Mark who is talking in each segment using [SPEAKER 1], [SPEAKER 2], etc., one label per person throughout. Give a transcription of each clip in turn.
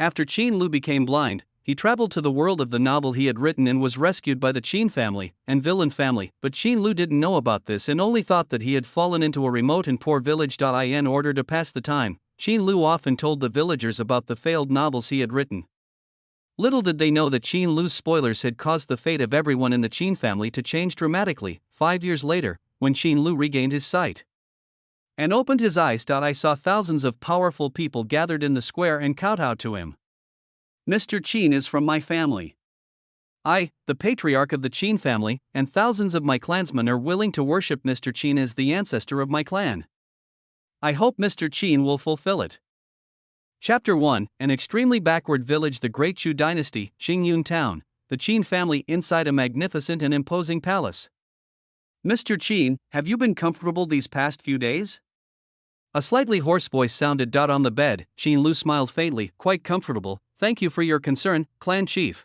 [SPEAKER 1] After Qin Lu became blind, he traveled to the world of the novel he had written and was rescued by the Qin family and villain family, but Qin Lu didn't know about this and only thought that he had fallen into a remote and poor village. In order to pass the time, Qin Lu often told the villagers about the failed novels he had written. Little did they know that Qin Lu's spoilers had caused the fate of everyone in the Qin family to change dramatically. 5 years later, when Qin Lu regained his sight and opened his eyes, I saw thousands of powerful people gathered in the square and kowtowed to him. Mr. Qin is from my family. I, the patriarch of the Qin family, and thousands of my clansmen are willing to worship Mr. Qin as the ancestor of my clan. I hope Mr. Qin will fulfill it. Chapter 1, An extremely backward village. The Great Chu Dynasty, Qingyun Town, the Qin family inside a magnificent and imposing palace. Mr. Qin, have you been comfortable these past few days? A slightly hoarse voice sounded. On the bed, Qin Lu smiled faintly. Quite comfortable, thank you for your concern, clan chief.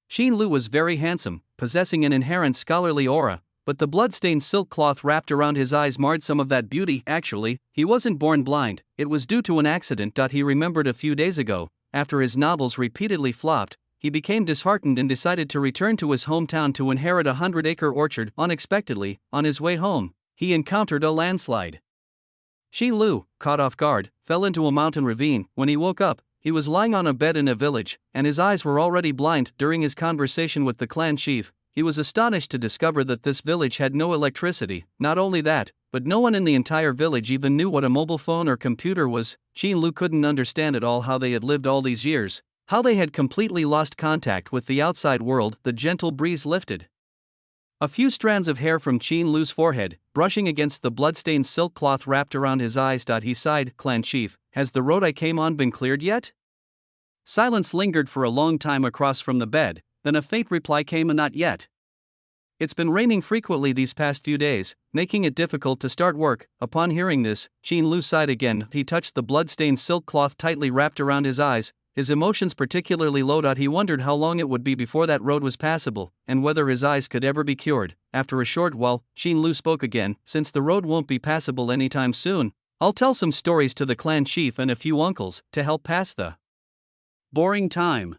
[SPEAKER 1] Qin Lu was very handsome, possessing an inherent scholarly aura, but the blood-stained silk cloth wrapped around his eyes marred some of that beauty. Actually, he wasn't born blind, it was due to an accident. He remembered a few days ago, after his novels repeatedly flopped, he became disheartened and decided to return to his hometown to inherit a 100-acre orchard. Unexpectedly, on his way home, he encountered a landslide. Qin Lu, caught off guard, fell into a mountain ravine. When he woke up, he was lying on a bed in a village, and his eyes were already blind. During his conversation with the clan chief, he was astonished to discover that this village had no electricity. Not only that, but no one in the entire village even knew what a mobile phone or computer was. Qin Lu couldn't understand at all how they had lived all these years, how they had completely lost contact with the outside world. The gentle breeze lifted a few strands of hair from Qin Lu's forehead, brushing against the blood-stained silk cloth wrapped around his eyes. He sighed. Clan chief, has the road I came on been cleared yet? Silence lingered for a long time across from the bed, then a faint reply came. Not yet. It's been raining frequently these past few days, making it difficult to start work. Upon hearing this, Qin Lu sighed again. He touched the blood-stained silk cloth tightly wrapped around his eyes, his emotions particularly low. He wondered how long it would be before that road was passable, and whether his eyes could ever be cured. After a short while, Qin Lu spoke again. Since the road won't be passable anytime soon, I'll tell some stories to the clan chief and a few uncles to help pass the boring time.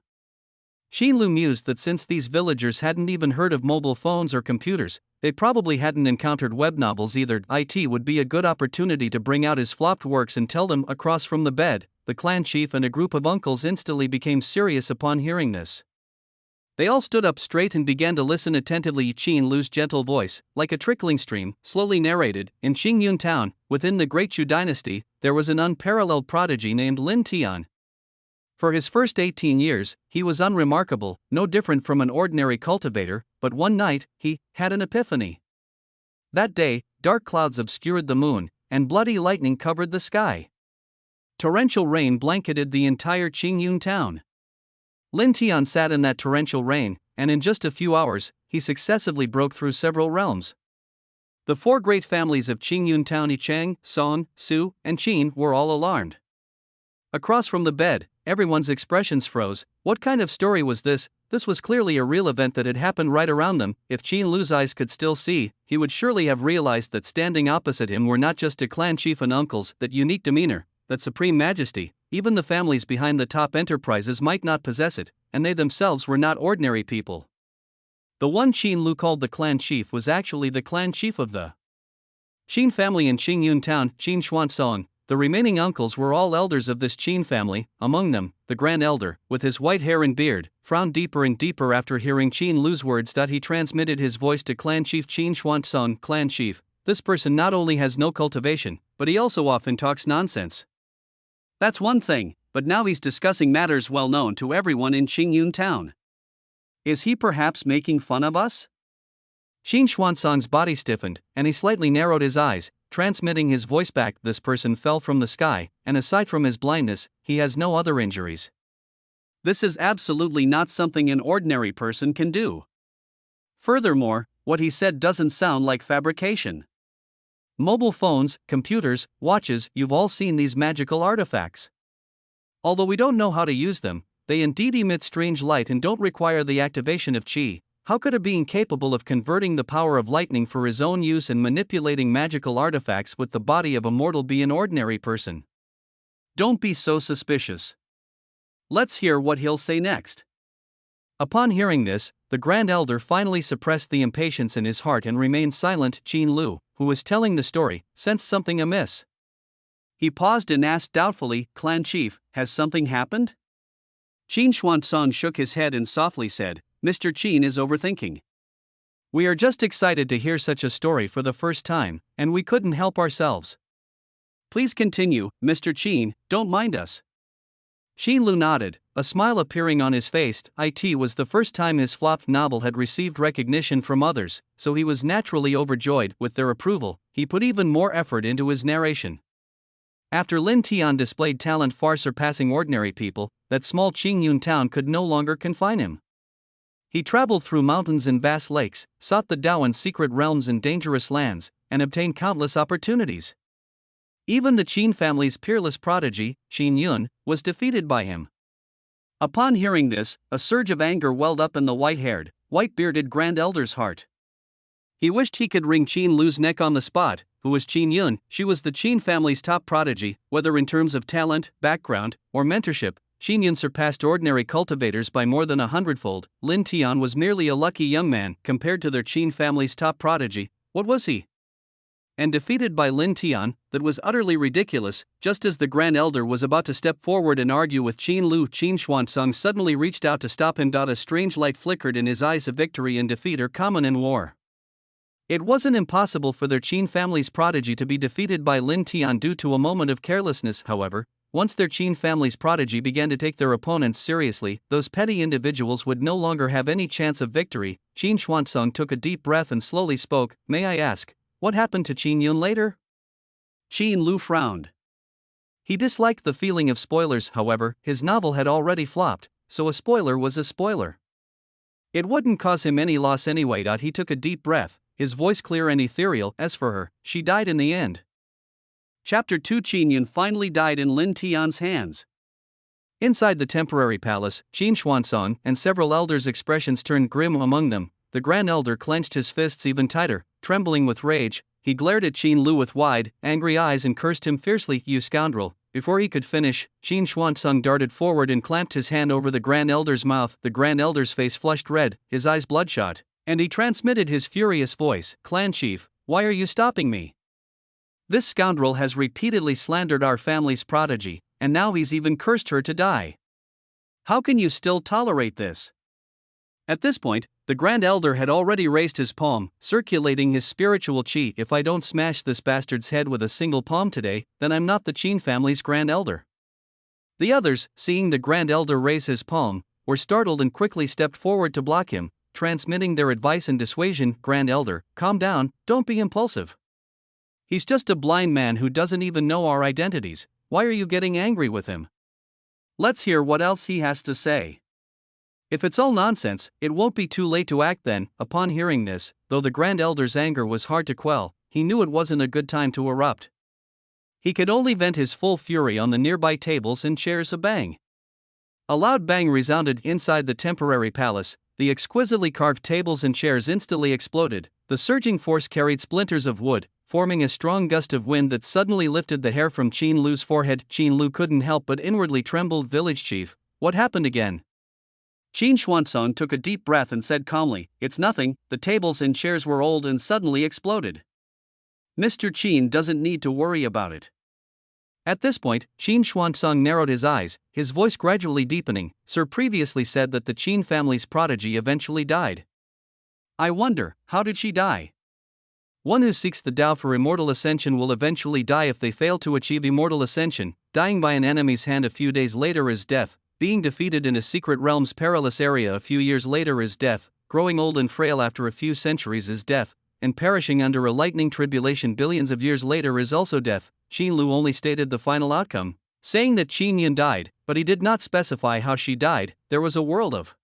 [SPEAKER 1] Qin Lu mused that since these villagers hadn't even heard of mobile phones or computers, they probably hadn't encountered web novels either. It would be a good opportunity to bring out his flopped works and tell them. Across from the bed, the clan chief and a group of uncles instantly became serious upon hearing this. They all stood up straight and began to listen attentively. Qin Lu's gentle voice, like a trickling stream, slowly narrated. In Qingyun Town, within the Great Chu Dynasty, there was an unparalleled prodigy named Lin Tian. For his first 18 years, he was unremarkable, no different from an ordinary cultivator, but one night, he had an epiphany. That day, dark clouds obscured the moon, and bloody lightning covered the sky. Torrential rain blanketed the entire Qingyun town. Lin Tian sat in that torrential rain, and in just a few hours, he successively broke through several realms. The four great families of Qingyun Town, Yicheng, Song, Su, and Qin, were all alarmed. Across from the bed, everyone's expressions froze. What kind of story was this? This was clearly a real event that had happened right around them. If Qin Lu's eyes could still see, he would surely have realized that standing opposite him were not just a clan chief and uncles. That unique demeanor, that supreme majesty, even the families behind the top enterprises might not possess it, and they themselves were not ordinary people. The one Qin Lu called the clan chief was actually the clan chief of the Qin family in Qingyun Town, Qin Xuansong. The remaining uncles were all elders of this Qin family. Among them, the grand elder, with his white hair and beard, frowned deeper and deeper after hearing Qin Lu's words. He transmitted his voice to clan chief Qin Xuansong. Clan chief, this person not only has no cultivation, but he also often talks nonsense. That's one thing, but now he's discussing matters well known to everyone in Qingyun Town. Is he perhaps making fun of us? Qin Xuansong's body stiffened, and he slightly narrowed his eyes, transmitting his voice back. This person fell from the sky, and aside from his blindness, he has no other injuries. This is absolutely not something an ordinary person can do. Furthermore, what he said doesn't sound like fabrication. Mobile phones, computers, watches, you've all seen these magical artifacts. Although we don't know how to use them, they indeed emit strange light and don't require the activation of qi. How could a being capable of converting the power of lightning for his own use and manipulating magical artifacts with the body of a mortal be an ordinary person? Don't be so suspicious. Let's hear what he'll say next. Upon hearing this, the Grand Elder finally suppressed the impatience in his heart and remained silent. Qin Lu, who was telling the story, sensed something amiss. He paused and asked doubtfully, "Clan Chief, has something happened?" Qin Xuanzong shook his head and softly said, "Mr. Qin is overthinking. We are just excited to hear such a story for the first time, and we couldn't help ourselves. Please continue, Mr. Qin, don't mind us." Qin Lu nodded, a smile appearing on his face. It was the first time his flopped novel had received recognition from others, so he was naturally overjoyed with their approval. He put even more effort into his narration. After Lin Tian displayed talent far surpassing ordinary people, that small Qingyun town could no longer confine him. He traveled through mountains and vast lakes, sought the Dao in secret realms and dangerous lands, and obtained countless opportunities. Even the Qin family's peerless prodigy, Qin Yun, was defeated by him. Upon hearing this, a surge of anger welled up in the white-haired, white-bearded Grand Elder's heart. He wished he could wring Qin Lu's neck on the spot. Who was Qin Yun? She was the Qin family's top prodigy, whether in terms of talent, background, or mentorship. Qin Yun surpassed ordinary cultivators by more than 100-fold. Lin Tian was merely a lucky young man compared to their Qin family's top prodigy. What was he? And defeated by Lin Tian, that was utterly ridiculous. Just as the Grand Elder was about to step forward and argue with Qin Lu, Qin Xuanzong suddenly reached out to stop him. A strange light flickered in his eyes. Of victory and defeat are common in war. It wasn't impossible for their Qin family's prodigy to be defeated by Lin Tian due to a moment of carelessness. However, once their Qin family's prodigy began to take their opponents seriously, those petty individuals would no longer have any chance of victory. Qin Xuanzong took a deep breath and slowly spoke, "May I ask, what happened to Qin Yun later?" Qin Lu frowned. He disliked the feeling of spoilers. However, his novel had already flopped, so a spoiler was a spoiler. It wouldn't cause him any loss anyway. He took a deep breath, his voice clear and ethereal. As for her, she died in the end. Chapter 2. Qin Yun finally died in Lin Tian's hands. Inside the temporary palace, Qin Xuanzong and several elders' expressions turned grim. Among them, the Grand Elder clenched his fists even tighter. Trembling with rage, he glared at Qin Lu with wide, angry eyes and cursed him fiercely, "You scoundrel." Before he could finish, Qin Xuanzong darted forward and clamped his hand over the Grand Elder's mouth. The Grand Elder's face flushed red, his eyes bloodshot, and he transmitted his furious voice, "Clan Chief, why are you stopping me? This scoundrel has repeatedly slandered our family's prodigy, and now he's even cursed her to die. How can you still tolerate this?" At this point, the Grand Elder had already raised his palm, circulating his spiritual chi. "If I don't smash this bastard's head with a single palm today, then I'm not the Qin family's Grand Elder." The others, seeing the Grand Elder raise his palm, were startled and quickly stepped forward to block him, transmitting their advice and dissuasion. "Grand Elder, calm down, don't be impulsive. He's just a blind man who doesn't even know our identities. Why are you getting angry with him? Let's hear what else he has to say. If it's all nonsense, it won't be too late to act then." Upon hearing this, though the Grand Elder's anger was hard to quell, he knew it wasn't a good time to erupt. He could only vent his full fury on the nearby tables and chairs. A bang. A loud bang resounded inside the temporary palace. The exquisitely carved tables and chairs instantly exploded. The surging force carried splinters of wood, forming a strong gust of wind that suddenly lifted the hair from Qin Lu's forehead. Qin Lu couldn't help but inwardly tremble. "Village chief, what happened again?" Qin Xuanzong took a deep breath and said calmly, "It's nothing, the tables and chairs were old and suddenly exploded. Mr. Qin doesn't need to worry about it." At this point, Qin Xuanzong narrowed his eyes, his voice gradually deepening. "Sir previously said that the Qin family's prodigy eventually died. I wonder, how did she die? One who seeks the Tao for immortal ascension will eventually die if they fail to achieve immortal ascension. Dying by an enemy's hand a few days later is death. Being defeated in a secret realm's perilous area a few years later is death. Growing old and frail after a few centuries is death. And perishing under a lightning tribulation billions of years later is also death." Qin Lu only stated the final outcome, saying that Qin Yun died, but he did not specify how she died. There was a world of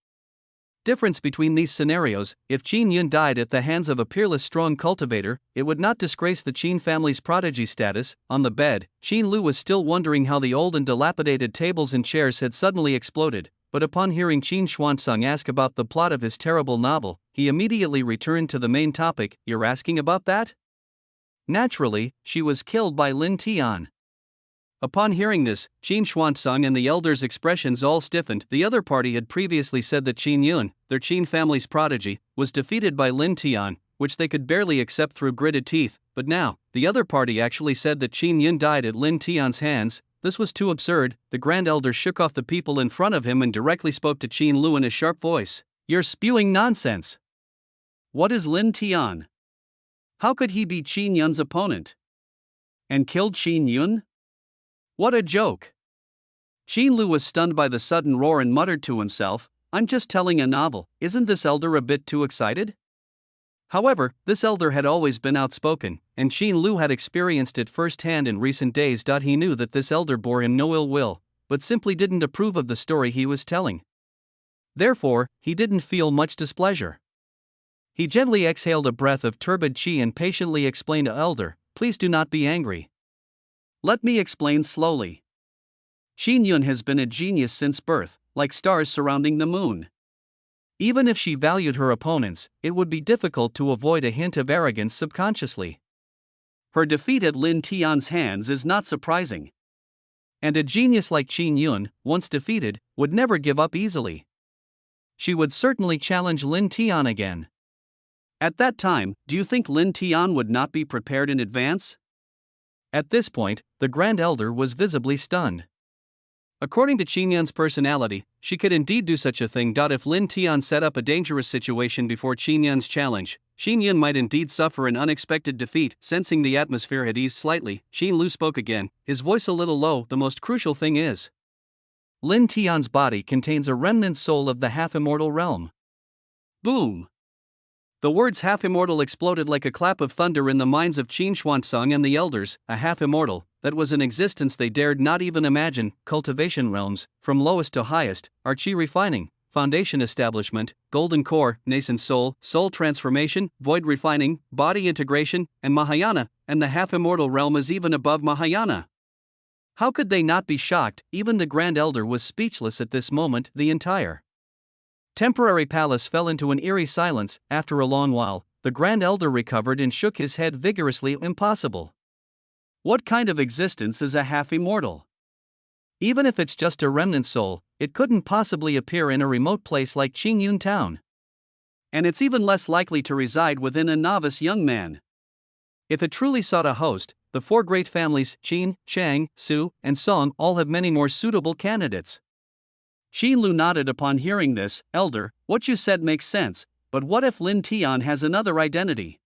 [SPEAKER 1] difference between these scenarios. If Qin Yun died at the hands of a peerless strong cultivator, it would not disgrace the Qin family's prodigy status. On the bed, Qin Lu was still wondering how the old and dilapidated tables and chairs had suddenly exploded, but upon hearing Qin Xuanzong ask about the plot of his terrible novel, he immediately returned to the main topic. "You're asking about that? Naturally, she was killed by Lin Tian." Upon hearing this, Qin Xuanzang and the elders' expressions all stiffened. The other party had previously said that Qin Yun, their Qin family's prodigy, was defeated by Lin Tian, which they could barely accept through gritted teeth, but now, the other party actually said that Qin Yun died at Lin Tian's hands. This was too absurd. The Grand Elder shook off the people in front of him and directly spoke to Qin Lu in a sharp voice. "You're spewing nonsense. What is Lin Tian? How could he be Qin Yun's opponent? And killed Qin Yun? What a joke!" Qin Lu was stunned by the sudden roar and muttered to himself, "I'm just telling a novel, isn't this elder a bit too excited?" However, this elder had always been outspoken, and Qin Lu had experienced it firsthand in recent days. He knew that this elder bore him no ill will, but simply didn't approve of the story he was telling. Therefore, he didn't feel much displeasure. He gently exhaled a breath of turbid qi and patiently explained to elder, "Please do not be angry. Let me explain slowly. Qin Yun has been a genius since birth, like stars surrounding the moon. Even if she valued her opponents, it would be difficult to avoid a hint of arrogance subconsciously. Her defeat at Lin Tian's hands is not surprising. And a genius like Qin Yun, once defeated, would never give up easily. She would certainly challenge Lin Tian again. At that time, do you think Lin Tian would not be prepared in advance?" At this point, the Grand Elder was visibly stunned. According to Qin Yun's personality, she could indeed do such a thing. If Lin Tian set up a dangerous situation before Qin Yun's challenge, Qin Yun might indeed suffer an unexpected defeat. Sensing the atmosphere had eased slightly, Qin Lu spoke again, his voice a little low. "The most crucial thing is, Lin Tian's body contains a remnant soul of the half-immortal realm." Boom! The words half-immortal exploded like a clap of thunder in the minds of Qin Xuanzang and the elders. A half-immortal, that was an existence they dared not even imagine. Cultivation realms, from lowest to highest, are qi refining, foundation establishment, golden core, nascent soul, soul transformation, void refining, body integration, and Mahayana, and the half-immortal realm is even above Mahayana. How could they not be shocked? Even the Grand Elder was speechless at this moment. The entire temporary palace fell into an eerie silence. After a long while, the Grand Elder recovered and shook his head vigorously. "Impossible. What kind of existence is a half-immortal? Even if it's just a remnant soul, it couldn't possibly appear in a remote place like Qingyun Town. And it's even less likely to reside within a novice young man. If it truly sought a host, the four great families, Qin, Shang, Su, and Song, all have many more suitable candidates." Qin Lu nodded upon hearing this. "Elder, what you said makes sense, but what if Lin Tian has another identity?"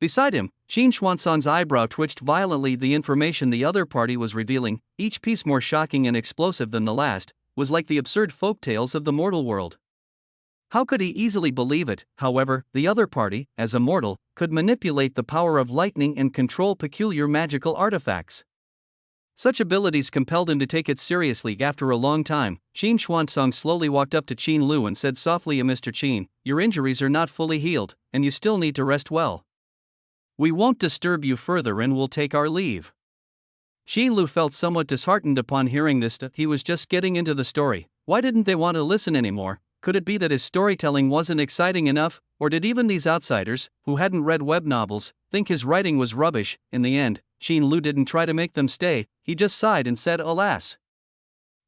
[SPEAKER 1] Beside him, Qin Xuanzang's eyebrow twitched violently. The information the other party was revealing, each piece more shocking and explosive than the last, was like the absurd folktales of the mortal world. How could he easily believe it? However, the other party, as a mortal, could manipulate the power of lightning and control peculiar magical artifacts. Such abilities compelled him to take it seriously. After a long time, Qin Xuanzang slowly walked up to Qin Lu and said softly, "Mr. Qin, your injuries are not fully healed, and you still need to rest well. We won't disturb you further and will take our leave." Qin Lu felt somewhat disheartened upon hearing this. He was just getting into the story. Why didn't they want to listen anymore? Could it be that his storytelling wasn't exciting enough, or did even these outsiders, who hadn't read web novels, think his writing was rubbish? In the end, Qin Lu didn't try to make them stay, he just sighed and said, "Alas.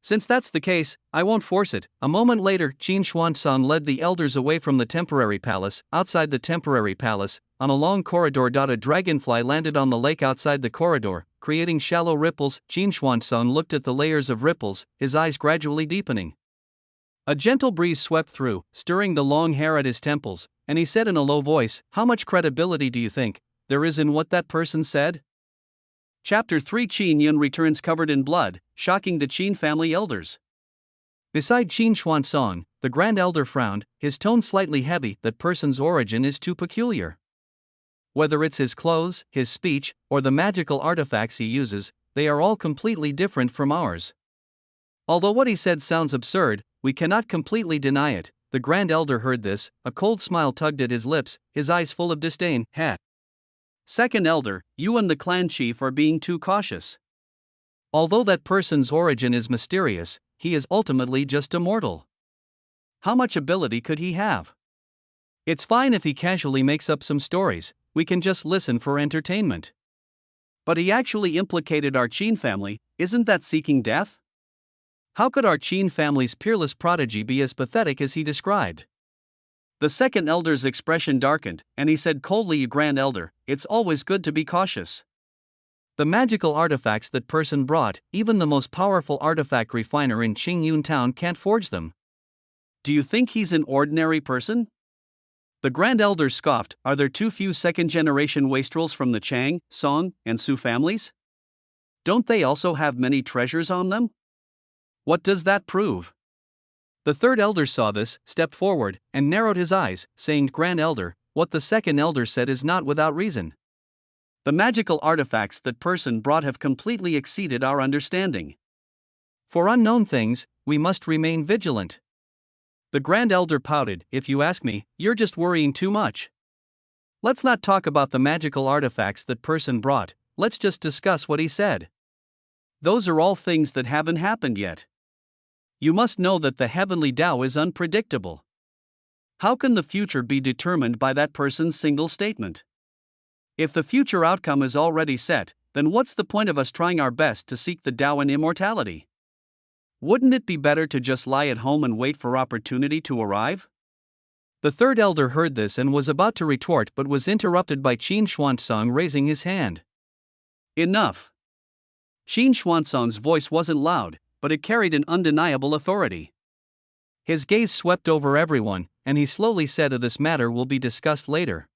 [SPEAKER 1] Since that's the case, I won't force it." A moment later, Qin Xuanzang led the elders away from the temporary palace. Outside the temporary palace, on a long corridor, a dragonfly landed on the lake outside the corridor, creating shallow ripples. Qin Xuanzang looked at the layers of ripples, his eyes gradually deepening. A gentle breeze swept through, stirring the long hair at his temples, and he said in a low voice, "How much credibility do you think there is in what that person said?" Chapter 3: Qin Yun returns covered in blood, shocking the Qin family elders. Beside Qin Xuanzang, the Grand Elder frowned, his tone slightly heavy. That person's origin is too peculiar. Whether it's his clothes, his speech, or the magical artifacts he uses, they are all completely different from ours. Although what he said sounds absurd, we cannot completely deny it. The Grand Elder heard this, a cold smile tugged at his lips, his eyes full of disdain. Second Elder, you and the clan chief are being too cautious. Although that person's origin is mysterious, he is ultimately just a mortal. How much ability could he have? It's fine if he casually makes up some stories, we can just listen for entertainment. But he actually implicated our Qin family, isn't that seeking death? How could our Qin family's peerless prodigy be as pathetic as he described? The second elder's expression darkened, and he said coldly, Grand Elder, it's always good to be cautious. The magical artifacts that person brought, even the most powerful artifact refiner in Qingyun town can't forge them. Do you think he's an ordinary person? The Grand Elder scoffed, are there too few second-generation wastrels from the Chang, Song, and Su families? Don't they also have many treasures on them? What does that prove? The third elder saw this, stepped forward, and narrowed his eyes, saying, Grand Elder, what the second elder said is not without reason. The magical artifacts that person brought have completely exceeded our understanding. For unknown things, we must remain vigilant. The Grand Elder pouted, if you ask me, you're just worrying too much. Let's not talk about the magical artifacts that person brought, let's just discuss what he said. Those are all things that haven't happened yet. You must know that the heavenly Tao is unpredictable. How can the future be determined by that person's single statement? If the future outcome is already set, then what's the point of us trying our best to seek the Tao and immortality? Wouldn't it be better to just lie at home and wait for opportunity to arrive? The third elder heard this and was about to retort but was interrupted by Qin Xuanzang raising his hand. Enough! Qin Xuanzang's voice wasn't loud, but it carried an undeniable authority. His gaze swept over everyone, and he slowly said, this matter will be discussed later.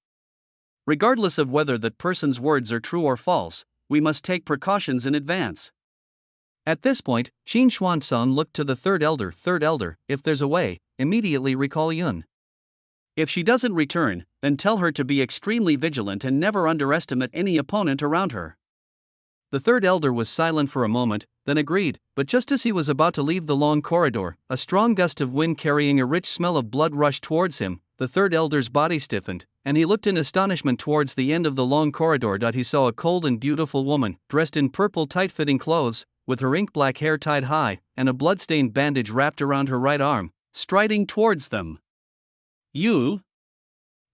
[SPEAKER 1] Regardless of whether that person's words are true or false, we must take precautions in advance. At this point, Qin Xuanzang looked to the third elder, if there's a way, immediately recall Yun. If she doesn't return, then tell her to be extremely vigilant and never underestimate any opponent around her. The third elder was silent for a moment, then agreed, but just as he was about to leave the long corridor, a strong gust of wind carrying a rich smell of blood rushed towards him. The third elder's body stiffened, and he looked in astonishment towards the end of the long corridor. He saw a cold and beautiful woman, dressed in purple tight-fitting clothes, with her ink-black hair tied high, and a blood-stained bandage wrapped around her right arm, striding towards them. You?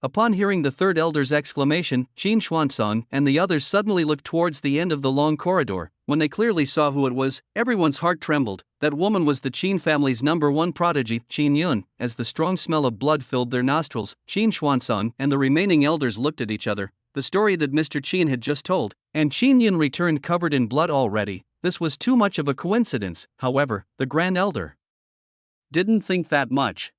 [SPEAKER 1] Upon hearing the third elder's exclamation, Qin Xuanzang and the others suddenly looked towards the end of the long corridor. When they clearly saw who it was, everyone's heart trembled. That woman was the Qin family's #1 prodigy, Qin Yun. As the strong smell of blood filled their nostrils, Qin Xuanzang and the remaining elders looked at each other. The story that Mr. Qin had just told, and Qin Yun returned covered in blood already. This was too much of a coincidence. However, the Grand Elder didn't think that much.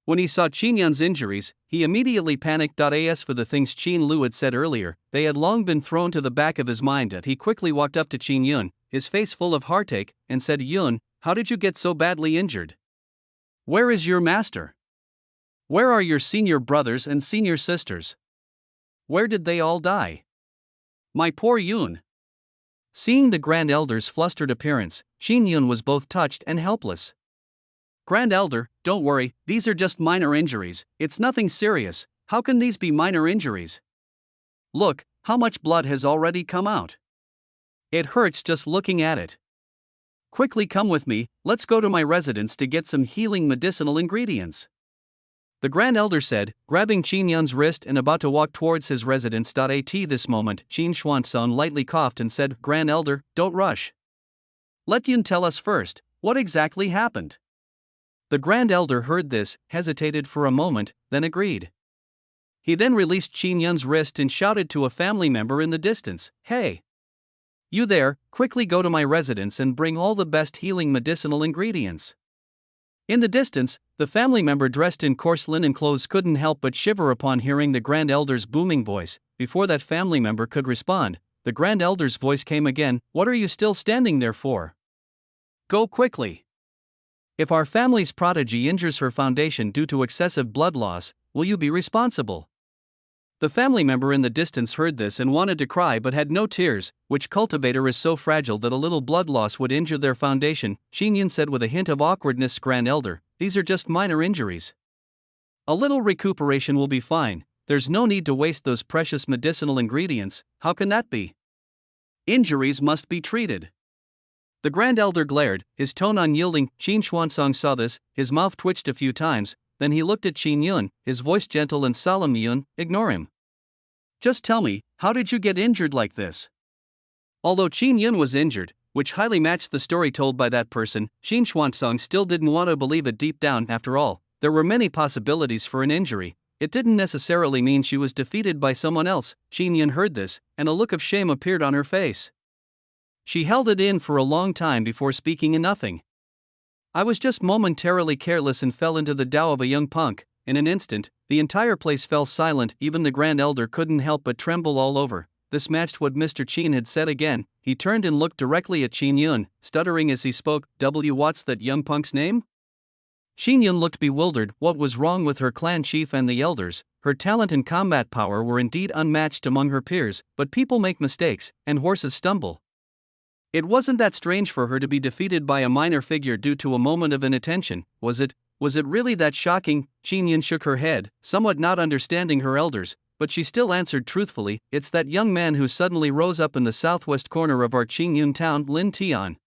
[SPEAKER 1] When he saw Qin Yun's injuries, he immediately panicked. As for the things Qin Lu had said earlier, they had long been thrown to the back of his mind. He quickly walked up to Qin Yun, his face full of heartache, and said, Yun, how did you get so badly injured? Where is your master? Where are your senior brothers and senior sisters? Where did they all die? My poor Yun. Seeing the Grand Elder's flustered appearance, Qin Yun was both touched and helpless. Grand Elder, don't worry, these are just minor injuries, it's nothing serious. How can these be minor injuries? Look, how much blood has already come out. It hurts just looking at it. Quickly come with me, let's go to my residence to get some healing medicinal ingredients. The Grand Elder said, grabbing Qin Yun's wrist and about to walk towards his residence. At this moment, Qin Xuanzang lightly coughed and said, Grand Elder, don't rush. Let Yun tell us first, what exactly happened? The Grand Elder heard this, hesitated for a moment, then agreed. He then released Qin Yun's wrist and shouted to a family member in the distance, Hey! You there, quickly go to my residence and bring all the best healing medicinal ingredients. In the distance, the family member dressed in coarse linen clothes couldn't help but shiver upon hearing the Grand Elder's booming voice. Before that family member could respond, the Grand Elder's voice came again, What are you still standing there for? Go quickly! If our family's prodigy injures her foundation due to excessive blood loss, will you be responsible? The family member in the distance heard this and wanted to cry but had no tears. Which cultivator is so fragile that a little blood loss would injure their foundation? Qin Yun said with a hint of awkwardness, Grand Elder, these are just minor injuries. A little recuperation will be fine, there's no need to waste those precious medicinal ingredients. How can that be? Injuries must be treated. The Grand Elder glared, his tone unyielding. Qin Xuanzang saw this, his mouth twitched a few times, then he looked at Qin Yun, his voice gentle and solemn. Yun, ignore him. Just tell me, how did you get injured like this? Although Qin Yun was injured, which highly matched the story told by that person, Qin Xuanzong still didn't want to believe it deep down. After all, there were many possibilities for an injury. It didn't necessarily mean she was defeated by someone else. Qin Yun heard this, and a look of shame appeared on her face. She held it in for a long time before speaking in nothing. I was just momentarily careless and fell into the Tao of a young punk. In an instant, the entire place fell silent. Even the Grand Elder couldn't help but tremble all over. This matched what Mr. Qin had said again. He turned and looked directly at Qin Yun, stuttering as he spoke. What's that young punk's name? Qin Yun looked bewildered. What was wrong with her clan chief and the elders? Her talent and combat power were indeed unmatched among her peers, but people make mistakes, and horses stumble. It wasn't that strange for her to be defeated by a minor figure due to a moment of inattention, was it? Was it really that shocking? Qin Yun shook her head, somewhat not understanding her elders, but she still answered truthfully, it's that young man who suddenly rose up in the southwest corner of our Qin Yun town, Lin Tian.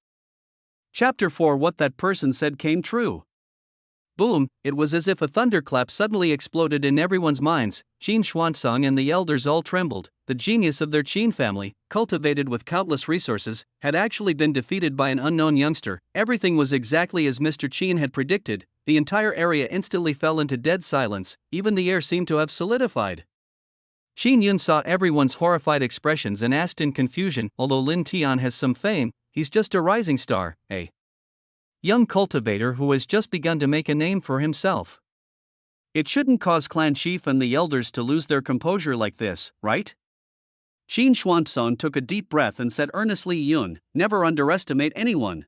[SPEAKER 1] Chapter 4. What that person said came true. Boom, it was as if a thunderclap suddenly exploded in everyone's minds. Qin Xuanzong and the elders all trembled. The genius of their Qin family, cultivated with countless resources, had actually been defeated by an unknown youngster. Everything was exactly as Mr. Qin had predicted. The entire area instantly fell into dead silence, even the air seemed to have solidified. Qin Yun saw everyone's horrified expressions and asked in confusion, although Lin Tian has some fame, he's just a rising star, a young cultivator who has just begun to make a name for himself. It shouldn't cause clan chief and the elders to lose their composure like this, right? Qin Xuanzong took a deep breath and said earnestly, Yun, never underestimate anyone.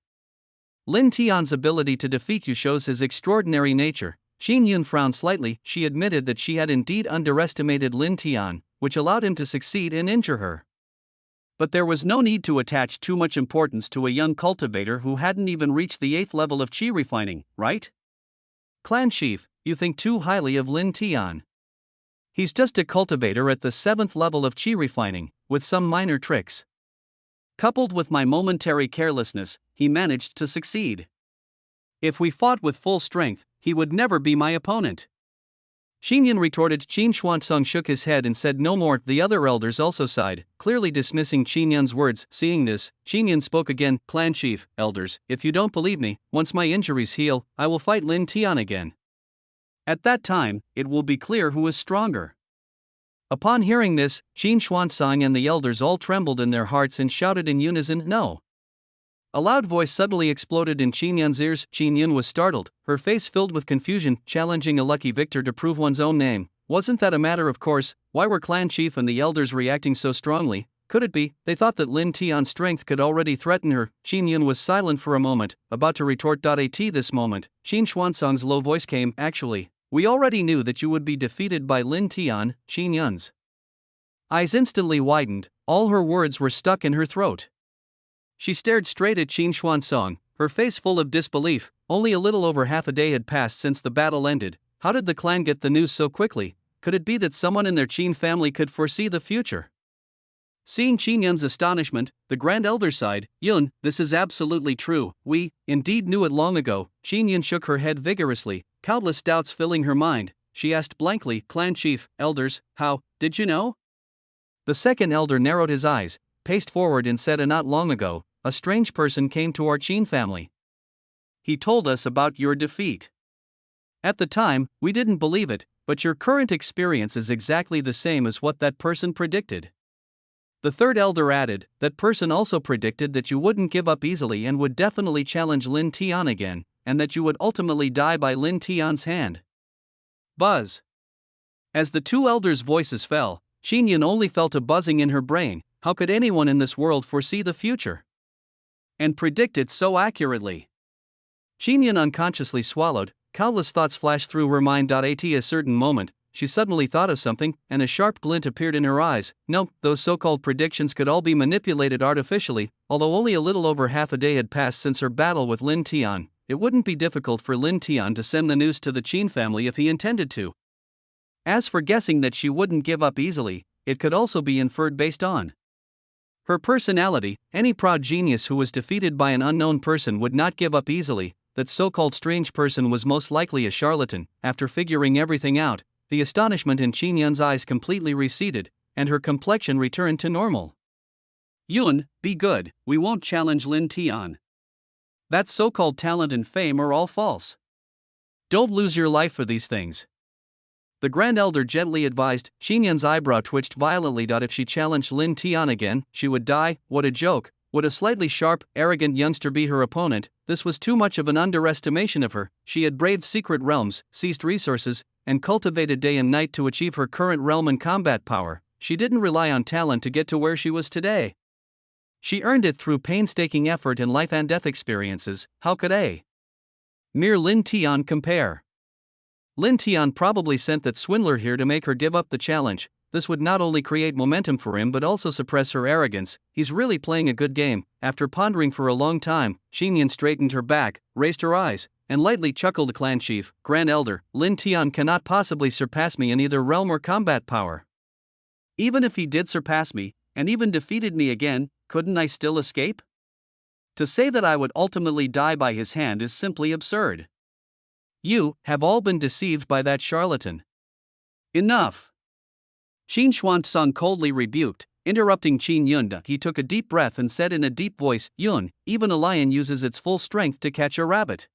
[SPEAKER 1] Lin Tian's ability to defeat you shows his extraordinary nature. Qin Yun frowned slightly. She admitted that she had indeed underestimated Lin Tian, which allowed him to succeed and injure her. But there was no need to attach too much importance to a young cultivator who hadn't even reached the 8th level of qi refining, right? Clan chief, you think too highly of Lin Tian. He's just a cultivator at the 7th level of qi refining, with some minor tricks. Coupled with my momentary carelessness, he managed to succeed. If we fought with full strength, he would never be my opponent. Qin Yun retorted. Qin Xuanzong shook his head and said no more. The other elders also sighed, clearly dismissing Qin Yun's words. Seeing this, Qin Yun spoke again. Clan chief, elders, if you don't believe me, once my injuries heal, I will fight Lin Tian again. At that time, it will be clear who is stronger. Upon hearing this, Qin Xuanzong and the elders all trembled in their hearts and shouted in unison, no. A loud voice suddenly exploded in Qin Yun's ears. Qin Yun was startled, her face filled with confusion. Challenging a lucky victor to prove one's own name, wasn't that a matter of course? Why were clan chief and the elders reacting so strongly? Could it be they thought that Lin Tian's strength could already threaten her? Qin Yun was silent for a moment, about to retort. At this moment, Qin Xuanzong's low voice came. Actually, we already knew that you would be defeated by Lin Tian. Qin Yun's eyes instantly widened, all her words were stuck in her throat. She stared straight at Qin Xuanzong, her face full of disbelief. Only a little over half a day had passed since the battle ended. How did the clan get the news so quickly? Could it be that someone in their Qin family could foresee the future? Seeing Qin Yun's astonishment, the Grand Elder sighed. Yun, this is absolutely true. We, indeed, knew it long ago. Qin Yun shook her head vigorously, countless doubts filling her mind. She asked blankly, Clan chief, elders, how, did you know? The second elder narrowed his eyes, paced forward and said, not long ago, a strange person came to our Qin family. He told us about your defeat. At the time, we didn't believe it, but your current experience is exactly the same as what that person predicted. The third elder added, that person also predicted that you wouldn't give up easily and would definitely challenge Lin Tian again, and that you would ultimately die by Lin Tian's hand. Buzz. As the two elders' voices fell, Qin Yun only felt a buzzing in her brain. How could anyone in this world foresee the future and predict it so accurately? Qin Yun unconsciously swallowed. Countless thoughts flashed through her mind. At a certain moment, she suddenly thought of something, and a sharp glint appeared in her eyes. No, those so-called predictions could all be manipulated artificially. Although only a little over half a day had passed since her battle with Lin Tian, it wouldn't be difficult for Lin Tian to send the news to the Qin family if he intended to. As for guessing that she wouldn't give up easily, it could also be inferred based on her personality. Any proud genius who was defeated by an unknown person would not give up easily. That so-called strange person was most likely a charlatan. After figuring everything out, the astonishment in Qin Yun's eyes completely receded, and her complexion returned to normal. Yun, be good, we won't challenge Lin Tian. That so-called talent and fame are all false. Don't lose your life for these things. The Grand Elder gently advised. Xinyan's eyebrow twitched violently. If she challenged Lin Tian again, she would die. What a joke. Would a slightly sharp, arrogant youngster be her opponent? This was too much of an underestimation of her. She had braved secret realms, seized resources, and cultivated day and night to achieve her current realm and combat power. She didn't rely on talent to get to where she was today. She earned it through painstaking effort and life and death experiences. How could a mere Lin Tian compare? Lin Tian probably sent that swindler here to make her give up the challenge. This would not only create momentum for him but also suppress her arrogance. He's really playing a good game. After pondering for a long time, Xinyan straightened her back, raised her eyes, and lightly chuckled. Clan Chief, Grand Elder, Lin Tian cannot possibly surpass me in either realm or combat power. Even if he did surpass me, and even defeated me again, couldn't I still escape? To say that I would ultimately die by his hand is simply absurd. You have all been deceived by that charlatan. Enough! Qin Xuanzang coldly rebuked, interrupting Qin Yun. He took a deep breath and said in a deep voice, Yun, even a lion uses its full strength to catch a rabbit.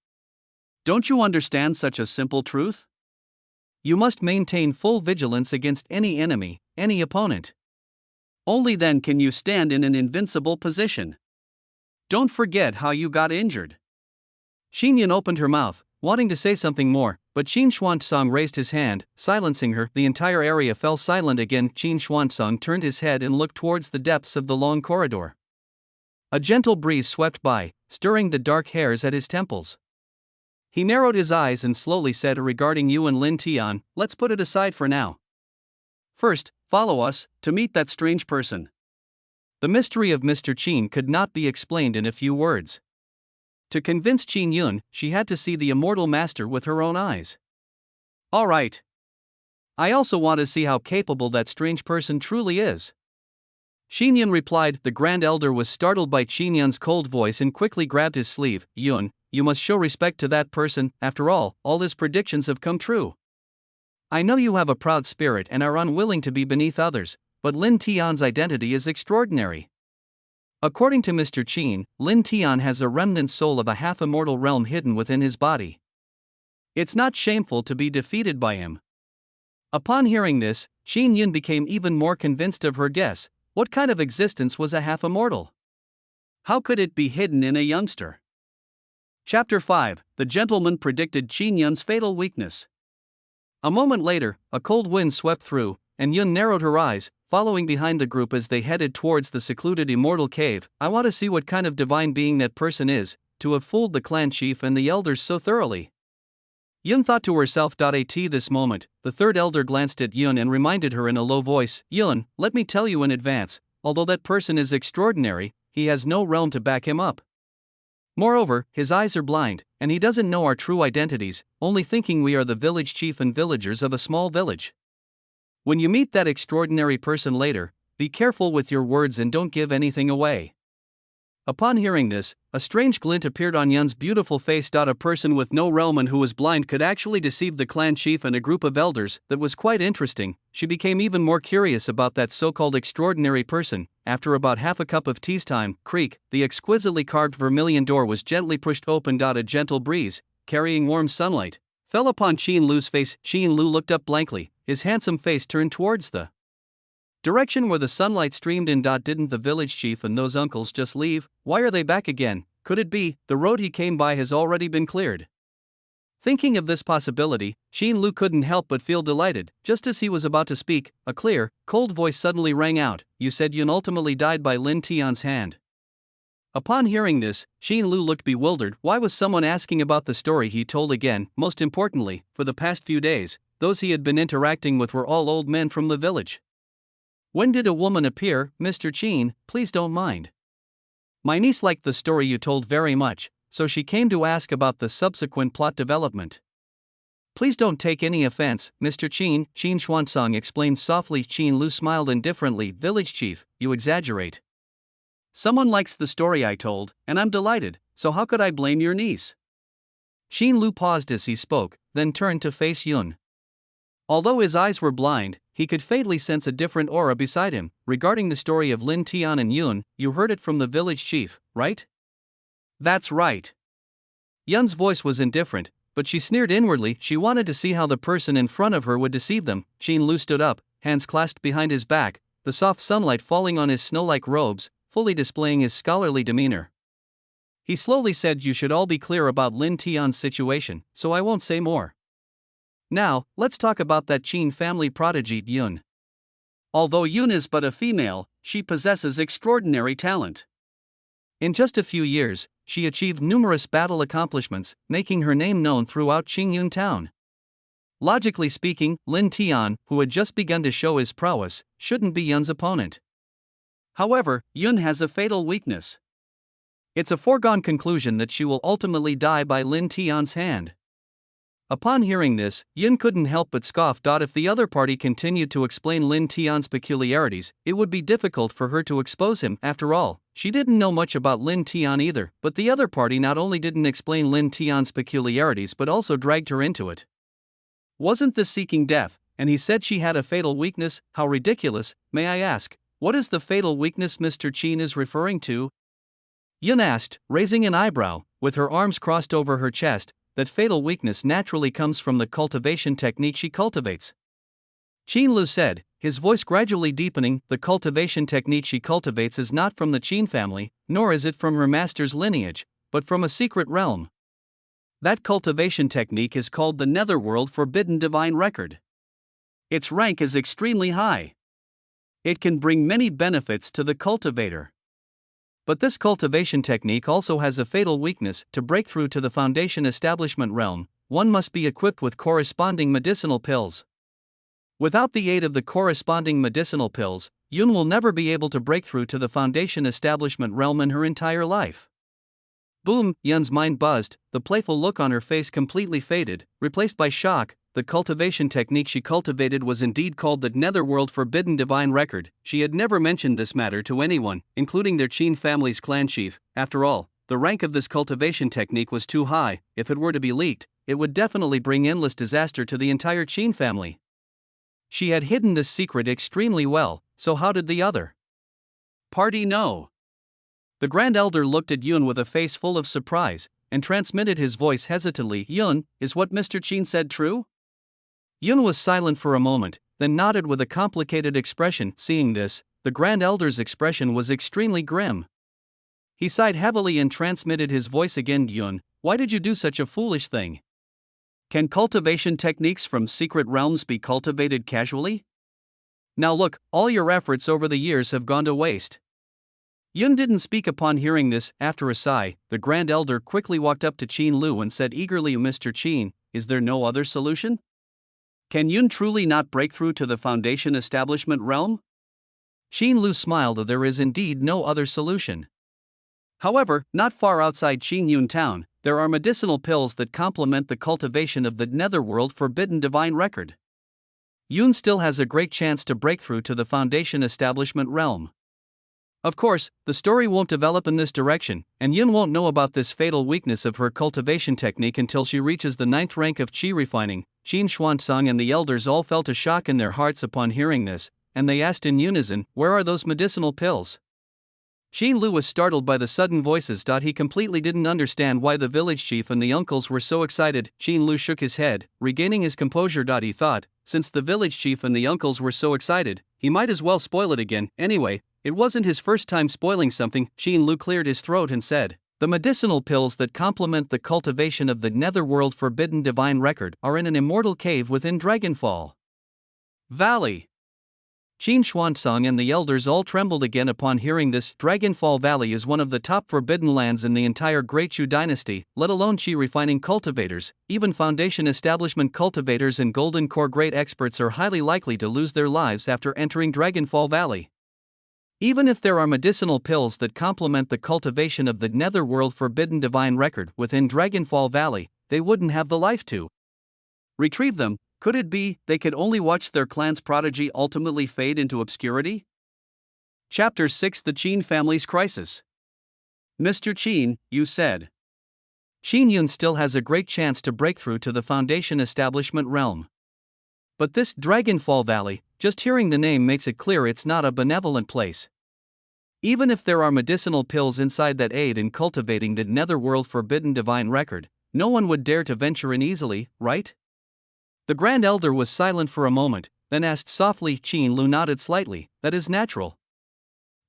[SPEAKER 1] Don't you understand such a simple truth? You must maintain full vigilance against any enemy, any opponent. Only then can you stand in an invincible position. Don't forget how you got injured. Xinyan opened her mouth, wanting to say something more, but Qin Xuanzang raised his hand, silencing her. The entire area fell silent again. Qin Xuanzang turned his head and looked towards the depths of the long corridor. A gentle breeze swept by, stirring the dark hairs at his temples. He narrowed his eyes and slowly said regarding you and Lin Tian, let's put it aside for now. First, follow us, to meet that strange person. The mystery of Mr. Qin could not be explained in a few words. To convince Qin Yun, she had to see the immortal master with her own eyes. All right. I also want to see how capable that strange person truly is. Qin Yun replied. The Grand Elder was startled by Qin Yun's cold voice and quickly grabbed his sleeve. Yun, you must show respect to that person. After all his predictions have come true. I know you have a proud spirit and are unwilling to be beneath others, but Lin Tian's identity is extraordinary. According to Mr. Qin, Lin Tian has a remnant soul of a half-immortal realm hidden within his body. It's not shameful to be defeated by him. Upon hearing this, Qin Yun became even more convinced of her guess. What kind of existence was a half-immortal? How could it be hidden in a youngster? Chapter 5. The gentleman predicted Qin Yun's fatal weakness. A moment later, a cold wind swept through, and Yun narrowed her eyes, following behind the group as they headed towards the secluded immortal cave. I want to see what kind of divine being that person is, to have fooled the clan chief and the elders so thoroughly. Yun thought to herself. At this moment, the third elder glanced at Yun and reminded her in a low voice, Yun, let me tell you in advance, although that person is extraordinary, he has no realm to back him up. Moreover, his eyes are blind, and he doesn't know our true identities, only thinking we are the village chief and villagers of a small village. When you meet that extraordinary person later, be careful with your words and don't give anything away. Upon hearing this, a strange glint appeared on Yun's beautiful face. A person with no realm and who was blind could actually deceive the clan chief and a group of elders. That was quite interesting. She became even more curious about that so-called extraordinary person. After about half a cup of tea's time, creak, the exquisitely carved vermilion door was gently pushed open. A gentle breeze, carrying warm sunlight, fell upon Qin Lu's face. Qin Lu looked up blankly, his handsome face turned towards the direction where the sunlight streamed in. Didn't the village chief and those uncles just leave? Why are they back again? Could it be the road he came by has already been cleared? Thinking of this possibility, Qin Lu couldn't help but feel delighted. Just as he was about to speak, a clear, cold voice suddenly rang out. You said Yun ultimately died by Lin Tian's hand. Upon hearing this, Qin Lu looked bewildered. Why was someone asking about the story he told again? Most importantly, for the past few days, those he had been interacting with were all old men from the village. When did a woman appear, Mr. Qin? Please don't mind. My niece liked the story you told very much, so she came to ask about the subsequent plot development. Please don't take any offense, Mr. Qin, Qin Xuanzang explained softly. Qin Lu smiled indifferently. Village chief, you exaggerate. Someone likes the story I told, and I'm delighted, so how could I blame your niece? Qin Lu paused as he spoke, then turned to face Yun. Although his eyes were blind, he could faintly sense a different aura beside him. Regarding the story of Lin Tian and Yun, you heard it from the village chief, right? That's right. Yun's voice was indifferent, but she sneered inwardly. She wanted to see how the person in front of her would deceive them. Qin Lu stood up, hands clasped behind his back, the soft sunlight falling on his snow-like robes, fully displaying his scholarly demeanor. He slowly said, "You should all be clear about Lin Tian's situation, so I won't say more. Now, let's talk about that Qin family prodigy, Yun. Although Yun is but a female, she possesses extraordinary talent. In just a few years, she achieved numerous battle accomplishments, making her name known throughout Qingyun town. Logically speaking, Lin Tian, who had just begun to show his prowess, shouldn't be Yun's opponent. However, Yun has a fatal weakness. It's a foregone conclusion that she will ultimately die by Lin Tian's hand." Upon hearing this, Yun couldn't help but scoff. If the other party continued to explain Lin Tian's peculiarities, it would be difficult for her to expose him. After all, she didn't know much about Lin Tian either, but the other party not only didn't explain Lin Tian's peculiarities but also dragged her into it. Wasn't this seeking death, and he said she had a fatal weakness? How ridiculous. May I ask, what is the fatal weakness Mr. Qin is referring to? Yun asked, raising an eyebrow, with her arms crossed over her chest. That fatal weakness naturally comes from the cultivation technique she cultivates. Qin Lu said, his voice gradually deepening. The cultivation technique she cultivates is not from the Qin family, nor is it from her master's lineage, but from a secret realm. That cultivation technique is called the Netherworld Forbidden Divine Record. Its rank is extremely high. It can bring many benefits to the cultivator. But this cultivation technique also has a fatal weakness. To break through to the foundation establishment realm, one must be equipped with corresponding medicinal pills. Without the aid of the corresponding medicinal pills, Yun will never be able to break through to the foundation establishment realm in her entire life. Boom! Yun's mind buzzed, the playful look on her face completely faded, replaced by shock. The cultivation technique she cultivated was indeed called the Netherworld Forbidden Divine Record. She had never mentioned this matter to anyone, including their Qin family's clan chief. After all, the rank of this cultivation technique was too high. If it were to be leaked, it would definitely bring endless disaster to the entire Qin family. She had hidden this secret extremely well, so how did the other party know? The Grand Elder looked at Yun with a face full of surprise, and transmitted his voice hesitantly. "Yun, is what Mr. Qin said true?" Yun was silent for a moment, then nodded with a complicated expression. Seeing this, the Grand Elder's expression was extremely grim. He sighed heavily and transmitted his voice again. "Yun, why did you do such a foolish thing? Can cultivation techniques from secret realms be cultivated casually? Now look, all your efforts over the years have gone to waste." Yun didn't speak upon hearing this. After a sigh, the Grand Elder quickly walked up to Qin Lu and said eagerly, "Mr. Qin, is there no other solution? Can Yun truly not break through to the foundation establishment realm?" Qin Lu smiled. "There is indeed no other solution. However, not far outside Qingyun town, there are medicinal pills that complement the cultivation of the Netherworld Forbidden Divine Record. Yun still has a great chance to break through to the foundation establishment realm. Of course, the story won't develop in this direction, and Yun won't know about this fatal weakness of her cultivation technique until she reaches the 9th rank of Qi refining." Qin Xuanzang and the elders all felt a shock in their hearts upon hearing this, and they asked in unison, "Where are those medicinal pills?" Qin Lu was startled by the sudden voices. He completely didn't understand why the village chief and the uncles were so excited. Qin Lu shook his head, regaining his composure. He thought, since the village chief and the uncles were so excited, he might as well spoil it again. Anyway, it wasn't his first time spoiling something. Qin Lu cleared his throat and said, "The medicinal pills that complement the cultivation of the Netherworld Forbidden Divine Record are in an immortal cave within Dragonfall Valley." Qin Xuanzang and the elders all trembled again upon hearing this. Dragonfall Valley is one of the top forbidden lands in the entire Great Chu dynasty, let alone Qi refining cultivators. Even foundation establishment cultivators and Golden Core great experts are highly likely to lose their lives after entering Dragonfall Valley. Even if there are medicinal pills that complement the cultivation of the Netherworld Forbidden Divine Record within Dragonfall Valley, they wouldn't have the life to retrieve them. Could it be they could only watch their clan's prodigy ultimately fade into obscurity? Chapter 6: The Qin Family's Crisis. "Mr. Qin, you said Qin Yun still has a great chance to break through to the foundation establishment realm. But this Dragonfall Valley, Just hearing the name makes it clear it's not a benevolent place. Even if there are medicinal pills inside that aid in cultivating the netherworld forbidden divine record, no one would dare to venture in easily, right? The Grand Elder was silent for a moment, then asked softly. Qin Lu nodded slightly. That is natural.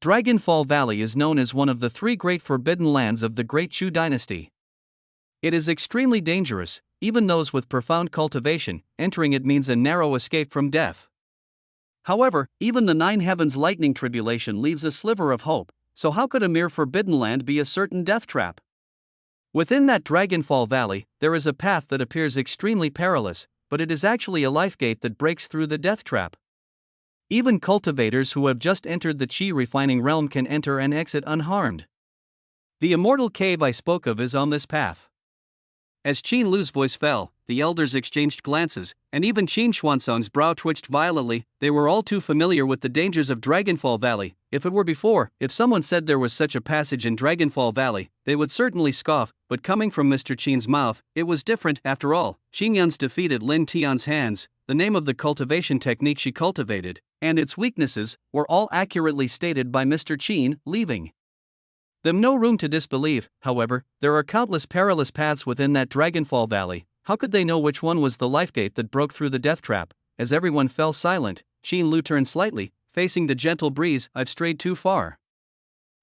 [SPEAKER 1] Dragonfall Valley is known as one of the 3 great forbidden lands of the Great Chu dynasty. It is extremely dangerous, even those with profound cultivation, entering it means a narrow escape from death. However, even the 9 heavens lightning tribulation leaves a sliver of hope, so how could a mere forbidden land be a certain death trap? Within that Dragonfall Valley, there is a path that appears extremely perilous, but it is actually a life gate that breaks through the death trap. Even cultivators who have just entered the Qi refining realm can enter and exit unharmed. The immortal cave I spoke of is on this path. As Qin Lu's voice fell, the elders exchanged glances, and even Qin Xuanzang's brow twitched violently. They were all too familiar with the dangers of Dragonfall Valley. If it were before, if someone said there was such a passage in Dragonfall Valley, they would certainly scoff, but coming from Mr. Qin's mouth, it was different. After all, Qin Yun's defeated Lin Tian's hands, the name of the cultivation technique she cultivated, and its weaknesses, were all accurately stated by Mr. Qin, leaving them no room to disbelieve. However, there are countless perilous paths within that Dragonfall Valley. How could they know which one was the lifegate that broke through the death trap? As everyone fell silent, Qin Lu turned slightly, facing the gentle breeze. I've strayed too far.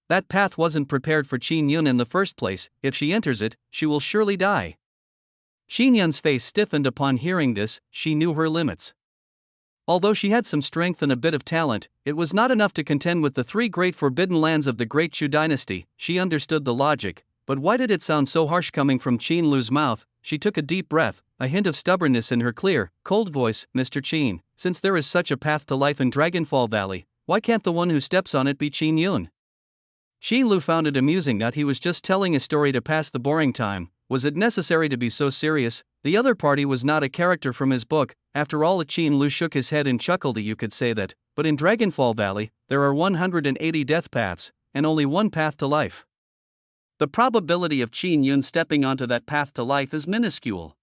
[SPEAKER 1] That path wasn't prepared for Qin Yun in the first place. If she enters it, she will surely die. Qin Yun's face stiffened upon hearing this. She knew her limits. Although she had some strength and a bit of talent, it was not enough to contend with the 3 great forbidden lands of the Great Chu dynasty. She understood the logic, but why did it sound so harsh coming from Qin Lu's mouth? She took a deep breath, a hint of stubbornness in her clear, cold voice. Mr. Qin, since there is such a path to life in Dragonfall Valley, why can't the one who steps on it be Qin Yun? Qin Lu found it amusing that he was just telling a story to pass the boring time. Was it necessary to be so serious? The other party was not a character from his book. After all, Qin Lu shook his head and chuckled. You could say that, but in Dragonfall Valley, there are 180 death paths, and only one path to life. The probability of Qin Yun stepping onto that path to life is minuscule.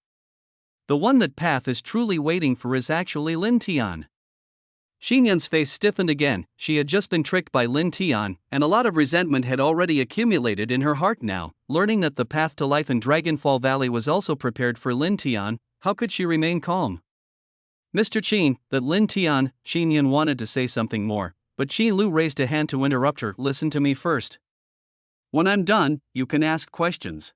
[SPEAKER 1] The one that path is truly waiting for is actually Lin Tian. Qin Yun's face stiffened again. She had just been tricked by Lin Tian, and a lot of resentment had already accumulated in her heart now. Learning that the path to life in Dragonfall Valley was also prepared for Lin Tian, how could she remain calm? Mr. Qin, that Lin Tian. Qin Yun wanted to say something more, but Qin Lu raised a hand to interrupt her. Listen to me first. When I'm done, you can ask questions.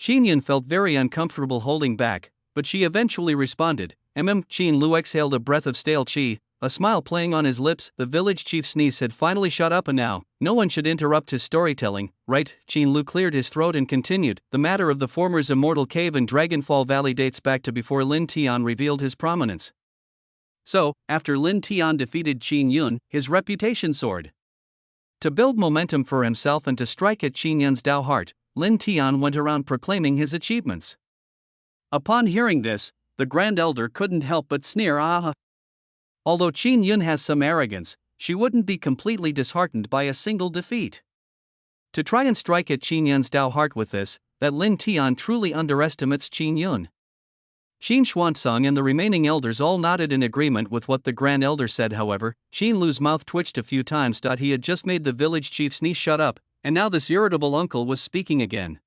[SPEAKER 1] Qin Yun felt very uncomfortable holding back, but she eventually responded. Qin Lu exhaled a breath of stale qi, a smile playing on his lips. The village chief's niece had finally shut up, and now, no one should interrupt his storytelling, right? Qin Lu cleared his throat and continued. The matter of the former's immortal cave in Dragonfall Valley dates back to before Lin Tian revealed his prominence. So, after Lin Tian defeated Qin Yun, his reputation soared. To build momentum for himself and to strike at Qin Yun's Dao heart, Lin Tian went around proclaiming his achievements. Upon hearing this, the Grand Elder couldn't help but sneer. Although Qin Yun has some arrogance, she wouldn't be completely disheartened by a single defeat. To try and strike at Qin Yun's Dao heart with this, that Lin Tian truly underestimates Qin Yun. Qin Xuanzang and the remaining elders all nodded in agreement with what the Grand Elder said. However, Qin Lu's mouth twitched a few times. He had just made the village chief's niece shut up, and now this irritable uncle was speaking again.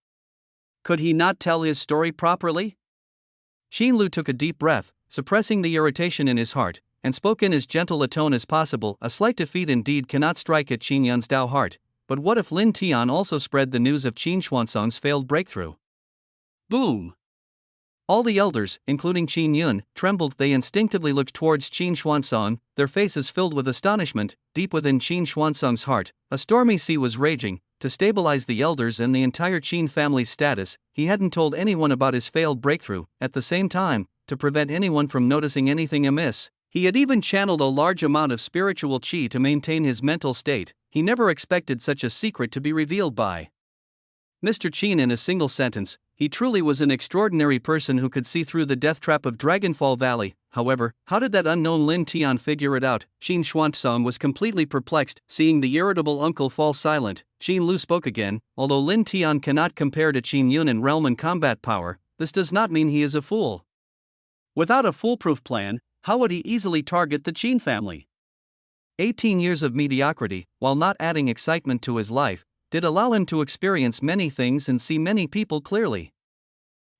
[SPEAKER 1] Could he not tell his story properly? Qin Lu took a deep breath, suppressing the irritation in his heart, and spoke in as gentle a tone as possible. A slight defeat indeed cannot strike at Qin Yun's Dao heart, but what if Lin Tian also spread the news of Qin Xuanzang's failed breakthrough? Boom! All the elders, including Qin Yun, trembled. They instinctively looked towards Qin Xuanzang, their faces filled with astonishment. Deep within Qin Xuanzang's heart, a stormy sea was raging. To stabilize the elders and the entire Qin family's status, he hadn't told anyone about his failed breakthrough. At the same time, to prevent anyone from noticing anything amiss, he had even channeled a large amount of spiritual qi to maintain his mental state. He never expected such a secret to be revealed by Mr. Qin. In a single sentence, he truly was an extraordinary person who could see through the death trap of Dragonfall Valley. However, how did that unknown Lin Tian figure it out? Qin Xuanzang was completely perplexed. Seeing the irritable uncle fall silent, Qin Lu spoke again. Although Lin Tian cannot compare to Qin Yun in realm and combat power, this does not mean he is a fool. Without a foolproof plan, How would he easily target the Qin family? 18 years of mediocrity, while not adding excitement to his life, did allow him to experience many things and see many people clearly.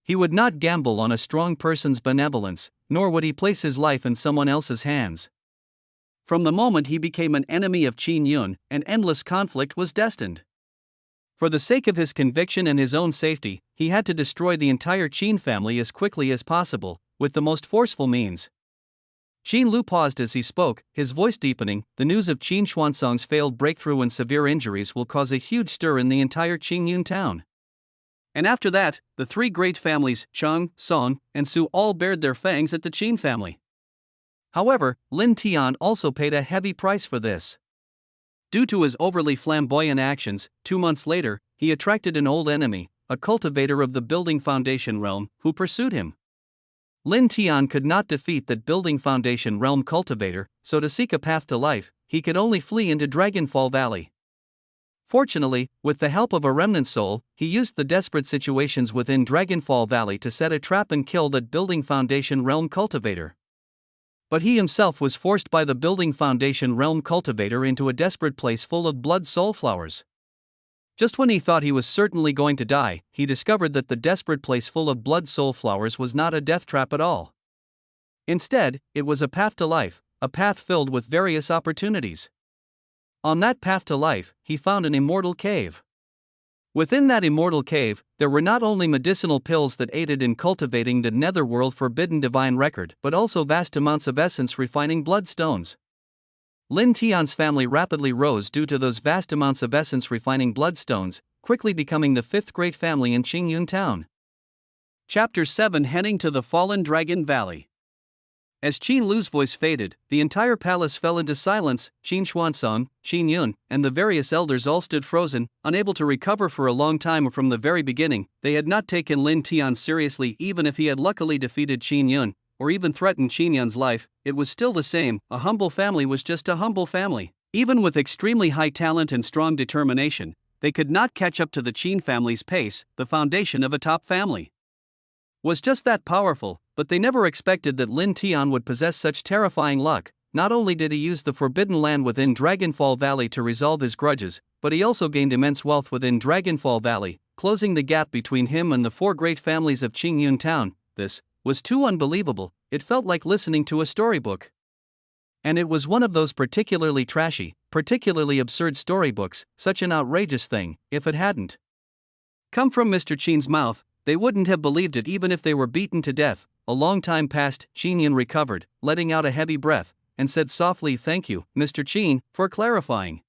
[SPEAKER 1] He would not gamble on a strong person's benevolence, nor would he place his life in someone else's hands. From the moment he became an enemy of Qin Yun, an endless conflict was destined. For the sake of his conviction and his own safety, he had to destroy the entire Qin family as quickly as possible, with the most forceful means. Qin Lu paused as he spoke, his voice deepening. The news of Qin Xuanzong's failed breakthrough and severe injuries will cause a huge stir in the entire Qin Yun town. And after that, the three great families, Cheng, Song, and Su, all bared their fangs at the Qin family. However, Lin Tian also paid a heavy price for this. Due to his overly flamboyant actions, 2 months later, he attracted an old enemy, a cultivator of the Building Foundation realm, who pursued him. Lin Tian could not defeat that Building Foundation realm cultivator, so to seek a path to life, he could only flee into Dragonfall Valley. Fortunately, with the help of a remnant soul, he used the desperate situations within Dragonfall Valley to set a trap and kill that Building Foundation realm cultivator. But he himself was forced by the Building Foundation realm cultivator into a desperate place full of blood soul flowers. Just when he thought he was certainly going to die, he discovered that the desperate place full of blood soul flowers was not a death trap at all. Instead, it was a path to life, a path filled with various opportunities. On that path to life, he found an immortal cave. Within that immortal cave, there were not only medicinal pills that aided in cultivating the netherworld forbidden divine record, but also vast amounts of essence refining bloodstones. Lin Tian's family rapidly rose due to those vast amounts of essence refining bloodstones, quickly becoming the 5th great family in Qin Yun town. Chapter 7: Heading to the Fallen Dragon Valley. As Qin Lu's voice faded, the entire palace fell into silence. Qin Xuanzong, Qin Yun, and the various elders all stood frozen, unable to recover for a long time. From the very beginning, they had not taken Lin Tian seriously. Even if he had luckily defeated Qin Yun, or even threatened Qin Yun's life, it was still the same. A humble family was just a humble family. Even with extremely high talent and strong determination, they could not catch up to the Qin family's pace. The foundation of a top family was just that powerful, but they never expected that Lin Tian would possess such terrifying luck. Not only did he use the forbidden land within Dragonfall Valley to resolve his grudges, but he also gained immense wealth within Dragonfall Valley, closing the gap between him and the 4 great families of Qin Yun town. This was too unbelievable. It felt like listening to a storybook. And it was one of those particularly trashy, particularly absurd storybooks. Such an outrageous thing, if it hadn't come from Mr. Qin's mouth, they wouldn't have believed it even if they were beaten to death. A long time passed. Qin Yun recovered, letting out a heavy breath, and said softly, "Thank you, Mr. Qin, for clarifying.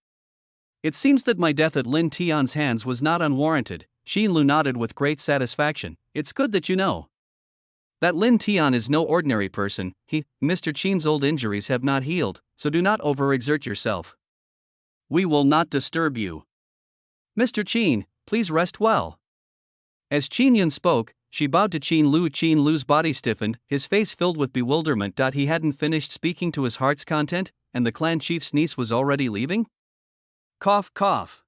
[SPEAKER 1] It seems that my death at Lin Tian's hands was not unwarranted." Qin Lu nodded with great satisfaction. "It's good that you know that Lin Tian is no ordinary person. Mr. Qin's old injuries have not healed, so do not overexert yourself. We will not disturb you. Mr. Qin, please rest well." As Qin Yun spoke, she bowed to Qin Lu. Qin Lu's body stiffened, his face filled with bewilderment. He hadn't finished speaking to his heart's content, and the clan chief's niece was already leaving? Cough, cough.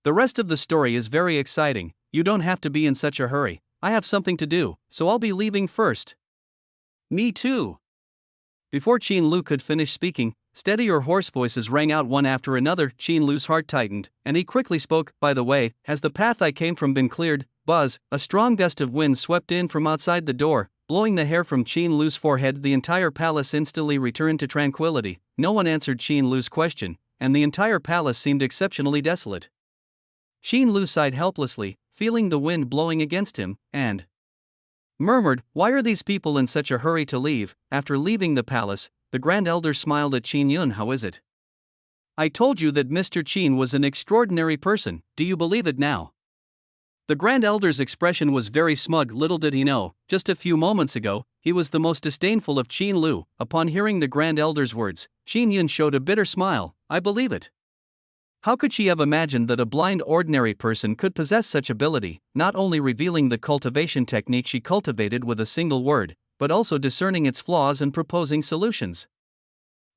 [SPEAKER 1] The rest of the story is very exciting. You don't have to be in such a hurry. I have something to do, so I'll be leaving first. Me too. Before Qin Lu could finish speaking, steadier hoarse voices rang out one after another. Qin Lu's heart tightened, and he quickly spoke. "By the way, has the path I came from been cleared?" Buzz, a strong gust of wind swept in from outside the door, blowing the hair from Qin Lu's forehead. The entire palace instantly returned to tranquility. No one answered Qin Lu's question, and the entire palace seemed exceptionally desolate. Qin Lu sighed helplessly, feeling the wind blowing against him, and murmured, "Why are these people in such a hurry to leave?" After leaving the palace, the Grand Elder smiled at Qin Yun. "How is it? I told you that Mr. Qin was an extraordinary person. Do you believe it now?" The Grand Elder's expression was very smug. Little did he know, just a few moments ago, he was the most disdainful of Qin Lu. Upon hearing the Grand Elder's words, Qin Yun showed a bitter smile. "I believe it. How could she have imagined that a blind ordinary person could possess such ability, not only revealing the cultivation technique she cultivated with a single word, but also discerning its flaws and proposing solutions?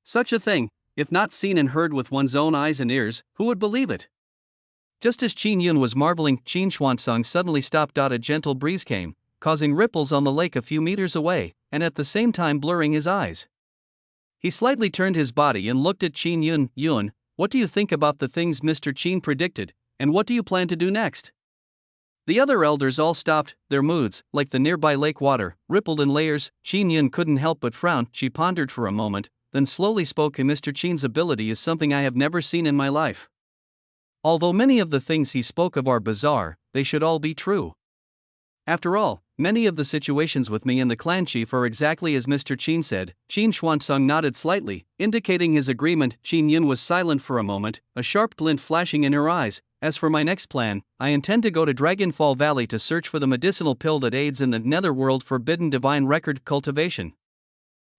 [SPEAKER 1] Such a thing, if not seen and heard with one's own eyes and ears, who would believe it?" Just as Qin Yun was marveling, Qin Xuanzong suddenly stopped. A gentle breeze came, causing ripples on the lake a few meters away. and at the same time blurring his eyes. He slightly turned his body and looked at Qin Yun. Yun, what do you think about the things Mr. Qin predicted, and what do you plan to do next? The other elders all stopped, their moods, like the nearby lake water, rippled in layers. Qin Yun couldn't help but frown. She pondered for a moment, then slowly spoke. Mr. Qin's ability is something I have never seen in my life. Although many of the things he spoke of are bizarre, they should all be true. After all, many of the situations with me and the clan chief are exactly as Mr. Qin said. Qin Xuanzang nodded slightly, indicating his agreement. Qin Yun was silent for a moment, a sharp glint flashing in her eyes. As for my next plan, I intend to go to Dragonfall Valley to search for the medicinal pill that aids in the netherworld forbidden divine record cultivation.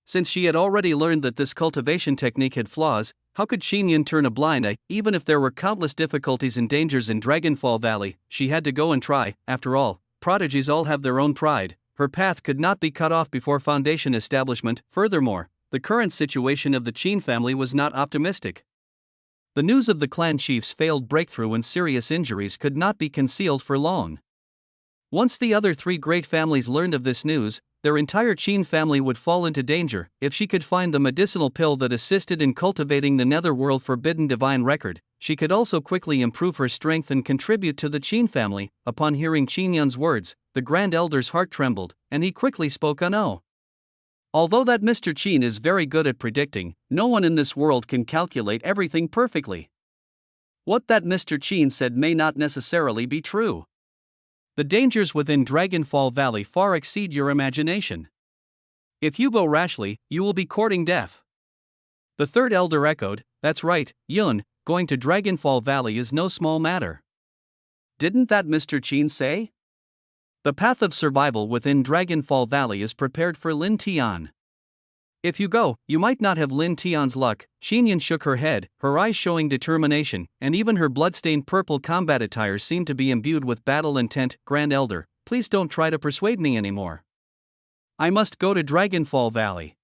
[SPEAKER 1] Since she had already learned that this cultivation technique had flaws, how could Qin Yun turn a blind eye? Even if there were countless difficulties and dangers in Dragonfall Valley, she had to go and try. After all, prodigies all have their own pride. Her path could not be cut off before foundation establishment. Furthermore, the current situation of the Qin family was not optimistic. The news of the clan chief's failed breakthrough and serious injuries could not be concealed for long. Once the other three great families learned of this news, their entire Qin family would fall into danger. If she could find the medicinal pill that assisted in cultivating the netherworld forbidden divine record, she could also quickly improve her strength and contribute to the Qin family. Upon hearing Qin Yun's words, the Grand Elder's heart trembled, and he quickly spoke. No. Although that Mr. Qin is very good at predicting, no one in this world can calculate everything perfectly. What that Mr. Qin said may not necessarily be true. The dangers within Dragonfall Valley far exceed your imagination. If you go rashly, you will be courting death. The third elder echoed, that's right, Yun, going to Dragonfall Valley is no small matter. Didn't that Mr. Qin say? The path of survival within Dragonfall Valley is prepared for Lin Tian. If you go, you might not have Lin Tian's luck. Qin Yun shook her head, her eyes showing determination, and even her bloodstained purple combat attire seemed to be imbued with battle intent. Grand Elder, please don't try to persuade me anymore. I must go to Dragonfall Valley.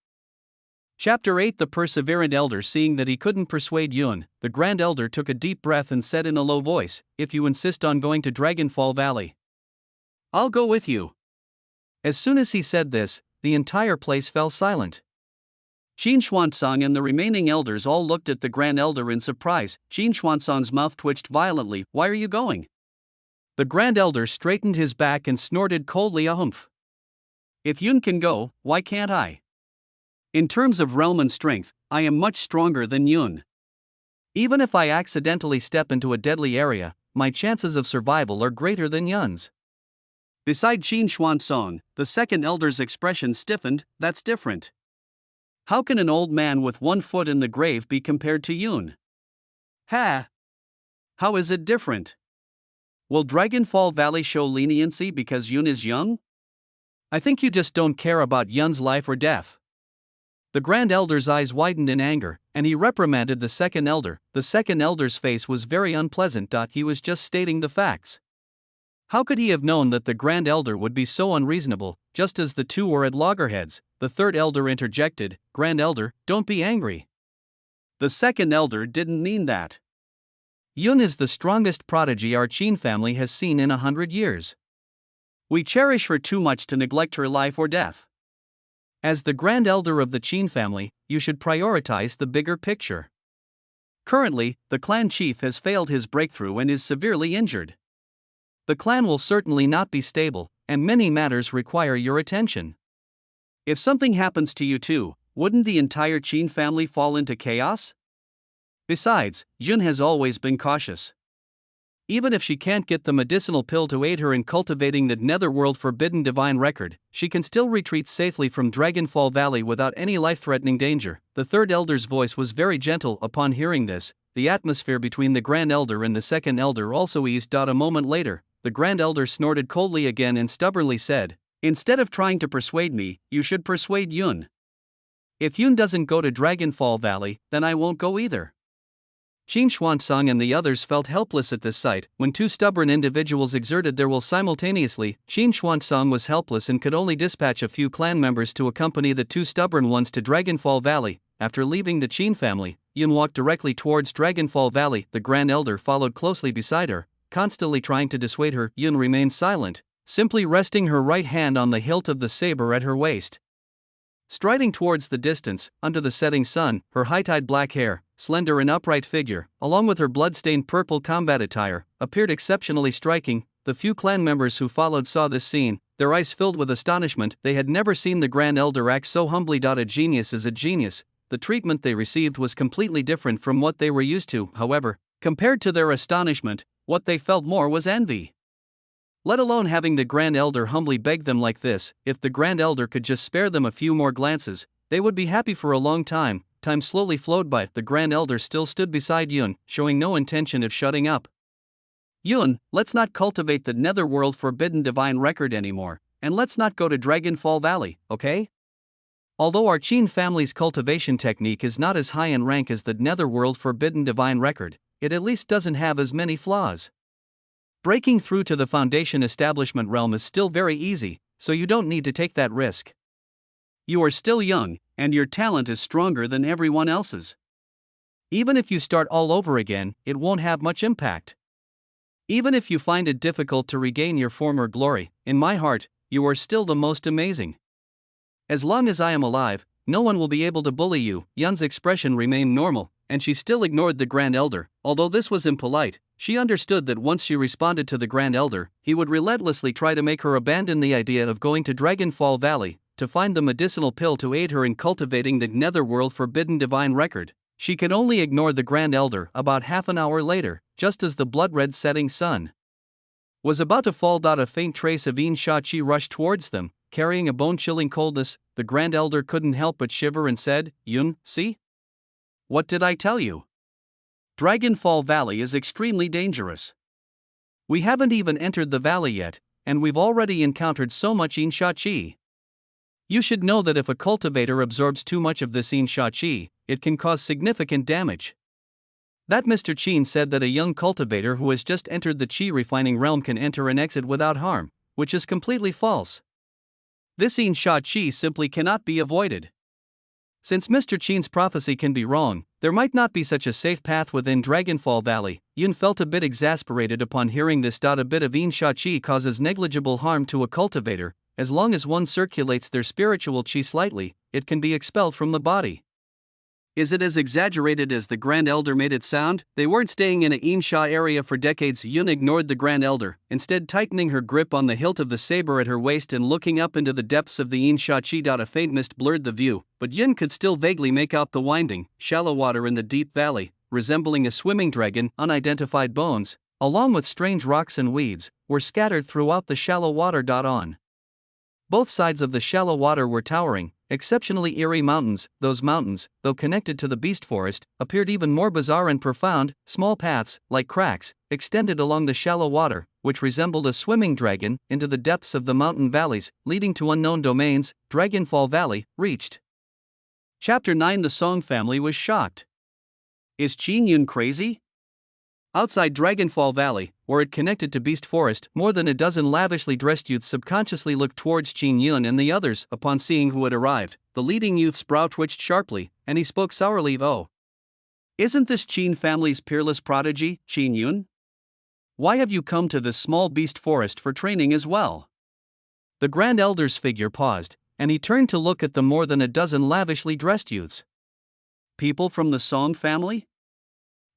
[SPEAKER 1] Chapter 8. The Perseverant Elder. Seeing that he couldn't persuade Yun, the Grand Elder took a deep breath and said in a low voice, if you insist on going to Dragonfall Valley, I'll go with you. As soon as he said this, the entire place fell silent. Qin Xuanzang and the remaining elders all looked at the Grand Elder in surprise. Qin Xuanzang's mouth twitched violently. Why are you going? The Grand Elder straightened his back and snorted coldly. Humph. If Yun can go, why can't I? In terms of realm and strength, I am much stronger than Yun. Even if I accidentally step into a deadly area, my chances of survival are greater than Yun's. Beside Qin Xuanzang, the second elder's expression stiffened. That's different. How can an old man with 1 foot in the grave be compared to Yun? Ha! How is it different? Will Dragonfall Valley show leniency because Yun is young? I think you just don't care about Yun's life or death. The Grand Elder's eyes widened in anger, and he reprimanded the second elder. The second elder's face was very unpleasant. He was just stating the facts. How could he have known that the Grand Elder would be so unreasonable? Just as the two were at loggerheads, the third elder interjected, Grand Elder, don't be angry. The second elder didn't mean that. Yun is the strongest prodigy our Qin family has seen in 100 years. We cherish her too much to neglect her life or death. As the Grand Elder of the Qin family, you should prioritize the bigger picture. Currently, the clan chief has failed his breakthrough and is severely injured. The clan will certainly not be stable, and many matters require your attention. If something happens to you too, wouldn't the entire Qin family fall into chaos? Besides, Yun has always been cautious. Even if she can't get the medicinal pill to aid her in cultivating the netherworld forbidden divine record, she can still retreat safely from Dragonfall Valley without any life-threatening danger. The third elder's voice was very gentle. Upon hearing this, the atmosphere between the Grand Elder and the second elder also eased. A moment later, the Grand Elder snorted coldly again and stubbornly said, instead of trying to persuade me, you should persuade Yun. If Yun doesn't go to Dragonfall Valley, then I won't go either. Qin Xuanzang and the others felt helpless at this sight. When two stubborn individuals exerted their will simultaneously, Qin Xuanzang was helpless and could only dispatch a few clan members to accompany the two stubborn ones to Dragonfall Valley. After leaving the Qin family, Yun walked directly towards Dragonfall Valley. The Grand Elder followed closely beside her, constantly trying to dissuade her. Yun remained silent, simply resting her right hand on the hilt of the saber at her waist. Striding towards the distance, under the setting sun, her high-tied black hair, slender and upright figure, along with her blood-stained purple combat attire, appeared exceptionally striking. The few clan members who followed saw this scene, their eyes filled with astonishment. They had never seen the Grand Elder act so humbly. A genius is a genius. The treatment they received was completely different from what they were used to. However, compared to their astonishment, what they felt more was envy. Let alone having the Grand Elder humbly beg them like this. If the Grand Elder could just spare them a few more glances, they would be happy for a long time. Time slowly flowed by. The Grand Elder still stood beside Yun, showing no intention of shutting up. Yun, let's not cultivate the Netherworld Forbidden Divine Record anymore, and let's not go to Dragonfall Valley, okay? Although our Qin family's cultivation technique is not as high in rank as the Netherworld Forbidden Divine Record, it at least doesn't have as many flaws. Breaking through to the Foundation Establishment realm is still very easy, so you don't need to take that risk. You are still young, and your talent is stronger than everyone else's. Even if you start all over again, it won't have much impact. Even if you find it difficult to regain your former glory, in my heart, you are still the most amazing. As long as I am alive, no one will be able to bully you. Yun's expression remained normal, and she still ignored the Grand Elder. Although this was impolite, she understood that once she responded to the Grand Elder, he would relentlessly try to make her abandon the idea of going to Dragonfall Valley to find the medicinal pill to aid her in cultivating the Netherworld Forbidden Divine Record. She could only ignore the Grand Elder. About half an hour later, just as the blood-red setting sun was about to fall, a faint trace of Yin Sha-Chi rushed towards them, carrying a bone-chilling coldness. The Grand Elder couldn't help but shiver and said, "Yun, see? What did I tell you? Dragonfall Valley is extremely dangerous. We haven't even entered the valley yet, and we've already encountered so much Yin Sha-Chi. You should know that if a cultivator absorbs too much of this Yin Sha-Chi, it can cause significant damage." That Mr. Qin said that a young cultivator who has just entered the Qi refining realm can enter and exit without harm, which is completely false. This Yin Sha-Chi simply cannot be avoided. Since Mr. Qin's prophecy can be wrong, there might not be such a safe path within Dragonfall Valley. Yun felt a bit exasperated upon hearing this. A bit of Yin Sha-Chi causes negligible harm to a cultivator. As long as one circulates their spiritual Qi slightly, it can be expelled from the body. Is it as exaggerated as the Grand Elder made it sound? They weren't staying in a Yin Sha area for decades. Yun ignored the Grand Elder, instead tightening her grip on the hilt of the saber at her waist and looking up into the depths of the Yin Sha-Chi. A faint mist blurred the view, but Yun could still vaguely make out the winding, shallow water in the deep valley, resembling a swimming dragon. Unidentified bones, along with strange rocks and weeds, were scattered throughout the shallow water. On both sides of the shallow water were towering, exceptionally eerie mountains. Those mountains, though connected to the beast forest, appeared even more bizarre and profound. Small paths, like cracks, extended along the shallow water, which resembled a swimming dragon, into the depths of the mountain valleys, leading to unknown domains. Dragonfall Valley, reached. Chapter 9. The Song family was shocked. Is Qin Yun crazy? Outside Dragonfall Valley, where it connected to Beast Forest, more than a dozen lavishly dressed youths subconsciously looked towards Qin Yun and the others. Upon seeing who had arrived, the leading youth's brow twitched sharply, and he spoke sourly. "Oh, isn't this Qin family's peerless prodigy, Qin Yun? Why have you come to this small Beast Forest for training as well?" The Grand Elder's figure paused, and he turned to look at the more than a dozen lavishly dressed youths. "People from the Song family?"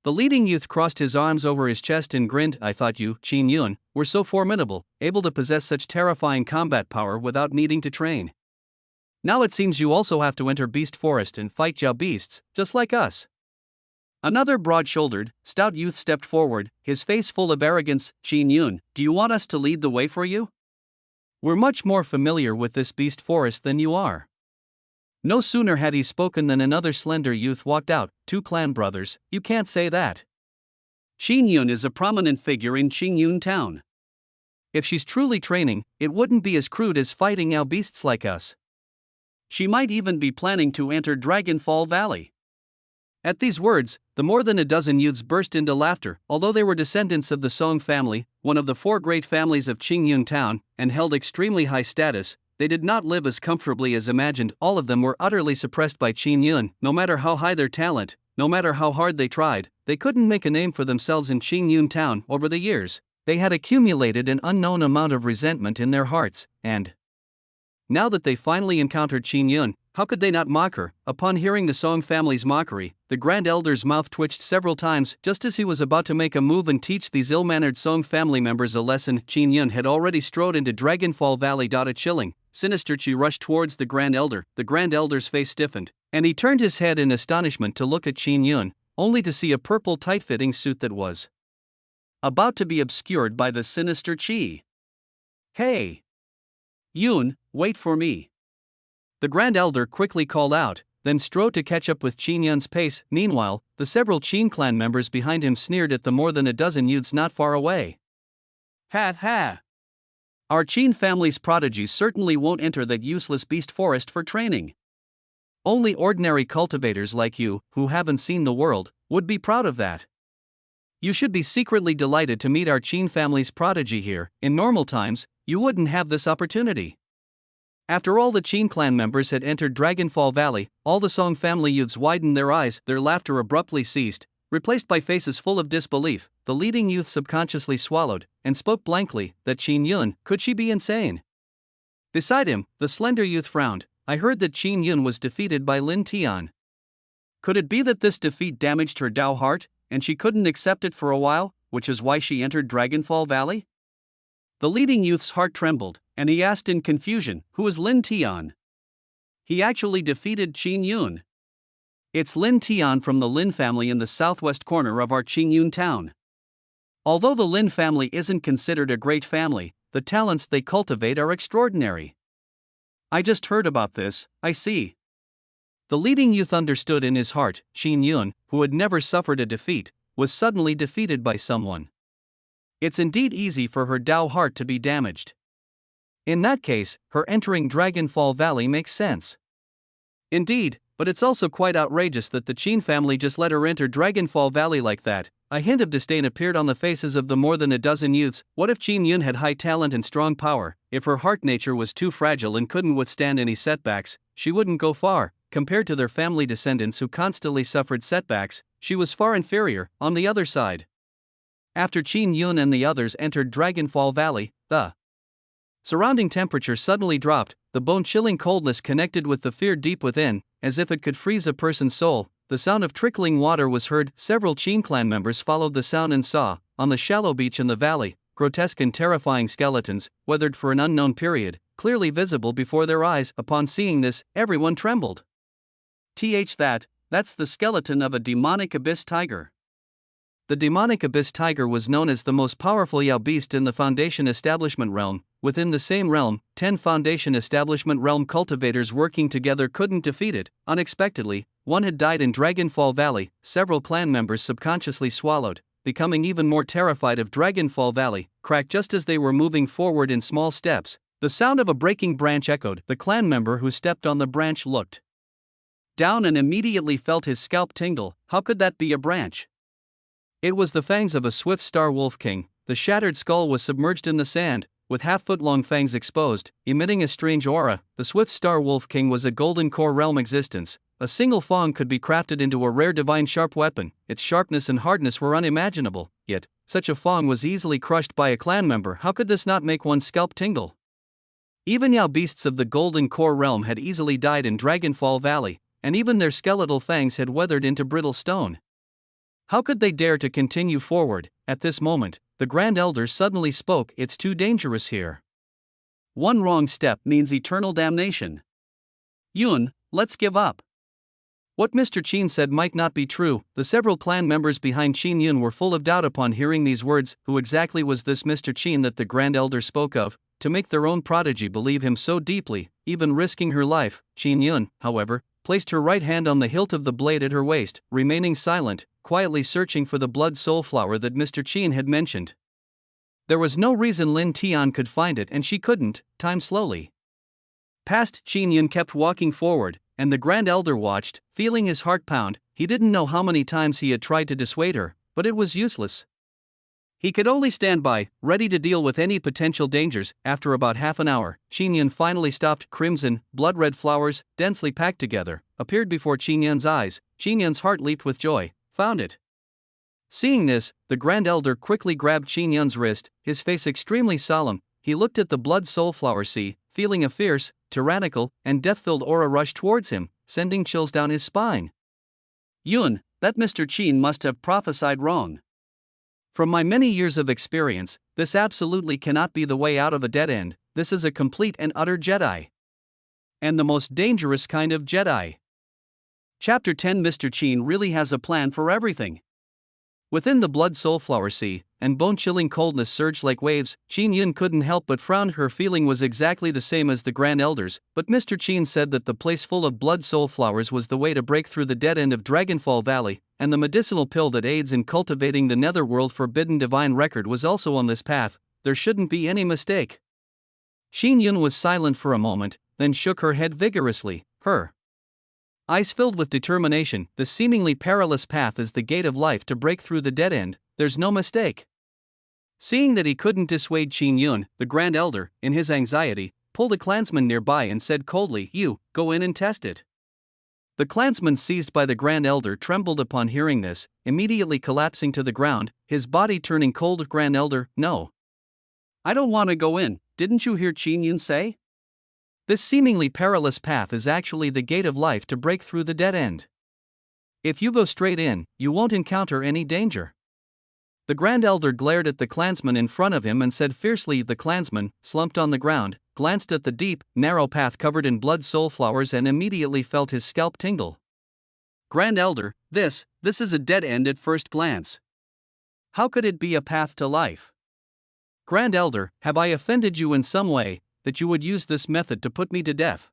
[SPEAKER 1] The leading youth crossed his arms over his chest and grinned. "I thought you, Qin Yun, were so formidable, able to possess such terrifying combat power without needing to train. Now it seems you also have to enter Beast Forest and fight Jiao beasts, just like us." Another broad-shouldered, stout youth stepped forward, his face full of arrogance. "Qin Yun, do you want us to lead the way for you? We're much more familiar with this Beast Forest than you are." No sooner had he spoken than another slender youth walked out. "Two clan brothers, you can't say that. Qin Yun is a prominent figure in Qingyun town. If she's truly training, it wouldn't be as crude as fighting Jiao beasts like us. She might even be planning to enter Dragonfall Valley." At these words, the more than a dozen youths burst into laughter. Although they were descendants of the Song family, one of the four great families of Qingyun town, and held extremely high status, they did not live as comfortably as imagined. All of them were utterly suppressed by Qin Yun. No matter how high their talent, no matter how hard they tried, they couldn't make a name for themselves in Qingyun town. Over the years, they had accumulated an unknown amount of resentment in their hearts, and now that they finally encountered Qin Yun, how could they not mock her? Upon hearing the Song family's mockery, the Grand Elder's mouth twitched several times just as he was about to make a move and teach these ill-mannered Song family members a lesson. Qin Yun had already strode into Dragonfall Valley. A chilling, sinister chi rushed towards the Grand Elder. The Grand Elder's face stiffened, and he turned his head in astonishment to look at Qin Yun, only to see a purple tight-fitting suit that was about to be obscured by the sinister chi. "Hey! Yun, wait for me!" The Grand Elder quickly called out, then strode to catch up with Qin Yun's pace. Meanwhile, the several Qin clan members behind him sneered at the more than a dozen youths not far away. "Ha ha! Our Qin family's prodigies certainly won't enter that useless beast forest for training. Only ordinary cultivators like you, who haven't seen the world, would be proud of that. You should be secretly delighted to meet our Qin family's prodigy here. In normal times, you wouldn't have this opportunity." After all the Qin clan members had entered Dragonfall Valley, all the Song family youths widened their eyes. Their laughter abruptly ceased, replaced by faces full of disbelief. The leading youth subconsciously swallowed and spoke blankly. That Qin Yun, could she be insane? Beside him, the slender youth frowned. "I heard that Qin Yun was defeated by Lin Tian. Could it be that this defeat damaged her Dao heart, and she couldn't accept it for a while, which is why she entered Dragonfall Valley?" The leading youth's heart trembled, and he asked in confusion, "Who is Lin Tian?" "He actually defeated Qin Yun. It's Lin Tian from the Lin family in the southwest corner of our Qingyun town. Although the Lin family isn't considered a great family, the talents they cultivate are extraordinary." "I just heard about this, I see." The leading youth understood in his heart. Qin Yun, who had never suffered a defeat, was suddenly defeated by someone. It's indeed easy for her Dao heart to be damaged. In that case, her entering Dragonfall Valley makes sense. Indeed, but it's also quite outrageous that the Qin family just let her enter Dragonfall Valley like that. A hint of disdain appeared on the faces of the more than a dozen youths. What if Qin Yun had high talent and strong power? If her heart nature was too fragile and couldn't withstand any setbacks, she wouldn't go far. Compared to their family descendants who constantly suffered setbacks, she was far inferior. On the other side, after Qin Yun and the others entered Dragonfall Valley, the surrounding temperature suddenly dropped. The bone-chilling coldness connected with the fear deep within, as if it could freeze a person's soul. The sound of trickling water was heard. Several Qin clan members followed the sound and saw, on the shallow beach in the valley, grotesque and terrifying skeletons, weathered for an unknown period, clearly visible before their eyes. Upon seeing this, everyone trembled. That's the skeleton of a demonic abyss tiger. The demonic abyss tiger was known as the most powerful Yao beast in the Foundation Establishment realm. Within the same realm, 10 Foundation Establishment realm cultivators working together couldn't defeat it. Unexpectedly, one had died in Dragonfall Valley. Several clan members subconsciously swallowed, becoming even more terrified of Dragonfall Valley. Crack! Just as they were moving forward in small steps, the sound of a breaking branch echoed. The clan member who stepped on the branch looked down and immediately felt his scalp tingle. How could that be a branch? It was the fangs of a swift star wolf king. The shattered skull was submerged in the sand, with half-foot-long fangs exposed, emitting a strange aura. The swift star wolf king was a golden core realm existence. A single fang could be crafted into a rare divine sharp weapon. Its sharpness and hardness were unimaginable, yet such a fang was easily crushed by a clan member. How could this not make one's scalp tingle? Even Yao beasts of the golden core realm had easily died in Dragonfall Valley, and even their skeletal fangs had weathered into brittle stone. How could they dare to continue forward? At this moment, the Grand Elder suddenly spoke. "It's too dangerous here. One wrong step means eternal damnation. Yun, let's give up." What Mr. Qin said might not be true. The several clan members behind Qin Yun were full of doubt upon hearing these words. Who exactly was this Mr. Qin that the Grand Elder spoke of, to make their own prodigy believe him so deeply, even risking her life? Qin Yun, however, placed her right hand on the hilt of the blade at her waist, remaining silent, quietly searching for the blood soul flower that Mr. Qin had mentioned. There was no reason Lin Tian could find it, and she couldn't. Time slowly passed. Qin Yun kept walking forward, and the Grand Elder watched, feeling his heart pound. He didn't know how many times he had tried to dissuade her, but it was useless. He could only stand by, ready to deal with any potential dangers. After about half an hour, Qin Yun finally stopped. Crimson, blood-red flowers, densely packed together, appeared before Qin Yun's eyes. Qin Yun's heart leaped with joy. Found it. Seeing this, the Grand Elder quickly grabbed Qin Yun's wrist, his face extremely solemn. He looked at the blood soul flower. "See, feeling a fierce, tyrannical, and death-filled aura rush towards him, sending chills down his spine. Yun, that Mr. Qin must have prophesied wrong. From my many years of experience, this absolutely cannot be the way out of a dead end. This is a complete and utter Jedi. And the most dangerous kind of Jedi. Chapter 10. Mr. Qin really has a plan for everything. Within the blood soulflower sea, and bone-chilling coldness surged like waves, Qin Yun couldn't help but frown. Her feeling was exactly the same as the Grand Elders, but Mr. Qin said that the place full of blood soulflowers was the way to break through the dead end of Dragonfall Valley, and the medicinal pill that aids in cultivating the netherworld forbidden divine record was also on this path. There shouldn't be any mistake. Qin Yun was silent for a moment, then shook her head vigorously, her eyes filled with determination. The seemingly perilous path is the gate of life to break through the dead end, there's no mistake. Seeing that he couldn't dissuade Qin Yun, the Grand Elder, in his anxiety, pulled a clansman nearby and said coldly, "You, go in and test it." The clansman seized by the Grand Elder trembled upon hearing this, immediately collapsing to the ground, his body turning cold. "Grand Elder, no. I don't want to go in, didn't you hear Qin Yun say? This seemingly perilous path is actually the gate of life to break through the dead end. If you go straight in, you won't encounter any danger." The Grand Elder glared at the clansman in front of him and said fiercely. The clansman, slumped on the ground, glanced at the deep, narrow path covered in blood soulflowers and immediately felt his scalp tingle. "Grand Elder, this is a dead end at first glance. How could it be a path to life? Grand Elder, have I offended you in some way, that you would use this method to put me to death?"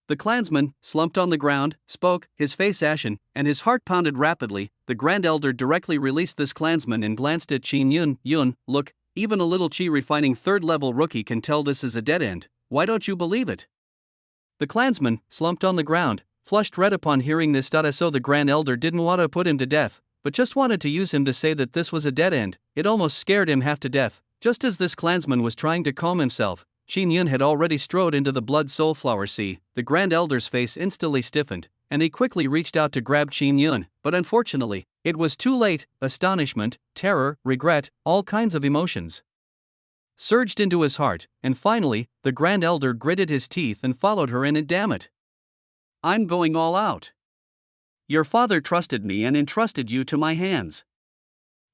[SPEAKER 1] The clansman, slumped on the ground, spoke, his face ashen, and his heart pounded rapidly. The Grand Elder directly released this clansman and glanced at Qin Yun. "Yun, look, even a little chi-refining third-level rookie can tell this is a dead end, why don't you believe it?" The clansman, slumped on the ground, flushed red upon hearing this. So the Grand Elder didn't want to put him to death, but just wanted to use him to say that this was a dead end. It almost scared him half to death. Just as this clansman was trying to calm himself, Qin Yun had already strode into the blood soulflower sea. The Grand Elder's face instantly stiffened, and he quickly reached out to grab Qin Yun, but unfortunately, it was too late. Astonishment, terror, regret, all kinds of emotions surged into his heart, and finally, the Grand Elder gritted his teeth and followed her in. "Damn it. I'm going all out. Your father trusted me and entrusted you to my hands.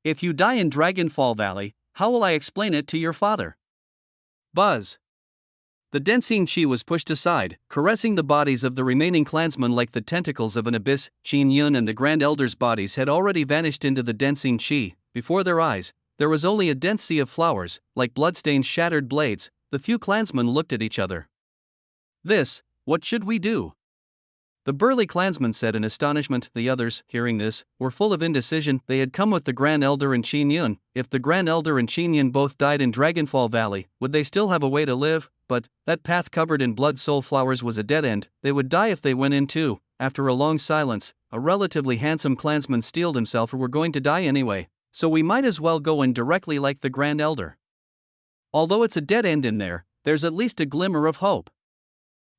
[SPEAKER 1] If you die in Dragonfall Valley, how will I explain it to your father?" Buzz. The Densing Chi was pushed aside, caressing the bodies of the remaining clansmen like the tentacles of an abyss. Qin Yun and the Grand Elder's bodies had already vanished into the Densing Chi. Before their eyes, there was only a dense sea of flowers, like bloodstained shattered blades. The few clansmen looked at each other. What should we do?" the burly clansman said in astonishment. The others, hearing this, were full of indecision. They had come with the Grand Elder and Qin Yun. If the Grand Elder and Qin Yun both died in Dragonfall Valley, would they still have a way to live? But that path covered in blood soulflowers was a dead end. They would die if they went in too. After a long silence, a relatively handsome clansman steeled himself. "We're going to die anyway, so we might as well go in directly like the Grand Elder. Although it's a dead end in there, there's at least a glimmer of hope."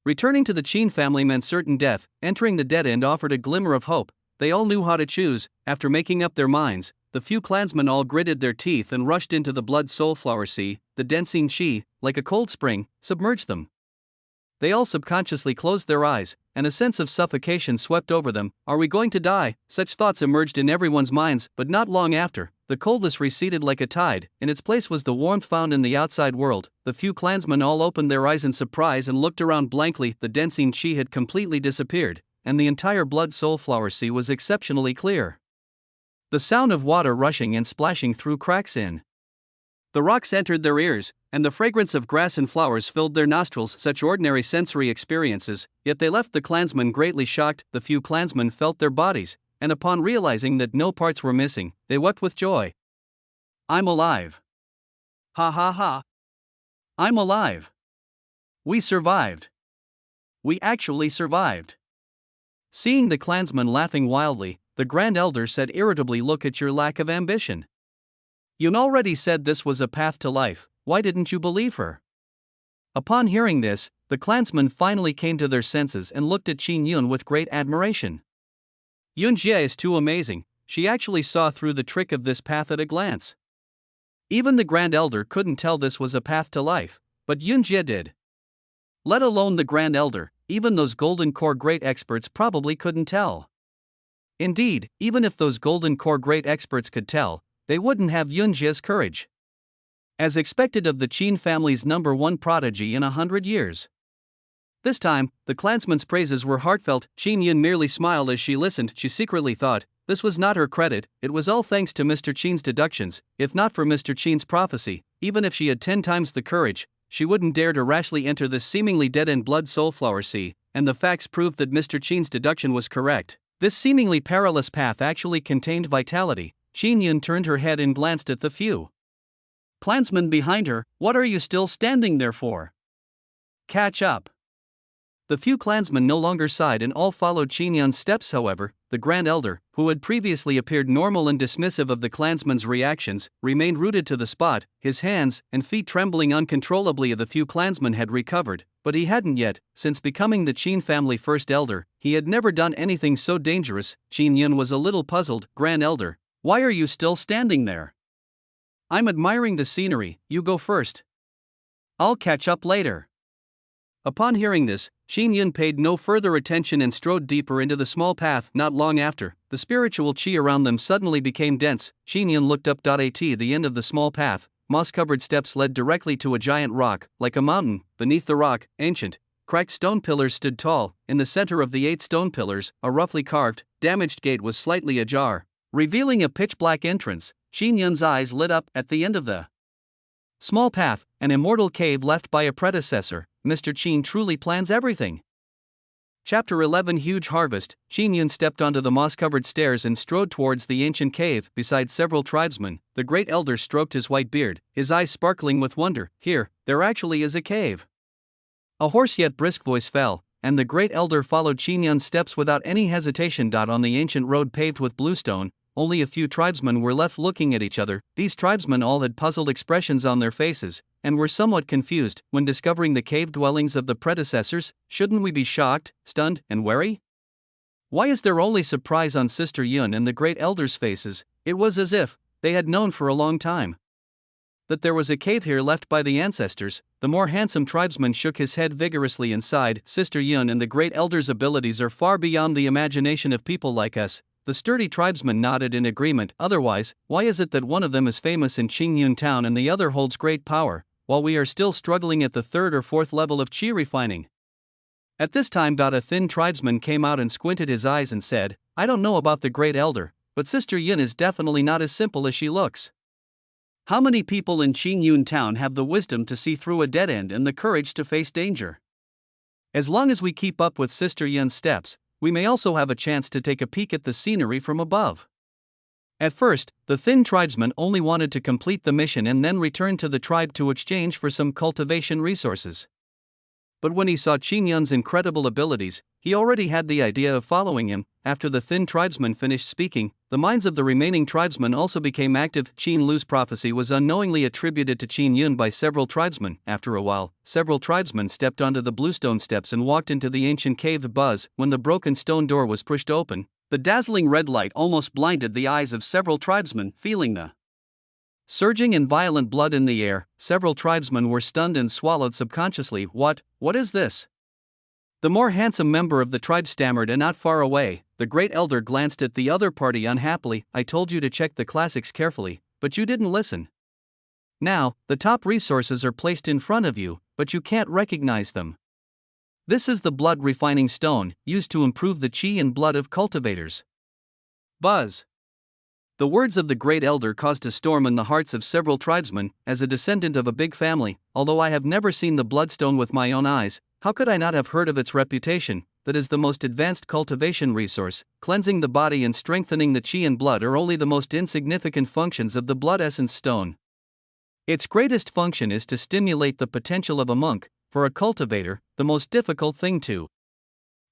[SPEAKER 1] Returning to the Qin family meant certain death. Entering the dead end offered a glimmer of hope. They all knew how to choose. After making up their minds, the few clansmen all gritted their teeth and rushed into the blood soulflower sea. The Densing Chi, like a cold spring, submerged them. They all subconsciously closed their eyes, and a sense of suffocation swept over them. "Are we going to die?" Such thoughts emerged in everyone's minds, but not long after, the coldness receded like a tide. In its place was the warmth found in the outside world. The few clansmen all opened their eyes in surprise and looked around blankly. The Densing Chi had completely disappeared, and the entire blood soulflower sea was exceptionally clear. The sound of water rushing and splashing through cracks in the rocks entered their ears, and the fragrance of grass and flowers filled their nostrils. Such ordinary sensory experiences, yet they left the clansmen greatly shocked. The few clansmen felt their bodies, and upon realizing that no parts were missing, they wept with joy. "I'm alive. Ha ha ha. I'm alive. We survived. We actually survived." Seeing the clansmen laughing wildly, the Grand Elder said irritably, "Look at your lack of ambition. Yun already said this was a path to life, why didn't you believe her?" Upon hearing this, the clansmen finally came to their senses and looked at Qin Yun with great admiration. "Yun Jie is too amazing, she actually saw through the trick of this path at a glance. Even the Grand Elder couldn't tell this was a path to life, but Yun Jie did. Let alone the Grand Elder, even those Golden Core great experts probably couldn't tell. Indeed, even if those Golden Core great experts could tell, they wouldn't have Yunjia's courage. As expected of the Qin family's #1 prodigy in 100 years. This time, the clansman's praises were heartfelt. Qin Yun merely smiled as she listened. She secretly thought, this was not her credit, it was all thanks to Mr. Qin's deductions. If not for Mr. Qin's prophecy, even if she had 10 times the courage, she wouldn't dare to rashly enter this seemingly dead-end blood soulflower sea, and the facts proved that Mr. Qin's deduction was correct. This seemingly perilous path actually contained vitality. Qin Yun turned her head and glanced at the few clansmen behind her. What are you still standing there for? Catch up. The few clansmen no longer sighed and all followed Qin Yun's steps. However, the Grand Elder, who had previously appeared normal and dismissive of the clansmen's reactions, remained rooted to the spot, his hands and feet trembling uncontrollably. The few clansmen had recovered, but he hadn't yet. Since becoming the Qin family first elder, he had never done anything so dangerous. Qin Yun was a little puzzled. Grand Elder, why are you still standing there? I'm admiring the scenery, you go first. I'll catch up later. Upon hearing this, Qin Yun paid no further attention and strode deeper into the small path. Not long after, the spiritual qi around them suddenly became dense. Qin Yun looked up. At the end of the small path, moss-covered steps led directly to a giant rock, like a mountain. Beneath the rock, ancient, cracked stone pillars stood tall. In the center of the 8 stone pillars, a roughly carved, damaged gate was slightly ajar, revealing a pitch-black entrance. Qin Yun's eyes lit up. At the end of the small path, an immortal cave left by a predecessor. Mr. Qin truly plans everything. Chapter 11 Huge Harvest. Qin Yun stepped onto the moss-covered stairs and strode towards the ancient cave. Beside several tribesmen, the great elder stroked his white beard, his eyes sparkling with wonder. Here, there actually is a cave. A hoarse yet brisk voice fell, and the great elder followed Qin Yun's steps without any hesitation. On the ancient road paved with bluestone, only a few tribesmen were left looking at each other. These tribesmen all had puzzled expressions on their faces, and were somewhat confused when discovering the cave dwellings of the predecessors. Shouldn't we be shocked, stunned, and wary? Why is there only surprise on Sister Yun and the great elders' faces? It was as if they had known for a long time that there was a cave here left by the ancestors. The more handsome tribesman shook his head vigorously and sighed. Sister Yun and the great elders' abilities are far beyond the imagination of people like us. The sturdy tribesman nodded in agreement. Otherwise, why is it that one of them is famous in Qingyun town and the other holds great power, while we are still struggling at the 3rd or 4th level of qi refining? At this time, a thin tribesman came out and squinted his eyes and said, I don't know about the great elder, but Sister Yun is definitely not as simple as she looks. How many people in Qingyun town have the wisdom to see through a dead end and the courage to face danger? As long as we keep up with Sister Yun's steps, we may also have a chance to take a peek at the scenery from above. At first, the thin tribesman only wanted to complete the mission and then return to the tribe to exchange for some cultivation resources. But when he saw Qin Yun's incredible abilities, he already had the idea of following him. After the thin tribesman finished speaking, the minds of the remaining tribesmen also became active. Qin Lu's prophecy was unknowingly attributed to Qin Yun by several tribesmen. After a while, several tribesmen stepped onto the bluestone steps and walked into the ancient cave. Buzz, when the broken stone door was pushed open, the dazzling red light almost blinded the eyes of several tribesmen. Feeling the surging and violent blood in the air, several tribesmen were stunned and swallowed subconsciously. What is this? The more handsome member of the tribe stammered. And not far away, the great elder glanced at the other party unhappily. I told you to check the classics carefully, but you didn't listen. Now, the top resources are placed in front of you, but you can't recognize them. This is the blood refining stone, used to improve the qi and blood of cultivators. Buzz. The words of the great elder caused a storm in the hearts of several tribesmen. As a descendant of a big family, although I have never seen the bloodstone with my own eyes, how could I not have heard of its reputation? That is the most advanced cultivation resource. Cleansing the body and strengthening the qi and blood are only the most insignificant functions of the blood essence stone. Its greatest function is to stimulate the potential of a monk. For a cultivator, the most difficult thing to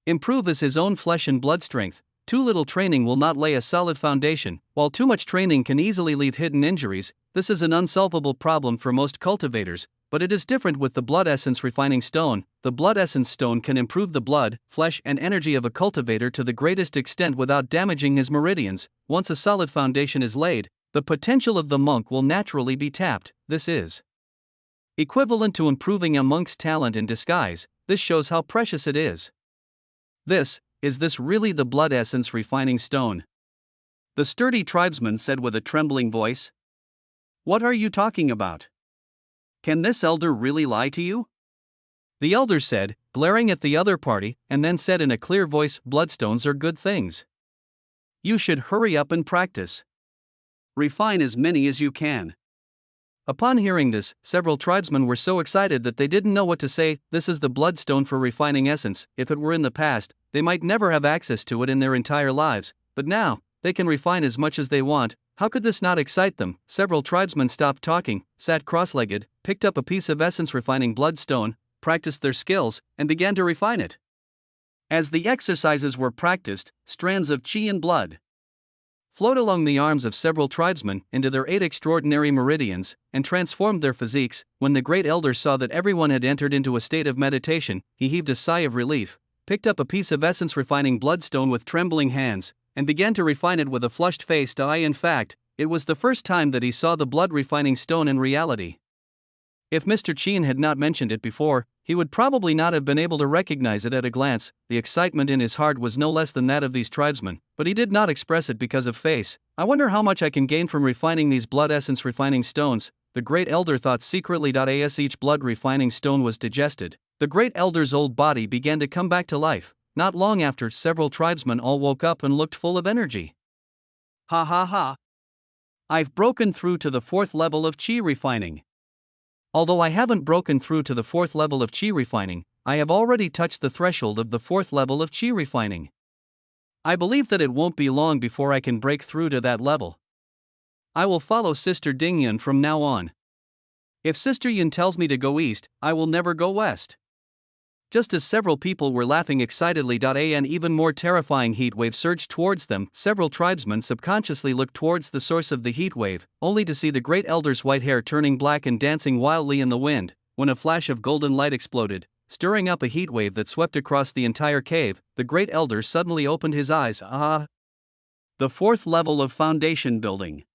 [SPEAKER 1] improve is his own flesh and blood strength. Too little training will not lay a solid foundation, while too much training can easily leave hidden injuries. This is an unsolvable problem for most cultivators, but it is different with the blood essence refining stone. The blood essence stone can improve the blood, flesh, and energy of a cultivator to the greatest extent without damaging his meridians. Once a solid foundation is laid, the potential of the monk will naturally be tapped. This is equivalent to improving a monk's talent in disguise. this shows how precious it is. Is this really the blood essence refining stone? The sturdy tribesman said with a trembling voice. What are you talking about? Can this elder really lie to you? The elder said, glaring at the other party, and then said in a clear voice, bloodstones are good things. You should hurry up and practice. Refine as many as you can. Upon hearing this, several tribesmen were so excited that they didn't know what to say. This is the bloodstone for refining essence. If it were in the past, they might never have access to it in their entire lives, but now, they can refine as much as they want. How could this not excite them? Several tribesmen stopped talking, sat cross-legged, picked up a piece of essence refining bloodstone, practiced their skills, and began to refine it. As the exercises were practiced, strands of chi and blood flowed along the arms of several tribesmen into their 8 extraordinary meridians, and transformed their physiques. When the great elder saw that everyone had entered into a state of meditation, he heaved a sigh of relief, picked up a piece of essence refining bloodstone with trembling hands, and began to refine it with a flushed face. In fact, it was the first time that he saw the blood refining stone in reality. If Mr. Qin had not mentioned it before, he would probably not have been able to recognize it at a glance. The excitement in his heart was no less than that of these tribesmen, but he did not express it because of face. I wonder how much I can gain from refining these blood essence refining stones, the great elder thought secretly. As each blood refining stone was digested, the great elder's old body began to come back to life. Not long after, several tribesmen all woke up and looked full of energy. Ha ha ha! I've broken through to the 4th level of chi refining. Although I haven't broken through to the 4th level of chi refining, I have already touched the threshold of the 4th level of chi refining. I believe that it won't be long before I can break through to that level. I will follow Sister Ding Yun from now on. If Sister Yun tells me to go east, I will never go west. Just as several people were laughing excitedly, an even more terrifying heat wave surged towards them. Several tribesmen subconsciously looked towards the source of the heat wave, only to see the great elder's white hair turning black and dancing wildly in the wind. When a flash of golden light exploded, stirring up a heat wave that swept across the entire cave, the great elder suddenly opened his eyes. Ah! The 4th level of foundation building.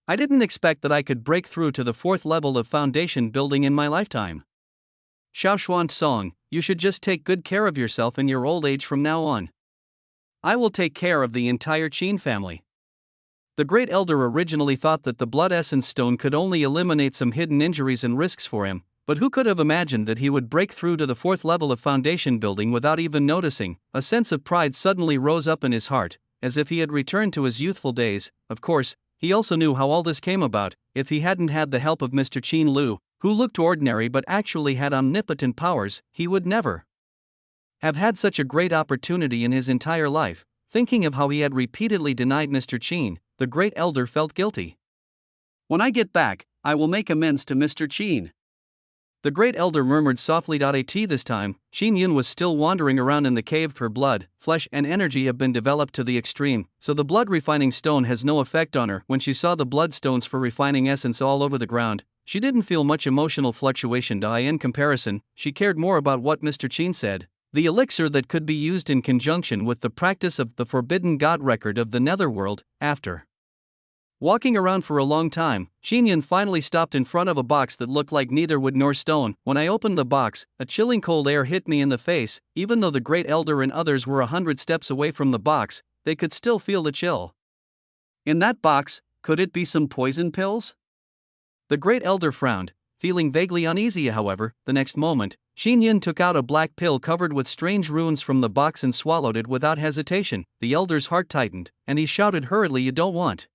[SPEAKER 1] I didn't expect that I could break through to the 4th level of foundation building in my lifetime. Xiaoshuan Song, you should just take good care of yourself in your old age from now on. I will take care of the entire Qin family. The great elder originally thought that the blood essence stone could only eliminate some hidden injuries and risks for him, but who could have imagined that he would break through to the 4th level of foundation building without even noticing? A sense of pride suddenly rose up in his heart, as if he had returned to his youthful days. Of course, he also knew how all this came about. If he hadn't had the help of Mr. Qin Lu, who looked ordinary but actually had omnipotent powers, he would never have had such a great opportunity in his entire life. Thinking of how he had repeatedly denied Mr. Qin, the great elder felt guilty. When I get back, I will make amends to Mr. Qin. The great elder murmured softly. At this time, Qin Yun was still wandering around in the cave. Her blood, flesh, and energy have been developed to the extreme, so the blood refining stone has no effect on her. When she saw the bloodstones for refining essence all over the ground, she didn't feel much emotional fluctuation. In comparison, she cared more about what Mr. Qin said. The elixir that could be used in conjunction with the practice of the Forbidden God record of the Netherworld. After walking around for a long time, Qin Yun finally stopped in front of a box that looked like neither wood nor stone. When I opened the box, a chilling cold air hit me in the face. Even though the great elder and others were 100 steps away from the box, they could still feel the chill. In that box, could it be some poison pills? The great elder frowned, feeling vaguely uneasy. However, the next moment, Qin Yun took out a black pill covered with strange runes from the box and swallowed it without hesitation. The elder's heart tightened, and he shouted hurriedly, "You don't want."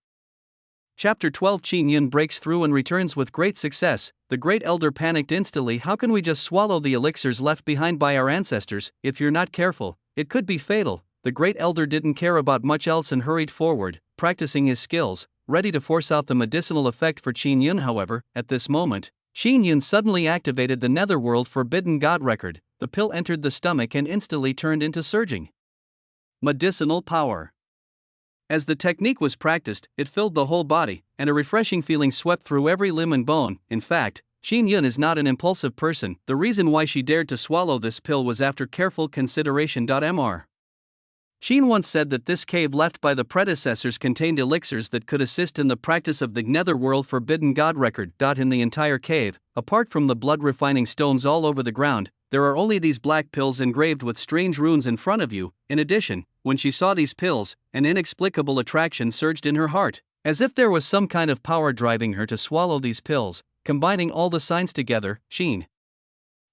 [SPEAKER 1] Chapter 12. Qin Yun breaks through and returns with great success. The great elder panicked instantly. How can we just swallow the elixirs left behind by our ancestors? If you're not careful, it could be fatal. The great elder didn't care about much else and hurried forward, practicing his skills, ready to force out the medicinal effect for Qin Yun. However, at this moment, Qin Yun suddenly activated the Netherworld Forbidden God record. The pill entered the stomach and instantly turned into surging medicinal power. As the technique was practiced, it filled the whole body, and a refreshing feeling swept through every limb and bone. In fact, Qin Yun is not an impulsive person. The reason why she dared to swallow this pill was after careful consideration. Mr. Qin once said that this cave left by the predecessors contained elixirs that could assist in the practice of the Netherworld Forbidden God record. In the entire cave, apart from the blood refining stones all over the ground, There are only these black pills engraved with strange runes in front of you. In addition, when she saw these pills, an inexplicable attraction surged in her heart, as if there was some kind of power driving her to swallow these pills. Combining all the signs together, Shin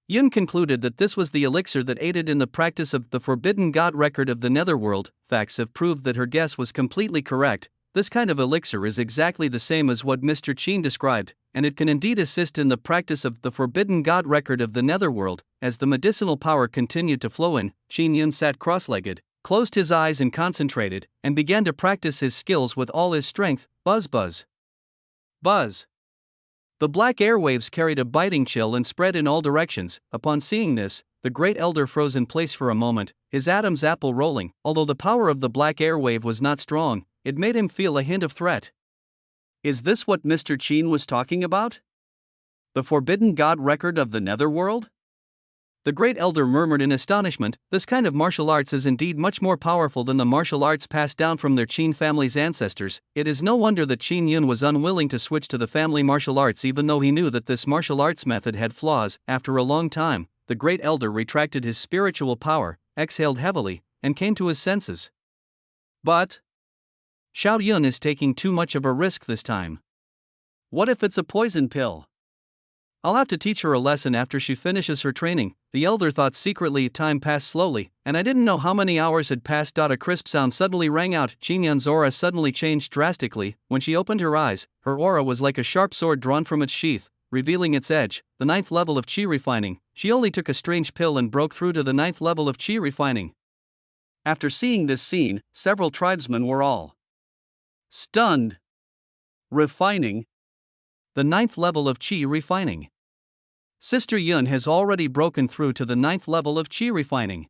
[SPEAKER 1] Yun concluded that this was the elixir that aided in the practice of the Forbidden God record of the Netherworld. Facts have proved that her guess was completely correct. This kind of elixir is exactly the same as what Mr. Qin described, and it can indeed assist in the practice of the Forbidden God record of the Netherworld. As the medicinal power continued to flow in, Qin Yun sat cross-legged, closed his eyes and concentrated, and began to practice his skills with all his strength. Buzz buzz. Buzz. The black airwaves carried a biting chill and spread in all directions. Upon seeing this, the great elder froze in place for a moment, his Adam's apple rolling. Although the power of the black airwave was not strong, it made him feel a hint of threat. Is this what Mr. Qin was talking about? The Forbidden God record of the Netherworld? The great elder murmured in astonishment. This kind of martial arts is indeed much more powerful than the martial arts passed down from their Qin family's ancestors. It is no wonder that Qin Yun was unwilling to switch to the family martial arts, even though he knew that this martial arts method had flaws. After a long time, the great elder retracted his spiritual power, exhaled heavily, and came to his senses. But Xiao Yun is taking too much of a risk this time. What if it's a poison pill? I'll have to teach her a lesson after she finishes her training, the elder thought secretly. Time passed slowly, and I didn't know how many hours had passed. A crisp sound suddenly rang out. Qin Yun's aura suddenly changed drastically. When she opened her eyes, her aura was like a sharp sword drawn from its sheath, revealing its edge. The 9th level of Qi refining. She only took a strange pill and broke through to the 9th level of Qi refining. After seeing this scene, several tribesmen were all stunned. Refining? The 9th level of Qi refining. Sister Yun has already broken through to the 9th level of Qi refining.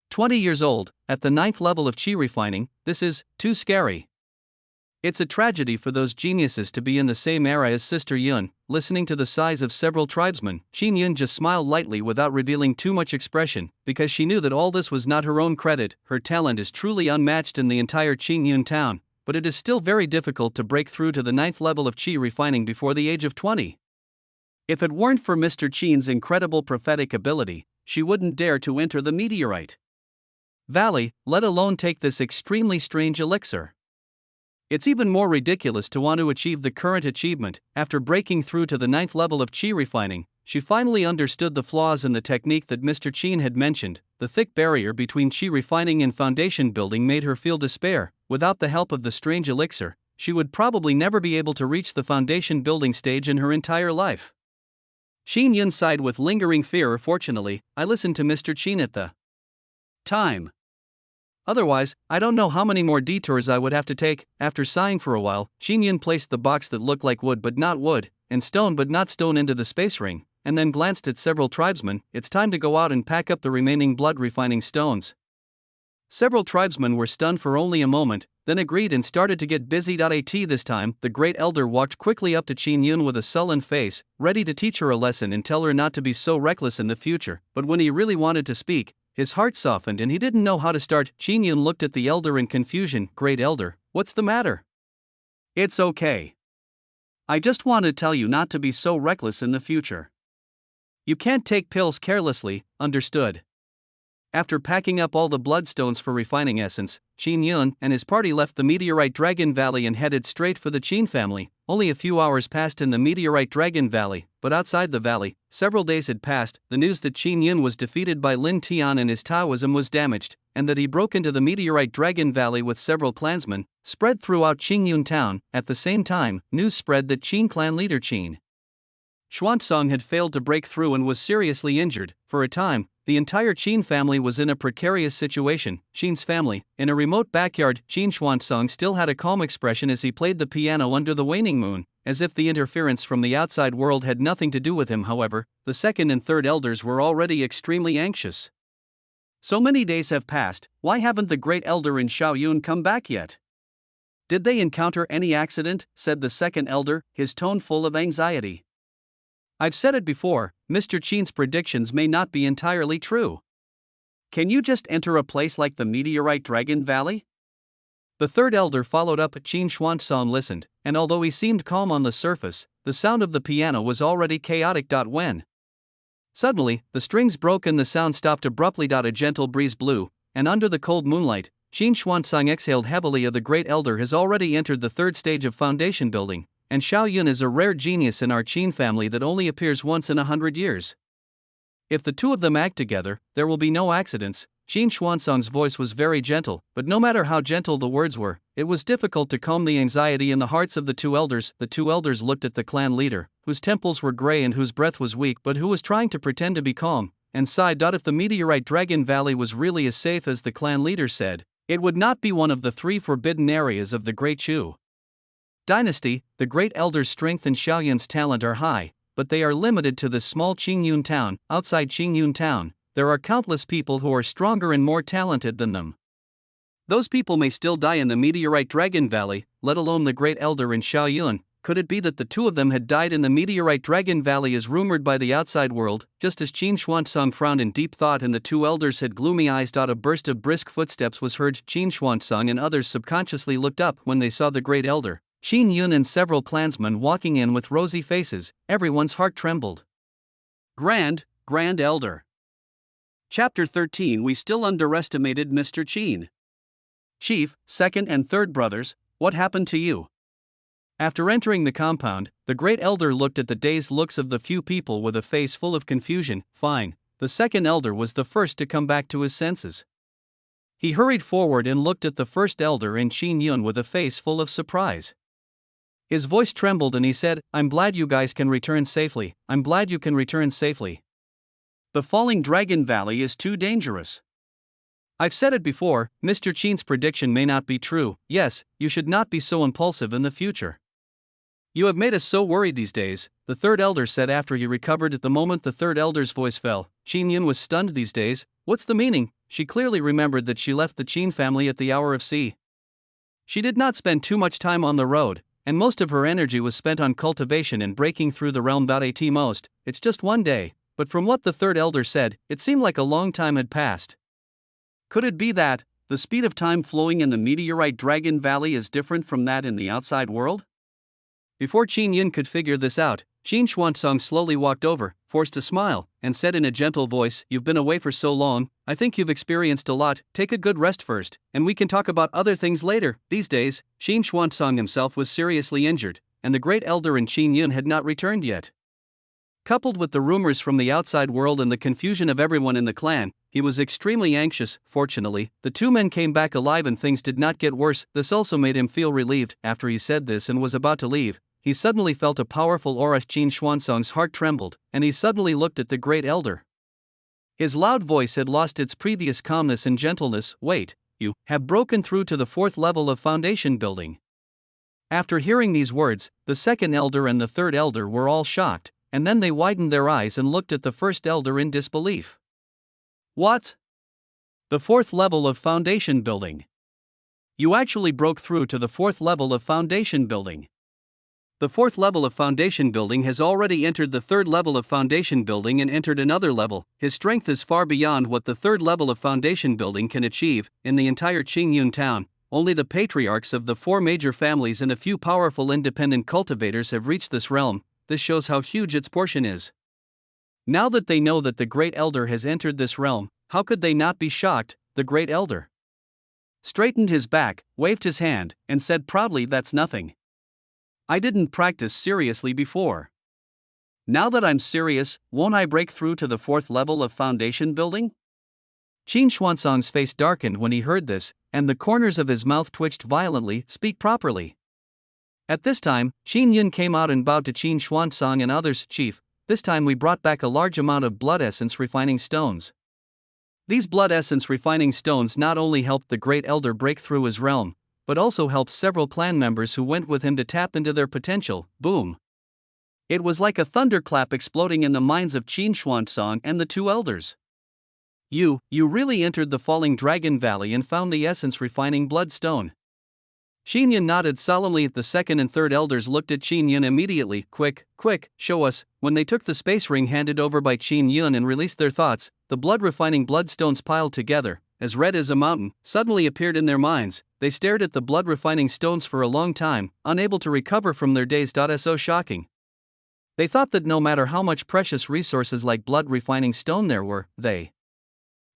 [SPEAKER 1] 20 years old, at the 9th level of Qi refining, this is too scary. It's a tragedy for those geniuses to be in the same era as Sister Yun. Listening to the sighs of several tribesmen, Qin Yun just smiled lightly without revealing too much expression, because she knew that all this was not her own credit. Her talent is truly unmatched in the entire Qin Yun town, but it is still very difficult to break through to the 9th level of Qi refining before the age of 20. If it weren't for Mr. Qin's incredible prophetic ability, she wouldn't dare to enter the meteorite valley, let alone take this extremely strange elixir. It's even more ridiculous to want to achieve the current achievement. After breaking through to the 9th level of Qi refining, she finally understood the flaws in the technique that Mr. Qin had mentioned. The thick barrier between Qi refining and foundation building made her feel despair. Without the help of the strange elixir, she would probably never be able to reach the foundation building stage in her entire life. Qin Yun sighed with lingering fear. Fortunately, I listened to Mr. Qin at the time. Otherwise, I don't know how many more detours I would have to take. After sighing for a while, Qin Yun placed the box that looked like wood but not wood, and stone but not stone into the space ring, and then glanced at several tribesmen. It's time to go out and pack up the remaining blood refining stones. Several tribesmen were stunned for only a moment, then agreed and started to get busy. At this time, the great elder walked quickly up to Qin Yun with a sullen face, ready to teach her a lesson and tell her not to be so reckless in the future. But when he really wanted to speak, his heart softened and he didn't know how to start. Qin Yun looked at the elder in confusion. Great elder, what's the matter? It's okay. I just want to tell you not to be so reckless in the future. You can't take pills carelessly, understood? After packing up all the bloodstones for refining essence, Qin Yun and his party left the Meteorite Dragon Valley and headed straight for the Qin family. Only a few hours passed in the Meteorite Dragon Valley, but outside the valley, several days had passed. The news that Qin Yun was defeated by Lin Tian and his Taoism was damaged, and that he broke into the Meteorite Dragon Valley with several clansmen, spread throughout Qingyun town. At the same time, news spread that Qin clan leader Qin Xuanzong had failed to break through and was seriously injured. For a time, the entire Qin family was in a precarious situation. Qin's family, in a remote backyard. Qin Xuanzong still had a calm expression as he played the piano under the waning moon, as if the interference from the outside world had nothing to do with him. However, the second and third elders were already extremely anxious. So many days have passed, why haven't the great elder and Xiao Yun come back yet? Did they encounter any accident? Said the second elder, his tone full of anxiety. I've said it before, Mr. Qin's predictions may not be entirely true. Can you just enter a place like the Meteorite Dragon Valley? The third elder followed up. Qin Xuanzong listened, and although he seemed calm on the surface, the sound of the piano was already chaotic. When Suddenly, the strings broke and the sound stopped abruptly. A gentle breeze blew, and under the cold moonlight, Qin Xuanzang exhaled heavily. The Great Elder has already entered the third stage of foundation building, and Xiao Yun is a rare genius in our Qin family that only appears once in 100 years. If the two of them act together, there will be no accidents. Qin Xuanzang's voice was very gentle, but no matter how gentle the words were, it was difficult to calm the anxiety in the hearts of the two elders. The two elders looked at the clan leader, whose temples were gray and whose breath was weak but who was trying to pretend to be calm, and sighed. If the meteorite Dragon Valley was really as safe as the clan leader said, it would not be one of the 3 forbidden areas of the Great Chu Dynasty. The Great Elder's strength and Xiao Yun's talent are high, but they are limited to this small Qingyun town. Outside Qingyun town, there are countless people who are stronger and more talented than them. Those people may still die in the meteorite Dragon Valley, let alone the Great Elder and Xiao Yun. Could it be that the two of them had died in the meteorite Dragon Valley as rumored by the outside world? Just as Qin Xuanzang frowned in deep thought and the two elders had gloomy eyes. A burst of brisk footsteps was heard. Qin Xuanzang and others subconsciously looked up when they saw the Great Elder, Qin Yun, and several clansmen walking in with rosy faces. Everyone's heart trembled. Grand Elder. Chapter 13. We still underestimated Mr. Qin. Chief, second and third brothers, what happened to you? After entering the compound, the Great Elder looked at the dazed looks of the few people with a face full of confusion. Fine. The second elder was the first to come back to his senses. He hurried forward and looked at the first elder and Qin Yun with a face full of surprise. His voice trembled and he said, "I'm glad you guys can return safely. I'm glad you can return safely. The falling Dragon Valley is too dangerous. I've said it before, Mr. Qin's prediction may not be true. Yes, you should not be so impulsive in the future. You have made us so worried these days," the third elder said after he recovered. At the moment the third elder's voice fell, Qin Yun was stunned. These days? What's the meaning? She clearly remembered that she left the Qin family at the hour of C. She did not spend too much time on the road, and most of her energy was spent on cultivation and breaking through the realm. At most, it's just one day, but from what the third elder said, it seemed like a long time had passed. Could it be that the speed of time flowing in the meteorite Dragon Valley is different from that in the outside world? Before Qin Yun could figure this out, Qin Xuanzang slowly walked over, forced a smile, and said in a gentle voice, "You've been away for so long, I think you've experienced a lot. Take a good rest first, and we can talk about other things later." These days, Qin Xuanzang himself was seriously injured, and the Great Elder and Qin Yun had not returned yet. Coupled with the rumors from the outside world and the confusion of everyone in the clan, he was extremely anxious. Fortunately, the two men came back alive and things did not get worse. This also made him feel relieved. After he said this and was about to leave, he suddenly felt a powerful aura. Qin Xuanzang's heart trembled, and he suddenly looked at the Great Elder. His loud voice had lost its previous calmness and gentleness. "Wait, you have broken through to the 4th level of foundation building." After hearing these words, the second elder and the third elder were all shocked, and then they widened their eyes and looked at the first elder in disbelief. "What? The 4th level of foundation building? You actually broke through to the 4th level of foundation building?" The 4th level of foundation building has already entered the 3rd level of foundation building and entered another level. His strength is far beyond what the 3rd level of foundation building can achieve. In the entire Qingyun town, only the patriarchs of the 4 major families and a few powerful independent cultivators have reached this realm. This shows how huge its portion is. Now that they know that the Great Elder has entered this realm, how could they not be shocked? The Great Elder straightened his back, waved his hand, and said proudly, "That's nothing. I didn't practice seriously before. Now that I'm serious, won't I break through to the 4th level of foundation building?" Qin Xuanzang's face darkened when he heard this, and the corners of his mouth twitched violently. "Speak properly." At this time, Qin Yun came out and bowed to Qin Xuanzang and others. "Chief, this time we brought back a large amount of blood essence refining stones. These blood essence refining stones not only helped the Great Elder break through his realm, but also helped several clan members who went with him to tap into their potential." Boom! It was like a thunderclap exploding in the minds of Qin Xuanzang and the two elders. You really entered the falling Dragon Valley and found the essence refining blood stone." Qin Yun nodded solemnly. The second and third elders looked at Qin Yun immediately. Quick, show us." When they took the space ring handed over by Qin Yun and released their thoughts, the blood-refining bloodstones piled together, as red as a mountain, suddenly appeared in their minds. They stared at the blood-refining stones for a long time, unable to recover from their daze. So shocking. They thought that no matter how much precious resources like blood refining stone there were, they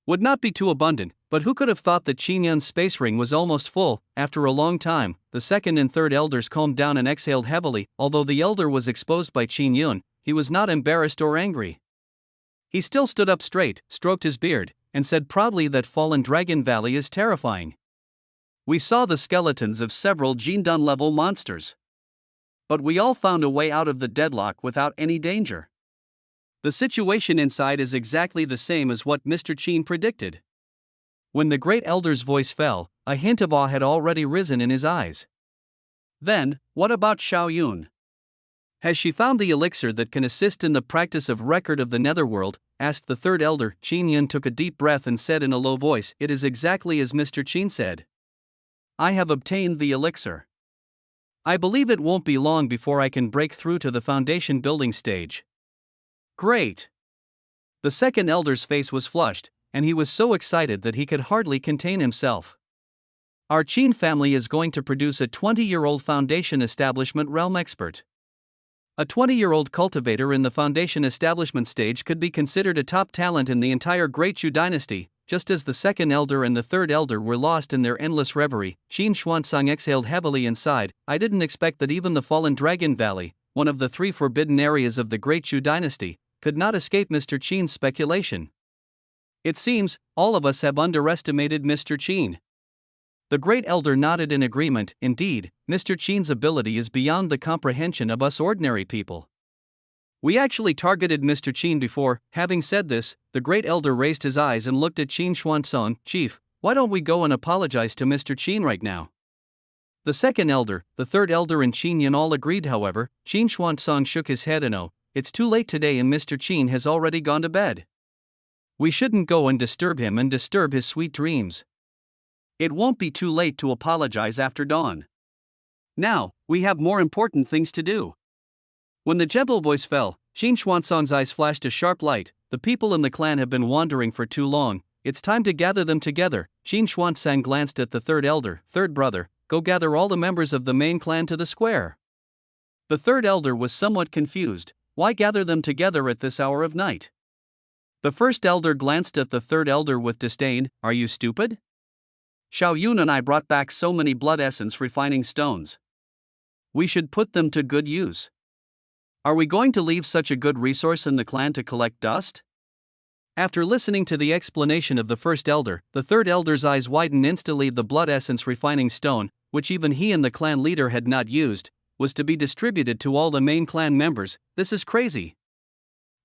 [SPEAKER 1] would not be too abundant. But who could have thought that Qin Yun's space ring was almost full? After a long time, the second and third elders calmed down and exhaled heavily. Although the elder was exposed by Qin Yun, he was not embarrassed or angry. He still stood up straight, stroked his beard, and said proudly that Fallen Dragon Valley is terrifying. We saw the skeletons of several Jindan-level monsters. But we all found a way out of the deadlock without any danger. The situation inside is exactly the same as what Mr. Qin predicted. When the great elder's voice fell, a hint of awe had already risen in his eyes. Then, what about Xiao Yun? Has she found the elixir that can assist in the practice of record of the netherworld? Asked the third elder. Qin Yun took a deep breath and said in a low voice, "It is exactly as Mr. Qin said. I have obtained the elixir. I believe it won't be long before I can break through to the foundation building stage." Great! The second elder's face was flushed, and he was so excited that he could hardly contain himself. Our Qin family is going to produce a 20-year-old foundation establishment realm expert. A 20-year-old cultivator in the foundation establishment stage could be considered a top talent in the entire Great Chu dynasty. Just as the second elder and the third elder were lost in their endless reverie, Qin Xuanzang exhaled heavily and sighed. I didn't expect that even the Fallen Dragon Valley, one of the 3 forbidden areas of the Great Chu dynasty, could not escape Mr. Qin's speculation. It seems, all of us have underestimated Mr. Qin. The great elder nodded in agreement. Indeed, Mr. Qin's ability is beyond the comprehension of us ordinary people. We actually targeted Mr. Qin before. Having said this, the great elder raised his eyes and looked at Qin Xuanzang. Chief, why don't we go and apologize to Mr. Qin right now? The second elder, the third elder and Qin Yun all agreed. However, Qin Xuanzang shook his head and oh, it's too late today and Mr. Qin has already gone to bed. We shouldn't go and disturb him and disturb his sweet dreams. It won't be too late to apologize after dawn. Now, we have more important things to do. When the gentle voice fell, Qin Xuanzang's eyes flashed a sharp light. The people in the clan have been wandering for too long. It's time to gather them together. Qin Xuanzang glanced at the third elder. Third brother, go gather all the members of the main clan to the square. The third elder was somewhat confused. Why gather them together at this hour of night? The first elder glanced at the third elder with disdain. Are you stupid? Xiao Yun and I brought back so many blood essence refining stones. We should put them to good use. Are we going to leave such a good resource in the clan to collect dust? After listening to the explanation of the first elder, the third elder's eyes widened instantly. The blood essence refining stone, which even he and the clan leader had not used, was to be distributed to all the main clan members. This is crazy.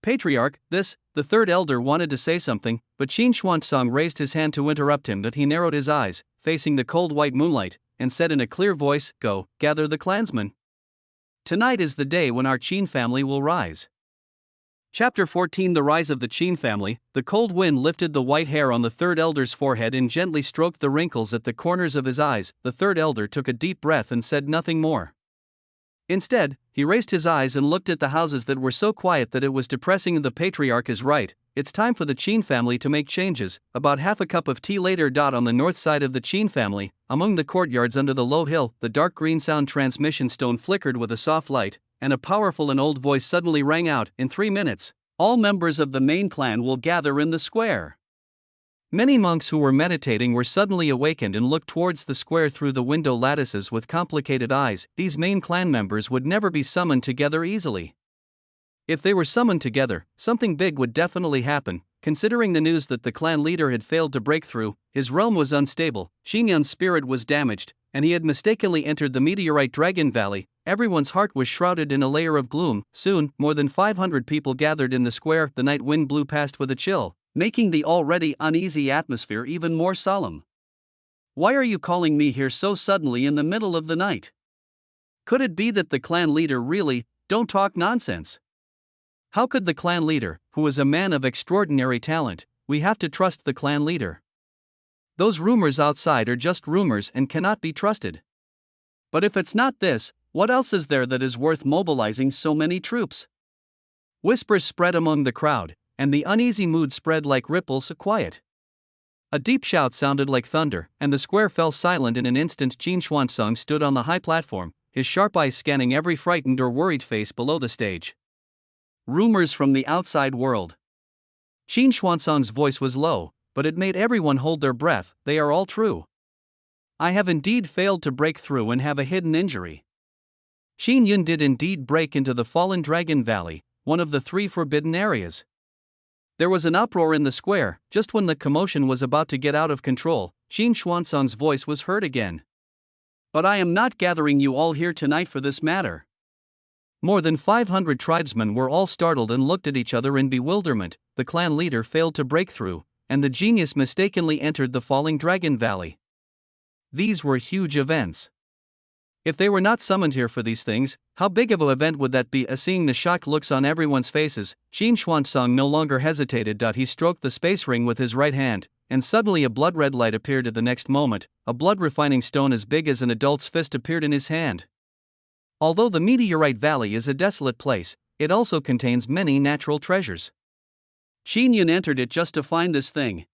[SPEAKER 1] Patriarch, the third elder wanted to say something, but Qin Xuanzang raised his hand to interrupt him. But he narrowed his eyes, facing the cold white moonlight, and said in a clear voice, Go, gather the clansmen. Tonight is the day when our Qin family will rise. Chapter 14 The Rise of the Qin Family. The cold wind lifted the white hair on the third elder's forehead and gently stroked the wrinkles at the corners of his eyes. The third elder took a deep breath and said nothing more. Instead, he raised his eyes and looked at the houses that were so quiet that it was depressing. The patriarch is right. It's time for the Qin family to make changes. About half a cup of tea later. On the north side of the Qin family, among the courtyards under the low hill, the dark green sound transmission stone flickered with a soft light, and a powerful and old voice suddenly rang out. In 3 minutes, all members of the main clan will gather in the square. Many monks who were meditating were suddenly awakened and looked towards the square through the window lattices with complicated eyes. These main clan members would never be summoned together easily. If they were summoned together, something big would definitely happen. Considering the news that the clan leader had failed to break through, his realm was unstable, Qin Yun's spirit was damaged, and he had mistakenly entered the meteorite Dragon Valley. Everyone's heart was shrouded in a layer of gloom. Soon, more than 500 people gathered in the square. The night wind blew past with a chill, making the already uneasy atmosphere even more solemn. Why are you calling me here so suddenly in the middle of the night? Could it be that the clan leader really don't talk nonsense? How could the clan leader, who is a man of extraordinary talent, we have to trust the clan leader? Those rumors outside are just rumors and cannot be trusted. But if it's not this, what else is there that is worth mobilizing so many troops? Whispers spread among the crowd, and the uneasy mood spread like ripples of quiet. A deep shout sounded like thunder, and the square fell silent in an instant. Qin Xuanzang stood on the high platform, his sharp eyes scanning every frightened or worried face below the stage. Rumors from the outside world. Qin Xuanzong's voice was low, but it made everyone hold their breath. They are all true. I have indeed failed to break through and have a hidden injury. Qin Yun did indeed break into the Fallen Dragon Valley, one of the 3 forbidden areas. There was an uproar in the square. Just when the commotion was about to get out of control, Qin Xuanzong's voice was heard again. But I am not gathering you all here tonight for this matter. More than 500 tribesmen were all startled and looked at each other in bewilderment. The clan leader failed to break through, and the genius mistakenly entered the Falling Dragon Valley. These were huge events. If they were not summoned here for these things, how big of an event would that be? Seeing the shocked looks on everyone's faces, Qin Xuanzong no longer hesitated. He stroked the space ring with his right hand, and suddenly a blood-red light appeared at the next moment. A blood-refining stone as big as an adult's fist appeared in his hand. Although the Meteorite Valley is a desolate place, it also contains many natural treasures. Qin Yun entered it just to find this thing.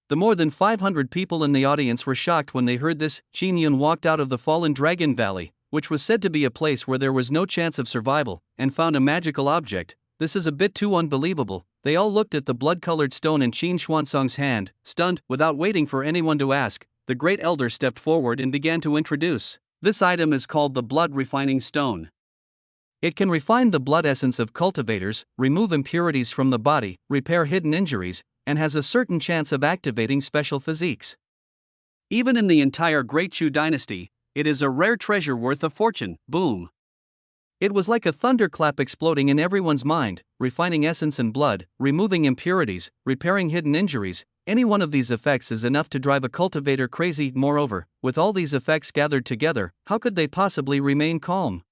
[SPEAKER 1] The more than 500 people in the audience were shocked when they heard this. Qin Yun walked out of the Fallen Dragon Valley, which was said to be a place where there was no chance of survival, and found a magical object. This is a bit too unbelievable. They all looked at the blood-colored stone in Qin Xuanzong's hand, stunned. Without waiting for anyone to ask, the Great Elder stepped forward and began to introduce. This item is called the Blood Refining Stone. It can refine the blood essence of cultivators, remove impurities from the body, repair hidden injuries, and has a certain chance of activating special physiques. Even in the entire Great Chu dynasty, it is a rare treasure worth a fortune. Boom! It was like a thunderclap exploding in everyone's mind, refining essence and blood, removing impurities, repairing hidden injuries. Any one of these effects is enough to drive a cultivator crazy. Moreover, with all these effects gathered together, how could they possibly remain calm?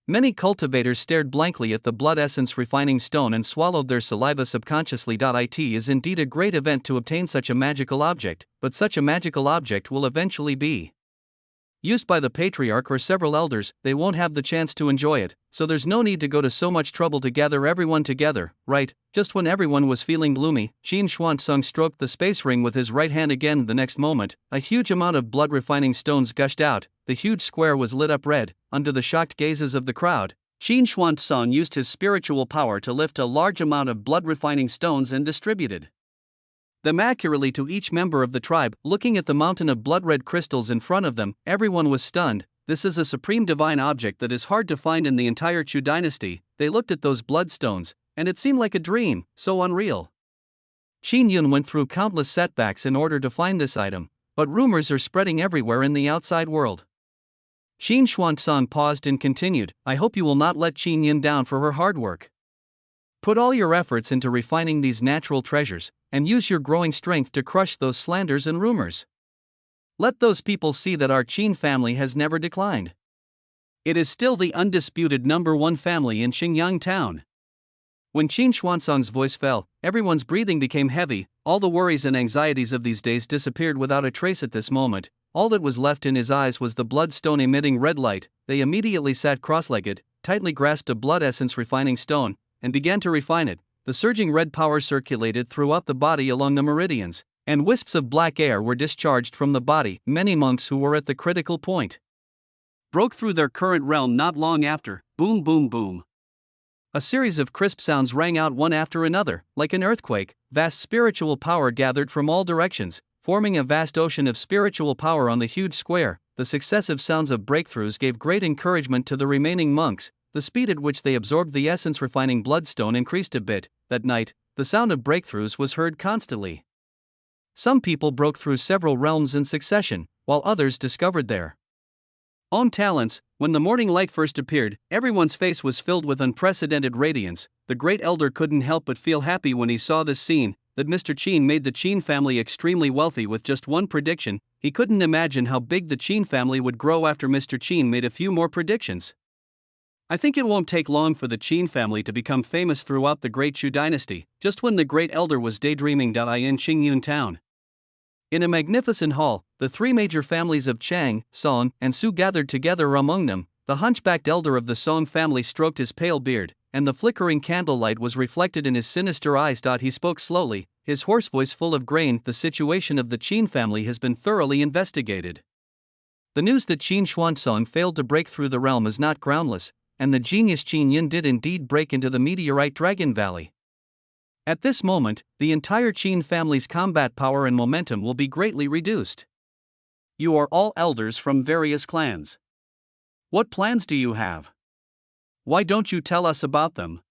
[SPEAKER 1] Many cultivators stared blankly at the blood essence refining stone and swallowed their saliva subconsciously. It is indeed a great event to obtain such a magical object, but such a magical object will eventually be used by the patriarch or several elders. They won't have the chance to enjoy it, so there's no need to go to so much trouble to gather everyone together, right? Just when everyone was feeling gloomy, Qin Xuanzong stroked the space ring with his right hand again. The next moment, a huge amount of blood-refining stones gushed out. The huge square was lit up red. Under the shocked gazes of the crowd, Qin Xuanzong used his spiritual power to lift a large amount of blood-refining stones and distributed them accurately to each member of the tribe. Looking at the mountain of blood-red crystals in front of them, everyone was stunned. This is a supreme divine object that is hard to find in the entire Chu dynasty. They looked at those bloodstones, and it seemed like a dream, so unreal. Qin Yun went through countless setbacks in order to find this item, but rumors are spreading everywhere in the outside world. Qin Xuanzong paused and continued, I hope you will not let Qin Yun down for her hard work. Put all your efforts into refining these natural treasures, and use your growing strength to crush those slanders and rumors. Let those people see that our Qin family has never declined. It is still the undisputed #1 family in Xingyang town. When Qin Xuanzong's voice fell, everyone's breathing became heavy. All the worries and anxieties of these days disappeared without a trace at this moment. All that was left in his eyes was the bloodstone emitting red light. They immediately sat cross-legged, tightly grasped a blood essence refining stone, and began to refine it. The surging red power circulated throughout the body along the meridians, and wisps of black air were discharged from the body. Many monks who were at the critical point broke through their current realm not long after. Boom, boom, boom. A series of crisp sounds rang out one after another, like an earthquake. Vast spiritual power gathered from all directions, forming a vast ocean of spiritual power on the huge square. The successive sounds of breakthroughs gave great encouragement to the remaining monks. The speed at which they absorbed the essence-refining bloodstone increased a bit. That night, the sound of breakthroughs was heard constantly. Some people broke through several realms in succession, while others discovered their own talents. When the morning light first appeared, everyone's face was filled with unprecedented radiance. The Great Elder couldn't help but feel happy when he saw this scene, that Mr. Qin made the Qin family extremely wealthy with just one prediction. He couldn't imagine how big the Qin family would grow after Mr. Qin made a few more predictions. I think it won't take long for the Qin family to become famous throughout the Great Chu dynasty. Just when the Great Elder was daydreaming in Xingyun town, in a magnificent hall, the 3 major families of Chang, Song, and Su gathered together. Among them, the hunchbacked elder of the Song family stroked his pale beard, and the flickering candlelight was reflected in his sinister eyes. He spoke slowly, his hoarse voice full of grain. The situation of the Qin family has been thoroughly investigated. The news that Qin Xuanzong failed to break through the realm is not groundless. and the genius Qin Yun did indeed break into the meteorite Dragon Valley. At this moment, the entire Qin family's combat power and momentum will be greatly reduced. You are all elders from various clans. What plans do you have? Why don't you tell us about them?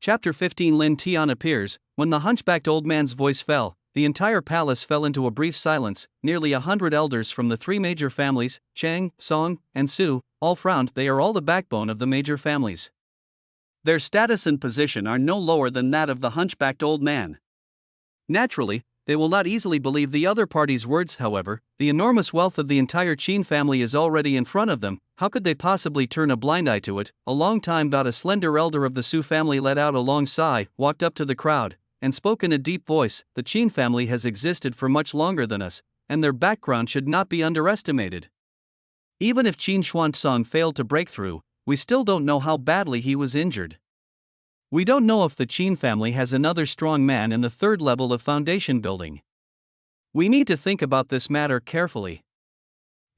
[SPEAKER 1] Chapter 15. Lin Tian appears. When the hunchbacked old man's voice fell, the entire palace fell into a brief silence. Nearly 100 elders from the three major families, Chang, Song, and Su, all frowned. They are all the backbone of the major families. Their status and position are no lower than that of the hunchbacked old man. Naturally, they will not easily believe the other party's words. However, the enormous wealth of the entire Qin family is already in front of them. How could they possibly turn a blind eye to it? A long time about a slender elder of the Su family let out a long sigh, walked up to the crowd, and spoke in a deep voice. The Qin family has existed for much longer than us, and their background should not be underestimated. Even if Qin Xuanzang failed to break through, we still don't know how badly he was injured. We don't know if the Qin family has another strong man in the third level of foundation building. We need to think about this matter carefully.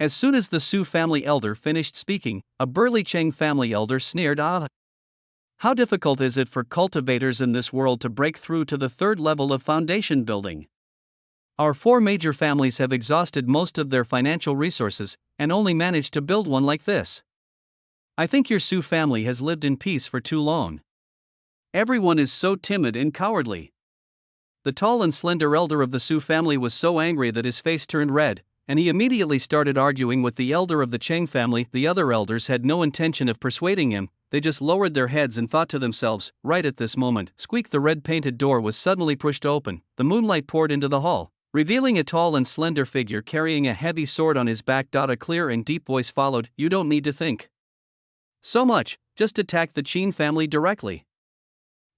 [SPEAKER 1] As soon as the Su family elder finished speaking, a burly Cheng family elder sneered, "Ah! How difficult is it for cultivators in this world to break through to the third level of foundation building? Our four major families have exhausted most of their financial resources, and only managed to build one like this. I think your Su family has lived in peace for too long. Everyone is so timid and cowardly." The tall and slender elder of the Su family was so angry that his face turned red, and he immediately started arguing with the elder of the Cheng family. The other elders had no intention of persuading him, they just lowered their heads and thought to themselves. Right at this moment, squeak, the red-painted door was suddenly pushed open. The moonlight poured into the hall, revealing a tall and slender figure carrying a heavy sword on his back. A clear and deep voice followed, "You don't need to think so much, just attack the Qin family directly."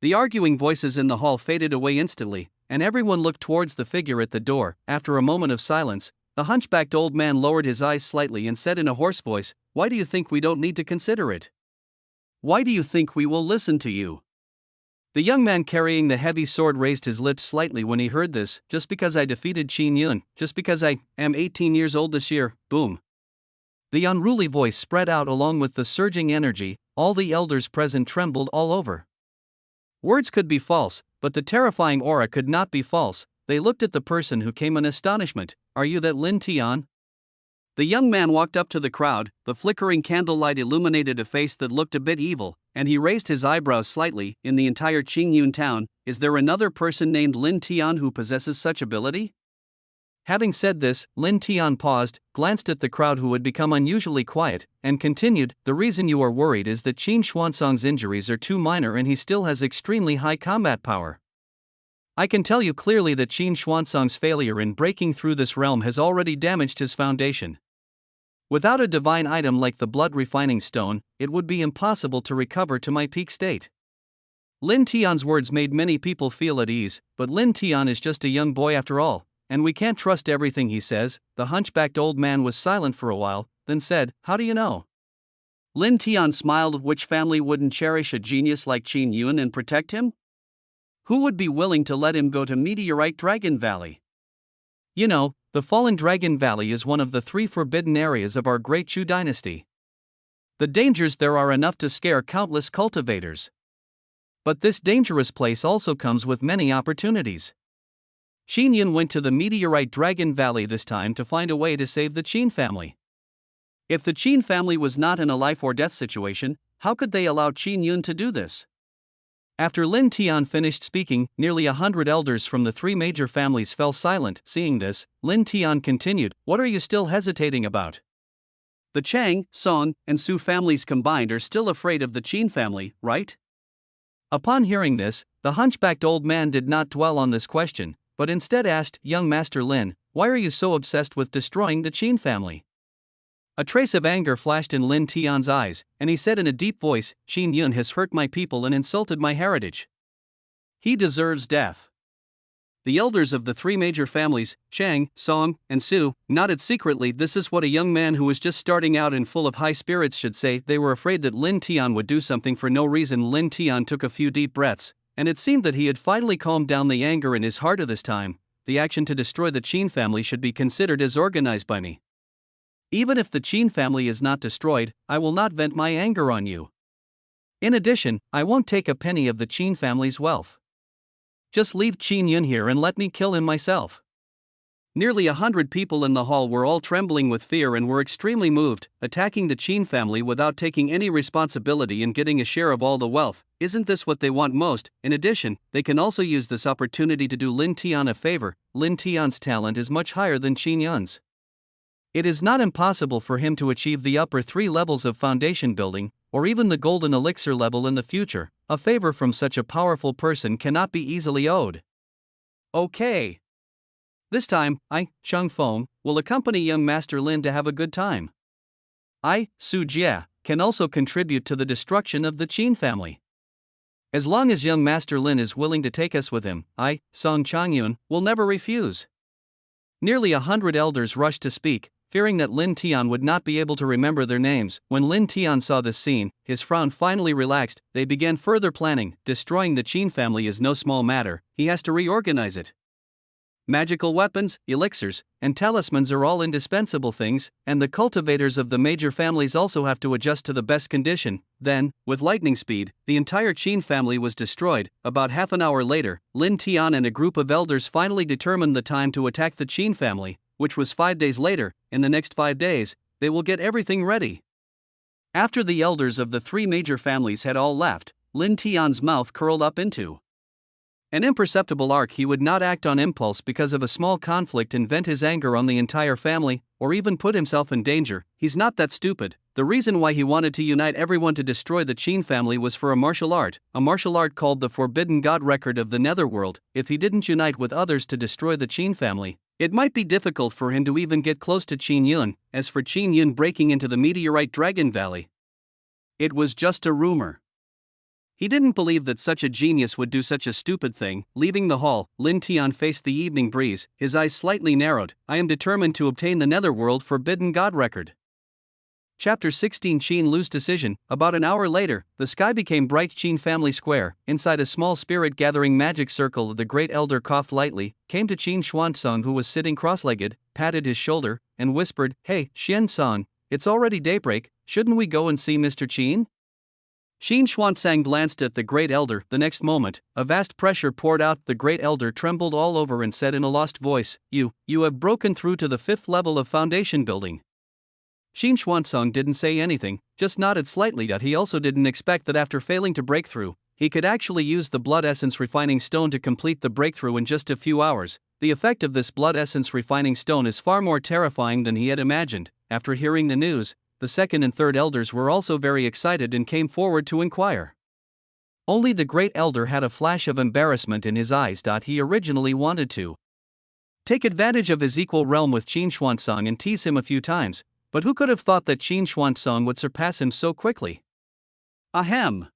[SPEAKER 1] The arguing voices in the hall faded away instantly, and everyone looked towards the figure at the door. After a moment of silence, the hunchbacked old man lowered his eyes slightly and said in a hoarse voice, "Why do you think we don't need to consider it? Why do you think we will listen to you?" The young man carrying the heavy sword raised his lips slightly when he heard this. "Just because I defeated Qin Yun, just because I am 18 years old this year, boom." The unruly voice spread out along with the surging energy. All the elders present trembled all over. Words could be false, but the terrifying aura could not be false. They looked at the person who came in astonishment. "Are you that Lin Tian?" The young man walked up to the crowd. The flickering candlelight illuminated a face that looked a bit evil, and he raised his eyebrows slightly. "In the entire Qingyun town, is there another person named Lin Tian who possesses such ability?" Having said this, Lin Tian paused, glanced at the crowd who had become unusually quiet, and continued, "The reason you are worried is that Qin Xuanzang's injuries are too minor and he still has extremely high combat power. I can tell you clearly that Qin Xuanzang's failure in breaking through this realm has already damaged his foundation. Without a divine item like the blood refining stone, it would be impossible to recover to my peak state." Lin Tian's words made many people feel at ease, but Lin Tian is just a young boy after all, and we can't trust everything he says. The hunchbacked old man was silent for a while, then said, "How do you know?" Lin Tian smiled. "Which family wouldn't cherish a genius like Qin Yun and protect him? Who would be willing to let him go to Meteorite Dragon Valley? You know, the Fallen Dragon Valley is one of the 3 forbidden areas of our great Chu dynasty. The dangers there are enough to scare countless cultivators. But this dangerous place also comes with many opportunities. Qin Yun went to the Meteorite Dragon Valley this time to find a way to save the Qin family. If the Qin family was not in a life or death situation, how could they allow Qin Yun to do this?" After Lin Tian finished speaking, nearly 100 elders from the 3 major families fell silent. Seeing this, Lin Tian continued, "What are you still hesitating about? The Chang, Song, and Su families combined are still afraid of the Qin family, right?" Upon hearing this, the hunchbacked old man did not dwell on this question, but instead asked, "Young Master Lin, why are you so obsessed with destroying the Qin family?" A trace of anger flashed in Lin Tian's eyes, and he said in a deep voice, "Qin Yun has hurt my people and insulted my heritage. He deserves death." The elders of the 3 major families, Chang, Song, and Su, nodded secretly. This is what a young man who was just starting out and full of high spirits should say. They were afraid that Lin Tian would do something for no reason. Lin Tian took a few deep breaths, and it seemed that he had finally calmed down the anger in his heart. This time, the action to destroy the Qin family should be considered as organized by me. Even if the Qin family is not destroyed, I will not vent my anger on you. In addition, I won't take a penny of the Qin family's wealth. Just leave Qin Yun here and let me kill him myself." Nearly 100 people in the hall were all trembling with fear and were extremely moved. Attacking the Qin family without taking any responsibility and getting a share of all the wealth, isn't this what they want most? In addition, they can also use this opportunity to do Lin Tian a favor. Lin Tian's talent is much higher than Qin Yun's. It is not impossible for him to achieve the upper 3 levels of foundation building, or even the golden elixir level in the future. A favor from such a powerful person cannot be easily owed. Okay. This time, I, Cheng Feng, will accompany young Master Lin to have a good time. I, Su Jie, can also contribute to the destruction of the Qin family. As long as young Master Lin is willing to take us with him, I, Song Changyun, will never refuse. Nearly 100 elders rushed to speak, fearing that Lin Tian would not be able to remember their names. When Lin Tian saw this scene, his frown finally relaxed. They began further planning. Destroying the Qin family is no small matter, he has to reorganize it. Magical weapons, elixirs, and talismans are all indispensable things, and the cultivators of the major families also have to adjust to the best condition. Then, with lightning speed, the entire Qin family was destroyed. About half an hour later, Lin Tian and a group of elders finally determined the time to attack the Qin family, which was 5 days later. In the next 5 days, they will get everything ready. After the elders of the 3 major families had all left, Lin Tian's mouth curled up into an imperceptible arc. He would not act on impulse because of a small conflict and vent his anger on the entire family, or even put himself in danger. He's not that stupid. The reason why he wanted to unite everyone to destroy the Qin family was for a martial art called the Forbidden God Record of the Netherworld. If he didn't unite with others to destroy the Qin family, it might be difficult for him to even get close to Qin Yun. As for Qin Yun breaking into the meteorite Dragon Valley, it was just a rumor. He didn't believe that such a genius would do such a stupid thing. Leaving the hall, Lin Tian faced the evening breeze, his eyes slightly narrowed. I am determined to obtain the Netherworld Forbidden God Record. Chapter 16 Qin Lu's Decision. About an hour later, the sky became bright. Qin Family Square. Inside a small spirit-gathering magic circle, the Great Elder coughed lightly, came to Qin Xuanzong, who was sitting cross-legged, patted his shoulder, and whispered, "Hey, Xian-san, it's already daybreak, shouldn't we go and see Mr. Qin?" Qin Xuanzang glanced at the Great Elder. The next moment, a vast pressure poured out. The Great Elder trembled all over and said in a lost voice, You have broken through to the 5th level of foundation building." Qin Xuanzang didn't say anything, just nodded slightly. He also didn't expect that after failing to break through, he could actually use the Blood Essence Refining Stone to complete the breakthrough in just a few hours. The effect of this Blood Essence Refining Stone is far more terrifying than he had imagined. After hearing the news, the 2nd and 3rd elders were also very excited and came forward to inquire. Only the Great Elder had a flash of embarrassment in his eyes. He originally wanted to take advantage of his equal realm with Qin Xuanzang and tease him a few times, but who could have thought that Qin Xuanzang would surpass him so quickly? Ahem.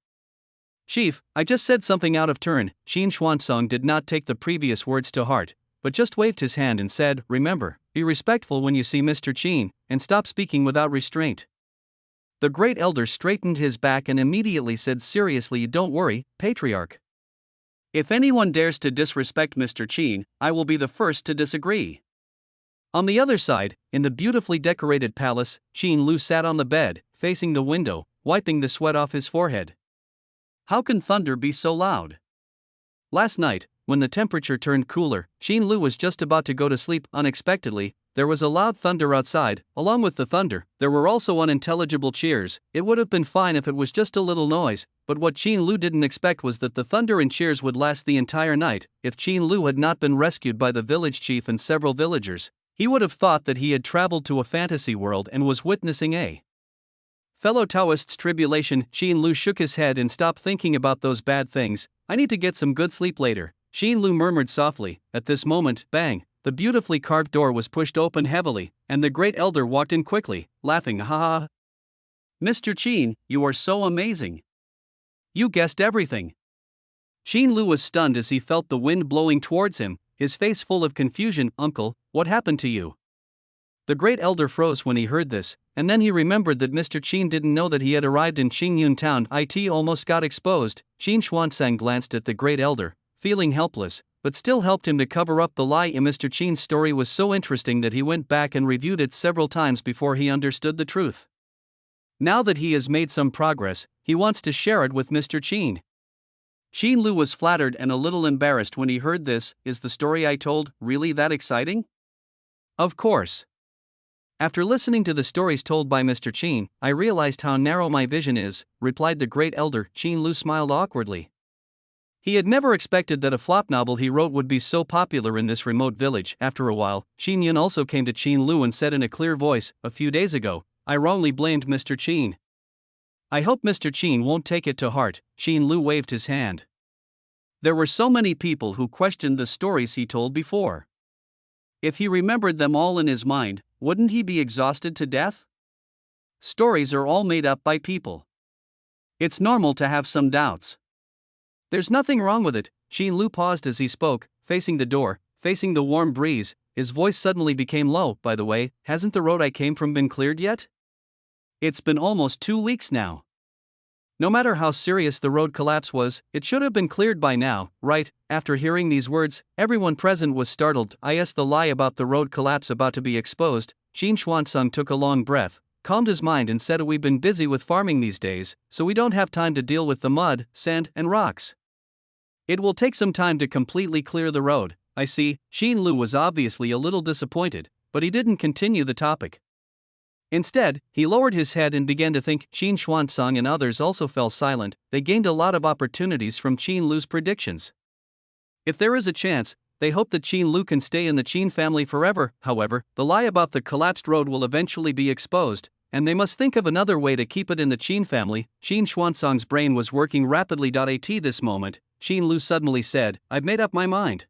[SPEAKER 1] Chief, I just said something out of turn. Qin Xuanzang did not take the previous words to heart, but just waved his hand and said, "Remember, be respectful when you see Mr. Qin, and stop speaking without restraint." The Great Elder straightened his back and immediately said seriously, "Don't worry, Patriarch. If anyone dares to disrespect Mr. Qin, I will be the first to disagree." On the other side, in the beautifully decorated palace, Qin Lu sat on the bed, facing the window, wiping the sweat off his forehead. How can thunder be so loud? Last night, when the temperature turned cooler, Qin Lu was just about to go to sleep. Unexpectedly, there was a loud thunder outside. Along with the thunder, there were also unintelligible cheers. It would have been fine if it was just a little noise, but what Qin Lu didn't expect was that the thunder and cheers would last the entire night. If Qin Lu had not been rescued by the village chief and several villagers, he would have thought that he had traveled to a fantasy world and was witnessing a fellow Taoist's tribulation. Qin Lu shook his head and stopped thinking about those bad things. I need to get some good sleep later, Qin Lu murmured softly. At this moment, bang, the beautifully carved door was pushed open heavily, and the Great Elder walked in quickly, laughing. Ha ha. Mr. Qin, you are so amazing. You guessed everything. Qin Lu was stunned as he felt the wind blowing towards him, his face full of confusion. Uncle, what happened to you? The Great Elder froze when he heard this, and then he remembered that Mr. Qin didn't know that he had arrived in Qingyun town. It almost got exposed. Qin Xuanzang glanced at the Great Elder, feeling helpless. but still helped him to cover up the lie. Mr. Chen's story was so interesting that he went back and reviewed it several times before he understood the truth. Now that he has made some progress, he wants to share it with Mr. Chen. Chen Lu was flattered and a little embarrassed when he heard this. Is the story I told really that exciting? Of course. After listening to the stories told by Mr. Chen, I realized how narrow my vision is, replied the great elder. Chen Lu smiled awkwardly. He had never expected that a flop novel he wrote would be so popular in this remote village. After a while, Chen Yun also came to Chen Lu and said in a clear voice, a few days ago, I wrongly blamed Mr. Chen. I hope Mr. Chen won't take it to heart. Chen Lu waved his hand. There were so many people who questioned the stories he told before. If he remembered them all in his mind, wouldn't he be exhausted to death? Stories are all made up by people. It's normal to have some doubts. There's nothing wrong with it. Chen Lu paused as he spoke, facing the door, facing the warm breeze. His voice suddenly became low. By the way, hasn't the road I came from been cleared yet? It's been almost 2 weeks now. No matter how serious the road collapse was, it should have been cleared by now, right? After hearing these words, everyone present was startled. The lie about the road collapse about to be exposed. Qin Xuanzang took a long breath, calmed his mind and said, we've been busy with farming these days, so we don't have time to deal with the mud, sand, and rocks. It will take some time to completely clear the road. I see. Chen Lu was obviously a little disappointed, but he didn't continue the topic. Instead, he lowered his head and began to think. Qin Xuanzang and others also fell silent. They gained a lot of opportunities from Chen Lu's predictions. If there is a chance, they hope that Chen Lu can stay in the Chen family forever. However, the lie about the collapsed road will eventually be exposed, and they must think of another way to keep it in the Chen family. Qin Xuanzang's brain was working rapidly. At this moment, Chen Lu suddenly said, I've made up my mind.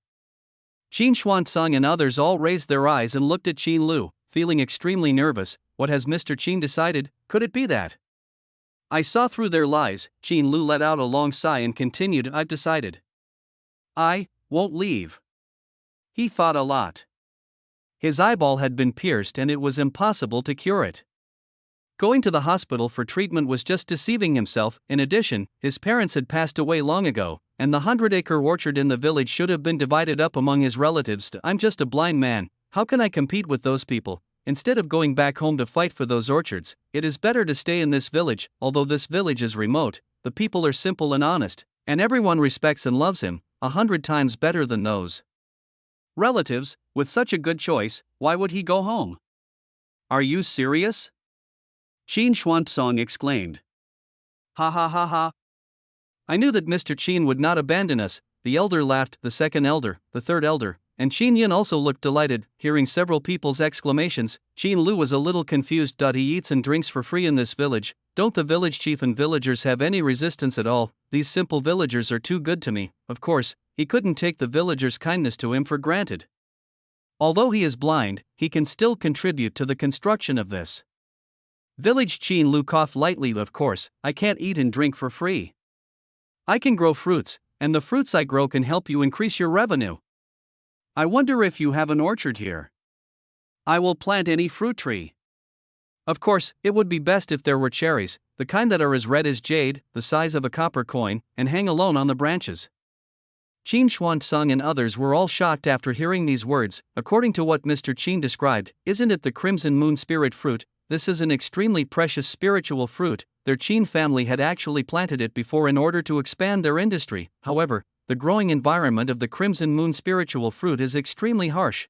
[SPEAKER 1] Qin Xuanzang and others all raised their eyes and looked at Chen Lu, feeling extremely nervous. What has Mr. Chen decided? Could it be that? I saw through their lies. Chen Lu let out a long sigh and continued, I've decided. I won't leave. He thought a lot. His eyeball had been pierced and it was impossible to cure it. Going to the hospital for treatment was just deceiving himself. In addition, his parents had passed away long ago, and the 100-acre orchard in the village should have been divided up among his relatives. I'm just a blind man. How can I compete with those people? Instead of going back home to fight for those orchards, it is better to stay in this village. Although this village is remote, the people are simple and honest, and everyone respects and loves him, 100 times better than those relatives. With such a good choice, why would he go home? Are you serious? Qin Xuanzang exclaimed. Ha ha ha ha. I knew that Mr. Chen would not abandon us. The elder laughed, the second elder, the third elder, and Chen Yun also looked delighted. Hearing several people's exclamations, Chen Lu was a little confused. He eats and drinks for free in this village. Don't the village chief and villagers have any resistance at all? These simple villagers are too good to me. Of course, he couldn't take the villagers' kindness to him for granted. Although he is blind, he can still contribute to the construction of this village. Chen Lu coughed lightly. Of course, I can't eat and drink for free. I can grow fruits, and the fruits I grow can help you increase your revenue. I wonder if you have an orchard here. I will plant any fruit tree. Of course, it would be best if there were cherries, the kind that are as red as jade, the size of a copper coin, and hang alone on the branches. Qin Xuanzang and others were all shocked after hearing these words. According to what Mr. Chen described, isn't it the crimson moon spirit fruit? This is an extremely precious spiritual fruit. Their Chen family had actually planted it before in order to expand their industry. However, the growing environment of the crimson moon spiritual fruit is extremely harsh.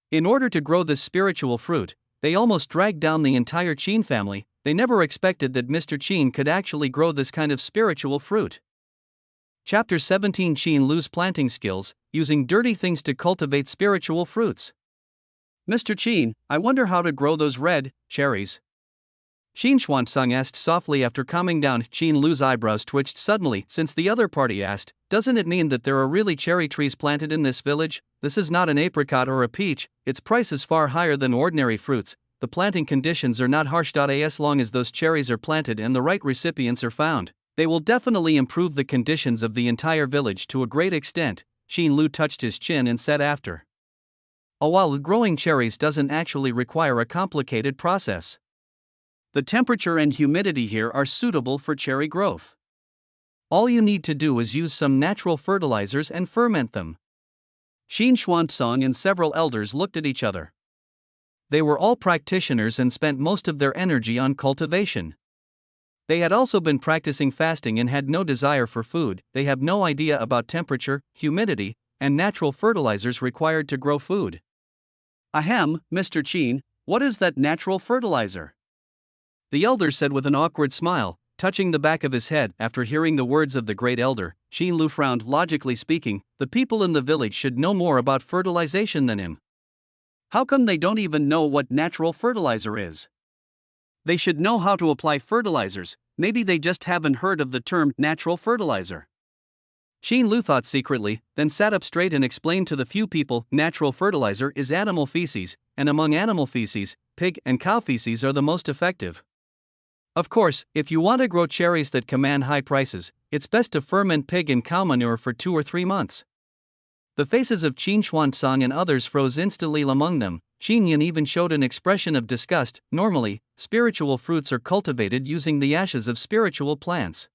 [SPEAKER 1] In order to grow this spiritual fruit, they almost dragged down the entire Chen family. They never expected that Mr. Chen could actually grow this kind of spiritual fruit. Chapter 17: Chen Lu's planting skills, using dirty things to cultivate spiritual fruits. Mr. Chen, I wonder how to grow those red cherries. Qin Xuanzang asked softly after calming down. Chen Lu's eyebrows twitched suddenly, since the other party asked, doesn't it mean that there are really cherry trees planted in this village? This is not an apricot or a peach, its price is far higher than ordinary fruits. The planting conditions are not harsh. As long as those cherries are planted and the right recipients are found, they will definitely improve the conditions of the entire village to a great extent. Chen Lu touched his chin and said after a while, growing cherries doesn't actually require a complicated process. The temperature and humidity here are suitable for cherry growth. All you need to do is use some natural fertilizers and ferment them. Qin Xuanzang and several elders looked at each other. They were all practitioners and spent most of their energy on cultivation. They had also been practicing fasting and had no desire for food. They have no idea about temperature, humidity, and natural fertilizers required to grow food. Ahem, Mr. Qin, what is that natural fertilizer? The elder said with an awkward smile, touching the back of his head. After hearing the words of the great elder, Qin Lu frowned. Logically speaking, the people in the village should know more about fertilization than him. How come they don't even know what natural fertilizer is? They should know how to apply fertilizers. Maybe they just haven't heard of the term natural fertilizer. Qin Lu thought secretly, then sat up straight and explained to the few people, natural fertilizer is animal feces, and among animal feces, pig and cow feces are the most effective. Of course, if you want to grow cherries that command high prices, it's best to ferment pig and cow manure for 2 or 3 months. The faces of Qin Xuanzang and others froze instantly. Among them, Qin Yan even showed an expression of disgust. Normally, spiritual fruits are cultivated using the ashes of spiritual plants.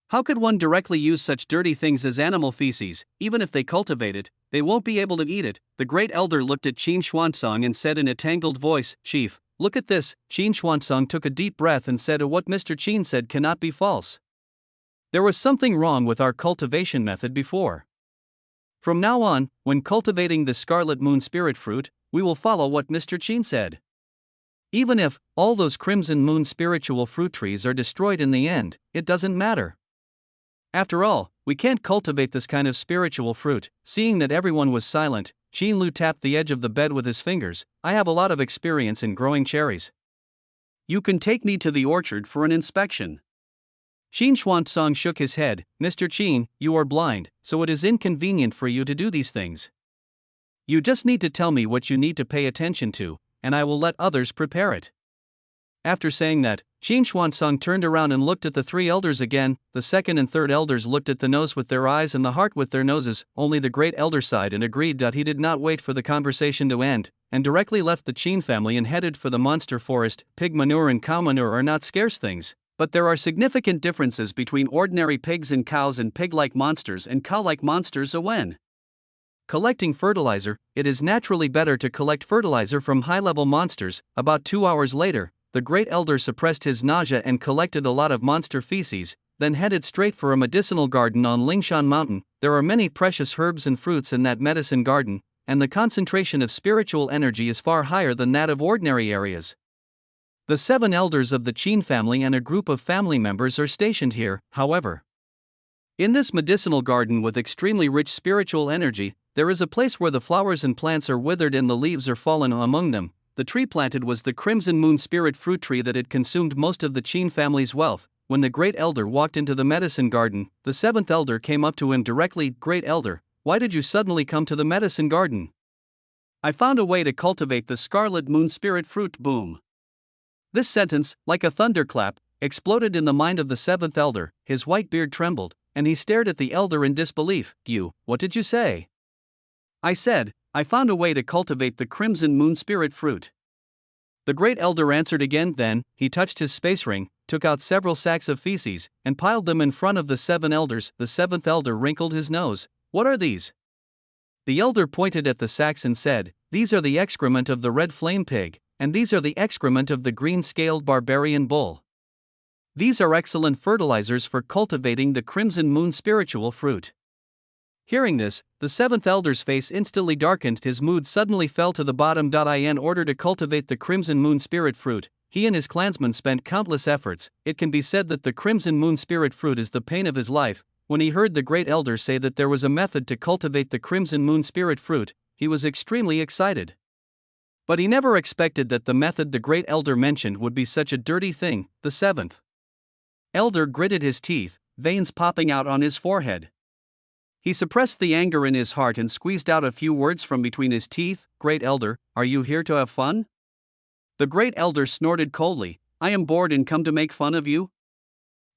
[SPEAKER 1] How could one directly use such dirty things as animal feces? Even if they cultivate it, they won't be able to eat it. The great elder looked at Qin Xuanzang and said in a tangled voice, Chief, look at this. Qin Xuanzang took a deep breath and said, what Mr. Qin said cannot be false. There was something wrong with our cultivation method before. From now on, when cultivating the scarlet moon spirit fruit, we will follow what Mr. Qin said. Even if all those crimson moon spiritual fruit trees are destroyed in the end, it doesn't matter. After all, we can't cultivate this kind of spiritual fruit. Seeing that everyone was silent, Qin Lu tapped the edge of the bed with his fingers. I have a lot of experience in growing cherries. You can take me to the orchard for an inspection. Qin Xuanzang shook his head. Mr. Qin, you are blind, so it is inconvenient for you to do these things. You just need to tell me what you need to pay attention to, and I will let others prepare it. After saying that, Qin Xuanzang turned around and looked at the 3 elders again. The second and third elders looked at the nose with their eyes and the heart with their noses. Only the great elder sighed and agreed that he did not wait for the conversation to end, and directly left the Qin family and headed for the monster forest. Pig manure and cow manure are not scarce things, but there are significant differences between ordinary pigs and cows and pig-like monsters and cow-like monsters. When collecting fertilizer, it is naturally better to collect fertilizer from high-level monsters. About 2 hours later, the great elder suppressed his nausea and collected a lot of monster feces, then headed straight for a medicinal garden on Lingshan Mountain. There are many precious herbs and fruits in that medicine garden, and the concentration of spiritual energy is far higher than that of ordinary areas. The 7 elders of the Qin family and a group of family members are stationed here. However, in this medicinal garden with extremely rich spiritual energy, there is a place where the flowers and plants are withered and the leaves are fallen among them. The tree planted was the crimson moon spirit fruit tree that had consumed most of the Qin family's wealth. When the great elder walked into the medicine garden, the 7th elder came up to him directly. Great elder, why did you suddenly come to the medicine garden? I found a way to cultivate the scarlet moon spirit fruit. Boom. This sentence, like a thunderclap, exploded in the mind of the 7th elder. His white beard trembled, and he stared at the elder in disbelief. What did you say? I said, I found a way to cultivate the crimson moon spirit fruit. The great elder answered again. Then, he touched his space ring, took out several sacks of feces, and piled them in front of the 7 elders. The 7th elder wrinkled his nose. What are these? The elder pointed at the sacks and said, these are the excrement of the red flame pig, and these are the excrement of the green-scaled barbarian bull. These are excellent fertilizers for cultivating the crimson moon spiritual fruit. Hearing this, the 7th elder's face instantly darkened. His mood suddenly fell to the bottom. In order to cultivate the crimson moon spirit fruit, he and his clansmen spent countless efforts. It can be said that the crimson moon spirit fruit is the pain of his life. When he heard the great elder say that there was a method to cultivate the crimson moon spirit fruit, he was extremely excited. But he never expected that the method the great elder mentioned would be such a dirty thing. The 7th elder gritted his teeth, veins popping out on his forehead. He suppressed the anger in his heart and squeezed out a few words from between his teeth. Great elder, are you here to have fun? The great elder snorted coldly. I am bored and come to make fun of you?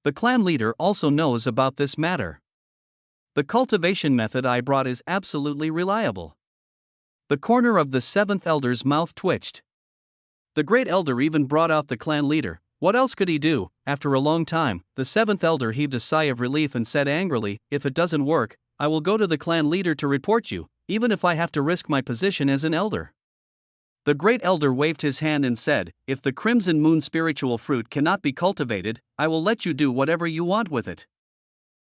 [SPEAKER 1] The clan leader also knows about this matter. The cultivation method I brought is absolutely reliable. The corner of the 7th elder's mouth twitched. The great elder even brought out the clan leader. What else could he do? After a long time, the 7th elder heaved a sigh of relief and said angrily, if it doesn't work, I will go to the clan leader to report you. even if I have to risk my position as an elder. The great elder waved his hand and said, "If the Crimson Moon spiritual fruit cannot be cultivated, I will let you do whatever you want with it."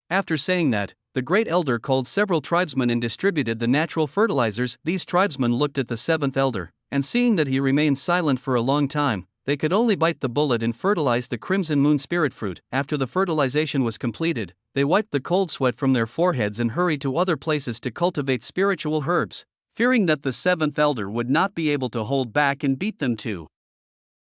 [SPEAKER 1] After saying that, the great elder called several tribesmen and distributed the natural fertilizers. These tribesmen looked at the seventh elder, and seeing that he remained silent for a long time, they could only bite the bullet and fertilize the Crimson Moon spirit fruit. After the fertilization was completed, they wiped the cold sweat from their foreheads and hurried to other places to cultivate spiritual herbs, fearing that the seventh elder would not be able to hold back and beat them to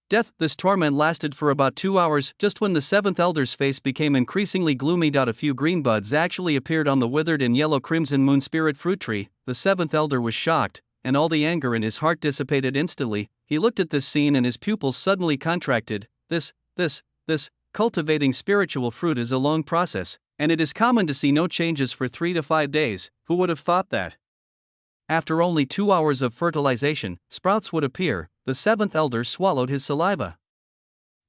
[SPEAKER 1] death. This torment lasted for about 2 hours. Just when the seventh elder's face became increasingly gloomy, a few green buds actually appeared on the withered and yellow Crimson Moon spirit fruit tree. The seventh elder was shocked, and all the anger in his heart dissipated instantly. He looked at this scene and his pupils suddenly contracted. This cultivating spiritual fruit is a long process, and it is common to see no changes for 3 to 5 days. Who would have thought that? After only 2 hours of fertilization, sprouts would appear. The seventh elder swallowed his saliva.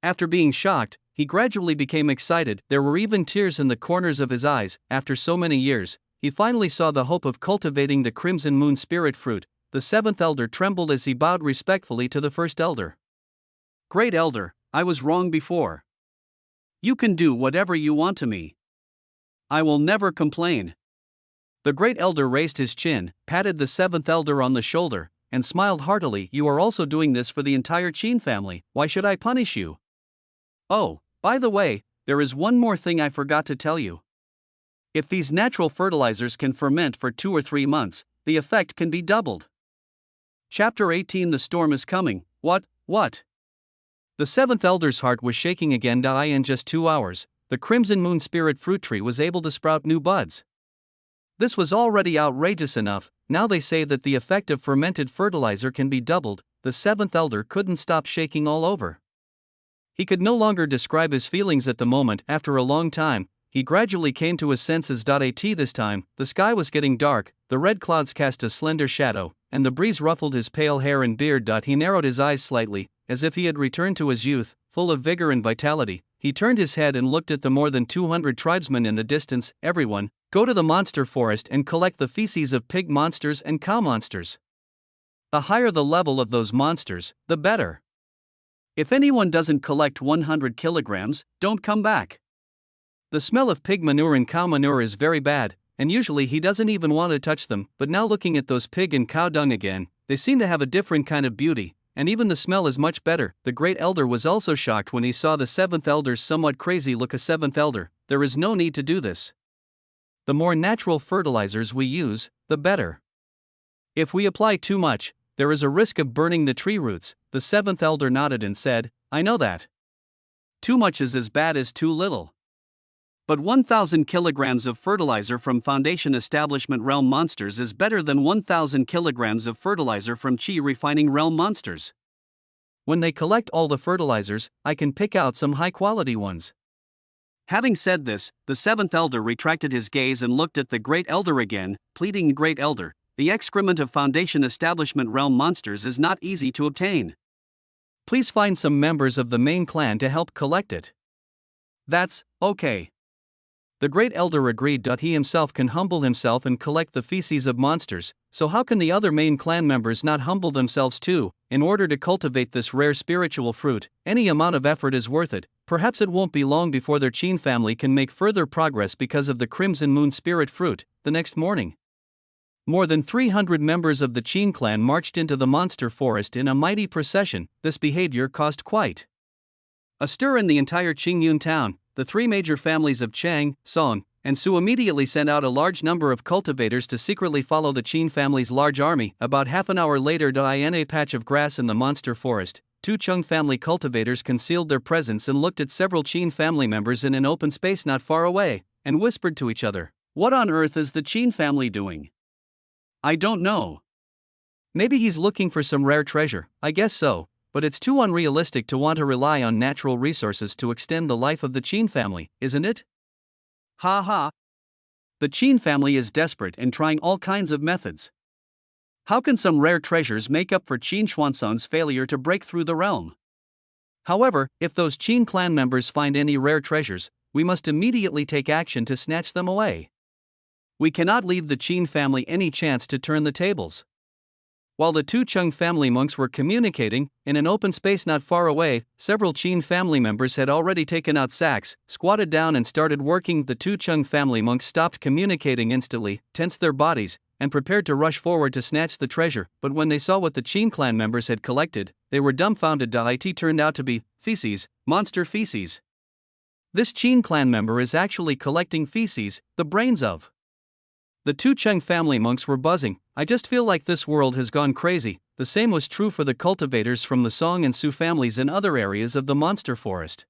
[SPEAKER 1] After being shocked, he gradually became excited. There were even tears in the corners of his eyes. After so many years, he finally saw the hope of cultivating the Crimson Moon spirit fruit. The seventh elder trembled as he bowed respectfully to the first elder. "Great elder, I was wrong before. You can do whatever you want to me. I will never complain." The great elder raised his chin, patted the seventh elder on the shoulder, and smiled heartily. "You are also doing this for the entire Qin family. Why should I punish you? Oh, by the way, there is one more thing I forgot to tell you. If these natural fertilizers can ferment for 2 or 3 months, the effect can be doubled." Chapter 18. The storm is coming. What? The seventh elder's heart was shaking again. In just 2 hours, the Crimson Moon spirit fruit tree was able to sprout new buds. This was already outrageous enough. Now they say that the effect of fermented fertilizer can be doubled. The seventh elder couldn't stop shaking all over. He could no longer describe his feelings at the moment. After a long time, he gradually came to his senses. This time, the sky was getting dark, the red clouds cast a slender shadow, and the breeze ruffled his pale hair and beard. He narrowed his eyes slightly, as if he had returned to his youth, full of vigor and vitality. He turned his head and looked at the more than 200 tribesmen in the distance. "Everyone, go to the monster forest and collect the feces of pig monsters and cow monsters. The higher the level of those monsters, the better. If anyone doesn't collect 100 kilograms, don't come back. The smell of pig manure and cow manure is very bad, and usually he doesn't even want to touch them, but now looking at those pig and cow dung again, they seem to have a different kind of beauty, and even the smell is much better." The great elder was also shocked when he saw the seventh elder's somewhat crazy look. "A seventh elder, there is no need to do this. The more natural fertilizers we use, the better. If we apply too much, there is a risk of burning the tree roots." The seventh elder nodded and said, "I know that. Too much is as bad as too little. But 1,000 kilograms of fertilizer from Foundation Establishment Realm Monsters is better than 1,000 kilograms of fertilizer from Qi Refining Realm Monsters. When they collect all the fertilizers, I can pick out some high-quality ones." Having said this, the seventh elder retracted his gaze and looked at the great elder again, pleading, "Great elder, the excrement of Foundation Establishment Realm Monsters is not easy to obtain. Please find some members of the main clan to help collect it." "That's okay." The great elder agreed. He himself can humble himself and collect the feces of monsters, so how can the other main clan members not humble themselves too? In order to cultivate this rare spiritual fruit, any amount of effort is worth it. Perhaps it won't be long before their Qin family can make further progress because of the Crimson Moon spirit fruit. The next morning, more than 300 members of the Qin clan marched into the monster forest in a mighty procession. This behavior caused quite a stir in the entire Qingyun town. The 3 major families of Chang, Song, and Su immediately sent out a large number of cultivators to secretly follow the Qin family's large army. About half an hour later, in a patch of grass in the monster forest, 2 Chung family cultivators concealed their presence and looked at several Qin family members in an open space not far away, and whispered to each other, "What on earth is the Qin family doing? I don't know. Maybe he's looking for some rare treasure, I guess so. But it's too unrealistic to want to rely on natural resources to extend the life of the Qin family, isn't it? Ha ha. The Qin family is desperate and trying all kinds of methods. How can some rare treasures make up for Qin Xuanzong's failure to break through the realm? However, if those Qin clan members find any rare treasures, we must immediately take action to snatch them away. We cannot leave the Qin family any chance to turn the tables. While the two Chung family monks were communicating, in an open space not far away, several Qin family members had already taken out sacks, squatted down and started working. The two Chung family monks stopped communicating instantly, tensed their bodies, and prepared to rush forward to snatch the treasure, but when they saw what the Qin clan members had collected, they were dumbfounded. It turned out to be feces, monster feces. This Qin clan member is actually collecting feces, the brains of. The two Chung family monks were buzzing. I just feel like this world has gone crazy. The same was true for the cultivators from the Song and Su families in other areas of the monster forest.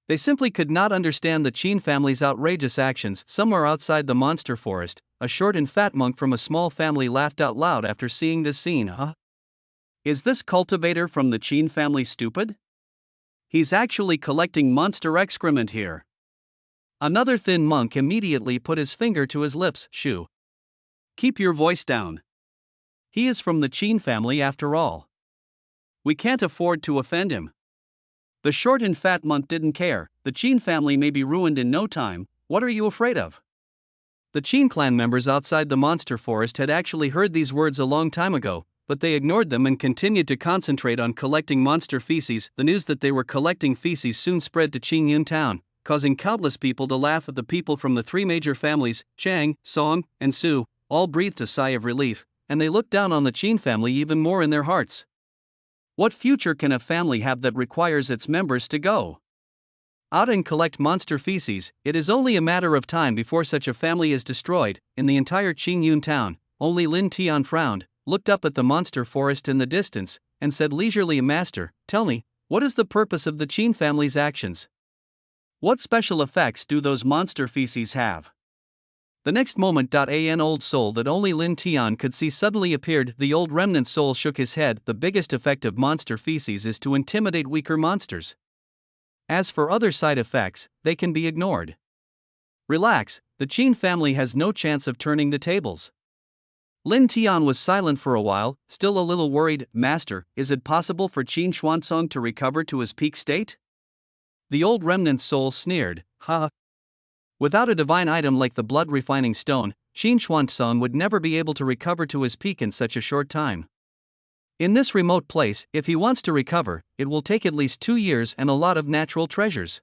[SPEAKER 1] They simply could not understand the Qin family's outrageous actions. Somewhere outside the monster forest, a short and fat monk from a small family laughed out loud after seeing this scene. Is this cultivator from the Qin family stupid? He's actually collecting monster excrement here. Another thin monk immediately put his finger to his lips. Shoo. Keep your voice down. He is from the Qin family after all. We can't afford to offend him. The short and fat monk didn't care. The Qin family may be ruined in no time. What are you afraid of? The Qin clan members outside the monster forest had actually heard these words a long time ago, but they ignored them and continued to concentrate on collecting monster feces. The news that they were collecting feces soon spread to Qingyun town, causing countless people to laugh at the people from the three major families, Chang, Song, and Su. All breathed a sigh of relief, and they looked down on the Qin family even more in their hearts. What future can a family have that requires its members to go out and collect monster feces? It is only a matter of time before such a family is destroyed. In the entire Qingyun town, only Lin Tian frowned, looked up at the monster forest in the distance, and said leisurely, "Master, tell me, what is the purpose of the Qin family's actions? What special effects do those monster feces have?" The next moment, an old soul that only Lin Tian could see suddenly appeared. The old remnant soul shook his head. The biggest effect of monster feces is to intimidate weaker monsters. As for other side effects, they can be ignored. Relax, the Qin family has no chance of turning the tables. Lin Tian was silent for a while, still a little worried. "Master, is it possible for Qin Xuanzong to recover to his peak state?" The old remnant soul sneered. "Ha! Without a divine item like the blood refining stone, Qin Xuanzong would never be able to recover to his peak in such a short time. In this remote place, if he wants to recover, it will take at least 2 years and a lot of natural treasures."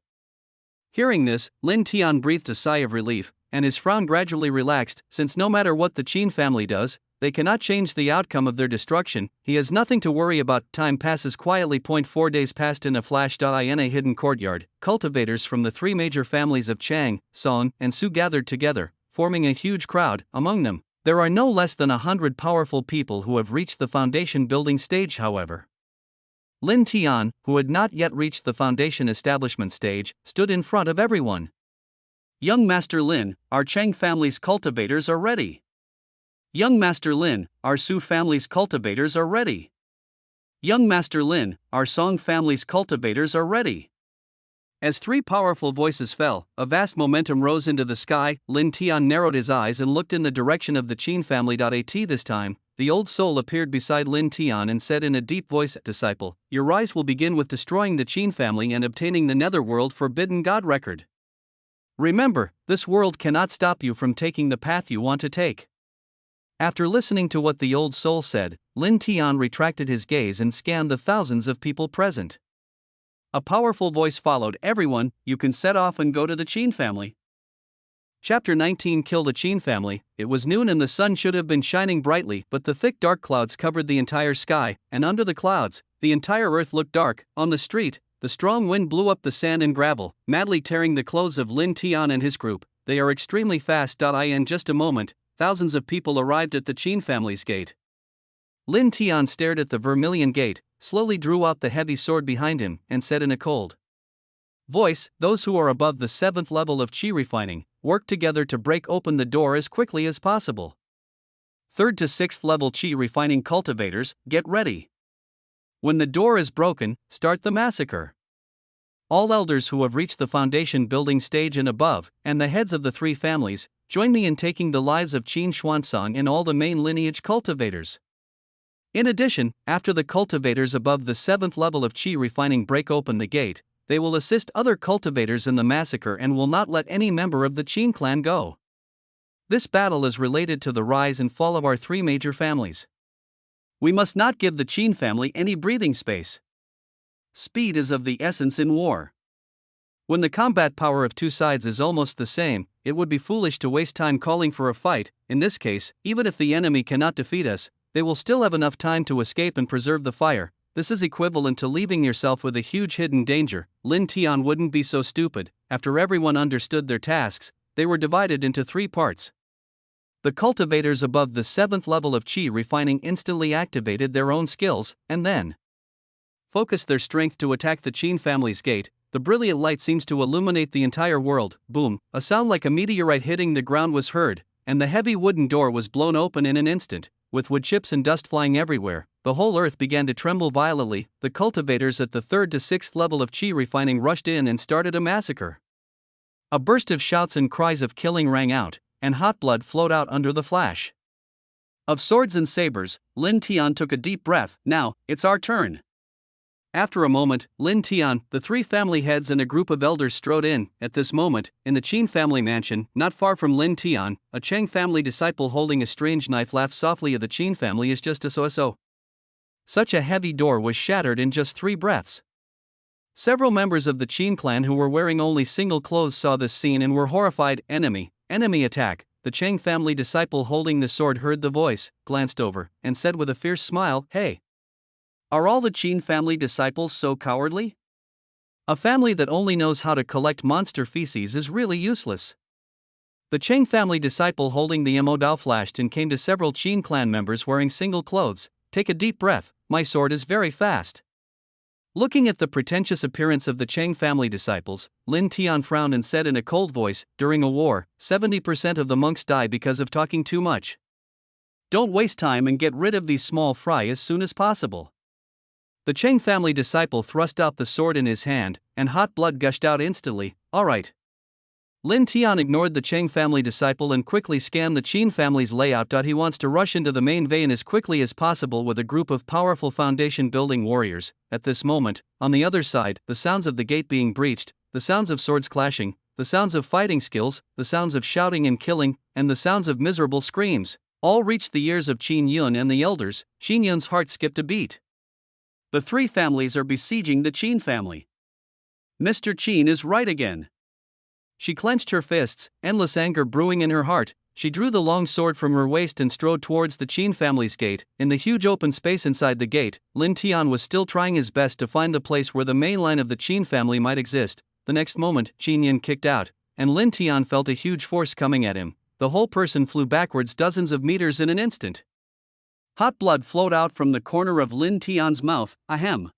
[SPEAKER 1] Hearing this, Lin Tian breathed a sigh of relief, and his frown gradually relaxed. Since no matter what the Qin family does, they cannot change the outcome of their destruction, he has nothing to worry about. Time passes quietly. 4 days passed in a flash. In a hidden courtyard, cultivators from the three major families of Chang, Song, and Su gathered together, forming a huge crowd. Among them, there are no less than 100 powerful people who have reached the foundation building stage. However, Lin Tian, who had not yet reached the foundation establishment stage, stood in front of everyone. "Young Master Lin, our Chang family's cultivators are ready. Young Master Lin, our Su family's cultivators are ready. Young Master Lin, our Song family's cultivators are ready." As three powerful voices fell, a vast momentum rose into the sky. Lin Tian narrowed his eyes and looked in the direction of the Qin family. This time, the old soul appeared beside Lin Tian and said in a deep voice, "Disciple, your rise will begin with destroying the Qin family and obtaining the Netherworld Forbidden God record. Remember, this world cannot stop you from taking the path you want to take." After listening to what the old soul said, Lin Tian retracted his gaze and scanned the thousands of people present. A powerful voice followed. "Everyone, you can set off and go to the Qin family." Chapter 19. Kill the Qin family. It was noon and the sun should have been shining brightly, but the thick dark clouds covered the entire sky, and under the clouds, the entire earth looked dark. On the street, the strong wind blew up the sand and gravel, madly tearing the clothes of Lin Tian and his group. They are extremely fast. In just a moment, thousands of people arrived at the Qin family's gate. Lin Tian stared at the vermilion gate, slowly drew out the heavy sword behind him, and said in a cold voice, "Those who are above the 7th level of Qi refining, work together to break open the door as quickly as possible. 3rd to 6th level Qi refining cultivators, get ready. When the door is broken, start the massacre. All elders who have reached the foundation building stage and above, and the heads of the three families, join me in taking the lives of Qin Xuanzong and all the main lineage cultivators. In addition, after the cultivators above the 7th level of Qi refining break open the gate, they will assist other cultivators in the massacre and will not let any member of the Qin clan go. This battle is related to the rise and fall of our three major families. We must not give the Qin family any breathing space. Speed is of the essence in war. When the combat power of two sides is almost the same, it would be foolish to waste time calling for a fight. In this case, even if the enemy cannot defeat us, they will still have enough time to escape and preserve the fire. This is equivalent to leaving yourself with a huge hidden danger. Lin Tian wouldn't be so stupid. After everyone understood their tasks, they were divided into three parts. The cultivators above the 7th level of Qi refining instantly activated their own skills, and then focused their strength to attack the Qin family's gate. The brilliant light seems to illuminate the entire world. Boom, a sound like a meteorite hitting the ground was heard, and the heavy wooden door was blown open in an instant. With wood chips and dust flying everywhere, the whole earth began to tremble violently. The cultivators at the 3rd to 6th level of Qi refining rushed in and started a massacre. A burst of shouts and cries of killing rang out, and hot blood flowed out under the flash of swords and sabers. Lin Tian took a deep breath. Now, it's our turn. After a moment, Lin Tian, the three family heads and a group of elders strode in. At this moment, in the Qin family mansion, not far from Lin Tian, a Chang family disciple holding a strange knife laughed softly. The Qin family is just a so. Such a heavy door was shattered in just 3 breaths. Several members of the Qin clan who were wearing only single clothes saw this scene and were horrified. Enemy attack. The Chang family disciple holding the sword heard the voice, glanced over, and said with a fierce smile, "Hey! Are all the Qin family disciples so cowardly? A family that only knows how to collect monster feces is really useless." The Chang family disciple holding the Mo Dao flashed and came to several Qin clan members wearing single clothes. "Take a deep breath, my sword is very fast." Looking at the pretentious appearance of the Chang family disciples, Lin Tian frowned and said in a cold voice, "During a war, 70% of the monks die because of talking too much. Don't waste time and get rid of these small fry as soon as possible." The Chang family disciple thrust out the sword in his hand, and hot blood gushed out instantly. "All right." Lin Tian ignored the Chang family disciple and quickly scanned the Qin family's layout. He wants to rush into the main vein as quickly as possible with a group of powerful foundation building warriors. At this moment, on the other side, the sounds of the gate being breached, the sounds of swords clashing, the sounds of fighting skills, the sounds of shouting and killing, and the sounds of miserable screams, all reached the ears of Qin Yun and the elders. Qin Yun's heart skipped a beat. The three families are besieging the Qin family. Mr. Qin is right again. She clenched her fists, endless anger brewing in her heart. She drew the long sword from her waist and strode towards the Qin family's gate. In the huge open space inside the gate, Lin Tian was still trying his best to find the place where the main line of the Qin family might exist. The next moment, Qin Yun kicked out, and Lin Tian felt a huge force coming at him. The whole person flew backwards dozens of meters in an instant. Hot blood flowed out from the corner of Lin Tian's mouth. Ahem.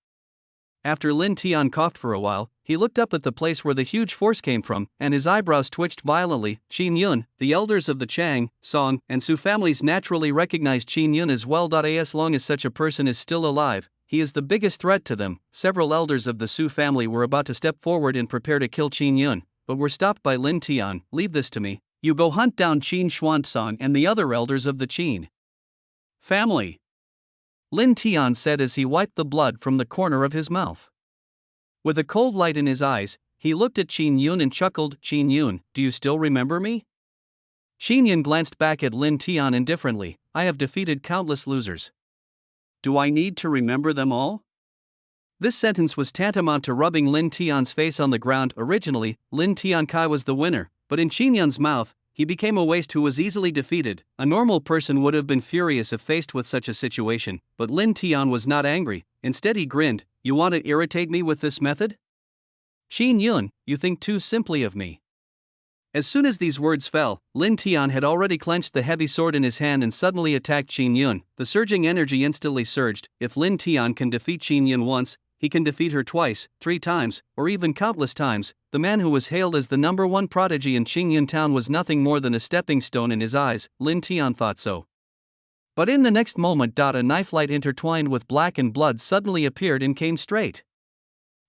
[SPEAKER 1] After Lin Tian coughed for a while, he looked up at the place where the huge force came from, and his eyebrows twitched violently. Qin Yun, the elders of the Chang, Song, and Su families naturally recognized Qin Yun as well. As long as such a person is still alive, he is the biggest threat to them. Several elders of the Su family were about to step forward and prepare to kill Qin Yun, but were stopped by Lin Tian. "Leave this to me. You go hunt down Qin Xuansong and the other elders of the Qin family," Lin Tian said as he wiped the blood from the corner of his mouth. With a cold light in his eyes, he looked at Qin Yun and chuckled. "Qin Yun, do you still remember me?" Qin Yun glanced back at Lin Tian indifferently. "I have defeated countless losers. Do I need to remember them all?" This sentence was tantamount to rubbing Lin Tian's face on the ground. Originally, Lin Tian Kai was the winner, but in Qin Yun's mouth, he became a waste who was easily defeated. A normal person would have been furious if faced with such a situation, but Lin Tian was not angry. Instead he grinned. "You want to irritate me with this method? Qin Yun, you think too simply of me." As soon as these words fell, Lin Tian had already clenched the heavy sword in his hand and suddenly attacked Qin Yun. The surging energy instantly surged. If Lin Tian can defeat Qin Yun once, he can defeat her twice, 3 times, or even countless times. The man who was hailed as the #1 prodigy in Qingyun town was nothing more than a stepping stone in his eyes. Lin Tian thought so. But in the next moment, a knife light intertwined with black and blood suddenly appeared and came straight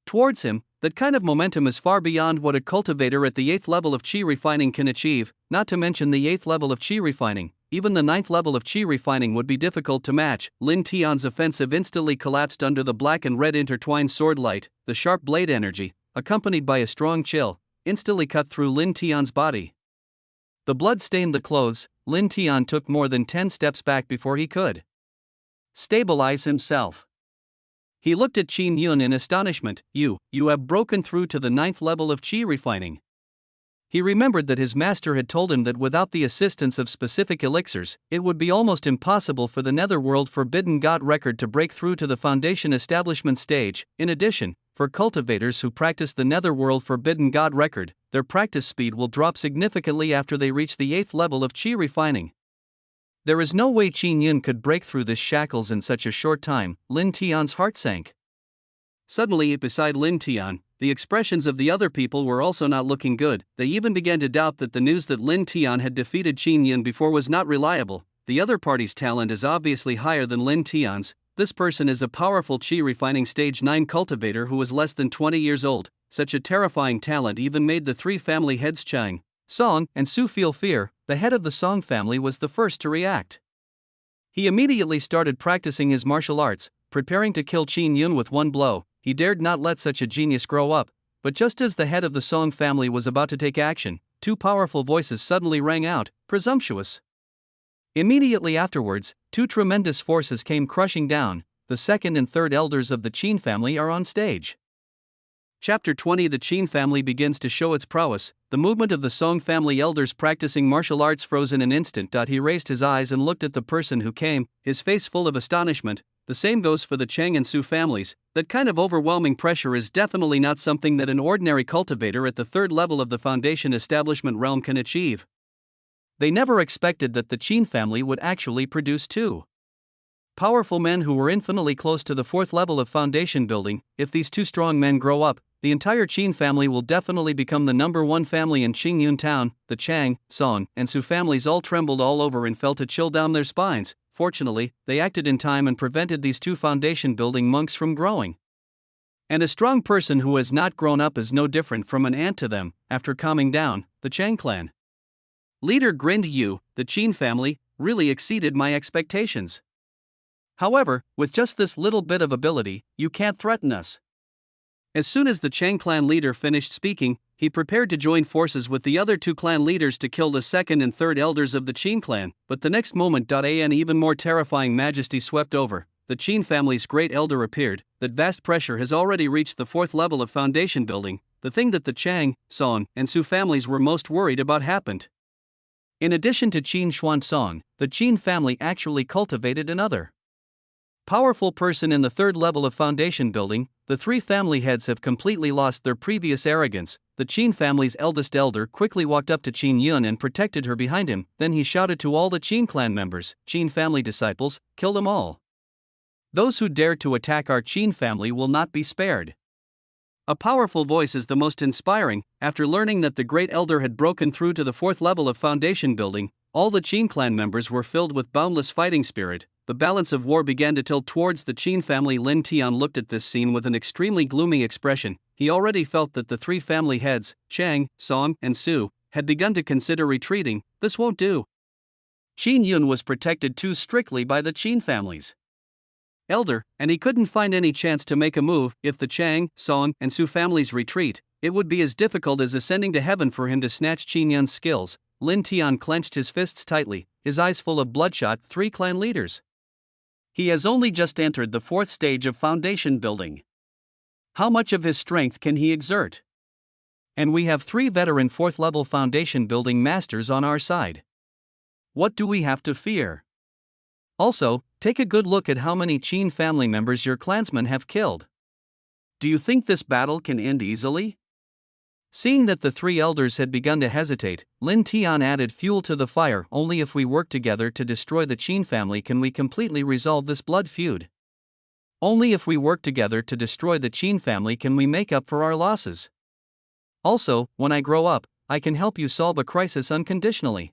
[SPEAKER 1] towards him. That kind of momentum is far beyond what a cultivator at the 8th level of Qi refining can achieve, not to mention the 8th level of Qi refining. Even the 9th level of Qi refining would be difficult to match. Lin Tian's offensive instantly collapsed under the black and red intertwined sword light. The sharp blade energy, accompanied by a strong chill, instantly cut through Lin Tian's body. The blood stained the clothes. Lin Tian took more than 10 steps back before he could stabilize himself. He looked at Qin Yun in astonishment. You have broken through to the 9th level of qi refining. He remembered that his master had told him that without the assistance of specific elixirs, it would be almost impossible for the Netherworld Forbidden God record to break through to the Foundation establishment stage. In addition, for cultivators who practice the Netherworld Forbidden God record, their practice speed will drop significantly after they reach the 8th level of qi refining. There is no way Qin Yun could break through this shackles in such a short time. Lin Tian's heart sank. Suddenly, beside Lin Tian, the expressions of the other people were also not looking good. They even began to doubt that the news that Lin Tian had defeated Qin Yun before was not reliable. The other party's talent is obviously higher than Lin Tian's. This person is a powerful qi refining stage 9 cultivator who is less than 20 years old. Such a terrifying talent even made the 3 family heads Chang, Song, and Su feel fear. The head of the Song family was the first to react. He immediately started practicing his martial arts, preparing to kill Qin Yun with one blow. He dared not let such a genius grow up. But just as the head of the Song family was about to take action, 2 powerful voices suddenly rang out, presumptuous. Immediately afterwards, 2 tremendous forces came crushing down. The 2nd and 3rd elders of the Qin family are on stage. Chapter 20. The Qin family begins to show its prowess. The movement of the Song family elders practicing martial arts froze in an instant. He raised his eyes and looked at the person who came, his face full of astonishment. The same goes for the Chang and Su families. That kind of overwhelming pressure is definitely not something that an ordinary cultivator at the 3rd level of the Foundation establishment realm can achieve. They never expected that the Qin family would actually produce 2 powerful men who were infinitely close to the 4th level of Foundation building. If these 2 strong men grow up, the entire Qin family will definitely become the #1 family in Qingyun town. The Chang, Song, and Su families all trembled all over and felt a chill down their spines. Fortunately, they acted in time and prevented these 2 foundation building monks from growing. And a strong person who has not grown up is no different from an ant to them. After calming down, the Chang clan leader grinned. The Qin family, really exceeded my expectations. However, with just this little bit of ability, you can't threaten us. As soon as the Chang clan leader finished speaking, he prepared to join forces with the other 2 clan leaders to kill the 2nd and 3rd elders of the Qin clan. But the next moment, an even more terrifying majesty swept over. The Qin family's great elder appeared. That vast pressure has already reached the 4th level of foundation building. The thing that the Chang, Song, and Su families were most worried about happened. In addition to Qin Xuan Song, the Qin family actually cultivated another powerful person in the 3rd level of foundation building. The 3 family heads have completely lost their previous arrogance. The Qin family's eldest elder quickly walked up to Qin Yun and protected her behind him. Then he shouted to all the Qin clan members, Qin family disciples, kill them all. Those who dare to attack our Qin family will not be spared. A powerful voice is the most inspiring. After learning that the great elder had broken through to the 4th level of foundation building, all the Qin clan members were filled with boundless fighting spirit. The balance of war began to tilt towards the Qin family. Lin Tian looked at this scene with an extremely gloomy expression. He already felt that the 3 family heads, Chang, Song, and Su, had begun to consider retreating. This won't do. Qin Yun was protected too strictly by the Qin family's elder, and he couldn't find any chance to make a move. If the Chang, Song, and Su families retreat, it would be as difficult as ascending to heaven for him to snatch Qin Yun's skills. Lin Tian clenched his fists tightly, his eyes full of bloodshot. 3 clan leaders. He has only just entered the 4th stage of foundation building. How much of his strength can he exert? And we have 3 veteran 4th level foundation building masters on our side. What do we have to fear? Also, take a good look at how many Qin family members your clansmen have killed. Do you think this battle can end easily? Seeing that the 3 elders had begun to hesitate, Lin Tian added fuel to the fire. Only if we work together to destroy the Qin family can we completely resolve this blood feud. Only if we work together to destroy the Qin family can we make up for our losses. Also, when I grow up, I can help you solve a crisis unconditionally.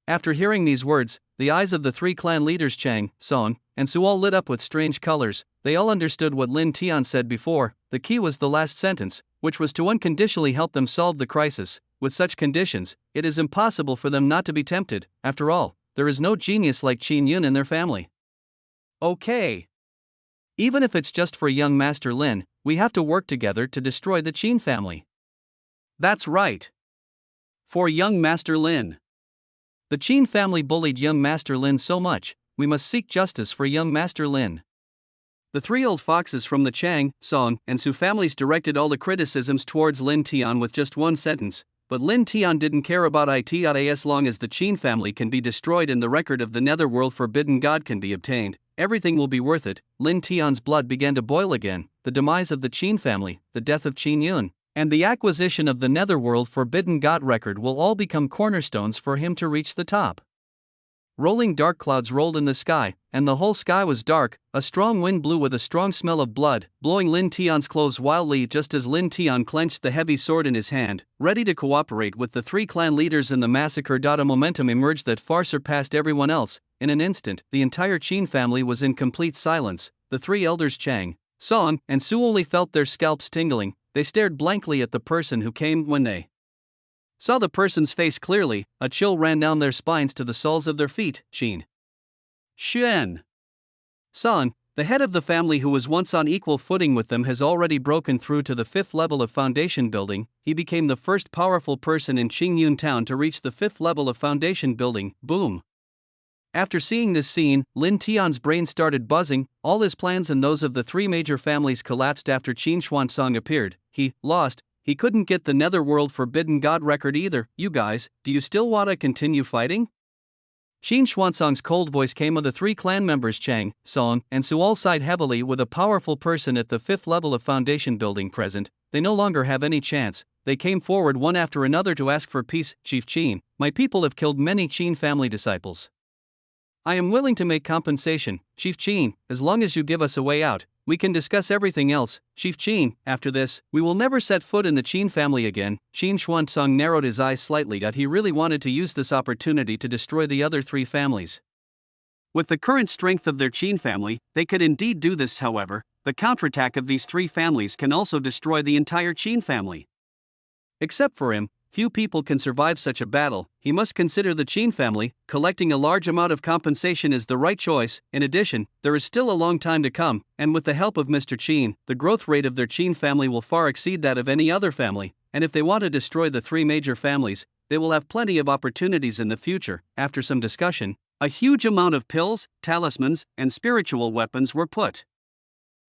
[SPEAKER 1] After hearing these words, the eyes of the 3 clan leaders Chang, Song, and Su all lit up with strange colors. They all understood what Lin Tian said before. The key was the last sentence, which was to unconditionally help them solve the crisis. With such conditions, it is impossible for them not to be tempted. After all, there is no genius like Qin Yun in their family. Okay. Even if it's just for young Master Lin, we have to work together to destroy the Qin family. That's right. For young Master Lin. The Qin family bullied young Master Lin so much, we must seek justice for young Master Lin. The three old foxes from the Chang, Song, and Su families directed all the criticisms towards Lin Tian with just one sentence, but Lin Tian didn't care about it as long as the Qin family can be destroyed and the record of the netherworld forbidden god can be obtained, everything will be worth it. Lin Tian's blood began to boil again. The demise of the Qin family, the death of Qin Yun, and the acquisition of the netherworld forbidden god record will all become cornerstones for him to reach the top. Rolling dark clouds rolled in the sky, and the whole sky was dark. A strong wind blew with a strong smell of blood, blowing Lin Tian's clothes wildly just as Lin Tian clenched the heavy sword in his hand, ready to cooperate with the three clan leaders in the massacre. A momentum emerged that far surpassed everyone else. In an instant, the entire Qin family was in complete silence. The three elders Chang, Song, and Su only felt their scalps tingling. They stared blankly at the person who came. When they saw the person's face clearly, a chill ran down their spines to the soles of their feet. Qin Xuan Song, the head of the family who was once on equal footing with them, has already broken through to the 5th level of foundation building. He became the first powerful person in Qingyun town to reach the 5th level of foundation building. Boom! After seeing this scene, Lin Tian's brain started buzzing. All his plans and those of the three major families collapsed after Qin Xuansong appeared. He lost. He couldn't get the netherworld forbidden god record either. You guys, do you still wanna continue fighting? Qin Xuansong's cold voice came of the three clan members Chang, Song, and Su all sighed heavily. With a powerful person at the 5th level of foundation building present, they no longer have any chance. They came forward one after another to ask for peace. Chief Qin, my people have killed many Qin family disciples. I am willing to make compensation, Chief Qin, as long as you give us a way out. We can discuss everything else, Chief Qin. After this, we will never set foot in the Qin family again. Qin Xuansong narrowed his eyes slightly. He really wanted to use this opportunity to destroy the other three families. With the current strength of their Qin family, they could indeed do this. However, the counterattack of these three families can also destroy the entire Qin family. Except for him, few people can survive such a battle. He must consider the Qin family. Collecting a large amount of compensation is the right choice. In addition, there is still a long time to come, and with the help of Mr. Qin, the growth rate of their Qin family will far exceed that of any other family, and if they want to destroy the three major families, they will have plenty of opportunities in the future. After some discussion, a huge amount of pills, talismans, and spiritual weapons were put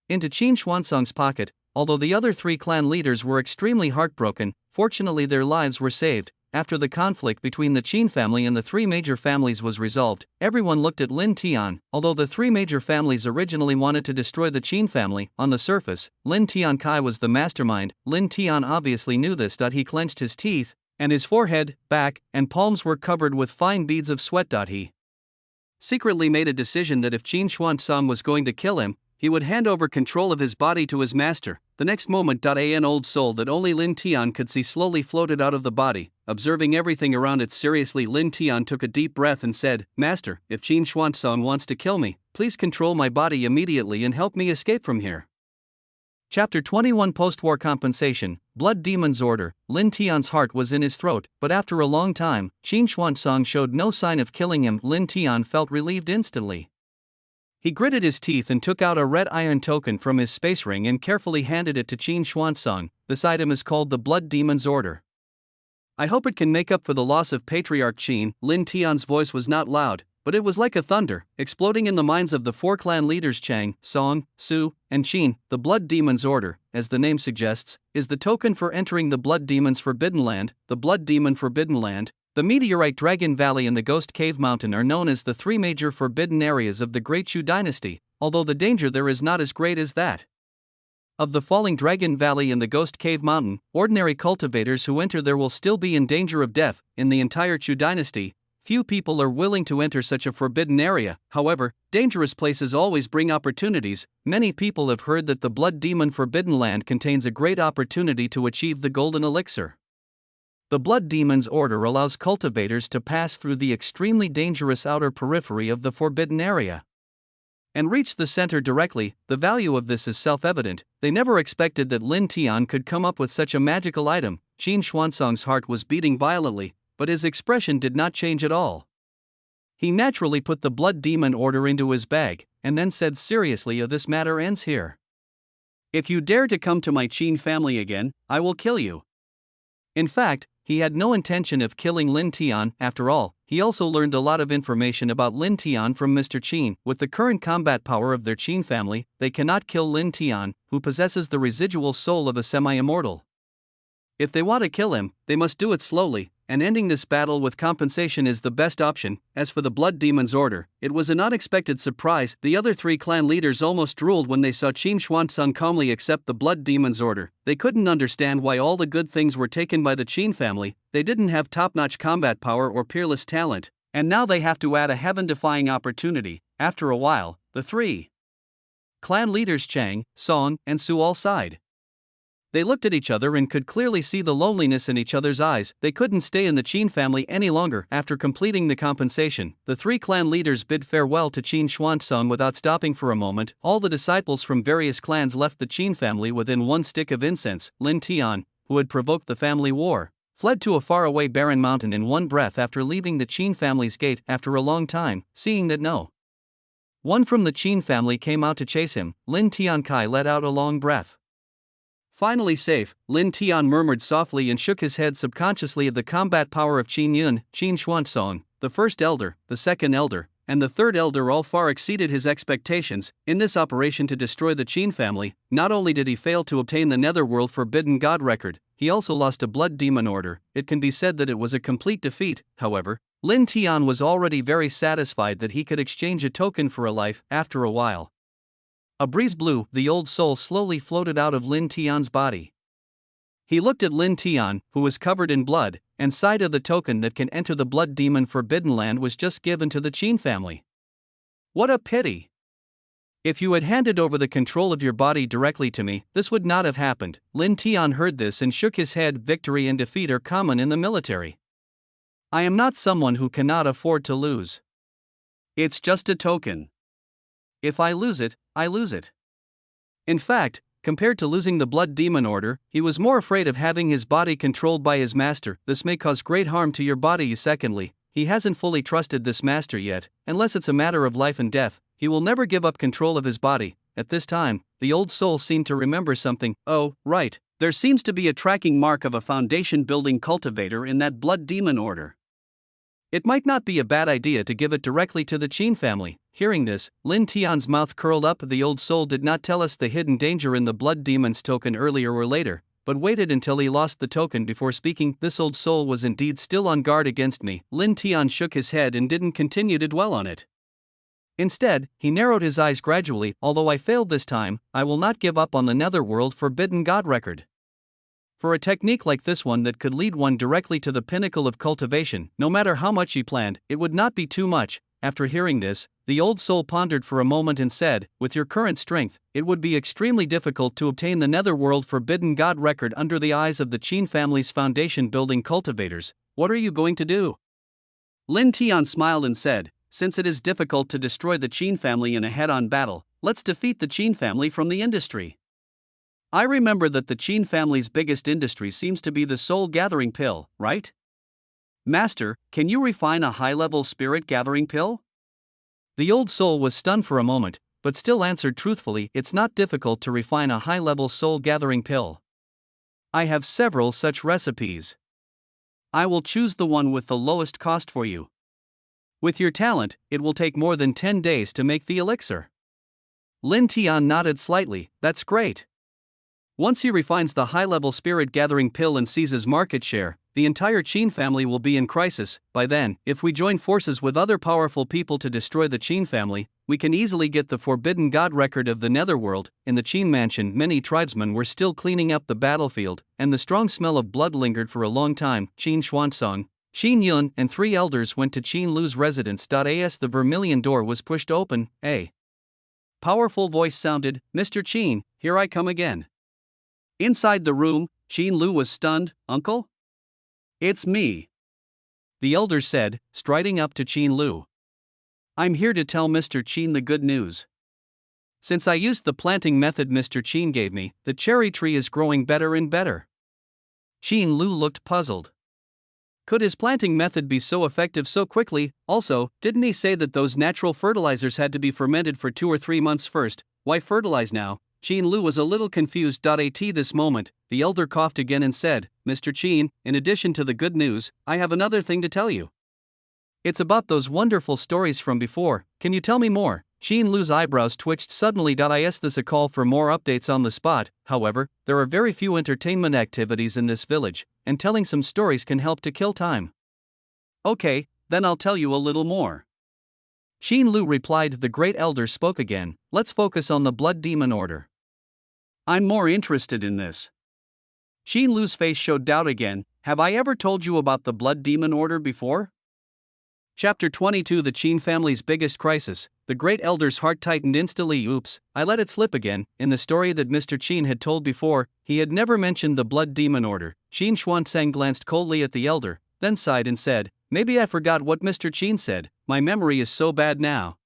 [SPEAKER 1] into Qin Xuansong's pocket. Although the other three clan leaders were extremely heartbroken, fortunately their lives were saved. After the conflict between the Qin family and the three major families was resolved, everyone looked at Lin Tian. Although the three major families originally wanted to destroy the Qin family, on the surface, Lin Tian Kai was the mastermind. Lin Tian obviously knew this. He clenched his teeth, and his forehead, back, and palms were covered with fine beads of sweat. He secretly made a decision that if Qin Xuansong was going to kill him, he would hand over control of his body to his master. The next moment, an old soul that only Lin Tian could see slowly floated out of the body. Observing everything around it seriously, Lin Tian took a deep breath and said, Master, if Qin Xuansong wants to kill me, please control my body immediately and help me escape from here. Chapter 21 Post-War Compensation, Blood Demon's Order. Lin Tian's heart was in his throat, but after a long time, Qin Xuansong showed no sign of killing him. Lin Tian felt relieved instantly. He gritted his teeth and took out a red iron token from his space ring and carefully handed it to Qin Xuansong. This item is called the Blood Demon's Order. I hope it can make up for the loss of Patriarch Qin. Lin Tian's voice was not loud, but it was like a thunder, exploding in the minds of the four clan leaders Chang, Song, Su, and Qin. The Blood Demon's Order, as the name suggests, is the token for entering the Blood Demon's Forbidden Land. The Blood Demon Forbidden Land, the Meteorite Dragon Valley and the Ghost Cave Mountain are known as the three major forbidden areas of the Great Chu dynasty, although the danger there is not as great as that of the Falling Dragon Valley and the Ghost Cave Mountain. Ordinary cultivators who enter there will still be in danger of death. In the entire Chu dynasty, few people are willing to enter such a forbidden area. However, dangerous places always bring opportunities. Many people have heard that the Blood Demon Forbidden Land contains a great opportunity to achieve the Golden Elixir. The Blood Demon's Order allows cultivators to pass through the extremely dangerous outer periphery of the forbidden area and reach the center directly. The value of this is self-evident. They never expected that Lin Tian could come up with such a magical item. Qin Xuansong's heart was beating violently, but his expression did not change at all. He naturally put the Blood Demon Order into his bag, and then said seriously, this matter ends here. If you dare to come to my Qin family again, I will kill you. In fact, he had no intention of killing Lin Tian. After all, he also learned a lot of information about Lin Tian from Mr. Qin. With the current combat power of their Qin family, they cannot kill Lin Tian, who possesses the residual soul of a semi-immortal. If they want to kill him, they must do it slowly, and ending this battle with compensation is the best option. As for the Blood Demon's order, it was an unexpected surprise. The other three clan leaders almost drooled when they saw Qin Xuanzang calmly accept the Blood Demon's order. They couldn't understand why all the good things were taken by the Qin family. They didn't have top-notch combat power or peerless talent, and now they have to add a heaven-defying opportunity. After a while, the three clan leaders Chang, Song, and Su all sighed. They looked at each other and could clearly see the loneliness in each other's eyes. They couldn't stay in the Qin family any longer. After completing the compensation, the three clan leaders bid farewell to Qin Xuanzang without stopping for a moment. All the disciples from various clans left the Qin family within one stick of incense. Lin Tian, who had provoked the family war, fled to a faraway barren mountain in one breath after leaving the Qin family's gate. After a long time, seeing that no one from the Qin family came out to chase him, Lin Tiankai let out a long breath. Finally safe, Lin Tian murmured softly and shook his head subconsciously at the combat power of Qin Yun. Qin Xuanzang, the first elder, the second elder, and the third elder all far exceeded his expectations. In this operation to destroy the Qin family, not only did he fail to obtain the Netherworld Forbidden God record, he also lost a Blood Demon order. It can be said that it was a complete defeat. However, Lin Tian was already very satisfied that he could exchange a token for a life. After a while, a breeze blew. The old soul slowly floated out of Lin Tian's body. He looked at Lin Tian, who was covered in blood, and sighed. Of the token that can enter the Blood Demon Forbidden Land was just given to the Qin family. What a pity! If you had handed over the control of your body directly to me, this would not have happened. Lin Tian heard this and shook his head. Victory and defeat are common in the military. I am not someone who cannot afford to lose. It's just a token. If I lose it, I lose it. In fact, compared to losing the Blood Demon order, he was more afraid of having his body controlled by his master. This may cause great harm to your body. Secondly, he hasn't fully trusted this master yet. Unless it's a matter of life and death, he will never give up control of his body. At this time, the old soul seemed to remember something. Oh, right, there seems to be a tracking mark of a foundation building cultivator in that Blood Demon order. It might not be a bad idea to give it directly to the Qin family. Hearing this, Lin Tian's mouth curled up. The old soul did not tell us the hidden danger in the Blood Demon's token earlier or later, but waited until he lost the token before speaking. This old soul was indeed still on guard against me. Lin Tian shook his head and didn't continue to dwell on it. Instead, he narrowed his eyes gradually. Although I failed this time, I will not give up on the Netherworld Forbidden God record. For a technique like this one that could lead one directly to the pinnacle of cultivation, no matter how much he planned, it would not be too much. After hearing this, the old soul pondered for a moment and said, with your current strength, it would be extremely difficult to obtain the Netherworld Forbidden God record under the eyes of the Qin family's foundation building cultivators. What are you going to do? Lin Tian smiled and said, since it is difficult to destroy the Qin family in a head-on battle, let's defeat the Qin family from the industry. I remember that the Qin family's biggest industry seems to be the soul gathering pill, right? Master, can you refine a high-level spirit gathering pill? The old soul was stunned for a moment, but still answered truthfully, it's not difficult to refine a high-level soul gathering pill. I have several such recipes. I will choose the one with the lowest cost for you. With your talent, it will take more than 10 days to make the elixir. Lin Tian nodded slightly. That's great. Once he refines the high-level spirit gathering pill and seizes market share, the entire Qin family will be in crisis. By then, if we join forces with other powerful people to destroy the Qin family, we can easily get the Forbidden God record of the Netherworld. In the Qin mansion, many tribesmen were still cleaning up the battlefield, and the strong smell of blood lingered for a long time. Qin Xuanzang, Qin Yun, and 3 elders went to Qin Lu's residence. As the vermilion door was pushed open, a powerful voice sounded, Mr. Qin, here I come again. Inside the room, Qin Lu was stunned. Uncle? It's me. The elder said, striding up to Qin Lu. I'm here to tell Mr. Qin the good news. Since I used the planting method Mr. Qin gave me, the cherry tree is growing better and better. Qin Lu looked puzzled. Could his planting method be so effective so quickly? Also, didn't he say that those natural fertilizers had to be fermented for 2 or 3 months first? Why fertilize now? Qin Lu was a little confused. At this moment, the elder coughed again and said, "Mr. Qin, in addition to the good news, I have another thing to tell you. It's about those wonderful stories from before. Can you tell me more?" Qin Lu's eyebrows twitched suddenly. Is this a call for more updates on the spot? However, there are very few entertainment activities in this village, and telling some stories can help to kill time. "Okay, then I'll tell you a little more." Qin Lu replied. The great elder spoke again. "Let's focus on the Blood Demon Order. I'm more interested in this." Qin Lu's face showed doubt again. "Have I ever told you about the Blood Demon Order before?" Chapter 22. The Qin family's biggest crisis. The great elder's heart tightened instantly. Oops, I let it slip again. In the story that Mr. Qin had told before, he had never mentioned the Blood Demon Order. Qin Xuanzang glanced coldly at the elder, then sighed and said, "Maybe I forgot what Mr. Qin said. My memory is so bad now."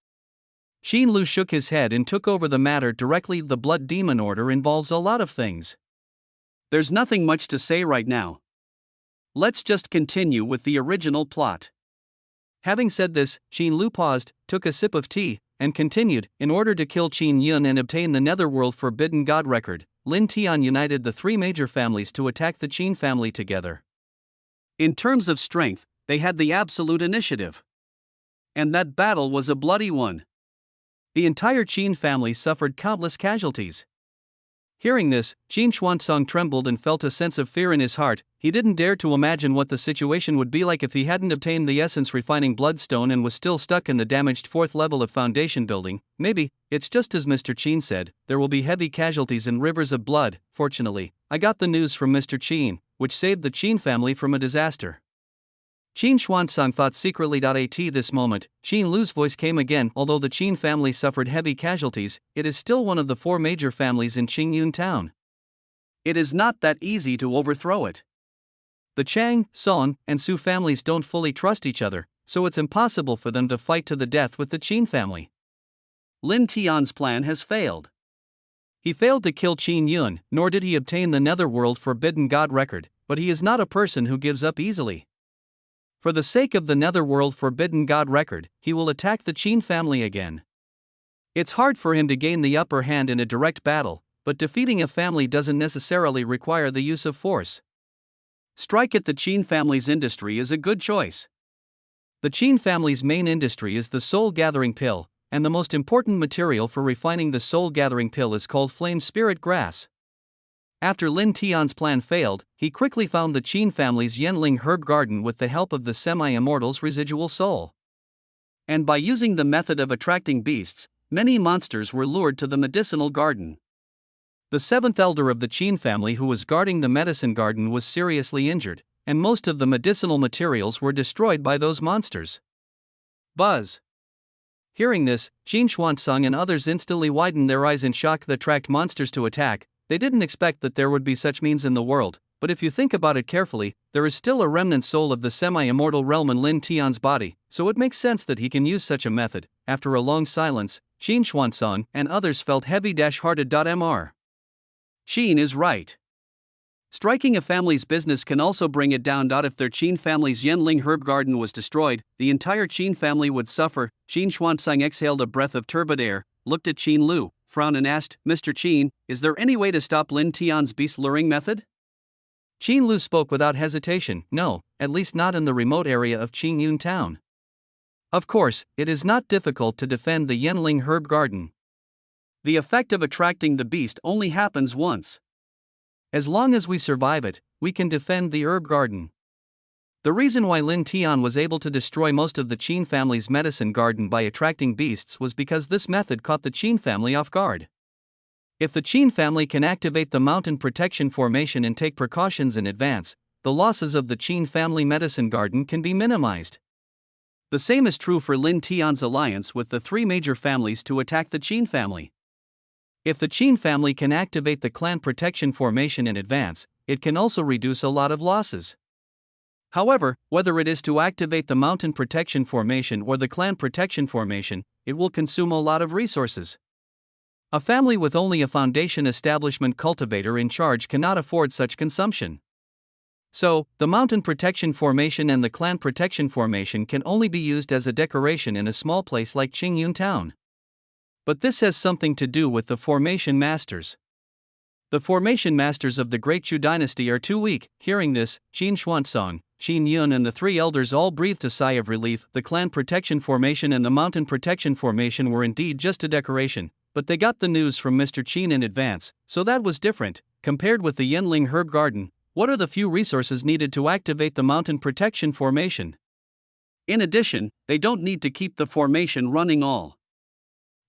[SPEAKER 1] Qin Lu shook his head and took over the matter directly. The Blood Demon Order involves a lot of things. There's nothing much to say right now. Let's just continue with the original plot. Having said this, Qin Lu paused, took a sip of tea, and continued. In order to kill Qin Yun and obtain the Netherworld Forbidden God record, Lin Tian united the three major families to attack the Qin family together. In terms of strength, they had the absolute initiative. And that battle was a bloody one. The entire Qin family suffered countless casualties. Hearing this, Qin Xuanzang trembled and felt a sense of fear in his heart. He didn't dare to imagine what the situation would be like if he hadn't obtained the essence refining bloodstone and was still stuck in the damaged fourth level of foundation building. Maybe, it's just as Mr. Qin said, there will be heavy casualties and rivers of blood. Fortunately, I got the news from Mr. Qin, which saved the Qin family from a disaster. Qin Xuanzang thought secretly. At this moment, Qin Lu's voice came again. Although the Qin family suffered heavy casualties, it is still one of the four major families in Qingyun town. It is not that easy to overthrow it. The Chang, Song, and Su families don't fully trust each other, so it's impossible for them to fight to the death with the Qin family. Lin Tian's plan has failed. He failed to kill Qin Yun, nor did he obtain the Netherworld Forbidden God record, but he is not a person who gives up easily. For the sake of the Netherworld Forbidden God record, he will attack the Qin family again. It's hard for him to gain the upper hand in a direct battle, but defeating a family doesn't necessarily require the use of force. Strike at the Qin family's industry is a good choice. The Qin family's main industry is the soul-gathering pill, and the most important material for refining the soul-gathering pill is called flame spirit grass. After Lin Tian's plan failed, he quickly found the Qin family's Yanling herb garden with the help of the semi-immortal's residual soul. And by using the method of attracting beasts, many monsters were lured to the medicinal garden. The seventh elder of the Qin family who was guarding the medicine garden was seriously injured, and most of the medicinal materials were destroyed by those monsters. Buzz! Hearing this, Qin Xuanzang and others instantly widened their eyes in shock. The tracked monsters to attack. They didn't expect that there would be such means in the world, but if you think about it carefully, there is still a remnant soul of the semi-immortal realm in Lin Tian's body, so it makes sense that he can use such a method. After a long silence, Qin Xuanzang and others felt heavy-hearted. Mr. Qin is right. Striking a family's business can also bring it down. If their Qin family's Yanling herb garden was destroyed, the entire Qin family would suffer. Qin Xuanzang exhaled a breath of turbid air, looked at Qin Lu, frowned and asked, "Mr. Qin, is there any way to stop Lin Tian's beast-luring method?" Qin Lu spoke without hesitation. "No, at least not in the remote area of Qingyun town. Of course, it is not difficult to defend the Yanling herb garden. The effect of attracting the beast only happens once. As long as we survive it, we can defend the herb garden." The reason why Lin Tian was able to destroy most of the Qin family's medicine garden by attracting beasts was because this method caught the Qin family off guard. If the Qin family can activate the mountain protection formation and take precautions in advance, the losses of the Qin family medicine garden can be minimized. The same is true for Lin Tian's alliance with the three major families to attack the Qin family. If the Qin family can activate the clan protection formation in advance, it can also reduce a lot of losses. However, whether it is to activate the mountain protection formation or the clan protection formation, it will consume a lot of resources. A family with only a foundation establishment cultivator in charge cannot afford such consumption. So, the mountain protection formation and the clan protection formation can only be used as a decoration in a small place like Qingyun town. But this has something to do with the formation masters. The formation masters of the Great Chu dynasty are too weak. Hearing this, Qin Xuanzang, Qin Yun and the three elders all breathed a sigh of relief. The clan protection formation and the mountain protection formation were indeed just a decoration, but they got the news from Mr. Qin in advance, so that was different. Compared with the Yanling Herb Garden, what are the few resources needed to activate the mountain protection formation? In addition, they don't need to keep the formation running all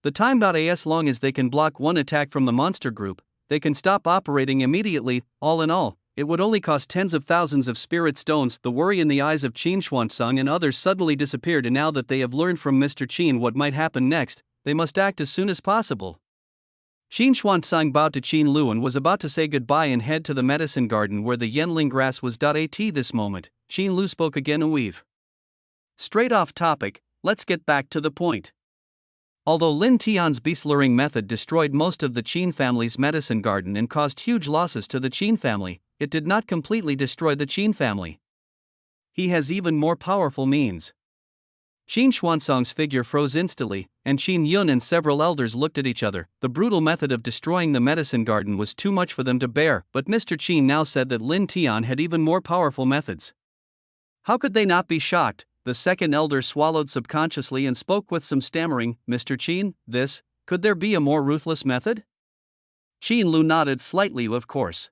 [SPEAKER 1] the time. As long as they can block one attack from the monster group, they can stop operating immediately. All in all, it would only cost tens of thousands of spirit stones. The worry in the eyes of Qin Xuanzang and others suddenly disappeared, and now that they have learned from Mr. Qin what might happen next, they must act as soon as possible. Qin Xuanzang bowed to Qin Lu and was about to say goodbye and head to the medicine garden where the Yanling grass was. At this moment, Qin Lu spoke again. Weave straight off topic, let's get back to the point. Although Lin Tian's beast luring method destroyed most of the Qin family's medicine garden and caused huge losses to the Qin family, it did not completely destroy the Qin family. He has even more powerful means. Qin Xuanzang's figure froze instantly, and Qin Yun and several elders looked at each other. The brutal method of destroying the medicine garden was too much for them to bear, but Mr. Qin now said that Lin Tian had even more powerful methods. How could they not be shocked? The second elder swallowed subconsciously and spoke with some stammering. Mr. Qin, could there be a more ruthless method? Qin Lu nodded slightly. Of course.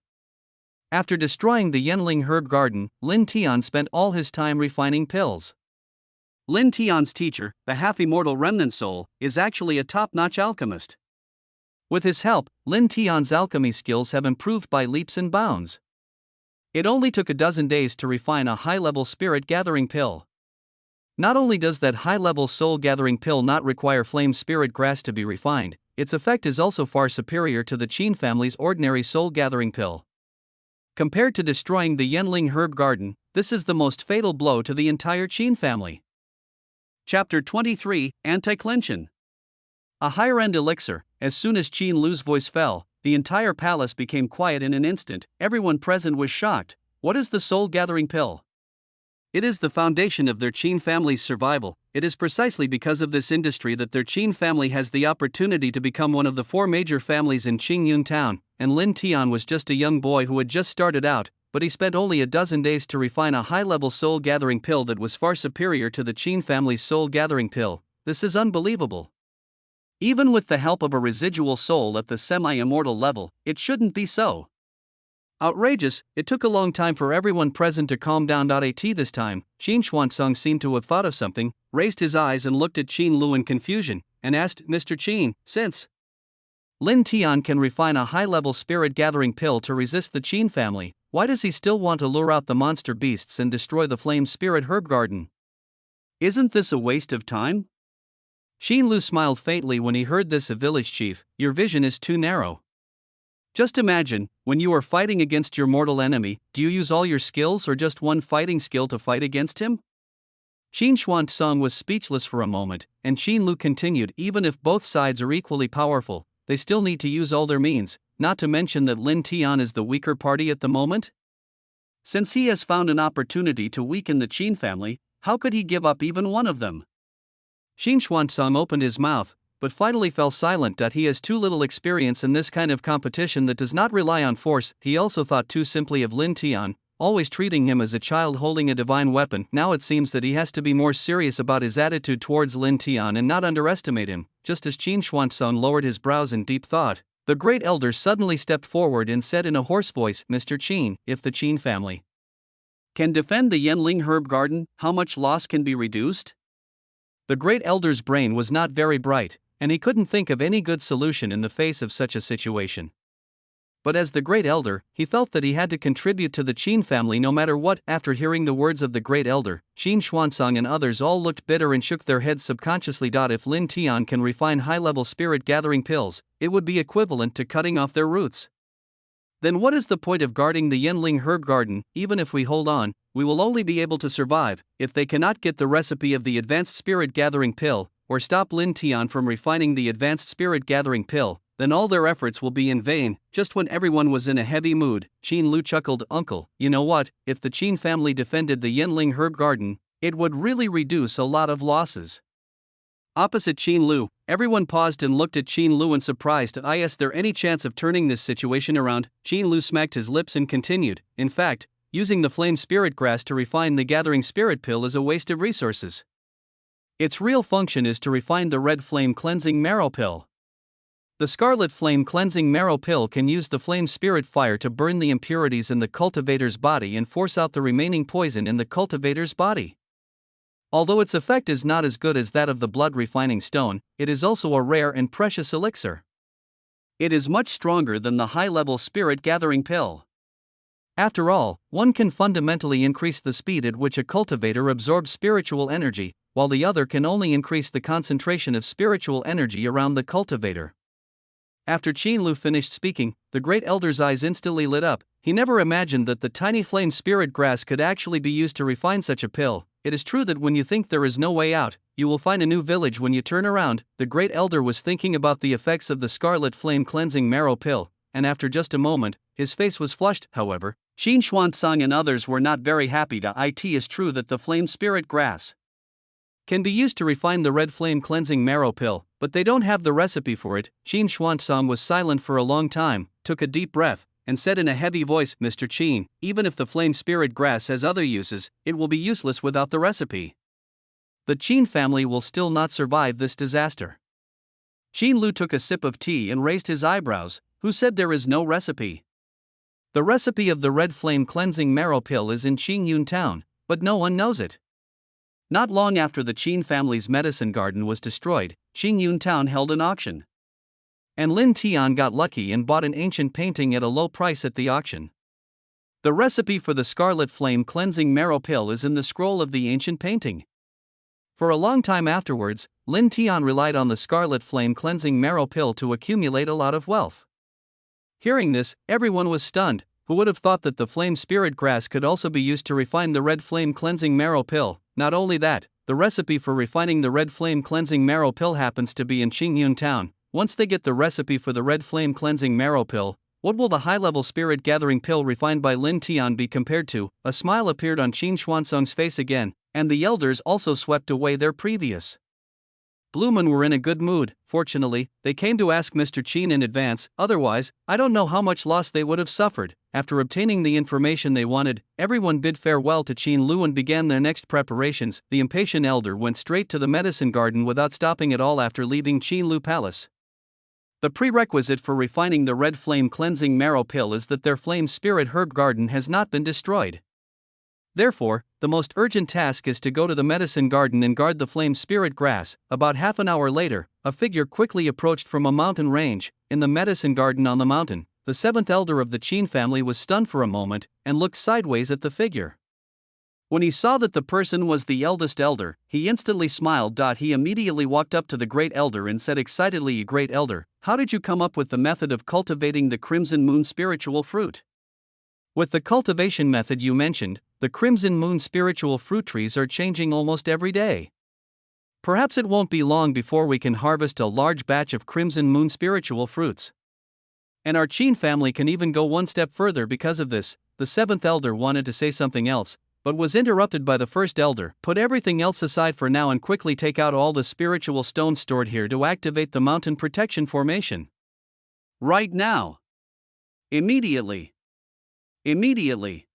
[SPEAKER 1] After destroying the Yanling Herb Garden, Lin Tian spent all his time refining pills. Lin Tian's teacher, the half-immortal remnant soul, is actually a top-notch alchemist. With his help, Lin Tian's alchemy skills have improved by leaps and bounds. It only took a dozen days to refine a high-level spirit-gathering pill. Not only does that high-level soul-gathering pill not require flame spirit grass to be refined, its effect is also far superior to the Qin family's ordinary soul-gathering pill. Compared to destroying the Yanling Herb Garden, this is the most fatal blow to the entire Qin family. Chapter 23, Anti-Clinchian. A higher-end elixir. As soon as Qin Lu's voice fell, the entire palace became quiet in an instant. Everyone present was shocked. What is the soul-gathering pill? It is the foundation of their Qin family's survival. It is precisely because of this industry that their Qin family has the opportunity to become one of the four major families in Qingyun town, and Lin Tian was just a young boy who had just started out, but he spent only a dozen days to refine a high-level soul-gathering pill that was far superior to the Qin family's soul-gathering pill. This is unbelievable. Even with the help of a residual soul at the semi-immortal level, it shouldn't be so outrageous. It took a long time for everyone present to calm down. At this time, Qin Xuanzang seemed to have thought of something, raised his eyes and looked at Qin Lu in confusion, and asked, Mr. Qin, since Lin Tian can refine a high-level spirit-gathering pill to resist the Qin family, why does he still want to lure out the monster beasts and destroy the flame spirit herb garden? Isn't this a waste of time? Qin Lu smiled faintly when he heard this. A village chief, your vision is too narrow. Just imagine, when you are fighting against your mortal enemy, do you use all your skills or just one fighting skill to fight against him? Qin Xuanzang was speechless for a moment, and Qin Lu continued, even if both sides are equally powerful, they still need to use all their means, not to mention that Lin Tian is the weaker party at the moment. Since he has found an opportunity to weaken the Qin family, how could he give up even one of them? Qin Xuanzang opened his mouth, but finally fell silent. He has too little experience in this kind of competition that does not rely on force. He also thought too simply of Lin Tian, always treating him as a child holding a divine weapon. Now it seems that he has to be more serious about his attitude towards Lin Tian and not underestimate him. Just as Qin Xuanzang lowered his brows in deep thought, the great elder suddenly stepped forward and said in a hoarse voice, Mr. Qin, if the Qin family can defend the Yanling Herb Garden, how much loss can be reduced? The great elder's brain was not very bright, and he couldn't think of any good solution in the face of such a situation. But as the great elder, he felt that he had to contribute to the Qin family no matter what. After hearing the words of the great elder, Qin Xuanzang and others all looked bitter and shook their heads subconsciously. If Lin Tian can refine high-level spirit-gathering pills, it would be equivalent to cutting off their roots. Then what is the point of guarding the Yanling Herb Garden? Even if we hold on, we will only be able to survive if they cannot get the recipe of the advanced spirit-gathering pill, or stop Lin Tian from refining the advanced spirit-gathering pill. Then all their efforts will be in vain. Just when everyone was in a heavy mood, Qin Lu chuckled, Uncle, you know what, if the Qin family defended the Yanling Herb Garden, it would really reduce a lot of losses. Opposite Qin Lu, Everyone paused and looked at Qin Lu in surprise. Is there any chance of turning this situation around? Qin Lu smacked his lips and continued, in fact, using the flame spirit grass to refine the gathering spirit pill is a waste of resources. Its real function is to refine the red flame cleansing marrow pill. The scarlet flame cleansing marrow pill can use the flame spirit fire to burn the impurities in the cultivator's body and force out the remaining poison in the cultivator's body. Although its effect is not as good as that of the blood refining stone, it is also a rare and precious elixir. It is much stronger than the high-level spirit gathering pill. After all, one can fundamentally increase the speed at which a cultivator absorbs spiritual energy, while the other can only increase the concentration of spiritual energy around the cultivator. After Qin Lu finished speaking, the great elder's eyes instantly lit up. He never imagined that the tiny flame spirit grass could actually be used to refine such a pill. It is true that when you think there is no way out, you will find a new village when you turn around. The great elder was thinking about the effects of the scarlet flame cleansing marrow pill, and after just a moment, his face was flushed. However, Qin Xuanzang and others were not very happy. It is true that the flame spirit grass can be used to refine the red flame cleansing marrow pill, but they don't have the recipe for it. Qin Xuanzang was silent for a long time, took a deep breath, and said in a heavy voice, Mr. Qin, even if the flame spirit grass has other uses, it will be useless without the recipe. The Qin family will still not survive this disaster. Qin Lu took a sip of tea and raised his eyebrows. Who said there is no recipe? The recipe of the red flame cleansing marrow pill is in Qingyun town, but no one knows it. Not long after the Qin family's medicine garden was destroyed, Qingyun town held an auction. And Lin Tian got lucky and bought an ancient painting at a low price at the auction. The recipe for the scarlet flame cleansing marrow pill is in the scroll of the ancient painting. For a long time afterwards, Lin Tian relied on the scarlet flame cleansing marrow pill to accumulate a lot of wealth. Hearing this, everyone was stunned. Who would have thought that the flame spirit grass could also be used to refine the red flame cleansing marrow pill? Not only that, the recipe for refining the red flame cleansing marrow pill happens to be in Qingyun town. Once they get the recipe for the red flame cleansing marrow pill, what will the high-level spirit gathering pill refined by Lin Tian be compared to? A smile appeared on Qin Xuanzang's face again, and the elders also swept away their previous gloom and were in a good mood. Fortunately, they came to ask Mr. Qin in advance, otherwise, I don't know how much loss they would have suffered. After obtaining the information they wanted, everyone bid farewell to Qin Lu and began their next preparations. The impatient elder went straight to the medicine garden without stopping at all after leaving Qin Lu Palace. The prerequisite for refining the red flame cleansing marrow pill is that their flame spirit herb garden has not been destroyed. Therefore, the most urgent task is to go to the medicine garden and guard the flame spirit grass. About half an hour later, a figure quickly approached from a mountain range. In the medicine garden on the mountain, the seventh elder of the Qin family was stunned for a moment and looked sideways at the figure. When he saw that the person was the eldest elder, he instantly smiled. He immediately walked up to the great elder and said excitedly, Great elder, how did you come up with the method of cultivating the Crimson Moon spiritual fruit? With the cultivation method you mentioned, the Crimson Moon spiritual fruit trees are changing almost every day. Perhaps it won't be long before we can harvest a large batch of Crimson Moon spiritual fruits. And our Qin family can even go one step further because of this. The seventh elder wanted to say something else, but was interrupted by the first elder. Put everything else aside for now and quickly take out all the spiritual stones stored here to activate the mountain protection formation. Right now. Immediately. Immediately.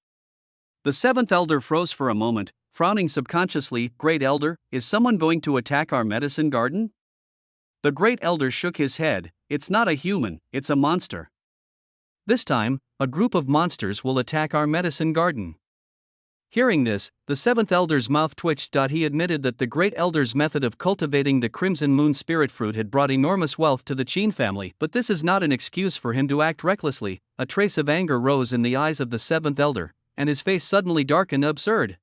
[SPEAKER 1] The seventh elder froze for a moment, frowning subconsciously. Great elder, is someone going to attack our medicine garden? The great elder shook his head. It's not a human, it's a monster. This time, a group of monsters will attack our medicine garden. Hearing this, the seventh elder's mouth twitched. He admitted that the great elder's method of cultivating the Crimson Moon spirit fruit had brought enormous wealth to the Qin family, but this is not an excuse for him to act recklessly. A trace of anger rose in the eyes of the seventh elder, and his face suddenly darkened. Absurd.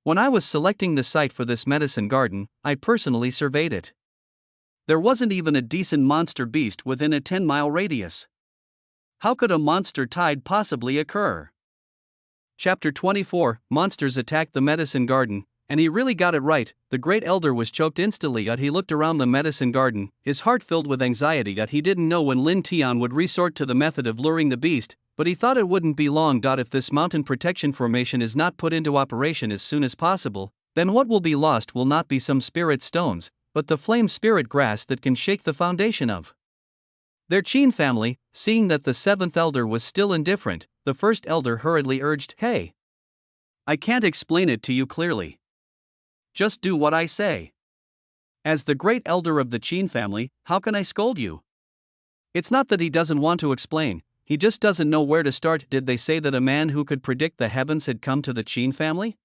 [SPEAKER 1] When I was selecting the site for this medicine garden, I personally surveyed it. There wasn't even a decent monster beast within a 10-mile radius. How could a monster tide possibly occur? Chapter 24, Monsters Attack the Medicine Garden, and he really got it right. The great elder was choked instantly. He looked around the medicine garden, his heart filled with anxiety. He didn't know when Lin Tian would resort to the method of luring the beast, but he thought it wouldn't be long. If this mountain protection formation is not put into operation as soon as possible, then what will be lost will not be some spirit stones, but the flame spirit grass that can shake the foundation of their Qin family. Seeing that the seventh elder was still indifferent, the first elder hurriedly urged, "Hey, I can't explain it to you clearly. Just do what I say. As the great elder of the Qin family, how can I scold you? It's not that he doesn't want to explain, he just doesn't know where to start." Did they say that a man who could predict the heavens had come to the Qin family?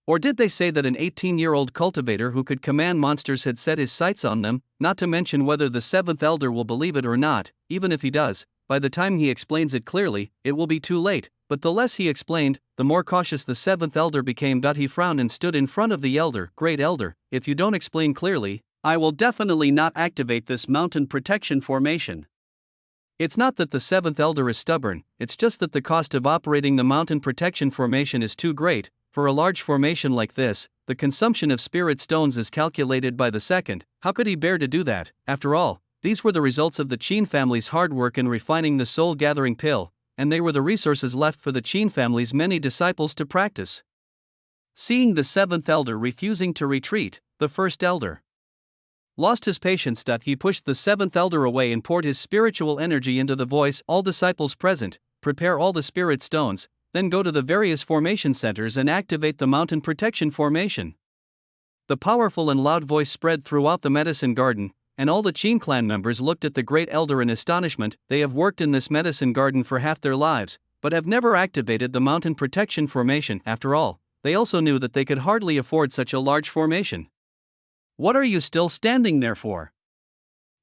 [SPEAKER 1] Or did they say that an 18-year-old cultivator who could command monsters had set his sights on them? Not to mention whether the seventh elder will believe it or not. Even if he does, by the time he explains it clearly, it will be too late. But the less he explained, the more cautious the seventh elder became. He frowned and stood in front of the elder. "Great elder, if you don't explain clearly, I will definitely not activate this mountain protection formation." It's not that the seventh elder is stubborn, it's just that the cost of operating the mountain protection formation is too great. For a large formation like this, the consumption of spirit stones is calculated by the second. How could he bear to do that? After all, these were the results of the Qin family's hard work in refining the soul-gathering pill, and they were the resources left for the Qin family's many disciples to practice. Seeing the seventh elder refusing to retreat, the first elder lost his patience. He pushed the seventh elder away and poured his spiritual energy into the voice. "All disciples present, prepare all the spirit stones, then go to the various formation centers and activate the mountain protection formation." The powerful and loud voice spread throughout the medicine garden, and all the Qin clan members looked at the great elder in astonishment. They have worked in this medicine garden for half their lives, but have never activated the mountain protection formation. After all, they also knew that they could hardly afford such a large formation. "What are you still standing there for?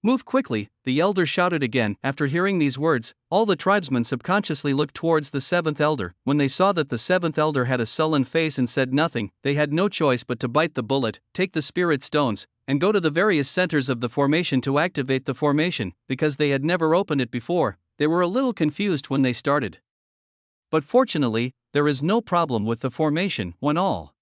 [SPEAKER 1] Move quickly," the elder shouted again. After hearing these words, all the tribesmen subconsciously looked towards the seventh elder. When they saw that the seventh elder had a sullen face and said nothing, they had no choice but to bite the bullet, take the spirit stones, and go to the various centers of the formation to activate the formation. Because they had never opened it before, they were a little confused when they started. But fortunately, there is no problem with the formation. When all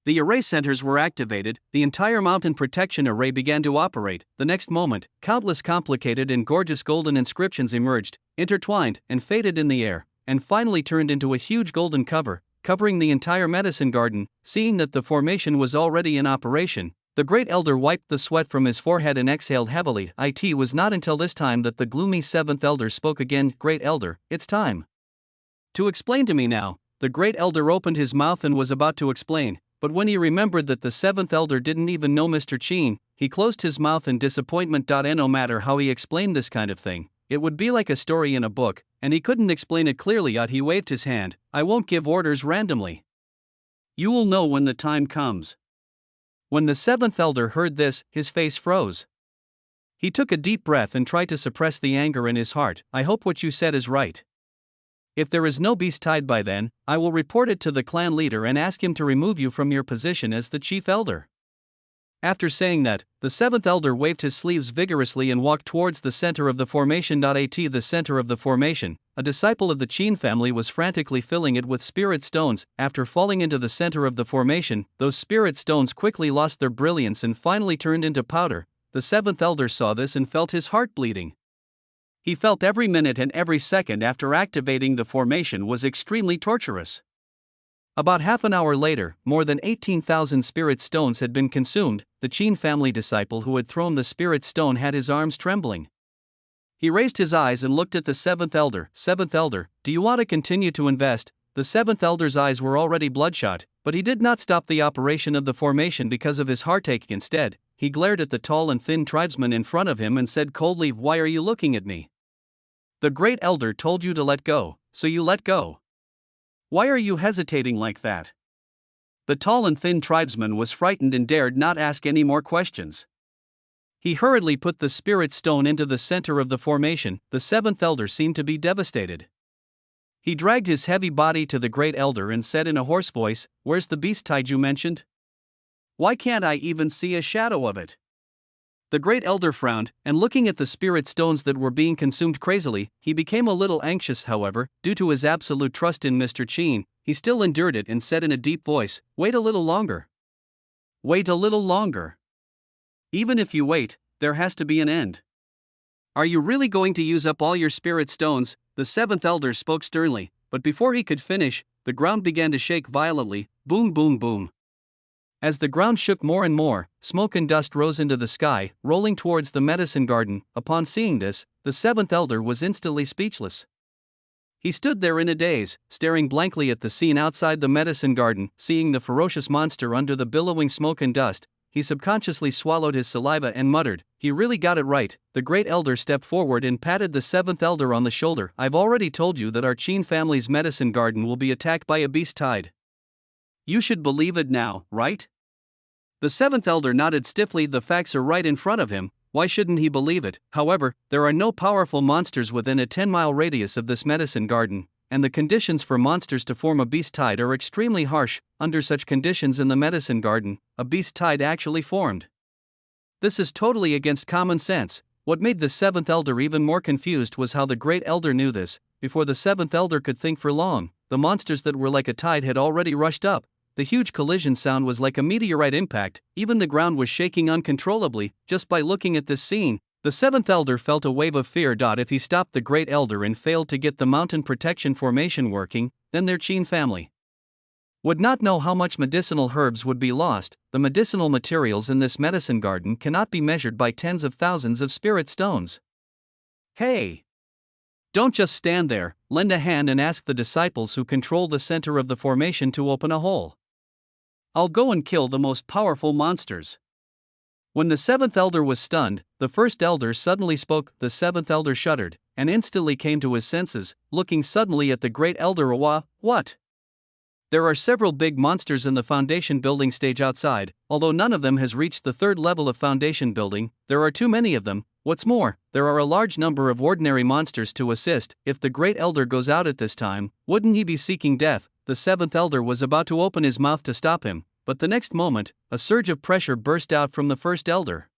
[SPEAKER 1] the array centers were activated, the entire mountain protection array began to operate. The next moment, countless complicated and gorgeous golden inscriptions emerged, intertwined and faded in the air, and finally turned into a huge golden cover, covering the entire medicine garden. Seeing that the formation was already in operation, the great elder wiped the sweat from his forehead and exhaled heavily. It was not until this time that the gloomy seventh elder spoke again. "Great elder, it's time to explain to me now." The great elder opened his mouth and was about to explain, but when he remembered that the seventh elder didn't even know Mr. Qin, he closed his mouth in disappointment. No matter how he explained this kind of thing, it would be like a story in a book, and he couldn't explain it clearly. He waved his hand. "I won't give orders randomly. You will know when the time comes." When the seventh elder heard this, his face froze. He took a deep breath and tried to suppress the anger in his heart. "I hope what you said is right. If there is no beast tied by then, I will report it to the clan leader and ask him to remove you from your position as the chief elder." After saying that, the seventh elder waved his sleeves vigorously and walked towards the center of the formation. The center of the formation, a disciple of the Qin family was frantically filling it with spirit stones. After falling into the center of the formation, those spirit stones quickly lost their brilliance and finally turned into powder. The seventh elder saw this and felt his heart bleeding. He felt every minute and every second after activating the formation was extremely torturous. About half an hour later, more than 18,000 spirit stones had been consumed. The Qin family disciple who had thrown the spirit stone had his arms trembling. He raised his eyes and looked at the seventh elder. "Seventh elder, do you want to continue to invest?" The seventh elder's eyes were already bloodshot, but he did not stop the operation of the formation because of his heartache. Instead, he glared at the tall and thin tribesman in front of him and said coldly, "Why are you looking at me? The great elder told you to let go, so you let go. Why are you hesitating like that?" The tall and thin tribesman was frightened and dared not ask any more questions. He hurriedly put the spirit stone into the center of the formation. The seventh elder seemed to be devastated. He dragged his heavy body to the great elder and said in a hoarse voice, "Where's the beast tied you mentioned? Why can't I even see a shadow of it?" The great elder frowned, and looking at the spirit stones that were being consumed crazily, he became a little anxious. However, due to his absolute trust in Mr. Qin, he still endured it and said in a deep voice, "Wait a little longer. Wait a little longer. Even if you wait, there has to be an end. Are you really going to use up all your spirit stones?" The seventh elder spoke sternly, but before he could finish, the ground began to shake violently. Boom, boom, boom. As the ground shook more and more, smoke and dust rose into the sky, rolling towards the medicine garden. Upon seeing this, the seventh elder was instantly speechless. He stood there in a daze, staring blankly at the scene outside the medicine garden. Seeing the ferocious monster under the billowing smoke and dust, he subconsciously swallowed his saliva and muttered, "He really got it right." The great elder stepped forward and patted the seventh elder on the shoulder. "I've already told you that our Qin family's medicine garden will be attacked by a beast tide. You should believe it now, right?" The seventh elder nodded stiffly. The facts are right in front of him. Why shouldn't he believe it? However, there are no powerful monsters within a 10-mile radius of this medicine garden, and the conditions for monsters to form a beast tide are extremely harsh. Under such conditions in the medicine garden, a beast tide actually formed. This is totally against common sense. What made the seventh elder even more confused was how the great elder knew this. Before the seventh elder could think for long, the monsters that were like a tide had already rushed up. The huge collision sound was like a meteorite impact. Even the ground was shaking uncontrollably. Just by looking at this scene, the seventh elder felt a wave of fear. If he stopped the great elder and failed to get the mountain protection formation working, then their Qin family would not know how much medicinal herbs would be lost. The medicinal materials in this medicine garden cannot be measured by tens of thousands of spirit stones. Hey! Don't just stand there, lend a hand and ask the disciples who control the center of the formation to open a hole. I'll go and kill the most powerful monsters. When the seventh elder was stunned, the first elder suddenly spoke. The seventh elder shuddered, and instantly came to his senses, looking suddenly at the great elder. What? There are several big monsters in the foundation building stage outside. Although none of them has reached the third level of foundation building, there are too many of them. What's more, there are a large number of ordinary monsters to assist. If the great elder goes out at this time, wouldn't he be seeking death? The seventh elder was about to open his mouth to stop him, but the next moment, a surge of pressure burst out from the first elder.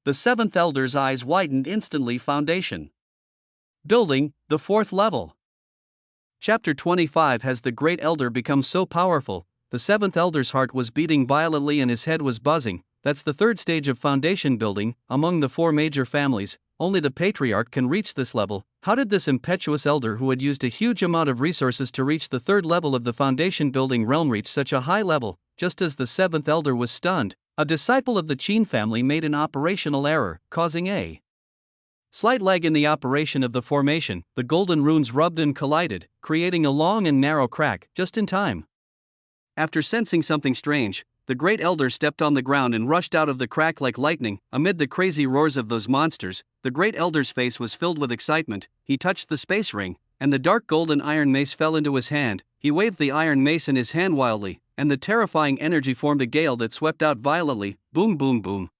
[SPEAKER 1] The seventh elder's eyes widened instantly. Foundation building, the fourth level. Chapter 25. Has the great elder become so powerful? The seventh elder's heart was beating violently and his head was buzzing. That's the third stage of foundation building. Among the four major families, only the patriarch can reach this level. How did this impetuous elder who had used a huge amount of resources to reach the third level of the foundation building realm reach such a high level? Just as the seventh elder was stunned, a disciple of the Qin family made an operational error, causing a slight lag in the operation of the formation. The golden runes rubbed and collided, creating a long and narrow crack, just in time. After sensing something strange, the great elder stepped on the ground and rushed out of the crack like lightning. Amid the crazy roars of those monsters, the great elder's face was filled with excitement. He touched the space ring, and the dark golden iron mace fell into his hand. He waved the iron mace in his hand wildly, and the terrifying energy formed a gale that swept out violently. Boom, boom, boom.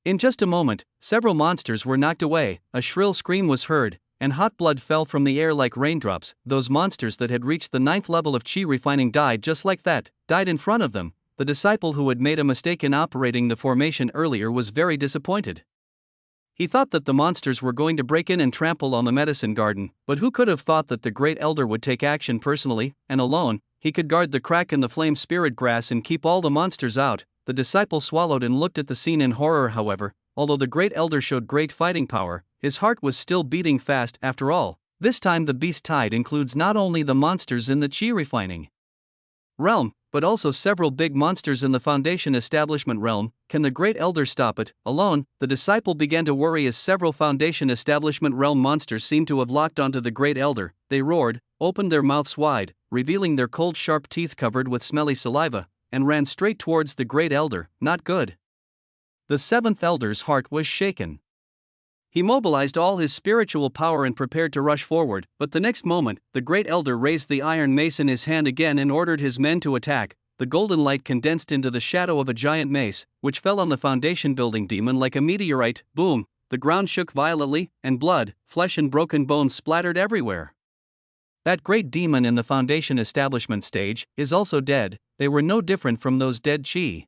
[SPEAKER 1] In just a moment, several monsters were knocked away. A shrill scream was heard, and hot blood fell from the air like raindrops. Those monsters that had reached the 9th level of Qi refining died just like that, died in front of them. The disciple who had made a mistake in operating the formation earlier was very disappointed. He thought that the monsters were going to break in and trample on the medicine garden, but who could have thought that the great elder would take action personally, and alone, he could guard the crack in the flame spirit grass and keep all the monsters out. The disciple swallowed and looked at the scene in horror. However, although the great elder showed great fighting power, his heart was still beating fast. After all, this time the beast tide includes not only the monsters in the Qi refining realm, but also several big monsters in the foundation establishment realm. Can the great elder stop it? Alone, the disciple began to worry as several foundation establishment realm monsters seemed to have locked onto the great elder. They roared, opened their mouths wide, revealing their cold sharp teeth covered with smelly saliva, and ran straight towards the great elder. Not good. The seventh elder's heart was shaken. He mobilized all his spiritual power and prepared to rush forward, but the next moment, the great elder raised the iron mace in his hand again and ordered his men to attack. The golden light condensed into the shadow of a giant mace, which fell on the foundation building demon like a meteorite. Boom! The ground shook violently, and blood, flesh and broken bones splattered everywhere. That great demon in the foundation establishment stage is also dead. They were no different from those dead Qi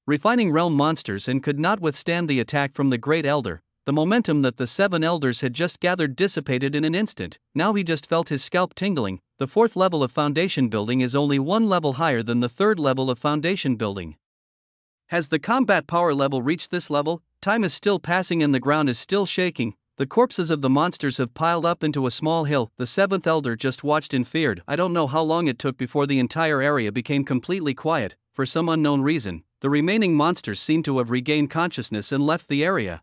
[SPEAKER 1] refining realm monsters and could not withstand the attack from the great elder. The momentum that the seven elders had just gathered dissipated in an instant. Now he just felt his scalp tingling. The fourth level of foundation building is only one level higher than the third level of foundation building. Has the combat power level reached this level? Time is still passing and the ground is still shaking. The corpses of the monsters have piled up into a small hill. The seventh elder just watched and feared. I don't know how long it took before the entire area became completely quiet. for some unknown reason, the remaining monsters seemed to have regained consciousness and left the area.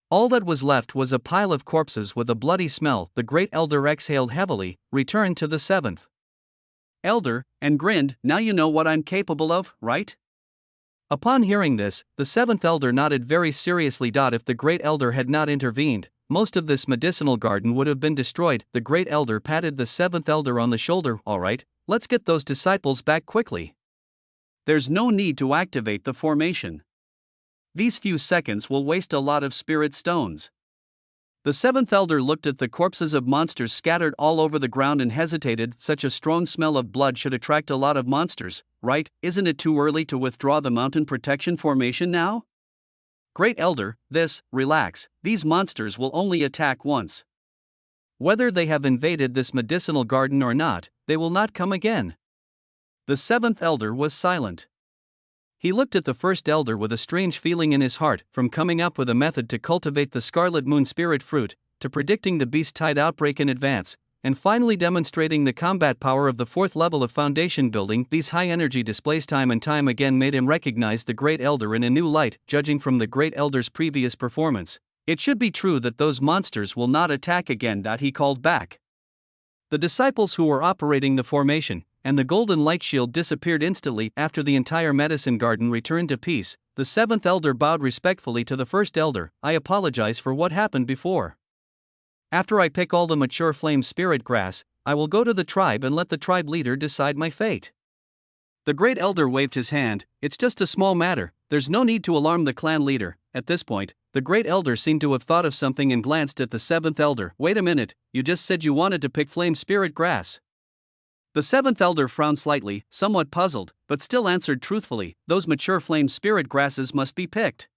[SPEAKER 1] All that was left was a pile of corpses with a bloody smell. The Great Elder exhaled heavily, returned to the seventh Elder, and grinned. "Now you know what I'm capable of, right?" Upon hearing this, the seventh Elder nodded very seriously. If the Great Elder had not intervened, most of this medicinal garden would have been destroyed. The Great Elder patted the seventh Elder on the shoulder. "All right, let's get those disciples back quickly. There's no need to activate the formation. These few seconds will waste a lot of spirit stones." The seventh Elder looked at the corpses of monsters scattered all over the ground and hesitated. "Such a strong smell of blood should attract a lot of monsters, right? Isn't it too early to withdraw the mountain protection formation now?" "Great Elder, relax, these monsters will only attack once. Whether they have invaded this medicinal garden or not, they will not come again." The seventh Elder was silent. He looked at the first Elder with a strange feeling in his heart. From coming up with a method to cultivate the Scarlet Moon Spirit Fruit, to predicting the Beast Tide outbreak in advance, and finally demonstrating the combat power of the fourth level of foundation building, these high-energy displays time and time again made him recognize the Great Elder in a new light. Judging from the Great Elder's previous performance, it should be true that those monsters will not attack again. He called back. The disciples who were operating the formation, and the golden light shield disappeared instantly. After the entire medicine garden returned to peace, the seventh Elder bowed respectfully to the first Elder. "I apologize for what happened before. After I pick all the mature flame spirit grass, I will go to the tribe and let the tribe leader decide my fate." The Great Elder waved his hand. "It's just a small matter, there's no need to alarm the clan leader." At this point, the Great Elder seemed to have thought of something and glanced at the seventh Elder. "Wait a minute, you just said you wanted to pick flame spirit grass." The seventh Elder frowned slightly, somewhat puzzled, but still answered truthfully, "Those mature flame spirit grasses must be picked.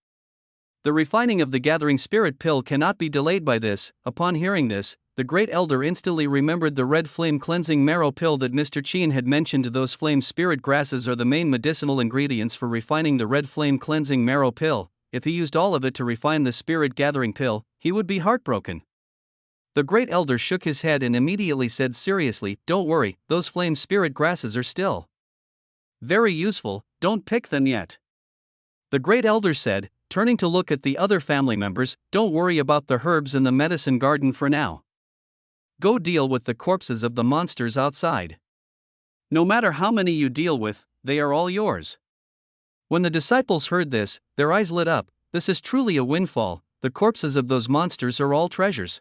[SPEAKER 1] The refining of the gathering spirit pill cannot be delayed by this." Upon hearing this, the Great Elder instantly remembered the red flame cleansing marrow pill that Mr. Chien had mentioned. Those flame spirit grasses are the main medicinal ingredients for refining the red flame cleansing marrow pill. If he used all of it to refine the spirit gathering pill, he would be heartbroken. The Great Elder shook his head and immediately said seriously, "Don't worry, those flame spirit grasses are still very useful, don't pick them yet." The Great Elder said, turning to look at the other family members, "Don't worry about the herbs in the medicine garden for now. Go deal with the corpses of the monsters outside. No matter how many you deal with, they are all yours." When the disciples heard this, their eyes lit up. This is truly a windfall. The corpses of those monsters are all treasures.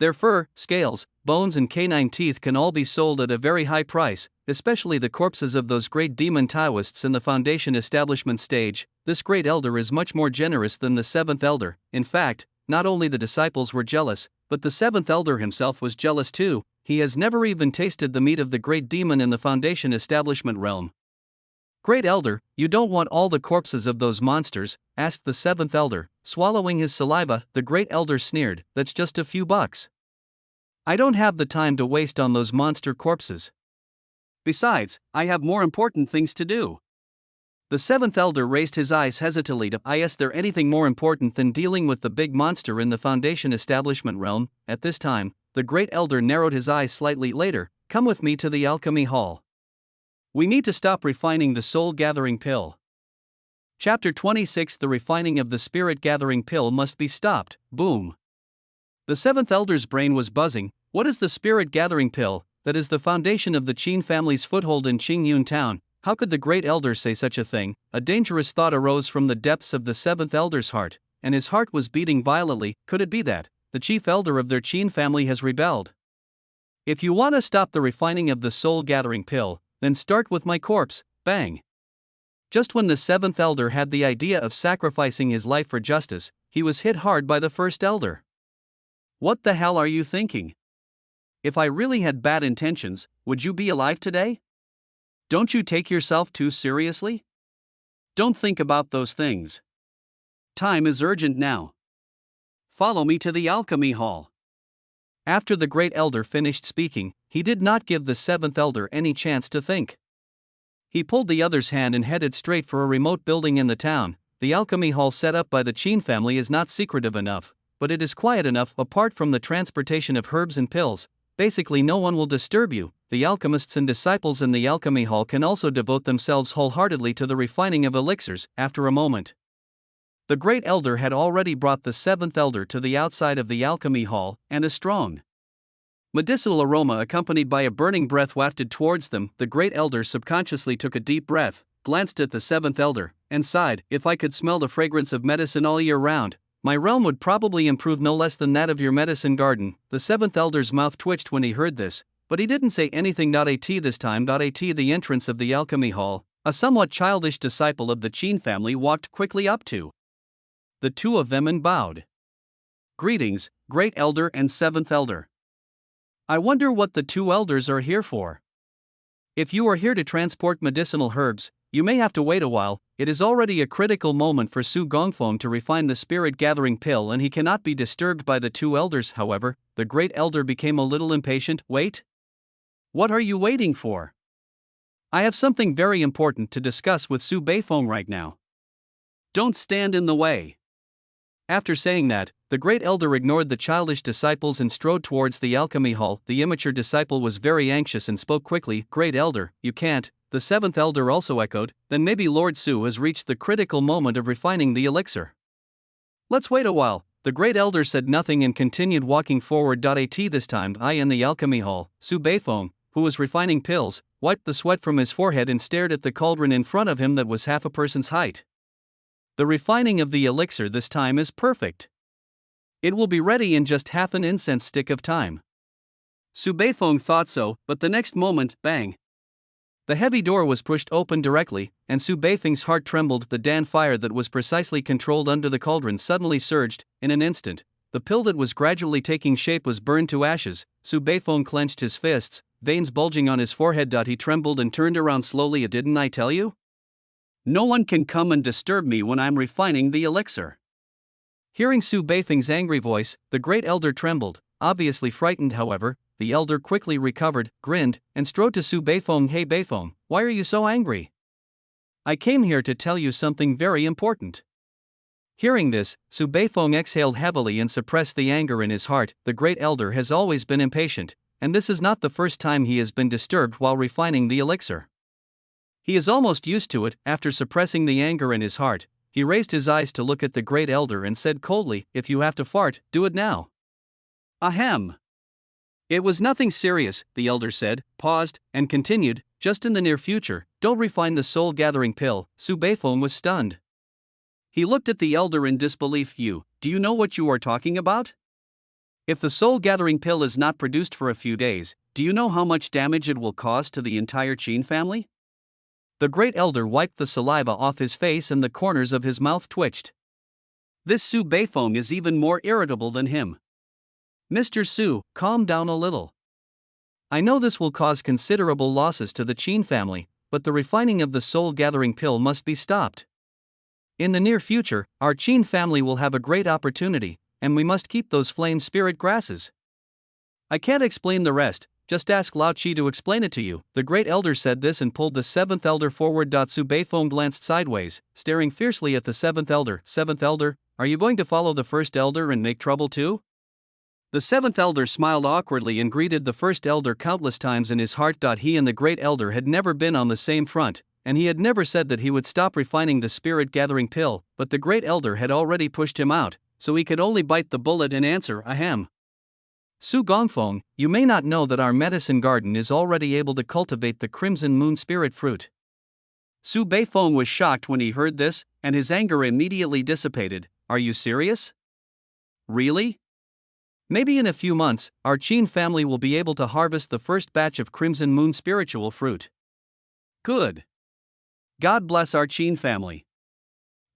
[SPEAKER 1] Their fur, scales, bones and canine teeth can all be sold at a very high price, especially the corpses of those great demon Taoists in the foundation establishment stage. This Great Elder is much more generous than the seventh Elder. In fact, not only the disciples were jealous, but the seventh Elder himself was jealous too. He has never even tasted the meat of the great demon in the foundation establishment realm. "Great Elder, you don't want all the corpses of those monsters?" asked the seventh Elder, swallowing his saliva. The Great Elder sneered, "That's just a few bucks. I don't have the time to waste on those monster corpses. Besides, I have more important things to do." The seventh Elder raised his eyes hesitantly to, "Is there anything more important than dealing with the big monster in the foundation establishment realm?" At this time, the Great Elder narrowed his eyes slightly. "Later, come with me to the alchemy hall. We need to stop refining the soul gathering pill." Chapter 26: The refining of the spirit gathering pill must be stopped. Boom. The seventh Elder's brain was buzzing. What is the spirit gathering pill? That is the foundation of the Qin family's foothold in Qingyun town. How could the Great Elder say such a thing? A dangerous thought arose from the depths of the seventh Elder's heart, and his heart was beating violently. Could it be that the chief elder of their Qin family has rebelled? "If you want to stop the refining of the soul gathering pill, then start with my corpse." Bang. Just when the seventh Elder had the idea of sacrificing his life for justice, he was hit hard by the first Elder. "What the hell are you thinking? If I really had bad intentions, would you be alive today? Don't you take yourself too seriously? Don't think about those things. Time is urgent now. Follow me to the alchemy hall." After the Great Elder finished speaking, he did not give the seventh Elder any chance to think. He pulled the other's hand and headed straight for a remote building in the town. The alchemy hall set up by the Qin family is not secretive enough, but it is quiet enough. Apart from the transportation of herbs and pills, basically no one will disturb you. the alchemists and disciples in the alchemy hall can also devote themselves wholeheartedly to the refining of elixirs. After a moment, the great elder had already brought the seventh elder to the outside of the alchemy hall, and a strong medicinal aroma accompanied by a burning breath wafted towards them. The great elder subconsciously took a deep breath, glanced at the seventh elder, and sighed, "If I could smell the fragrance of medicine all year round, my realm would probably improve no less than that of your medicine garden." The seventh elder's mouth twitched when he heard this, but he didn't say anything. At this time, at the entrance of the alchemy hall, a somewhat childish disciple of the Qin family walked quickly up to the two of them and bowed. "Greetings, great elder and seventh elder. I wonder what the two elders are here for. If you are here to transport medicinal herbs, you may have to wait a while. It is already a critical moment for Su Gongfeng to refine the spirit gathering pill, and he cannot be disturbed by the two elders." However, the great elder became a little impatient. "Wait? What are you waiting for? I have something very important to discuss with Su Beifeng right now. Don't stand in the way." After saying that, the great elder ignored the childish disciples and strode towards the alchemy hall. The immature disciple was very anxious and spoke quickly. "Great elder, you can't." The seventh elder also echoed, "Then maybe Lord Su has reached the critical moment of refining the elixir. Let's wait a while." The great elder said nothing and continued walking forward. This time, in the alchemy hall, Su Beifeng, who was refining pills, wiped the sweat from his forehead and stared at the cauldron in front of him that was half a person's height. The refining of the elixir this time is perfect. It will be ready in just half an incense stick of time. Su Beifeng thought so, but the next moment, bang! The heavy door was pushed open directly, and Su Beifeng's heart trembled. The Dan fire that was precisely controlled under the cauldron suddenly surged. In an instant, the pill that was gradually taking shape was burned to ashes. Su Beifeng clenched his fists, veins bulging on his forehead. He trembled and turned around slowly. "Didn't I tell you? No one can come and disturb me when I'm refining the elixir." Hearing Su Beifeng's angry voice, the great elder trembled, obviously frightened. However, the elder quickly recovered, grinned, and strode to Su Beifeng. "Hey Beifeng, why are you so angry? I came here to tell you something very important." Hearing this, Su Beifeng exhaled heavily and suppressed the anger in his heart. The great elder has always been impatient, and this is not the first time he has been disturbed while refining the elixir. He is almost used to it. After suppressing the anger in his heart, he raised his eyes to look at the great elder and said coldly, "If you have to fart, do it now." "Ahem. It was nothing serious," the elder said, paused, and continued, "Just in the near future, don't refine the soul-gathering pill." Su Beifeng was stunned. He looked at the elder in disbelief. Do you know what you are talking about? If the soul-gathering pill is not produced for a few days, do you know how much damage it will cause to the entire Qin family?" The great elder wiped the saliva off his face and the corners of his mouth twitched. This Su Beifeng is even more irritable than him. "Mr. Su, calm down a little. I know this will cause considerable losses to the Qin family, but the refining of the soul-gathering pill must be stopped. In the near future, our Qin family will have a great opportunity, and we must keep those flame spirit grasses. I can't explain the rest, just ask Lao Qi to explain it to you." The great elder said this and pulled the seventh elder forward. Su Beifeng glanced sideways, staring fiercely at the seventh elder. "Seventh elder, are you going to follow the first elder and make trouble too?" The seventh elder smiled awkwardly and greeted the first elder countless times in his heart. He and the great elder had never been on the same front, and he had never said that he would stop refining the spirit-gathering pill, but the great elder had already pushed him out, so he could only bite the bullet and answer, "Ahem. Su Gongfeng, you may not know that our medicine garden is already able to cultivate the crimson moon spirit fruit." Su Beifeng was shocked when he heard this, and his anger immediately dissipated. "Are you serious? Really? Maybe in a few months, our Qin family will be able to harvest the first batch of crimson moon spiritual fruit. Good. God bless our Qin family.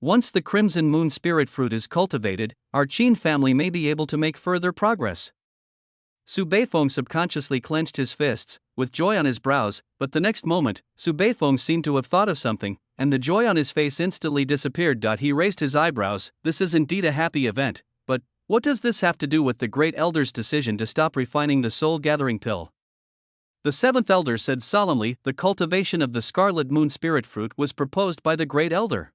[SPEAKER 1] Once the crimson moon spirit fruit is cultivated, our Qin family may be able to make further progress." Su Beifeng subconsciously clenched his fists, with joy on his brows, but the next moment, Su Beifeng seemed to have thought of something, and the joy on his face instantly disappeared. He raised his eyebrows. "This is indeed a happy event, but what does this have to do with the great elder's decision to stop refining the soul-gathering pill?" The seventh elder said solemnly, "The cultivation of the scarlet moon spirit fruit was proposed by the great elder."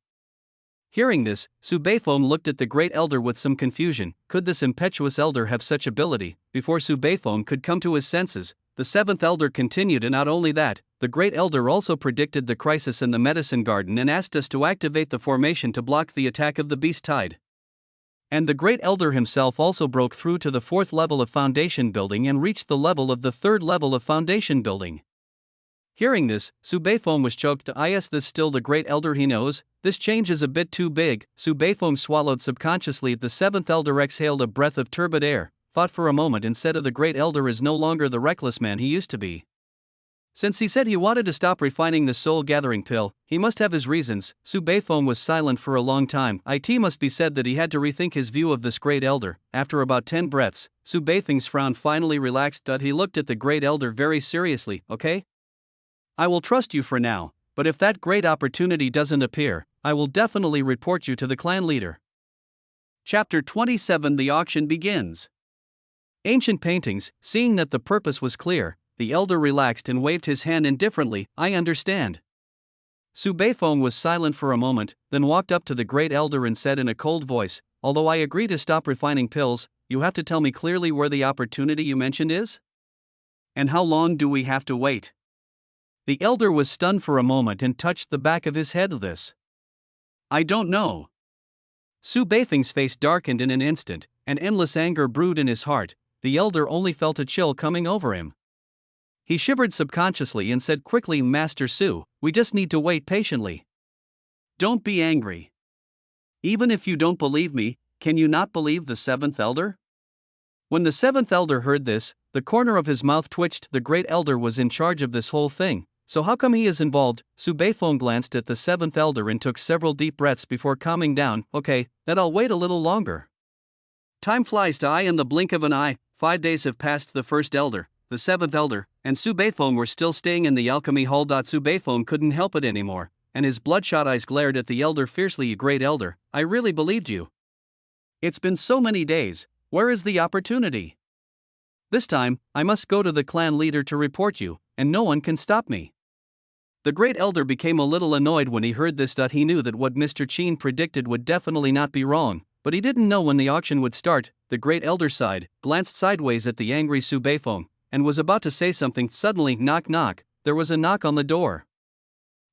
[SPEAKER 1] Hearing this, Su Beifeng looked at the great elder with some confusion. Could this impetuous elder have such ability? Before Su Beifeng could come to his senses, the seventh elder continued, and not only that, the great elder also predicted the crisis in the medicine garden and asked us to activate the formation to block the attack of the beast tide. And the great elder himself also broke through to the fourth level of foundation building and reached the level of the third level of foundation building. Hearing this, Su Beifong was choked. Is this still the great elder he knows? This change is a bit too big. Su Beifong swallowed subconsciously. The seventh elder exhaled a breath of turbid air, thought for a moment, and said, the great elder is no longer the reckless man he used to be. Since he said he wanted to stop refining the soul-gathering pill, he must have his reasons. Su Beifong was silent for a long time. It must be said that he had to rethink his view of this great elder. After about 10 breaths, Su Beifong's frown finally relaxed. He looked at the great elder very seriously. Okay? I will trust you for now, but if that great opportunity doesn't appear, I will definitely report you to the clan leader. Chapter 27. The auction begins. Ancient paintings. Seeing that the purpose was clear, the elder relaxed and waved his hand indifferently. I understand. Su Beifong was silent for a moment, then walked up to the great elder and said in a cold voice, although I agree to stop refining pills, you have to tell me clearly where the opportunity you mentioned is? And how long do we have to wait? The elder was stunned for a moment and touched the back of his head. This. I don't know. Su Beifong's face darkened in an instant, and endless anger brewed in his heart. The elder only felt a chill coming over him. He shivered subconsciously and said quickly, Master Su, we just need to wait patiently. Don't be angry. Even if you don't believe me, can you not believe the seventh elder? When the seventh elder heard this, the corner of his mouth twitched. The great elder was in charge of this whole thing. So how come he is involved? Su Beifong glanced at the seventh elder and took several deep breaths before calming down. Okay, then I'll wait a little longer. Time flies to in the blink of an eye. 5 days have passed. The first elder, the seventh elder, and Su Beifong were still staying in the alchemy hall. Su Beifong couldn't help it anymore, and his bloodshot eyes glared at the elder fiercely. You great elder, I really believed you. It's been so many days, where is the opportunity? This time, I must go to the clan leader to report you, and no one can stop me. The great elder became a little annoyed when he heard this. He knew that what Mr. Qin predicted would definitely not be wrong, but he didn't know when the auction would start. The great elder sighed, glanced sideways at the angry Su Beifong, and was about to say something. Suddenly, knock knock, there was a knock on the door.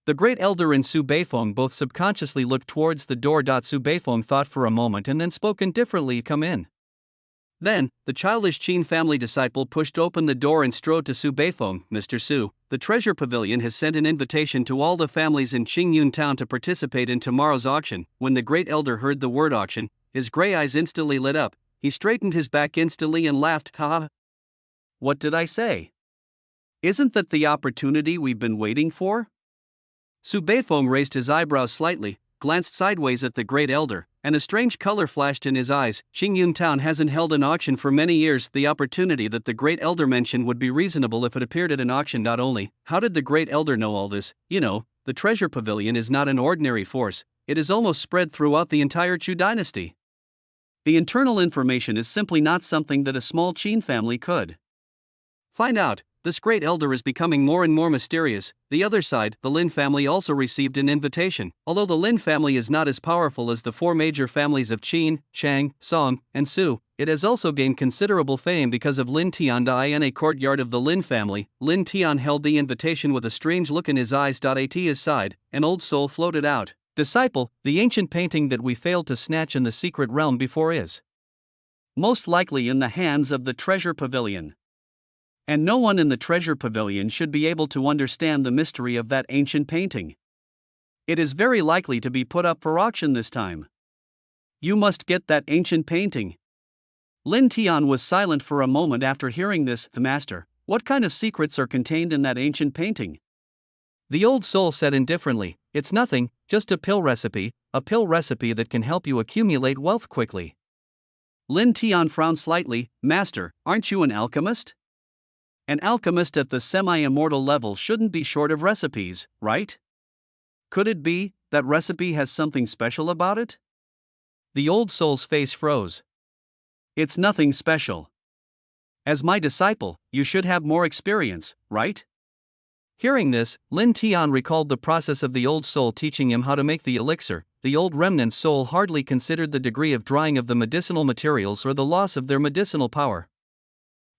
[SPEAKER 1] The great elder and Su Beifong both subconsciously looked towards the door. Su Beifong thought for a moment and then spoke indifferently, come in. Then, the childish Qin family disciple pushed open the door and strode to Su Beifong. Mr. Su, the Treasure Pavilion has sent an invitation to all the families in Qingyun Town to participate in tomorrow's auction. When the great elder heard the word auction, his gray eyes instantly lit up. He straightened his back instantly and laughed. Ha! What did I say? Isn't that the opportunity we've been waiting for? Su Beifong raised his eyebrows slightly, glanced sideways at the great elder, and a strange color flashed in his eyes. Qingyun Town hasn't held an auction for many years. The opportunity that the great elder mentioned would be reasonable if it appeared at an auction. Not only, how did the great elder know all this? The Treasure Pavilion is not an ordinary force, it is almost spread throughout the entire Chu dynasty. The internal information is simply not something that a small Qin family could find out. This great elder is becoming more and more mysterious. The other side, the Lin family also received an invitation. Although the Lin family is not as powerful as the four major families of Qin, Shang, Song, and Su, it has also gained considerable fame because of Lin Tian. In a courtyard of the Lin family, Lin Tian held the invitation with a strange look in his eyes. At his side, an old soul floated out. Disciple, the ancient painting that we failed to snatch in the secret realm before is most likely in the hands of the Treasure Pavilion. And no one in the Treasure Pavilion should be able to understand the mystery of that ancient painting. It is very likely to be put up for auction this time. You must get that ancient painting. Lin Tian was silent for a moment after hearing this. The master, what kind of secrets are contained in that ancient painting? The old soul said indifferently, it's nothing, just a pill recipe that can help you accumulate wealth quickly. Lin Tian frowned slightly. Master, aren't you an alchemist? An alchemist at the semi-immortal level shouldn't be short of recipes, right? Could it be that recipe has something special about it? The old soul's face froze. It's nothing special. As my disciple, you should have more experience, right? Hearing this, Lin Tian recalled the process of the old soul teaching him how to make the elixir. The old remnant soul hardly considered the degree of drying of the medicinal materials or the loss of their medicinal power.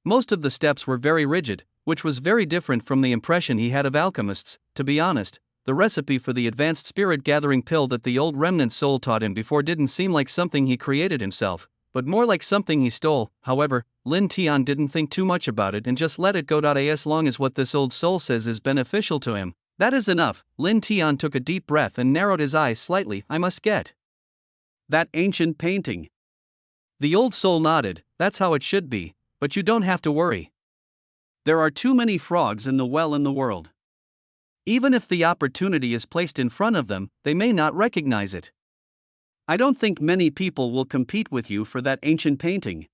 [SPEAKER 1] Most of the steps were very rigid, which was very different from the impression he had of alchemists. To be honest, the recipe for the advanced spirit-gathering pill that the old remnant soul taught him before didn't seem like something he created himself, but more like something he stole. However, Lin Tian didn't think too much about it and just let it go. As long as what this old soul says is beneficial to him, that is enough. Lin Tian took a deep breath and narrowed his eyes slightly. I must get that ancient painting. The old soul nodded. That's how it should be, but you don't have to worry. There are too many frogs in the well in the world. Even if the opportunity is placed in front of them, they may not recognize it. I don't think many people will compete with you for that ancient painting.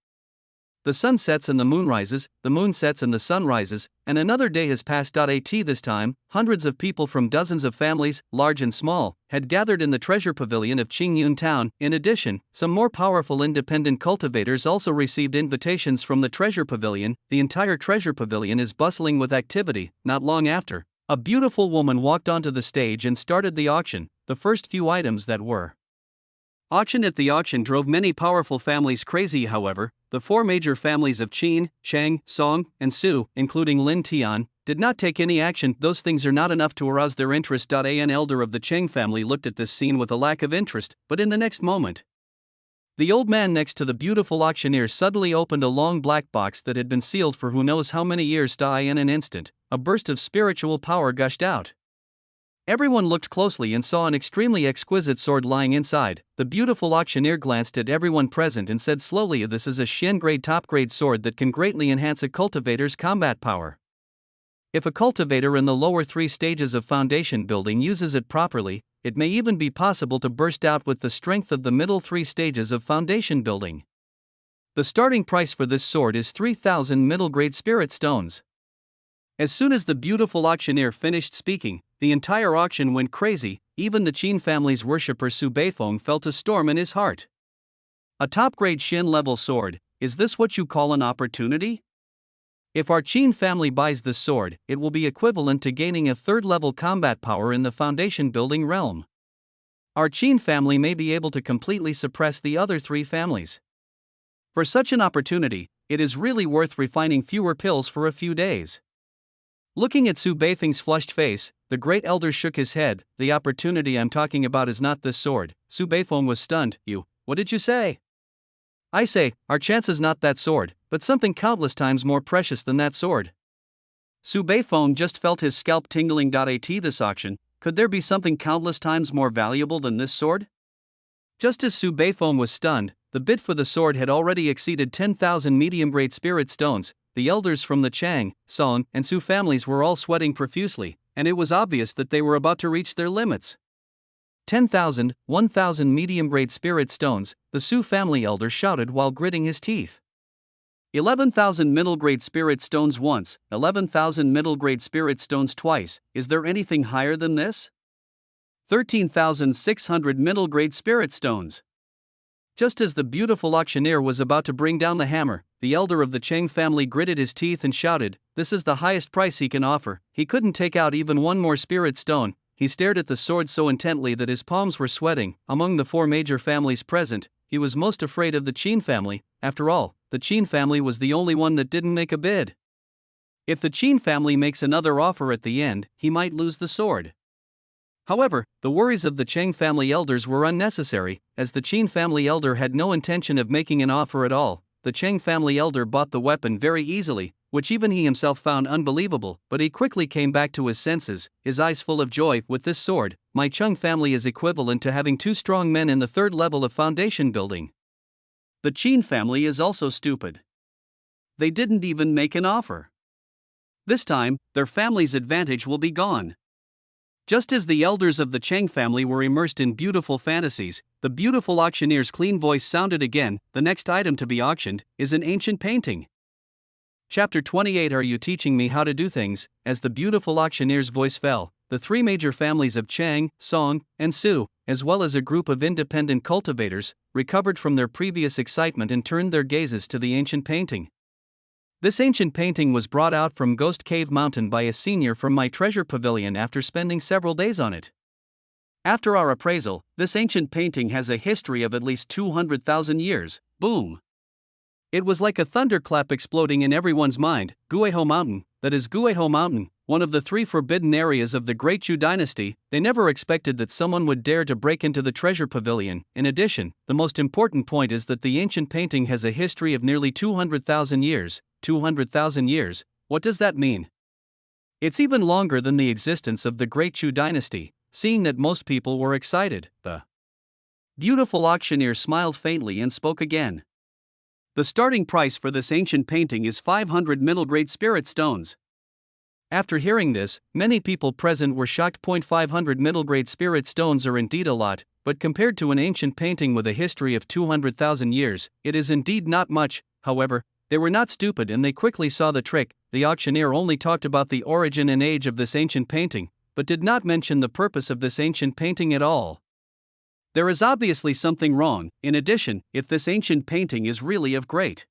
[SPEAKER 1] The sun sets and the moon rises, the moon sets and the sun rises, and another day has passed. This time, hundreds of people from dozens of families, large and small, had gathered in the treasure pavilion of Qingyun town. In addition, some more powerful independent cultivators also received invitations from the treasure pavilion. The entire treasure pavilion is bustling with activity. Not long after, a beautiful woman walked onto the stage and started the auction. The first few items that were auctioned at the auction drove many powerful families crazy. However, the four major families of Qin, Chang, Song, and Su, including Lin Tian, did not take any action. Those things are not enough to arouse their interest. An elder of the Cheng family looked at this scene with a lack of interest, but in the next moment, the old man next to the beautiful auctioneer suddenly opened a long black box that had been sealed for who knows how many years. In an instant, a burst of spiritual power gushed out. Everyone looked closely and saw an extremely exquisite sword lying inside. The beautiful auctioneer glanced at everyone present and said slowly, "This is a Xian grade top grade sword that can greatly enhance a cultivator's combat power. If a cultivator in the lower 3 stages of foundation building uses it properly, it may even be possible to burst out with the strength of the middle 3 stages of foundation building. The starting price for this sword is 3,000 middle grade spirit stones." As soon as the beautiful auctioneer finished speaking, the entire auction went crazy. Even the Qin family's worshipper Su Beifeng felt a storm in his heart. A top-grade Xin level sword, is this what you call an opportunity? If our Qin family buys this sword, it will be equivalent to gaining a 3rd-level combat power in the foundation building realm. Our Qin family may be able to completely suppress the other 3 families. For such an opportunity, it is really worth refining fewer pills for a few days. Looking at Su Beifeng's flushed face, the great elder shook his head. "The opportunity I'm talking about is not this sword." Su Beifeng was stunned. What did you say?" "I say, our chance is not that sword, but something countless times more precious than that sword." Su Beifeng just felt his scalp tingling. This auction, could there be something countless times more valuable than this sword? Just as Su Beifeng was stunned, the bid for the sword had already exceeded 10,000 medium-grade spirit stones. The elders from the Chang, Song, and Su families were all sweating profusely, and it was obvious that they were about to reach their limits. 10,000, 1,000 medium-grade spirit stones, the Su family elder shouted while gritting his teeth. 11,000 middle-grade spirit stones once, 11,000 middle-grade spirit stones twice, is there anything higher than this? 13,600 middle-grade spirit stones. Just as the beautiful auctioneer was about to bring down the hammer, the elder of the Cheng family gritted his teeth and shouted, "This is the highest price he can offer." He couldn't take out even one more spirit stone. He stared at the sword so intently that his palms were sweating. Among the 4 major families present, he was most afraid of the Qin family. After all, the Qin family was the only one that didn't make a bid. If the Qin family makes another offer at the end, he might lose the sword. However, the worries of the Cheng family elders were unnecessary, as the Qin family elder had no intention of making an offer at all. The Cheng family elder bought the weapon very easily, which even he himself found unbelievable, but he quickly came back to his senses, his eyes full of joy. "With this sword, my Cheng family is equivalent to having 2 strong men in the 3rd level of foundation building." The Qin family is also stupid. They didn't even make an offer. This time, their family's advantage will be gone. Just as the elders of the Cheng family were immersed in beautiful fantasies, the beautiful auctioneer's clean voice sounded again. "The next item to be auctioned is an ancient painting." Chapter 28. Are you teaching me how to do things? As the beautiful auctioneer's voice fell, the 3 major families of Chang, Song, and Su, as well as a group of independent cultivators, recovered from their previous excitement and turned their gazes to the ancient painting. This ancient painting was brought out from Ghost Cave Mountain by a senior from my treasure pavilion after spending several days on it. After our appraisal, this ancient painting has a history of at least 200,000 years. Boom! It was like a thunderclap exploding in everyone's mind. Gueho Mountain, that is Gueho Mountain, one of the 3 forbidden areas of the Great Chu dynasty. They never expected that someone would dare to break into the treasure pavilion. In addition, the most important point is that the ancient painting has a history of nearly 200,000 years. 200,000 years? What does that mean? It's even longer than the existence of the Great Chu dynasty. Seeing that most people were excited, the beautiful auctioneer smiled faintly and spoke again. The starting price for this ancient painting is 500 middle-grade spirit stones. After hearing this, many people present were shocked. 500 middle-grade spirit stones are indeed a lot, but compared to an ancient painting with a history of 200,000 years, it is indeed not much. However, they were not stupid and they quickly saw the trick. The auctioneer only talked about the origin and age of this ancient painting, but did not mention the purpose of this ancient painting at all. There is obviously something wrong. In addition, if this ancient painting is really of great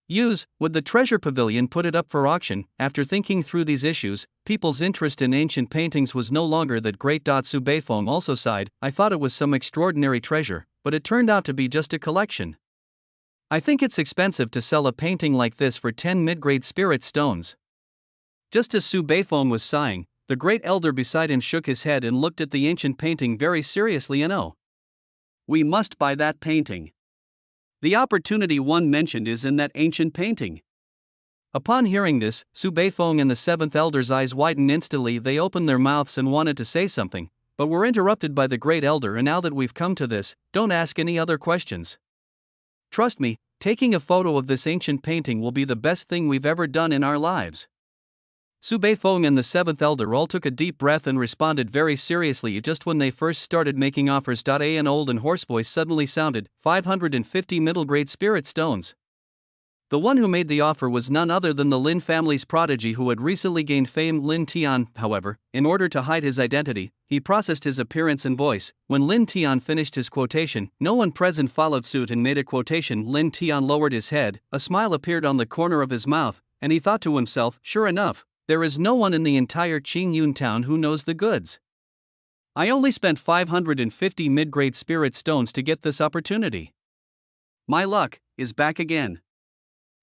[SPEAKER 1] use, would the treasure pavilion put it up for auction? After thinking through these issues, people's interest in ancient paintings was no longer that great. Su Beifeng also sighed. I thought it was some extraordinary treasure, but it turned out to be just a collection. I think it's expensive to sell a painting like this for 10 mid-grade spirit stones. Just as Su Beifeng was sighing, the great elder beside him shook his head and looked at the ancient painting very seriously. We must buy that painting. The opportunity one mentioned is in that ancient painting. Upon hearing this, Su Beifeng and the 7th elder's eyes widened instantly. They opened their mouths and wanted to say something, but were interrupted by the great elder. And now that we've come to this, don't ask any other questions. Trust me, taking a photo of this ancient painting will be the best thing we've ever done in our lives. Su Beifeng and the 7th elder all took a deep breath and responded very seriously. Just when they first started making offers, an old and hoarse voice suddenly sounded, 550 middle-grade spirit stones. The one who made the offer was none other than the Lin family's prodigy who had recently gained fame, Lin Tian. However, in order to hide his identity, he processed his appearance and voice. When Lin Tian finished his quotation, no one present followed suit and made a quotation. Lin Tian lowered his head, a smile appeared on the corner of his mouth, and he thought to himself, sure enough, there is no one in the entire Qingyun town who knows the goods. I only spent 550 mid-grade spirit stones to get this opportunity. My luck is back again.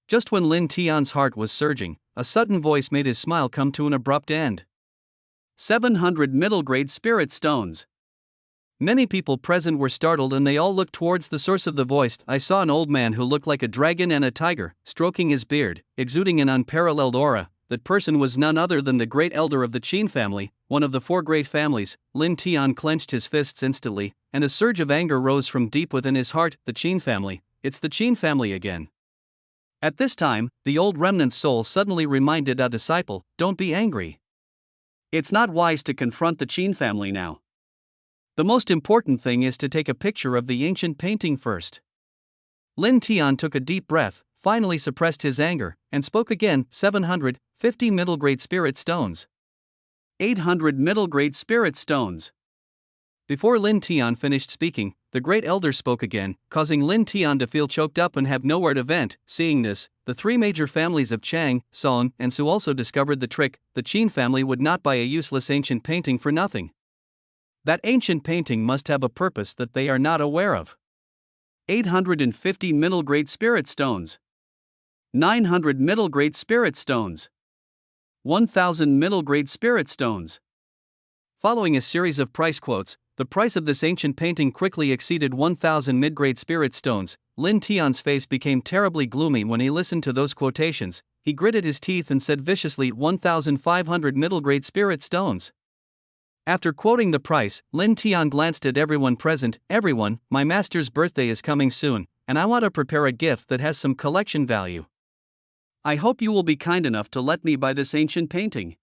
[SPEAKER 1] Just when Lin Tian's heart was surging, a sudden voice made his smile come to an abrupt end. 700 middle-grade spirit stones. Many people present were startled and they all looked towards the source of the voice. I saw an old man who looked like a dragon and a tiger, stroking his beard, exuding an unparalleled aura. That person was none other than the great elder of the Qin family, one of the 4 great families. Lin Tian clenched his fists instantly, and a surge of anger rose from deep within his heart. The Qin family, it's the Qin family again. At this time, the old remnant soul suddenly reminded a disciple, don't be angry. It's not wise to confront the Qin family now. The most important thing is to take a picture of the ancient painting first. Lin Tian took a deep breath, finally suppressed his anger, and spoke again. 750 middle-grade spirit stones. 800 middle-grade spirit stones. Before Lin Tian finished speaking, the great elder spoke again, causing Lin Tian to feel choked up and have nowhere to vent. Seeing this, the 3 major families of Chang, Song, and Su also discovered the trick. The Qin family would not buy a useless ancient painting for nothing. That ancient painting must have a purpose that they are not aware of. 850 middle-grade spirit stones. 900 middle-grade spirit stones. 1,000 middle-grade spirit stones. Following a series of price quotes, the price of this ancient painting quickly exceeded 1,000 mid-grade spirit stones. Lin Tian's face became terribly gloomy when he listened to those quotations. He gritted his teeth and said viciously, 1,500 middle-grade spirit stones. After quoting the price, Lin Tian glanced at everyone present. Everyone, my master's birthday is coming soon, and I want to prepare a gift that has some collection value. I hope you will be kind enough to let me buy this ancient painting.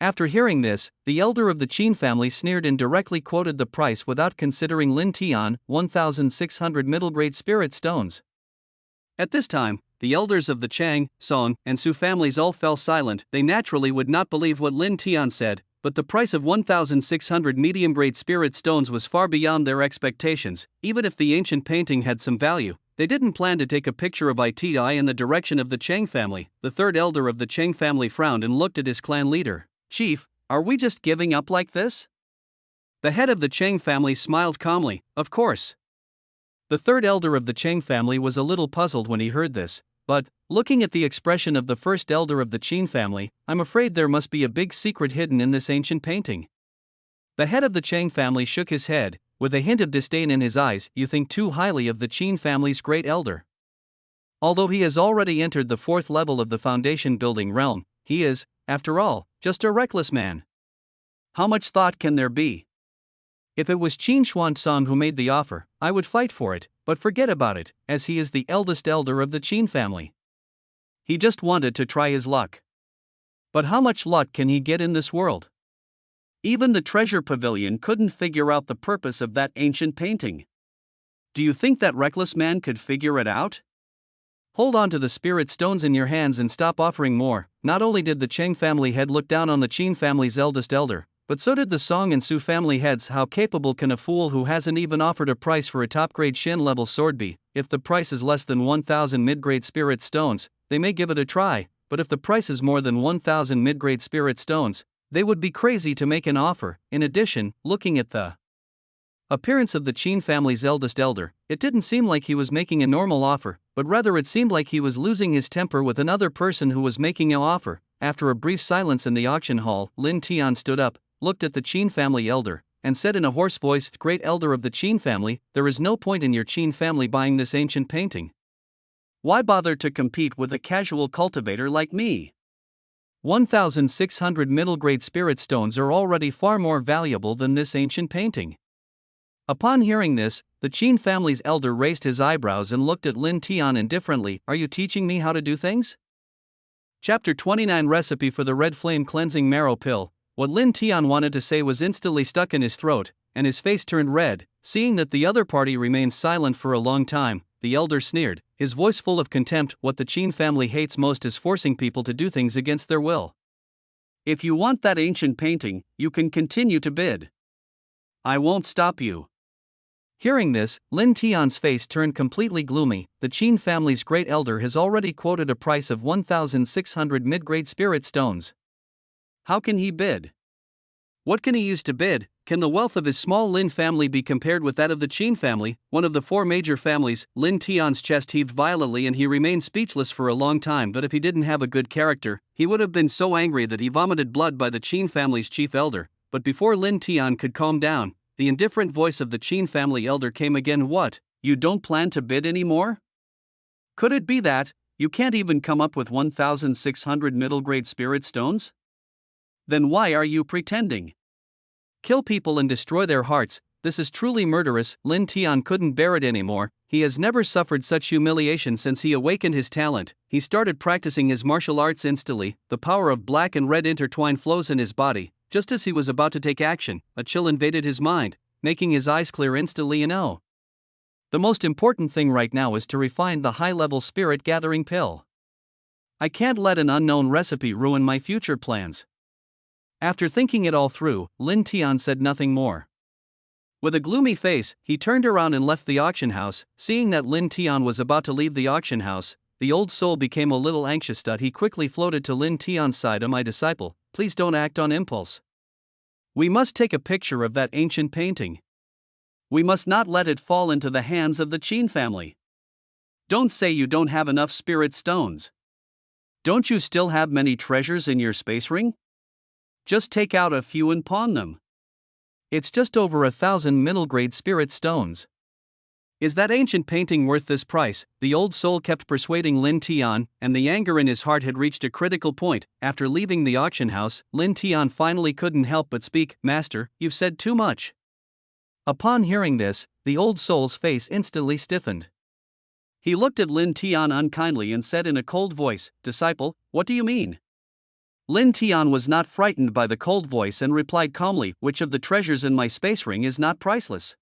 [SPEAKER 1] After hearing this, the elder of the Qin family sneered and directly quoted the price without considering Lin Tian, 1,600 middle-grade spirit stones. At this time, the elders of the Chang, Song, and Su families all fell silent. They naturally would not believe what Lin Tian said, but the price of 1,600 medium-grade spirit stones was far beyond their expectations. Even if the ancient painting had some value, they didn't plan to take a picture of it in the direction of the Chang family. The 3rd elder of the Chang family frowned and looked at his clan leader. Chief, are we just giving up like this? The head of the Chang family smiled calmly. Of course. The third elder of the Chang family was a little puzzled when he heard this, but, looking at the expression of the first elder of the Qin family, I'm afraid there must be a big secret hidden in this ancient painting. The head of the Chang family shook his head, with a hint of disdain in his eyes. You think too highly of the Qin family's great elder. Although he has already entered the fourth level of the foundation building realm, he is, after all, just a reckless man. How much thought can there be? If it was Qin Xuanzang who made the offer, I would fight for it, but forget about it, as he is the eldest elder of the Qin family. He just wanted to try his luck. But how much luck can he get in this world? Even the treasure pavilion couldn't figure out the purpose of that ancient painting. Do you think that reckless man could figure it out? Hold on to the spirit stones in your hands and stop offering more. Not only did the Cheng family head look down on the Qin family's eldest elder, but so did the Song and Su family heads. How capable can a fool who hasn't even offered a price for a top-grade Shin level sword be? If the price is less than 1,000 mid-grade spirit stones, they may give it a try, but if the price is more than 1,000 mid-grade spirit stones, they would be crazy to make an offer. In addition, looking at the appearance of the Qin family's eldest elder, it didn't seem like he was making a normal offer, but rather it seemed like he was losing his temper with another person who was making an offer. After a brief silence in the auction hall, Lin Tian stood up, looked at the Qin family elder, and said in a hoarse voice, "Great elder of the Qin family, there is no point in your Qin family buying this ancient painting. Why bother to compete with a casual cultivator like me? 1,600 middle-grade spirit stones are already far more valuable than this ancient painting." Upon hearing this, the Qin family's elder raised his eyebrows and looked at Lin Tian indifferently. Are you teaching me how to do things? Chapter 29 Recipe for the Red Flame Cleansing Marrow Pill. What Lin Tian wanted to say was instantly stuck in his throat, and his face turned red. Seeing that the other party remained silent for a long time, the elder sneered, his voice full of contempt. What the Qin family hates most is forcing people to do things against their will. If you want that ancient painting, you can continue to bid. I won't stop you. Hearing this, Lin Tian's face turned completely gloomy. The Qin family's great elder has already quoted a price of 1,600 mid-grade spirit stones. How can he bid? What can he use to bid? Can the wealth of his small Lin family be compared with that of the Qin family, one of the four major families? Lin Tian's chest heaved violently and he remained speechless for a long time. But if he didn't have a good character, he would have been so angry that he vomited blood by the Qin family's chief elder. But before Lin Tian could calm down, the indifferent voice of the Qin family elder came again. What, you don't plan to bid anymore? Could it be that you can't even come up with 1,600 middle-grade spirit stones? Then why are you pretending? Kill people and destroy their hearts. This is truly murderous. Lin Tian couldn't bear it anymore. He has never suffered such humiliation since he awakened his talent. He started practicing his martial arts instantly. The power of black and red intertwined flows in his body. Just as he was about to take action, a chill invaded his mind, making his eyes clear instantly. The most important thing right now is to refine the high-level spirit gathering pill. I can't let an unknown recipe ruin my future plans. After thinking it all through, Lin Tian said nothing more. With a gloomy face, he turned around and left the auction house. Seeing that Lin Tian was about to leave the auction house, the old soul became a little anxious. He quickly floated to Lin Tian's side. My disciple, please don't act on impulse. We must take a picture of that ancient painting. We must not let it fall into the hands of the Qin family. Don't say you don't have enough spirit stones. Don't you still have many treasures in your space ring? Just take out a few and pawn them. It's just over 1,000 middle-grade spirit stones. Is that ancient painting worth this price? The old soul kept persuading Lin Tian, and the anger in his heart had reached a critical point. After leaving the auction house, Lin Tian finally couldn't help but speak. Master, you've said too much. Upon hearing this, the old soul's face instantly stiffened. He looked at Lin Tian unkindly and said in a cold voice, Disciple, what do you mean? Lin Tian was not frightened by the cold voice and replied calmly, which of the treasures in my space ring is not priceless?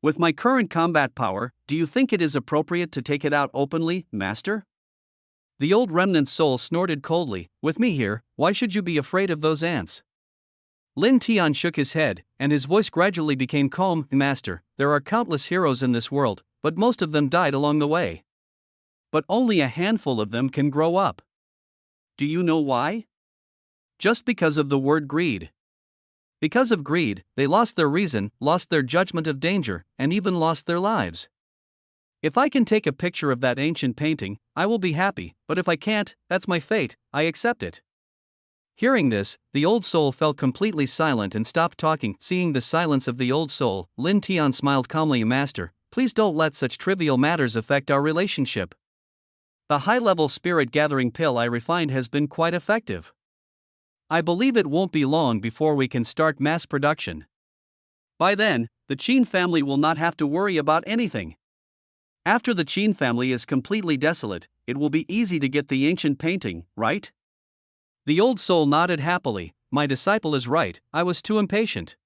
[SPEAKER 1] With my current combat power, do you think it is appropriate to take it out openly, master? The old remnant soul snorted coldly, with me here, why should you be afraid of those ants? Lin Tian shook his head, and his voice gradually became calm. Master, there are countless heroes in this world, but most of them died along the way. But only a handful of them can grow up. Do you know why? Just because of the word greed. Because of greed, they lost their reason, lost their judgment of danger, and even lost their lives. If I can take a picture of that ancient painting, I will be happy, but if I can't, that's my fate, I accept it. Hearing this, the old soul fell completely silent and stopped talking. Seeing the silence of the old soul, Lin Tian smiled calmly. Master, please don't let such trivial matters affect our relationship. The high-level spirit gathering pill I refined has been quite effective. I believe it won't be long before we can start mass production. By then, the Qin family will not have to worry about anything. After the Qin family is completely desolate, it will be easy to get the ancient painting, right? The old soul nodded happily. My disciple is right, I was too impatient.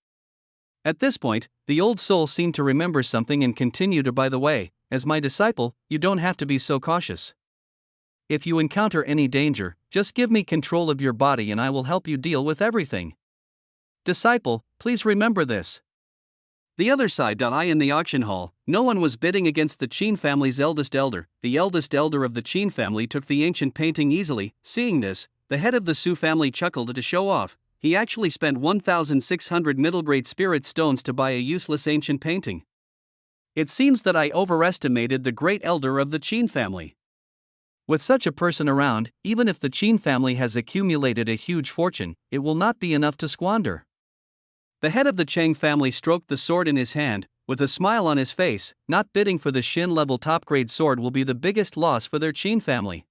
[SPEAKER 1] At this point, the old soul seemed to remember something and continued. By the way, as my disciple, you don't have to be so cautious. If you encounter any danger, just give me control of your body and I will help you deal with everything. Disciple, please remember this. The other side. In the auction hall, no one was bidding against the Qin family's eldest elder. The eldest elder of the Qin family took the ancient painting easily. Seeing this, the head of the Su family chuckled to show off. He actually spent 1,600 middle-grade spirit stones to buy a useless ancient painting. It seems that I overestimated the great elder of the Qin family. With such a person around, even if the Qin family has accumulated a huge fortune, it will not be enough to squander. The head of the Cheng family stroked the sword in his hand, with a smile on his face. Not bidding for the Shin-level top-grade sword will be the biggest loss for their Qin family.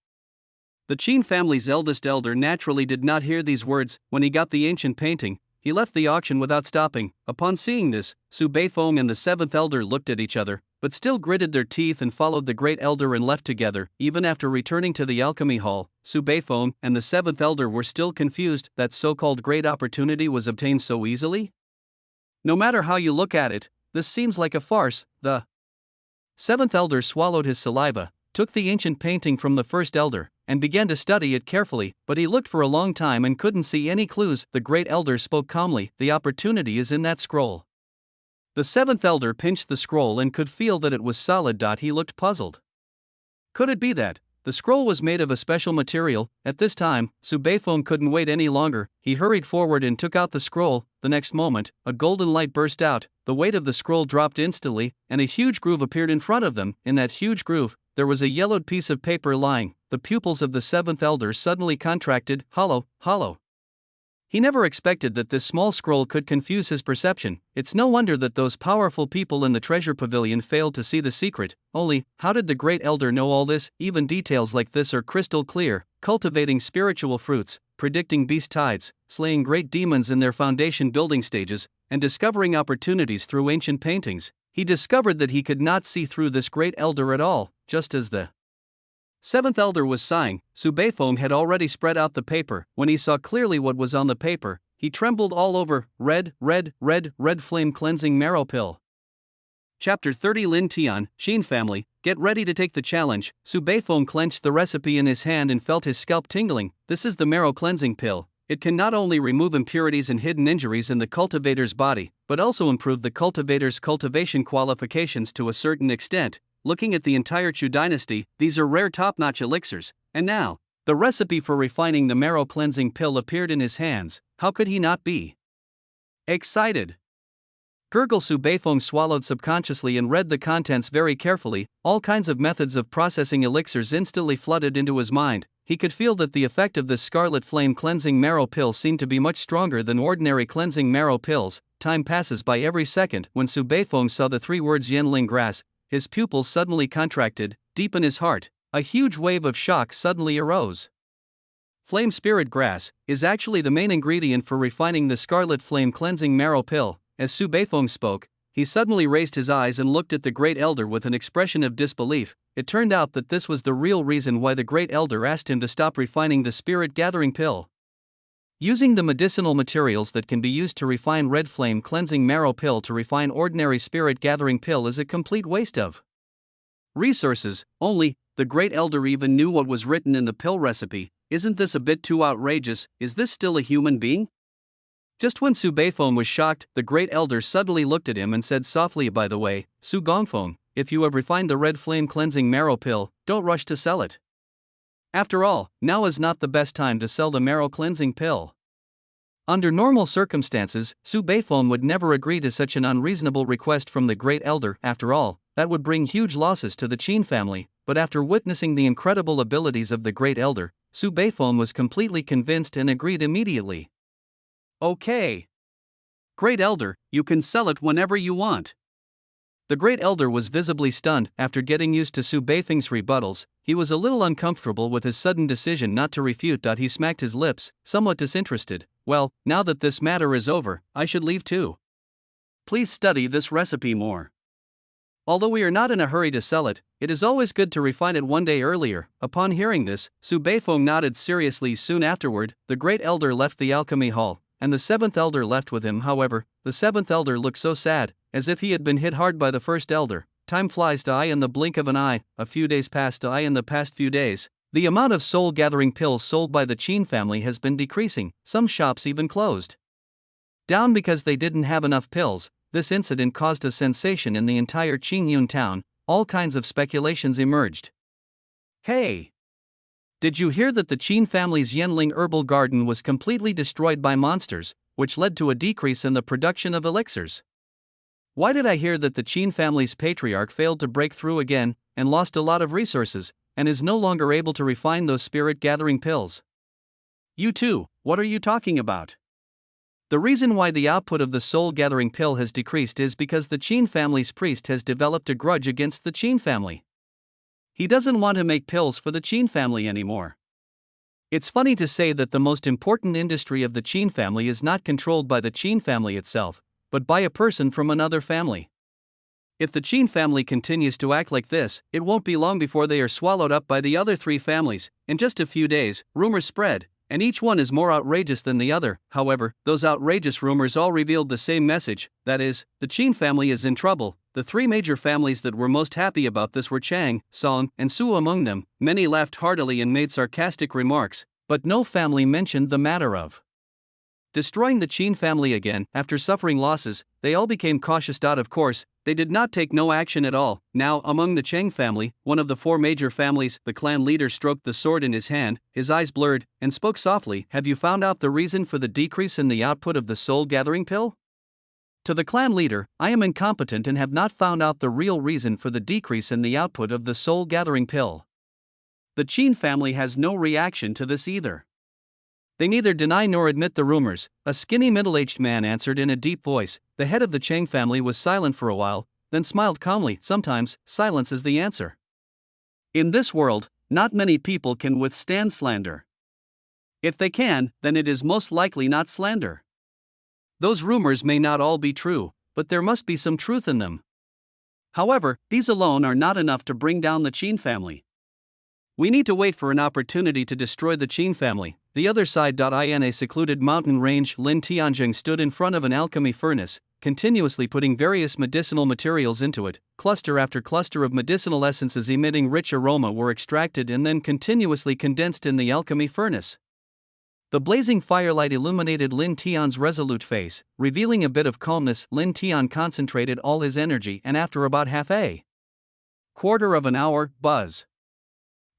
[SPEAKER 1] The Qin family's eldest elder naturally did not hear these words. When he got the ancient painting, he left the auction without stopping. Upon seeing this, Su Beifeng and the seventh elder looked at each other, but still gritted their teeth and followed the great elder and left together. Even after returning to the alchemy hall, Su Beifeng and the seventh elder were still confused that so-called great opportunity was obtained so easily. No matter how you look at it, this seems like a farce. The seventh elder swallowed his saliva, took the ancient painting from the first elder, and began to study it carefully, but he looked for a long time and couldn't see any clues. The great elder spoke calmly. The opportunity is in that scroll. The seventh elder pinched the scroll and could feel that it was solid. He looked puzzled. Could it be that the scroll was made of a special material? At this time, Su Beifeng couldn't wait any longer. He hurried forward and took out the scroll. The next moment, a golden light burst out, the weight of the scroll dropped instantly, and a huge groove appeared in front of them. In that huge groove, there was a yellowed piece of paper lying. The pupils of the seventh elder suddenly contracted. Hollow. He never expected that this small scroll could confuse his perception. It's no wonder that those powerful people in the treasure pavilion failed to see the secret. Only, how did the great elder know all this? Even details like this are crystal clear. Cultivating spiritual fruits, predicting beast tides, slaying great demons in their foundation building stages, and discovering opportunities through ancient paintings. He discovered that he could not see through this great elder at all. Just as the seventh elder was sighing, Su Beifeng had already spread out the paper. When he saw clearly what was on the paper, he trembled all over. Red flame cleansing marrow pill. Chapter 30. Lin Tian, Qin family, get ready to take the challenge. Su Beifeng clenched the recipe in his hand and felt his scalp tingling. This is the marrow cleansing pill. It can not only remove impurities and hidden injuries in the cultivator's body, but also improve the cultivator's cultivation qualifications to a certain extent. Looking at the entire Chu dynasty, these are rare top-notch elixirs, and now, the recipe for refining the marrow cleansing pill appeared in his hands. How could he not be excited? Gurgle. Su Beifeng swallowed subconsciously and read the contents very carefully. All kinds of methods of processing elixirs instantly flooded into his mind. He could feel that the effect of this scarlet flame cleansing marrow pill seemed to be much stronger than ordinary cleansing marrow pills. Time passes by every second. When Su Beifeng saw the 3 words Yanling grass, his pupils suddenly contracted. Deep in his heart, a huge wave of shock suddenly arose. Flame spirit grass is actually the main ingredient for refining the scarlet flame cleansing marrow pill. As Su Beifeng spoke, he suddenly raised his eyes and looked at the great elder with an expression of disbelief. It turned out that this was the real reason why the great elder asked him to stop refining the spirit gathering pill. Using the medicinal materials that can be used to refine red flame cleansing marrow pill to refine ordinary spirit gathering pill is a complete waste of resources. Only, the great elder even knew what was written in the pill recipe. Isn't this a bit too outrageous? Is this still a human being? Just when Su Beifeng was shocked, the great elder suddenly looked at him and said softly, by the way, Su Gongfeng, if you have refined the red flame cleansing marrow pill, don't rush to sell it. After all, now is not the best time to sell the marrow cleansing pill. Under normal circumstances, Su Beifeng would never agree to such an unreasonable request from the great elder. After all, that would bring huge losses to the Qin family, but after witnessing the incredible abilities of the Great Elder, Su Beifeng was completely convinced and agreed immediately. Okay. Great Elder, you can sell it whenever you want. The Great Elder was visibly stunned after getting used to Su Beifeng's rebuttals. He was a little uncomfortable with his sudden decision not to refute. He smacked his lips, somewhat disinterested. Well, now that this matter is over, I should leave too. Please study this recipe more. Although we are not in a hurry to sell it, it is always good to refine it one day earlier. Upon hearing this, Su Beifeng nodded seriously. Soon afterward, the Great Elder left the alchemy hall, and the seventh elder left with him. However, the seventh elder looked so sad, as if he had been hit hard by the first elder. Time flies in the blink of an eye. A few days passed in the past few days. The amount of soul-gathering pills sold by the Qin family has been decreasing, some shops even closed down because they didn't have enough pills. This incident caused a sensation in the entire Qingyun town. All kinds of speculations emerged. Hey! Did you hear that the Qin family's Yanling herbal garden was completely destroyed by monsters, which led to a decrease in the production of elixirs? Why did I hear that the Qin family's patriarch failed to break through again, and lost a lot of resources, and is no longer able to refine those spirit-gathering pills? You too, what are you talking about? The reason why the output of the soul-gathering pill has decreased is because the Qin family's priest has developed a grudge against the Qin family. He doesn't want to make pills for the Qin family anymore. It's funny to say that the most important industry of the Qin family is not controlled by the Qin family itself, but by a person from another family. If the Qin family continues to act like this, it won't be long before they are swallowed up by the other three families. In just a few days, rumors spread, and each one is more outrageous than the other. However, those outrageous rumors all revealed the same message, that is, the Qin family is in trouble. The three major families that were most happy about this were Chang, Song, and Su. Among them, many laughed heartily and made sarcastic remarks, but no family mentioned the matter of destroying the Qin family again. After suffering losses, they all became cautious. Of course, they did not take no action at all. Now, among the Cheng family, one of the four major families, the clan leader stroked the sword in his hand, his eyes blurred, and spoke softly. Have you found out the reason for the decrease in the output of the soul-gathering pill? To the clan leader, I am incompetent and have not found out the real reason for the decrease in the output of the soul-gathering pill. The Qin family has no reaction to this either. They neither deny nor admit the rumors, a skinny middle-aged man answered in a deep voice. The head of the Cheng family was silent for a while, then smiled calmly. Sometimes, silence is the answer. In this world, not many people can withstand slander. If they can, then it is most likely not slander. Those rumors may not all be true, but there must be some truth in them. However, these alone are not enough to bring down the Qin family. We need to wait for an opportunity to destroy the Qin family. The other side. In a secluded mountain range, Lin Tianjing stood in front of an alchemy furnace, continuously putting various medicinal materials into it. Cluster after cluster of medicinal essences emitting rich aroma were extracted and then continuously condensed in the alchemy furnace. The blazing firelight illuminated Lin Tian's resolute face, revealing a bit of calmness. Lin Tian concentrated all his energy, and after about half a quarter of an hour, buzz.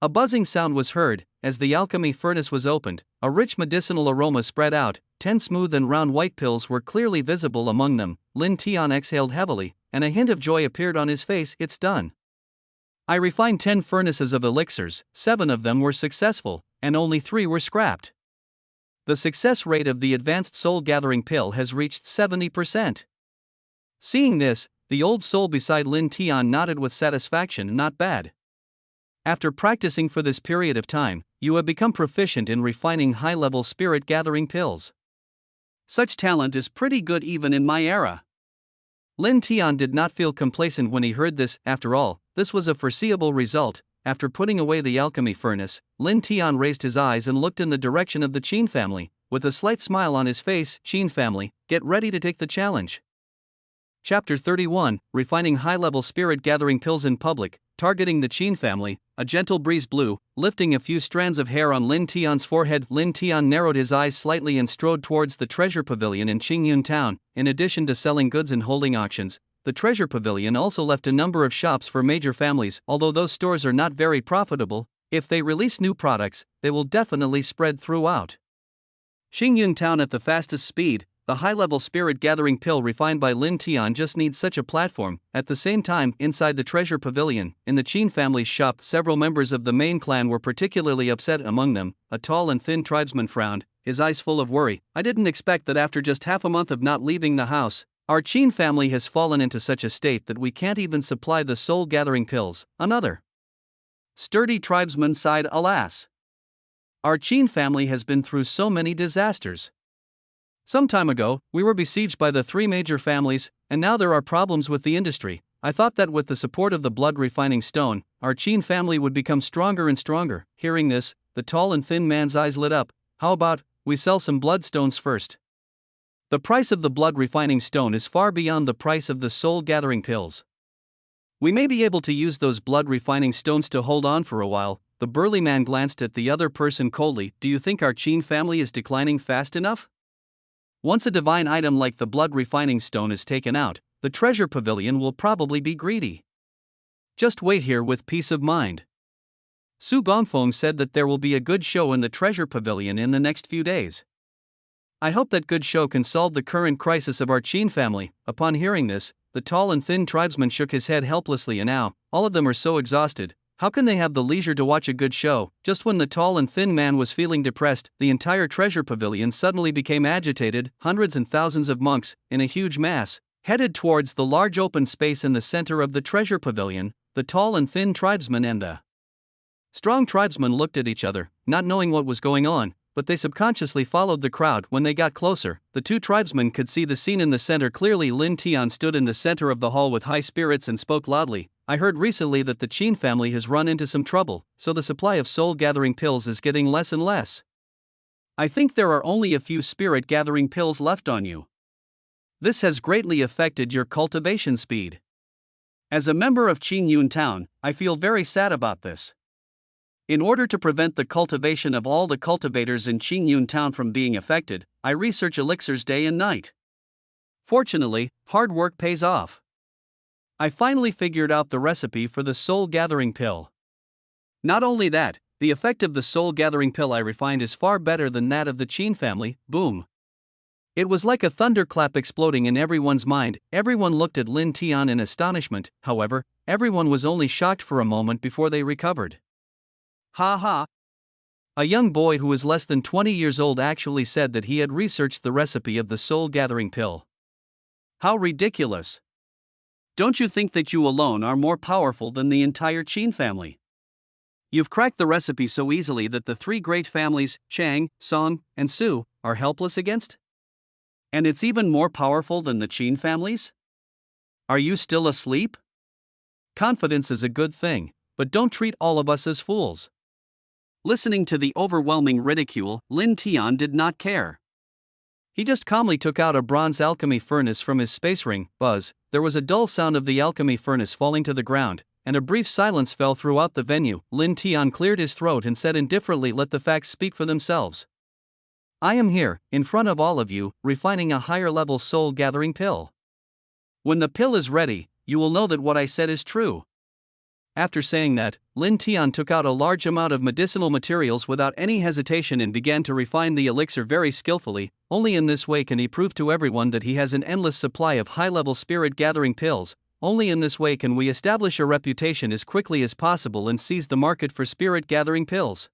[SPEAKER 1] A buzzing sound was heard. As the alchemy furnace was opened, a rich medicinal aroma spread out. 10 smooth and round white pills were clearly visible among them. Lin Tian exhaled heavily, and a hint of joy appeared on his face. It's done. I refined 10 furnaces of elixirs, 7 of them were successful, and only 3 were scrapped. The success rate of the advanced soul-gathering pill has reached 70%. Seeing this, the old soul beside Lin Tian nodded with satisfaction. Not bad. After practicing for this period of time, you have become proficient in refining high-level spirit-gathering pills. Such talent is pretty good even in my era. Lin Tian did not feel complacent when he heard this. After all, this was a foreseeable result. After putting away the alchemy furnace, Lin Tian raised his eyes and looked in the direction of the Qin family, with a slight smile on his face. Qin family, get ready to take the challenge. Chapter 31, Refining High-Level Spirit-Gathering Pills in Public. Targeting the Qin family, a gentle breeze blew, lifting a few strands of hair on Lin Tian's forehead. Lin Tian narrowed his eyes slightly and strode towards the treasure pavilion in Qingyun town. In addition to selling goods and holding auctions, the treasure pavilion also left a number of shops for major families. Although those stores are not very profitable, if they release new products, they will definitely spread throughout Qingyun town at the fastest speed. the high-level spirit-gathering pill refined by Lin Tian just needs such a platform. At the same time, inside the treasure pavilion, in the Qin family's shop, several members of the main clan were particularly upset. Among them, a tall and thin tribesman frowned, his eyes full of worry. I didn't expect that after just half a month of not leaving the house, our Qin family has fallen into such a state that we can't even supply the soul-gathering pills. Another sturdy tribesman sighed, alas. Our Qin family has been through so many disasters. Some time ago, we were besieged by the three major families, and now there are problems with the industry. I thought that with the support of the blood refining stone, our Qin family would become stronger and stronger. Hearing this, the tall and thin man's eyes lit up. How about we sell some bloodstones first? The price of the blood refining stone is far beyond the price of the soul gathering pills. We may be able to use those blood refining stones to hold on for a while. The burly man glanced at the other person coldly. Do you think our Qin family is declining fast enough? Once a divine item like the blood refining stone is taken out, the treasure pavilion will probably be greedy. Just wait here with peace of mind. Su Gongfeng said that there will be a good show in the treasure pavilion in the next few days. I hope that good show can solve the current crisis of our Qin family. Upon hearing this, the tall and thin tribesman shook his head helplessly. And now, all of them are so exhausted. How can they have the leisure to watch a good show? Just when the tall and thin man was feeling depressed, the entire treasure pavilion suddenly became agitated. Hundreds and thousands of monks, in a huge mass, headed towards the large open space in the center of the treasure pavilion. The tall and thin tribesman and the strong tribesman looked at each other, not knowing what was going on, but they subconsciously followed the crowd. When they got closer, the two tribesmen could see the scene in the center clearly. Lin Tian stood in the center of the hall with high spirits and spoke loudly. I heard recently that the Qin family has run into some trouble, so the supply of soul-gathering pills is getting less and less. I think there are only a few spirit-gathering pills left on you. This has greatly affected your cultivation speed. As a member of Qingyun Town, I feel very sad about this. In order to prevent the cultivation of all the cultivators in Qingyun Town from being affected, I research elixirs day and night. Fortunately, hard work pays off. I finally figured out the recipe for the soul-gathering pill. Not only that, the effect of the soul-gathering pill I refined is far better than that of the Qin family. Boom! It was like a thunderclap exploding in everyone's mind. Everyone looked at Lin Tian in astonishment. However, everyone was only shocked for a moment before they recovered. Ha ha! A young boy who was less than 20 years old actually said that he had researched the recipe of the soul-gathering pill. How ridiculous! Don't you think that you alone are more powerful than the entire Qin family? You've cracked the recipe so easily that the three great families, Chang, Song, and Su, are helpless against? And it's even more powerful than the Qin families? Are you still asleep? Confidence is a good thing, but don't treat all of us as fools. Listening to the overwhelming ridicule, Lin Tian did not care. He just calmly took out a bronze alchemy furnace from his space ring. Buzz, there was a dull sound of the alchemy furnace falling to the ground, and a brief silence fell throughout the venue. Lin Tian cleared his throat and said indifferently, let the facts speak for themselves. I am here, in front of all of you, refining a higher-level soul-gathering pill. When the pill is ready, you will know that what I said is true. After saying that, Lin Tian took out a large amount of medicinal materials without any hesitation and began to refine the elixir very skillfully. Only in this way can he prove to everyone that he has an endless supply of high-level spirit-gathering pills. Only in this way can we establish a reputation as quickly as possible and seize the market for spirit-gathering pills.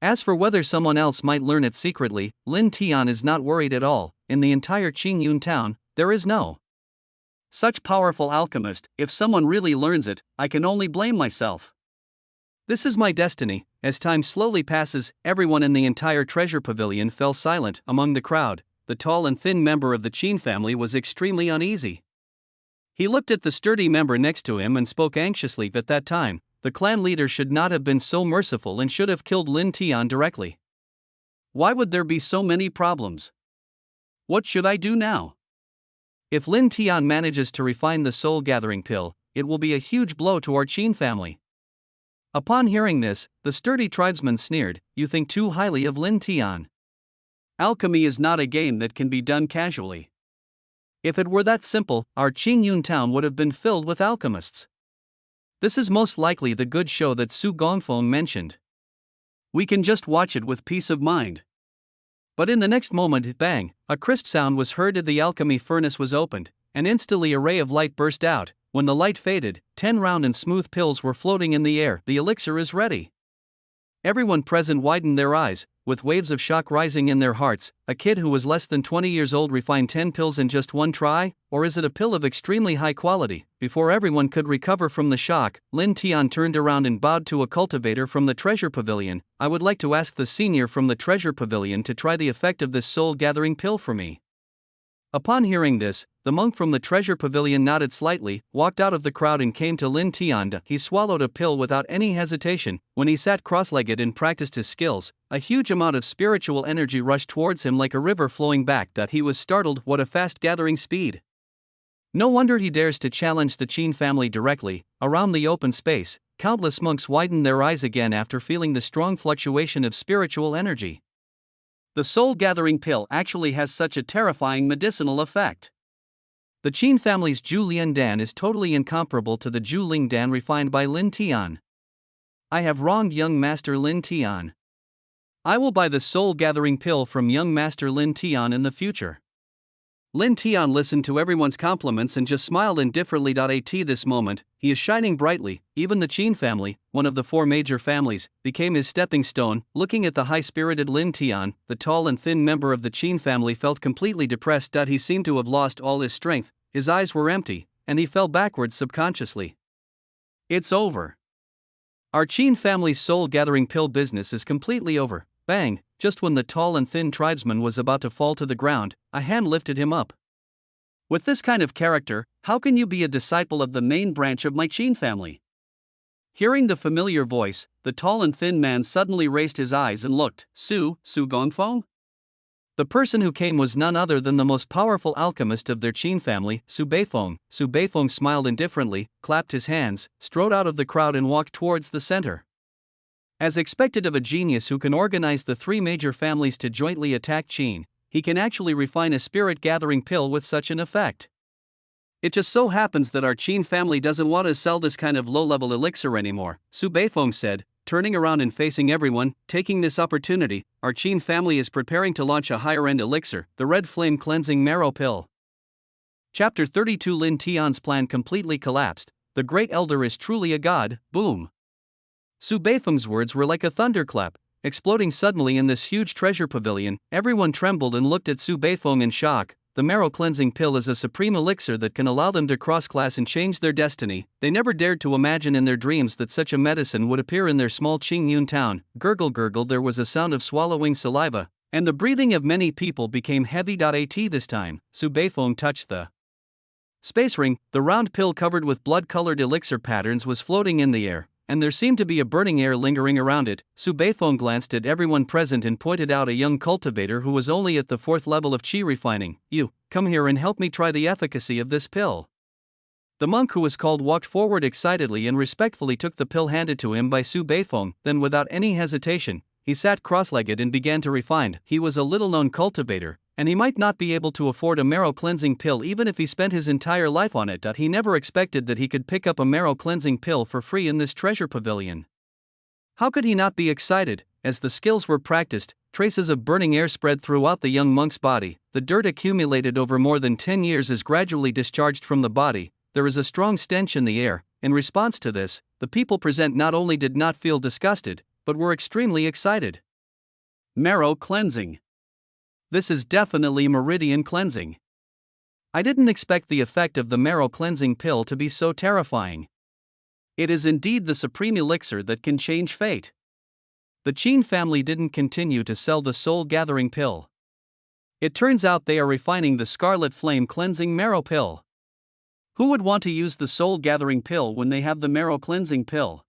[SPEAKER 1] As for whether someone else might learn it secretly, Lin Tian is not worried at all. In the entire Qingyun town, there is no such powerful alchemist. If someone really learns it, I can only blame myself. This is my destiny. As time slowly passes, everyone in the entire treasure pavilion fell silent. Among the crowd, the tall and thin member of the Qin family was extremely uneasy. He looked at the sturdy member next to him and spoke anxiously. At that time, the clan leader should not have been so merciful and should have killed Lin Tian directly. Why would there be so many problems? What should I do now? If Lin Tian manages to refine the soul-gathering pill, it will be a huge blow to our Qin family. Upon hearing this, the sturdy tribesman sneered, you think too highly of Lin Tian. Alchemy is not a game that can be done casually. If it were that simple, our Qingyun town would have been filled with alchemists. This is most likely the good show that Su Gongfeng mentioned. We can just watch it with peace of mind. But in the next moment, bang, a crisp sound was heard as the alchemy furnace was opened, and instantly a ray of light burst out. When the light faded, 10 round and smooth pills were floating in the air. The elixir is ready. Everyone present widened their eyes, with waves of shock rising in their hearts. A kid who was less than 20 years old refined 10 pills in just one try? Or is it a pill of extremely high quality? Before everyone could recover from the shock, Lin Tian turned around and bowed to a cultivator from the treasure pavilion. I would like to ask the senior from the treasure pavilion to try the effect of this soul-gathering pill for me. Upon hearing this, the monk from the treasure pavilion nodded slightly, walked out of the crowd and came to Lin Tian. He swallowed a pill without any hesitation. When he sat cross-legged and practiced his skills, a huge amount of spiritual energy rushed towards him like a river flowing back. He was startled. What a fast gathering speed! No wonder he dares to challenge the Qin family directly. Around the open space, countless monks widened their eyes again after feeling the strong fluctuation of spiritual energy. The soul-gathering pill actually has such a terrifying medicinal effect. The Qin family's Zhu Lian Dan is totally incomparable to the Zhu Ling Dan refined by Lin Tian. I have wronged young Master Lin Tian. I will buy the soul-gathering pill from young Master Lin Tian in the future. Lin Tian listened to everyone's compliments and just smiled indifferently. At this moment, he is shining brightly. Even the Qin family, one of the 4 major families, became his stepping stone. Looking at the high-spirited Lin Tian, the tall and thin member of the Qin family felt completely depressed. He seemed to have lost all his strength, his eyes were empty, and he fell backwards subconsciously. It's over. Our Qin family's soul-gathering pill business is completely over. Bang! Just when the tall and thin tribesman was about to fall to the ground, a hand lifted him up. With this kind of character, how can you be a disciple of the main branch of my Qin family? Hearing the familiar voice, the tall and thin man suddenly raised his eyes and looked. Su Gongfeng? The person who came was none other than the most powerful alchemist of their Qin family, Su Beifeng. Su Beifeng smiled indifferently, clapped his hands, strode out of the crowd and walked towards the center. As expected of a genius who can organize the 3 major families to jointly attack Qin, he can actually refine a spirit-gathering pill with such an effect. It just so happens that our Qin family doesn't want to sell this kind of low-level elixir anymore, Su Beifeng said, turning around and facing everyone. Taking this opportunity, our Qin family is preparing to launch a higher-end elixir, the Red Flame Cleansing Marrow Pill. Chapter 32 Lin Tian's plan completely collapsed. The Great Elder is truly a god. Boom! Su Beifeng's words were like a thunderclap, exploding suddenly in this huge treasure pavilion. Everyone trembled and looked at Su Beifeng in shock. The marrow cleansing pill is a supreme elixir that can allow them to cross class and change their destiny. They never dared to imagine in their dreams that such a medicine would appear in their small Qingyun town. Gurgle gurgle, there was a sound of swallowing saliva, and the breathing of many people became heavy. At this time, Su Beifeng touched the space ring. The round pill covered with blood-colored elixir patterns was floating in the air, and there seemed to be a burning air lingering around it. Su Beifeng glanced at everyone present and pointed out a young cultivator who was only at the 4th level of qi refining. You, come here and help me try the efficacy of this pill. The monk who was called walked forward excitedly and respectfully took the pill handed to him by Su Beifeng. Then without any hesitation, he sat cross-legged and began to refine. He was a little-known cultivator, and he might not be able to afford a marrow-cleansing pill even if he spent his entire life on it. He never expected that he could pick up a marrow-cleansing pill for free in this treasure pavilion. How could he not be excited? As the skills were practiced, traces of burning air spread throughout the young monk's body. The dirt accumulated over more than 10 years is gradually discharged from the body. There is a strong stench in the air. In response to this, the people present not only did not feel disgusted, but were extremely excited. Marrow cleansing. This is definitely meridian cleansing. I didn't expect the effect of the marrow cleansing pill to be so terrifying. It is indeed the supreme elixir that can change fate. The Qin family didn't continue to sell the soul-gathering pill. It turns out they are refining the Scarlet Flame Cleansing Marrow Pill. Who would want to use the soul-gathering pill when they have the marrow cleansing pill?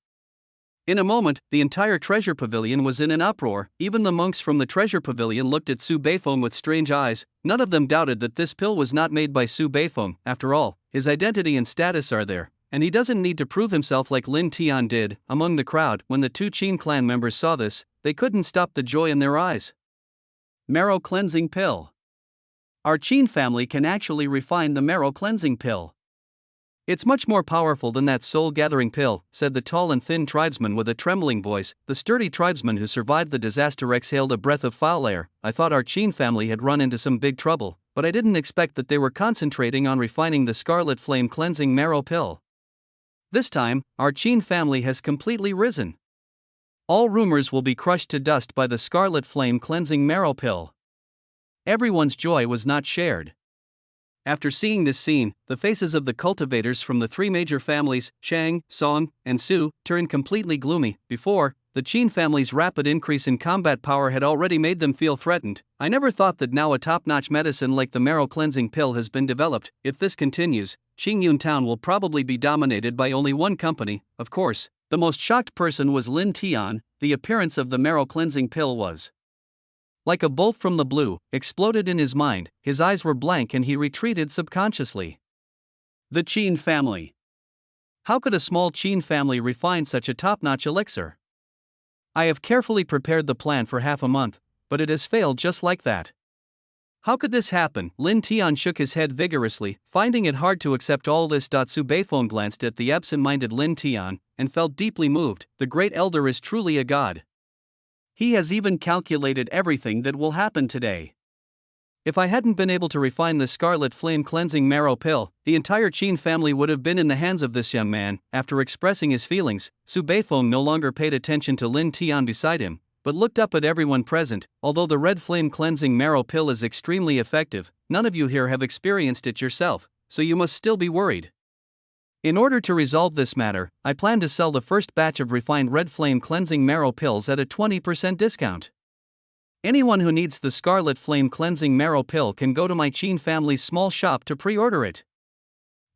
[SPEAKER 1] In a moment, the entire treasure pavilion was in an uproar. Even the monks from the treasure pavilion looked at Su Beifeng with strange eyes. None of them doubted that this pill was not made by Su Beifeng. After all, his identity and status are there, and he doesn't need to prove himself like Lin Tian did. Among the crowd, when the 2 Qin clan members saw this, they couldn't stop the joy in their eyes. Marrow cleansing pill. Our Qin family can actually refine the marrow cleansing pill. It's much more powerful than that soul-gathering pill, said the tall and thin tribesman with a trembling voice. The sturdy tribesman who survived the disaster exhaled a breath of foul air. I thought our Qin family had run into some big trouble, but I didn't expect that they were concentrating on refining the Scarlet Flame cleansing marrow pill. This time, our Qin family has completely risen. All rumors will be crushed to dust by the Scarlet Flame cleansing marrow pill. Everyone's joy was not shared. After seeing this scene, the faces of the cultivators from the three major families, Shang, Song, and Su, turned completely gloomy. Before, the Qin family's rapid increase in combat power had already made them feel threatened. I never thought that now a top-notch medicine like the marrow cleansing pill has been developed. If this continues, Qingyun Town will probably be dominated by only one company, of course. The most shocked person was Lin Tian. The appearance of the marrow cleansing pill was like a bolt from the blue, exploded in his mind. His eyes were blank and he retreated subconsciously. The Qin family. How could a small Qin family refine such a top-notch elixir? I have carefully prepared the plan for half a month, but it has failed just like that. How could this happen? Lin Tian shook his head vigorously, finding it hard to accept all this. Su Beifeng glanced at the absent-minded Lin Tian and felt deeply moved. The great elder is truly a god. He has even calculated everything that will happen today. If I hadn't been able to refine the Scarlet Flame cleansing marrow pill, the entire Qin family would have been in the hands of this young man. After expressing his feelings, Su Beifeng no longer paid attention to Lin Tian beside him, but looked up at everyone present. Although the red flame cleansing marrow pill is extremely effective, none of you here have experienced it yourself, so you must still be worried. In order to resolve this matter, I plan to sell the first batch of refined red flame cleansing marrow pills at a 20% discount. Anyone who needs the Scarlet Flame cleansing marrow pill can go to my Qin family's small shop to pre-order it.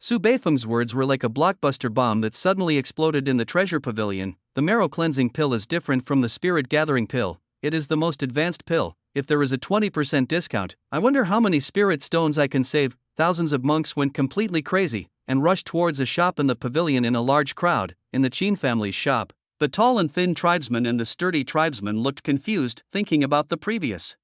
[SPEAKER 1] Su Beifeng's words were like a blockbuster bomb that suddenly exploded in the treasure pavilion. The marrow cleansing pill is different from the spirit gathering pill. It is the most advanced pill. If there is a 20% discount, I wonder how many spirit stones I can save. Thousands of monks went completely crazy and rushed towards a shop in the pavilion in a large crowd. In the Qin family's shop, the tall and thin tribesman and the sturdy tribesman looked confused, thinking about the previous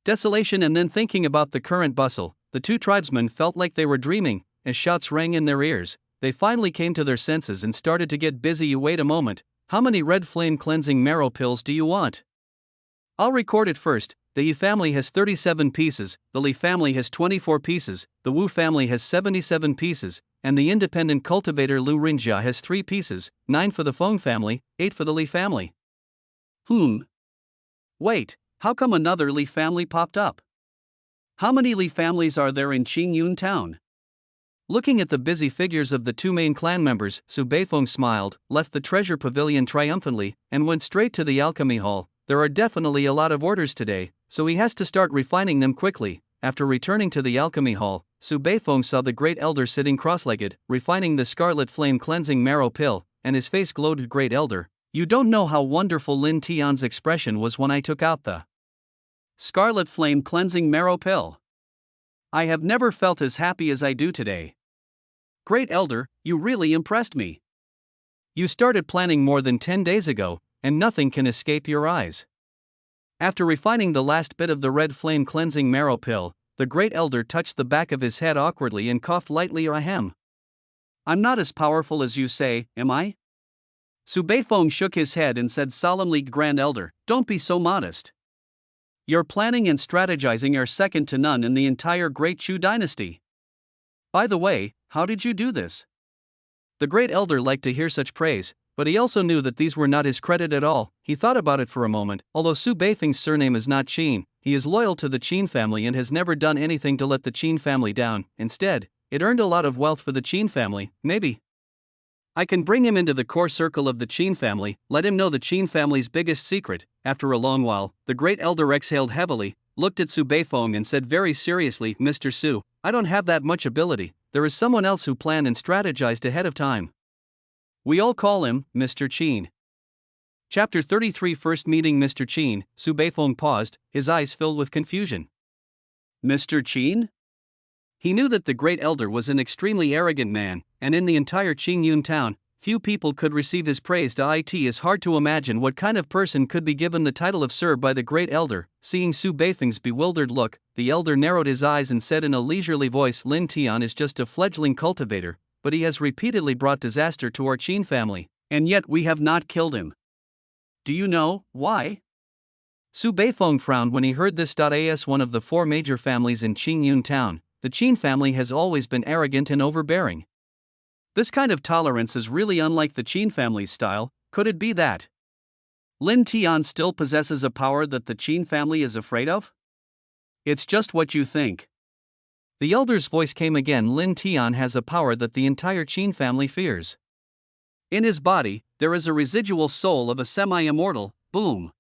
[SPEAKER 1] desolation and then thinking about the current bustle. The two tribesmen felt like they were dreaming. As shouts rang in their ears, they finally came to their senses and started to get busy. You wait a moment. How many red flame cleansing marrow pills do you want? I'll record it first. The Yi family has 37 pieces, the Li family has 24 pieces, the Wu family has 77 pieces, and the independent cultivator Lu Rinjia has 3 pieces, 9 for the Feng family, 8 for the Li family. Wait, how come another Li family popped up? How many Li families are there in Qingyun Town? Looking at the busy figures of the two main clan members, Su Beifeng smiled, left the treasure pavilion triumphantly, and went straight to the alchemy hall. There are definitely a lot of orders today, so he has to start refining them quickly. After returning to the alchemy hall, Su Beifeng saw the great elder sitting cross-legged, refining the Scarlet Flame cleansing marrow pill, and his face glowed. Great elder, you don't know how wonderful Lin Tian's expression was when I took out the Scarlet Flame cleansing marrow pill. I have never felt as happy as I do today. Great elder, you really impressed me. You started planning more than 10 days ago, and nothing can escape your eyes. After refining the last bit of the red flame cleansing marrow pill, the great elder touched the back of his head awkwardly and coughed lightly. Ahem. I'm not as powerful as you say, am I? Su Beifeng shook his head and said solemnly, Grand elder, don't be so modest. Your planning and strategizing are second to none in the entire Great Chu dynasty. By the way, how did you do this? The great elder liked to hear such praise, but he also knew that these were not his credit at all. He thought about it for a moment. Although Su Beifeng's surname is not Qin, he is loyal to the Qin family and has never done anything to let the Qin family down. Instead, it earned a lot of wealth for the Qin family. Maybe I can bring him into the core circle of the Qin family, let him know the Qin family's biggest secret. After a long while, the great elder exhaled heavily, looked at Su Beifeng and said very seriously, Mr. Su, I don't have that much ability. There is someone else who planned and strategized ahead of time. We all call him Mr. Qin. Chapter 33 First meeting Mr. Qin. Su Beifeng paused, his eyes filled with confusion. Mr. Qin? He knew that the great elder was an extremely arrogant man, and in the entire Qingyun town, few people could receive his praise. It is hard to imagine what kind of person could be given the title of Sir by the great elder. Seeing Su Beifeng's bewildered look, the elder narrowed his eyes and said in a leisurely voice, Lin Tian is just a fledgling cultivator. but he has repeatedly brought disaster to our Qin family, and yet we have not killed him. Do you know why? Su Beifeng frowned when he heard this. As one of the four major families in Qingyun town, the Qin family has always been arrogant and overbearing. This kind of tolerance is really unlike the Qin family's style. Could it be that Lin Tian still possesses a power that the Qin family is afraid of? It's just what you think. The elder's voice came again. Lin Tian has a power that the entire Qin family fears. In his body, there is a residual soul of a semi-immortal. Boom.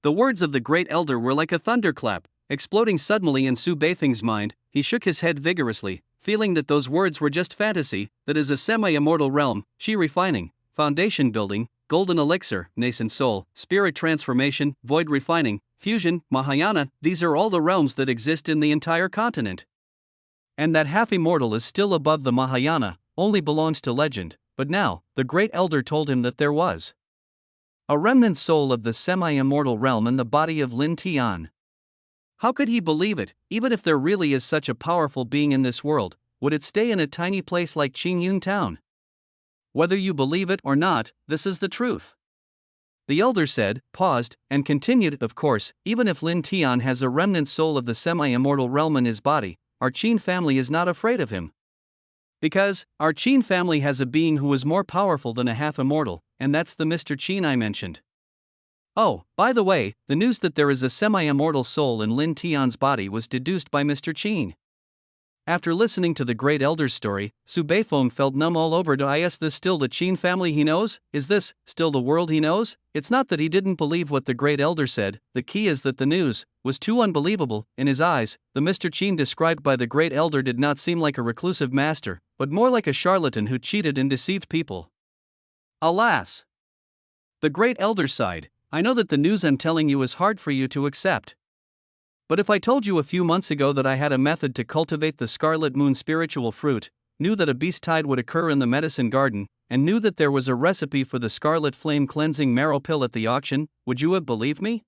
[SPEAKER 1] The words of the great elder were like a thunderclap, exploding suddenly in Su Beifeng's mind. He shook his head vigorously, feeling that those words were just fantasy. That is a semi-immortal realm, qi refining, foundation building, golden elixir, nascent soul, spirit transformation, void refining, fusion, Mahayana. These are all the realms that exist in the entire continent. And that half-immortal is still above the Mahayana, only belongs to legend. But now, the great elder told him that there was a remnant soul of the semi-immortal realm in the body of Lin Tian. How could he believe it? Even if there really is such a powerful being in this world, would it stay in a tiny place like Qingyun town? Whether you believe it or not, this is the truth. The elder said, paused, and continued. Of course, even if Lin Tian has a remnant soul of the semi-immortal realm in his body, our Qin family is not afraid of him. Because our Qin family has a being who is more powerful than a half-immortal, and that's the Mr. Qin I mentioned. Oh, by the way, the news that there is a semi-immortal soul in Lin Tian's body was deduced by Mr. Qin. After listening to the great elder's story, Su Beifeng felt numb all over. Is this still the Qin family he knows? Is this still the world he knows? It's not that he didn't believe what the great elder said, the key is that the news was too unbelievable. In his eyes, the Mr. Qin described by the great elder did not seem like a reclusive master, but more like a charlatan who cheated and deceived people. Alas! The great elder sighed. I know that the news I'm telling you is hard for you to accept. But if I told you a few months ago that I had a method to cultivate the Scarlet Moon spiritual fruit, knew that a beast tide would occur in the medicine garden, and knew that there was a recipe for the Scarlet Flame cleansing marrow pill at the auction, would you have believed me?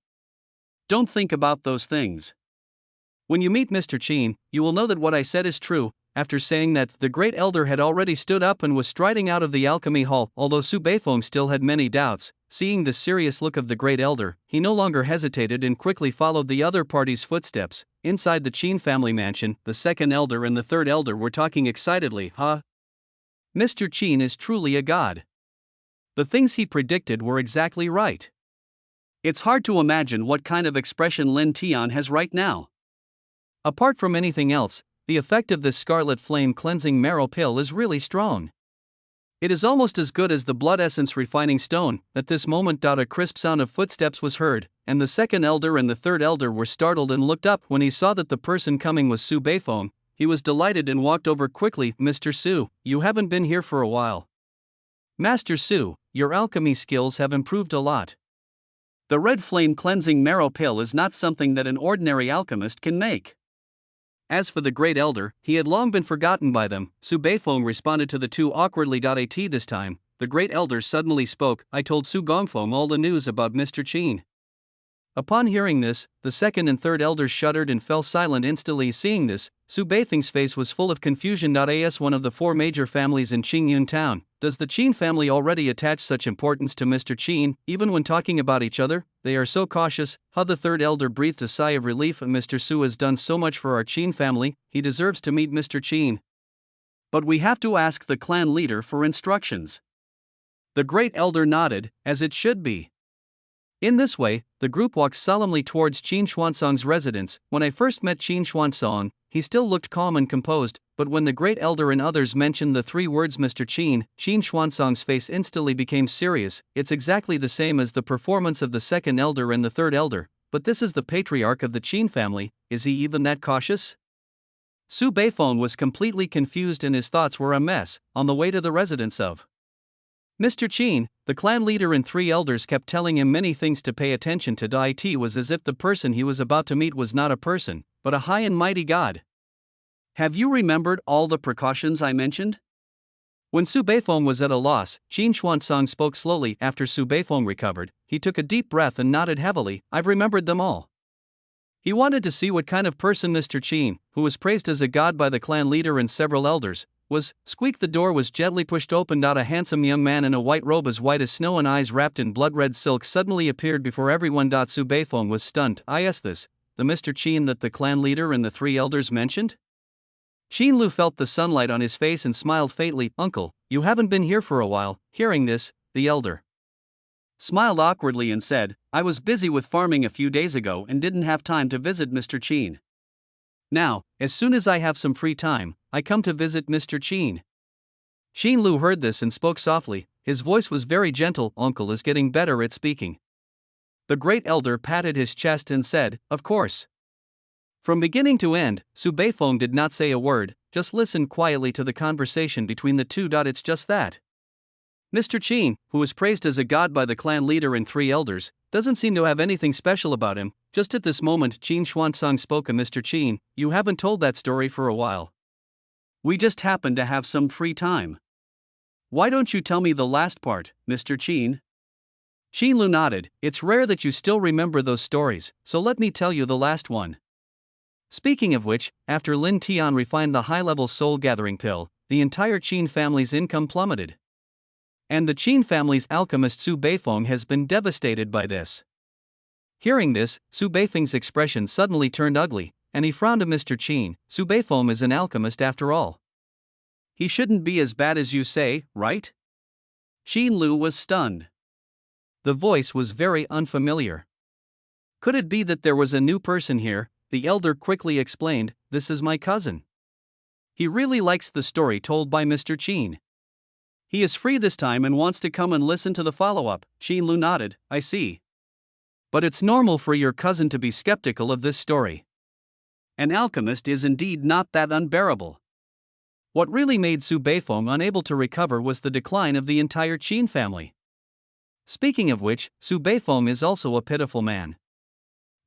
[SPEAKER 1] Don't think about those things. When you meet Mr. Qin, you will know that what I said is true. After saying that, the great elder had already stood up and was striding out of the alchemy hall. Although Su Beifeng still had many doubts, seeing the serious look of the great elder, he no longer hesitated and quickly followed the other party's footsteps. Inside the Qin family mansion, the second elder and the third elder were talking excitedly. Mr. Qin is truly a god. The things he predicted were exactly right. It's hard to imagine what kind of expression Lin Tian has right now. Apart from anything else, the effect of this Scarlet Flame cleansing marrow pill is really strong. It is almost as good as the blood essence refining stone. At this moment, a crisp sound of footsteps was heard, and the second elder and the third elder were startled and looked up. When he saw that the person coming was Su Beifeng, he was delighted and walked over quickly. Mr. Su, you haven't been here for a while. Master Su, your alchemy skills have improved a lot. The red flame cleansing marrow pill is not something that an ordinary alchemist can make. As for the great elder, he had long been forgotten by them. Su Beifeng responded to the two awkwardly. At this time, the great elder suddenly spoke. I told Su Gongfeng all the news about Mr. Qin. Upon hearing this, the second and third elders shuddered and fell silent instantly. Seeing this, Su Beifeng's face was full of confusion. As one of the four major families in Qingyun town, does the Qin family already attach such importance to Mr. Qin, even when talking about each other? They are so cautious. The third elder breathed a sigh of relief. Mr. Su has done so much for our Qin family, he deserves to meet Mr. Qin. But we have to ask the clan leader for instructions. The great elder nodded, as it should be. In this way, the group walked solemnly towards Qin Xuanzong's residence. When I first met Qin Xuanzong, he still looked calm and composed, but when the great elder and others mentioned the three words Mr. Qin, Qin Xuanzong's face instantly became serious. It's exactly the same as the performance of the second elder and the third elder, but this is the patriarch of the Qin family. Is he even that cautious? Su Beifeng was completely confused and his thoughts were a mess. On the way to the residence of Mr. Qin, the clan leader and three elders kept telling him many things to pay attention to. It was as if the person he was about to meet was not a person, but a high and mighty god. Have you remembered all the precautions I mentioned? When Su Beifeng was at a loss, Qin Xuanzong spoke slowly. After Su Beifeng recovered, he took a deep breath and nodded heavily. I've remembered them all. He wanted to see what kind of person Mr. Qin, who was praised as a god by the clan leader and several elders, was, squeak. The door was gently pushed open. A handsome young man in a white robe as white as snow and eyes wrapped in blood-red silk suddenly appeared before everyone. Su Beifeng was stunned. Is this the Mr. Qin that the clan leader and the three elders mentioned? Qin Lu felt the sunlight on his face and smiled faintly. Uncle, you haven't been here for a while. Hearing this, the elder smiled awkwardly and said, I was busy with farming a few days ago and didn't have time to visit Mr. Qin. Now, as soon as I have some free time, I come to visit Mr. Qin. Qin Lu heard this and spoke softly. His voice was very gentle. Uncle is getting better at speaking. The great elder patted his chest and said, Of course. From beginning to end, Su Beifeng did not say a word, just listened quietly to the conversation between the two. It's just that Mr. Qin, who is praised as a god by the clan leader and three elders, doesn't seem to have anything special about him. Just at this moment, Qin Xuanzang spoke. Mr. Qin, you haven't told that story for a while. We just happen to have some free time. Why don't you tell me the last part, Mr. Qin? Qin Lu nodded. It's rare that you still remember those stories, so let me tell you the last one. Speaking of which, after Lin Tian refined the high-level soul-gathering pill, the entire Qin family's income plummeted. And the Qin family's alchemist Su Beifeng has been devastated by this. Hearing this, Su Beifeng's expression suddenly turned ugly, and he frowned at Mr. Qin. Su Beifeng is an alchemist after all. He shouldn't be as bad as you say, right? Qin Lu was stunned. The voice was very unfamiliar. Could it be that there was a new person here? The elder quickly explained, This is my cousin. He really likes the story told by Mr. Qin. He is free this time and wants to come and listen to the follow-up. Qin Lu nodded, I see. But it's normal for your cousin to be skeptical of this story. An alchemist is indeed not that unbearable. What really made Su Beifeng unable to recover was the decline of the entire Qin family. Speaking of which, Su Beifeng is also a pitiful man.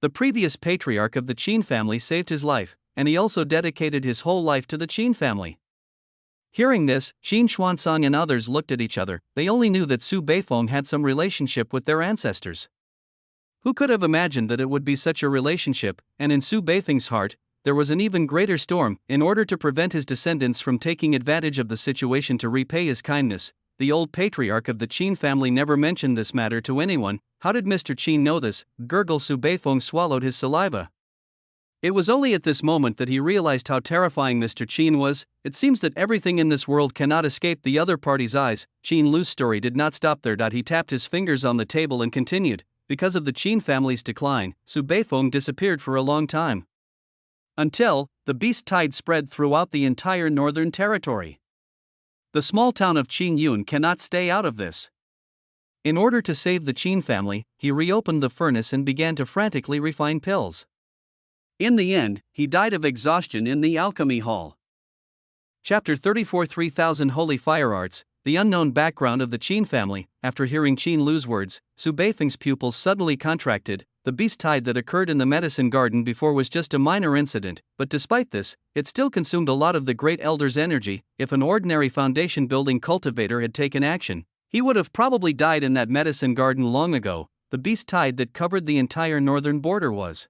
[SPEAKER 1] The previous patriarch of the Qin family saved his life, and he also dedicated his whole life to the Qin family. Hearing this, Qin Xuanzang and others looked at each other. They only knew that Su Beifeng had some relationship with their ancestors. Who could have imagined that it would be such a relationship? And in Su Beifeng's heart, there was an even greater storm. In order to prevent his descendants from taking advantage of the situation to repay his kindness, the old patriarch of the Qin family never mentioned this matter to anyone. How did Mr. Qin know this? Gurgle. Su Beifeng swallowed his saliva. It was only at this moment that he realized how terrifying Mr. Qin was. It seems that everything in this world cannot escape the other party's eyes. Qin Lu's story did not stop there. He tapped his fingers on the table and continued. Because of the Qin family's decline, Su Beifeng disappeared for a long time. Until the beast tide spread throughout the entire northern territory. The small town of Qingyun cannot stay out of this. In order to save the Qin family, he reopened the furnace and began to frantically refine pills. In the end, he died of exhaustion in the alchemy hall. Chapter 34 3000 Holy Fire Arts. The unknown background of the Qin family. After hearing Qin Lu's words, Su Beifeng's pupils suddenly contracted. The beast tide that occurred in the medicine garden before was just a minor incident, but despite this, it still consumed a lot of the great elder's energy. If an ordinary foundation building cultivator had taken action, he would have probably died in that medicine garden long ago. The beast tide that covered the entire northern border was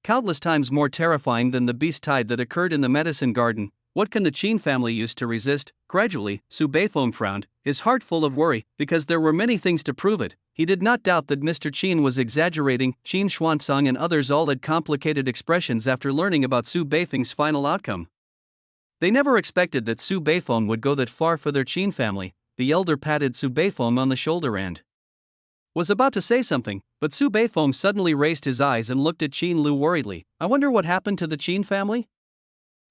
[SPEAKER 1] countless times more terrifying than the beast tide that occurred in the medicine garden. What can the Qin family use to resist? Gradually, Su Beifeng frowned, his heart full of worry, because there were many things to prove it. He did not doubt that Mr. Qin was exaggerating. Qin Xuanzang and others all had complicated expressions after learning about Su Beifeng's final outcome. They never expected that Su Beifeng would go that far for their Qin family. The elder patted Su Beifeng on the shoulder and was about to say something, but Su Beifeng suddenly raised his eyes and looked at Qin Lu worriedly. I wonder what happened to the Qin family?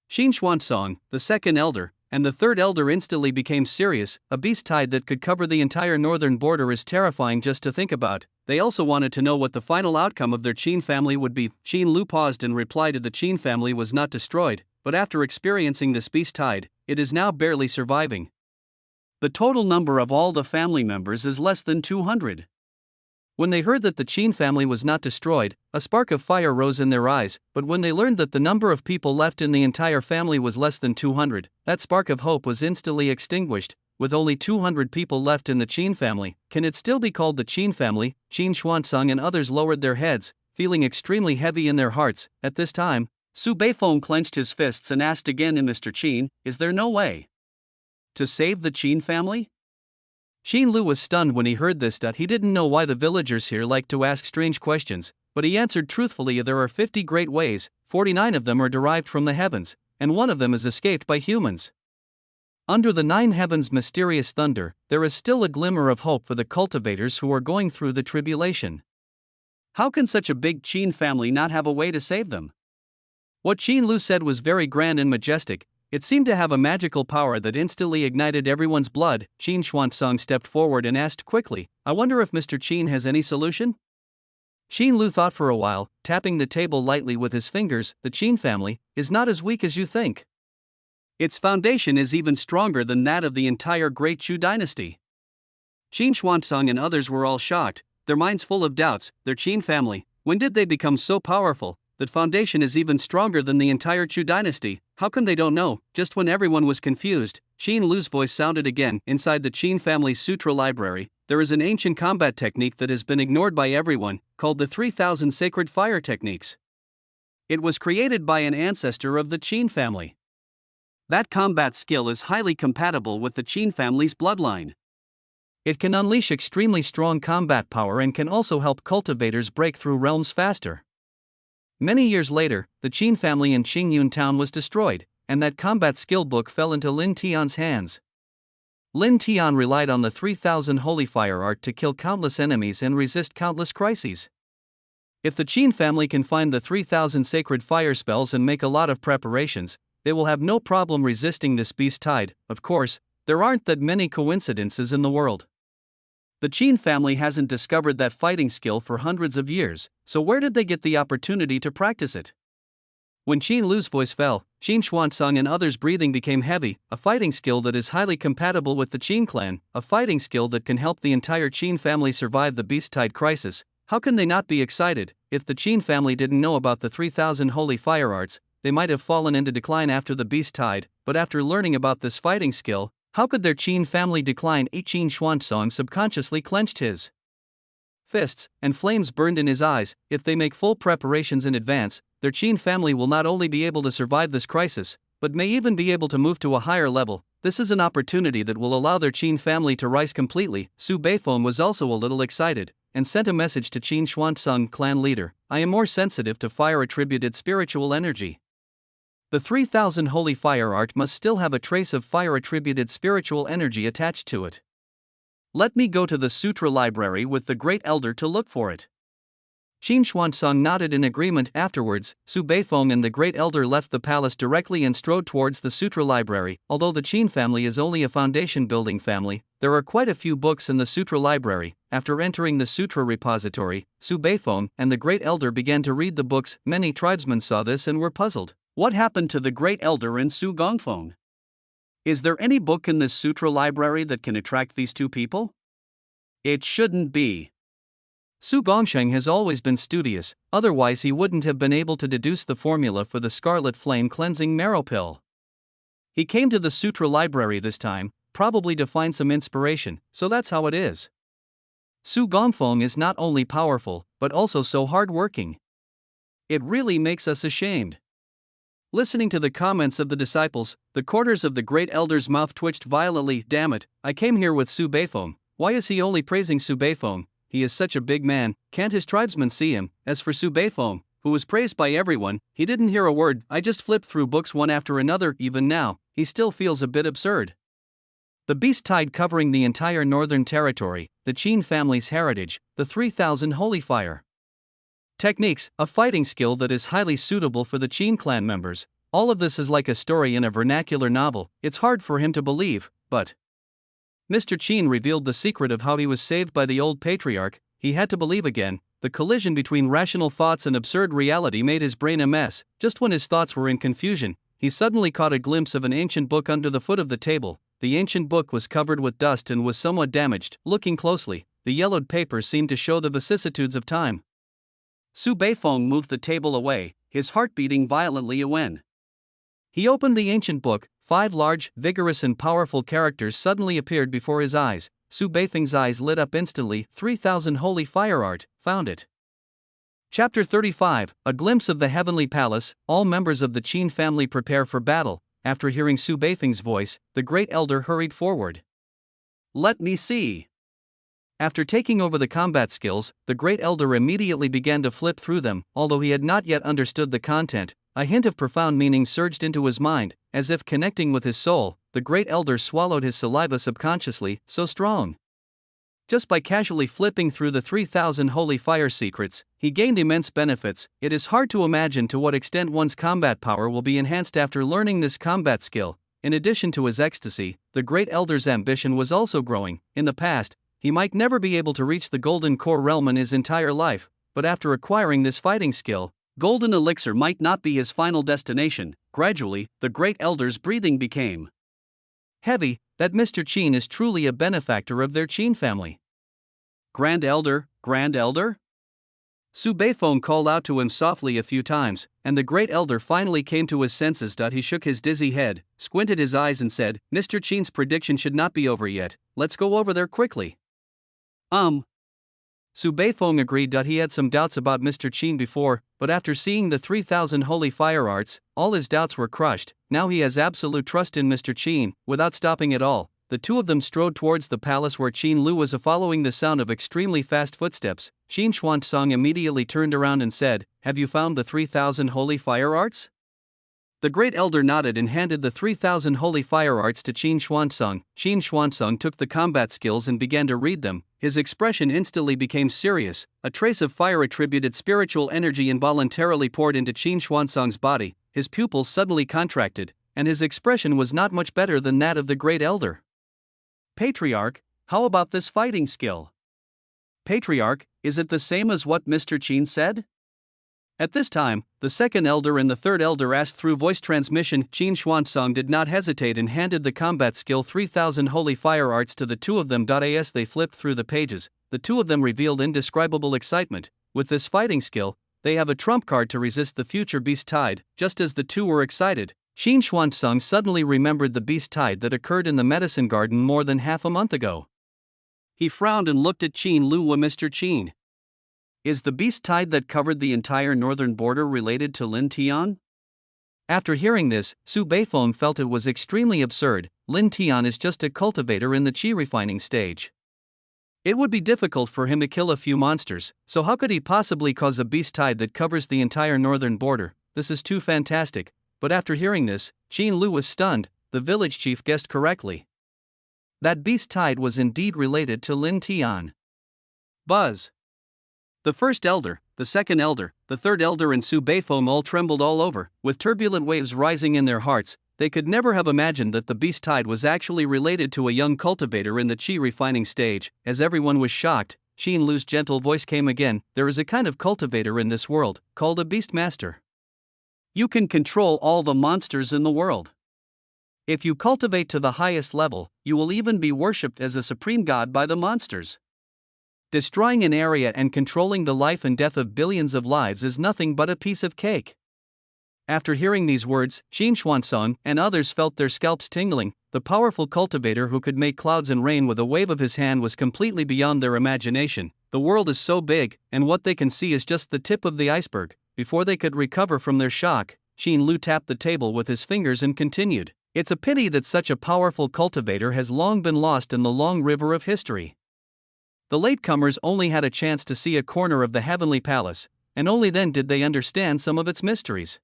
[SPEAKER 1] Qin Xuanzang, the second elder, and the third elder instantly became serious. A beast tide that could cover the entire northern border is terrifying just to think about. They also wanted to know what the final outcome of their Qin family would be. Qin Lu paused and replied that the Qin family was not destroyed, but after experiencing this beast tide, it is now barely surviving. The total number of all the family members is less than 200. When they heard that the Qin family was not destroyed, a spark of fire rose in their eyes, but when they learned that the number of people left in the entire family was less than 200, that spark of hope was instantly extinguished. With only 200 people left in the Qin family, can it still be called the Qin family? Qin Xuanzang and others lowered their heads, feeling extremely heavy in their hearts. At this time, Su Beifong clenched his fists and asked again in Mr. Qin, "Is there no way to save the Qin family?" Qin Lu was stunned when he heard this. He didn't know why the villagers here liked to ask strange questions, but he answered truthfully, "There are 50 great ways, 49 of them are derived from the heavens, and one of them is escaped by humans. Under the 9 heavens' mysterious thunder, there is still a glimmer of hope for the cultivators who are going through the tribulation. How can such a big Qin family not have a way to save them?" What Qin Lu said was very grand and majestic. It seemed to have a magical power that instantly ignited everyone's blood. Qin Xuanzang stepped forward and asked quickly, "I wonder if Mr. Qin has any solution?" Qin Lu thought for a while, tapping the table lightly with his fingers. "The Qin family is not as weak as you think. Its foundation is even stronger than that of the entire Great Chu dynasty." Qin Xuanzang and others were all shocked, their minds full of doubts. Their Qin family, when did they become so powerful? That foundation is even stronger than the entire Chu dynasty. How come they don't know? Just when everyone was confused, Qin Lu's voice sounded again. "Inside the Qin family's sutra library, there is an ancient combat technique that has been ignored by everyone, called the 3000 Sacred Fire Techniques. It was created by an ancestor of the Qin family. That combat skill is highly compatible with the Qin family's bloodline. It can unleash extremely strong combat power and can also help cultivators break through realms faster." Many years later, the Qin family in Qingyun town was destroyed, and that combat skill book fell into Lin Tian's hands. Lin Tian relied on the 3000 holy fire art to kill countless enemies and resist countless crises. If the Qin family can find the 3000 sacred fire spells and make a lot of preparations, they will have no problem resisting this beast tide. Of course, there aren't that many coincidences in the world. The Qin family hasn't discovered that fighting skill for hundreds of years, so where did they get the opportunity to practice it? When Qin Lu's voice fell, Qin Xuanzang and others' breathing became heavy. A fighting skill that is highly compatible with the Qin clan, a fighting skill that can help the entire Qin family survive the beast tide crisis. How can they not be excited? If the Qin family didn't know about the 3000 holy fire arts, they might have fallen into decline after the beast tide, but after learning about this fighting skill, how could their Qin family decline? Qin Xuanzang subconsciously clenched his fists, and flames burned in his eyes. If they make full preparations in advance, their Qin family will not only be able to survive this crisis, but may even be able to move to a higher level. This is an opportunity that will allow their Qin family to rise completely. Su Beifong was also a little excited, and sent a message to Qin Xuanzang clan leader, "I am more sensitive to fire-attributed spiritual energy. The 3000 holy fire art must still have a trace of fire-attributed spiritual energy attached to it. Let me go to the sutra library with the Great Elder to look for it." Qin Xuanzang nodded in agreement. Afterwards, Su Beifong and the Great Elder left the palace directly and strode towards the sutra library. Although the Qin family is only a foundation-building family, there are quite a few books in the sutra library. After entering the sutra repository, Su Beifong and the Great Elder began to read the books. Many tribesmen saw this and were puzzled. What happened to the Great Elder and Su Gongfeng? Is there any book in this sutra library that can attract these two people? It shouldn't be. Su Gongsheng has always been studious, otherwise he wouldn't have been able to deduce the formula for the Scarlet Flame cleansing marrow pill. He came to the sutra library this time, probably to find some inspiration, so that's how it is. Su Gongfeng is not only powerful, but also so hard-working. It really makes us ashamed. Listening to the comments of the disciples, the corners of the Great Elder's mouth twitched violently. "Damn it, I came here with Su Beifong. Why is he only praising Su Beifong? He is such a big man, can't his tribesmen see him?" As for Su Beifong, who was praised by everyone, he didn't hear a word. "I just flipped through books one after another." Even now, he still feels a bit absurd. The beast tide covering the entire northern territory, the Qin family's heritage, the 3000 holy fire techniques, a fighting skill that is highly suitable for the Qin clan members. All of this is like a story in a vernacular novel. It's hard for him to believe, but Mr. Qin revealed the secret of how he was saved by the old patriarch. He had to believe again. The collision between rational thoughts and absurd reality made his brain a mess. Just when his thoughts were in confusion, he suddenly caught a glimpse of an ancient book under the foot of the table. The ancient book was covered with dust and was somewhat damaged. Looking closely, the yellowed paper seemed to show the vicissitudes of time. Su Beifong moved the table away, his heart beating violently. When he opened the ancient book, 5 large, vigorous and powerful characters suddenly appeared before his eyes. Su Beifeng's eyes lit up instantly. 3000 holy fire art, found it. Chapter 35, A Glimpse of the Heavenly Palace. All members of the Qin family prepare for battle. After hearing Su Beifeng's voice, the great elder hurried forward. Let me see. After taking over the combat skills, the great elder immediately began to flip through them. Although he had not yet understood the content, a hint of profound meaning surged into his mind. As if connecting with his soul, the great elder swallowed his saliva subconsciously, so strong. Just by casually flipping through the 3,000 holy fire secrets, he gained immense benefits. It is hard to imagine to what extent one's combat power will be enhanced after learning this combat skill. In addition to his ecstasy, the great elder's ambition was also growing. In the past, he might never be able to reach the Golden Core realm in his entire life, but after acquiring this fighting skill, Golden Elixir might not be his final destination. Gradually, the great elder's breathing became heavy. That Mr. Qin is truly a benefactor of their Qin family. Grand Elder, Grand Elder? Su Beifeng called out to him softly a few times, and the great elder finally came to his senses. He shook his dizzy head, squinted his eyes and said, Mr. Qin's prediction should not be over yet, let's go over there quickly. Su Beifeng agreed. He had some doubts about Mr. Qin before, but after seeing the 3,000 holy fire arts, all his doubts were crushed. Now he has absolute trust in Mr. Qin. Without stopping at all, the two of them strode towards the palace where Qin Lu was following the sound of extremely fast footsteps. Qin Xuanzang immediately turned around and said, Have you found the 3,000 holy fire arts? The great elder nodded and handed the 3,000 holy fire arts to Qin Xuanzang. Qin Xuanzang took the combat skills and began to read them. His expression instantly became serious. A trace of fire-attributed spiritual energy involuntarily poured into Qin Xuanzang's body. His pupils suddenly contracted, and his expression was not much better than that of the great elder. Patriarch, how about this fighting skill? Patriarch, is it the same as what Mr. Qin said? At this time, the second elder and the third elder asked through voice transmission. Qin Xuanzang did not hesitate and handed the combat skill 3,000 holy fire arts to the two of them. As they flipped through the pages, the two of them revealed indescribable excitement. With this fighting skill, they have a trump card to resist the future beast tide. Just as the two were excited, Qin Xuanzang suddenly remembered the beast tide that occurred in the medicine garden more than half a month ago. He frowned and looked at Qin Lu. Mr. Qin, is the beast tide that covered the entire northern border related to Lin Tian? After hearing this, Su Beifeng felt it was extremely absurd. Lin Tian is just a cultivator in the qi refining stage. It would be difficult for him to kill a few monsters, so how could he possibly cause a beast tide that covers the entire northern border? This is too fantastic. But after hearing this, Qin Lu was stunned. The village chief guessed correctly. That beast tide was indeed related to Lin Tian. Buzz. The first elder, the second elder, the third elder and Su Beifeng all trembled all over. With turbulent waves rising in their hearts, they could never have imagined that the beast tide was actually related to a young cultivator in the qi refining stage. As everyone was shocked, Qin Lu's gentle voice came again. There is a kind of cultivator in this world, called a beast master. You can control all the monsters in the world. If you cultivate to the highest level, you will even be worshipped as a supreme god by the monsters. Destroying an area and controlling the life and death of billions of lives is nothing but a piece of cake. After hearing these words, Qin Xuanzang and others felt their scalps tingling. The powerful cultivator who could make clouds and rain with a wave of his hand was completely beyond their imagination. The world is so big, and what they can see is just the tip of the iceberg. Before they could recover from their shock, Qin Lu tapped the table with his fingers and continued. It's a pity that such a powerful cultivator has long been lost in the long river of history. The latecomers only had a chance to see a corner of the heavenly palace, and only then did they understand some of its mysteries.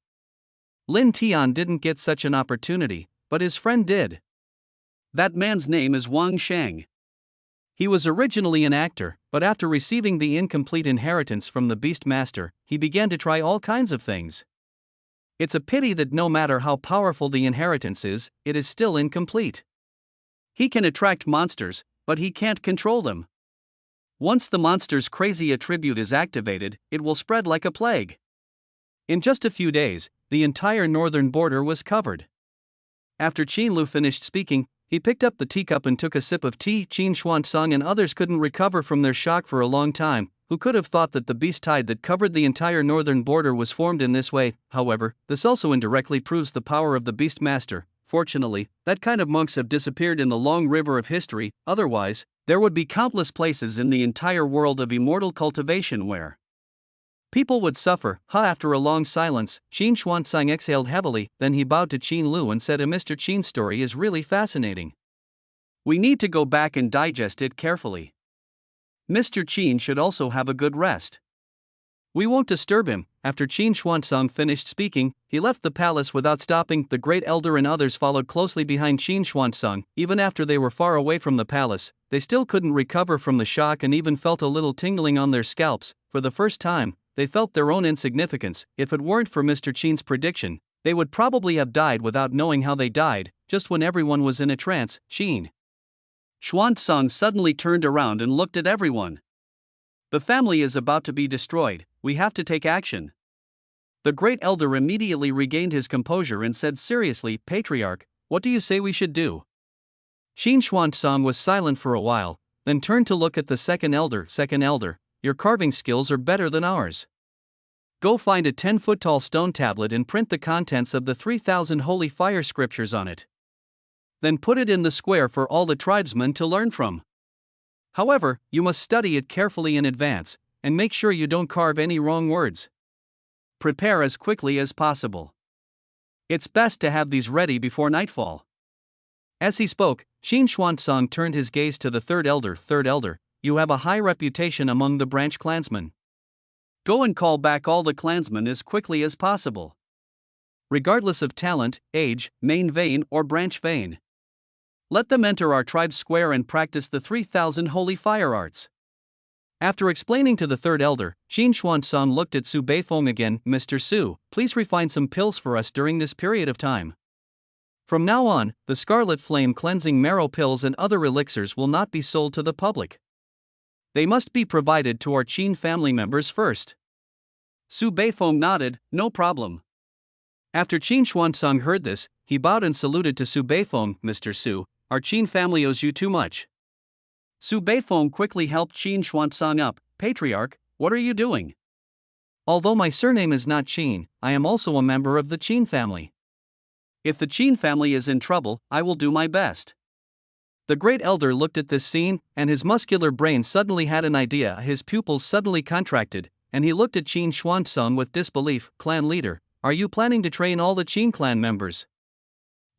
[SPEAKER 1] Lin Tian didn't get such an opportunity, but his friend did. That man's name is Wang Shang. He was originally an actor, but after receiving the incomplete inheritance from the Beast Master, he began to try all kinds of things. It's a pity that no matter how powerful the inheritance is, it is still incomplete. He can attract monsters, but he can't control them. Once the monster's crazy attribute is activated, it will spread like a plague. In just a few days, the entire northern border was covered. After Qin Lu finished speaking, he picked up the teacup and took a sip of tea. Qin Xuanzang and others couldn't recover from their shock for a long time. Who could have thought that the beast tide that covered the entire northern border was formed in this way? However, this also indirectly proves the power of the Beast Master. Fortunately, that kind of monks have disappeared in the long river of history. Otherwise, there would be countless places in the entire world of immortal cultivation where People would suffer. After a long silence, Qin Xuanzang exhaled heavily, then he bowed to Qin Lu and said, Mr. Qin's story is really fascinating. We need to go back and digest it carefully. Mr. Qin should also have a good rest. We won't disturb him. After Qin Xuanzang finished speaking, he left the palace without stopping. The great elder and others followed closely behind Qin Xuanzang. Even after they were far away from the palace, they still couldn't recover from the shock and even felt a little tingling on their scalps. For the first time, they felt their own insignificance. If it weren't for Mr. Qin's prediction, they would probably have died without knowing how they died. Just when everyone was in a trance, Qin Xuanzang suddenly turned around and looked at everyone. The family is about to be destroyed. We have to take action. The great elder immediately regained his composure and said seriously, Patriarch, what do you say we should do? Qin Xuanzang was silent for a while, then turned to look at the second elder. Second elder, your carving skills are better than ours. Go find a 10-foot-tall stone tablet and print the contents of the 3,000 holy fire scriptures on it. Then put it in the square for all the tribesmen to learn from. However, you must study it carefully in advance, and make sure you don't carve any wrong words. Prepare as quickly as possible. It's best to have these ready before nightfall. As he spoke, Qin Xuanzang turned his gaze to the third elder. Third elder, you have a high reputation among the branch clansmen. Go and call back all the clansmen as quickly as possible. Regardless of talent, age, main vein or branch vein. Let them enter our tribe square and practice the 3,000 holy fire arts. After explaining to the third elder, Qin Xuanzang looked at Su Beifeng again. Mr. Su, please refine some pills for us during this period of time. From now on, the Scarlet Flame cleansing marrow pills and other elixirs will not be sold to the public. They must be provided to our Qin family members first. Su Beifeng nodded, no problem. After Qin Xuanzang heard this, he bowed and saluted to Su Beifeng. Mr. Su, our Qin family owes you too much. Su Beifeng quickly helped Qin Xuanzang up. Patriarch, what are you doing? Although my surname is not Qin, I am also a member of the Qin family. If the Qin family is in trouble, I will do my best. The great elder looked at this scene, and his muscular brain suddenly had an idea. His pupils suddenly contracted, and he looked at Qin Xuanzang with disbelief. Clan leader, are you planning to train all the Qin clan members?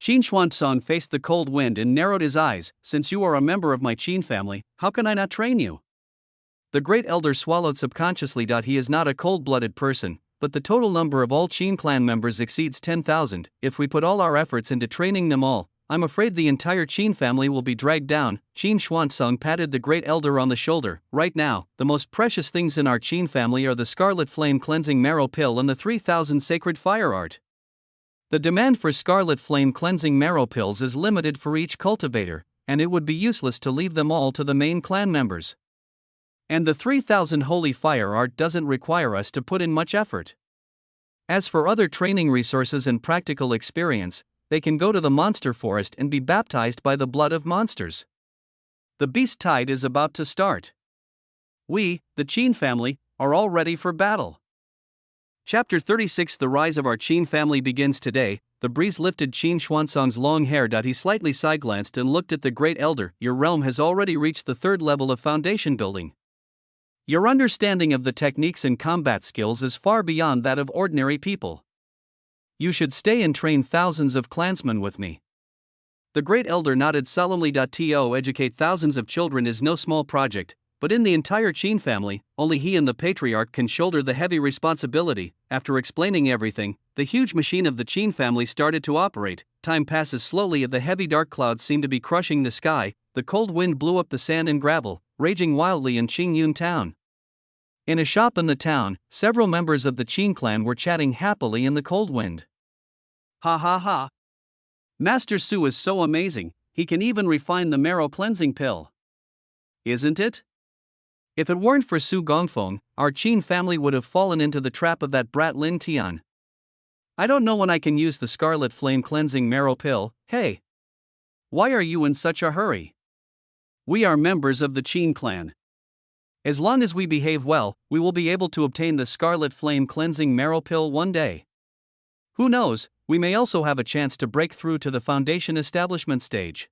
[SPEAKER 1] Qin Xuanzang faced the cold wind and narrowed his eyes. Since you are a member of my Qin family, how can I not train you? The great elder swallowed subconsciously. He is not a cold-blooded person, but the total number of all Qin clan members exceeds 10,000. If we put all our efforts into training them all, I'm afraid the entire Qin family will be dragged down. Qin Xuanzang patted the great elder on the shoulder. Right now, the most precious things in our Qin family are the Scarlet Flame cleansing marrow pill and the 3,000 sacred fire art. The demand for Scarlet Flame cleansing marrow pills is limited for each cultivator, and it would be useless to leave them all to the main clan members. And the 3,000 holy fire art doesn't require us to put in much effort. As for other training resources and practical experience, they can go to the monster forest and be baptized by the blood of monsters. The beast tide is about to start. We, the Qin family, are all ready for battle. Chapter 36. The rise of our Qin family begins today. The breeze lifted Qin Xuanzang's long hair. He slightly side-glanced and looked at the great elder. Your realm has already reached the third level of foundation building. Your understanding of the techniques and combat skills is far beyond that of ordinary people. You should stay and train thousands of clansmen with me. The great elder nodded solemnly. To educate thousands of children is no small project, but in the entire Qin family, only he and the patriarch can shoulder the heavy responsibility. After explaining everything, the huge machine of the Qin family started to operate. Time passes slowly. The heavy dark clouds seem to be crushing the sky. The cold wind blew up the sand and gravel, raging wildly in Qingyun town. In a shop in the town, several members of the Qin clan were chatting happily in the cold wind. Ha ha ha! Master Su is so amazing, he can even refine the marrow cleansing pill. Isn't it? If it weren't for Su Gongfeng, our Qin family would have fallen into the trap of that brat Lin Tian. I don't know when I can use the Scarlet Flame cleansing marrow pill. Hey! Why are you in such a hurry? We are members of the Qin clan. As long as we behave well, we will be able to obtain the Scarlet Flame cleansing marrow pill one day. Who knows, we may also have a chance to break through to the foundation establishment stage.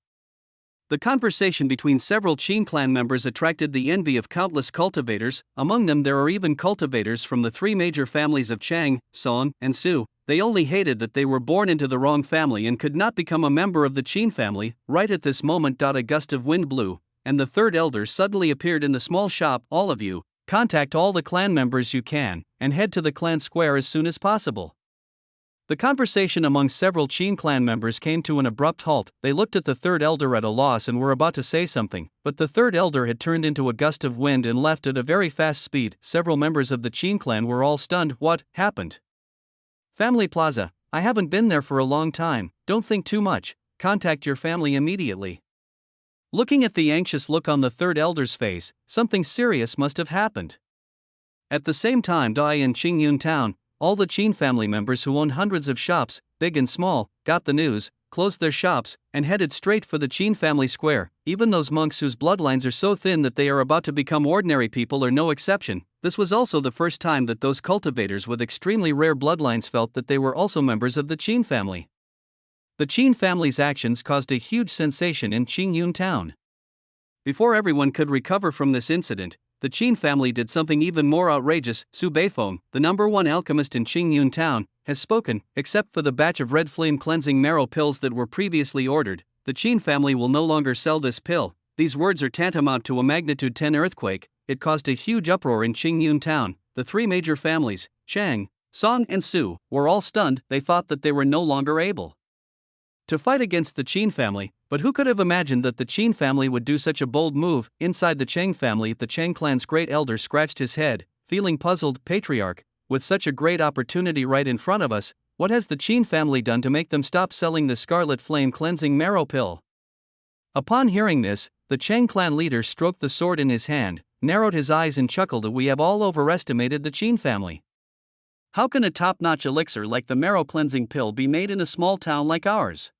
[SPEAKER 1] The conversation between several Qin clan members attracted the envy of countless cultivators. Among them there are even cultivators from the three major families of Chang, Song, and Su. They only hated that they were born into the wrong family and could not become a member of the Qin family. Right at this moment, a gust of wind blew, and the third elder suddenly appeared in the small shop. All of you, contact all the clan members you can, and head to the clan square as soon as possible. The conversation among several Qin clan members came to an abrupt halt. They looked at the third elder at a loss and were about to say something, but the third elder had turned into a gust of wind and left at a very fast speed. Several members of the Qin clan were all stunned. What happened? Family Plaza, I haven't been there for a long time. Don't think too much. Contact your family immediately. Looking at the anxious look on the third elder's face, something serious must have happened. At the same time, in Qingyun town, all the Qin family members who owned hundreds of shops, big and small, got the news, closed their shops, and headed straight for the Qin family square. Even those monks whose bloodlines are so thin that they are about to become ordinary people are no exception. This was also the first time that those cultivators with extremely rare bloodlines felt that they were also members of the Qin family. The Qin family's actions caused a huge sensation in Qingyun town. Before everyone could recover from this incident, the Qin family did something even more outrageous. Su Beifeng, the #1 alchemist in Qingyun town, has spoken. Except for the batch of red flame cleansing marrow pills that were previously ordered, the Qin family will no longer sell this pill. These words are tantamount to a magnitude 10 earthquake. It caused a huge uproar in Qingyun town. The three major families, Chang, Song, and Su, were all stunned. They thought that they were no longer able to fight against the Qin family, but who could have imagined that the Qin family would do such a bold move? Inside the Chang family, the Chang clan's great elder scratched his head, feeling puzzled. Patriarch, with such a great opportunity right in front of us, what has the Qin family done to make them stop selling the Scarlet Flame cleansing marrow pill? Upon hearing this, the Chang clan leader stroked the sword in his hand, narrowed his eyes and chuckled. We have all overestimated the Qin family. How can a top-notch elixir like the marrow cleansing pill be made in a small town like ours?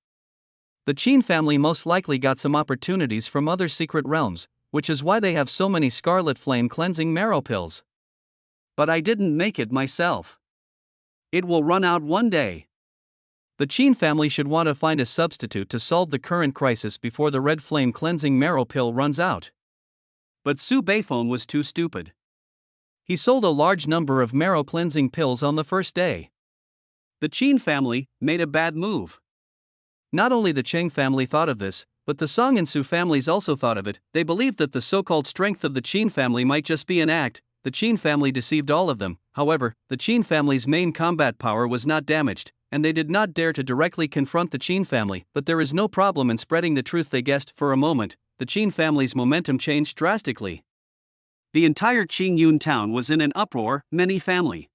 [SPEAKER 1] The Qin family most likely got some opportunities from other secret realms, which is why they have so many Scarlet Flame cleansing marrow pills. But I didn't make it myself. It will run out one day. The Qin family should want to find a substitute to solve the current crisis before the red flame cleansing marrow pill runs out. But Su Beifeng was too stupid. He sold a large number of marrow cleansing pills on the first day. The Qin family made a bad move. Not only the Cheng family thought of this, but the Song and Su families also thought of it. They believed that the so-called strength of the Qin family might just be an act. The Qin family deceived all of them. However, the Qin family's main combat power was not damaged, and they did not dare to directly confront the Qin family. But there is no problem in spreading the truth. They guessed. For a moment, the Qin family's momentum changed drastically. The entire Qingyun town was in an uproar. Many family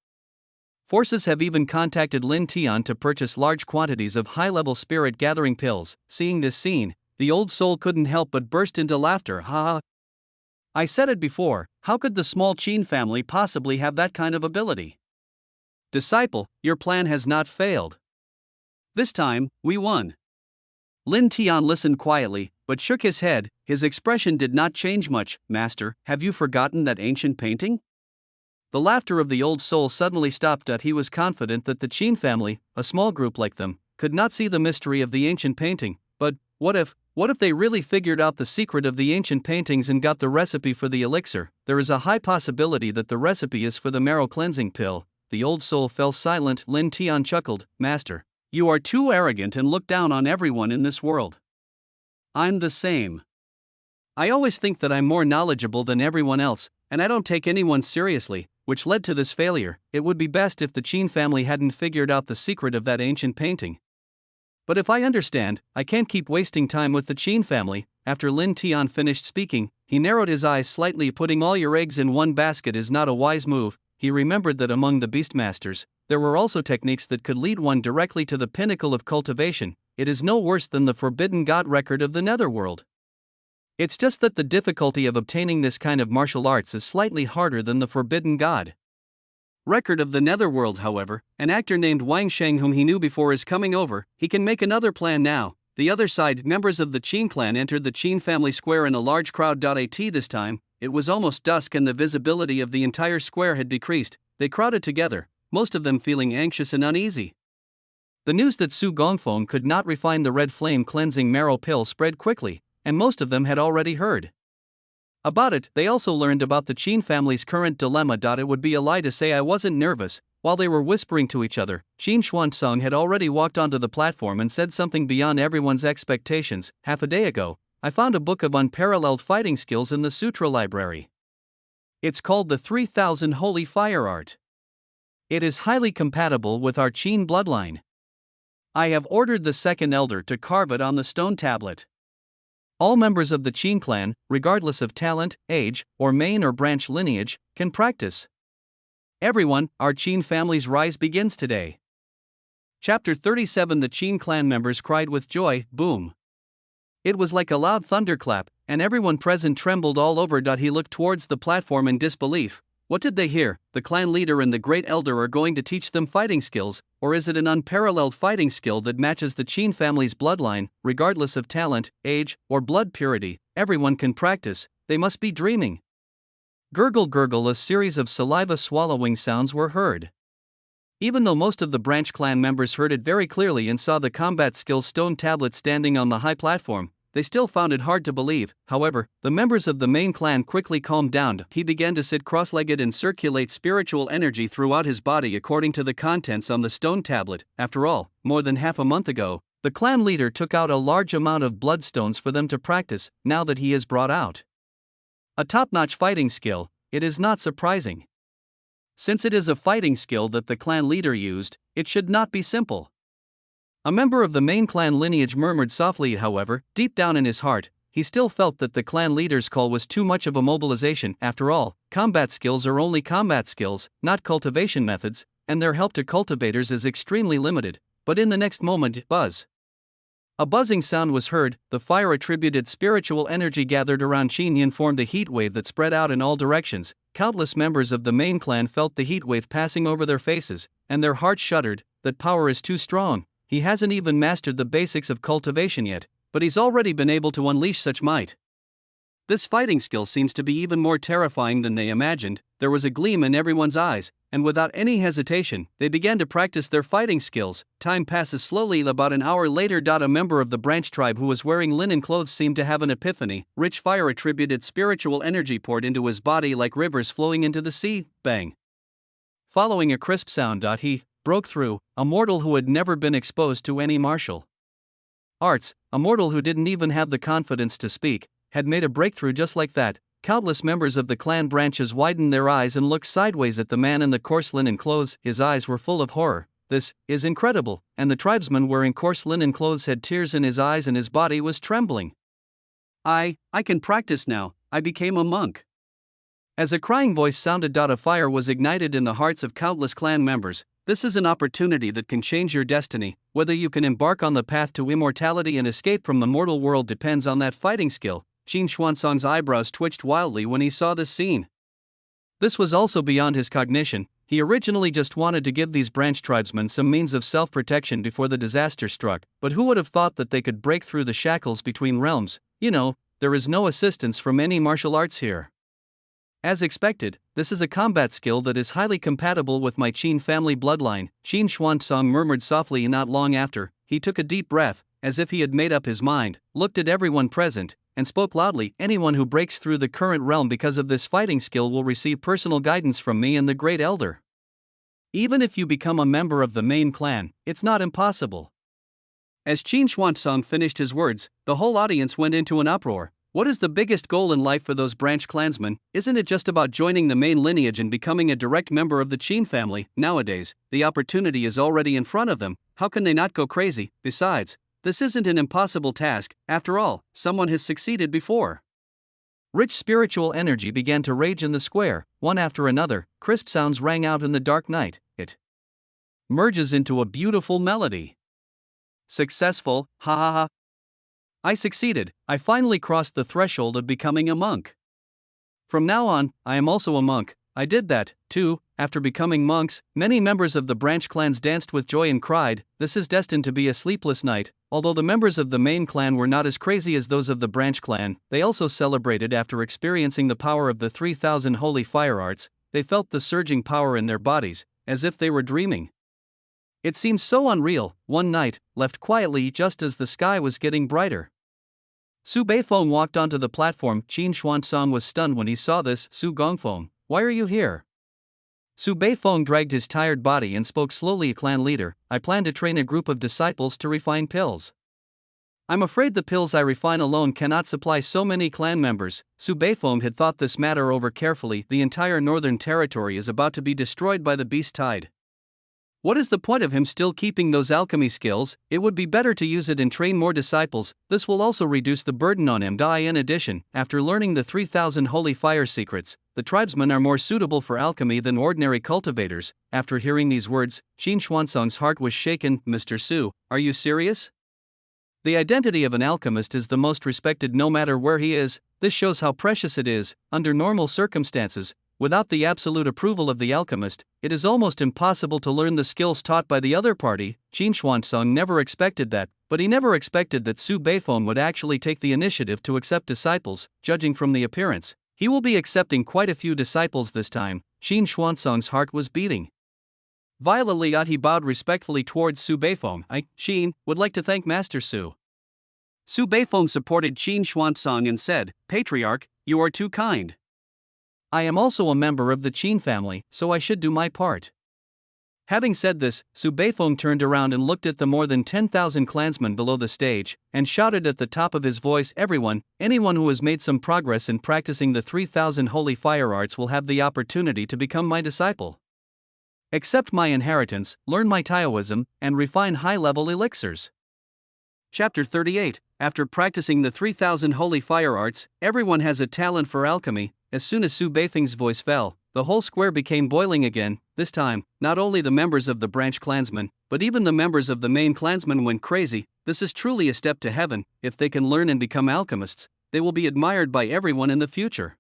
[SPEAKER 1] forces have even contacted Lin Tian to purchase large quantities of high-level spirit-gathering pills. Seeing this scene, the old soul couldn't help but burst into laughter. Ha! I said it before, how could the small Qin family possibly have that kind of ability? Disciple, your plan has not failed. This time, we won. Lin Tian listened quietly, but shook his head. His expression did not change much. Master, have you forgotten that ancient painting? The laughter of the old soul suddenly stopped. He was confident that the Qin family, a small group like them, could not see the mystery of the ancient painting. But what if they really figured out the secret of the ancient paintings and got the recipe for the elixir? There is a high possibility that the recipe is for the marrow cleansing pill. The old soul fell silent. Lin Tian chuckled. Master, you are too arrogant and look down on everyone in this world. I'm the same. I always think that I'm more knowledgeable than everyone else, and I don't take anyone seriously, which led to this failure. It would be best if the Qin family hadn't figured out the secret of that ancient painting. But if I understand, I can't keep wasting time with the Qin family. After Lin Tian finished speaking, he narrowed his eyes slightly. Putting all your eggs in one basket is not a wise move. He remembered that among the Beastmasters, there were also techniques that could lead one directly to the pinnacle of cultivation. It is no worse than the Forbidden God record of the Netherworld. It's just that the difficulty of obtaining this kind of martial arts is slightly harder than the Forbidden God record of the Netherworld. However, an actor named Wang Sheng, whom he knew before, is coming over. He can make another plan now. The other side, members of the Qin clan entered the Qin family square in a large crowd. This time, it was almost dusk and the visibility of the entire square had decreased. They crowded together, most of them feeling anxious and uneasy. The news that Su Gongfeng could not refine the red flame cleansing marrow pill spread quickly, and most of them had already heard about it. They also learned about the Qin family's current dilemma. It would be a lie to say I wasn't nervous. While they were whispering to each other, Qin Xuanzong had already walked onto the platform and said something beyond everyone's expectations. Half a day ago, I found a book of unparalleled fighting skills in the Sutra Library. It's called the 3000 Holy Fire Art. It is highly compatible with our Qin bloodline. I have ordered the second elder to carve it on the stone tablet. All members of the Qin clan, regardless of talent, age, or main or branch lineage, can practice. Everyone, our Qin family's rise begins today. Chapter 37. The Qin clan members cried with joy, boom. It was like a loud thunderclap, and everyone present trembled all over. He looked towards the platform in disbelief. What did they hear? The clan leader and the great elder are going to teach them fighting skills, or is it an unparalleled fighting skill that matches the Qin family's bloodline, regardless of talent, age, or blood purity? Everyone can practice, they must be dreaming. Gurgle gurgle, a series of saliva swallowing sounds were heard. Even though most of the branch clan members heard it very clearly and saw the combat skills stone tablet standing on the high platform, they still found it hard to believe. However, the members of the main clan quickly calmed down. He began to sit cross-legged and circulate spiritual energy throughout his body according to the contents on the stone tablet. After all, more than half a month ago, the clan leader took out a large amount of bloodstones for them to practice. Now that he has brought out a top-notch fighting skill, it is not surprising. Since it is a fighting skill that the clan leader used, it should not be simple. A member of the main clan lineage murmured softly. However, deep down in his heart, he still felt that the clan leader's call was too much of a mobilization. After all, combat skills are only combat skills, not cultivation methods, and their help to cultivators is extremely limited. But in the next moment, a buzzing sound was heard. The fire-attributed spiritual energy gathered around Qin Yin formed a heat wave that spread out in all directions. Countless members of the main clan felt the heat wave passing over their faces, and their hearts shuddered. That power is too strong. He hasn't even mastered the basics of cultivation yet, but he's already been able to unleash such might. This fighting skill seems to be even more terrifying than they imagined. There was a gleam in everyone's eyes, and without any hesitation, they began to practice their fighting skills. Time passes slowly. About an hour later, a member of the branch tribe who was wearing linen clothes seemed to have an epiphany. Rich fire-attributed spiritual energy poured into his body like rivers flowing into the sea. Bang! Following a crisp sound, he broke through, a mortal who had never been exposed to any martial arts, a mortal who didn't even have the confidence to speak, had made a breakthrough just like that. Countless members of the clan branches widened their eyes and looked sideways at the man in the coarse linen clothes. His eyes were full of horror. This is incredible, and the tribesman wearing coarse linen clothes had tears in his eyes and his body was trembling. I can practice now. I became a monk. As a crying voice sounded, a fire was ignited in the hearts of countless clan members. This is an opportunity that can change your destiny. Whether you can embark on the path to immortality and escape from the mortal world depends on that fighting skill. Qin Xuanzong's eyebrows twitched wildly when he saw this scene. This was also beyond his cognition. He originally just wanted to give these branch tribesmen some means of self-protection before the disaster struck, but who would have thought that they could break through the shackles between realms? There is no assistance from any martial arts here. As expected, this is a combat skill that is highly compatible with my Qin family bloodline, Qin Xuanzong murmured softly. And not long after, he took a deep breath, as if he had made up his mind, looked at everyone present, and spoke loudly. Anyone who breaks through the current realm because of this fighting skill will receive personal guidance from me and the Great Elder. Even if you become a member of the main clan, it's not impossible. As Qin Xuanzong finished his words, the whole audience went into an uproar. What is the biggest goal in life for those branch clansmen? Isn't it just about joining the main lineage and becoming a direct member of the Qin family? Nowadays, the opportunity is already in front of them. How can they not go crazy? Besides, this isn't an impossible task. After all, someone has succeeded before. Rich spiritual energy began to rage in the square. One after another, crisp sounds rang out in the dark night. It merges into a beautiful melody. Successful, ha ha ha. I succeeded. I finally crossed the threshold of becoming a monk. From now on, I am also a monk. I did that, too. After becoming monks, many members of the branch clans danced with joy and cried, "This is destined to be a sleepless night." Although the members of the main clan were not as crazy as those of the branch clan, they also celebrated after experiencing the power of the 3000 holy fire arts. They felt the surging power in their bodies, as if they were dreaming. It seemed so unreal. One night, left quietly just as the sky was getting brighter, Su Beifeng walked onto the platform. Qin Xuanzang was stunned when he saw this. Su Gongfeng, why are you here? Su Beifeng dragged his tired body and spoke slowly. Clan leader, I plan to train a group of disciples to refine pills. I'm afraid the pills I refine alone cannot supply so many clan members. Su Beifeng had thought this matter over carefully. The entire northern territory is about to be destroyed by the beast tide. What is the point of him still keeping those alchemy skills? It would be better to use it and train more disciples. This will also reduce the burden on him. In addition, after learning the 3000 holy fire secrets, the tribesmen are more suitable for alchemy than ordinary cultivators. After hearing these words, Qin Xuanzang's heart was shaken. Mr. Su, are you serious? The identity of an alchemist is the most respected no matter where he is. This shows how precious it is. Under normal circumstances, without the absolute approval of the alchemist, it is almost impossible to learn the skills taught by the other party. Qin Xuanzang never expected that, but he never expected that Su Beifeng would actually take the initiative to accept disciples. Judging from the appearance, he will be accepting quite a few disciples this time. Qin Xuanzang's heart was beating violently. He bowed respectfully towards Su Beifeng. Qin, would like to thank Master Su. Su Beifeng supported Qin Xuanzang and said, Patriarch, you are too kind. I am also a member of the Qin family, so I should do my part. Having said this, Su Beifeng turned around and looked at the more than 10,000 clansmen below the stage, and shouted at the top of his voice, everyone, anyone who has made some progress in practicing the 3000 holy fire arts will have the opportunity to become my disciple. Accept my inheritance, learn my Taoism, and refine high-level elixirs. Chapter 38. After practicing the 3000 holy fire arts, everyone has a talent for alchemy. As soon as Su Beifeng's voice fell, the whole square became boiling again. This time, not only the members of the branch clansmen, but even the members of the main clansmen went crazy. This is truly a step to heaven. If they can learn and become alchemists, they will be admired by everyone in the future.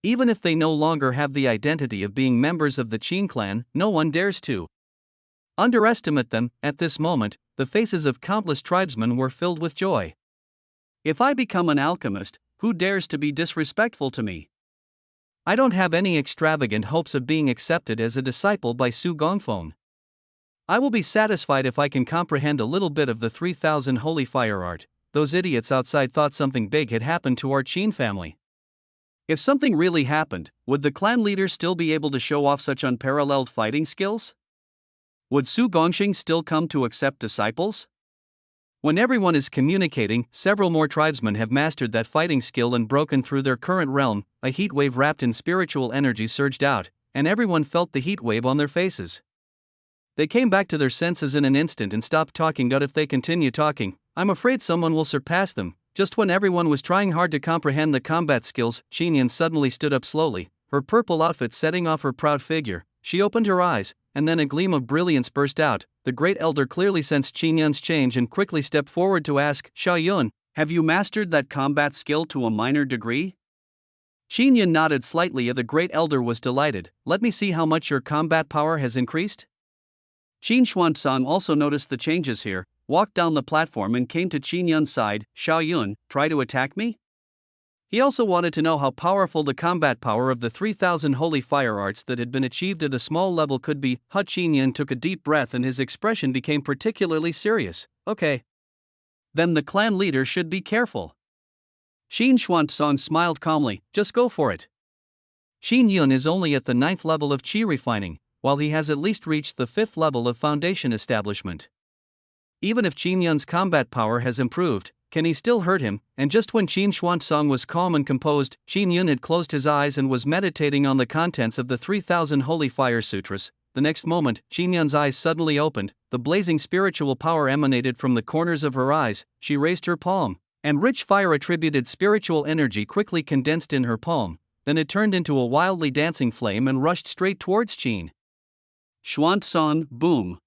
[SPEAKER 1] Even if they no longer have the identity of being members of the Qin clan, no one dares to underestimate them. At this moment, the faces of countless tribesmen were filled with joy. If I become an alchemist, who dares to be disrespectful to me? I don't have any extravagant hopes of being accepted as a disciple by Su Gongfeng. I will be satisfied if I can comprehend a little bit of the 3000 holy fire art. Those idiots outside thought something big had happened to our Qin family. If something really happened, would the clan leader still be able to show off such unparalleled fighting skills? Would Su Gongxing still come to accept disciples? When everyone is communicating, several more tribesmen have mastered that fighting skill and broken through their current realm. A heat wave wrapped in spiritual energy surged out, and everyone felt the heat wave on their faces. They came back to their senses in an instant and stopped talking. If they continue talking, I'm afraid someone will surpass them. Just when everyone was trying hard to comprehend the combat skills, Qin Yan suddenly stood up slowly, her purple outfit setting off her proud figure. She opened her eyes, and then a gleam of brilliance burst out. The great elder clearly sensed Qin Yan's change and quickly stepped forward to ask, Xiao Yun, have you mastered that combat skill to a minor degree? Qin Yan nodded slightly. The great elder was delighted. Let me see how much your combat power has increased. Qin Xuanzang also noticed the changes here, walked down the platform and came to Qin Yun's side. Xiao Yun, try to attack me? He also wanted to know how powerful the combat power of the 3000 holy fire arts that had been achieved at a small level could be. Qin Yun took a deep breath and his expression became particularly serious. Okay. Then the clan leader should be careful. Qin Xuanzang smiled calmly, just go for it. Qin Yun is only at the 9th level of qi refining, while he has at least reached the 5th level of foundation establishment. Even if Qin Yun's combat power has improved, can he still hurt him? And just when Qin Xuanzang was calm and composed, Qin Yun had closed his eyes and was meditating on the contents of the 3000 Holy Fire Sutras. The next moment, Qin Yun's eyes suddenly opened, the blazing spiritual power emanated from the corners of her eyes. She raised her palm, and rich fire-attributed spiritual energy quickly condensed in her palm. Then it turned into a wildly dancing flame and rushed straight towards Qin Xuanzang. Boom!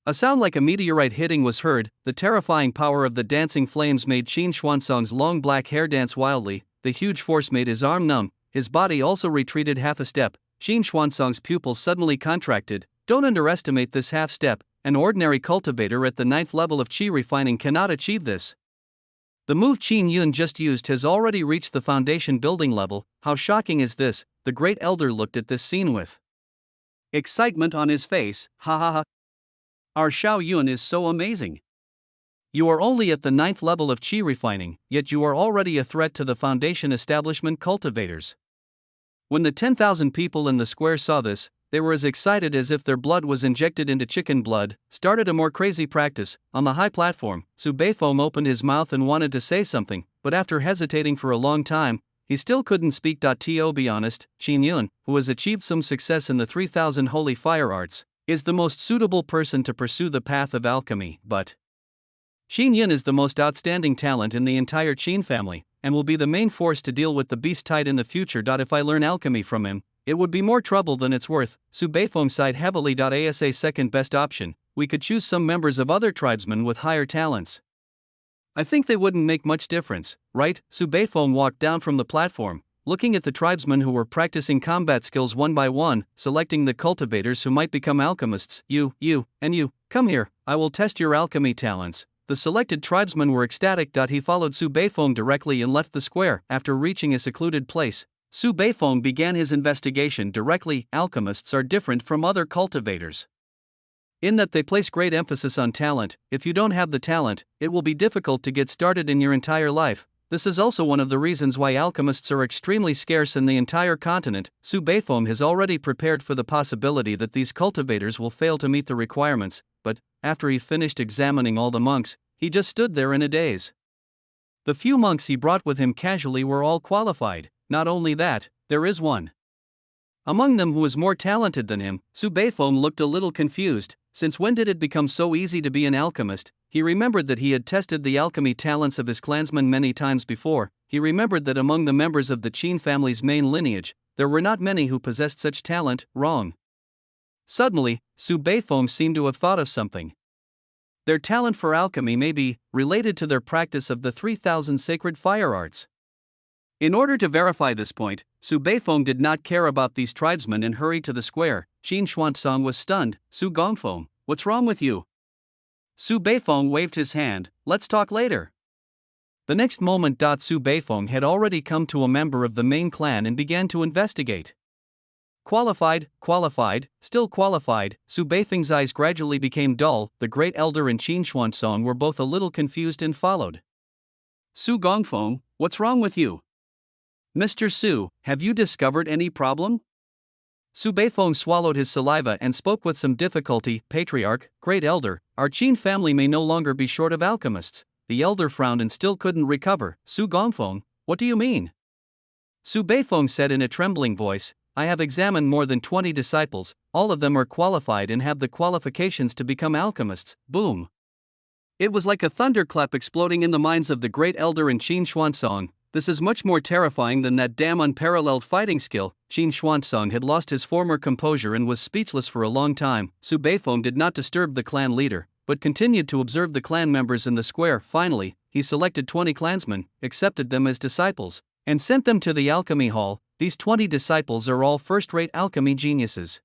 [SPEAKER 1] A sound like a meteorite hitting was heard. The terrifying power of the dancing flames made Qin Xuanzang's long black hair dance wildly. The huge force made his arm numb. His body also retreated half a step. Qin Xuanzang's pupils suddenly contracted. Don't underestimate this half step. An ordinary cultivator at the 9th level of qi refining cannot achieve this. The move Qin Yun just used has already reached the foundation building level. How shocking is this? The great elder looked at this scene with excitement on his face. Ha ha ha. Our Xiao Yun is so amazing. You are only at the 9th level of chi refining, yet you are already a threat to the Foundation establishment cultivators. When the 10,000 people in the square saw this, they were as excited as if their blood was injected into chicken blood. Started a more crazy practice. On the high platform, Su Beifong opened his mouth and wanted to say something, but after hesitating for a long time, he still couldn't speak. To be honest, Qin Yun, who has achieved some success in the 3000 holy fire arts, is the most suitable person to pursue the path of alchemy, but Qin Yun is the most outstanding talent in the entire Qin family, and will be the main force to deal with the beast tide in the future. If I learn alchemy from him, it would be more trouble than it's worth. Su Beifong sighed heavily. As a second best option, we could choose some members of other tribesmen with higher talents. I think they wouldn't make much difference, right? Su Beifong walked down from the platform, looking at the tribesmen who were practicing combat skills one by one, selecting the cultivators who might become alchemists. You, and you, come here, I will test your alchemy talents. The selected tribesmen were ecstatic. He followed Su Beifong directly and left the square. After reaching a secluded place, Su Beifong began his investigation directly. Alchemists are different from other cultivators in that they place great emphasis on talent. If you don't have the talent, it will be difficult to get started in your entire life. This is also one of the reasons why alchemists are extremely scarce in the entire continent. Su Beifong has already prepared for the possibility that these cultivators will fail to meet the requirements, but after he finished examining all the monks, he just stood there in a daze. The few monks he brought with him casually were all qualified. Not only that, there is one among them who is more talented than him. Su Beifong looked a little confused. Since when did it become so easy to be an alchemist? He remembered that he had tested the alchemy talents of his clansmen many times before. He remembered that among the members of the Qin family's main lineage, there were not many who possessed such talent. Wrong. Suddenly, Su Beifong seemed to have thought of something. Their talent for alchemy may be related to their practice of the 3000 sacred fire arts. In order to verify this point, Su Beifong did not care about these tribesmen and hurried to the square. Qin Xuanzong was stunned. Su Gongfeng, what's wrong with you? Su Beifong waved his hand. Let's talk later. The next moment, Su Beifong had already come to a member of the main clan and began to investigate. Qualified, still qualified. Su Beifeng's eyes gradually became dull. The great elder and Qin Xuanzong were both a little confused and followed. Su Gongfeng, what's wrong with you? Mr. Su, have you discovered any problem? Su Beifong swallowed his saliva and spoke with some difficulty. Patriarch, great elder, our Qin family may no longer be short of alchemists. The elder frowned and still couldn't recover. Su Gongfeng, what do you mean? Su Beifong said in a trembling voice, I have examined more than 20 disciples, all of them are qualified and have the qualifications to become alchemists. Boom. It was like a thunderclap exploding in the minds of the great elder and Qin Xuanzong. This is much more terrifying than that damn unparalleled fighting skill. Qin Xuanzong had lost his former composure and was speechless for a long time. Su Beifong did not disturb the clan leader, but continued to observe the clan members in the square. Finally, he selected 20 clansmen, accepted them as disciples, and sent them to the alchemy hall. These 20 disciples are all first-rate alchemy geniuses.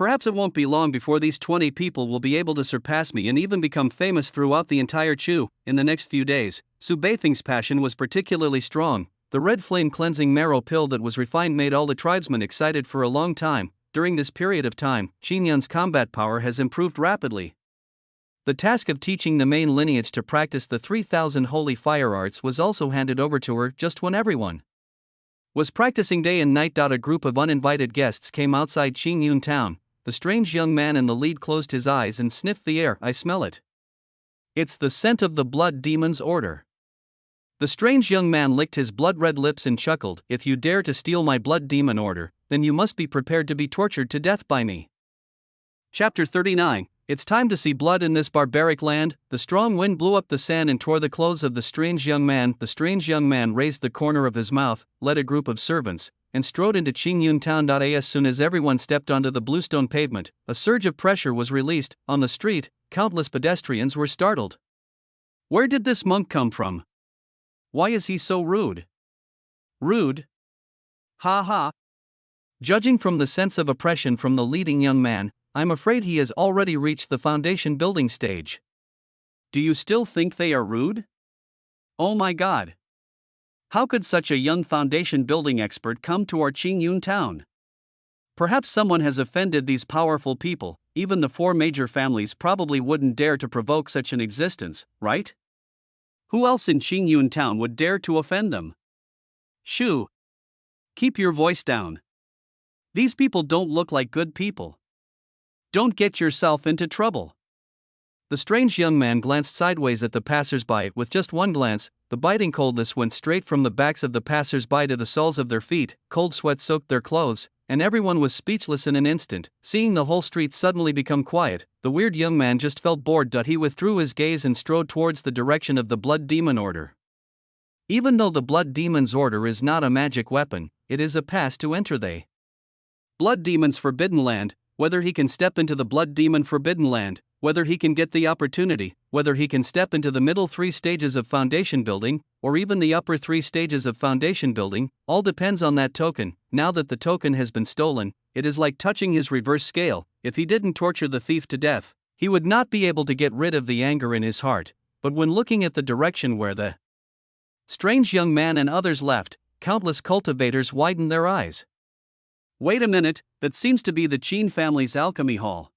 [SPEAKER 1] Perhaps it won't be long before these 20 people will be able to surpass me and even become famous throughout the entire Chu. In the next few days, Su Beifeng's passion was particularly strong. The red flame cleansing marrow pill that was refined made all the tribesmen excited for a long time. During this period of time, Qin Yun's combat power has improved rapidly. The task of teaching the main lineage to practice the 3000 holy fire arts was also handed over to her just when everyone was practicing day and night. A group of uninvited guests came outside Qin Yun town. The strange young man in the lead closed his eyes and sniffed the air. I smell it. It's the scent of the blood demon's order. The strange young man licked his blood-red lips and chuckled. If you dare to steal my blood demon order, then you must be prepared to be tortured to death by me. Chapter 39. It's time to see blood in this barbaric land. The strong wind blew up the sand and tore the clothes of the strange young man. The strange young man raised the corner of his mouth, led a group of servants, and strode into Qin Yun town. As soon as everyone stepped onto the bluestone pavement, a surge of pressure was released. On the street, countless pedestrians were startled. Where did this monk come from? Why is he so rude? Rude? Ha ha. Judging from the sense of oppression from the leading young man, I'm afraid he has already reached the foundation building stage. Do you still think they are rude? Oh my god. How could such a young foundation building expert come to our Qin Yun town? Perhaps someone has offended these powerful people. even the four major families probably wouldn't dare to provoke such an existence, right? Who else in Qingyun town would dare to offend them? Shoo! Keep your voice down. These people don't look like good people. Don't get yourself into trouble. The strange young man glanced sideways at the passers-by. With just one glance, the biting coldness went straight from the backs of the passers-by to the soles of their feet, cold sweat soaked their clothes, and everyone was speechless in an instant. Seeing the whole street suddenly become quiet, the weird young man just felt bored. He withdrew his gaze and strode towards the direction of the Blood Demon Order. Even though the Blood Demon's Order is not a magic weapon, it is a pass to enter the Blood Demon's Forbidden Land. Whether he can step into the Blood Demon Forbidden Land, whether he can get the opportunity, whether he can step into the middle 3 stages of foundation building, or even the upper 3 stages of foundation building, all depends on that token. Now that the token has been stolen, it is like touching his reverse scale. If he didn't torture the thief to death, he would not be able to get rid of the anger in his heart. But when looking at the direction where the strange young man and others left, countless cultivators widened their eyes. Wait a minute, that seems to be the Qin family's alchemy hall.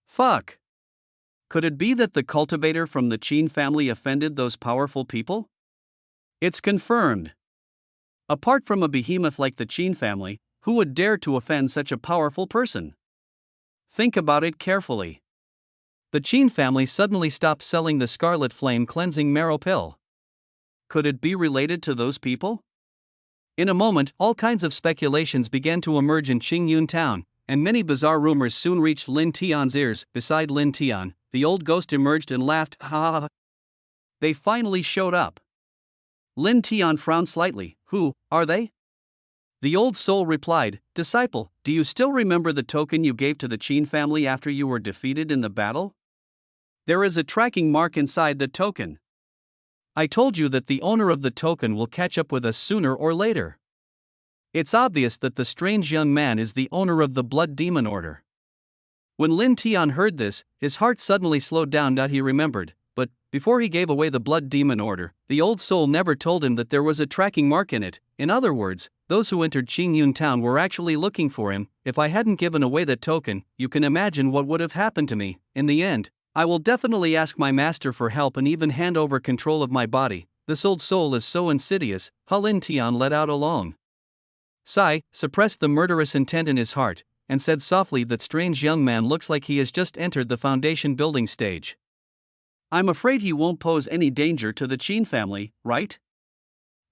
[SPEAKER 1] Fuck! Could it be that the cultivator from the Qin family offended those powerful people? It's confirmed. Apart from a behemoth like the Qin family, who would dare to offend such a powerful person? Think about it carefully. The Qin family suddenly stopped selling the Scarlet Flame cleansing marrow pill. Could it be related to those people? In a moment, all kinds of speculations began to emerge in Qingyun town, and many bizarre rumors soon reached Lin Tian's ears. Beside Lin Tian, the old ghost emerged and laughed. Ha ha ha. They finally showed up. Lin Tian frowned slightly. Who are they? The old soul replied, Disciple, do you still remember the token you gave to the Qin family after you were defeated in the battle? There is a tracking mark inside the token. I told you that the owner of the token will catch up with us sooner or later. It's obvious that the strange young man is the owner of the Blood Demon Order. When Lin Tian heard this, his heart suddenly slowed down. He remembered, but before he gave away the Blood Demon Order, the old soul never told him that there was a tracking mark in it. In other words, those who entered Qingyun town were actually looking for him. If I hadn't given away that token, you can imagine what would have happened to me. In the end, I will definitely ask my master for help and even hand over control of my body. This old soul is so insidious. Lin Tian let out a long sigh, suppressed the murderous intent in his heart, and said softly, That strange young man looks like he has just entered the foundation building stage. I'm afraid he won't pose any danger to the Qin family, right?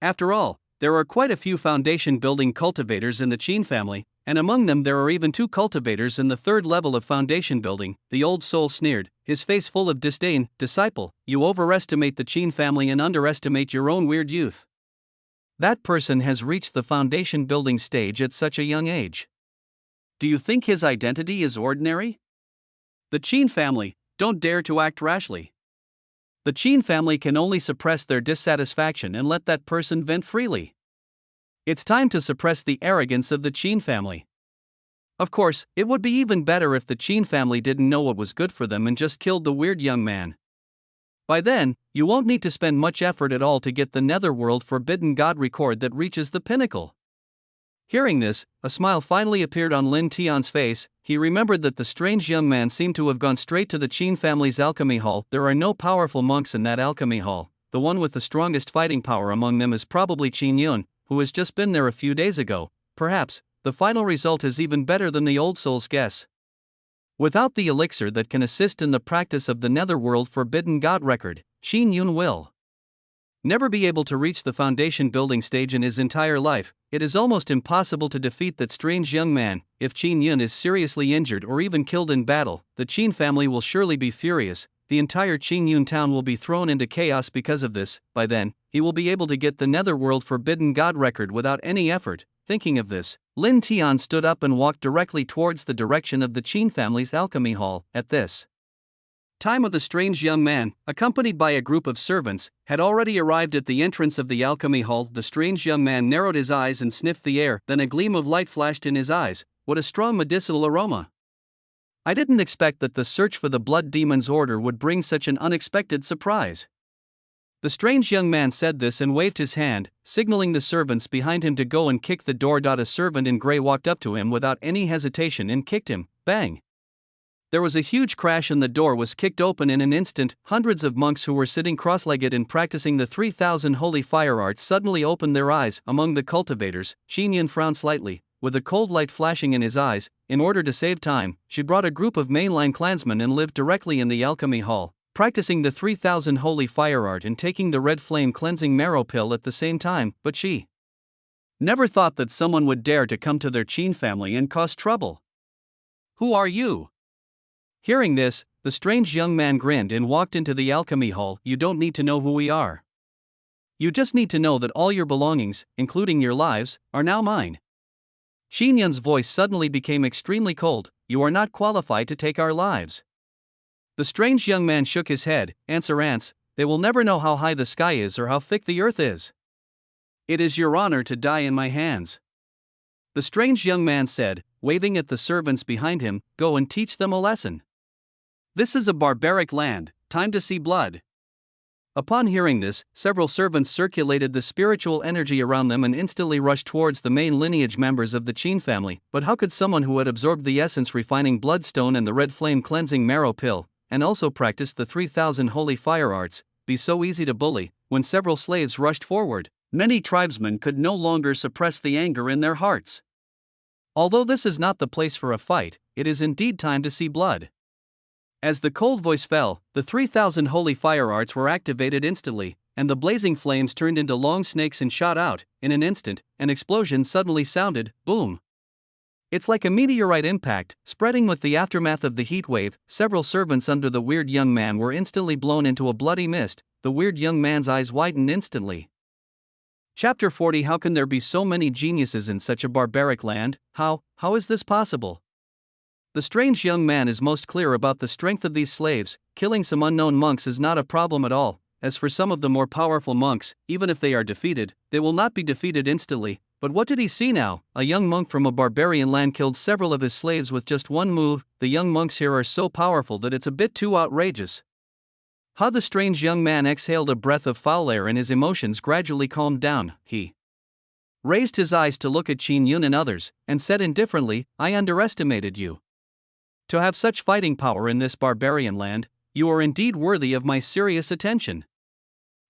[SPEAKER 1] After all, there are quite a few foundation building cultivators in the Qin family, and among them there are even 2 cultivators in the 3rd level of foundation building. The old soul sneered, his face full of disdain. Disciple, you overestimate the Qin family and underestimate your own weird youth. That person has reached the foundation building stage at such a young age. Do you think his identity is ordinary? The Qin family, don't dare to act rashly. The Qin family can only suppress their dissatisfaction and let that person vent freely. It's time to suppress the arrogance of the Qin family. Of course, it would be even better if the Qin family didn't know what was good for them and just killed the weird young man. By then, you won't need to spend much effort at all to get the Netherworld Forbidden God record that reaches the pinnacle. Hearing this, a smile finally appeared on Lin Tian's face. He remembered that the strange young man seemed to have gone straight to the Qin family's alchemy hall. There are no powerful monks in that alchemy hall. The one with the strongest fighting power among them is probably Qin Yun, who has just been there a few days ago. Perhaps, the final result is even better than the old soul's guess. Without the elixir that can assist in the practice of the Netherworld Forbidden God record, Qin Yun will never be able to reach the foundation building stage in his entire life. It is almost impossible to defeat that strange young man. If Qin Yun is seriously injured or even killed in battle, the Qin family will surely be furious. The entire Qingyun town will be thrown into chaos because of this. By then, he will be able to get the Netherworld Forbidden God record without any effort. Thinking of this, Lin Tian stood up and walked directly towards the direction of the Qin family's alchemy hall. At this time of the strange young man, accompanied by a group of servants, had already arrived at the entrance of the alchemy hall. The strange young man narrowed his eyes and sniffed the air. Then a gleam of light flashed in his eyes. What a strong medicinal aroma! I didn't expect that the search for the Blood Demon's Order would bring such an unexpected surprise. The strange young man said this and waved his hand, signaling the servants behind him to go and kick the door. A servant in gray walked up to him without any hesitation and kicked him. Bang! There was a huge crash and the door was kicked open in an instant. Hundreds of monks who were sitting cross-legged and practicing the 3,000 holy fire arts suddenly opened their eyes. Among the cultivators, Qin Yun frowned slightly, with a cold light flashing in his eyes. In order to save time, she brought a group of mainline clansmen and lived directly in the alchemy hall, practicing the 3,000 holy fire art and taking the red flame cleansing marrow pill at the same time. But she never thought that someone would dare to come to their Qin family and cause trouble. "Who are you?" Hearing this, the strange young man grinned and walked into the alchemy hall. "You don't need to know who we are. You just need to know that all your belongings, including your lives, are now mine." Qin Yun's voice suddenly became extremely cold. "You are not qualified to take our lives." The strange young man shook his head. "Ants, they will never know how high the sky is or how thick the earth is. It is your honor to die in my hands." The strange young man said, waving at the servants behind him, "Go and teach them a lesson. This is a barbaric land, time to see blood." Upon hearing this, several servants circulated the spiritual energy around them and instantly rushed towards the main lineage members of the Qin family. But how could someone who had absorbed the essence refining bloodstone and the red flame cleansing marrow pill, and also practiced the 3,000 holy fire arts, be so easy to bully? When several slaves rushed forward, many tribesmen could no longer suppress the anger in their hearts. Although this is not the place for a fight, it is indeed time to see blood. As the cold voice fell, the 3,000 holy fire arts were activated instantly, and the blazing flames turned into long snakes and shot out. In an instant, an explosion suddenly sounded, boom. It's like a meteorite impact, spreading with the aftermath of the heat wave. Several servants under the weird young man were instantly blown into a bloody mist. The weird young man's eyes widened instantly. Chapter 40. How can there be so many geniuses in such a barbaric land? How is this possible? The strange young man is most clear about the strength of these slaves. Killing some unknown monks is not a problem at all. As for some of the more powerful monks, even if they are defeated, they will not be defeated instantly. But what did he see now? A young monk from a barbarian land killed several of his slaves with just one move. The young monks here are so powerful that it's a bit too outrageous. How the strange young man exhaled a breath of foul air and his emotions gradually calmed down. He raised his eyes to look at Qin Yun and others, and said indifferently, "I underestimated you. To have such fighting power in this barbarian land, you are indeed worthy of my serious attention."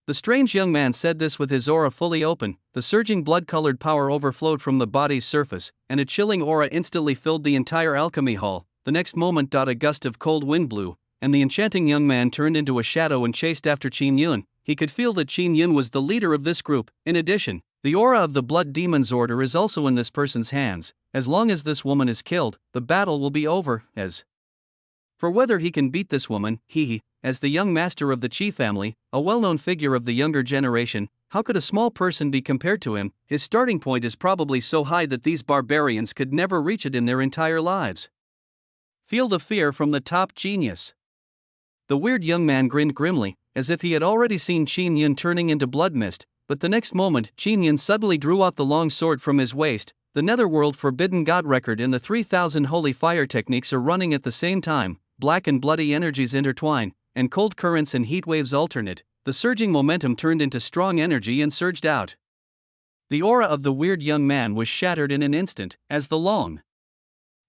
[SPEAKER 1] The strange young man said this with his aura fully open. The surging blood-colored power overflowed from the body's surface, and a chilling aura instantly filled the entire alchemy hall. The next moment, a gust of cold wind blew, and the enchanting young man turned into a shadow and chased after Qin Yun. He could feel that Qin Yun was the leader of this group. In addition, the aura of the Blood Demon's order is also in this person's hands. As long as this woman is killed, the battle will be over. As for whether he can beat this woman, as the young master of the Qi family, a well-known figure of the younger generation, how could a small person be compared to him? His starting point is probably so high that these barbarians could never reach it in their entire lives. Feel the fear from the top, genius. The weird young man grinned grimly, as if he had already seen Qin Yun turning into blood mist, but the next moment, Qin Yun suddenly drew out the long sword from his waist. The Netherworld Forbidden God record and the 3,000 holy fire techniques are running at the same time. Black and bloody energies intertwine, and cold currents and heat waves alternate. The surging momentum turned into strong energy and surged out. The aura of the weird young man was shattered in an instant. As the long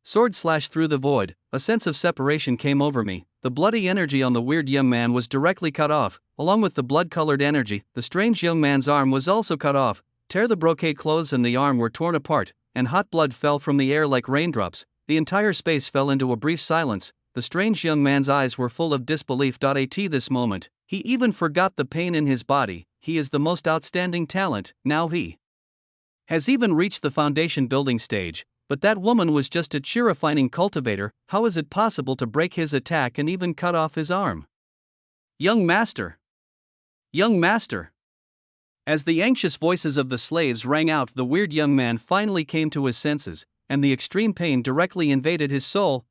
[SPEAKER 1] sword slashed through the void, a sense of separation came over me. The bloody energy on the weird young man was directly cut off. Along with the blood-colored energy, the strange young man's arm was also cut off. The brocade clothes and the arm were torn apart, and hot blood fell from the air like raindrops. The entire space fell into a brief silence. The strange young man's eyes were full of disbelief. At this moment, he even forgot the pain in his body. He is the most outstanding talent. Now he has even reached the foundation building stage. But that woman was just a Qi refining cultivator. How is it possible to break his attack and even cut off his arm? Young master! Young master! As the anxious voices of the slaves rang out, the weird young man finally came to his senses, and the extreme pain directly invaded his soul.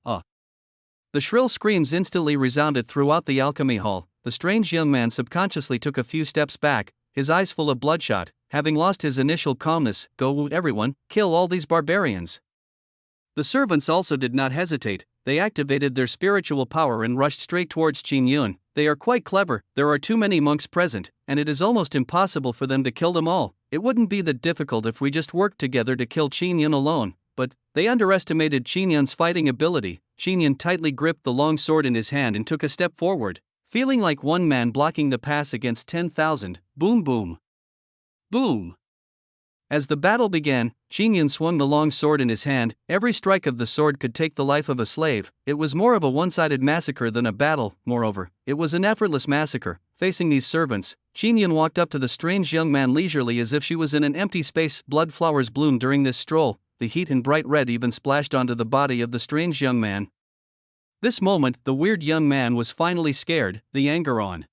[SPEAKER 1] The shrill screams instantly resounded throughout the alchemy hall. The strange young man subconsciously took a few steps back, his eyes full of bloodshot, having lost his initial calmness. Go, everyone, kill all these barbarians. The servants also did not hesitate. They activated their spiritual power and rushed straight towards Qin Yun. They are quite clever. There are too many monks present, and it is almost impossible for them to kill them all. It wouldn't be that difficult if we just worked together to kill Qin Yun alone. but they underestimated Qin Yun's fighting ability. Qin Yun tightly gripped the long sword in his hand and took a step forward, feeling like one man blocking the pass against 10,000. Boom boom. Boom. As the battle began, Qin Yun swung the long sword in his hand. Every strike of the sword could take the life of a slave. It was more of a one-sided massacre than a battle. Moreover, it was an effortless massacre. Facing these servants, Qin Yun walked up to the strange young man leisurely as if she was in an empty space. Blood flowers bloomed during this stroll. The heat and bright red even splashed onto the body of the strange young man. This moment, the weird young man was finally scared, the anger on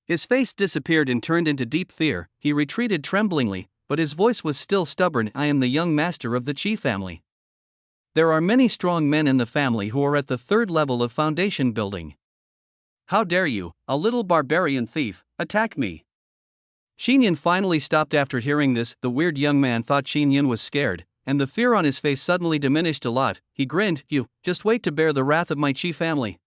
[SPEAKER 1] his face disappeared and turned into deep fear. He retreated tremblingly, but his voice was still stubborn. I am the young master of the Qi family. There are many strong men in the family who are at the third level of foundation building. How dare you, a little barbarian thief, attack me? Qin Yun finally stopped after hearing this. The weird young man thought Qin Yun was scared, and the fear on his face suddenly diminished a lot. He grinned. You, just wait to bear the wrath of my Qi family.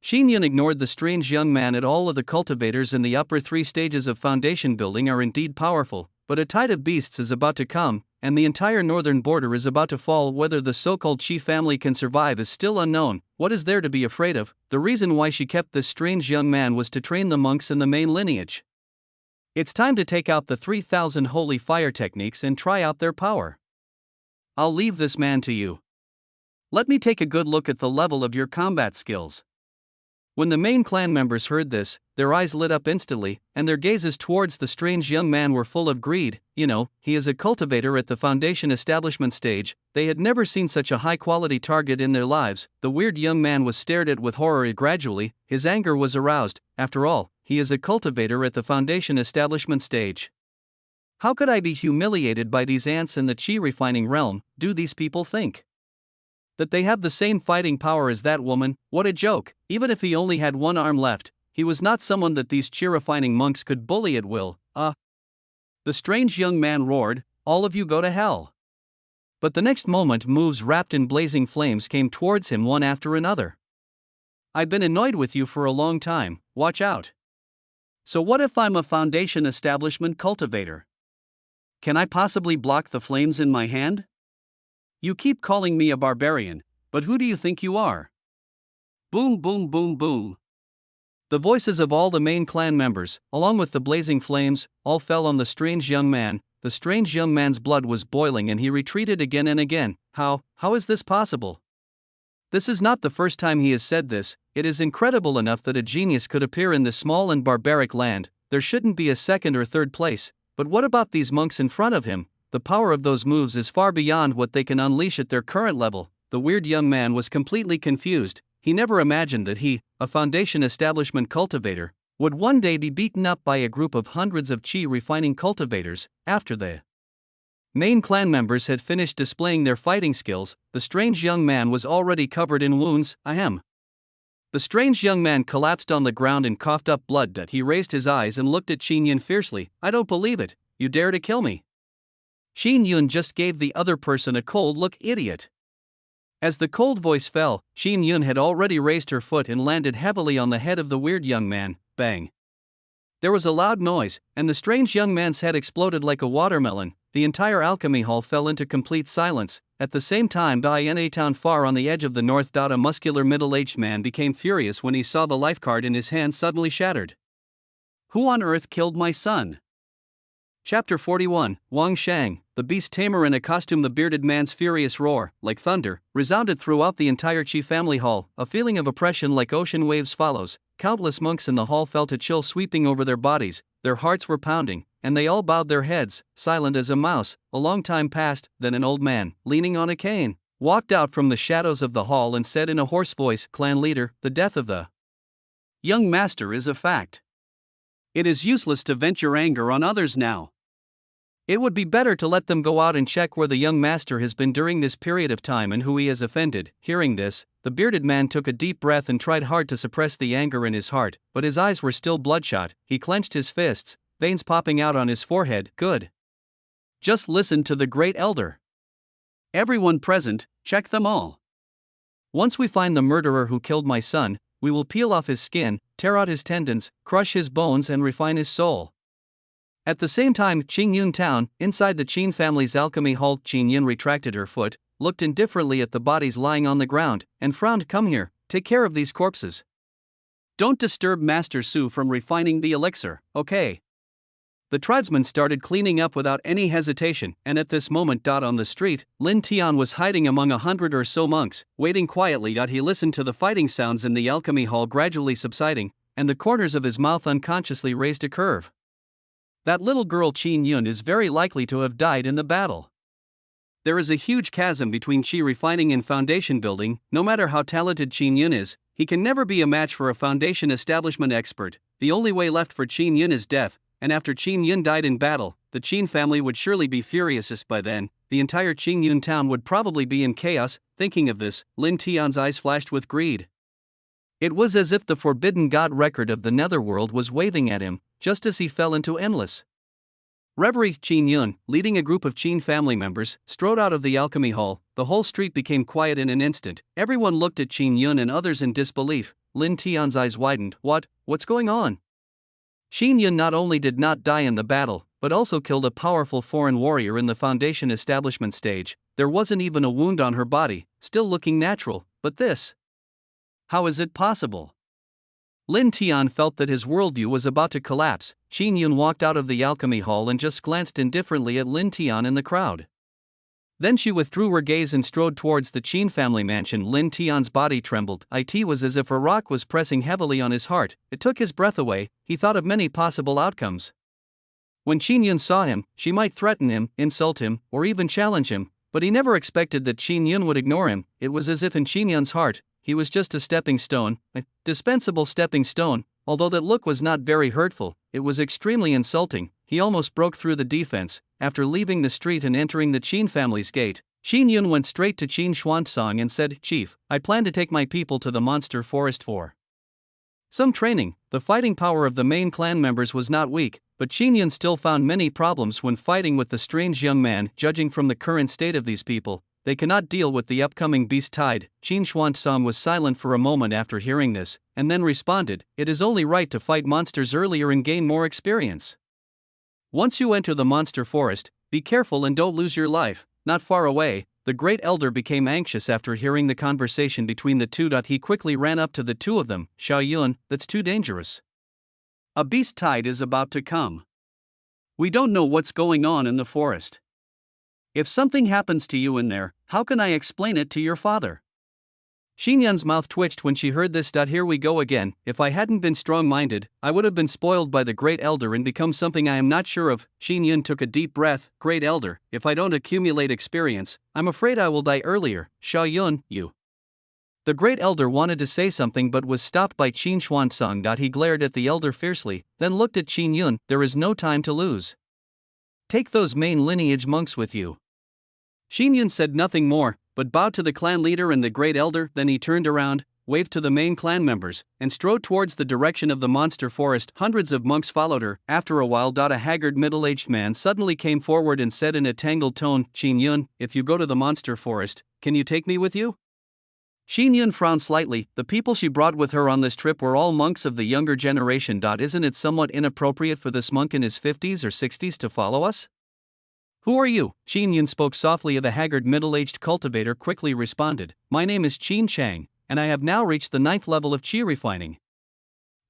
[SPEAKER 1] Qin Yun ignored the strange young man. At all of the cultivators in the upper 3 stages of foundation building are indeed powerful, but a tide of beasts is about to come, and the entire northern border is about to fall. Whether the so-called Qi family can survive is still unknown. What is there to be afraid of? The reason why she kept this strange young man was to train the monks in the main lineage. It's time to take out the 3,000 holy fire techniques and try out their power. I'll leave this man to you. Let me take a good look at the level of your combat skills. When the main clan members heard this, their eyes lit up instantly, and their gazes towards the strange young man were full of greed. You know, he is a cultivator at the foundation establishment stage. They had never seen such a high-quality target in their lives. The weird young man was stared at with horror. Gradually, his anger was aroused. After all, he is a cultivator at the foundation establishment stage. How could I be humiliated by these ants in the Qi refining realm? Do these people think that they have the same fighting power as that woman? What a joke! Even if he only had one arm left, he was not someone that these Qi refining monks could bully at will. The strange young man roared, all of you go to hell. But the next moment moves wrapped in blazing flames came towards him one after another. I've been annoyed with you for a long time, watch out. So what if I'm a foundation establishment cultivator? Can I possibly block the flames in my hand? You keep calling me a barbarian, but who do you think you are? Boom boom boom boom. The voices of all the main clan members, along with the blazing flames, all fell on the strange young man. The strange young man's blood was boiling and he retreated again and again. How is this possible? This is not the first time he has said this. It is incredible enough that a genius could appear in this small and barbaric land. There shouldn't be a second or third place. But what about these monks in front of him? The power of those moves is far beyond what they can unleash at their current level. The weird young man was completely confused. He never imagined that he, a foundation establishment cultivator, would one day be beaten up by a group of hundreds of Qi refining cultivators. After the main clan members had finished displaying their fighting skills, the strange young man was already covered in wounds. Ahem. The strange young man collapsed on the ground and coughed up blood. He raised his eyes and looked at Qin Yun fiercely. I don't believe it. You dare to kill me? Qin Yun just gave the other person a cold look. Idiot. As the cold voice fell, Qin Yun had already raised her foot and landed heavily on the head of the weird young man. Bang. There was a loud noise, and the strange young man's head exploded like a watermelon. The entire alchemy hall fell into complete silence. At the same time, in a town far on the edge of the north, a muscular middle-aged man became furious when he saw the life card in his hand suddenly shattered. Who on earth killed my son? Chapter 41, Wang Shang, the beast tamer in a costume. The bearded man's furious roar, like thunder, resounded throughout the entire Qi family hall. A feeling of oppression like ocean waves follows. Countless monks in the hall felt a chill sweeping over their bodies, their hearts were pounding, and they all bowed their heads, silent as a mouse. A long time passed, then an old man, leaning on a cane, walked out from the shadows of the hall and said in a hoarse voice, Clan leader, the death of the young master is a fact. It is useless to vent your anger on others now. It would be better to let them go out and check where the young master has been during this period of time and who he has offended. Hearing this, the bearded man took a deep breath and tried hard to suppress the anger in his heart, but his eyes were still bloodshot. He clenched his fists, veins popping out on his forehead. Good. Just listen to the great elder. Everyone present, check them all. Once we find the murderer who killed my son, we will peel off his skin, tear out his tendons, crush his bones and refine his soul. At the same time, Qingyun town, inside the Qin family's alchemy hall, Qingyun retracted her foot, looked indifferently at the bodies lying on the ground, and frowned. Come here, take care of these corpses. Don't disturb Master Su from refining the elixir, okay? The tribesmen started cleaning up without any hesitation, and at this moment on the street, Lin Tian was hiding among 100 or so monks, waiting quietly. He listened to the fighting sounds in the alchemy hall gradually subsiding, and the corners of his mouth unconsciously raised a curve. That little girl Qin Yun is very likely to have died in the battle. There is a huge chasm between Qi refining and foundation building. No matter how talented Qin Yun is, he can never be a match for a foundation establishment expert. The only way left for Qin Yun is death, and after Qin Yun died in battle, the Qin family would surely be furious. By then, the entire Qingyun town would probably be in chaos. Thinking of this, Lin Tian's eyes flashed with greed. It was as if the forbidden god record of the netherworld was waving at him, just as he fell into endless reverie. Qin Yun, leading a group of Qin family members, strode out of the alchemy hall. The whole street became quiet in an instant. Everyone looked at Qin Yun and others in disbelief. Lin Tian's eyes widened. What's going on? Qin Yun not only did not die in the battle, but also killed a powerful foreign warrior in the foundation establishment stage. There wasn't even a wound on her body, still looking natural. But this? How is it possible? Lin Tian felt that his worldview was about to collapse. Qin Yun walked out of the alchemy hall and just glanced indifferently at Lin Tian in the crowd. Then she withdrew her gaze and strode towards the Qin family mansion. Lin Tian's body trembled. It was as if a rock was pressing heavily on his heart. It took his breath away. He thought of many possible outcomes. When Qin Yun saw him, she might threaten him, insult him, or even challenge him, but he never expected that Qin Yun would ignore him. It was as if in Qin Yun's heart, he was just a stepping stone, a dispensable stepping stone. Although that look was not very hurtful, it was extremely insulting. He almost broke through the defense. After leaving the street and entering the Qin family's gate, Qin Yun went straight to Qin Xuanzang and said, "Chief, I plan to take my people to the monster forest for some training." The fighting power of the main clan members was not weak, but Qin Yun still found many problems when fighting with the strange young man. Judging from the current state of these people, they cannot deal with the upcoming beast tide. Qin Xuanzang was silent for a moment after hearing this, and then responded, "It is only right to fight monsters earlier and gain more experience. Once you enter the monster forest, be careful and don't lose your life." Not far away, the great elder became anxious after hearing the conversation between the two. He quickly ran up to the two of them. "Xiao Yun, that's too dangerous. A beast tide is about to come. We don't know what's going on in the forest. If something happens to you in there, how can I explain it to your father?" Qin Yun's mouth twitched when she heard this. Here we go again. If I hadn't been strong-minded, I would have been spoiled by the great elder and become something I am not sure of. Qin Yun took a deep breath. "Great elder, if I don't accumulate experience, I'm afraid I will die earlier." "Xiao Yun, you." The great elder wanted to say something but was stopped by Qin Xuanzang. He glared at the elder fiercely, then looked at Qin Yun. "There is no time to lose. Take those main lineage monks with you." Qin Yun said nothing more, but bowed to the clan leader and the great elder. Then he turned around, waved to the main clan members, and strode towards the direction of the monster forest. Hundreds of monks followed her. After a while, a haggard middle-aged man suddenly came forward and said in a tangled tone, "Qin Yun, if you go to the monster forest, can you take me with you?" Qin Yun frowned slightly. The people she brought with her on this trip were all monks of the younger generation. Isn't it somewhat inappropriate for this monk in his 50s or 60s to follow us? "Who are you?" Qin Yun spoke softly. The haggard middle-aged cultivator quickly responded, "My name is Qin Chang, and I have now reached the 9th level of Qi refining.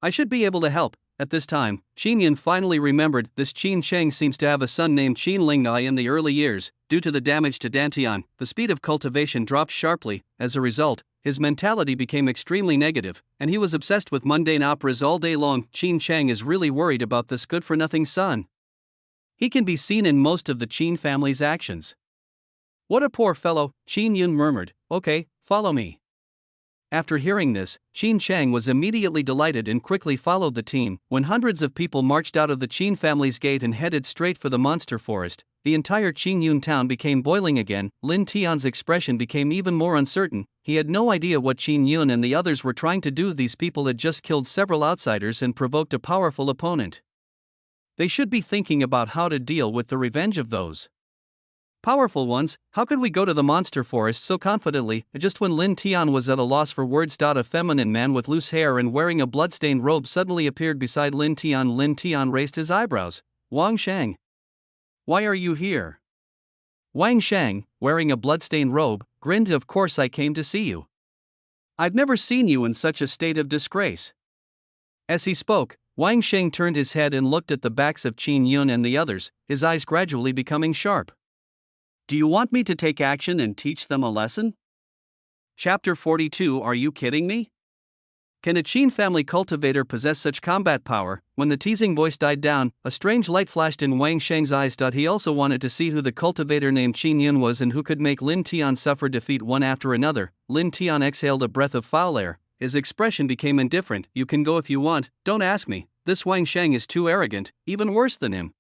[SPEAKER 1] I should be able to help." At this time, Qin Yun finally remembered this Qin Chang seems to have a son named Qin Lingai. In the early years, due to the damage to Dantian, the speed of cultivation dropped sharply. As a result, his mentality became extremely negative, and he was obsessed with mundane operas all day long. Qin Chang is really worried about this good-for-nothing son. He can be seen in most of the Qin family's actions. "What a poor fellow," Qin Yun murmured. "Okay, follow me." After hearing this, Qin Chang was immediately delighted and quickly followed the team. When hundreds of people marched out of the Qin family's gate and headed straight for the monster forest, the entire Qingyun town became boiling again. Lin Tian's expression became even more uncertain. He had no idea what Qin Yun and the others were trying to do. These people had just killed several outsiders and provoked a powerful opponent. They should be thinking about how to deal with the revenge of those powerful ones. How could we go to the monster forest so confidently? Just when Lin Tian was at a loss for words, a feminine man with loose hair and wearing a bloodstained robe suddenly appeared beside Lin Tian. Lin Tian raised his eyebrows. Wang Shang. Why are you here? Wang Shang, wearing a bloodstained robe, grinned. Of course I came to see you. I've never seen you in such a state of disgrace. As he spoke, Wang Shang turned his head and looked at the backs of Qin Yun and the others, his eyes gradually becoming sharp. Do you want me to take action and teach them a lesson? Chapter 42. Are you kidding me? Can a Qin family cultivator possess such combat power? When the teasing voice died down, a strange light flashed in Wang Shang's eyes. He also wanted to see who the cultivator named Qin Yun was and who could make Lin Tian suffer defeat one after another. Lin Tian exhaled a breath of foul air. His expression became indifferent. You can go if you want, don't ask me. This Wang Shang is too arrogant, even worse than him.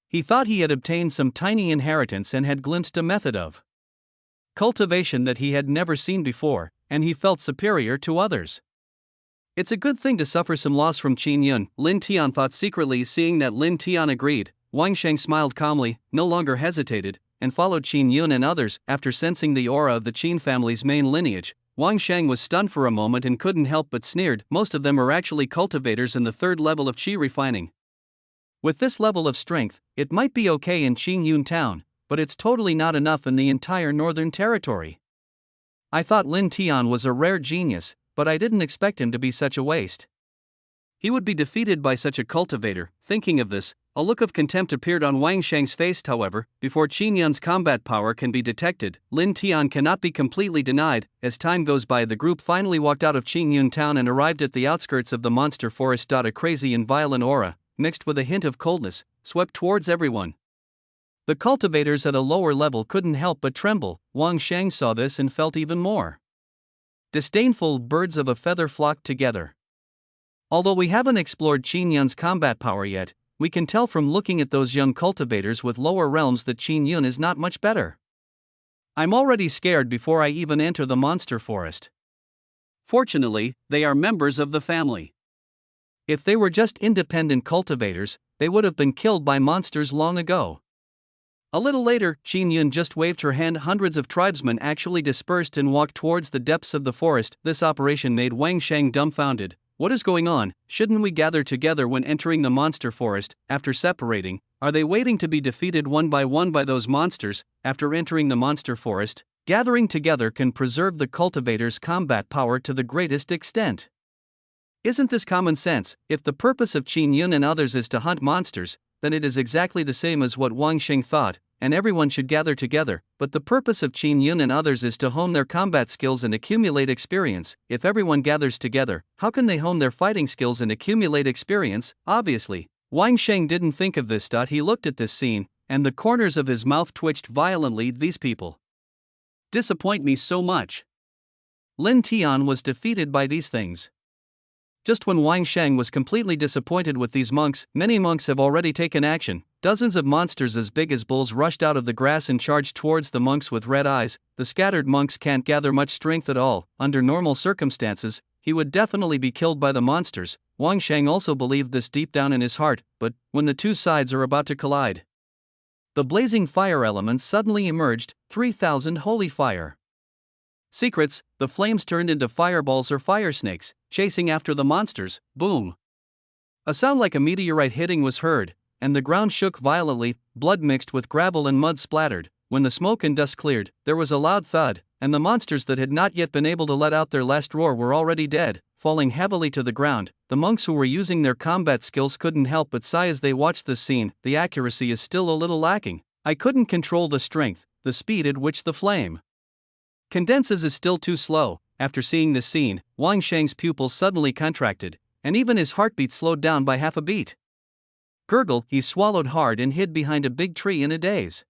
[SPEAKER 1] He thought he had obtained some tiny inheritance and had glimpsed a method of cultivation that he had never seen before, and he felt superior to others. It's a good thing to suffer some loss from Qin Yun, Lin Tian thought secretly. Seeing that Lin Tian agreed, Wang Shang smiled calmly, no longer hesitated, and followed Qin Yun and others. After sensing the aura of the Qin family's main lineage, Wang Shang was stunned for a moment and couldn't help but sneered. Most of them are actually cultivators in the third level of qi refining. With this level of strength, it might be okay in Qin Yun town, but it's totally not enough in the entire northern territory. I thought Lin Tian was a rare genius, but I didn't expect him to be such a waste. He would be defeated by such a cultivator. Thinking of this, a look of contempt appeared on Wang Shang's face. However, before Qin Yun's combat power can be detected, Lin Tian cannot be completely denied. As time goes by, the group finally walked out of Qin Yun town and arrived at the outskirts of the monster forest. A crazy and violent aura, mixed with a hint of coldness, swept towards everyone. The cultivators at a lower level couldn't help but tremble. Wang Shang saw this and felt even more disdainful. Birds of a feather flocked together. Although we haven't explored Qin Yun's combat power yet, we can tell from looking at those young cultivators with lower realms that Qin Yun is not much better. I'm already scared before I even enter the monster forest. Fortunately, they are members of the family. If they were just independent cultivators, they would have been killed by monsters long ago. A little later, Qin Yun just waved her hand. Hundreds of tribesmen actually dispersed and walked towards the depths of the forest. This operation made Wang Shang dumbfounded. What is going on? Shouldn't we gather together when entering the monster forest? After separating, are they waiting to be defeated one by those monsters? After entering the monster forest, gathering together can preserve the cultivator's combat power to the greatest extent. Isn't this common sense? If the purpose of Qin Yun and others is to hunt monsters, then it is exactly the same as what Wang Shang thought, and everyone should gather together. But the purpose of Qin Yun and others is to hone their combat skills and accumulate experience. If everyone gathers together, how can they hone their fighting skills and accumulate experience? Obviously, Wang Shang didn't think of this. He looked at this scene, and the corners of his mouth twitched violently. These people disappoint me so much. Lin Tian was defeated by these things. Just when Wang Shang was completely disappointed with these monks, many monks have already taken action. Dozens of monsters as big as bulls rushed out of the grass and charged towards the monks with red eyes. The scattered monks can't gather much strength at all. Under normal circumstances, he would definitely be killed by the monsters. Wang Shang also believed this deep down in his heart, but when the two sides are about to collide, the blazing fire elements suddenly emerged, 3,000 holy fire secrets. The flames turned into fireballs or fire snakes, chasing after the monsters. Boom! A sound like a meteorite hitting was heard, and the ground shook violently. Blood mixed with gravel and mud splattered. When the smoke and dust cleared, there was a loud thud, and the monsters that had not yet been able to let out their last roar were already dead, falling heavily to the ground. The monks who were using their combat skills couldn't help but sigh as they watched this scene. The accuracy is still a little lacking. I couldn't control the strength, the speed at which the flame condenses is still too slow. After seeing this scene, Wang Shang's pupils suddenly contracted, and even his heartbeat slowed down by half a beat. Gurgle, he swallowed hard and hid behind a big tree in a daze.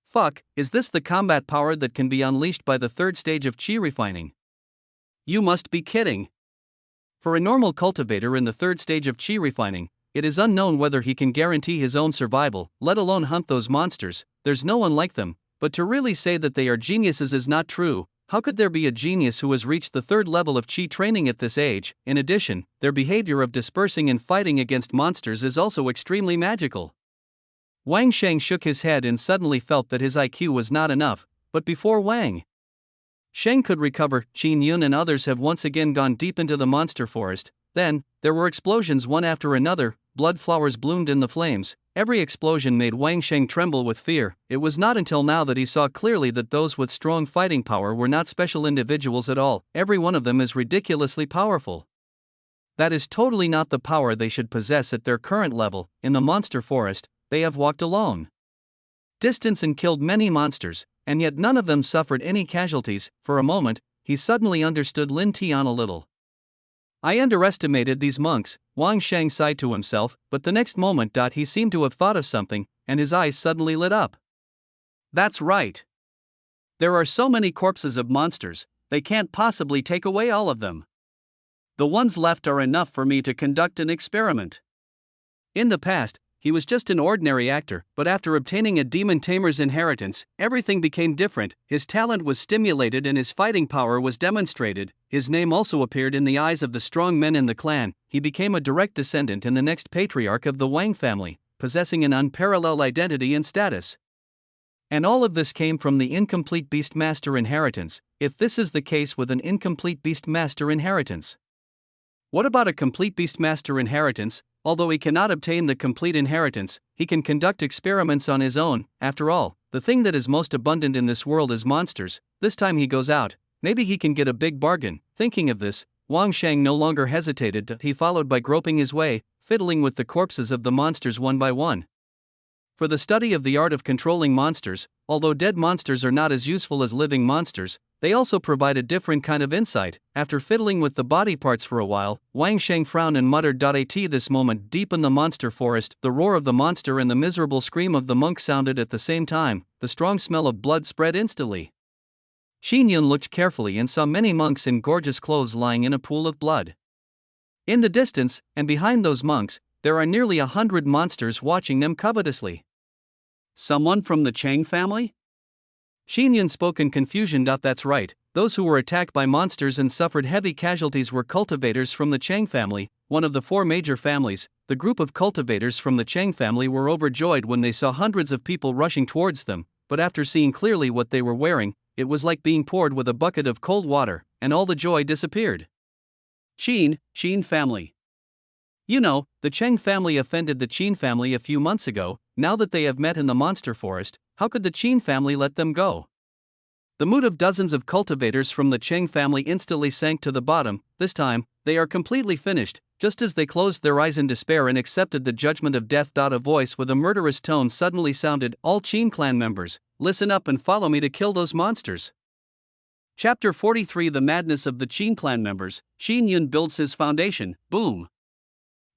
[SPEAKER 1] Fuck, is this the combat power that can be unleashed by the third stage of qi refining? You must be kidding. For a normal cultivator in the third stage of qi refining, it is unknown whether he can guarantee his own survival, let alone hunt those monsters. There's no one like them. But to really say that they are geniuses is not true. How could there be a genius who has reached the third level of qi training at this age? In addition, their behavior of dispersing and fighting against monsters is also extremely magical. Wang Shang shook his head and suddenly felt that his IQ was not enough, but before Wang Shang could recover, Qin Yun and others have once again gone deep into the monster forest. Then, there were explosions one after another, blood flowers bloomed in the flames. Every explosion made Wang Sheng tremble with fear. It was not until now that he saw clearly that those with strong fighting power were not special individuals at all. Every one of them is ridiculously powerful. That is totally not the power they should possess at their current level. In the monster forest, they have walked alone distance and killed many monsters, and yet none of them suffered any casualties. For a moment, he suddenly understood Lin Tian a little. I underestimated these monks, Wang Sheng sighed to himself, but the next moment he seemed to have thought of something, and his eyes suddenly lit up. That's right. There are so many corpses of monsters, they can't possibly take away all of them. The ones left are enough for me to conduct an experiment. In the past, he was just an ordinary actor, but after obtaining a demon tamer's inheritance, everything became different. His talent was stimulated and his fighting power was demonstrated. His name also appeared in the eyes of the strong men in the clan. He became a direct descendant and the next patriarch of the Wang family, possessing an unparalleled identity and status. And all of this came from the incomplete Beastmaster inheritance. If this is the case with an incomplete Beastmaster inheritance, what about a complete Beastmaster inheritance? Although he cannot obtain the complete inheritance, he can conduct experiments on his own. After all, the thing that is most abundant in this world is monsters. This time he goes out, maybe he can get a big bargain. Thinking of this, Wang Sheng no longer hesitated. He followed by groping his way, fiddling with the corpses of the monsters one by one. For the study of the art of controlling monsters, although dead monsters are not as useful as living monsters, they also provide a different kind of insight. After fiddling with the body parts for a while, Wang Sheng frowned and muttered. At this moment, deep in the monster forest, the roar of the monster and the miserable scream of the monk sounded at the same time. The strong smell of blood spread instantly. Xin Yun looked carefully and saw many monks in gorgeous clothes lying in a pool of blood. In the distance, and behind those monks, there are nearly 100 monsters watching them covetously. Someone from the Chang family? Xin Yun spoke in confusion. That's right, those who were attacked by monsters and suffered heavy casualties were cultivators from the Chang family, one of the 4 major families. The group of cultivators from the Chang family were overjoyed when they saw hundreds of people rushing towards them, but after seeing clearly what they were wearing, it was like being poured with a bucket of cold water, and all the joy disappeared. Qin family. You know, the Cheng family offended the Qin family a few months ago. Now that they have met in the monster forest, how could the Qin family let them go? The mood of dozens of cultivators from the Cheng family instantly sank to the bottom. This time, they are completely finished. Just as they closed their eyes in despair and accepted the judgment of death. A voice with a murderous tone suddenly sounded. All Qin clan members, listen up and follow me to kill those monsters. Chapter 43. The madness of the Qin clan members. Xin Yun builds his foundation. Boom.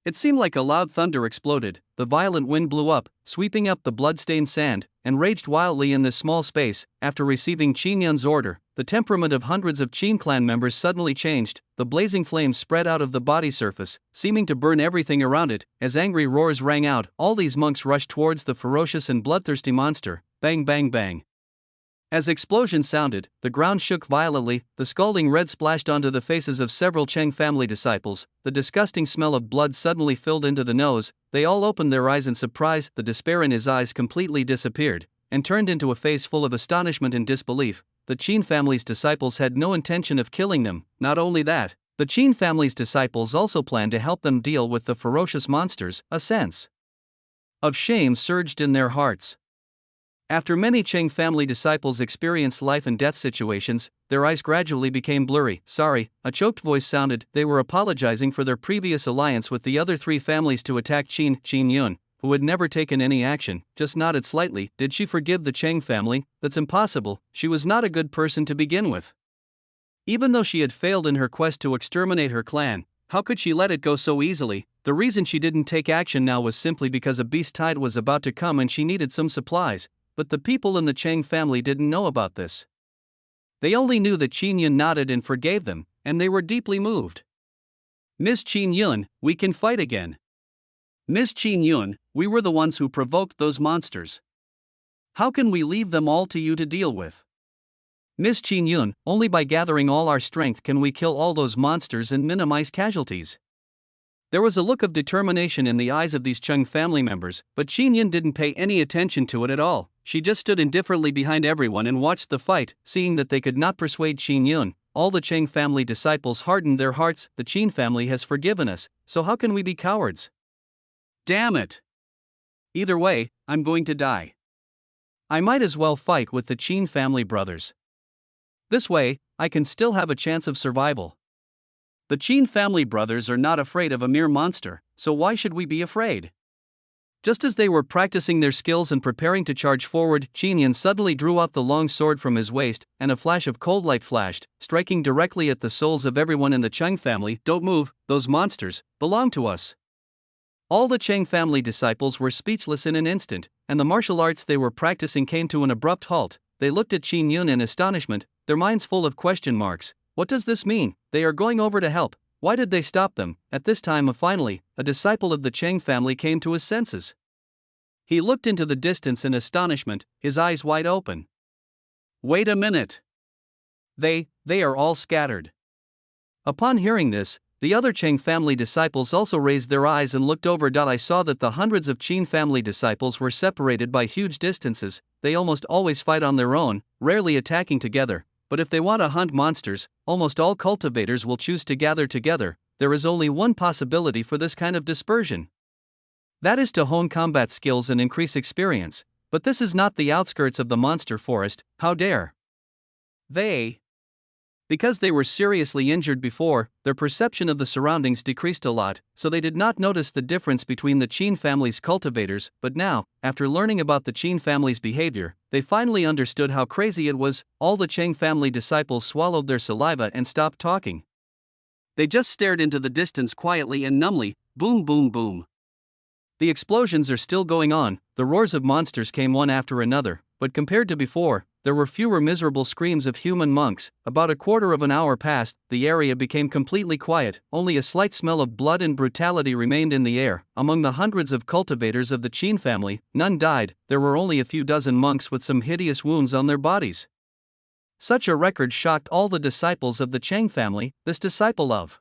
[SPEAKER 1] It seemed like a loud thunder exploded. The violent wind blew up, sweeping up the blood-stained sand, and raged wildly in this small space. After receiving Qin Yun's order, the temperament of hundreds of Qin clan members suddenly changed. The blazing flames spread out of the body surface, seeming to burn everything around it. As angry roars rang out, all these monks rushed towards the ferocious and bloodthirsty monster. Bang bang bang. As explosions sounded, the ground shook violently. The scalding red splashed onto the faces of several Cheng family disciples. The disgusting smell of blood suddenly filled into the nose. They all opened their eyes in surprise. The despair in his eyes completely disappeared, and turned into a face full of astonishment and disbelief. The Qin family's disciples had no intention of killing them. Not only that, the Qin family's disciples also planned to help them deal with the ferocious monsters. A sense of shame surged in their hearts. After many Cheng family disciples experienced life and death situations, their eyes gradually became blurry. Sorry, a choked voice sounded. They were apologizing for their previous alliance with the other 3 families to attack Xin Yun, who had never taken any action, just nodded slightly. Did she forgive the Cheng family? That's impossible. She was not a good person to begin with. Even though she had failed in her quest to exterminate her clan, how could she let it go so easily? The reason she didn't take action now was simply because a beast tide was about to come and she needed some supplies. But the people in the Cheng family didn't know about this. They only knew that Qin Yun nodded and forgave them, and they were deeply moved. Ms. Qin Yun, we can fight again. Ms. Qin Yun, we were the ones who provoked those monsters. How can we leave them all to you to deal with? Ms. Qin Yun, only by gathering all our strength can we kill all those monsters and minimize casualties. There was a look of determination in the eyes of these Cheng family members, but Qin Yun didn't pay any attention to it at all. She just stood indifferently behind everyone and watched the fight. Seeing that they could not persuade Qin Yun, all the Chang family disciples hardened their hearts. The Qin family has forgiven us, so how can we be cowards? Damn it! Either way, I'm going to die. I might as well fight with the Qin family brothers. This way, I can still have a chance of survival. The Qin family brothers are not afraid of a mere monster, so why should we be afraid? Just as they were practicing their skills and preparing to charge forward, Qin Yun suddenly drew out the long sword from his waist, and a flash of cold light flashed, striking directly at the souls of everyone in the Chang family. Don't move, those monsters belong to us. All the Chang family disciples were speechless in an instant, and the martial arts they were practicing came to an abrupt halt. They looked at Qin Yun in astonishment, their minds full of question marks. What does this mean? They are going over to help. Why did they stop them? At this time, finally, a disciple of the Chang family came to his senses. He looked into the distance in astonishment, his eyes wide open. Wait a minute. They are all scattered. Upon hearing this, the other Chang family disciples also raised their eyes and looked over. I saw that the hundreds of Qin family disciples were separated by huge distances. They almost always fight on their own, rarely attacking together. But if they want to hunt monsters, almost all cultivators will choose to gather together. There is only one possibility for this kind of dispersion. That is to hone combat skills and increase experience. But this is not the outskirts of the monster forest. How dare they? Because they were seriously injured before, their perception of the surroundings decreased a lot, so they did not notice the difference between the Qin family's cultivators. But now, after learning about the Qin family's behavior, they finally understood how crazy it was. All the Chang family disciples swallowed their saliva and stopped talking. They just stared into the distance quietly and numbly. Boom, boom, boom. The explosions are still going on. The roars of monsters came one after another, but compared to before, there were fewer miserable screams of human monks. About a quarter of an hour passed, the area became completely quiet, only a slight smell of blood and brutality remained in the air. Among the hundreds of cultivators of the Qin family, none died. There were only a few dozen monks with some hideous wounds on their bodies. Such a record shocked all the disciples of the Chang family. This disciple of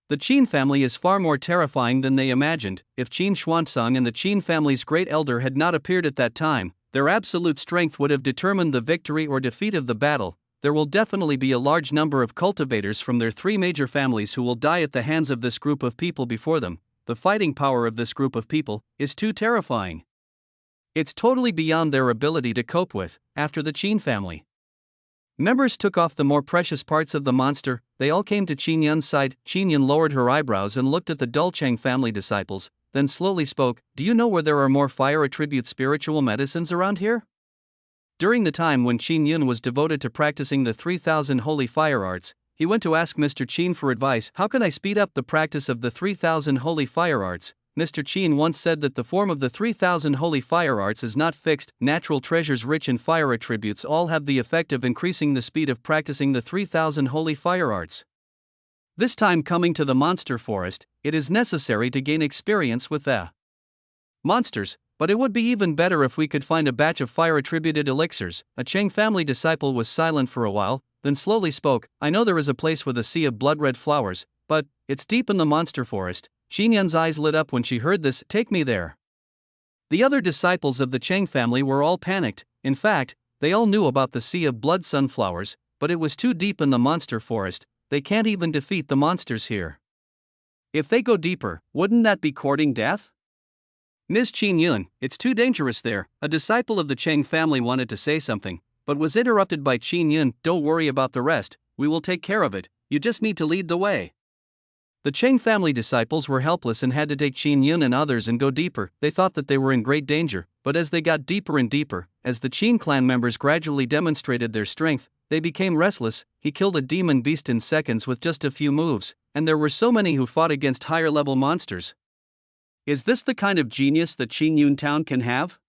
[SPEAKER 1] the Qin family is far more terrifying than they imagined. If Qin Xuanzang and the Qin family's great elder had not appeared at that time, their absolute strength would have determined the victory or defeat of the battle. There will definitely be a large number of cultivators from their three major families who will die at the hands of this group of people before them. The fighting power of this group of people is too terrifying. It's totally beyond their ability to cope with. After the Qin family members took off the more precious parts of the monster, they all came to Qin Yun's side. Qin Yun lowered her eyebrows and looked at the dull Chang family disciples, then slowly spoke. Do you know where there are more fire attribute spiritual medicines around here? During the time when Qin Yun was devoted to practicing the 3,000 holy fire arts, he went to ask Mr. Qin for advice. How can I speed up the practice of the 3,000 holy fire arts? Mr. Qin once said that the form of the 3,000 holy fire arts is not fixed. Natural treasures rich in fire attributes all have the effect of increasing the speed of practicing the 3,000 holy fire arts. This time coming to the monster forest, it is necessary to gain experience with the monsters, but it would be even better if we could find a batch of fire-attributed elixirs. A Chang family disciple was silent for a while, then slowly spoke. I know there is a place with a sea of blood-red flowers, but it's deep in the monster forest. Qin Yun's eyes lit up when she heard this. Take me there. The other disciples of the Chang family were all panicked. In fact, they all knew about the sea of blood sunflowers, but it was too deep in the monster forest. They can't even defeat the monsters here. If they go deeper, wouldn't that be courting death? Ms. Qin Yun, it's too dangerous there. A disciple of the Chang family wanted to say something, but was interrupted by Qin Yun. Don't worry about the rest, we will take care of it, you just need to lead the way. The Chang family disciples were helpless and had to take Qin Yun and others and go deeper. They thought that they were in great danger, but as they got deeper and deeper, as the Qin clan members gradually demonstrated their strength, they became restless. He killed a demon beast in seconds with just a few moves, and there were so many who fought against higher-level monsters. Is this the kind of genius that Qin Yun Town can have?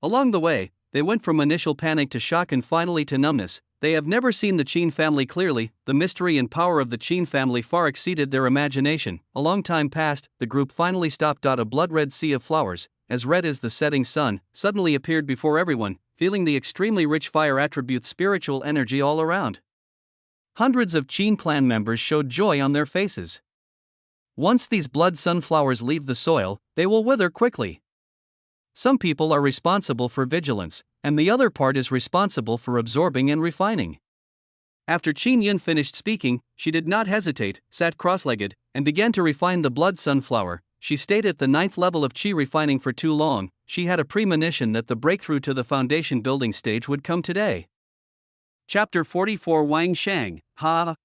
[SPEAKER 1] Along the way, they went from initial panic to shock and finally to numbness. They have never seen the Qin family clearly. The mystery and power of the Qin family far exceeded their imagination. A long time passed, the group finally stopped. A blood-red sea of flowers, as red as the setting sun, suddenly appeared before everyone, feeling the extremely rich fire attribute spiritual energy all around. Hundreds of Qin clan members showed joy on their faces. Once these blood sunflowers leave the soil, they will wither quickly. Some people are responsible for vigilance, and the other part is responsible for absorbing and refining. After Qin Yun finished speaking, she did not hesitate, sat cross-legged, and began to refine the blood sunflower. She stayed at the 9th level of qi refining for too long. She had a premonition that the breakthrough to the foundation building stage would come today. Chapter 44 Wang Shang, Ha!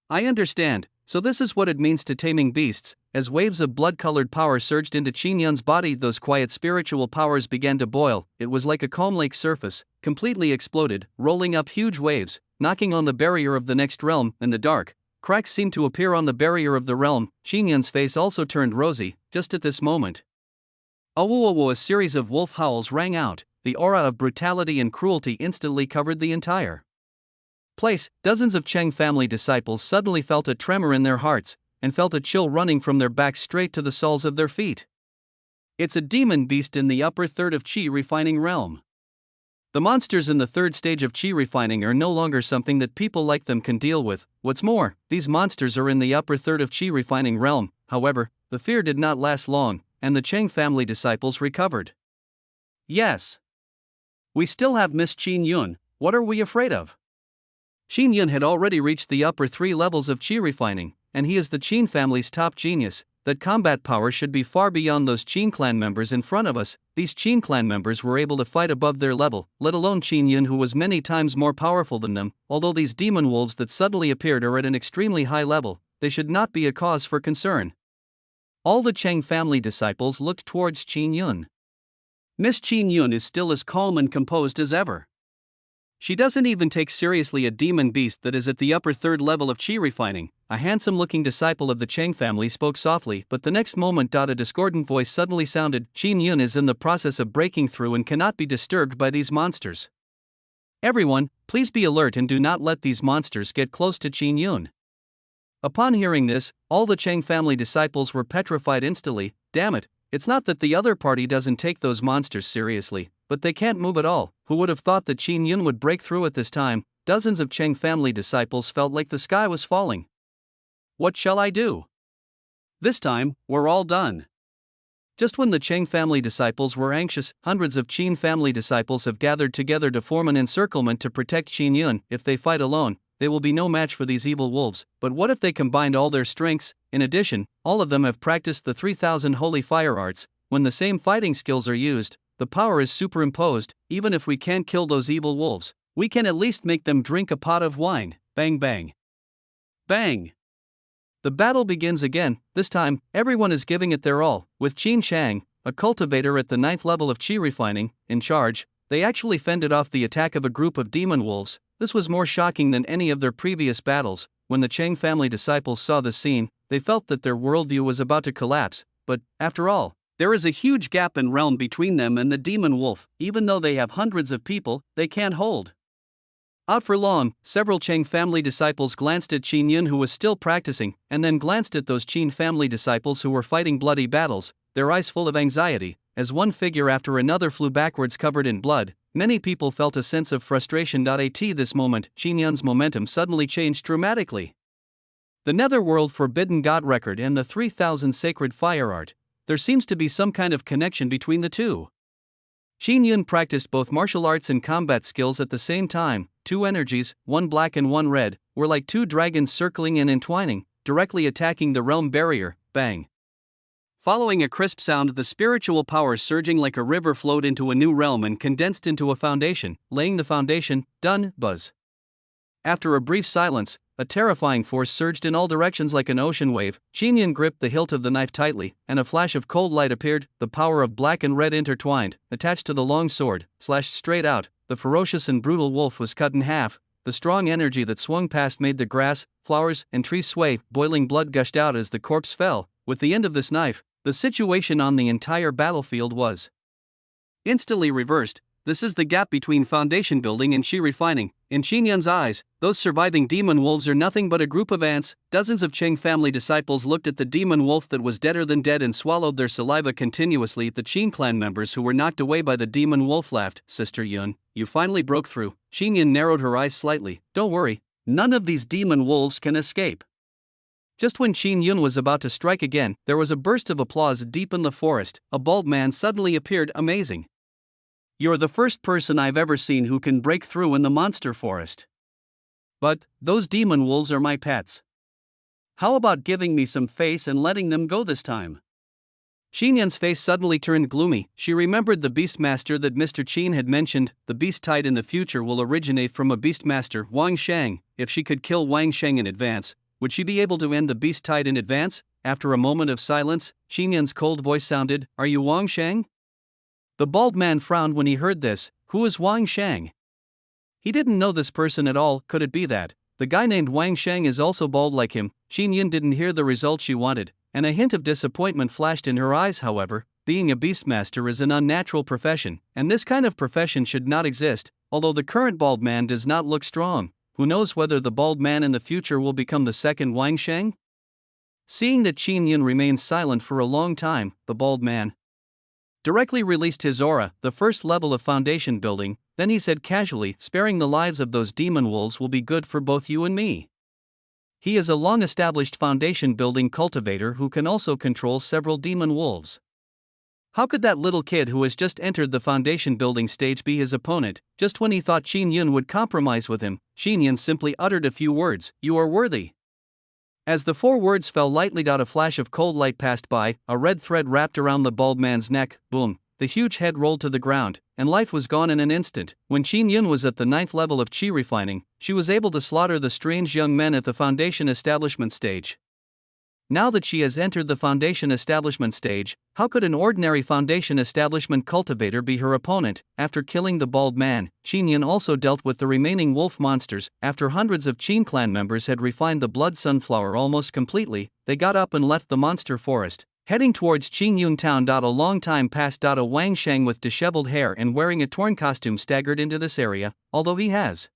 [SPEAKER 1] I understand, so this is what it means to taming beasts. As waves of blood-colored power surged into Qin Yun's body, those quiet spiritual powers began to boil. It was like a calm lake surface, completely exploded, rolling up huge waves, knocking on the barrier of the next realm. In the dark, cracks seemed to appear on the barrier of the realm. Qin Yun's face also turned rosy, just at this moment. A series of wolf howls rang out. The aura of brutality and cruelty instantly covered the entire place. Dozens of Cheng family disciples suddenly felt a tremor in their hearts, and felt a chill running from their backs straight to the soles of their feet. It's a demon beast in the upper third of Qi refining realm. The monsters in the third stage of Qi refining are no longer something that people like them can deal with. What's more, these monsters are in the upper third of Qi refining realm. However, the fear did not last long, and the Cheng family disciples recovered. Yes. We still have Miss Qin Yun. What are we afraid of? Qin Yun had already reached the upper 3 levels of Qi refining, and he is the Qin family's top genius. That combat power should be far beyond those Qin clan members in front of us. These Qin clan members were able to fight above their level, let alone Qin Yun, who was many times more powerful than them. Although these demon wolves that suddenly appeared are at an extremely high level, they should not be a cause for concern. All the Cheng family disciples looked towards Qin Yun. Miss Qin Yun is still as calm and composed as ever. She doesn't even take seriously a demon beast that is at the upper third level of Qi refining. A handsome-looking disciple of the Cheng family spoke softly, but the next moment a discordant voice suddenly sounded. Qin Yun is in the process of breaking through and cannot be disturbed by these monsters. Everyone, please be alert and do not let these monsters get close to Qin Yun. Upon hearing this, all the Cheng family disciples were petrified instantly. Damn it, it's not that the other party doesn't take those monsters seriously, but they can't move at all. Who would have thought that Qin Yun would break through at this time? Dozens of Cheng family disciples felt like the sky was falling. What shall I do? This time, we're all done. Just when the Cheng family disciples were anxious, hundreds of Qin family disciples have gathered together to form an encirclement to protect Qin Yun. If they fight alone, they will be no match for these evil wolves. But what if they combined all their strengths? In addition, all of them have practiced the 3000 holy fire arts. When the same fighting skills are used, the power is superimposed. Even if we can't kill those evil wolves, we can at least make them drink a pot of wine. Bang bang. Bang. The battle begins again. This time, everyone is giving it their all. With Qin Shang, a cultivator at the 9th level of Qi refining, in charge, they actually fended off the attack of a group of demon wolves. This was more shocking than any of their previous battles. When the Cheng family disciples saw the scene, they felt that their worldview was about to collapse. But, after all, there is a huge gap in realm between them and the demon wolf. Even though they have hundreds of people, they can't hold out for long. Several Cheng family disciples glanced at Qin Yun, who was still practicing, and then glanced at those Qin family disciples who were fighting bloody battles, their eyes full of anxiety. As one figure after another flew backwards covered in blood, many people felt a sense of frustration. At this moment, Qin Yun's momentum suddenly changed dramatically. The Netherworld Forbidden God Record and the 3000 Sacred Fire Art. There seems to be some kind of connection between the two. Qin Yun practiced both martial arts and combat skills at the same time. Two energies, one black and one red, were like two dragons circling and entwining, directly attacking the realm barrier. Bang. Following a crisp sound, the spiritual power surging like a river flowed into a new realm and condensed into a foundation, laying the foundation. Done. Buzz. After a brief silence, a terrifying force surged in all directions like an ocean wave. Qin Yun gripped the hilt of the knife tightly, and a flash of cold light appeared. The power of black and red intertwined, attached to the long sword, slashed straight out. The ferocious and brutal wolf was cut in half. The strong energy that swung past made the grass, flowers, and trees sway. Boiling blood gushed out as the corpse fell. With the end of this knife, the situation on the entire battlefield was instantly reversed. This is the gap between foundation building and Qi refining. In Qin Yun's eyes, those surviving demon wolves are nothing but a group of ants. Dozens of Cheng family disciples looked at the demon wolf that was deader than dead and swallowed their saliva continuously. The Qin clan members who were knocked away by the demon wolf laughed. Sister Yun, you finally broke through. Qin Yun narrowed her eyes slightly. Don't worry, none of these demon wolves can escape. Just when Qin Yun was about to strike again, there was a burst of applause deep in the forest. A bald man suddenly appeared. Amazing. You're the first person I've ever seen who can break through in the monster forest. But those demon wolves are my pets. How about giving me some face and letting them go this time? Qin Yun's face suddenly turned gloomy. She remembered the Beastmaster that Mr. Qin had mentioned. The beast tide in the future will originate from a Beastmaster, Wang Shang. If she could kill Wang Shang in advance, would she be able to end the beast tide in advance? After a moment of silence, Qin Yun's cold voice sounded, "Are you Wang Shang?" The bald man frowned when he heard this. Who is Wang Shang? He didn't know this person at all. Could it be that the guy named Wang Shang is also bald like him? Qin Yun didn't hear the result she wanted, and a hint of disappointment flashed in her eyes. However, being a beastmaster is an unnatural profession, and this kind of profession should not exist. Although the current bald man does not look strong, who knows whether the bald man in the future will become the second Wang Shang? Seeing that Qin Yun remained silent for a long time, the bald man directly released his aura, the first level of foundation building. Then he said casually, "Sparing the lives of those demon wolves will be good for both you and me." He is a long-established foundation building cultivator who can also control several demon wolves. How could that little kid who has just entered the foundation building stage be his opponent? Just when he thought Qin Yun would compromise with him, Qin Yun simply uttered a few words, "You are worthy." As the 4 words fell lightly out, a flash of cold light passed by, a red thread wrapped around the bald man's neck. Boom. The huge head rolled to the ground, and life was gone in an instant. When Qin Yun was at the 9th level of Qi refining, she was able to slaughter the strange young men at the foundation establishment stage. Now that she has entered the foundation establishment stage, how could an ordinary foundation establishment cultivator be her opponent? After killing the bald man, Qin Yun also dealt with the remaining wolf monsters. After hundreds of Qin clan members had refined the blood sunflower almost completely, they got up and left the monster forest, heading towards Qingyun town. A long time passed. A Wang Shang with disheveled hair and wearing a torn costume staggered into this area. Although he has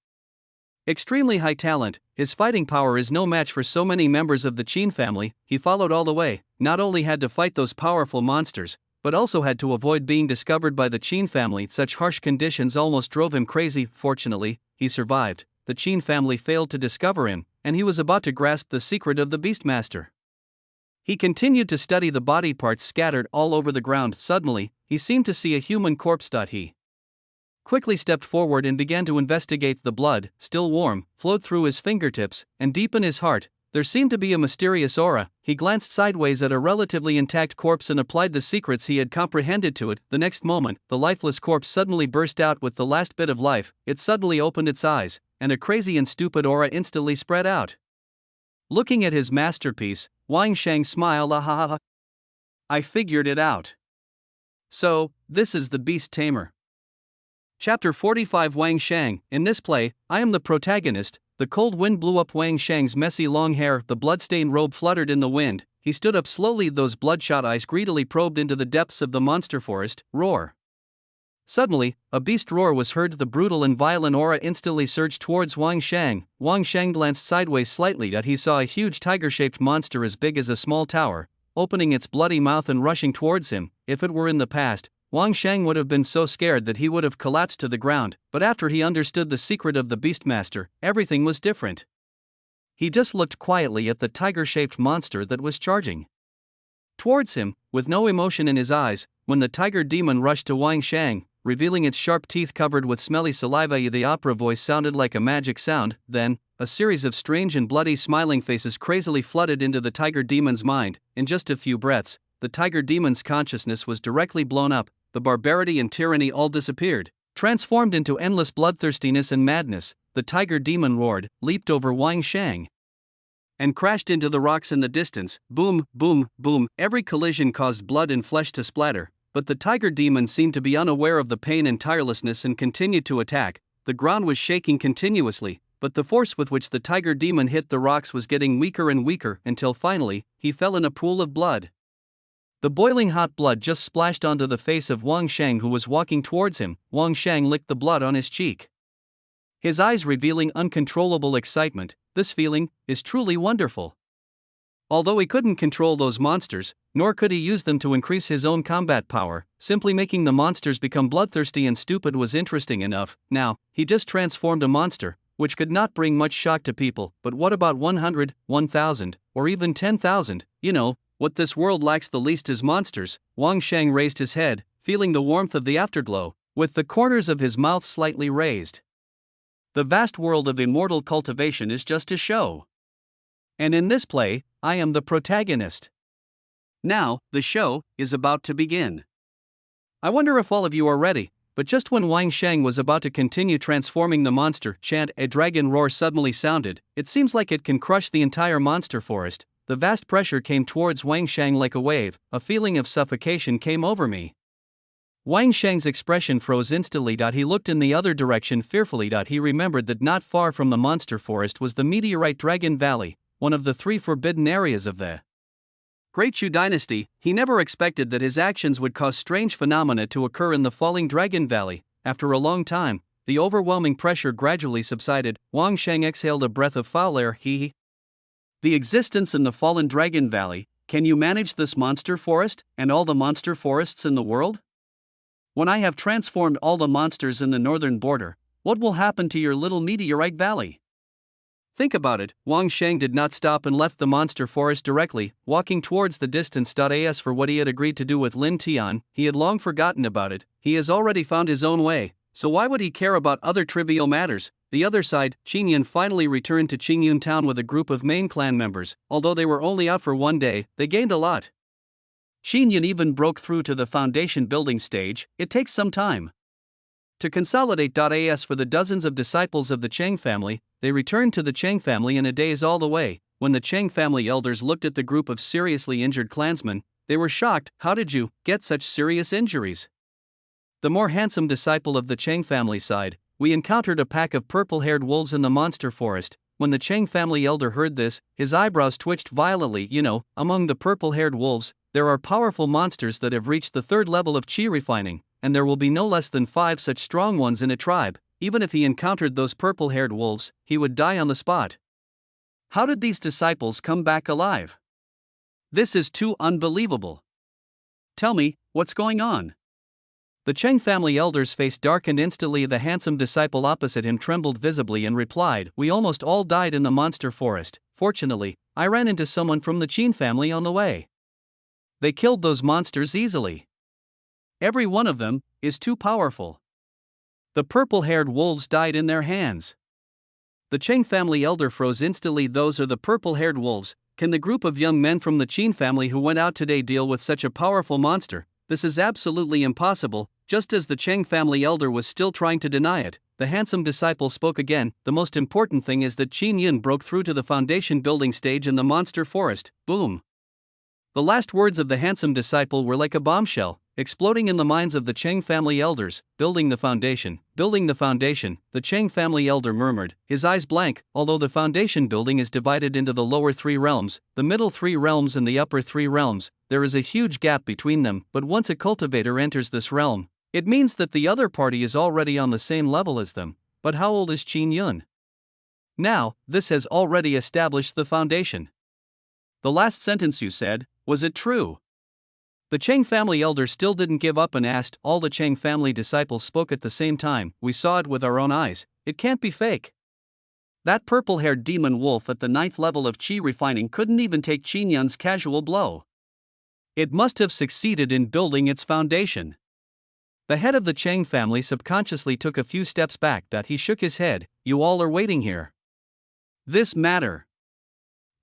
[SPEAKER 1] extremely high talent, his fighting power is no match for so many members of the Qin family. He followed all the way, not only had to fight those powerful monsters, but also had to avoid being discovered by the Qin family. Such harsh conditions almost drove him crazy. Fortunately, he survived. The Qin family failed to discover him, and he was about to grasp the secret of the Beastmaster. He continued to study the body parts scattered all over the ground. Suddenly, he seemed to see a human corpse. He quickly stepped forward and began to investigate. The blood, still warm, flowed through his fingertips, and deep in his heart, there seemed to be a mysterious aura. He glanced sideways at a relatively intact corpse and applied the secrets he had comprehended to it. The next moment, the lifeless corpse suddenly burst out with the last bit of life. It suddenly opened its eyes, and a crazy and stupid aura instantly spread out. Looking at his masterpiece, Wang Shang smiled. "Ahaha. I figured it out. So, this is the Beast Tamer." Chapter 45. Wang Shang. In this play, I am the protagonist. The cold wind blew up Wang Shang's messy long hair, the blood-stained robe fluttered in the wind. He stood up slowly, those bloodshot eyes greedily probed into the depths of the monster forest. Roar. Suddenly, a beast roar was heard. The brutal and violent aura instantly surged towards Wang Shang. Wang Shang glanced sideways slightly. He saw a huge tiger-shaped monster as big as a small tower, opening its bloody mouth and rushing towards him. If it were in the past, Wang Shang would have been so scared that he would have collapsed to the ground, but after he understood the secret of the Beastmaster, everything was different. He just looked quietly at the tiger-shaped monster that was charging towards him, with no emotion in his eyes. When the tiger demon rushed to Wang Shang, revealing its sharp teeth covered with smelly saliva, the opera voice sounded like a magic sound. Then, a series of strange and bloody smiling faces crazily flooded into the tiger demon's mind. In just a few breaths, the tiger demon's consciousness was directly blown up. The barbarity and tyranny all disappeared, transformed into endless bloodthirstiness and madness. The tiger demon roared, leaped over Wang Shang, and crashed into the rocks in the distance. Boom, boom, boom. Every collision caused blood and flesh to splatter, but the tiger demon seemed to be unaware of the pain and tirelessness and continued to attack. The ground was shaking continuously, but the force with which the tiger demon hit the rocks was getting weaker and weaker until finally, he fell in a pool of blood. The boiling hot blood just splashed onto the face of Wang Shang, who was walking towards him. Wang Shang licked the blood on his cheek, his eyes revealing uncontrollable excitement. This feeling is truly wonderful. Although he couldn't control those monsters, nor could he use them to increase his own combat power, simply making the monsters become bloodthirsty and stupid was interesting enough. Now, he just transformed a monster, which could not bring much shock to people. But what about 100, 1,000, or even 10,000? What this world lacks the least is monsters. Wang Shang raised his head, feeling the warmth of the afterglow, with the corners of his mouth slightly raised. The vast world of immortal cultivation is just a show. And in this play, I am the protagonist. Now, the show is about to begin. I wonder if all of you are ready, but just when Wang Sheng was about to continue transforming the monster, chant, a dragon roar suddenly sounded. It seems like it can crush the entire monster forest. The vast pressure came towards Wang Sheng like a wave. A feeling of suffocation came over me. Wang Sheng's expression froze instantly. He looked in the other direction fearfully. He remembered that not far from the monster forest was the meteorite Dragon Valley, one of the 3 forbidden areas of the Great Chu dynasty. He never expected that his actions would cause strange phenomena to occur in the falling Dragon Valley. After a long time, the overwhelming pressure gradually subsided. Wang Sheng exhaled a breath of foul air. The existence in the fallen Dragon Valley. Can you manage this monster forest, and all the monster forests in the world? When I have transformed all the monsters in the northern border, what will happen to your little meteorite valley? Think about it. Wang Sheng did not stop and left the monster forest directly, walking towards the distance. As for what he had agreed to do with Lin Tian, he had long forgotten about it. He has already found his own way, so why would he care about other trivial matters? The other side, Qin Yun finally returned to Qingyun town with a group of main clan members. Although they were only out for one day, they gained a lot. Qin Yun even broke through to the foundation building stage. It takes some time to consolidate. As for the dozens of disciples of the Cheng family, they returned to the Cheng family in a daze all the way. When the Cheng family elders looked at the group of seriously injured clansmen, they were shocked. How did you get such serious injuries? The more handsome disciple of the Cheng family sighed. We encountered a pack of purple-haired wolves in the monster forest. When the Cheng family elder heard this, his eyebrows twitched violently. Among the purple-haired wolves, there are powerful monsters that have reached the 3rd level of qi refining, and there will be no less than 5 such strong ones in a tribe. Even if he encountered those purple-haired wolves, he would die on the spot. How did these disciples come back alive? This is too unbelievable. Tell me, what's going on? The Cheng family elder's face darkened instantly. The handsome disciple opposite him trembled visibly and replied, We almost all died in the monster forest. Fortunately, I ran into someone from the Qin family on the way. They killed those monsters easily. Every one of them is too powerful. The purple-haired wolves died in their hands. The Cheng family elder froze instantly. Those are the purple-haired wolves. Can the group of young men from the Qin family who went out today deal with such a powerful monster? This is absolutely impossible. Just as the Cheng family elder was still trying to deny it, the handsome disciple spoke again. The most important thing is that Qin Yun broke through to the foundation building stage in the monster forest. Boom. The last words of the handsome disciple were like a bombshell, exploding in the minds of the Cheng family elders. Building the foundation, the Cheng family elder murmured, his eyes blank. Although the foundation building is divided into the lower 3 realms, the middle 3 realms and the upper 3 realms, there is a huge gap between them. But once a cultivator enters this realm, it means that the other party is already on the same level as them. But how old is Qin Yun? Now, this has already established the foundation. The last sentence you said, was it true? The Cheng family elder still didn't give up and asked. All the Cheng family disciples spoke at the same time. We saw it with our own eyes. It can't be fake. That purple-haired demon wolf at the 9th level of qi refining couldn't even take Qin Yun's casual blow. It must have succeeded in building its foundation. The head of the Cheng family subconsciously took a few steps back. He shook his head. You all are waiting here. This matter.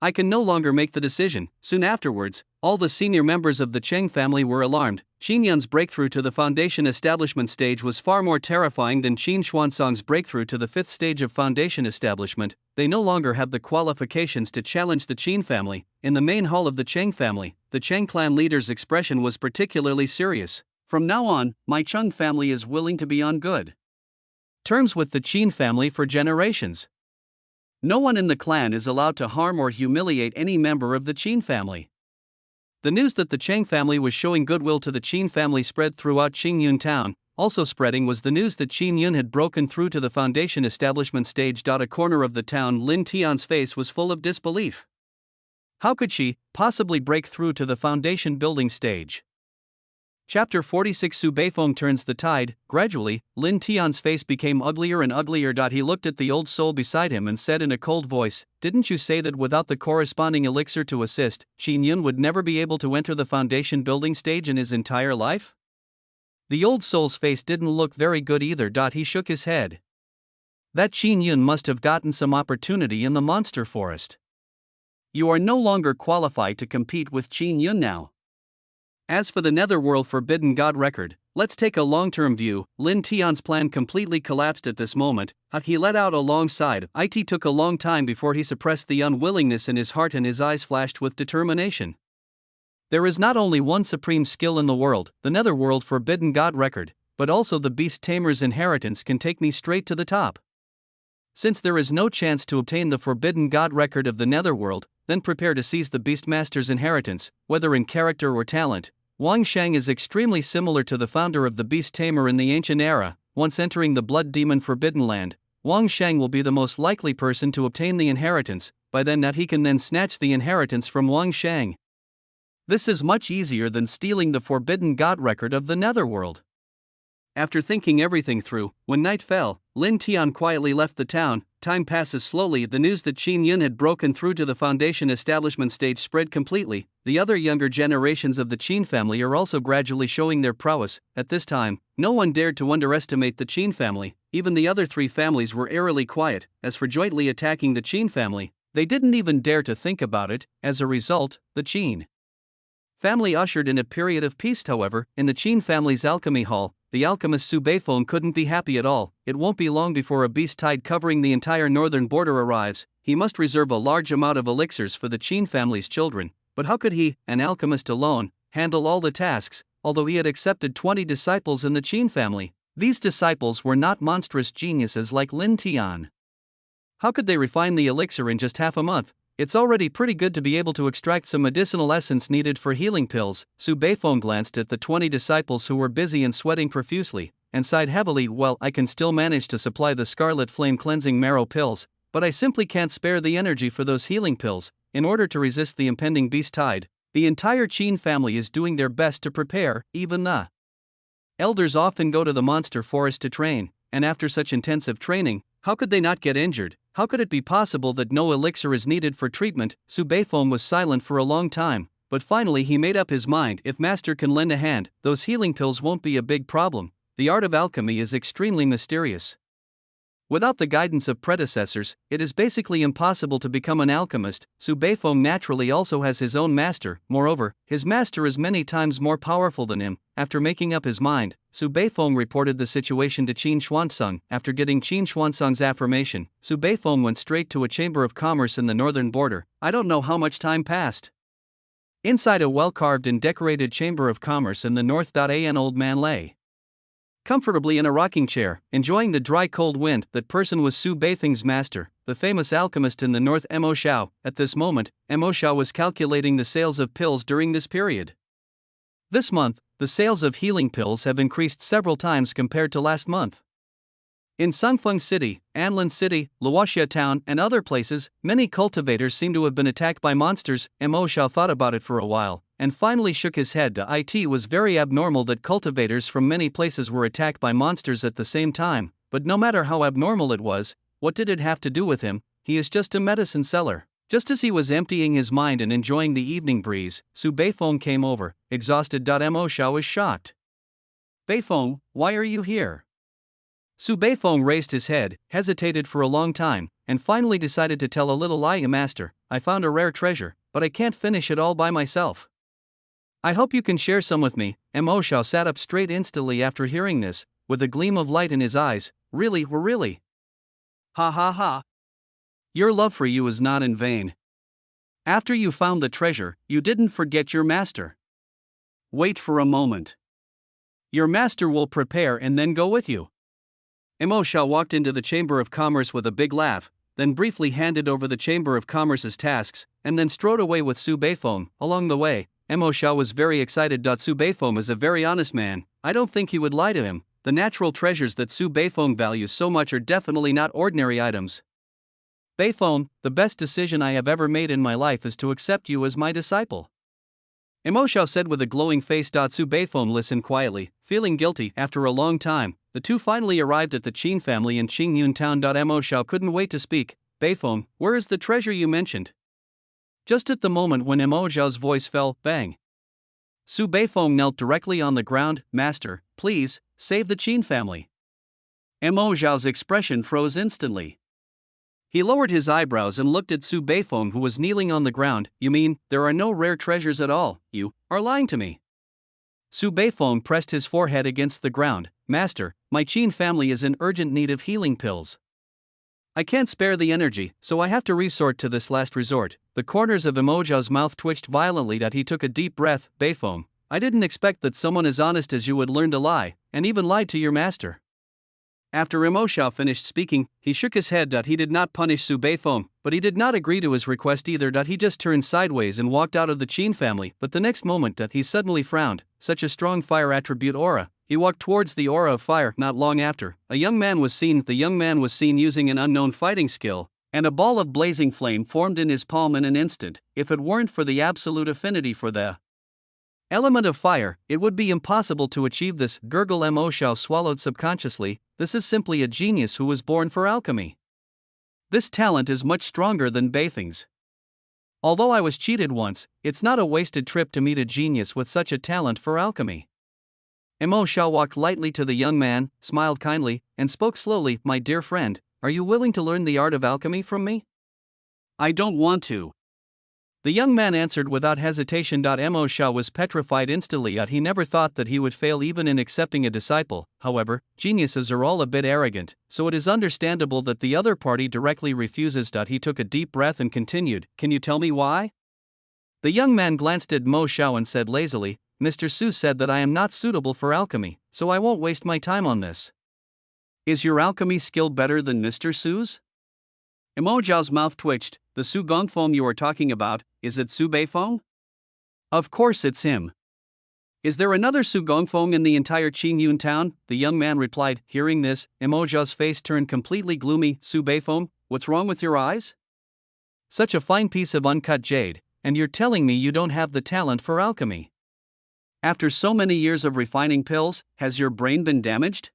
[SPEAKER 1] I can no longer make the decision. Soon afterwards, all the senior members of the Cheng family were alarmed. Qin Yun's breakthrough to the foundation establishment stage was far more terrifying than Qin Xuansong's breakthrough to the 5th stage of foundation establishment. They no longer have the qualifications to challenge the Qin family. In the main hall of the Cheng family, the Cheng clan leader's expression was particularly serious. From now on, my Cheng family is willing to be on good terms with the Qin family for generations. No one in the clan is allowed to harm or humiliate any member of the Qin family. The news that the Cheng family was showing goodwill to the Qin family spread throughout Qingyun town. Also spreading was the news that Qin Yun had broken through to the foundation establishment stage. A corner of the town, Lin Tian's face was full of disbelief. How could she possibly break through to the foundation building stage? Chapter 46 Su Beifeng turns the tide. Gradually, Lin Tian's face became uglier and uglier. He looked at the old soul beside him and said in a cold voice, Didn't you say that without the corresponding elixir to assist, Qin Yun would never be able to enter the foundation building stage in his entire life? The old soul's face didn't look very good either. He shook his head. That Qin Yun must have gotten some opportunity in the monster forest. You are no longer qualified to compete with Qin Yun now. As for the Netherworld Forbidden God record, let's take a long-term view. Lin Tian's plan completely collapsed at this moment. He let out a long sigh. It took a long time before he suppressed the unwillingness in his heart, and his eyes flashed with determination. There is not only one supreme skill in the world, the Netherworld Forbidden God record, but also the Beast Tamer's inheritance can take me straight to the top. Since there is no chance to obtain the Forbidden God record of the Netherworld, then prepare to seize the Beastmaster's inheritance, whether in character or talent. Wang Shang is extremely similar to the founder of the Beast Tamer in the ancient era. Once entering the Blood Demon Forbidden Land, Wang Shang will be the most likely person to obtain the inheritance. By then he can then snatch the inheritance from Wang Shang. This is much easier than stealing the Forbidden God record of the Netherworld. After thinking everything through, when night fell, Lin Tian quietly left the town. Time passes slowly. The news that Qin Yun had broken through to the foundation establishment stage spread completely. The other younger generations of the Qin family are also gradually showing their prowess. At this time, no one dared to underestimate the Qin family. Even the other three families were eerily quiet. As for jointly attacking the Qin family, they didn't even dare to think about it. As a result, the Qin family ushered in a period of peace. However, in the Qin family's alchemy hall, the alchemist Su Beifeng couldn't be happy at all. It won't be long before a beast tide covering the entire northern border arrives. He must reserve a large amount of elixirs for the Qin family's children. But how could he, an alchemist alone, handle all the tasks? Although he had accepted 20 disciples in the Qin family, these disciples were not monstrous geniuses like Lin Tian. How could they refine the elixir in just half a month? It's already pretty good to be able to extract some medicinal essence needed for healing pills. Su Beifeng glanced at the 20 disciples who were busy and sweating profusely, and sighed heavily. Well, I can still manage to supply the Scarlet Flame cleansing marrow pills, but I simply can't spare the energy for those healing pills. In order to resist the impending beast tide, the entire Qin family is doing their best to prepare. Even the elders often go to the monster forest to train, and after such intensive training, how could they not get injured? How could it be possible that no elixir is needed for treatment? Su Beifeng was silent for a long time, but finally he made up his mind. If Master can lend a hand, those healing pills won't be a big problem. The art of alchemy is extremely mysterious. Without the guidance of predecessors, it is basically impossible to become an alchemist. Su Beifeng naturally also has his own master. Moreover, his master is many times more powerful than him. After making up his mind, Su Beifeng reported the situation to Qin Xuanzang. After getting Qin Xuanzang's affirmation, Su Beifeng went straight to a chamber of commerce in the northern border. I don't know how much time passed. Inside a well-carved and decorated chamber of commerce in the north, an old man lay comfortably in a rocking chair, enjoying the dry cold wind. That person was Su Beifeng's master, the famous alchemist in the north, Mo Xiao. At this moment, Mo Xiao was calculating the sales of pills during this period. This month, the sales of healing pills have increased several times compared to last month. In Sangfeng City, Anlin City, Luoxia Town, and other places, many cultivators seem to have been attacked by monsters. Mo Xiao thought about it for a while, and finally shook his head. It was very abnormal that cultivators from many places were attacked by monsters at the same time, but no matter how abnormal it was, what did it have to do with him? He is just a medicine seller. Just as he was emptying his mind and enjoying the evening breeze, Su Beifeng came over, exhausted. Mo Xiao was shocked. Beifeng, why are you here? Su Beifeng raised his head, hesitated for a long time, and finally decided to tell a little lie. Master, I found a rare treasure, but I can't finish it all by myself. I hope you can share some with me. Mo Xiao sat up straight instantly after hearing this, with a gleam of light in his eyes. Really? Ha ha ha. Your love for you is not in vain. After you found the treasure, you didn't forget your master. Wait for a moment. Your master will prepare and then go with you. Mo Xiao walked into the Chamber of Commerce with a big laugh, then briefly handed over the Chamber of Commerce's tasks, and then strode away with Su Beifeng. Along the way, Mo Xiao was very excited. Su Beifeng is a very honest man. I don't think he would lie to him. The natural treasures that Su Beifeng values so much are definitely not ordinary items. Beifeng, the best decision I have ever made in my life is to accept you as my disciple. Mo Xiao said with a glowing face. Su Beifeng listened quietly, feeling guilty. After a long time, the two finally arrived at the Qin family in Qingyun town. Mo Xiao couldn't wait to speak. Beifeng, where is the treasure you mentioned? Just at the moment when Mo Xiao's voice fell, bang. Su Beifeng knelt directly on the ground. Master, please, save the Qin family. Mo Zhao's expression froze instantly. He lowered his eyebrows and looked at Su Beifeng, who was kneeling on the ground. You mean, there are no rare treasures at all? You are lying to me. Su Beifeng pressed his forehead against the ground. Master, my Qin family is in urgent need of healing pills. I can't spare the energy, so I have to resort to this last resort. The corners of Mo Zhao's mouth twitched violently that he took a deep breath. Beifeng, I didn't expect that someone as honest as you would learn to lie, and even lied to your master. After Mo Zhao finished speaking, he shook his head that he did not punish Su Beifeng, but he did not agree to his request either. That he just turned sideways and walked out of the Qin family, but the next moment that he suddenly frowned. Such a strong fire attribute aura. He walked towards the aura of fire. Not long after, a young man was seen. The young man was seen using an unknown fighting skill, and a ball of blazing flame formed in his palm in an instant. If it weren't for the absolute affinity for the element of fire, it would be impossible to achieve this. Gurgle. Mo Zhao swallowed subconsciously. This is simply a genius who was born for alchemy. This talent is much stronger than Beifeng's. Although I was cheated once, it's not a wasted trip to meet a genius with such a talent for alchemy. Mo Zhao walked lightly to the young man, smiled kindly, and spoke slowly. My dear friend, are you willing to learn the art of alchemy from me? I don't want to. The young man answered without hesitation. Mo Zhao was petrified instantly. He never thought that he would fail even in accepting a disciple. However, geniuses are all a bit arrogant, so it is understandable that the other party directly refuses. He took a deep breath and continued, Can you tell me why? The young man glanced at Mo Zhao and said lazily, Mr. Su said that I am not suitable for alchemy, so I won't waste my time on this. Is your alchemy skill better than Mr. Su's? Mo Zhao's mouth twitched. The Su Gongfeng you are talking about, is it Su Beifeng? Of course it's him. Is there another Su Gongfeng in the entire Qingyun town? The young man replied. Hearing this, Mo Zhao's face turned completely gloomy. Su Beifeng, what's wrong with your eyes? Such a fine piece of uncut jade, and you're telling me you don't have the talent for alchemy. After so many years of refining pills, has your brain been damaged?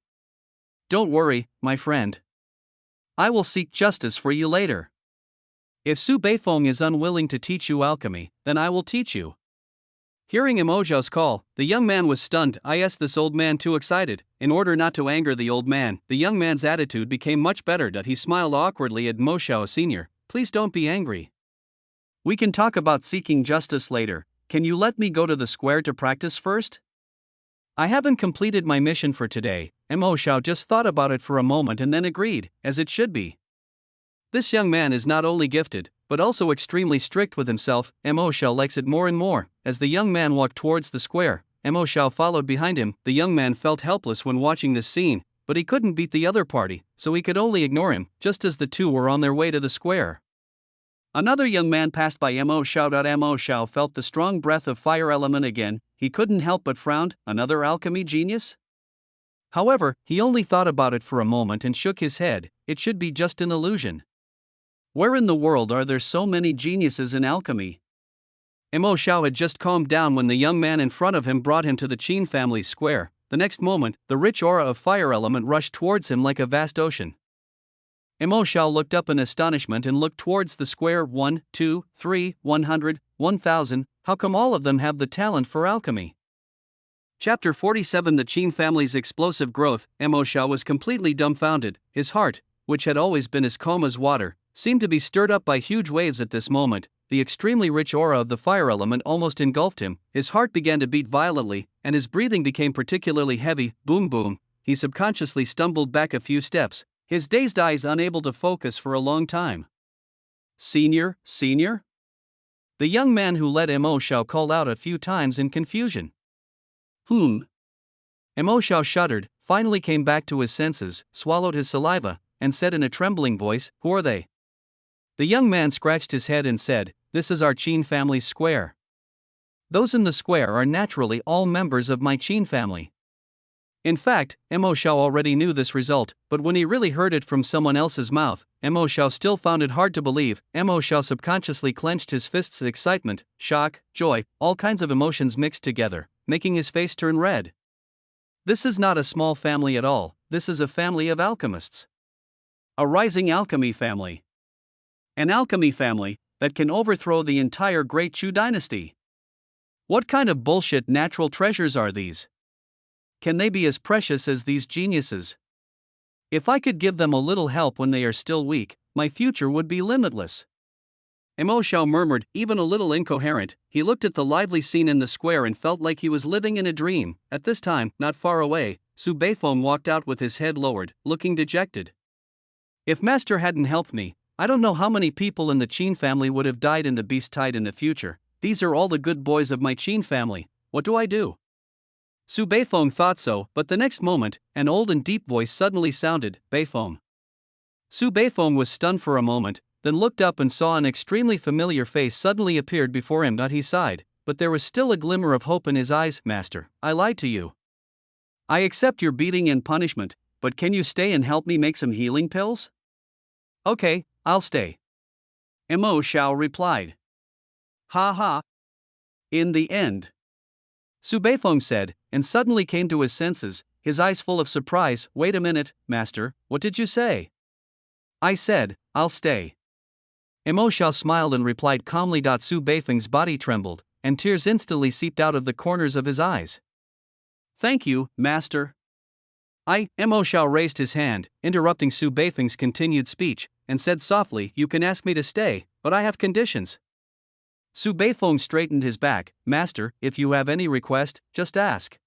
[SPEAKER 1] Don't worry, my friend. I will seek justice for you later. If Su Beifeng is unwilling to teach you alchemy, then I will teach you. Hearing Mo Zhao's call, the young man was stunned. Is this old man too excited? In order not to anger the old man, the young man's attitude became much better. He smiled awkwardly at Mo Zhao Sr. Please don't be angry. We can talk about seeking justice later. Can you let me go to the square to practice first? I haven't completed my mission for today. Mo Zhao just thought about it for a moment and then agreed, as it should be. This young man is not only gifted, but also extremely strict with himself. Mo Zhao likes it more and more. As the young man walked towards the square, Mo Zhao followed behind him. The young man felt helpless when watching this scene, but he couldn't beat the other party, so he could only ignore him. Just as the two were on their way to the square, another young man passed by Mo Zhao. Mo Zhao felt the strong breath of fire element again. He couldn't help but frown. Another alchemy genius? However, he only thought about it for a moment and shook his head. It should be just an illusion. Where in the world are there so many geniuses in alchemy? Mo Zhao had just calmed down when the young man in front of him brought him to the Qin family's square. The next moment, the rich aura of fire element rushed towards him like a vast ocean. Mo Zhao looked up in astonishment and looked towards the square. 1, 2, 3, 100, 1000. How come all of them have the talent for alchemy? Chapter 47. The Qin family's explosive growth. Mo Zhao was completely dumbfounded. His heart, which had always been as calm as water, seemed to be stirred up by huge waves at this moment. The extremely rich aura of the fire element almost engulfed him. His heart began to beat violently, and his breathing became particularly heavy. Boom boom. He subconsciously stumbled back a few steps, his dazed eyes unable to focus for a long time. Senior? The young man who led Mo Zhao called out a few times in confusion. Mo Zhao shuddered, finally came back to his senses, swallowed his saliva, and said in a trembling voice, Who are they? The young man scratched his head and said, This is our Qin family's square. Those in the square are naturally all members of my Qin family. In fact, Mo Zhao already knew this result, but when he really heard it from someone else's mouth, Mo Zhao still found it hard to believe. Mo Zhao subconsciously clenched his fists. Excitement, shock, joy, all kinds of emotions mixed together, making his face turn red. This is not a small family at all, this is a family of alchemists. A rising alchemy family. An alchemy family that can overthrow the entire Great Chu dynasty. What kind of bullshit natural treasures are these? Can they be as precious as these geniuses? If I could give them a little help when they are still weak, my future would be limitless. Emo Xiao murmured, even a little incoherent. He looked at the lively scene in the square and felt like he was living in a dream. At this time, not far away, Su Beifeng walked out with his head lowered, looking dejected. If Master hadn't helped me, I don't know how many people in the Qin family would have died in the beast tide in the future. These are all the good boys of my Qin family. What do I do? Su Beifeng thought so, but the next moment, an old and deep voice suddenly sounded, Beifeng. Su Beifeng was stunned for a moment, then looked up and saw an extremely familiar face suddenly appeared before him. He sighed, but there was still a glimmer of hope in his eyes. Master, I lied to you. I accept your beating and punishment, but can you stay and help me make some healing pills? Okay, I'll stay. Emo Xiao replied. Ha ha. In the end. Su Beifeng said, and suddenly came to his senses, his eyes full of surprise. Wait a minute, Master, what did you say? I said, I'll stay. Emo Xiao smiled and replied calmly. Su Beifeng's body trembled, and tears instantly seeped out of the corners of his eyes. Thank you, Master. Emo Xiao raised his hand, interrupting Su Beifeng's continued speech, and said softly, You can ask me to stay, but I have conditions. Su Beifeng straightened his back. Master, if you have any request, just ask.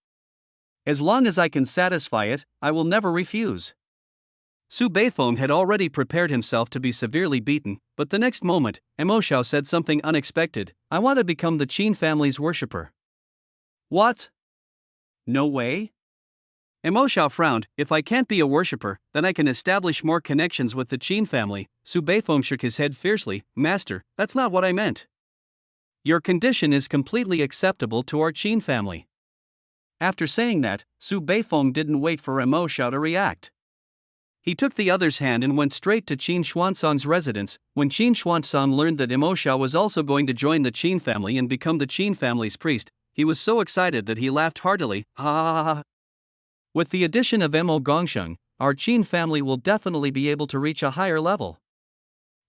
[SPEAKER 1] As long as I can satisfy it, I will never refuse. Su Beifeng had already prepared himself to be severely beaten, but the next moment, Emo Xiao said something unexpected. I want to become the Qin family's worshipper. What? No way? Emo Xiao frowned. If I can't be a worshipper, then I can establish more connections with the Qin family. Su Beifeng shook his head fiercely. Master, that's not what I meant. Your condition is completely acceptable to our Qin family. After saying that, Su Beifeng didn't wait for Emo Xiao to react. He took the other's hand and went straight to Qin Xuanzang's residence. When Qin Xuanzang learned that Emo Xiao was also going to join the Qin family and become the Qin family's priest, he was so excited that he laughed heartily. Ha ha ha ha. With the addition of Emo Gongsheng, our Qin family will definitely be able to reach a higher level.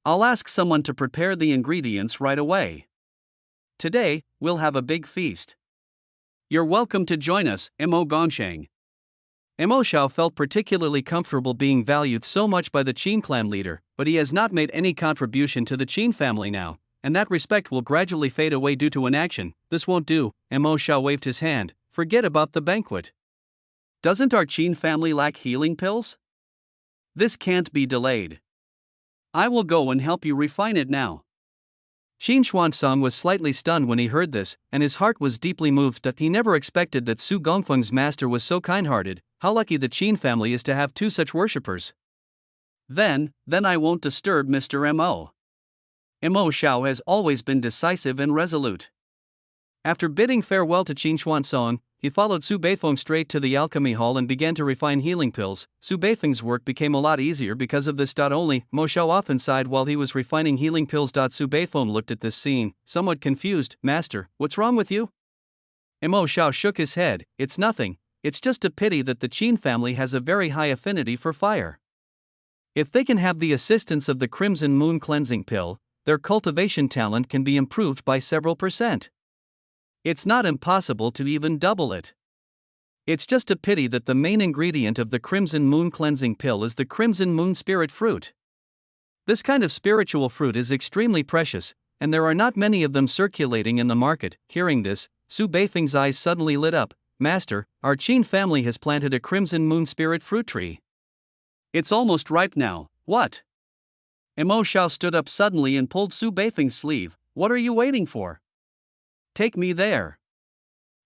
[SPEAKER 1] I'll ask someone to prepare the ingredients right away. Today, we'll have a big feast. You're welcome to join us, Emo Gongsheng. Emo Xiao felt particularly comfortable being valued so much by the Qin clan leader, but he has not made any contribution to the Qin family now, and that respect will gradually fade away due to inaction. This won't do, Emo Xiao waved his hand. Forget about the banquet. Doesn't our Qin family lack healing pills? This can't be delayed. I will go and help you refine it now. Qin Xuanzang was slightly stunned when he heard this, and his heart was deeply moved. He never expected that Su Gongfeng's master was so kind-hearted. How lucky the Qin family is to have two such worshippers. Then I won't disturb Mr. Mo. Emo Xiao has always been decisive and resolute. After bidding farewell to Qin Xuanzang, he followed Su Beifeng straight to the alchemy hall and began to refine healing pills. Su Beifeng's work became a lot easier because of this. Only, Mo Xiao often sighed while he was refining healing pills. Su Beifeng looked at this scene, somewhat confused. Master, what's wrong with you? Mo Xiao shook his head. It's nothing, it's just a pity that the Qin family has a very high affinity for fire. If they can have the assistance of the Crimson Moon cleansing pill, their cultivation talent can be improved by several %. It's not impossible to even double it. It's just a pity that the main ingredient of the Crimson Moon cleansing pill is the Crimson Moon spirit fruit. This kind of spiritual fruit is extremely precious, and there are not many of them circulating in the market. Hearing this, Su Beifeng's eyes suddenly lit up. Master, our Qin family has planted a Crimson Moon spirit fruit tree. It's almost ripe now. What? Emo Xiao stood up suddenly and pulled Su Beifeng's sleeve. What are you waiting for? Take me there.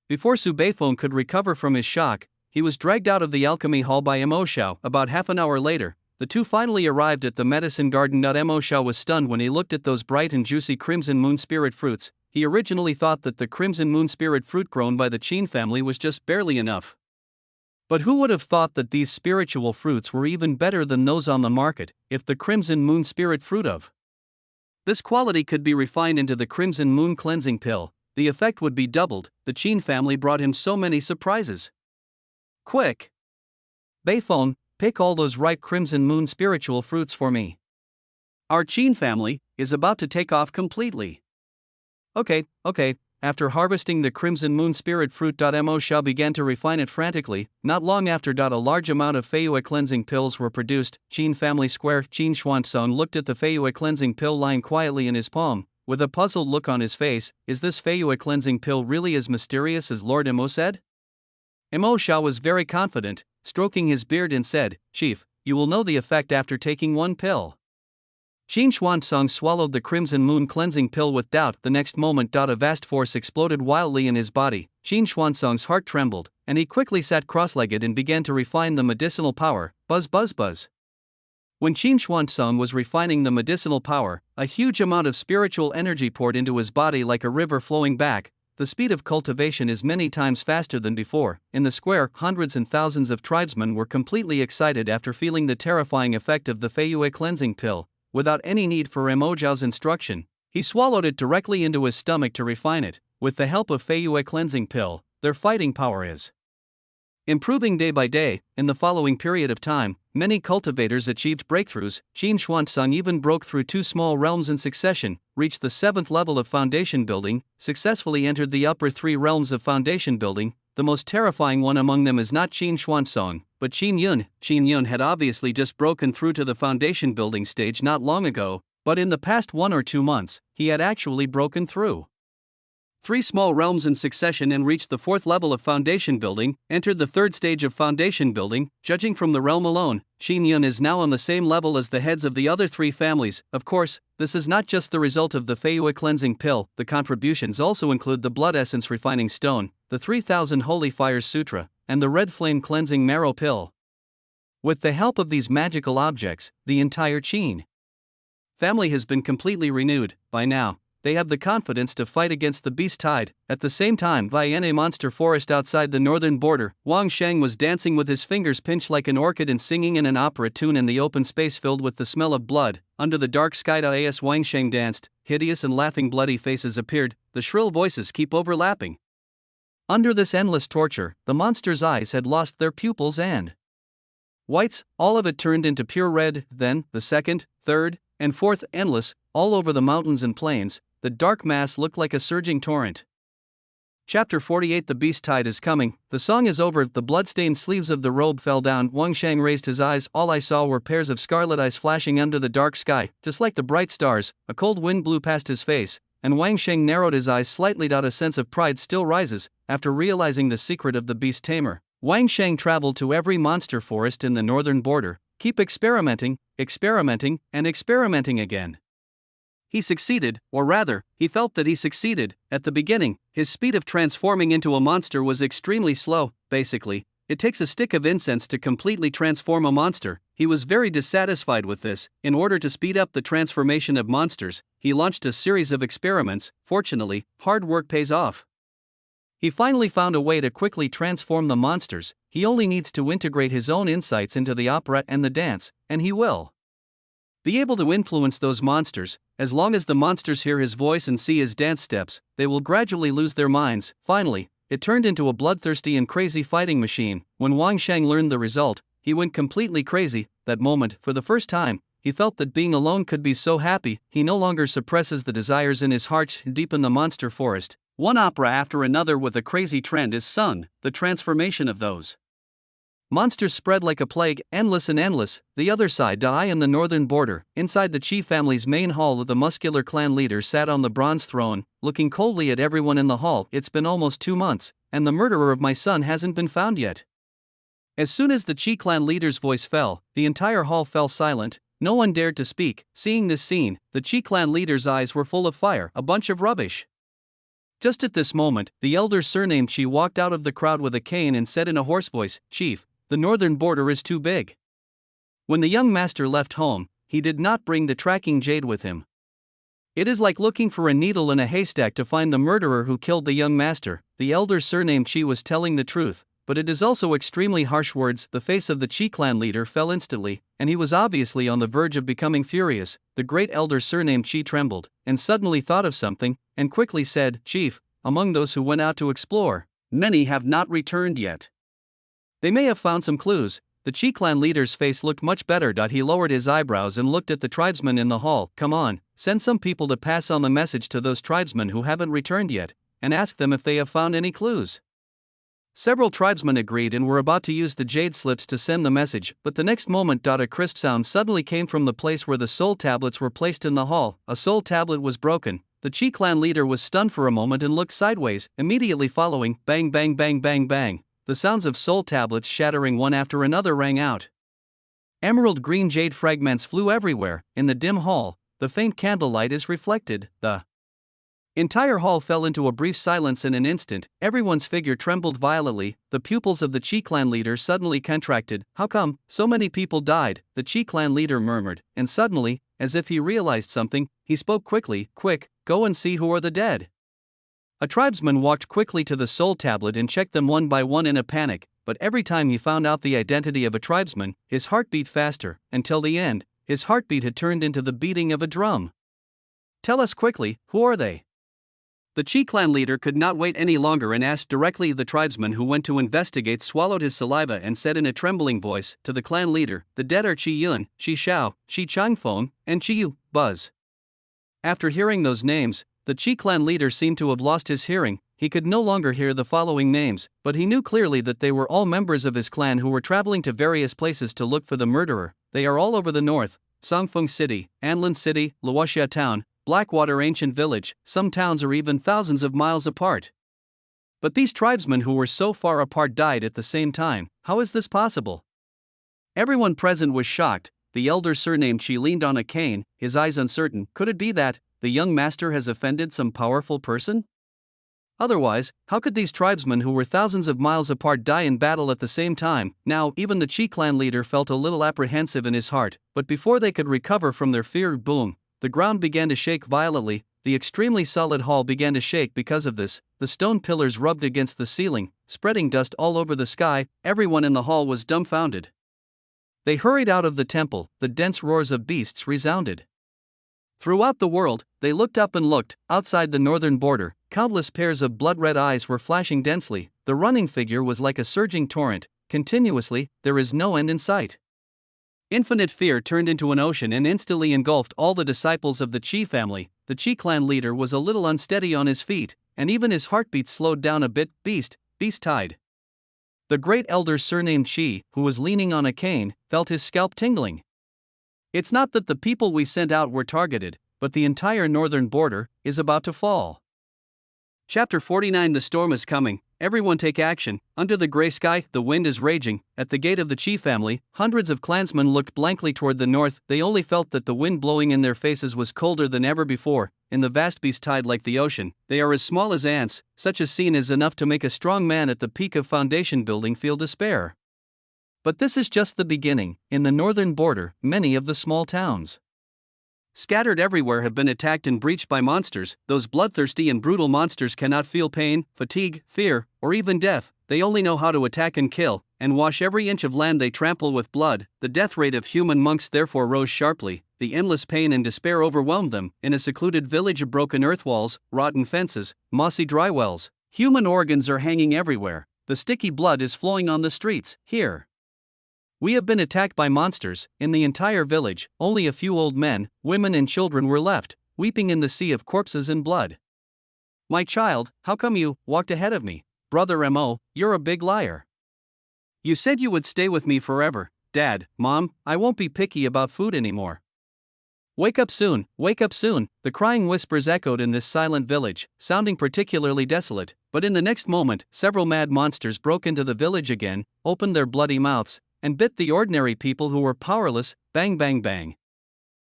[SPEAKER 1] Before Su Beifeng could recover from his shock, he was dragged out of the alchemy hall by Emo Xiao. About half an hour later, the two finally arrived at the medicine garden. Emo Xiao was stunned when he looked at those bright and juicy Crimson Moon spirit fruits. He originally thought that the Crimson Moon spirit fruit grown by the Qin family was just barely enough. But who would have thought that these spiritual fruits were even better than those on the market? If the Crimson Moon spirit fruit of this quality could be refined into the Crimson Moon cleansing pill, the effect would be doubled. The Qin family brought him so many surprises. Quick! Beifeng, pick all those ripe Crimson Moon spiritual fruits for me. Our Qin family is about to take off completely. Okay, after harvesting the Crimson Moon Spirit Fruit. Mo Xiao began to refine it frantically. Not long after. A large amount of Feiyue cleansing pills were produced. Qin Family Square. Qin Xuanzong looked at the Feiyue cleansing pill lying quietly in his palm, with a puzzled look on his face. Is this Feiyue cleansing pill really as mysterious as Lord Mo said? Mo Xiao was very confident, stroking his beard, and said, "Chief, you will know the effect after taking one pill." Qin Xuanzong swallowed the Crimson Moon cleansing pill with doubt. The next moment, a vast force exploded wildly in his body. Qin Xuanzong's heart trembled, and he quickly sat cross-legged and began to refine the medicinal power. Buzz buzz buzz. When Qin Xuanzong was refining the medicinal power, a huge amount of spiritual energy poured into his body like a river flowing back. The speed of cultivation is many times faster than before. In the square, hundreds and thousands of tribesmen were completely excited after feeling the terrifying effect of the Feiyue cleansing pill. Without any need for Mo Xiao's instruction, he swallowed it directly into his stomach to refine it. With the help of Feiyue cleansing pill, their fighting power is improving day by day. In the following period of time, many cultivators achieved breakthroughs. Qin Xuanzong even broke through 2 small realms in succession, reached the 7th level of foundation building, successfully entered the upper 3 realms of foundation building. The most terrifying one among them is not Qin Xuanzong, but Qin Yun. Qin Yun had obviously just broken through to the foundation building stage not long ago, but in the past 1 or 2 months, he had actually broken through 3 small realms in succession and reached the 4th level of foundation building, entered the 3rd stage of foundation building. Judging from the realm alone, Qin Yun is now on the same level as the heads of the other 3 families. Of course, this is not just the result of the Feiyue cleansing pill. The contributions also include the Blood Essence Refining Stone, the 3000 Holy Fires Sutra, and the Red Flame Cleansing Marrow Pill. With the help of these magical objects, the entire Qin family has been completely renewed. By now, they have the confidence to fight against the beast tide. At the same time, via a monster forest outside the northern border, Wang Sheng was dancing with his fingers pinched like an orchid and singing in an opera tune in the open space filled with the smell of blood. Under the dark sky, as Wang Sheng danced, hideous and laughing bloody faces appeared. The shrill voices keep overlapping. Under this endless torture, the monster's eyes had lost their pupils and whites, all of it turned into pure red. Then, the 2nd, 3rd, and 4th, endless, all over the mountains and plains. The dark mass looked like a surging torrent. Chapter 48. The beast tide is coming. The song is over. The blood-stained sleeves of the robe fell down. Wang Sheng raised his eyes. All I saw were pairs of scarlet eyes flashing under the dark sky, just like the bright stars. A cold wind blew past his face, and Wang Sheng narrowed his eyes slightly. A sense of pride still rises after realizing the secret of the beast tamer. Wang Sheng traveled to every monster forest in the northern border. Keep experimenting, experimenting, and experimenting again. He succeeded, or rather, he felt that he succeeded. At the beginning, his speed of transforming into a monster was extremely slow. Basically, it takes a stick of incense to completely transform a monster. He was very dissatisfied with this. In order to speed up the transformation of monsters, he launched a series of experiments. Fortunately, hard work pays off. He finally found a way to quickly transform the monsters. He only needs to integrate his own insights into the opera and the dance, and he will be able to influence those monsters. As long as the monsters hear his voice and see his dance steps, they will gradually lose their minds. Finally, it turned into a bloodthirsty and crazy fighting machine. When Wang Sheng learned the result, he went completely crazy. That moment, for the first time, he felt that being alone could be so happy. He no longer suppresses the desires in his heart. Deep in the monster forest, one opera after another with a crazy trend is sung. The transformation of those monsters spread like a plague, endless and endless. The other side, in the northern border, inside the Qi family's main hall, the muscular clan leader sat on the bronze throne, looking coldly at everyone in the hall. It's been almost 2 months, and the murderer of my son hasn't been found yet. As soon as the Qi clan leader's voice fell, the entire hall fell silent. No one dared to speak. Seeing this scene, the Qi clan leader's eyes were full of fire. A bunch of rubbish. Just at this moment, the elder surnamed Qi walked out of the crowd with a cane and said in a hoarse voice, "Chief, the northern border is too big." When the young master left home, he did not bring the tracking jade with him. It is like looking for a needle in a haystack to find the murderer who killed the young master. The elder surnamed Qi was telling the truth, but it is also extremely harsh words. The face of the Qi clan leader fell instantly, and he was obviously on the verge of becoming furious. The great elder surnamed Qi trembled, and suddenly thought of something, and quickly said, "Chief, among those who went out to explore, many have not returned yet. They may have found some clues." The Qi clan leader's face looked much better. He lowered his eyebrows and looked at the tribesmen in the hall. "Come on, send some people to pass on the message to those tribesmen who haven't returned yet. and ask them if they have found any clues. Several tribesmen agreed and were about to use the jade slips to send the message, but the next moment a crisp sound suddenly came from the place where the soul tablets were placed in the hall. A soul tablet was broken. The Chi clan leader was stunned for a moment and looked sideways. Immediately following, bang bang bang bang bang, the sounds of soul tablets shattering one after another rang out. Emerald green jade fragments flew everywhere. In the dim hall, the faint candlelight is reflected. The entire hall fell into a brief silence. In an instant, everyone's figure trembled violently. The pupils of the Chi clan leader suddenly contracted. How come so many people died? The Chi clan leader murmured, and suddenly, as if he realized something, he spoke quickly. Quick, go and see who are the dead. A tribesman walked quickly to the soul tablet and checked them one by one in a panic, but every time he found out the identity of a tribesman, his heart beat faster, until the end, his heartbeat had turned into the beating of a drum. Tell us quickly, who are they? The Chi clan leader could not wait any longer and asked directly. The tribesman who went to investigate swallowed his saliva and said in a trembling voice to the clan leader, the dead are Chi Yun, Chi Shao, Chi Changfeng, and Chi Yu, Buzz. After hearing those names, the Chi clan leader seemed to have lost his hearing. He could no longer hear the following names, but he knew clearly that they were all members of his clan who were traveling to various places to look for the murderer. They are all over the north: Songfeng City, Anlin City, Luoxia Town, Blackwater Ancient Village. Some towns are even thousands of miles apart. But these tribesmen who were so far apart died at the same time. How is this possible? Everyone present was shocked. The elder surnamed Chi leaned on a cane, his eyes uncertain. Could it be that the young master has offended some powerful person? Otherwise, how could these tribesmen who were thousands of miles apart die in battle at the same time? Now, even the Chi clan leader felt a little apprehensive in his heart, but before they could recover from their fear, boom, the ground began to shake violently. The extremely solid hall began to shake because of this. The stone pillars rubbed against the ceiling, spreading dust all over the sky. Everyone in the hall was dumbfounded. They hurried out of the temple. The dense roars of beasts resounded throughout the world. They looked up and looked. Outside the northern border, countless pairs of blood-red eyes were flashing densely. The running figure was like a surging torrent. Continuously, there is no end in sight. Infinite fear turned into an ocean and instantly engulfed all the disciples of the Chi family. The Chi clan leader was a little unsteady on his feet, and even his heartbeat slowed down a bit. Beast-tied. The great elder surnamed Chi, who was leaning on a cane, felt his scalp tingling. It's not that the people we sent out were targeted, but the entire northern border is about to fall. Chapter 49. The storm is coming. Everyone take action. Under the gray sky, the wind is raging. At the gate of the Chi family, hundreds of clansmen looked blankly toward the north. They only felt that the wind blowing in their faces was colder than ever before. In the vast beast tide like the ocean, they are as small as ants. Such a scene is enough to make a strong man at the peak of foundation building feel despair. But this is just the beginning. In the northern border, many of the small towns scattered everywhere have been attacked and breached by monsters. Those bloodthirsty and brutal monsters cannot feel pain, fatigue, fear, or even death. They only know how to attack and kill, and wash every inch of land they trample with blood. The death rate of human monks therefore rose sharply. The endless pain and despair overwhelmed them. In a secluded village of broken earth walls, rotten fences, mossy dry wells, human organs are hanging everywhere. The sticky blood is flowing on the streets. Here we have been attacked by monsters. In the entire village, only a few old men, women and children were left, weeping in the sea of corpses and blood. My child, how come you walked ahead of me? Brother Mo, you're a big liar. You said you would stay with me forever. Dad, Mom, I won't be picky about food anymore. Wake up soon, wake up soon. The crying whispers echoed in this silent village, sounding particularly desolate, but in the next moment, several mad monsters broke into the village again, opened their bloody mouths, and bit the ordinary people who were powerless. Bang bang bang.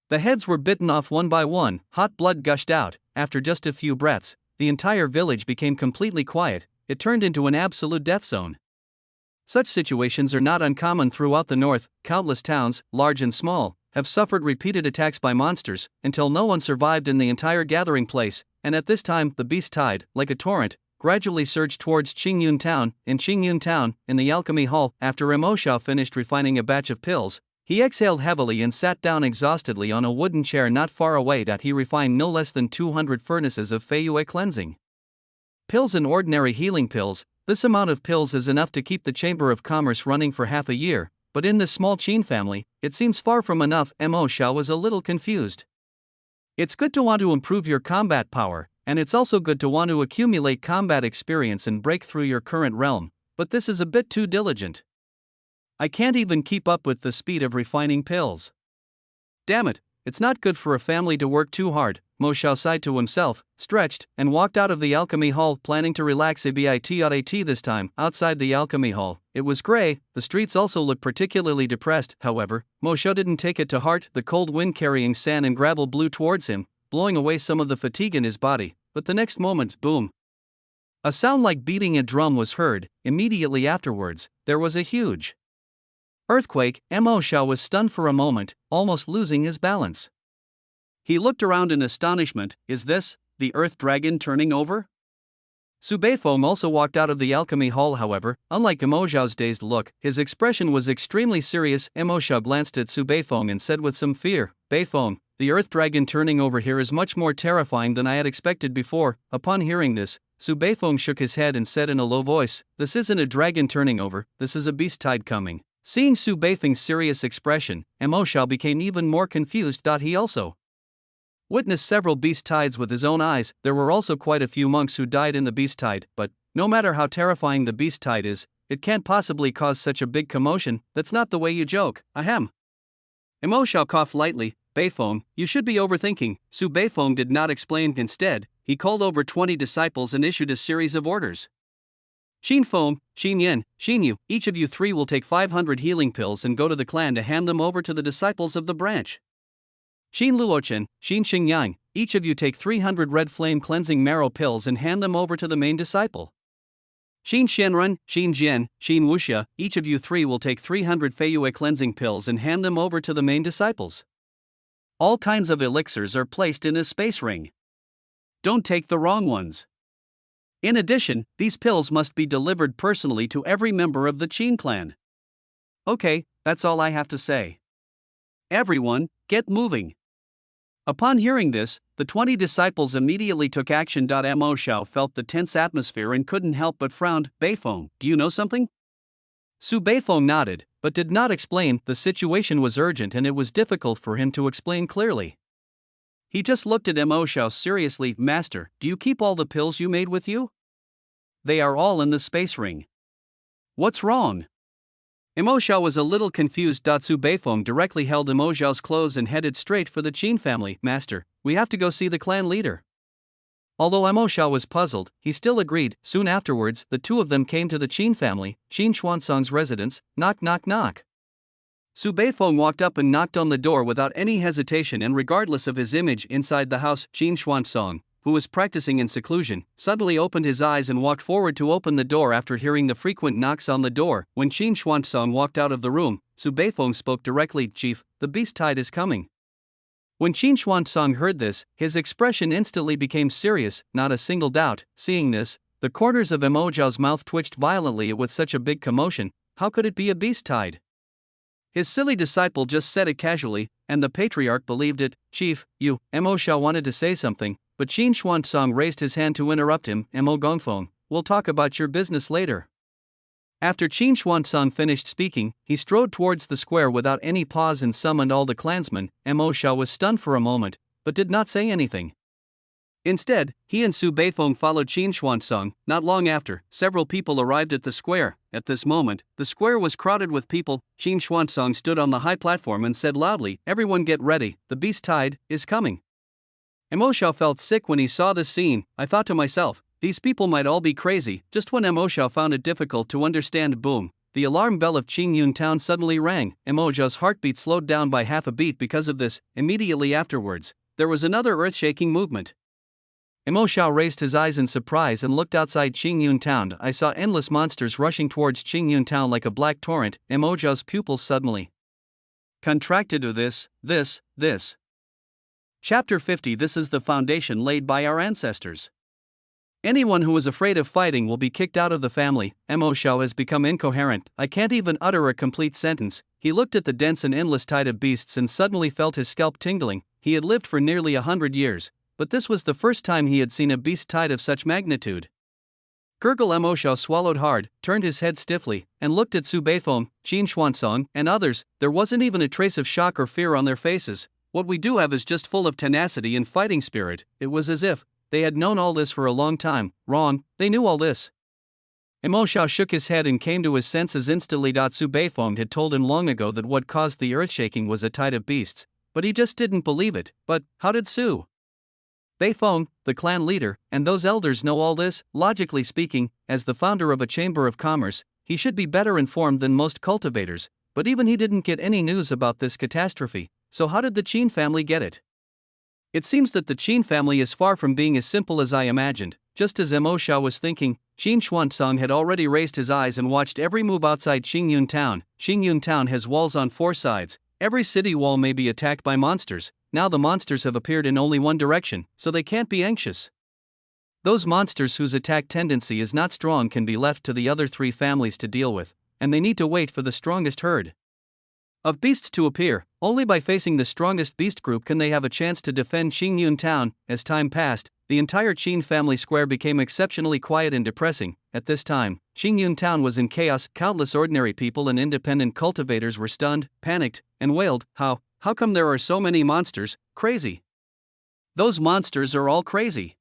[SPEAKER 1] The heads were bitten off one by one, hot blood gushed out. After just a few breaths, the entire village became completely quiet. It turned into an absolute death zone. Such situations are not uncommon throughout the north. Countless towns, large and small, have suffered repeated attacks by monsters, until no one survived in the entire gathering place, and at this time, the beast tide, like a torrent, gradually surged towards Qingyun Town. In Qingyun Town, in the alchemy hall, after Mo Shao finished refining a batch of pills, he exhaled heavily and sat down exhaustedly on a wooden chair not far away. He refined no less than 200 furnaces of Fei Yue cleansing pills and ordinary healing pills. This amount of pills is enough to keep the Chamber of Commerce running for half a year, but in this small Qin family, it seems far from enough. Mo Shao was a little confused. It's good to want to improve your combat power, and it's also good to want to accumulate combat experience and break through your current realm, but this is a bit too diligent. I can't even keep up with the speed of refining pills. Damn it, it's not good for a family to work too hard, Mo Xiao sighed to himself, stretched, and walked out of the alchemy hall, planning to relax a bit this time. Outside the alchemy hall, it was gray. The streets also looked particularly depressed. However, Mo Xiao didn't take it to heart. The cold wind carrying sand and gravel blew towards him, blowing away some of the fatigue in his body, but the next moment, boom! A sound like beating a drum was heard. Immediately afterwards, there was a huge earthquake. Mo Xiao was stunned for a moment, almost losing his balance. He looked around in astonishment. Is this the Earth Dragon turning over? Su Beifeng also walked out of the alchemy hall. However, unlike Mo Xiao's dazed look, his expression was extremely serious. Mo Xiao glanced at Su Beifeng and said with some fear, "Beifeng, the Earth Dragon turning over here is much more terrifying than I had expected before." Upon hearing this, Su Beifeng shook his head and said in a low voice, "This isn't a dragon turning over, this is a beast tide coming." Seeing Su Beifeng's serious expression, Mo Xiao became even more confused. He also witnessed several beast tides with his own eyes. There were also quite a few monks who died in the beast tide, but no matter how terrifying the beast tide is, it can't possibly cause such a big commotion. That's not the way you joke. Ahem. Mo Xiao coughed lightly. "Beifeng, you should be overthinking." Su Beifeng did not explain. Instead, he called over 20 disciples and issued a series of orders. Xin Feng, Xin Yan, Xin Yu, each of you three will take 500 healing pills and go to the clan to hand them over to the disciples of the branch. Xin Luochen, Xin Xingyang, each of you take 300 red flame cleansing marrow pills and hand them over to the main disciple. Xin Shenrun, Xin Jian, Xin Wuxia, each of you three will take 300 Feiyue cleansing pills and hand them over to the main disciples. All kinds of elixirs are placed in a space ring. Don't take the wrong ones. In addition, these pills must be delivered personally to every member of the Qin clan. Okay, that's all I have to say. Everyone, get moving. Upon hearing this, the 20 disciples immediately took action. Mo Xiao felt the tense atmosphere and couldn't help but frown. "Beifeng, do you know something?" Su Beifeng nodded, but did not explain. The situation was urgent and it was difficult for him to explain clearly. He just looked at Mo Xiao seriously. "Master, do you keep all the pills you made with you?" "They are all in the space ring." "What's wrong?" Mo Xiao was a little confused. Su Beifeng directly held Mo Xiao's clothes and headed straight for the Qin family. "Master, we have to go see the clan leader." Although Mo Xiao was puzzled, he still agreed. Soon afterwards, the two of them came to the Qin family, Qin Xuanzong's residence. Knock, knock, knock. Su Beifeng walked up and knocked on the door without any hesitation, and regardless of his image inside the house, Qin Xuanzong, who was practicing in seclusion, suddenly opened his eyes and walked forward to open the door after hearing the frequent knocks on the door. When Qin Xuanzong walked out of the room, Su Beifeng spoke directly. "Chief, the beast tide is coming." When Qin Xuanzong heard this, his expression instantly became serious. Not a single doubt. Seeing this, the corners of Mo Xiao's mouth twitched violently. With such a big commotion, how could it be a beast tide? His silly disciple just said it casually, and the patriarch believed it. "Chief, you," Mo Xiao wanted to say something, but Qin Xuanzong raised his hand to interrupt him. "Mo Gongfeng, we'll talk about your business later." After Qin Xuanzong finished speaking, he strode towards the square without any pause and summoned all the clansmen. Mo Xiao was stunned for a moment, but did not say anything. Instead, he and Su Beifeng followed Qin Xuanzong. Not long after, several people arrived at the square. At this moment, the square was crowded with people. Qin Xuanzong stood on the high platform and said loudly, "Everyone get ready, the beast tide is coming." Mo Xiao felt sick when he saw this scene. I thought to myself, these people might all be crazy. Just when Mo Xiao found it difficult to understand, boom, the alarm bell of Qingyun town suddenly rang. Mo Xiao's heartbeat slowed down by half a beat because of this. Immediately afterwards, there was another earth-shaking movement. Mo Xiao raised his eyes in surprise and looked outside Qingyun town. I saw endless monsters rushing towards Qingyun town like a black torrent. Mo Xiao's pupils suddenly contracted to this. Chapter 50. This is the foundation laid by our ancestors. Anyone who is afraid of fighting will be kicked out of the family. Mo Xiao has become incoherent. I can't even utter a complete sentence. He looked at the dense and endless tide of beasts and suddenly felt his scalp tingling. He had lived for nearly 100 years, but this was the first time he had seen a beast tide of such magnitude. Gurgle. Mo Xiao swallowed hard, turned his head stiffly, and looked at Su Beifeng, Qin Xuanzong, and others. There wasn't even a trace of shock or fear on their faces. What we do have is just full of tenacity and fighting spirit. It was as if they had known all this for a long time. Wrong, they knew all this. Imo Xiao shook his head and came to his senses instantly. Su Beifeng had told him long ago that what caused the earth-shaking was a tide of beasts, but he just didn't believe it. But how did Su Beifeng, the clan leader, and those elders know all this? Logically speaking, as the founder of a chamber of commerce, he should be better informed than most cultivators, but even he didn't get any news about this catastrophe. So how did the Qin family get it? It seems that the Qin family is far from being as simple as I imagined. Just as Mo Xiao was thinking, Qin Xuanzong had already raised his eyes and watched every move outside Qingyun Town. Qingyun Town has walls on 4 sides. Every city wall may be attacked by monsters. Now the monsters have appeared in only one direction, so they can't be anxious. Those monsters whose attack tendency is not strong can be left to the other 3 families to deal with, and they need to wait for the strongest herd of beasts to appear. Only by facing the strongest beast group can they have a chance to defend Qingyun Town. As time passed, the entire Qin family square became exceptionally quiet and depressing. At this time, Qingyun Town was in chaos. Countless ordinary people and independent cultivators were stunned, panicked, and wailed, How come there are so many monsters? Crazy. Those monsters are all crazy.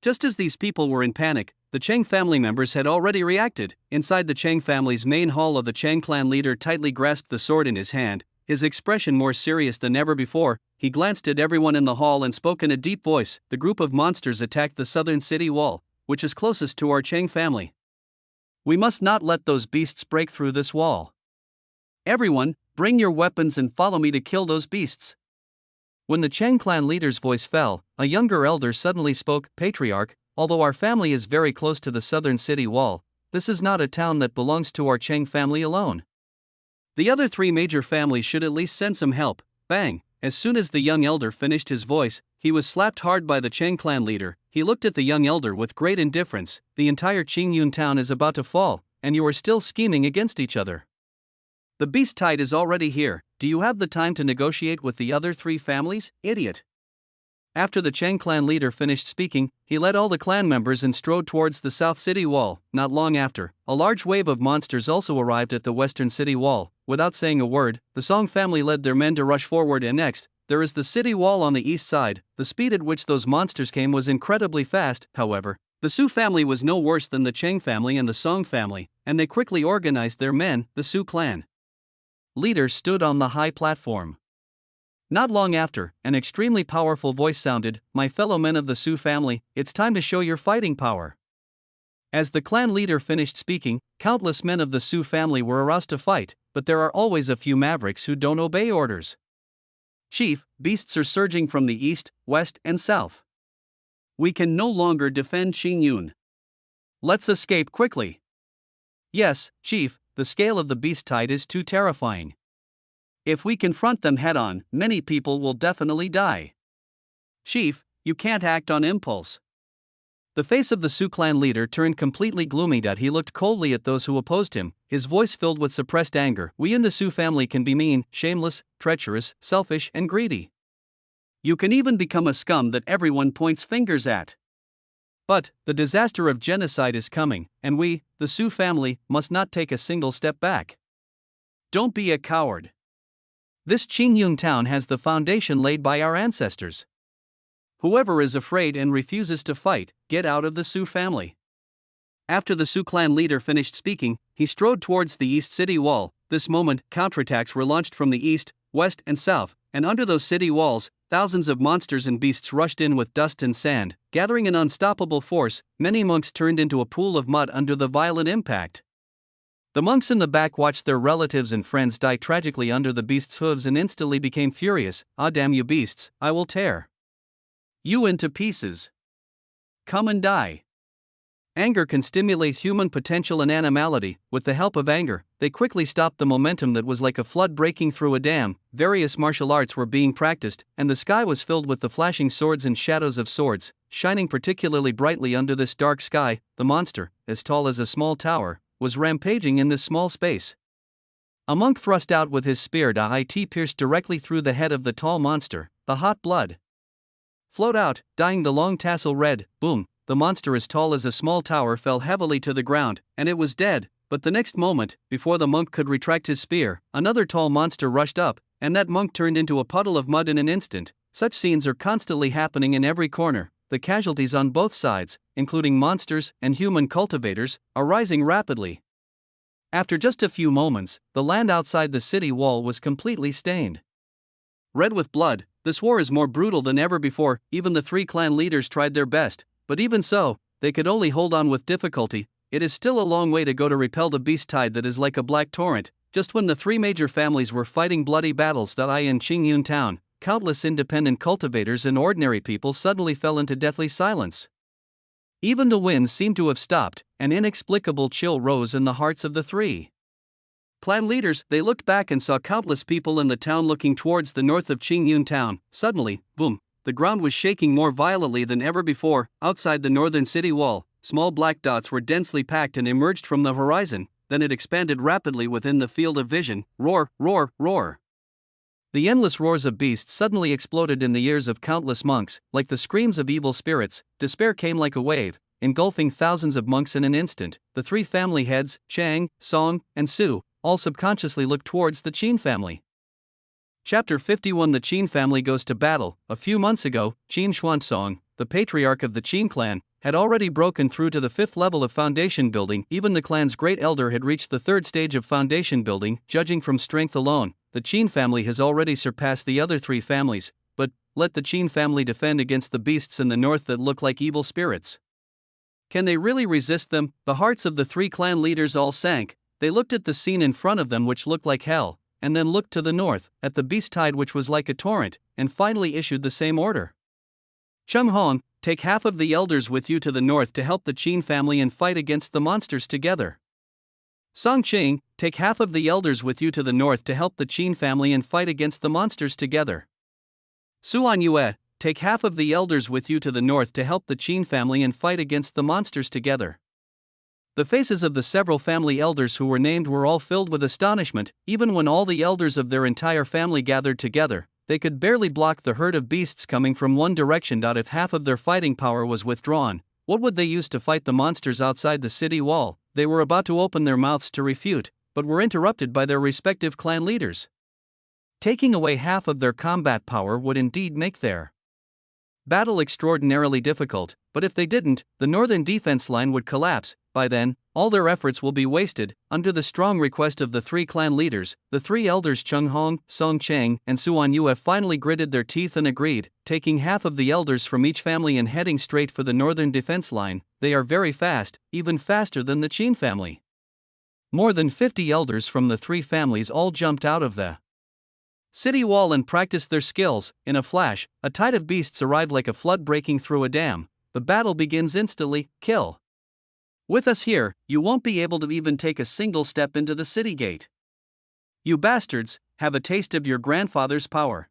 [SPEAKER 1] Just as these people were in panic, the Cheng family members had already reacted. Inside the Cheng family's main hall, of the Cheng clan leader tightly grasped the sword in his hand, his expression more serious than ever before. He glanced at everyone in the hall and spoke in a deep voice. The group of monsters attacked the southern city wall, which is closest to our Cheng family. We must not let those beasts break through this wall. Everyone, bring your weapons and follow me to kill those beasts. When the Cheng clan leader's voice fell, a younger elder suddenly spoke. Patriarch, although our family is very close to the southern city wall, this is not a town that belongs to our Cheng family alone. The other 3 major families should at least send some help. Bang! As soon as the young elder finished his voice, he was slapped hard by the Cheng clan leader. He looked at the young elder with great indifference. The entire Qingyun town is about to fall, and you are still scheming against each other. The beast tide is already here. Do you have the time to negotiate with the other 3 families, idiot? After the Cheng clan leader finished speaking, he led all the clan members and strode towards the south city wall. Not long after, a large wave of monsters also arrived at the western city wall. Without saying a word, the Song family led their men to rush forward, and next, there is the city wall on the east side. The speed at which those monsters came was incredibly fast. However, the Su family was no worse than the Cheng family and the Song family, and they quickly organized their men. The Su clan leader stood on the high platform. Not long after, an extremely powerful voice sounded, My fellow men of the Su family, it's time to show your fighting power. As the clan leader finished speaking, countless men of the Su family were aroused to fight, but there are always a few mavericks who don't obey orders. Chief, beasts are surging from the east, west, and south. We can no longer defend Qingyun. Let's escape quickly. Yes, Chief, the scale of the beast tide is too terrifying. If we confront them head-on, many people will definitely die. Chief, you can't act on impulse. The face of the Su clan leader turned completely gloomy. He looked coldly at those who opposed him, his voice filled with suppressed anger. We in the Su family can be mean, shameless, treacherous, selfish, and greedy. You can even become a scum that everyone points fingers at. But the disaster of genocide is coming, and we, the Su family, must not take a single step back. Don't be a coward. This Qingyun town has the foundation laid by our ancestors. Whoever is afraid and refuses to fight, get out of the Su family. After the Su clan leader finished speaking, he strode towards the east city wall. This moment, counterattacks were launched from the east, west, and south, and under those city walls, thousands of monsters and beasts rushed in with dust and sand, gathering an unstoppable force. Many monks turned into a pool of mud under the violent impact. The monks in the back watched their relatives and friends die tragically under the beasts' hooves and instantly became furious. Ah, damn you beasts, I will tear you into pieces. Come and die. Anger can stimulate human potential and animality. With the help of anger, they quickly stopped the momentum that was like a flood breaking through a dam. Various martial arts were being practiced, and the sky was filled with the flashing swords and shadows of swords, shining particularly brightly under this dark sky. The monster, as tall as a small tower, was rampaging in this small space. A monk thrust out with his spear. It pierced directly through the head of the tall monster. The hot blood flowed out, dyeing the long tassel red. Boom! The monster as tall as a small tower fell heavily to the ground, and it was dead. But the next moment, before the monk could retract his spear, another tall monster rushed up, and that monk turned into a puddle of mud in an instant. Such scenes are constantly happening in every corner. the casualties on both sides, including monsters and human cultivators, are rising rapidly. After just a few moments, the land outside the city wall was completely stained red with blood. This war is more brutal than ever before. Even the three clan leaders tried their best, but even so, they could only hold on with difficulty. It is still a long way to go to repel the beast tide that is like a black torrent. Just when the three major families were fighting bloody battles in Qingyun town, countless independent cultivators and ordinary people suddenly fell into deathly silence. Even the winds seemed to have stopped. An inexplicable chill rose in the hearts of the three clan leaders. They looked back and saw countless people in the town looking towards the north of Qingyun town. Suddenly, boom, the ground was shaking more violently than ever before. Outside the northern city wall, small black dots were densely packed and emerged from the horizon. Then it expanded rapidly within the field of vision. Roar, roar, roar. The endless roars of beasts suddenly exploded in the ears of countless monks, like the screams of evil spirits. Despair came like a wave, engulfing thousands of monks in an instant. The three family heads, Chang, Song, and Su, all subconsciously looked towards the Qin family. Chapter 51. The Qin family goes to battle. A few months ago, Qin Xuanzong, the patriarch of the Qin clan, had already broken through to the 5th level of foundation building. Even the clan's great elder had reached the 3rd stage of foundation building. Judging from strength alone, the Qin family has already surpassed the other three families. But let the Qin family defend against the beasts in the north that look like evil spirits. Can they really resist them? The hearts of the three clan leaders all sank. They looked at the scene in front of them, which looked like hell, and then looked to the north, at the beast tide, which was like a torrent, and finally issued the same order. Cheng Hong, take half of the elders with you to the north to help the Qin family and fight against the monsters together. Song Qing, take half of the elders with you to the north to help the Qin family and fight against the monsters together. Suan Yue, take half of the elders with you to the north to help the Qin family and fight against the monsters together. The faces of the several family elders who were named were all filled with astonishment. Even when all the elders of their entire family gathered together, they could barely block the herd of beasts coming from one direction. If half of their fighting power was withdrawn, what would they use to fight the monsters outside the city wall? They were about to open their mouths to refute, but were interrupted by their respective clan leaders. Taking away half of their combat power would indeed make their battle extraordinarily difficult, but if they didn't, the northern defense line would collapse. By then, all their efforts will be wasted. Under the strong request of the three clan leaders, the three elders Cheng Hong, Song Chang, and Suan Yue finally gritted their teeth and agreed, taking half of the elders from each family and heading straight for the northern defense line. They are very fast, even faster than the Qin family. More than 50 elders from the three families all jumped out of the city wall and practiced their skills. In a flash, a tide of beasts arrived like a flood breaking through a dam. The battle begins instantly. Kill. With us here, you won't be able to even take a single step into the city gate. You bastards, have a taste of your grandfather's power.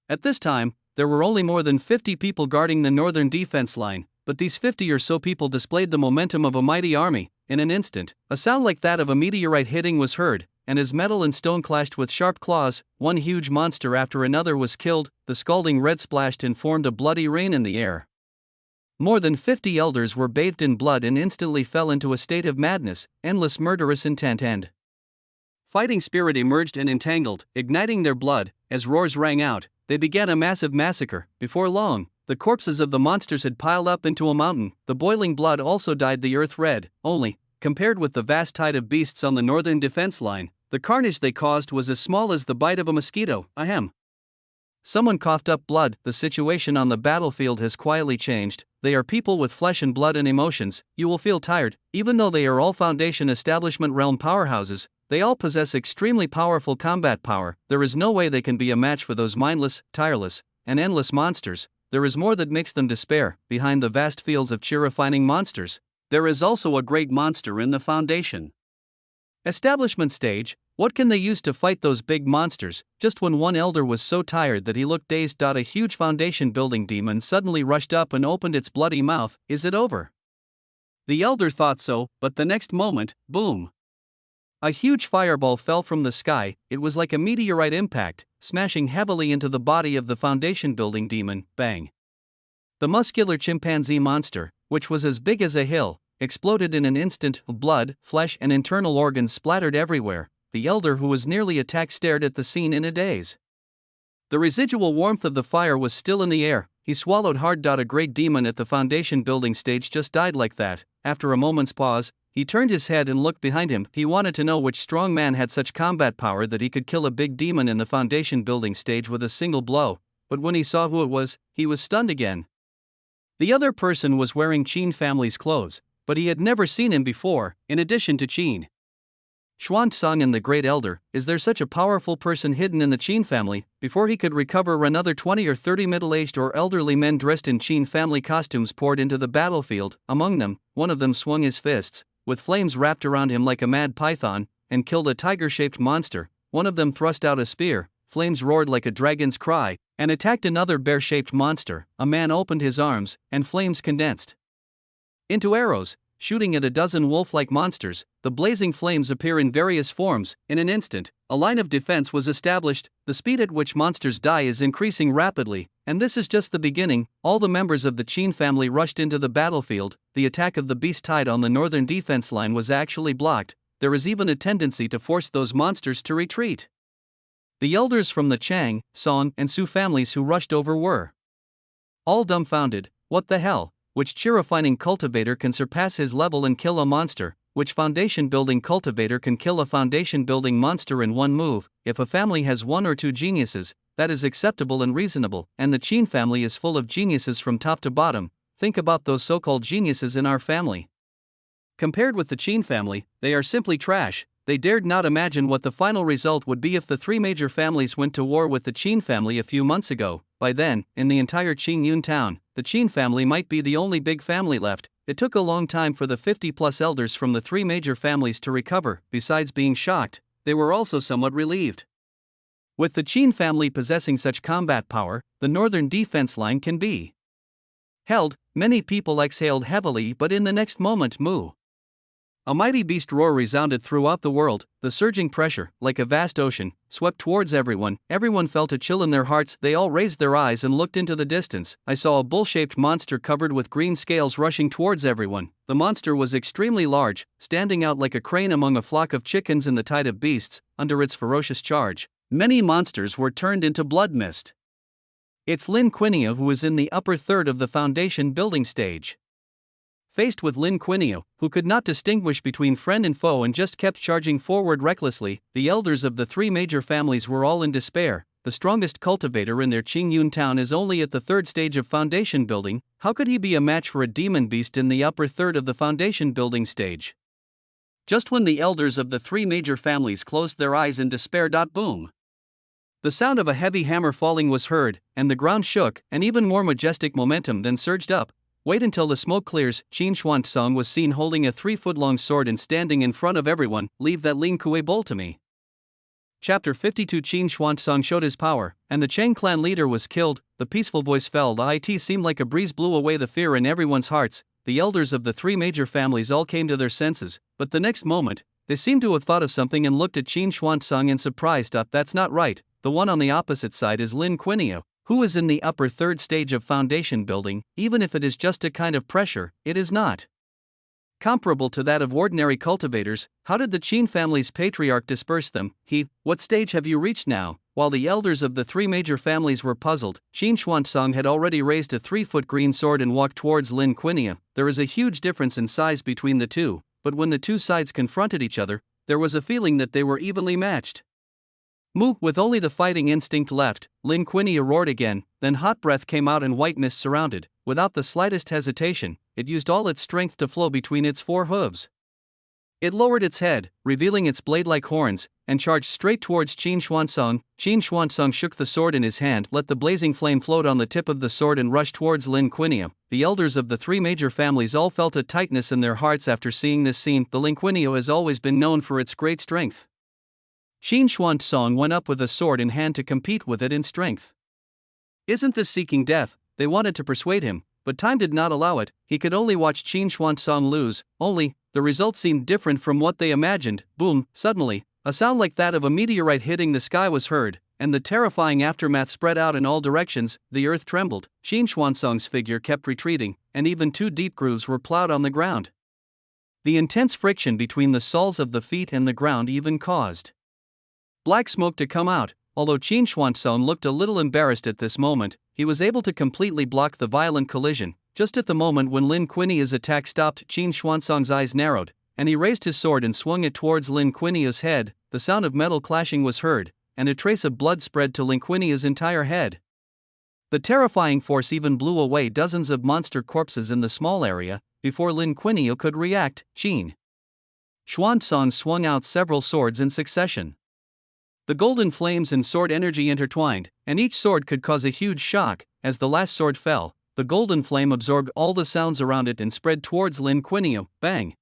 [SPEAKER 1] At this time, there were only more than 50 people guarding the northern defense line, but these 50 or so people displayed the momentum of a mighty army. In an instant, a sound like that of a meteorite hitting was heard, and as metal and stone clashed with sharp claws, one huge monster after another was killed. The scalding red splashed and formed a bloody rain in the air. More than 50 elders were bathed in blood and instantly fell into a state of madness. Endless murderous intent and fighting spirit emerged and entangled, igniting their blood. As roars rang out, they began a massive massacre. Before long, the corpses of the monsters had piled up into a mountain. The boiling blood also dyed the earth red. Only, compared with the vast tide of beasts on the northern defense line, the carnage they caused was as small as the bite of a mosquito. Ahem. Someone coughed up blood. The situation on the battlefield has quietly changed. They are people with flesh and blood and emotions. You will feel tired. Even though they are all Foundation Establishment realm powerhouses, they all possess extremely powerful combat power. There is no way they can be a match for those mindless, tireless, and endless monsters. There is more that makes them despair. Behind the vast fields of chi-refining monsters, there is also a great monster in the Foundation Establishment stage. What can they use to fight those big monsters? Just when one elder was so tired that he looked dazed, a huge foundation building demon suddenly rushed up and opened its bloody mouth. Is it over? The elder thought so, but the next moment, boom! A huge fireball fell from the sky. It was like a meteorite impact, smashing heavily into the body of the foundation building demon. Bang! The muscular chimpanzee monster, which was as big as a hill, exploded in an instant. Blood, flesh, and internal organs splattered everywhere. The elder who was nearly attacked stared at the scene in a daze. The residual warmth of the fire was still in the air, he swallowed hard. A great demon at the foundation building stage just died like that. After a moment's pause, he turned his head and looked behind him. He wanted to know which strong man had such combat power that he could kill a big demon in the foundation building stage with a single blow, but when he saw who it was, he was stunned again. The other person was wearing Qin family's clothes, but he had never seen him before. In addition to Qin Xuanzang and the Great Elder, is there such a powerful person hidden in the Qin family? Before he could recover, another 20 or 30 middle-aged or elderly men dressed in Qin family costumes poured into the battlefield. Among them, one of them swung his fists, with flames wrapped around him like a mad python, and killed a tiger-shaped monster. One of them thrust out a spear, flames roared like a dragon's cry, and attacked another bear-shaped monster. A man opened his arms, and flames condensed into arrows, shooting at a dozen wolf-like monsters. The blazing flames appear in various forms. In an instant, a line of defense was established. The speed at which monsters die is increasing rapidly, and this is just the beginning. All the members of the Qin family rushed into the battlefield. The attack of the beast tied on the northern defense line was actually blocked. There is even a tendency to force those monsters to retreat. The elders from the Chang, Song, and Su families who rushed over were all dumbfounded. What the hell? Which Chi-refining cultivator can surpass his level and kill a monster? Which foundation building cultivator can kill a foundation building monster in one move? If a family has one or two geniuses, that is acceptable and reasonable, and the Qin family is full of geniuses from top to bottom. Think about those so-called geniuses in our family. Compared with the Qin family, they are simply trash. They dared not imagine what the final result would be if the three major families went to war with the Qin family a few months ago. By then, in the entire Qingyun town, the Qin family might be the only big family left. It took a long time for the 50-plus elders from the three major families to recover. Besides being shocked, they were also somewhat relieved. With the Qin family possessing such combat power, the northern defense line can be held. Many people exhaled heavily, but in the next moment, a mighty beast roar resounded throughout the world. The surging pressure, like a vast ocean, swept towards everyone. Everyone felt a chill in their hearts. They all raised their eyes and looked into the distance. I saw a bull-shaped monster covered with green scales rushing towards everyone. The monster was extremely large, standing out like a crane among a flock of chickens in the tide of beasts. Under its ferocious charge, many monsters were turned into blood mist. It's Lin Quinio, who is in the upper third of the foundation building stage. Faced with Lin Quinio, who could not distinguish between friend and foe and just kept charging forward recklessly, the elders of the three major families were all in despair. The strongest cultivator in their Qingyun town is only at the third stage of foundation building. How could he be a match for a demon beast in the upper third of the foundation building stage? Just when the elders of the three major families closed their eyes in despair, boom! The sound of a heavy hammer falling was heard, and the ground shook. An even more majestic momentum then surged up. Wait until the smoke clears. Qin Xuanzang was seen holding a 3-foot-long sword and standing in front of everyone. Leave that Lin Kuei bowl to me. Chapter 52. Qin Xuanzang showed his power, and the Chang clan leader was killed. The peaceful voice fell. It seemed like a breeze blew away the fear in everyone's hearts. The elders of the three major families all came to their senses, but the next moment, they seemed to have thought of something and looked at Qin Xuanzang in surprise. That's not right. The one on the opposite side is Lin Quinio, who is in the upper third stage of foundation building. Even if it is just a kind of pressure, it is not comparable to that of ordinary cultivators. How did the Qin family's patriarch disperse them? What stage have you reached now? While the elders of the three major families were puzzled, Qin Xuanzang had already raised a 3-foot green sword and walked towards Lin Quinio. There is a huge difference in size between the two, but when the two sides confronted each other, there was a feeling that they were evenly matched. With only the fighting instinct left, Lin Quinio roared again, then hot breath came out and white mist surrounded. Without the slightest hesitation, it used all its strength to flow between its 4 hooves. It lowered its head, revealing its blade-like horns, and charged straight towards Qin Xuanzang. Qin Xuanzang shook the sword in his hand, let the blazing flame float on the tip of the sword and rushed towards Lin Quinio. The elders of the three major families all felt a tightness in their hearts after seeing this scene. The Lin Quinio has always been known for its great strength. Qin Xuanzang went up with a sword in hand to compete with it in strength. Isn't this seeking death? They wanted to persuade him, but time did not allow it. He could only watch Qin Xuanzang lose. Only, the result seemed different from what they imagined. Boom! Suddenly, a sound like that of a meteorite hitting the sky was heard, and the terrifying aftermath spread out in all directions. The earth trembled. Qin Xuanzang's figure kept retreating, and even 2 deep grooves were plowed on the ground. The intense friction between the soles of the feet and the ground even caused black smoke to come out. Although Qin Xuanzong looked a little embarrassed at this moment, he was able to completely block the violent collision. Just at the moment when Lin Quinia's attack stopped, Qin Xuanzong's eyes narrowed, and he raised his sword and swung it towards Lin Quinia's head. The sound of metal clashing was heard, and a trace of blood spread to Lin Quinia's entire head. The terrifying force even blew away dozens of monster corpses in the small area. Before Lin Quinia could react, Qin Xuanzong swung out several swords in succession. The golden flames and sword energy intertwined, and each sword could cause a huge shock. As the last sword fell, the golden flame absorbed all the sounds around it and spread towards Lin Quinia. Bang!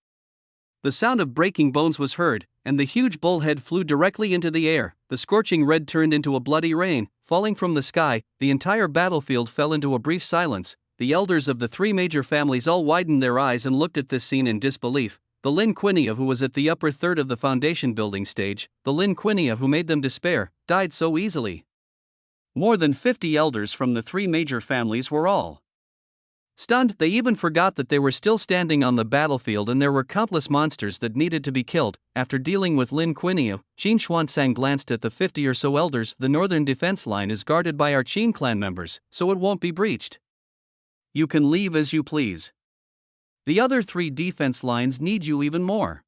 [SPEAKER 1] The sound of breaking bones was heard, and the huge bullhead flew directly into the air. The scorching red turned into a bloody rain, falling from the sky. The entire battlefield fell into a brief silence. The elders of the three major families all widened their eyes and looked at this scene in disbelief. The Lin Quinia who was at the upper third of the foundation building stage, the Lin Quinia who made them despair, died so easily. More than 50 elders from the three major families were all stunned. They even forgot that they were still standing on the battlefield and there were countless monsters that needed to be killed. After dealing with Lin Quinia, Qin Xuanzong glanced at the 50 or so elders. The northern defense line is guarded by our Qin clan members, so it won't be breached. You can leave as you please. The other three defense lines need you even more.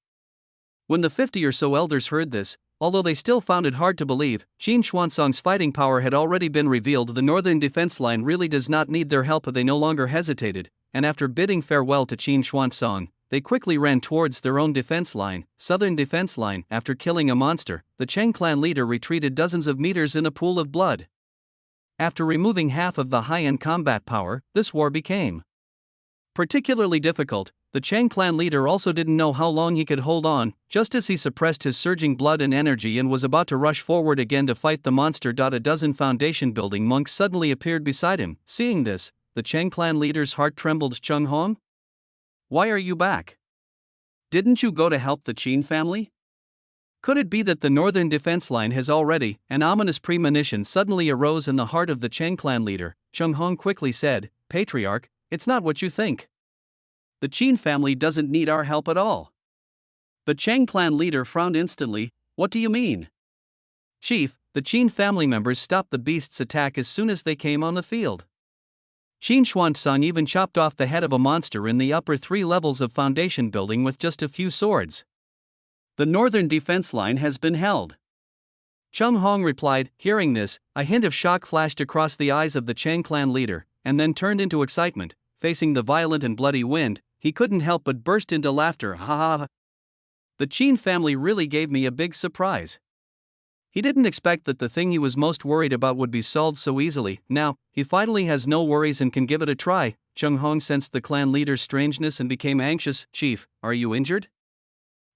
[SPEAKER 1] When the 50 or so elders heard this, although they still found it hard to believe, Qin Xuanzong's fighting power had already been revealed. The northern defense line really does not need their help. They no longer hesitated, and after bidding farewell to Qin Xuanzong, they quickly ran towards their own defense line, southern defense line. After killing a monster, the Cheng clan leader retreated dozens of meters in a pool of blood. After removing half of the high-end combat power, this war became particularly difficult. The Cheng clan leader also didn't know how long he could hold on. Just as he suppressed his surging blood and energy and was about to rush forward again to fight the monster. A dozen foundation building monks suddenly appeared beside him. Seeing this, the Cheng clan leader's heart trembled. Cheng Hong? Why are you back? Didn't you go to help the Qin family? Could it be that the northern defense line has already? An ominous premonition suddenly arose in the heart of the Cheng clan leader. Cheng Hong quickly said, Patriarch, it's not what you think. The Qin family doesn't need our help at all. The Cheng clan leader frowned instantly. What do you mean? Chief, the Qin family members stopped the beast's attack as soon as they came on the field. Qin Xuanzong even chopped off the head of a monster in the upper 3 levels of foundation building with just a few swords. The northern defense line has been held. Cheng Hong replied. Hearing this, a hint of shock flashed across the eyes of the Cheng clan leader, and then turned into excitement. Facing the violent and bloody wind, he couldn't help but burst into laughter. Ha ha ha. The Qin family really gave me a big surprise. He didn't expect that the thing he was most worried about would be solved so easily. Now, he finally has no worries and can give it a try. Cheng Hong sensed the clan leader's strangeness and became anxious. Chief, are you injured?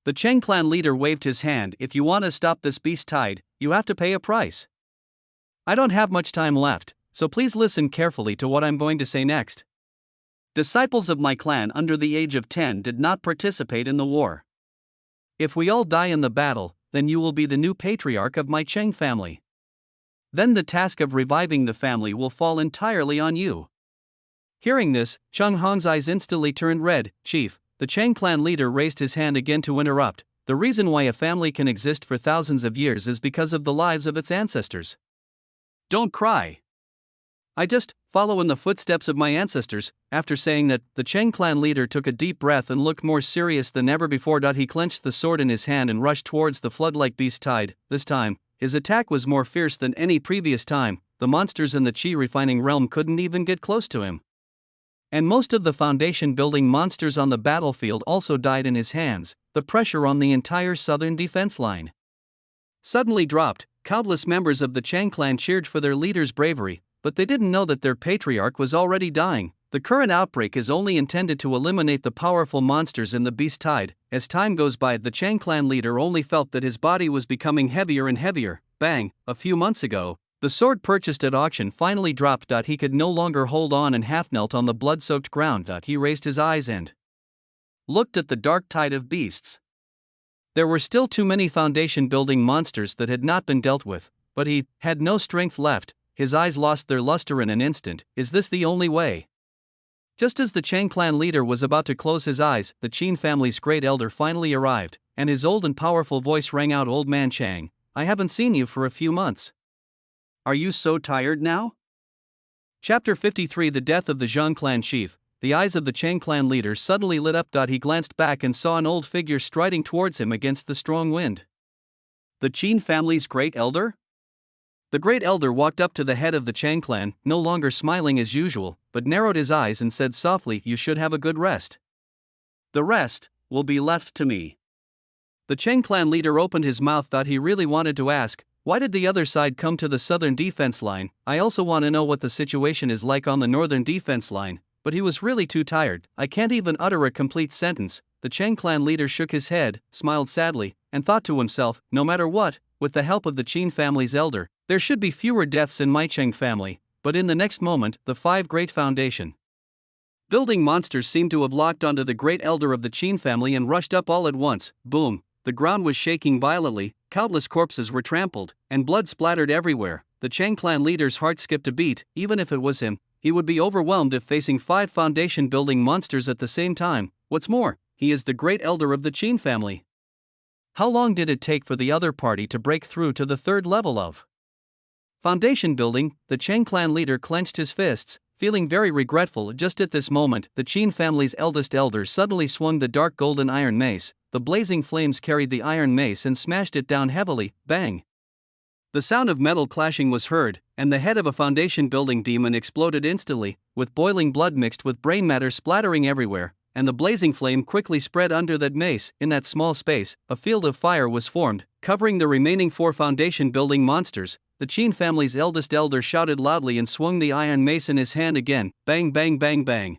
[SPEAKER 1] The Cheng clan leader waved his hand. If you want to stop this beast tide, you have to pay a price. I don't have much time left, so please listen carefully to what I'm going to say next. Disciples of my clan under the age of 10 did not participate in the war. If we all die in the battle, then you will be the new patriarch of my Cheng family. Then the task of reviving the family will fall entirely on you. Hearing this, Cheng Hong's eyes instantly turned red. Chief, the Cheng clan leader raised his hand again to interrupt. The reason why a family can exist for thousands of years is because of the lives of its ancestors. Don't cry. I just follow in the footsteps of my ancestors. After saying that, the Cheng clan leader took a deep breath and looked more serious than ever before. He clenched the sword in his hand and rushed towards the flood-like beast tide. This time, his attack was more fierce than any previous time. The monsters in the Qi refining realm couldn't even get close to him. And most of the foundation building monsters on the battlefield also died in his hands. The pressure on the entire southern defense line suddenly dropped. Countless members of the Cheng clan cheered for their leader's bravery, but they didn't know that their patriarch was already dying. The current outbreak is only intended to eliminate the powerful monsters in the beast tide. As time goes by, the Cheng clan leader only felt that his body was becoming heavier and heavier. Bang! A few months ago, the sword purchased at auction finally dropped. He could no longer hold on and half knelt on the blood-soaked ground. He raised his eyes and looked at the dark tide of beasts. There were still too many foundation building monsters that had not been dealt with, but he had no strength left. His eyes lost their luster in an instant. Is this the only way? Just as the Cheng clan leader was about to close his eyes, the Qin family's great elder finally arrived, and his old and powerful voice rang out. Old man Chang, I haven't seen you for a few months. Are you so tired now? Chapter 53 The Death of the Zhang Clan Chief. The eyes of the Chang clan leader suddenly lit up. He glanced back and saw an old figure striding towards him against the strong wind. The Qin family's great elder? The great elder walked up to the head of the Chang clan, no longer smiling as usual, but narrowed his eyes and said softly, "You should have a good rest. The rest will be left to me." The Chang clan leader opened his mouth. He really wanted to ask, "Why did the other side come to the southern defense line? I also want to know what the situation is like on the northern defense line," but he was really too tired. "I can't even utter a complete sentence." The Chang clan leader shook his head, smiled sadly, and thought to himself, "No matter what, with the help of the Qin family's elder, there should be fewer deaths in my Chang family." But in the next moment, the 5 great foundation building monsters seemed to have locked onto the great elder of the Qin family and rushed up all at once. Boom! The ground was shaking violently, countless corpses were trampled, and blood splattered everywhere. The Chang clan leader's heart skipped a beat. Even if it was him, he would be overwhelmed if facing 5 foundation building monsters at the same time. What's more, he is the great elder of the Qin family. How long did it take for the other party to break through to the 3rd level of foundation building? The Chang clan leader clenched his fists, feeling very regretful. Just at this moment, the Qin family's eldest elder suddenly swung the dark golden iron mace. The blazing flames carried the iron mace and smashed it down heavily. Bang! The sound of metal clashing was heard, and the head of a foundation building demon exploded instantly, with boiling blood mixed with brain matter splattering everywhere, and the blazing flame quickly spread under that mace. In that small space, a field of fire was formed, covering the remaining 4 foundation building monsters. The Qin family's eldest elder shouted loudly and swung the iron mace in his hand again. Bang bang bang bang.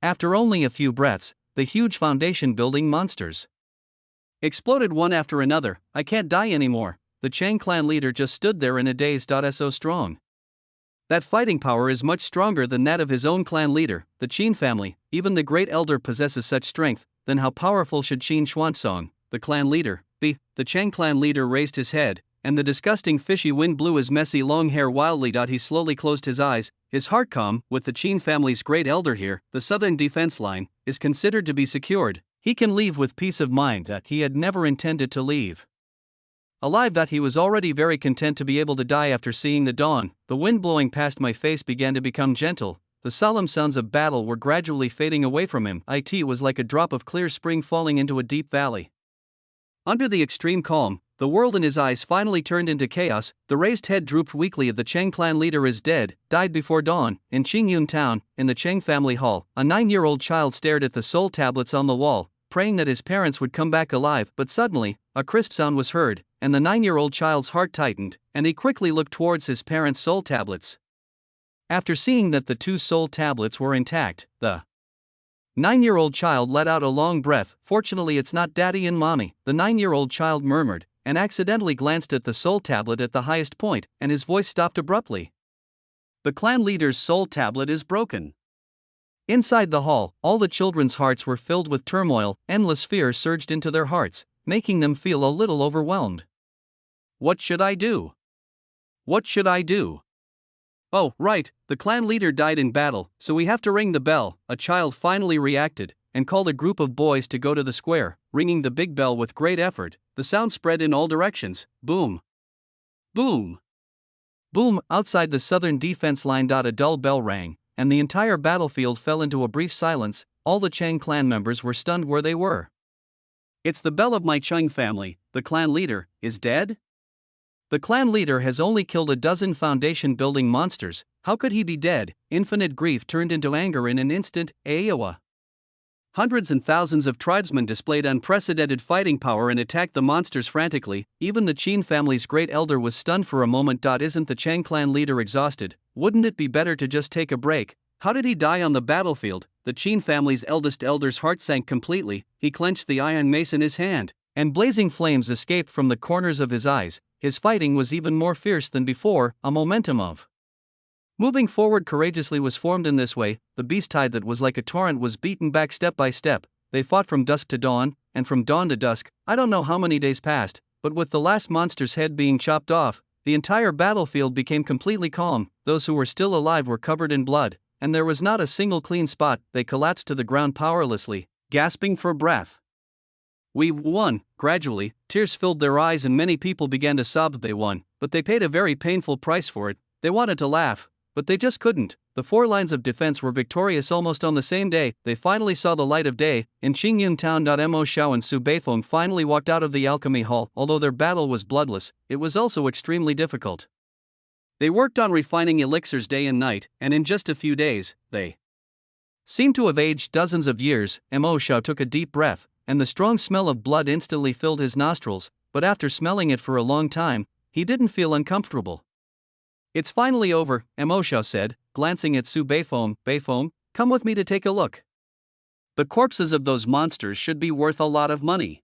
[SPEAKER 1] After only a few breaths, the huge foundation building monsters exploded one after another. "I can't die anymore." The Chang clan leader just stood there in a daze. So strong. That fighting power is much stronger than that of his own clan leader, the Qin family. Even the great elder possesses such strength. Then how powerful should Qin Xuansong, the clan leader, be? The Chang clan leader raised his head, and the disgusting fishy wind blew his messy long hair wildly. He slowly closed his eyes, his heart calm. With the Qin family's great elder here, the southern defense line is considered to be secured. He can leave with peace of mind. He had never intended to leave alive. He was already very content to be able to die after seeing the dawn. The wind blowing past my face began to become gentle. The solemn sounds of battle were gradually fading away from him. It was like a drop of clear spring falling into a deep valley. Under the extreme calm, the world in his eyes finally turned into chaos. The raised head drooped weakly. The Chang clan leader is dead, died before dawn. In Qingyun town, in the Chang family hall, a 9-year-old child stared at the soul tablets on the wall, praying that his parents would come back alive. But suddenly, a crisp sound was heard, and the 9-year-old child's heart tightened, and he quickly looked towards his parents' soul tablets. After seeing that the 2 soul tablets were intact, the 9-year-old child let out a long breath. "Fortunately, it's not Daddy and Mommy," the 9-year-old child murmured, and accidentally glanced at the soul tablet at the highest point, and his voice stopped abruptly. The clan leader's soul tablet is broken. Inside the hall, all the children's hearts were filled with turmoil. Endless fear surged into their hearts, making them feel a little overwhelmed. What should I do? What should I do? Oh, right, the clan leader died in battle, so we have to ring the bell. A child finally reacted, and called a group of boys to go to the square. Ringing the big bell with great effort, the sound spread in all directions. Boom! Boom! Boom! Outside the southern defense line. A dull bell rang, and the entire battlefield fell into a brief silence. All the Chang clan members were stunned where they were. "It's the bell of my Chang family. The clan leader is dead?" The clan leader has only killed a dozen foundation building monsters. How could he be dead? Infinite grief turned into anger in an instant. Iowa. Hundreds and thousands of tribesmen displayed unprecedented fighting power and attacked the monsters frantically. Even the Qin family's great elder was stunned for a moment. Isn't the Chang clan leader exhausted? Wouldn't it be better to just take a break? How did he die on the battlefield? The Qin family's eldest elder's heart sank completely. He clenched the iron mace in his hand, and blazing flames escaped from the corners of his eyes. His fighting was even more fierce than before. A momentum of moving forward courageously was formed. In this way, the beast tide that was like a torrent was beaten back step by step. They fought from dusk to dawn, and from dawn to dusk. I don't know how many days passed, but with the last monster's head being chopped off, the entire battlefield became completely calm. Those who were still alive were covered in blood, and there was not a single clean spot. They collapsed to the ground powerlessly, gasping for breath. We won. Gradually, tears filled their eyes and many people began to sob that they won, but they paid a very painful price for it. They wanted to laugh, but they just couldn't. The four lines of defense were victorious almost on the same day. They finally saw the light of day. In Qingyun town, Mo Xiao and Su Beifeng finally walked out of the alchemy hall. Although their battle was bloodless, it was also extremely difficult. They worked on refining elixirs day and night, and in just a few days, they seemed to have aged dozens of years. Mo Xiao took a deep breath, and the strong smell of blood instantly filled his nostrils, but after smelling it for a long time, he didn't feel uncomfortable. It's finally over, Mo Xiao said, glancing at Su Beifeng. Beifeng, come with me to take a look. The corpses of those monsters should be worth a lot of money.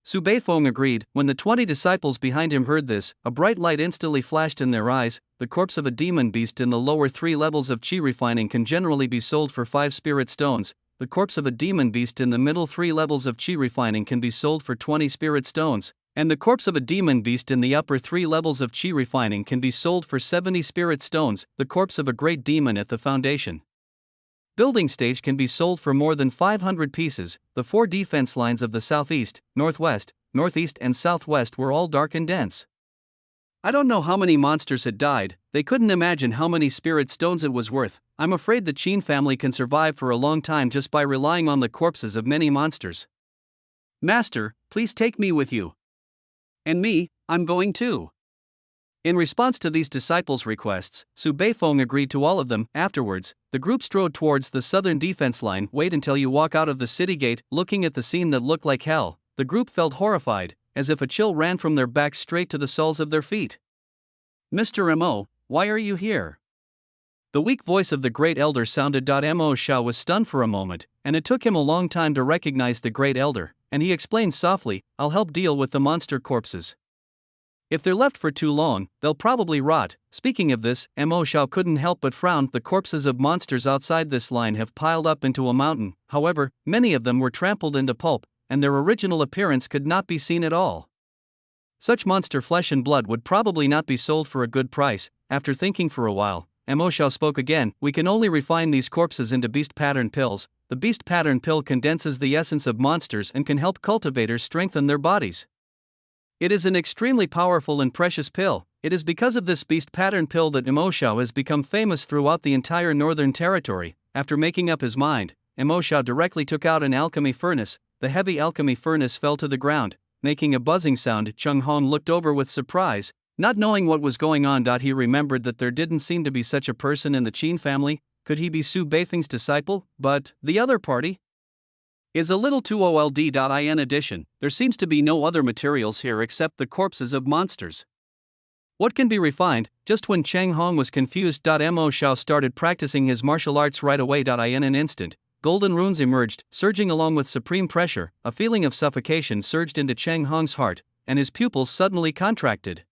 [SPEAKER 1] Su Beifeng agreed. When the 20 disciples behind him heard this, a bright light instantly flashed in their eyes. The corpse of a demon beast in the lower 3 levels of qi refining can generally be sold for 5 spirit stones. The corpse of a demon beast in the middle 3 levels of qi refining can be sold for 20 spirit stones, and the corpse of a demon beast in the upper 3 levels of qi refining can be sold for 70 spirit stones. The corpse of a great demon at the foundation building stage can be sold for more than 500 pieces. The 4 defense lines of the southeast, northwest, northeast, and southwest were all dark and dense. I don't know how many monsters had died. They couldn't imagine how many spirit stones it was worth. I'm afraid the Qin family can survive for a long time just by relying on the corpses of many monsters. Master, please take me with you. And me, I'm going too. In response to these disciples' requests, Su Beifeng agreed to all of them. Afterwards, the group strode towards the southern defense line. Wait until you walk out of the city gate. Looking at the scene that looked like hell, the group felt horrified, as if a chill ran from their backs straight to the soles of their feet. Mr. Mo, why are you here? The weak voice of the great elder sounded. Mo Xiao was stunned for a moment, and it took him a long time to recognize the great elder, and he explained softly, I'll help deal with the monster corpses. If they're left for too long, they'll probably rot. Speaking of this, Mo Xiao couldn't help but frown. The corpses of monsters outside this line have piled up into a mountain. However, many of them were trampled into pulp, and their original appearance could not be seen at all. Such monster flesh and blood would probably not be sold for a good price. After thinking for a while, Mo Xiao spoke again. We can only refine these corpses into beast pattern pills. The beast pattern pill condenses the essence of monsters and can help cultivators strengthen their bodies. It is an extremely powerful and precious pill. It is because of this beast pattern pill that Mo Xiao has become famous throughout the entire northern territory. After making up his mind, Mo Xiao directly took out an alchemy furnace. The heavy alchemy furnace fell to the ground, making a buzzing sound. Cheng Hong looked over with surprise, not knowing what was going on. He remembered that there didn't seem to be such a person in the Qin family. Could he be Su Beifeng's disciple? But the other party is a little too old. In addition, there seems to be no other materials here except the corpses of monsters. What can be refined? Just when Cheng Hong was confused, Mo Xiao started practicing his martial arts right away. In an instant, golden runes emerged, surging along with supreme pressure. A feeling of suffocation surged into Cheng Hong's heart, and his pupils suddenly contracted.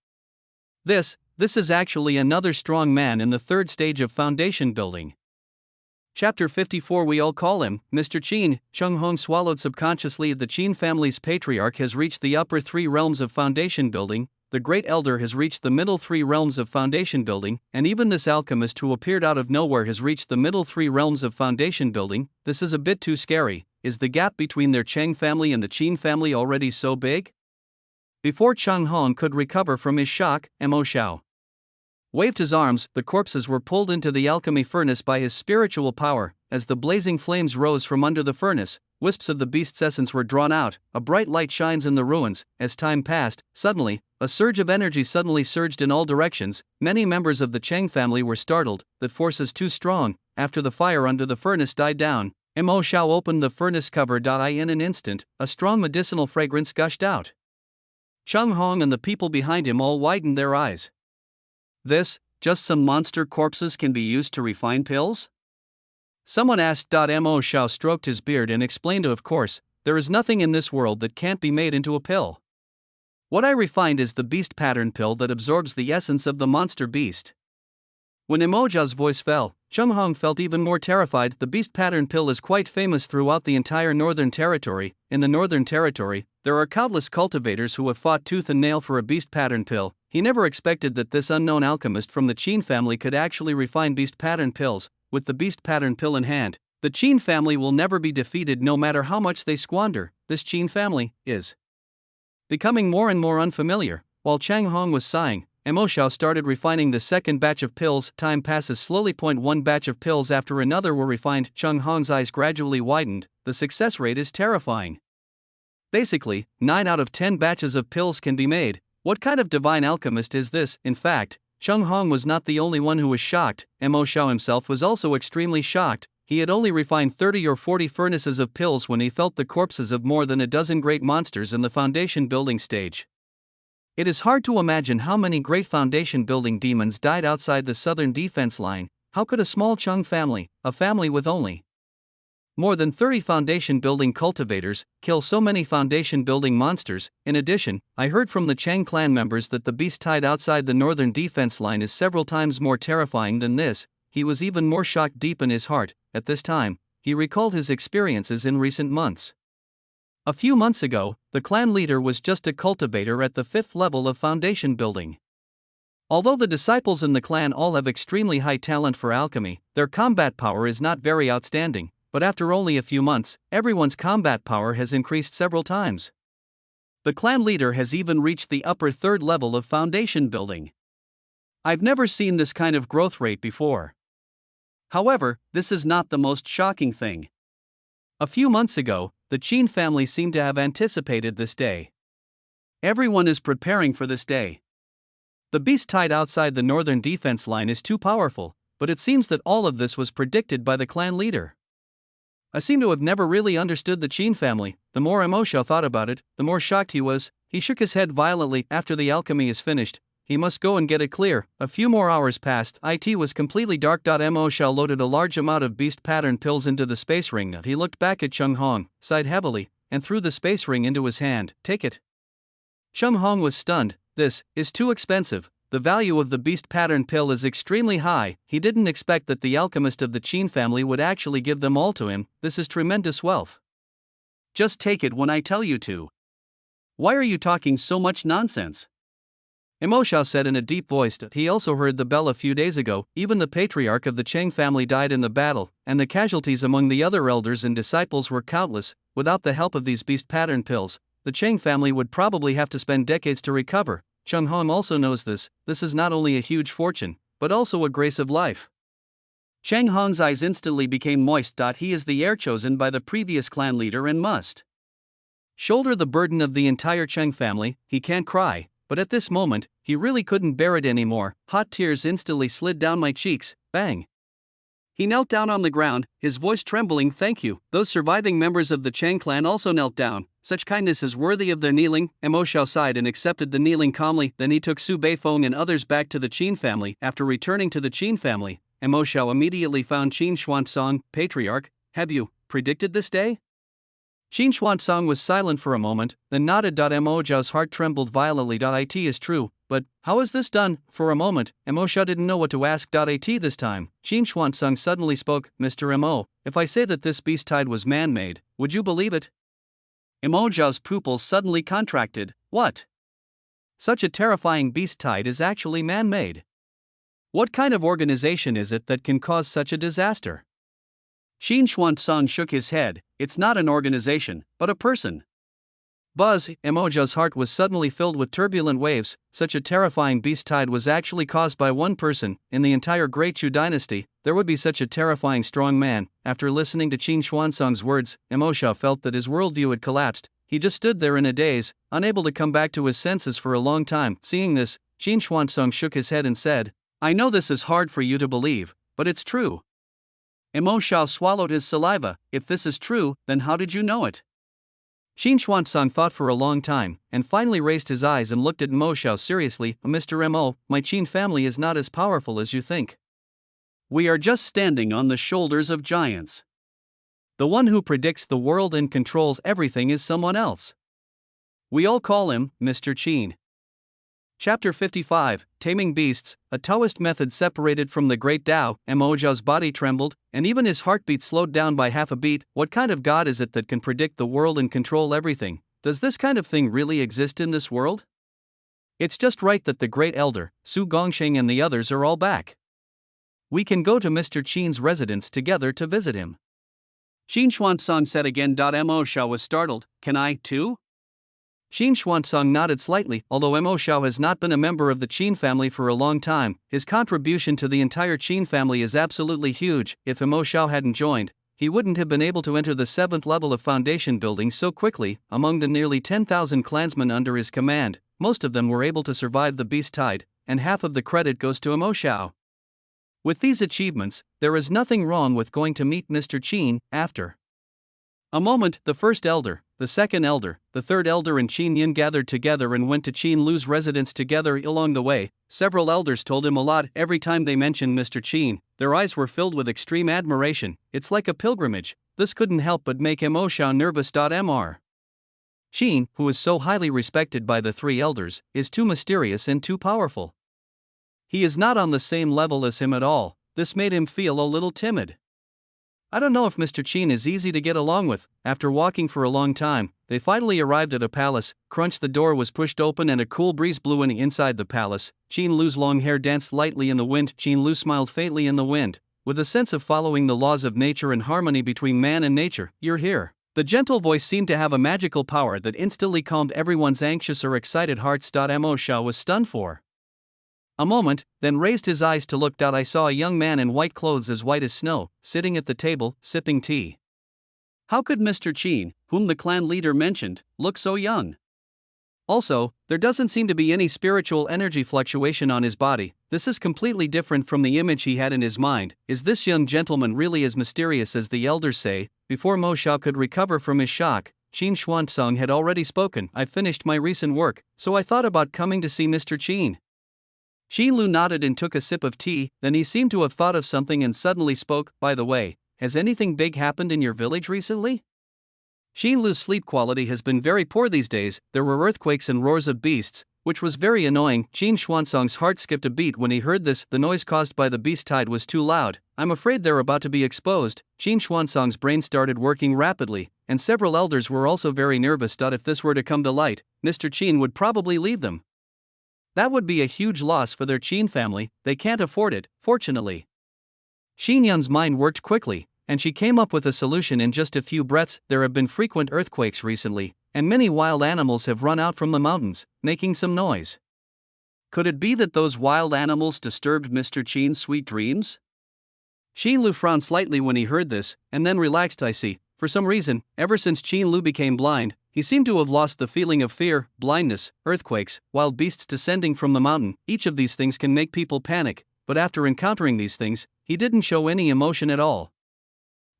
[SPEAKER 1] This is actually another strong man in the 3rd stage of foundation building. Chapter 54. We all call him Mr. Qin. Cheng Hong swallowed subconsciously. The Qin family's patriarch has reached the upper 3 realms of foundation building, the great elder has reached the middle 3 realms of foundation building, and even this alchemist who appeared out of nowhere has reached the middle 3 realms of foundation building. This is a bit too scary. Is the gap between their Cheng family and the Qin family already so big? Before Cheng Hong could recover from his shock, Mo Xiao waved his arms. The corpses were pulled into the alchemy furnace by his spiritual power. As the blazing flames rose from under the furnace, wisps of the beast's essence were drawn out. A bright light shines in the ruins. As time passed, suddenly, a surge of energy suddenly surged in all directions. Many members of the Cheng family were startled. That force is too strong. After the fire under the furnace died down, Mo Xiao opened the furnace cover. In an instant, a strong medicinal fragrance gushed out. Cheng Hong and the people behind him all widened their eyes. Just some monster corpses can be used to refine pills? Someone asked. Mo Xiao stroked his beard and explained, of course, there is nothing in this world that can't be made into a pill. What I refined is the beast pattern pill that absorbs the essence of the monster beast. When Mo Xiao's voice fell, Cheng Hong felt even more terrified. The beast pattern pill is quite famous throughout the entire northern territory. In the northern territory, there are countless cultivators who have fought tooth and nail for a beast pattern pill. He never expected that this unknown alchemist from the Qin family could actually refine beast pattern pills. With the beast pattern pill in hand, the Qin family will never be defeated no matter how much they squander. this Qin family is becoming more and more unfamiliar. While Chang Hong was sighing, Mo Xiao started refining the second batch of pills. Time passes slowly. One batch of pills after another were refined. Chang Hong's eyes gradually widened. The success rate is terrifying. Basically, 9 out of 10 batches of pills can be made. What kind of divine alchemist is this? In fact, Chang Hong was not the only one who was shocked. Mo Xiao himself was also extremely shocked. He had only refined 30 or 40 furnaces of pills when he felt the corpses of more than a dozen great monsters in the foundation building stage. It is hard to imagine how many great foundation building demons died outside the southern defense line. How could a small Chung family, a family with only more than 30 foundation building cultivators, kill so many foundation building monsters? In addition, I heard from the Chang clan members that the beast tied outside the northern defense line is several times more terrifying than this. He was even more shocked deep in his heart. At this time, he recalled his experiences in recent months. A few months ago, the clan leader was just a cultivator at the 5th level of foundation building. Although the disciples in the clan all have extremely high talent for alchemy, their combat power is not very outstanding, but after only a few months, everyone's combat power has increased several times. The clan leader has even reached the upper 3rd level of foundation building. I've never seen this kind of growth rate before. However, this is not the most shocking thing. A few months ago, the Qin family seemed to have anticipated this day. Everyone is preparing for this day. The beast tied outside the northern defense line is too powerful, but it seems that all of this was predicted by the clan leader. I seem to have never really understood the Qin family. The more Mo Xiao thought about it, the more shocked he was. He shook his head violently. After the alchemy is finished, he must go and get it clear. A few more hours passed. It was completely dark. Mo Xiao loaded a large amount of beast pattern pills into the space ring. He looked back at Chang Hong, sighed heavily, and threw the space ring into his hand. Take it. Chang Hong was stunned. This is too expensive. The value of the beast pattern pill is extremely high. He didn't expect that the alchemist of the Qin family would actually give them all to him. This is tremendous wealth. Just take it when I tell you to. Why are you talking so much nonsense? Mo Xiao said in a deep voice. He also heard the bell a few days ago. Even the patriarch of the Cheng family died in the battle, and the casualties among the other elders and disciples were countless. Without the help of these beast pattern pills, the Cheng family would probably have to spend decades to recover. Cheng Hong also knows this. This is not only a huge fortune, but also a grace of life. Cheng Hong's eyes instantly became moist. He is the heir chosen by the previous clan leader and must shoulder the burden of the entire Cheng family. He can't cry, but at this moment, he really couldn't bear it anymore. Hot tears instantly slid down my cheeks. Bang! He knelt down on the ground, his voice trembling. Thank you. Those surviving members of the Cheng clan also knelt down. Such kindness is worthy of their kneeling. Mo Xiao sighed and accepted the kneeling calmly. Then he took Su Beifeng and others back to the Qin family. After returning to the Qin family, Mo Xiao immediately found Qin Xuansong. Patriarch, have you predicted this day? Qin Xuansong was silent for a moment, then nodded. Mo Xiao's heart trembled violently. It is true, but how is this done? For a moment, Mo Xiao didn't know what to ask. It this time, Qin Xuansong suddenly spoke. Mr. Mo, if I say that this beast tide was man-made, would you believe it? Mo Xiao's pupils suddenly contracted. What? Such a terrifying beast tide is actually man-made. What kind of organization is it that can cause such a disaster? Qin Xuansong shook his head. It's not an organization, but a person. Buzz! Mo Xiao's heart was suddenly filled with turbulent waves. Such a terrifying beast tide was actually caused by one person. In the entire Great Chu dynasty, there would be such a terrifying strong man. After listening to Qin Xuansong's words, Mo Xiao felt that his worldview had collapsed. He just stood there in a daze, unable to come back to his senses for a long time. Seeing this, Qin Xuansong shook his head and said, I know this is hard for you to believe, but it's true. Mo Xiao swallowed his saliva. If this is true, then how did you know it? Qin Xuansong thought for a long time, and finally raised his eyes and looked at Mo Xiao seriously. Mr. Mo, my Qin family is not as powerful as you think. We are just standing on the shoulders of giants. The one who predicts the world and controls everything is someone else. We all call him Mr. Qin. Chapter 55, Taming Beasts. A Taoist method separated from the Great Tao. Mo Xiao's body trembled, and even his heartbeat slowed down by half a beat. What kind of god is it that can predict the world and control everything? Does this kind of thing really exist in this world? It's just right that the Great Elder, Su Gongsheng and the others are all back. We can go to Mr. Qin's residence together to visit him. Xin Xuanzong said again. Mo Xiao was startled. Can I, too? Xin Xuanzong nodded slightly. Although Mo Xiao has not been a member of the Qin family for a long time, his contribution to the entire Qin family is absolutely huge. If Mo Xiao hadn't joined, he wouldn't have been able to enter the 7th level of foundation building so quickly. Among the nearly 10,000 clansmen under his command, most of them were able to survive the beast tide, and half of the credit goes to Mo Xiao. With these achievements, there is nothing wrong with going to meet Mr. Qin after a moment. The first elder, the second elder, the third elder and Qin Yin gathered together and went to Qin Lu's residence together. Along the way, several elders told him a lot. Every time they mentioned Mr. Qin, their eyes were filled with extreme admiration. It's like a pilgrimage. This couldn't help but make Mo Xiao nervous. Mr. Qin, who is so highly respected by the three elders, is too mysterious and too powerful. He is not on the same level as him at all. This made him feel a little timid. I don't know if Mr. Qin is easy to get along with. After walking for a long time, they finally arrived at a palace. Crunch, the door was pushed open and a cool breeze blew in. Inside the palace, Qin Lu's long hair danced lightly in the wind. Qin Lu smiled faintly in the wind, with a sense of following the laws of nature and harmony between man and nature. You're here. The gentle voice seemed to have a magical power that instantly calmed everyone's anxious or excited hearts. Mo Xiao was stunned for a moment, then raised his eyes to look. I saw a young man in white clothes as white as snow, sitting at the table, sipping tea. How could Mr. Qin, whom the clan leader mentioned, look so young? Also, there doesn't seem to be any spiritual energy fluctuation on his body. This is completely different from the image he had in his mind. Is this young gentleman really as mysterious as the elders say? Before Mo Xiao could recover from his shock, Xin Xuanzong had already spoken. I finished my recent work, so I thought about coming to see Mr. Qin. Qin Lu nodded and took a sip of tea, then he seemed to have thought of something and suddenly spoke. By the way, has anything big happened in your village recently? Qin Lu's sleep quality has been very poor these days. There were earthquakes and roars of beasts, which was very annoying. Xin Xuanzong's heart skipped a beat when he heard this. The noise caused by the beast tide was too loud. I'm afraid they're about to be exposed. Xin Xuanzong's brain started working rapidly, and several elders were also very nervous. If this were to come to light, Mr. Qin would probably leave them. That would be a huge loss for their Qin family. They can't afford it, fortunately. Xin Yun's mind worked quickly, and she came up with a solution in just a few breaths. There have been frequent earthquakes recently, and many wild animals have run out from the mountains, making some noise. Could it be that those wild animals disturbed Mr. Qin's sweet dreams? Qin Lu frowned slightly when he heard this, and then relaxed. I see. For some reason, ever since Qin Lu became blind, he seemed to have lost the feeling of fear. Blindness, earthquakes, wild beasts descending from the mountain. Each of these things can make people panic, but after encountering these things, he didn't show any emotion at all.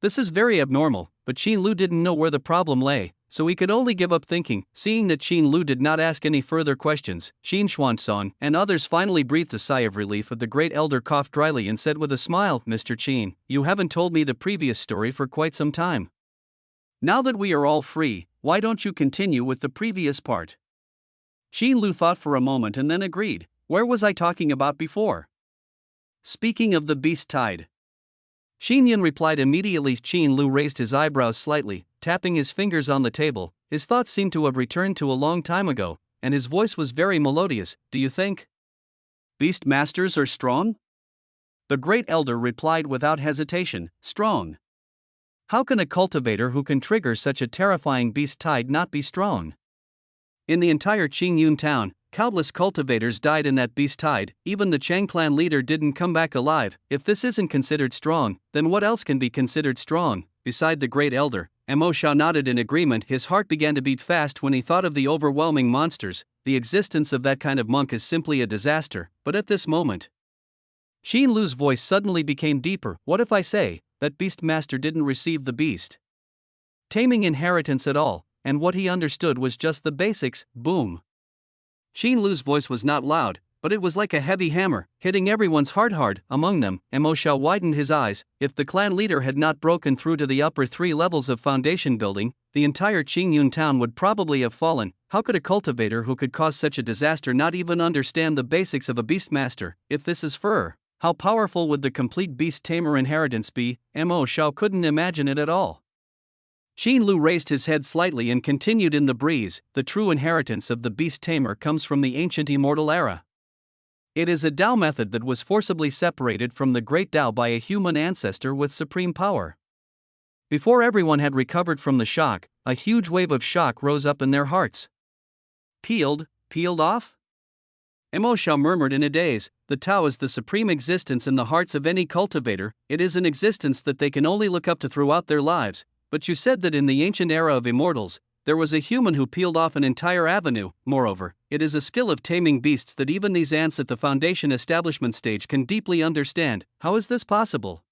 [SPEAKER 1] This is very abnormal, but Qin Lu didn't know where the problem lay, so he could only give up thinking. Seeing that Qin Lu did not ask any further questions, Xin Xuanzong and others finally breathed a sigh of relief. The great elder coughed dryly and said with a smile, Mr. Qin, you haven't told me the previous story for quite some time. Now that we are all free, why don't you continue with the previous part? Qin Lu thought for a moment and then agreed. Where was I talking about before? Speaking of the beast tide. Xin Yun replied immediately. Qin Lu raised his eyebrows slightly, tapping his fingers on the table. His thoughts seemed to have returned to a long time ago, and his voice was very melodious. Do you think beast masters are strong? The great elder replied without hesitation, strong. How can a cultivator who can trigger such a terrifying beast tide not be strong? In the entire Qingyun town, countless cultivators died in that beast tide. Even the Chang clan leader didn't come back alive. If this isn't considered strong, then what else can be considered strong? Beside the great elder, Mo Xiao nodded in agreement. His heart began to beat fast when he thought of the overwhelming monsters. The existence of that kind of monk is simply a disaster. But at this moment, Qin Lu's voice suddenly became deeper. What if I say that beast master didn't receive the beast taming inheritance at all, and what he understood was just the basics? Boom. Qin Lu's voice was not loud, but it was like a heavy hammer, hitting everyone's heart hard. Among them, Mo Xiao widened his eyes. If the clan leader had not broken through to the upper 3 levels of foundation building, the entire Qingyun town would probably have fallen. How could a cultivator who could cause such a disaster not even understand the basics of a beastmaster? If this is fur, how powerful would the complete beast tamer inheritance be? Mo Xiao couldn't imagine it at all. Qin Lu raised his head slightly and continued in the breeze. The true inheritance of the beast tamer comes from the ancient immortal era. It is a Dao method that was forcibly separated from the great Dao by a human ancestor with supreme power. Before everyone had recovered from the shock, a huge wave of shock rose up in their hearts. Peeled off? Mo Xiao murmured in a daze. The Tao is the supreme existence in the hearts of any cultivator. It is an existence that they can only look up to throughout their lives. But you said that in the ancient era of immortals, there was a human who peeled off an entire avenue. Moreover, it is a skill of taming beasts that even these ants at the foundation establishment stage can deeply understand. How is this possible?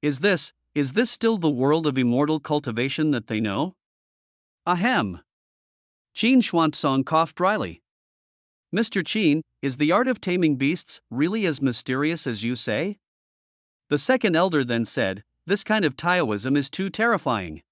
[SPEAKER 1] Is this still the world of immortal cultivation that they know? Ahem. Qin Xuanzong coughed dryly. Mr. Qin, is the art of taming beasts really as mysterious as you say? The second elder then said, this kind of Taoism is too terrifying.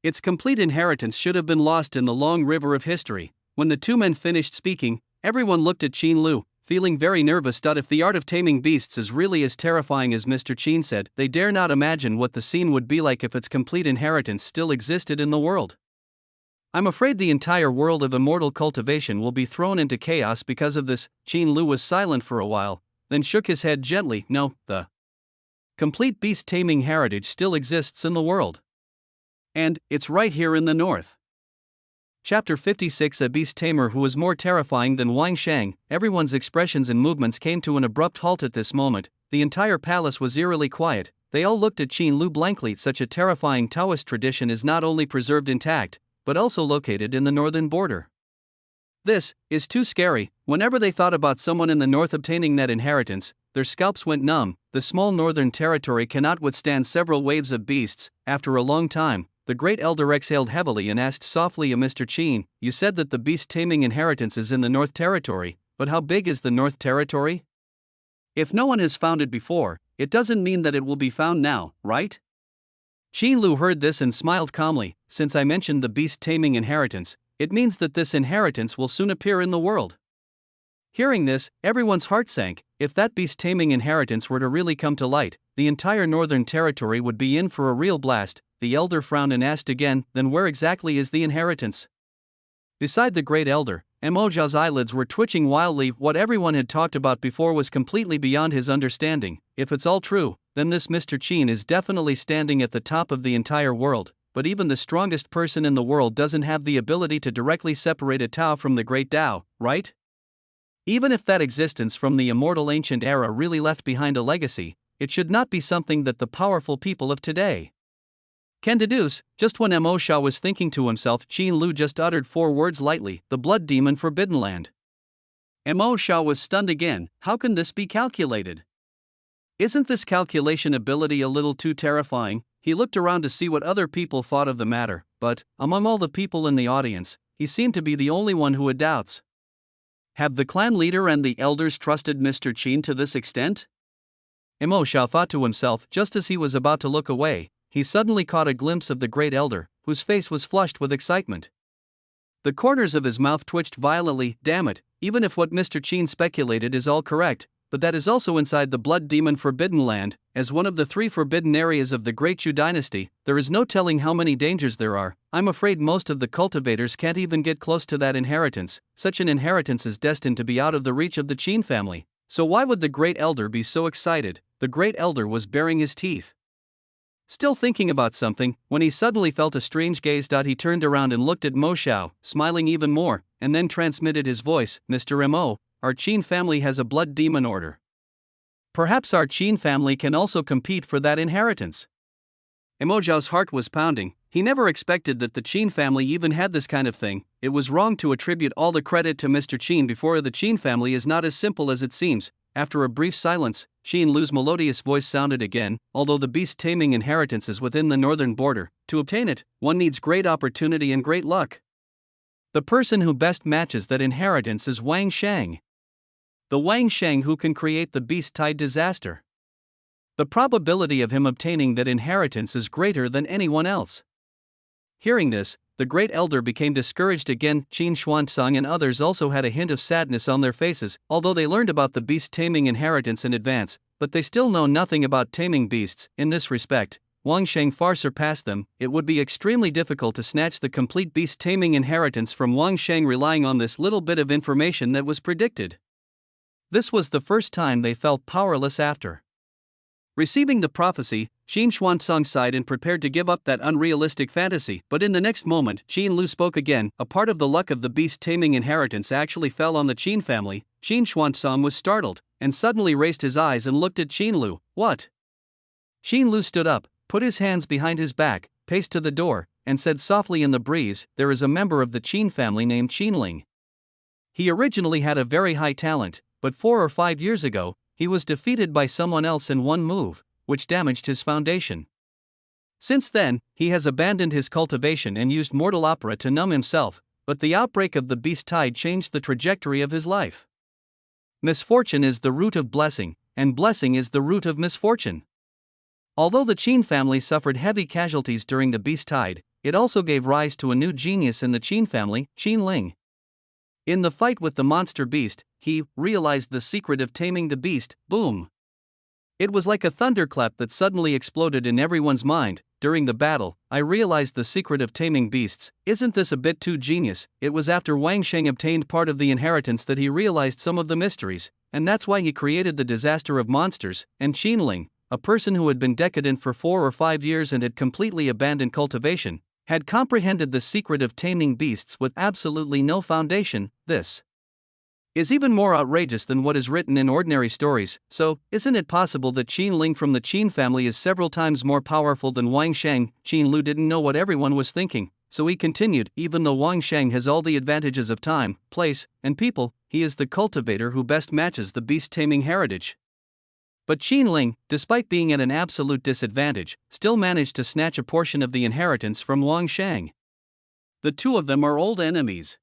[SPEAKER 1] Its complete inheritance should have been lost in the long river of history. When the two men finished speaking, everyone looked at Qin Lu, feeling very nervous. If the art of taming beasts is really as terrifying as Mr. Qin said, they dare not imagine what the scene would be like if its complete inheritance still existed in the world. I'm afraid the entire world of immortal cultivation will be thrown into chaos because of this. Qin Lu was silent for a while, then shook his head gently. No, the complete beast taming heritage still exists in the world. And it's right here in the north. Chapter 56. A beast tamer who was more terrifying than Wang Shang. Everyone's expressions and movements came to an abrupt halt at this moment. The entire palace was eerily quiet. They all looked at Qin Lu blankly. Such a terrifying Taoist tradition is not only preserved intact, but also located in the northern border. This is too scary. Whenever they thought about someone in the north obtaining that inheritance, their scalps went numb. The small northern territory cannot withstand several waves of beasts. After a long time, the great elder exhaled heavily and asked softly, Mr. Qin, you said that the beast taming inheritance is in the north territory, but how big is the north territory? If no one has found it before, it doesn't mean that it will be found now, right? Qin Lu heard this and smiled calmly. Since I mentioned the beast taming inheritance, it means that this inheritance will soon appear in the world. Hearing this, everyone's heart sank. If that beast taming inheritance were to really come to light, the entire northern territory would be in for a real blast. The elder frowned and asked again, then where exactly is the inheritance? Beside the great elder, Mo Xiao's eyelids were twitching wildly. What everyone had talked about before was completely beyond his understanding. If it's all true, then this Mr. Qin is definitely standing at the top of the entire world. But even the strongest person in the world doesn't have the ability to directly separate a Tao from the great Tao, right? Even if that existence from the immortal ancient era really left behind a legacy, it should not be something that the powerful people of today can deduce. Just when Mo Xiao was thinking to himself, Qin Lu just uttered 4 words lightly, the blood demon Forbidden Land. Mo Xiao was stunned again. How can this be calculated? Isn't this calculation ability a little too terrifying? He looked around to see what other people thought of the matter, but, among all the people in the audience, he seemed to be the only one who had doubts. Have the clan leader and the elders trusted Mr. Qin to this extent? Mo Xiao thought to himself. Just as he was about to look away, he suddenly caught a glimpse of the great elder, whose face was flushed with excitement. The corners of his mouth twitched violently. Damn it, even if what Mr. Qin speculated is all correct, but that is also inside the blood demon Forbidden Land, as one of the 3 forbidden areas of the Great Chu dynasty. There is no telling how many dangers there are. I'm afraid most of the cultivators can't even get close to that inheritance. Such an inheritance is destined to be out of the reach of the Qin family. So why would the great elder be so excited? The great elder was baring his teeth, still thinking about something, when he suddenly felt a strange gaze. He turned around and looked at Mo Xiao, smiling even more, and then transmitted his voice. Mr. Mo, our Qin family has a blood demon order. Perhaps our Qin family can also compete for that inheritance. Mo Xiao's heart was pounding. He never expected that the Qin family even had this kind of thing. It was wrong to attribute all the credit to Mr. Qin before. The Qin family is not as simple as it seems. After a brief silence, Qin Lu's melodious voice sounded again. Although the beast taming inheritance is within the northern border, to obtain it, one needs great opportunity and great luck. The person who best matches that inheritance is Wang Shang. The Wang Shang who can create the beast-tide disaster. The probability of him obtaining that inheritance is greater than anyone else. Hearing this, the great elder became discouraged again. Qin Xuanzong and others also had a hint of sadness on their faces, although they learned about the beast taming inheritance in advance, but they still know nothing about taming beasts. In this respect, Wang Shang far surpassed them. It would be extremely difficult to snatch the complete beast taming inheritance from Wang Shang relying on this little bit of information that was predicted. This was the first time they felt powerless after Receiving the prophecy, Qin Xuanzang sighed and prepared to give up that unrealistic fantasy, but in the next moment, Qin Lu spoke again. A part of the luck of the beast-taming inheritance actually fell on the Qin family. Qin Xuanzang was startled, and suddenly raised his eyes and looked at Qin Lu. What? Qin Lu stood up, put his hands behind his back, paced to the door, and said softly in the breeze, "There is a member of the Qin family named Qin Ling. He originally had a very high talent, but 4 or 5 years ago, he was defeated by someone else in one move, which damaged his foundation. Since then, he has abandoned his cultivation and used mortal opera to numb himself, but the outbreak of the beast tide changed the trajectory of his life. Misfortune is the root of blessing, and blessing is the root of misfortune." Although the Qin family suffered heavy casualties during the beast tide, it also gave rise to a new genius in the Qin family, Qin Ling. In the fight with the monster beast, he realized the secret of taming the beast. Boom! It was like a thunderclap that suddenly exploded in everyone's mind. During the battle, I realized the secret of taming beasts. Isn't this a bit too genius? It was after Wang Sheng obtained part of the inheritance that he realized some of the mysteries, and that's why he created the disaster of monsters. And Qin Ling, a person who had been decadent for 4 or 5 years and had completely abandoned cultivation, had comprehended the secret of taming beasts with absolutely no foundation. This is even more outrageous than what is written in ordinary stories. So, isn't it possible that Qin Ling from the Qin family is several times more powerful than Wang Sheng? Qin Lu didn't know what everyone was thinking, so he continued, "Even though Wang Sheng has all the advantages of time, place, and people, he is the cultivator who best matches the beast-taming heritage." But Qin Ling, despite being at an absolute disadvantage, still managed to snatch a portion of the inheritance from Wang Sheng. The two of them are old enemies.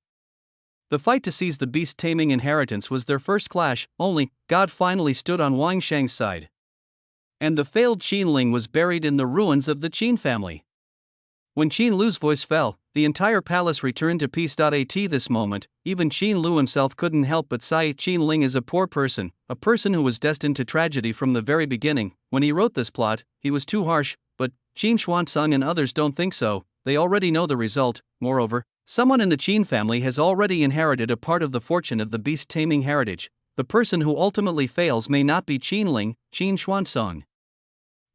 [SPEAKER 1] The fight to seize the beast-taming inheritance was their first clash, only God finally stood on Wang Sheng's side. And the failed Qin Ling was buried in the ruins of the Qin family. When Qin Lu's voice fell, the entire palace returned to peace. At this moment, even Qin Lu himself couldn't help but sigh. Qin Ling is a poor person, a person who was destined to tragedy from the very beginning. When he wrote this plot, he was too harsh, but Qin Xuanzang and others don't think so. They already know the result. Moreover, someone in the Qin family has already inherited a part of the fortune of the beast-taming heritage. The person who ultimately fails may not be Qin Ling, Qin Xuanzang.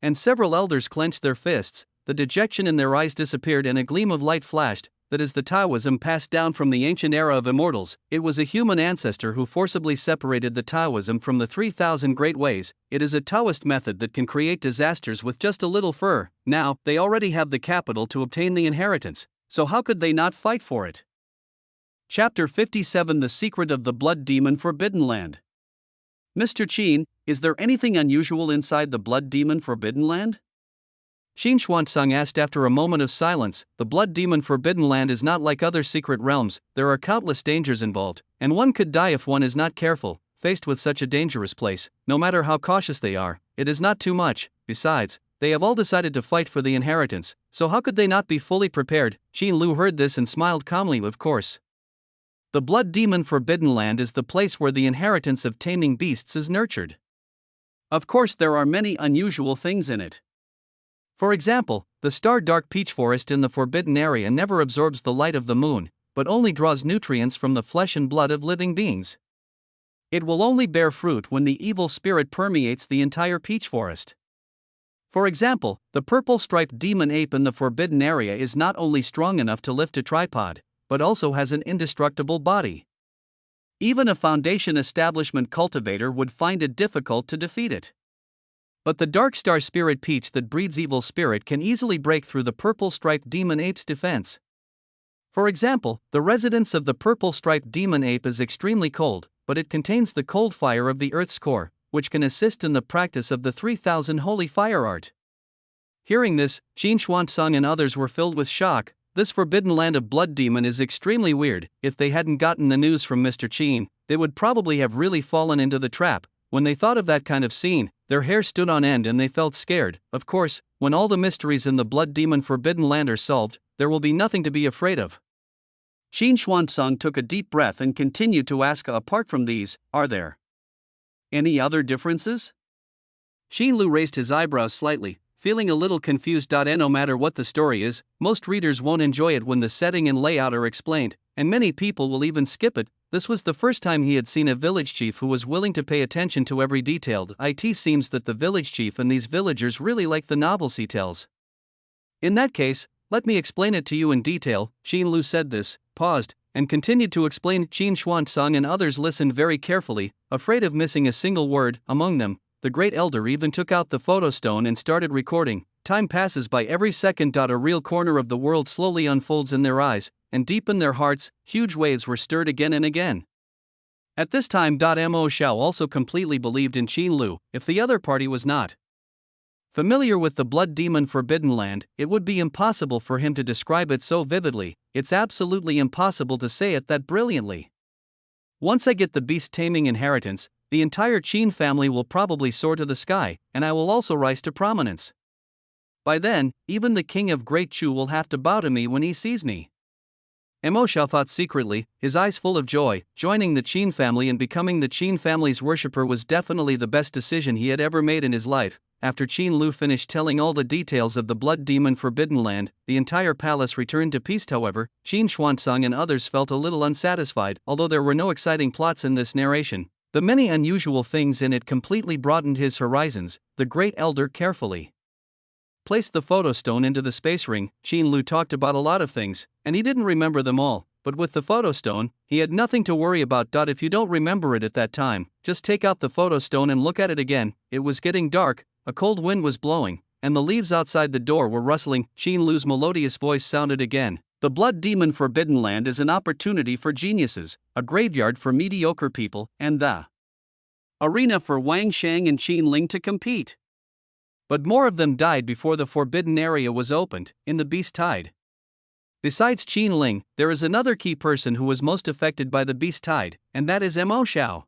[SPEAKER 1] And several elders clenched their fists. The dejection in their eyes disappeared and a gleam of light flashed. That is the Taoism passed down from the ancient era of immortals. It was a human ancestor who forcibly separated the Taoism from the 3,000 great ways. It is a Taoist method that can create disasters with just a little fur. Now, they already have the capital to obtain the inheritance, so how could they not fight for it? Chapter 57: The Secret of the Blood Demon Forbidden Land. Mr. Qin, is there anything unusual inside the Blood Demon Forbidden Land? Qin Xuanzang asked after a moment of silence. The Blood Demon Forbidden Land is not like other secret realms. There are countless dangers involved, and one could die if one is not careful. Faced with such a dangerous place, no matter how cautious they are, it is not too much. Besides, they have all decided to fight for the inheritance, so how could they not be fully prepared? Qin Lu heard this and smiled calmly. Of course. The Blood Demon Forbidden Land is the place where the inheritance of taming beasts is nurtured. Of course, there are many unusual things in it. For example, the star-dark peach forest in the forbidden area never absorbs the light of the moon, but only draws nutrients from the flesh and blood of living beings. It will only bear fruit when the evil spirit permeates the entire peach forest. For example, the purple-striped demon ape in the forbidden area is not only strong enough to lift a tripod, but also has an indestructible body. Even a foundation establishment cultivator would find it difficult to defeat it. But the dark star spirit peach that breeds evil spirit can easily break through the purple-striped demon ape's defense. For example, the residence of the purple-striped demon ape is extremely cold, but it contains the cold fire of the earth's core, which can assist in the practice of the 3,000 holy fire art. Hearing this, Qin Xuanzang and others were filled with shock. This forbidden land of blood demon is extremely weird. If they hadn't gotten the news from Mr. Qin, they would probably have really fallen into the trap. When they thought of that kind of scene, their hair stood on end and they felt scared. Of course, when all the mysteries in the Blood Demon Forbidden Land are solved, there will be nothing to be afraid of. Qin Xuanzang took a deep breath and continued to ask, apart from these, are there any other differences? Qin Lu raised his eyebrows slightly, feeling a little confused. No matter what the story is, most readers won't enjoy it when the setting and layout are explained, and many people will even skip it. This was the first time he had seen a village chief who was willing to pay attention to every detail. It seems that the village chief and these villagers really like the novels he tells. In that case, let me explain it to you in detail. Qin Lu said this, paused, and continued to explain. Qin Xuanzang and others listened very carefully, afraid of missing a single word. Among them, the great elder even took out the photostone and started recording. Time passes by every second. A real corner of the world slowly unfolds in their eyes, and deep in their hearts, huge waves were stirred again and again. At this time, Mo Xiao also completely believed in Qin Lu, if the other party was not familiar with the Blood Demon Forbidden Land, it would be impossible for him to describe it so vividly. It's absolutely impossible to say it that brilliantly. Once I get the beast taming inheritance, the entire Qin family will probably soar to the sky, and I will also rise to prominence. By then, even the king of Great Chu will have to bow to me when he sees me. Mo Xiao thought secretly, his eyes full of joy. Joining the Qin family and becoming the Qin family's worshipper was definitely the best decision he had ever made in his life. After Qin Lu finished telling all the details of the Blood Demon Forbidden Land, the entire palace returned to peace. However, Qin Xuanzang and others felt a little unsatisfied. Although there were no exciting plots in this narration, the many unusual things in it completely broadened his horizons. The great elder carefully placed the photostone into the space ring. Qin Lu talked about a lot of things, and he didn't remember them all, but with the photostone, he had nothing to worry about. If you don't remember it at that time, just take out the photostone and look at it again. It was getting dark, a cold wind was blowing, and the leaves outside the door were rustling. Qin Lu's melodious voice sounded again. The Blood Demon Forbidden Land is an opportunity for geniuses, a graveyard for mediocre people, and the arena for Wang Shang and Qin Ling to compete. But more of them died before the forbidden area was opened, in the Beast Tide. Besides Qin Ling, there is another key person who was most affected by the Beast Tide, and that is Mo Xiao.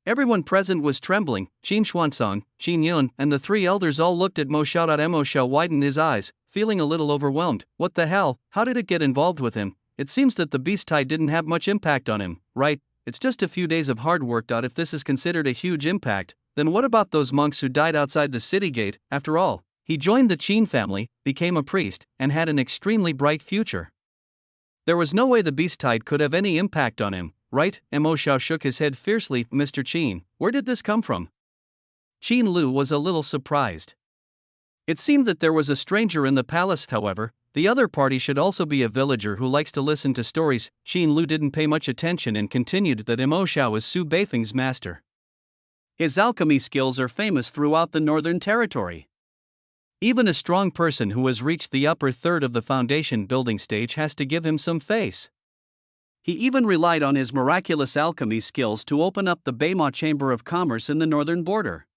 [SPEAKER 1] Everyone present was trembling. Qin Xuanzang, Qin Yun, and the three elders all looked at Mo Xiao. Mo Xiao widened his eyes, feeling a little overwhelmed. What the hell, how did it get involved with him? It seems that the Beast Tide didn't have much impact on him, right? It's just a few days of hard work. If this is considered a huge impact, then what about those monks who died outside the city gate? After all, he joined the Qin family, became a priest, and had an extremely bright future. There was no way the Beast Tide could have any impact on him, right? Mo Xiao shook his head fiercely. Mr. Qin, where did this come from? Qin Lu was a little surprised. It seemed that there was a stranger in the palace. However, the other party should also be a villager who likes to listen to stories. Qin Lu didn't pay much attention and continued that Mo Xiao is Su Beifeng's master. His alchemy skills are famous throughout the Northern Territory. Even a strong person who has reached the upper third of the foundation building stage has to give him some face. He even relied on his miraculous alchemy skills to open up the Beima Chamber of Commerce in the northern border.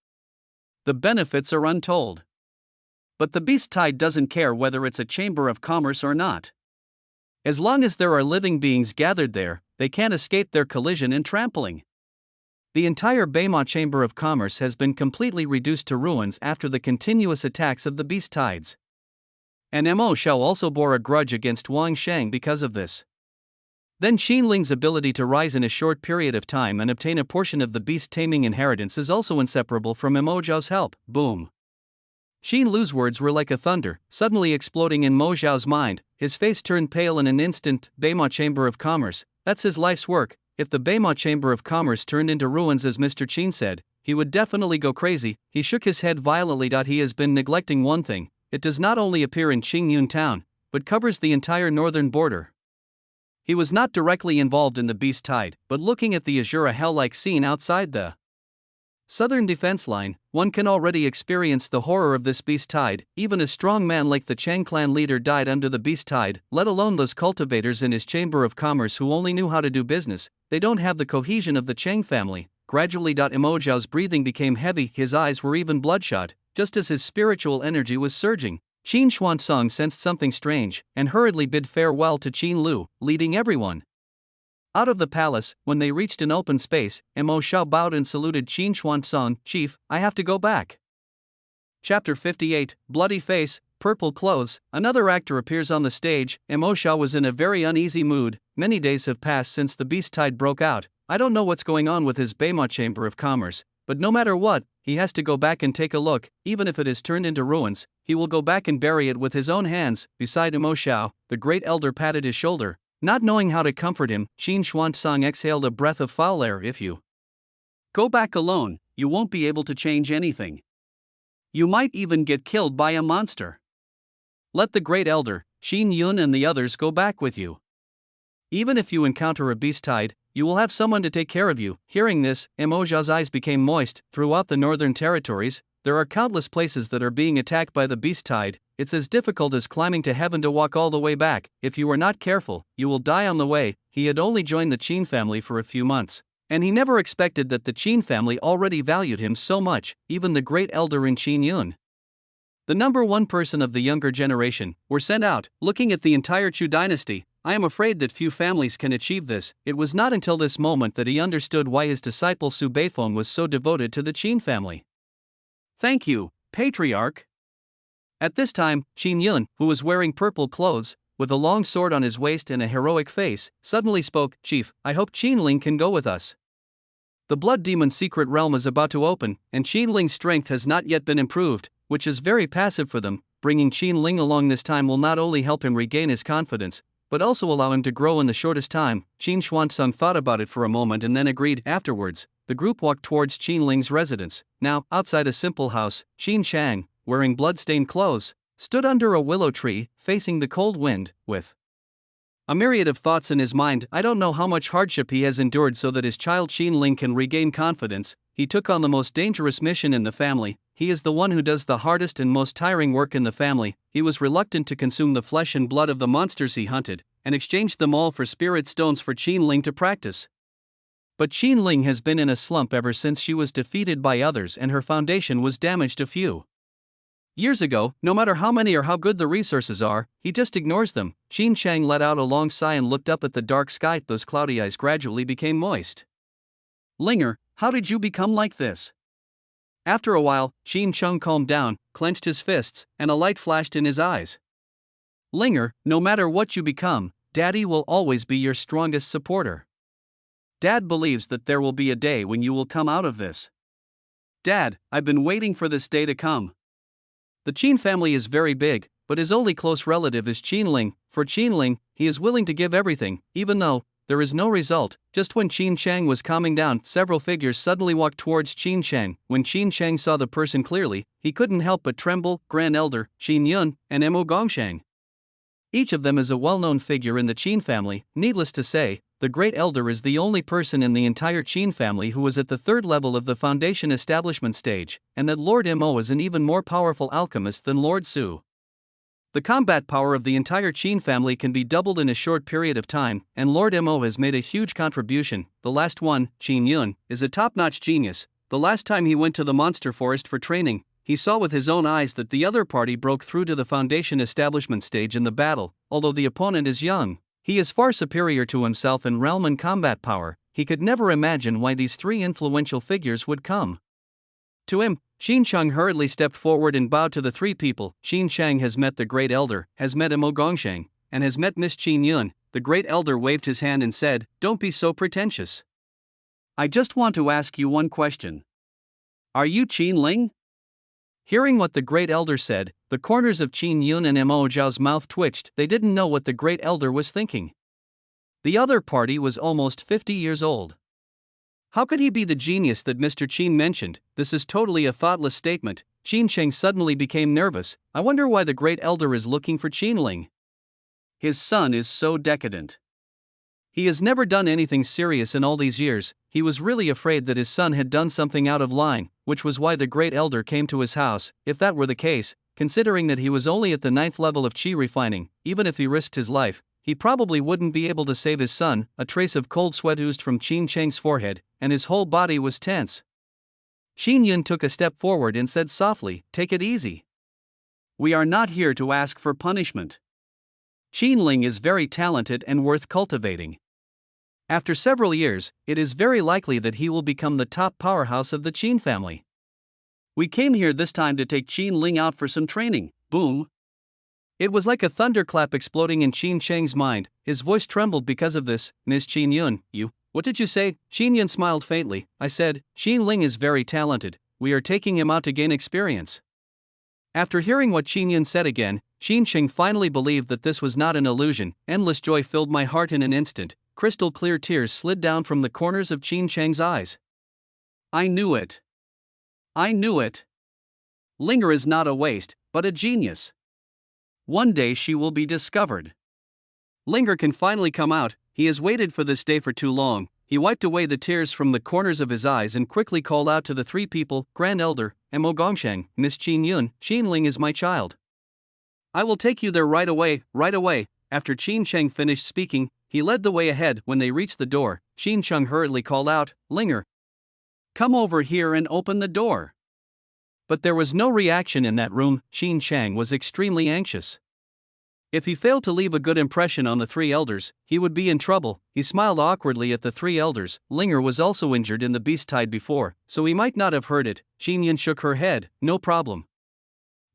[SPEAKER 1] The benefits are untold. But the Beast Tide doesn't care whether it's a chamber of commerce or not. As long as there are living beings gathered there, they can't escape their collision and trampling. The entire Beima Chamber of Commerce has been completely reduced to ruins after the continuous attacks of the Beast Tides. And Mo Xiao also bore a grudge against Wang Shang because of this. Then Qin Ling's ability to rise in a short period of time and obtain a portion of the beast taming inheritance is also inseparable from Mo Xiao's help. Boom. Qin Lu's words were like a thunder, suddenly exploding in Mo Xiao's mind. His face turned pale in an instant. Beima Chamber of Commerce, that's his life's work. If the Beima Chamber of Commerce turned into ruins as Mr. Qin said, he would definitely go crazy. He shook his head violently. He has been neglecting one thing. It does not only appear in Qingyun town, but covers the entire northern border. He was not directly involved in the Beast Tide, but looking at the Azura hell-like scene outside the southern defense line, one can already experience the horror of this Beast Tide. Even a strong man like the Chang clan leader died under the Beast Tide, let alone those cultivators in his Chamber of Commerce who only knew how to do business. They don't have the cohesion of the Chang family. Gradually, Mo Xiao's breathing became heavy, his eyes were even bloodshot, just as his spiritual energy was surging. Qin Xuanzang sensed something strange, and hurriedly bid farewell to Qin Lu, leading everyone out of the palace. When they reached an open space, Mo Xiao bowed and saluted Qin Xuanzang. Chief, I have to go back. Chapter 58, Bloody Face, Purple Clothes. Another actor appears on the stage. Mo Xiao was in a very uneasy mood. Many days have passed since the Beast Tide broke out. I don't know what's going on with his Beima Chamber of Commerce. but no matter what, he has to go back and take a look, even if it is turned into ruins, he will go back and bury it with his own hands. Beside Emo Xiao, the great elder patted his shoulder. Not knowing how to comfort him, Qin Xuanzang exhaled a breath of foul air. If you go back alone, you won't be able to change anything. You might even get killed by a monster. Let the great elder, Qin Yun, and the others go back with you. Even if you encounter a beast tide, you will have someone to take care of you. Hearing this, Emo Xiao's eyes became moist. Throughout the northern territories, there are countless places that are being attacked by the beast tide. It's as difficult as climbing to heaven to walk all the way back. If you are not careful, you will die on the way. He had only joined the Qin family for a few months, and he never expected that the Qin family already valued him so much, even the great elder in Qin Yun. The number one person of the younger generation, were sent out. Looking at the entire Chu dynasty, I am afraid that few families can achieve this. It was not until this moment that he understood why his disciple Su Beifeng was so devoted to the Qin family. Thank you, Patriarch. At this time, Qin Yun, who was wearing purple clothes, with a long sword on his waist and a heroic face, suddenly spoke. Chief, I hope Qin Ling can go with us. The Blood Demon's secret realm is about to open, and Qin Ling's strength has not yet been improved, which is very passive for them. Bringing Qin Ling along this time will not only help him regain his confidence, but also allow him to grow in the shortest time. Qin Xuanzang thought about it for a moment and then agreed. Afterwards, the group walked towards Qin Ling's residence. Now, outside a simple house, Qin Shang, wearing blood-stained clothes, stood under a willow tree, facing the cold wind, with a myriad of thoughts in his mind. I don't know how much hardship he has endured so that his child Qin Ling can regain confidence. He took on the most dangerous mission in the family. He is the one who does the hardest and most tiring work in the family. He was reluctant to consume the flesh and blood of the monsters he hunted, and exchanged them all for spirit stones for Qin Ling to practice. But Qin Ling has been in a slump ever since she was defeated by others and her foundation was damaged a few years ago. No matter how many or how good the resources are, he just ignores them. Qin Shang let out a long sigh and looked up at the dark sky. Those cloudy eyes gradually became moist. Linger, how did you become like this? After a while, Qin Sheng calmed down, clenched his fists, and a light flashed in his eyes. Linger, no matter what you become, Daddy will always be your strongest supporter. Dad believes that there will be a day when you will come out of this. Dad, I've been waiting for this day to come. The Qin family is very big, but his only close relative is Qin Ling. For Qin Ling, he is willing to give everything, even though there is no result. Just when Qin Shang was calming down, several figures suddenly walked towards Qin Shang. When Qin Shang saw the person clearly, he couldn't help but tremble. Grand Elder, Qin Yun, and Emo Gongshang. Each of them is a well-known figure in the Qin family. Needless to say, the Great Elder is the only person in the entire Qin family who is at the third level of the foundation establishment stage, and that Lord Mo is an even more powerful alchemist than Lord Su. The combat power of the entire Qin family can be doubled in a short period of time, and Lord Mo has made a huge contribution. The last one, Qin Yun, is a top-notch genius. The last time he went to the monster forest for training, he saw with his own eyes that the other party broke through to the foundation establishment stage in the battle. Although the opponent is young, he is far superior to himself in realm and combat power. He could never imagine why these three influential figures would come to him. Qin Shang hurriedly stepped forward and bowed to the three people. Qin Shang has met the Great Elder, has met Emo Gongshang, and has met Miss Qin Yun. The Great Elder waved his hand and said, "Don't be so pretentious. I just want to ask you one question. Are you Qin Ling?" Hearing what the Great Elder said, the corners of Qin Yun and Mo Zhao's mouth twitched. They didn't know what the Great Elder was thinking. The other party was almost 50 years old. How could he be the genius that Mr. Qin mentioned? This is totally a thoughtless statement. Qin Sheng suddenly became nervous. I wonder why the Great Elder is looking for Qin Ling. His son is so decadent. He has never done anything serious in all these years. He was really afraid that his son had done something out of line, which was why the Great Elder came to his house. If that were the case, considering that he was only at the 9th level of Qi refining, even if he risked his life, he probably wouldn't be able to save his son. A trace of cold sweat oozed from Qin Sheng's forehead, and his whole body was tense. Qin Yun took a step forward and said softly, "Take it easy. We are not here to ask for punishment. Qin Ling is very talented and worth cultivating. After several years, it is very likely that he will become the top powerhouse of the Qin family. We came here this time to take Qin Ling out for some training." Boom! It was like a thunderclap exploding in Qin Sheng's mind. His voice trembled because of this. "Miss Qin Yun, you What did you say? Qin Yun smiled faintly. I said, Qin Ling is very talented, we are taking him out to gain experience. After hearing what Qin Yun said again, Qin Cheng finally believed that this was not an illusion. Endless joy filled my heart in an instant. Crystal clear tears slid down from the corners of Qin Cheng's eyes. I knew it. I knew it. Linger is not a waste, but a genius. One day she will be discovered. Linger can finally come out. He has waited for this day for too long. He wiped away the tears from the corners of his eyes and quickly called out to the three people, Grand Elder, Mo Gongsheng, Miss Qin Yun, Qin Ling is my child. I will take you there right away, right away. After Qin Cheng finished speaking, he led the way ahead. When they reached the door, Qin Cheng hurriedly called out, Linger, come over here and open the door. But there was no reaction in that room. Qin Cheng was extremely anxious. If he failed to leave a good impression on the three elders, he would be in trouble. He smiled awkwardly at the three elders. Linger was also injured in the beast tide before, so he might not have heard it. Qin Yun shook her head, no problem.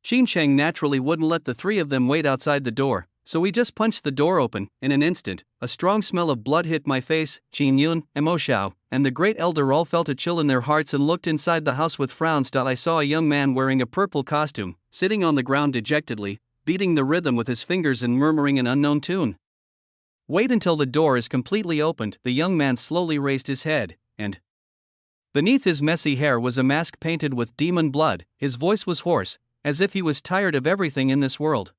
[SPEAKER 1] Qin Cheng naturally wouldn't let the three of them wait outside the door, so he just punched the door open. In an instant, a strong smell of blood hit my face. Qin Yun, Mo Xiao, and the great elder all felt a chill in their hearts and looked inside the house with frowns. I saw a young man wearing a purple costume, sitting on the ground dejectedly, beating the rhythm with his fingers and murmuring an unknown tune. Wait until the door is completely opened. The young man slowly raised his head, and beneath his messy hair was a mask painted with demon blood. His voice was hoarse, as if he was tired of everything in this world.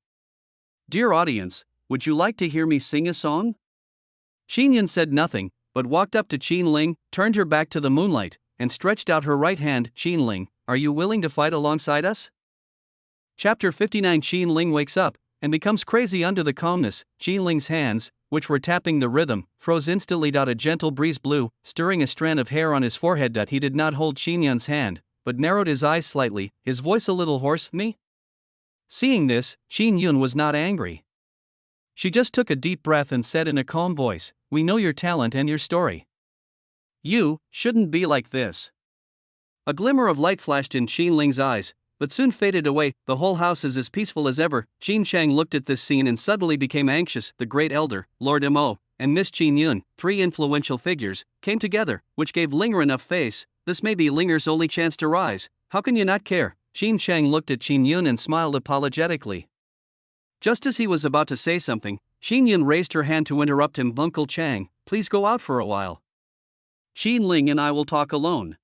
[SPEAKER 1] Dear audience, would you like to hear me sing a song? Qin Yun said nothing, but walked up to Qin Ling, turned her back to the moonlight, and stretched out her right hand. Qin Ling, are you willing to fight alongside us? Chapter 59. Qin Ling wakes up and becomes crazy under the calmness. Qin Ling's hands, which were tapping the rhythm, froze instantly. A gentle breeze blew, stirring a strand of hair on his forehead. He did not hold Qin Yun's hand, but narrowed his eyes slightly, his voice a little hoarse. Me? Seeing this, Qin Yun was not angry. She just took a deep breath and said in a calm voice, we know your talent and your story. You shouldn't be like this. A glimmer of light flashed in Qin Ling's eyes, but soon faded away. The whole house is as peaceful as ever. Qin Cheng looked at this scene and suddenly became anxious. The great elder, Lord Mo, and Miss Qin Yun, three influential figures, came together, which gave Linger enough face. This may be Linger's only chance to rise. How can you not care? Qin Cheng looked at Qin Yun and smiled apologetically. Just as he was about to say something, Qin Yun raised her hand to interrupt him. Uncle Chang, please go out for a while. Qin Ling and I will talk alone.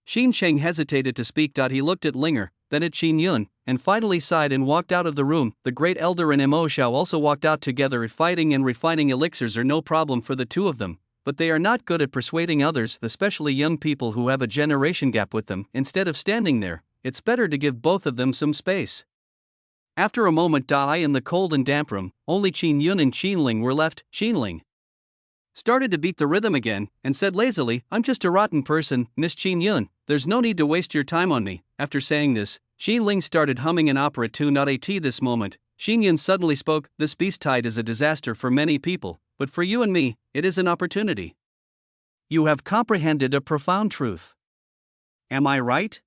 [SPEAKER 1] Qin Cheng hesitated to speak. He looked at Linger, then at Qin Yun, and finally sighed and walked out of the room. The great elder and Mo Xiao also walked out together. Fighting and refining elixirs are no problem for the two of them, but they are not good at persuading others, especially young people who have a generation gap with them. Instead of standing there, it's better to give both of them some space. After a moment, in the cold and damp room, only Qin Yun and Qin Ling were left. Qin Ling started to beat the rhythm again, and said lazily, I'm just a rotten person, Miss Qin Yun, there's no need to waste your time on me. After saying this, Qin Ling started humming an opera tune. At this moment, Qin Yun suddenly spoke, this beast tide is a disaster for many people, but for you and me, it is an opportunity. You have comprehended a profound truth. Am I right?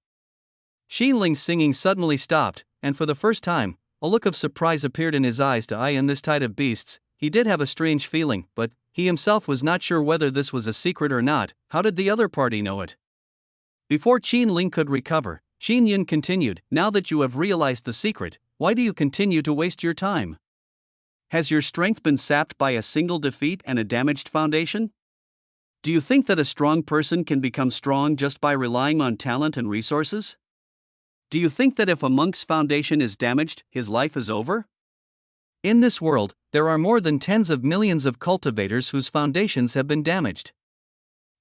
[SPEAKER 1] Qin Ling's singing suddenly stopped, and for the first time, a look of surprise appeared in his eyes. In this tide of beasts, he did have a strange feeling, but he himself was not sure whether this was a secret or not. How did the other party know it? Before Qin Ling could recover, Qin Yun continued, now that you have realized the secret, why do you continue to waste your time? Has your strength been sapped by a single defeat and a damaged foundation? Do you think that a strong person can become strong just by relying on talent and resources? Do you think that if a monk's foundation is damaged, his life is over? In this world, there are more than tens of millions of cultivators whose foundations have been damaged.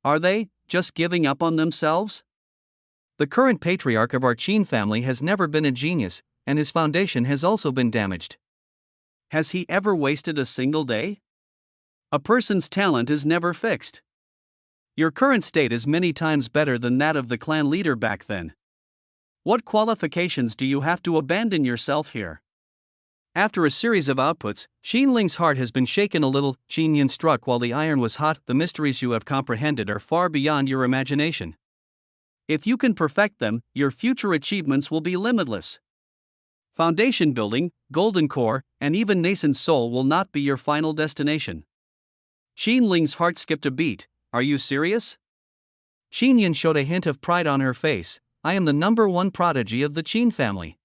[SPEAKER 1] Are they just giving up on themselves? The current patriarch of our Qin family has never been a genius, and his foundation has also been damaged. Has he ever wasted a single day? A person's talent is never fixed. Your current state is many times better than that of the clan leader back then. What qualifications do you have to abandon yourself here? After a series of outputs, Qin Ling's heart has been shaken a little. Qin Yun struck while the iron was hot. The mysteries you have comprehended are far beyond your imagination. If you can perfect them, your future achievements will be limitless. Foundation building, golden core, and even nascent soul will not be your final destination. Qin Ling's heart skipped a beat. Are you serious? Qin Yun showed a hint of pride on her face. I am the number one prodigy of the Qin family.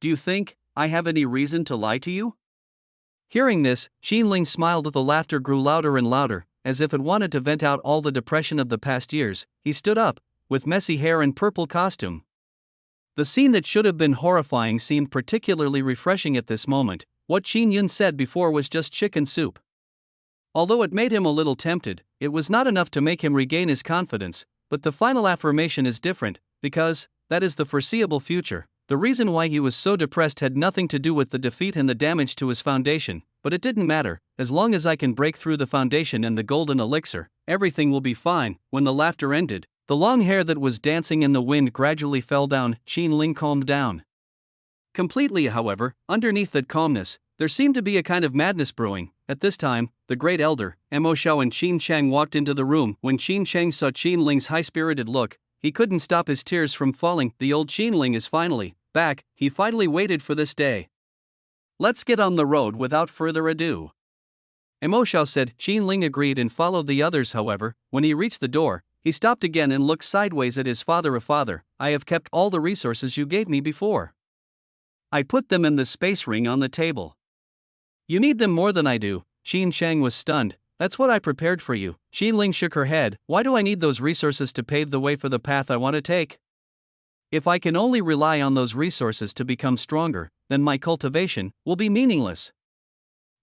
[SPEAKER 1] Do you think I have any reason to lie to you? Hearing this, Qin Ling smiled. The laughter grew louder and louder, as if it wanted to vent out all the depression of the past years. He stood up, with messy hair and purple costume. The scene that should have been horrifying seemed particularly refreshing at this moment. What Qin Yun said before was just chicken soup. Although it made him a little tempted, it was not enough to make him regain his confidence, but the final affirmation is different, because that is the foreseeable future. The reason why he was so depressed had nothing to do with the defeat and the damage to his foundation, but it didn't matter. As long as I can break through the foundation and the golden elixir, everything will be fine. When the laughter ended, the long hair that was dancing in the wind gradually fell down. Qin Ling calmed down completely. However, underneath that calmness, there seemed to be a kind of madness brewing. At this time, the great elder, Mo Xiao and Qin Chang walked into the room. When Qin Chang saw Qin Ling's high-spirited look, he couldn't stop his tears from falling. The old Qin Ling is finally back. He finally waited for this day. Let's get on the road without further ado. Mo Xiao said. Qin Ling agreed and followed the others. However, when he reached the door, he stopped again and looked sideways at his father. Father, I have kept all the resources you gave me before. I put them in the space ring on the table. You need them more than I do. Qin Chang was stunned. That's what I prepared for you. Qin Ling shook her head. Why do I need those resources to pave the way for the path I want to take? If I can only rely on those resources to become stronger, then my cultivation will be meaningless.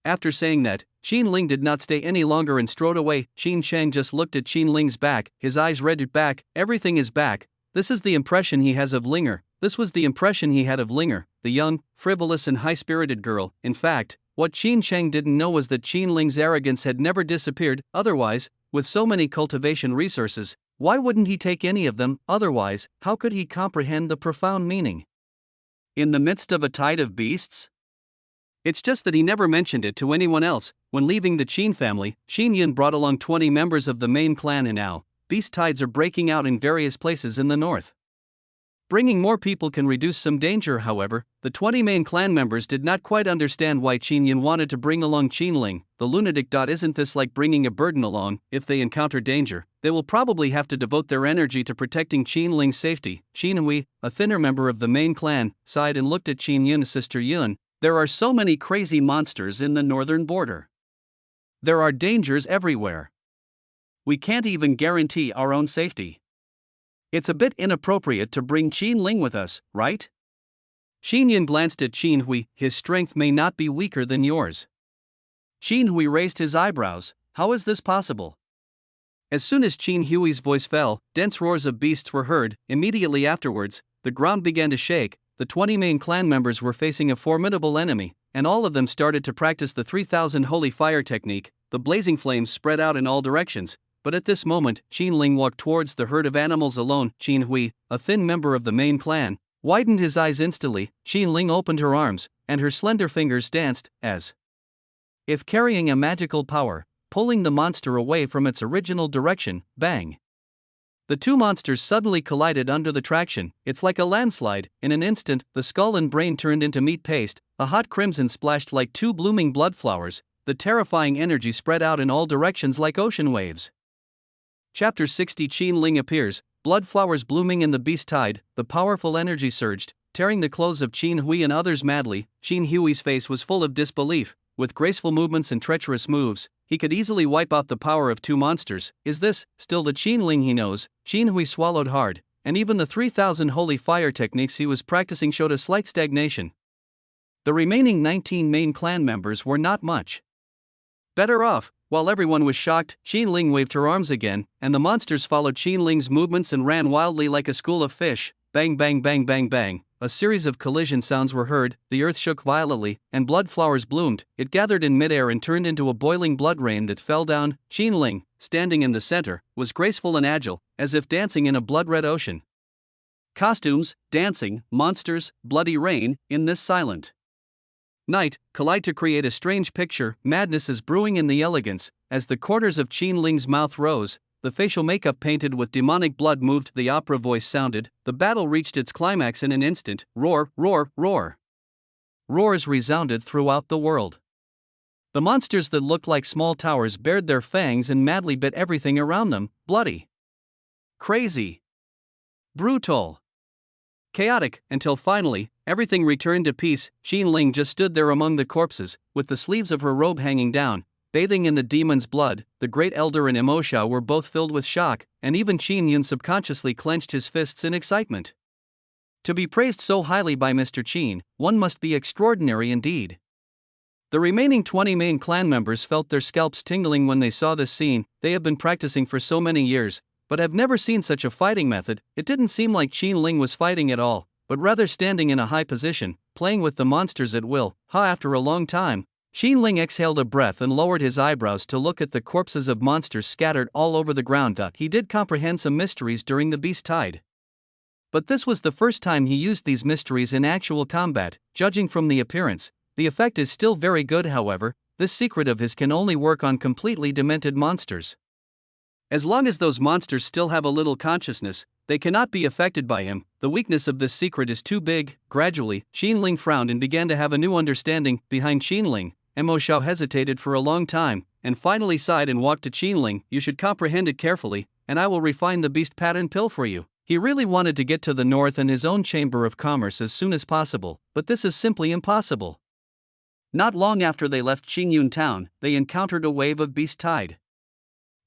[SPEAKER 1] After saying that, Qin Ling did not stay any longer and strode away. Qin Chang just looked at Qin Ling's back, his eyes read back. Everything is back. This is the impression he has of Linger. This was the impression he had of Linger, the young, frivolous and high-spirited girl. In fact, what Qin Chang didn't know was that Qin Ling's arrogance had never disappeared. Otherwise, with so many cultivation resources, why wouldn't he take any of them? Otherwise, how could he comprehend the profound meaning? In the midst of a tide of beasts? It's just that he never mentioned it to anyone else. When leaving the Qin family, Qin Yun brought along 20 members of the main clan, and now, beast tides are breaking out in various places in the north. Bringing more people can reduce some danger. However, the 20 main clan members did not quite understand why Qin Yun wanted to bring along Qin Ling. The lunatic. Isn't this like bringing a burden along? If they encounter danger, they will probably have to devote their energy to protecting Qin Ling's safety. Qin Hui, a thinner member of the main clan, sighed and looked at Qin Yun's sister Yun. There are so many crazy monsters in the northern border. There are dangers everywhere. We can't even guarantee our own safety. It's a bit inappropriate to bring Qin Ling with us, right? Qin Yun glanced at Qin Hui. His strength may not be weaker than yours. Qin Hui raised his eyebrows. How is this possible? As soon as Qin Hui's voice fell, dense roars of beasts were heard. Immediately afterwards, the ground began to shake. The 20 main clan members were facing a formidable enemy, and all of them started to practice the 3000 holy fire technique. The blazing flames spread out in all directions. But at this moment, Qin Ling walked towards the herd of animals alone. Qin Hui, a thin member of the main clan, widened his eyes instantly. Qin Ling opened her arms, and her slender fingers danced, as if carrying a magical power, pulling the monster away from its original direction. Bang! The two monsters suddenly collided under the traction. It's like a landslide. In an instant, the skull and brain turned into meat paste. A hot crimson splashed like two blooming blood flowers. The terrifying energy spread out in all directions like ocean waves. Chapter 60. Qin Ling appears, blood flowers blooming in the beast tide. The powerful energy surged, tearing the clothes of Qin Hui and others madly. Qin Hui's face was full of disbelief. With graceful movements and treacherous moves, he could easily wipe out the power of two monsters. Is this still the Qin Ling he knows? Qin Hui swallowed hard, and even the 3000 holy fire techniques he was practicing showed a slight stagnation. The remaining 19 main clan members were not much better off. While everyone was shocked, Qin Ling waved her arms again, and the monsters followed Qin Ling's movements and ran wildly like a school of fish. Bang bang bang bang bang. A series of collision sounds were heard, the earth shook violently, and blood flowers bloomed. It gathered in midair and turned into a boiling blood rain that fell down. Qin Ling, standing in the center, was graceful and agile, as if dancing in a blood-red ocean. Costumes, dancing, monsters, bloody rain, in this silent night, collide to create a strange picture. Madness is brewing in the elegance. As the corners of Qin Ling's mouth rose, the facial makeup painted with demonic blood moved. The opera voice sounded. The battle reached its climax in an instant. Roar, roar, roar. Roars resounded throughout the world. The monsters that looked like small towers bared their fangs and madly bit everything around them, bloody, crazy, brutal, chaotic, until finally, everything returned to peace. Qin Ling just stood there among the corpses, with the sleeves of her robe hanging down, bathing in the demon's blood. The Great Elder and Emo Xiao were both filled with shock, and even Qin Yun subconsciously clenched his fists in excitement. To be praised so highly by Mr. Qin, one must be extraordinary indeed. The remaining 20 main clan members felt their scalps tingling when they saw this scene. They have been practicing for so many years, but have never seen such a fighting method. It didn't seem like Qin Ling was fighting at all, but rather standing in a high position, playing with the monsters at will. After a long time, Qin Ling exhaled a breath and lowered his eyebrows to look at the corpses of monsters scattered all over the ground. He did comprehend some mysteries during the Beast Tide, but this was the first time he used these mysteries in actual combat. Judging from the appearance, the effect is still very good. However, this secret of his can only work on completely demented monsters. As long as those monsters still have a little consciousness, they cannot be affected by him. The weakness of this secret is too big. Gradually, Qin Ling frowned and began to have a new understanding. Behind Qin Ling, Emo Xiao hesitated for a long time, and finally sighed and walked to Qin Ling. You should comprehend it carefully, and I will refine the beast pattern pill for you. He really wanted to get to the north and his own chamber of commerce as soon as possible, but this is simply impossible. Not long after they left Qingyun town, they encountered a wave of Beast Tide.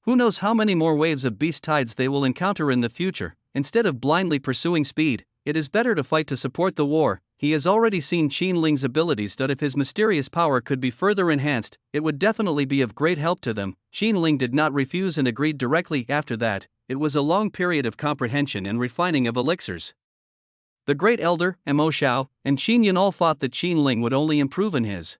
[SPEAKER 1] Who knows how many more waves of Beast Tides they will encounter in the future. Instead of blindly pursuing speed, it is better to fight to support the war. He has already seen Qin Ling's abilities. That if his mysterious power could be further enhanced, it would definitely be of great help to them. Qin Ling did not refuse and agreed directly. After that, it was a long period of comprehension and refining of elixirs. The Great Elder, Emo Xiao, and Qin Yun all thought that Qin Ling would only improve in his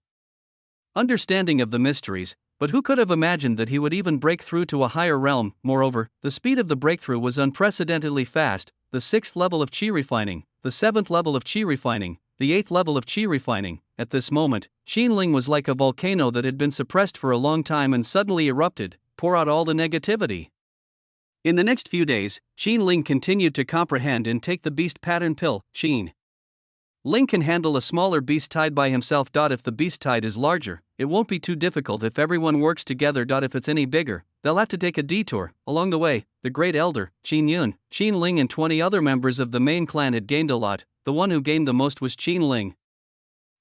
[SPEAKER 1] understanding of the mysteries, but who could have imagined that he would even break through to a higher realm? Moreover, the speed of the breakthrough was unprecedentedly fast. The 6th level of Qi refining, the 7th level of Qi refining, the 8th level of Qi refining. At this moment, Qin Ling was like a volcano that had been suppressed for a long time and suddenly erupted, pour out all the negativity. In the next few days, Qin Ling continued to comprehend and take the beast pattern pill. Qin Ling can handle a smaller beast tide by himself. If the beast tide is larger, it won't be too difficult if everyone works together. If it's any bigger, they'll have to take a detour. Along the way, the Great Elder, Qin Yun, Qin Ling and 20 other members of the main clan had gained a lot. The one who gained the most was Qin Ling.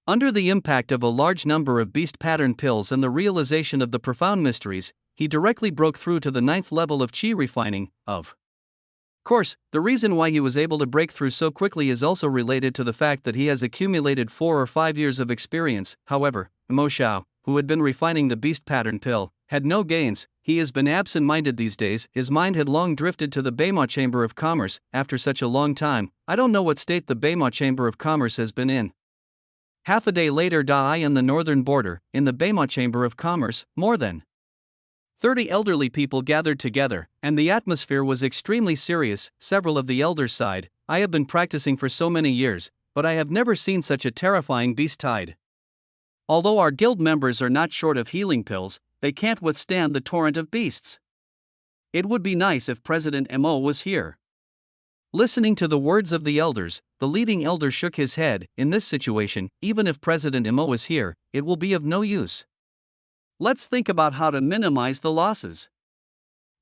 [SPEAKER 1] Under the impact of a large number of beast pattern pills and the realization of the profound mysteries, he directly broke through to the 9th level of Qi refining. Of course, the reason why he was able to break through so quickly is also related to the fact that he has accumulated 4 or 5 years of experience. However, Emo Xiao, who had been refining the beast pattern pill, had no gains. He has been absent-minded these days. His mind had long drifted to the Beima Chamber of Commerce. After such a long time, I don't know what state the Beima Chamber of Commerce has been in. Half a day later, I on the northern border, in the Beima Chamber of Commerce, more than 30 elderly people gathered together, and the atmosphere was extremely serious. Several of the elders sighed. I have been practicing for so many years, but I have never seen such a terrifying beast tide. Although our guild members are not short of healing pills, they can't withstand the torrent of beasts. It would be nice if President Mo was here. Listening to the words of the elders, the leading elder shook his head. In this situation, even if President Mo is here, it will be of no use. Let's think about how to minimize the losses.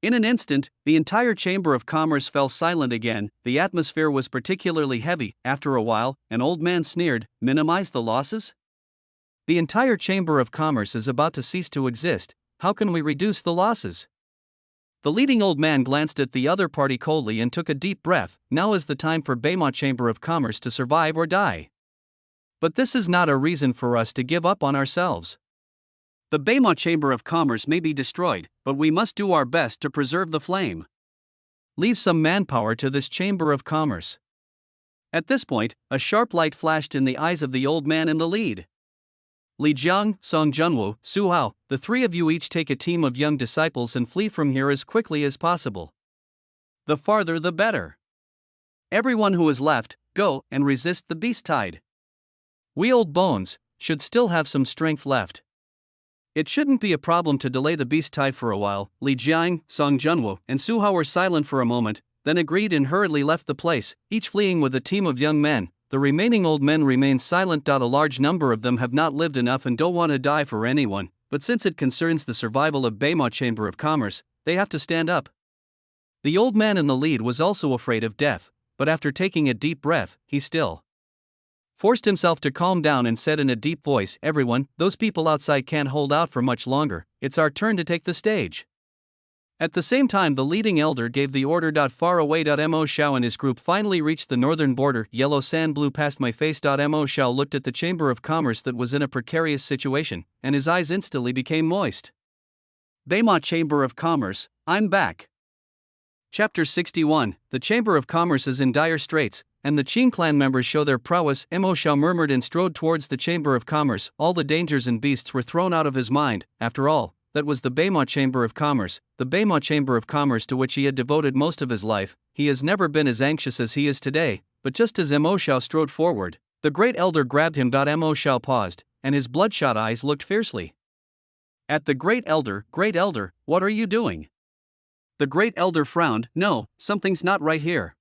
[SPEAKER 1] In an instant, the entire Chamber of Commerce fell silent again. The atmosphere was particularly heavy. After a while, an old man sneered, "Minimize the losses? The entire Chamber of Commerce is about to cease to exist. How can we reduce the losses?" The leading old man glanced at the other party coldly and took a deep breath. Now is the time for Beima Chamber of Commerce to survive or die. But this is not a reason for us to give up on ourselves. The Beima Chamber of Commerce may be destroyed, but we must do our best to preserve the flame. Leave some manpower to this Chamber of Commerce. At this point, a sharp light flashed in the eyes of the old man in the lead. Li Jiang, Song Junwu, Su Hao, the three of you each take a team of young disciples and flee from here as quickly as possible. The farther the better. Everyone who is left, go and resist the beast tide. We old bones should still have some strength left. It shouldn't be a problem to delay the beast tide for a while. Li Jiang, Song Junwu, and Su Hao were silent for a moment, then agreed and hurriedly left the place, each fleeing with a team of young men. The remaining old men remained silent. A large number of them have not lived enough and don't want to die for anyone. but since it concerns the survival of Baymont Chamber of Commerce, they have to stand up. The old man in the lead was also afraid of death, but after taking a deep breath, he still forced himself to calm down and said in a deep voice, "Everyone, those people outside can't hold out for much longer, it's our turn to take the stage." At the same time, the leading elder gave the order. Far away. Mo Shao and his group finally reached the northern border. Yellow sand blew past my face. Mo Shao looked at the Chamber of Commerce that was in a precarious situation, and his eyes instantly became moist. Baymont Chamber of Commerce, I'm back. Chapter 61. The Chamber of Commerce is in dire straits, and the Qin clan members show their prowess. Mo Shao murmured and strode towards the Chamber of Commerce. All the dangers and beasts were thrown out of his mind. After all, that was the Baymont Chamber of Commerce, the Baymont Chamber of Commerce to which he had devoted most of his life. He has never been as anxious as he is today, but just as Mo Shao strode forward, the great elder grabbed him. Mo Shao paused, and his bloodshot eyes looked fiercely at the great elder. "Great elder, what are you doing?" The great elder frowned. "No, something's not right here."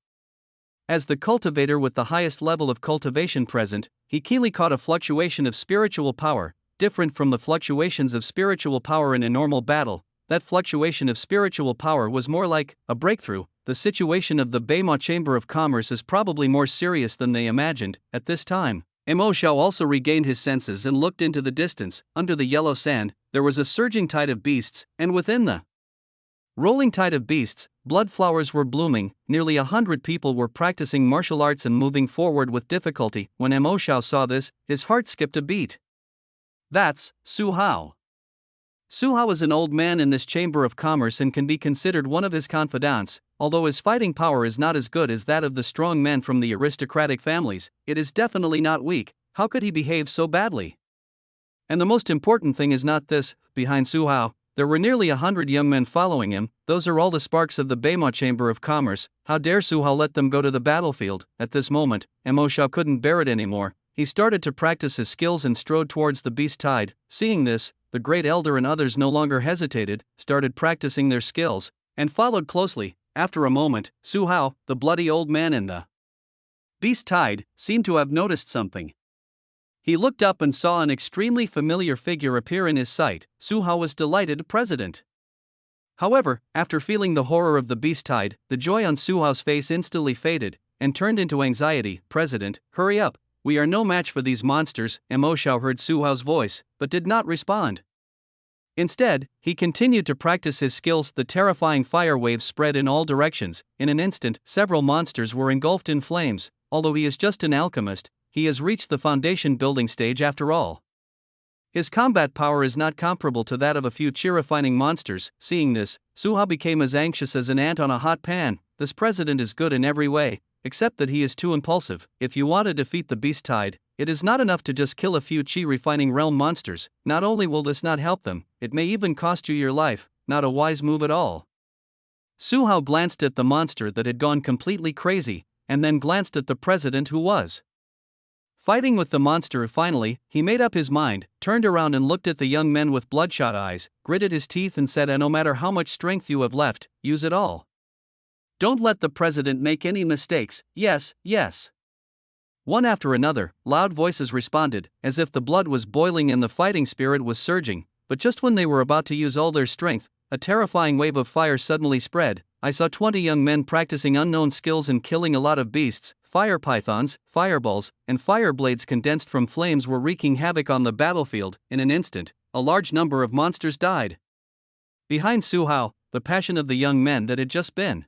[SPEAKER 1] As the cultivator with the highest level of cultivation present, he keenly caught a fluctuation of spiritual power, different from the fluctuations of spiritual power in a normal battle. That fluctuation of spiritual power was more like a breakthrough. The situation of the Baymont Chamber of Commerce is probably more serious than they imagined. At this time, Mo Shao also regained his senses and looked into the distance. Under the yellow sand, there was a surging tide of beasts, and within the rolling tide of beasts, blood flowers were blooming. Nearly 100 people were practicing martial arts and moving forward with difficulty. When Mo Shao saw this, his heart skipped a beat. That's Su Hao. Su Hao is an old man in this Chamber of Commerce and can be considered one of his confidants. Although his fighting power is not as good as that of the strong men from the aristocratic families, it is definitely not weak. How could he behave so badly? And the most important thing is not this: behind Su Hao, there were nearly 100 young men following him. Those are all the sparks of the Baymont Chamber of Commerce. How dare Su Hao let them go to the battlefield? At this moment, Mo Shao couldn't bear it anymore. He started to practice his skills and strode towards the beast tide. Seeing this, the great elder and others no longer hesitated, started practicing their skills, and followed closely. After a moment, Su Hao, the bloody old man in the beast tide, seemed to have noticed something. He looked up and saw an extremely familiar figure appear in his sight. Su Hao was delighted. "President." However, after feeling the horror of the beast tide, the joy on Su Hao's face instantly faded and turned into anxiety. "President, hurry up. We are no match for these monsters." Mo Shao heard Su Hao's voice, but did not respond. Instead, he continued to practice his skills. The terrifying fire waves spread in all directions. In an instant, several monsters were engulfed in flames. Although he is just an alchemist, he has reached the foundation building stage after all. His combat power is not comparable to that of a few chi refining monsters. Seeing this, Su Hao became as anxious as an ant on a hot pan. This president is good in every way, except that he is too impulsive. If you want to defeat the beast tide, it is not enough to just kill a few chi refining realm monsters. Not only will this not help them, it may even cost you your life. Not a wise move at all. Su Hao glanced at the monster that had gone completely crazy, and then glanced at the president who was fighting with the monster. Finally, he made up his mind, turned around and looked at the young men with bloodshot eyes, gritted his teeth and said, "No matter how much strength you have left, use it all. Don't let the president make any mistakes." "Yes, yes." One after another, loud voices responded, as if the blood was boiling and the fighting spirit was surging. But just when they were about to use all their strength, a terrifying wave of fire suddenly spread. I saw 20 young men practicing unknown skills and killing a lot of beasts. Fire pythons, fireballs, and fire blades condensed from flames were wreaking havoc on the battlefield. In an instant, a large number of monsters died. Behind Su Hao, the passion of the young men that had just been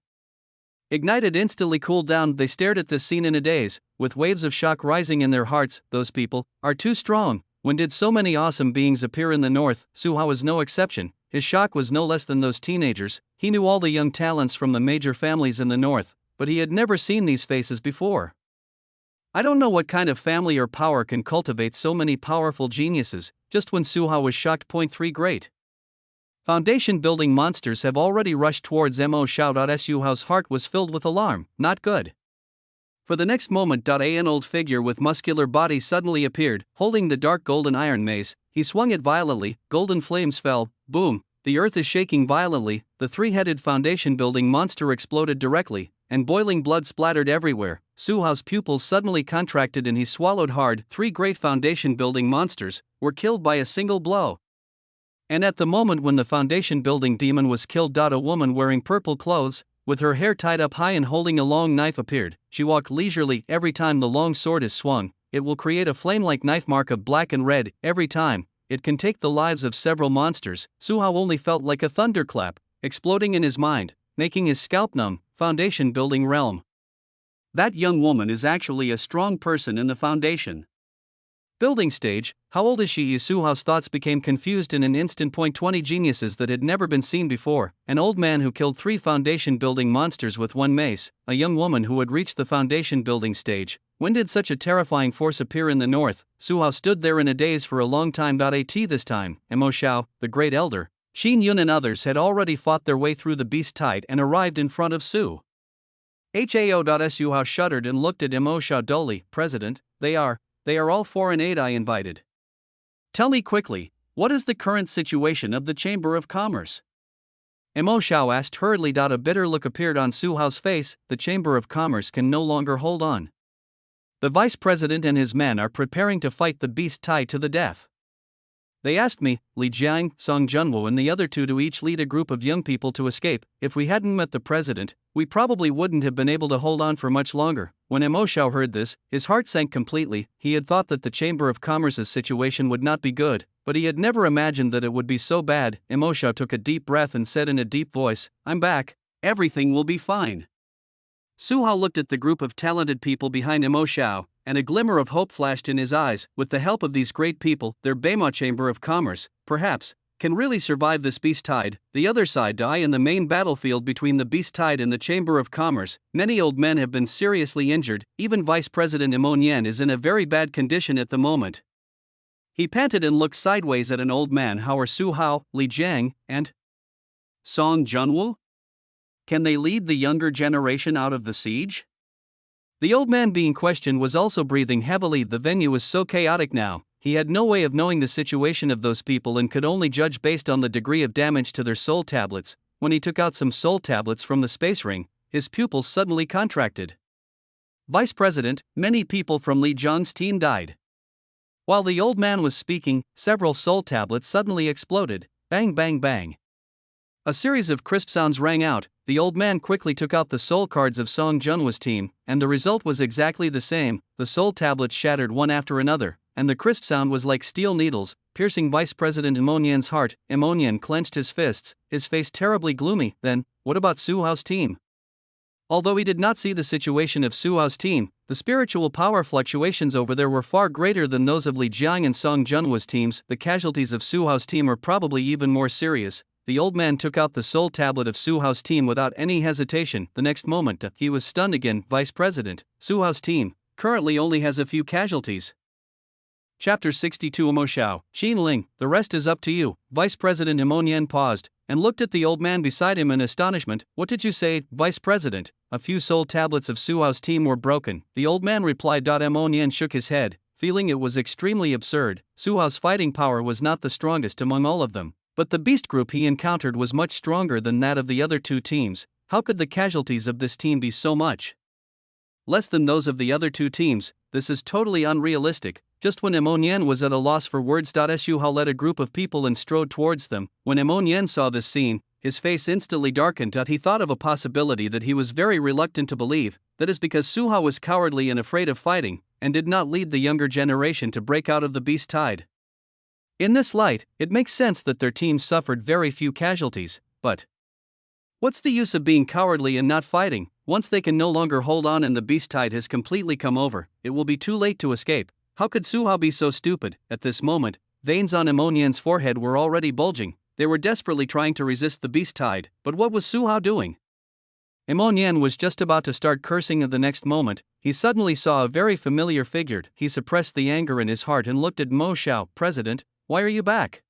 [SPEAKER 1] ignited instantly cooled down. They stared at this scene in a daze, with waves of shock rising in their hearts. Those people are too strong. When did so many awesome beings appear in the north? Su Hao was no exception. His shock was no less than those teenagers. He knew all the young talents from the major families in the north, but he had never seen these faces before. I don't know what kind of family or power can cultivate so many powerful geniuses. Just when Su Hao was shocked. 3 Great foundation building monsters have already rushed towards Mo Shao. Su Hao's heart was filled with alarm. Not good. For the next moment, an old figure with muscular body suddenly appeared, holding the dark golden iron mace. He swung it violently, golden flames fell, boom, the earth is shaking violently. The 3-headed foundation building monster exploded directly, and boiling blood splattered everywhere. Su Hao's pupils suddenly contracted and he swallowed hard. 3 great foundation building monsters were killed by a single blow. And at the moment when the foundation building demon was killed, a woman wearing purple clothes, with her hair tied up high and holding a long knife appeared. She walked leisurely. Every time the long sword is swung, it will create a flame-like knife mark of black and red. Every time, it can take the lives of several monsters. Su Hao only felt like a thunderclap, exploding in his mind, making his scalp numb. Foundation building realm. That young woman is actually a strong person in the foundation building stage. How old is she? Su Hao's thoughts became confused in an instant. 20 geniuses that had never been seen before, an old man who killed 3 foundation building monsters with 1 mace, a young woman who had reached the foundation building stage. When did such a terrifying force appear in the north? Su Hao stood there in a daze for a long time. At this time, Emo Xiao, the great elder, Xin Yun and others had already fought their way through the beast tide and arrived in front of Su Hao. Su Hao shuddered and looked at Emo Xiao dully. President, they are all foreign aid I invited. Tell me quickly, what is the current situation of the Chamber of Commerce? Emo Xiao asked hurriedly. A bitter look appeared on Su Hao's face. The Chamber of Commerce can no longer hold on. The vice president and his men are preparing to fight the beast tide to the death. They asked me, Li Jiang, Song Junwo and the other 2 to each lead a group of young people to escape. If we hadn't met the president, we probably wouldn't have been able to hold on for much longer. When Emo Xiao heard this, his heart sank completely. He had thought that the Chamber of Commerce's situation would not be good, but he had never imagined that it would be so bad. Emo Xiao took a deep breath and said in a deep voice, I'm back. Everything will be fine. Su Hao looked at the group of talented people behind Emo Xiao, and a glimmer of hope flashed in his eyes. With the help of these great people, their Beima Chamber of Commerce, perhaps, can really survive this beast tide. The other side die in the main battlefield between the beast tide and the Chamber of Commerce. Many old men have been seriously injured. Even Vice President Emo Nian is in a very bad condition at the moment. He panted and looked sideways at an old man. How are Su Hao, Li Jiang, and Song Junwo? Can they lead the younger generation out of the siege? The old man being questioned was also breathing heavily. The venue was so chaotic now, he had no way of knowing the situation of those people and could only judge based on the degree of damage to their soul tablets. When he took out some soul tablets from the space ring, his pupils suddenly contracted. Vice President, many people from Li Jiang's team died. While the old man was speaking, several soul tablets suddenly exploded. Bang bang bang. A series of crisp sounds rang out. The old man quickly took out the soul cards of Song Junwo's team, and the result was exactly the same. The soul tablets shattered one after another, and the crisp sound was like steel needles, piercing Vice President Emo Nian's heart. Emo Nian clenched his fists, his face terribly gloomy. Then, what about Su Hao's team? Although he did not see the situation of Su Hao's team, the spiritual power fluctuations over there were far greater than those of Li Jiang and Song Junwo's teams. The casualties of Su Hao's team are probably even more serious. The old man took out the soul tablet of Su Hao's team without any hesitation. The next moment, he was stunned again. Vice President, Su Hao's team currently only has a few casualties. Chapter 62. Emo Xiao, Xin Ling, the rest is up to you. Vice President Emo Nian paused and looked at the old man beside him in astonishment. What did you say, Vice President? A few soul tablets of Su Hao's team were broken. The old man replied. Emo Nian shook his head, feeling it was extremely absurd. Su Hao's fighting power was not the strongest among all of them, but the beast group he encountered was much stronger than that of the other 2 teams. How could the casualties of this team be so much less than those of the other 2 teams? This is totally unrealistic. Just when Emo Nian was at a loss for words, Su Hao led a group of people and strode towards them. When Emo Nian saw this scene, his face instantly darkened. He thought of a possibility that he was very reluctant to believe. That is because Su Hao was cowardly and afraid of fighting, and did not lead the younger generation to break out of the beast tide. In this light, it makes sense that their team suffered very few casualties, but what's the use of being cowardly and not fighting? Once they can no longer hold on and the beast tide has completely come over, it will be too late to escape. How could Su Hao be so stupid? At this moment, veins on Emo Nian's forehead were already bulging. They were desperately trying to resist the beast tide, but what was Su Hao doing? Emo Nian was just about to start cursing, and the next moment, he suddenly saw a very familiar figure. He suppressed the anger in his heart and looked at Emo Xiao. President, why are you back?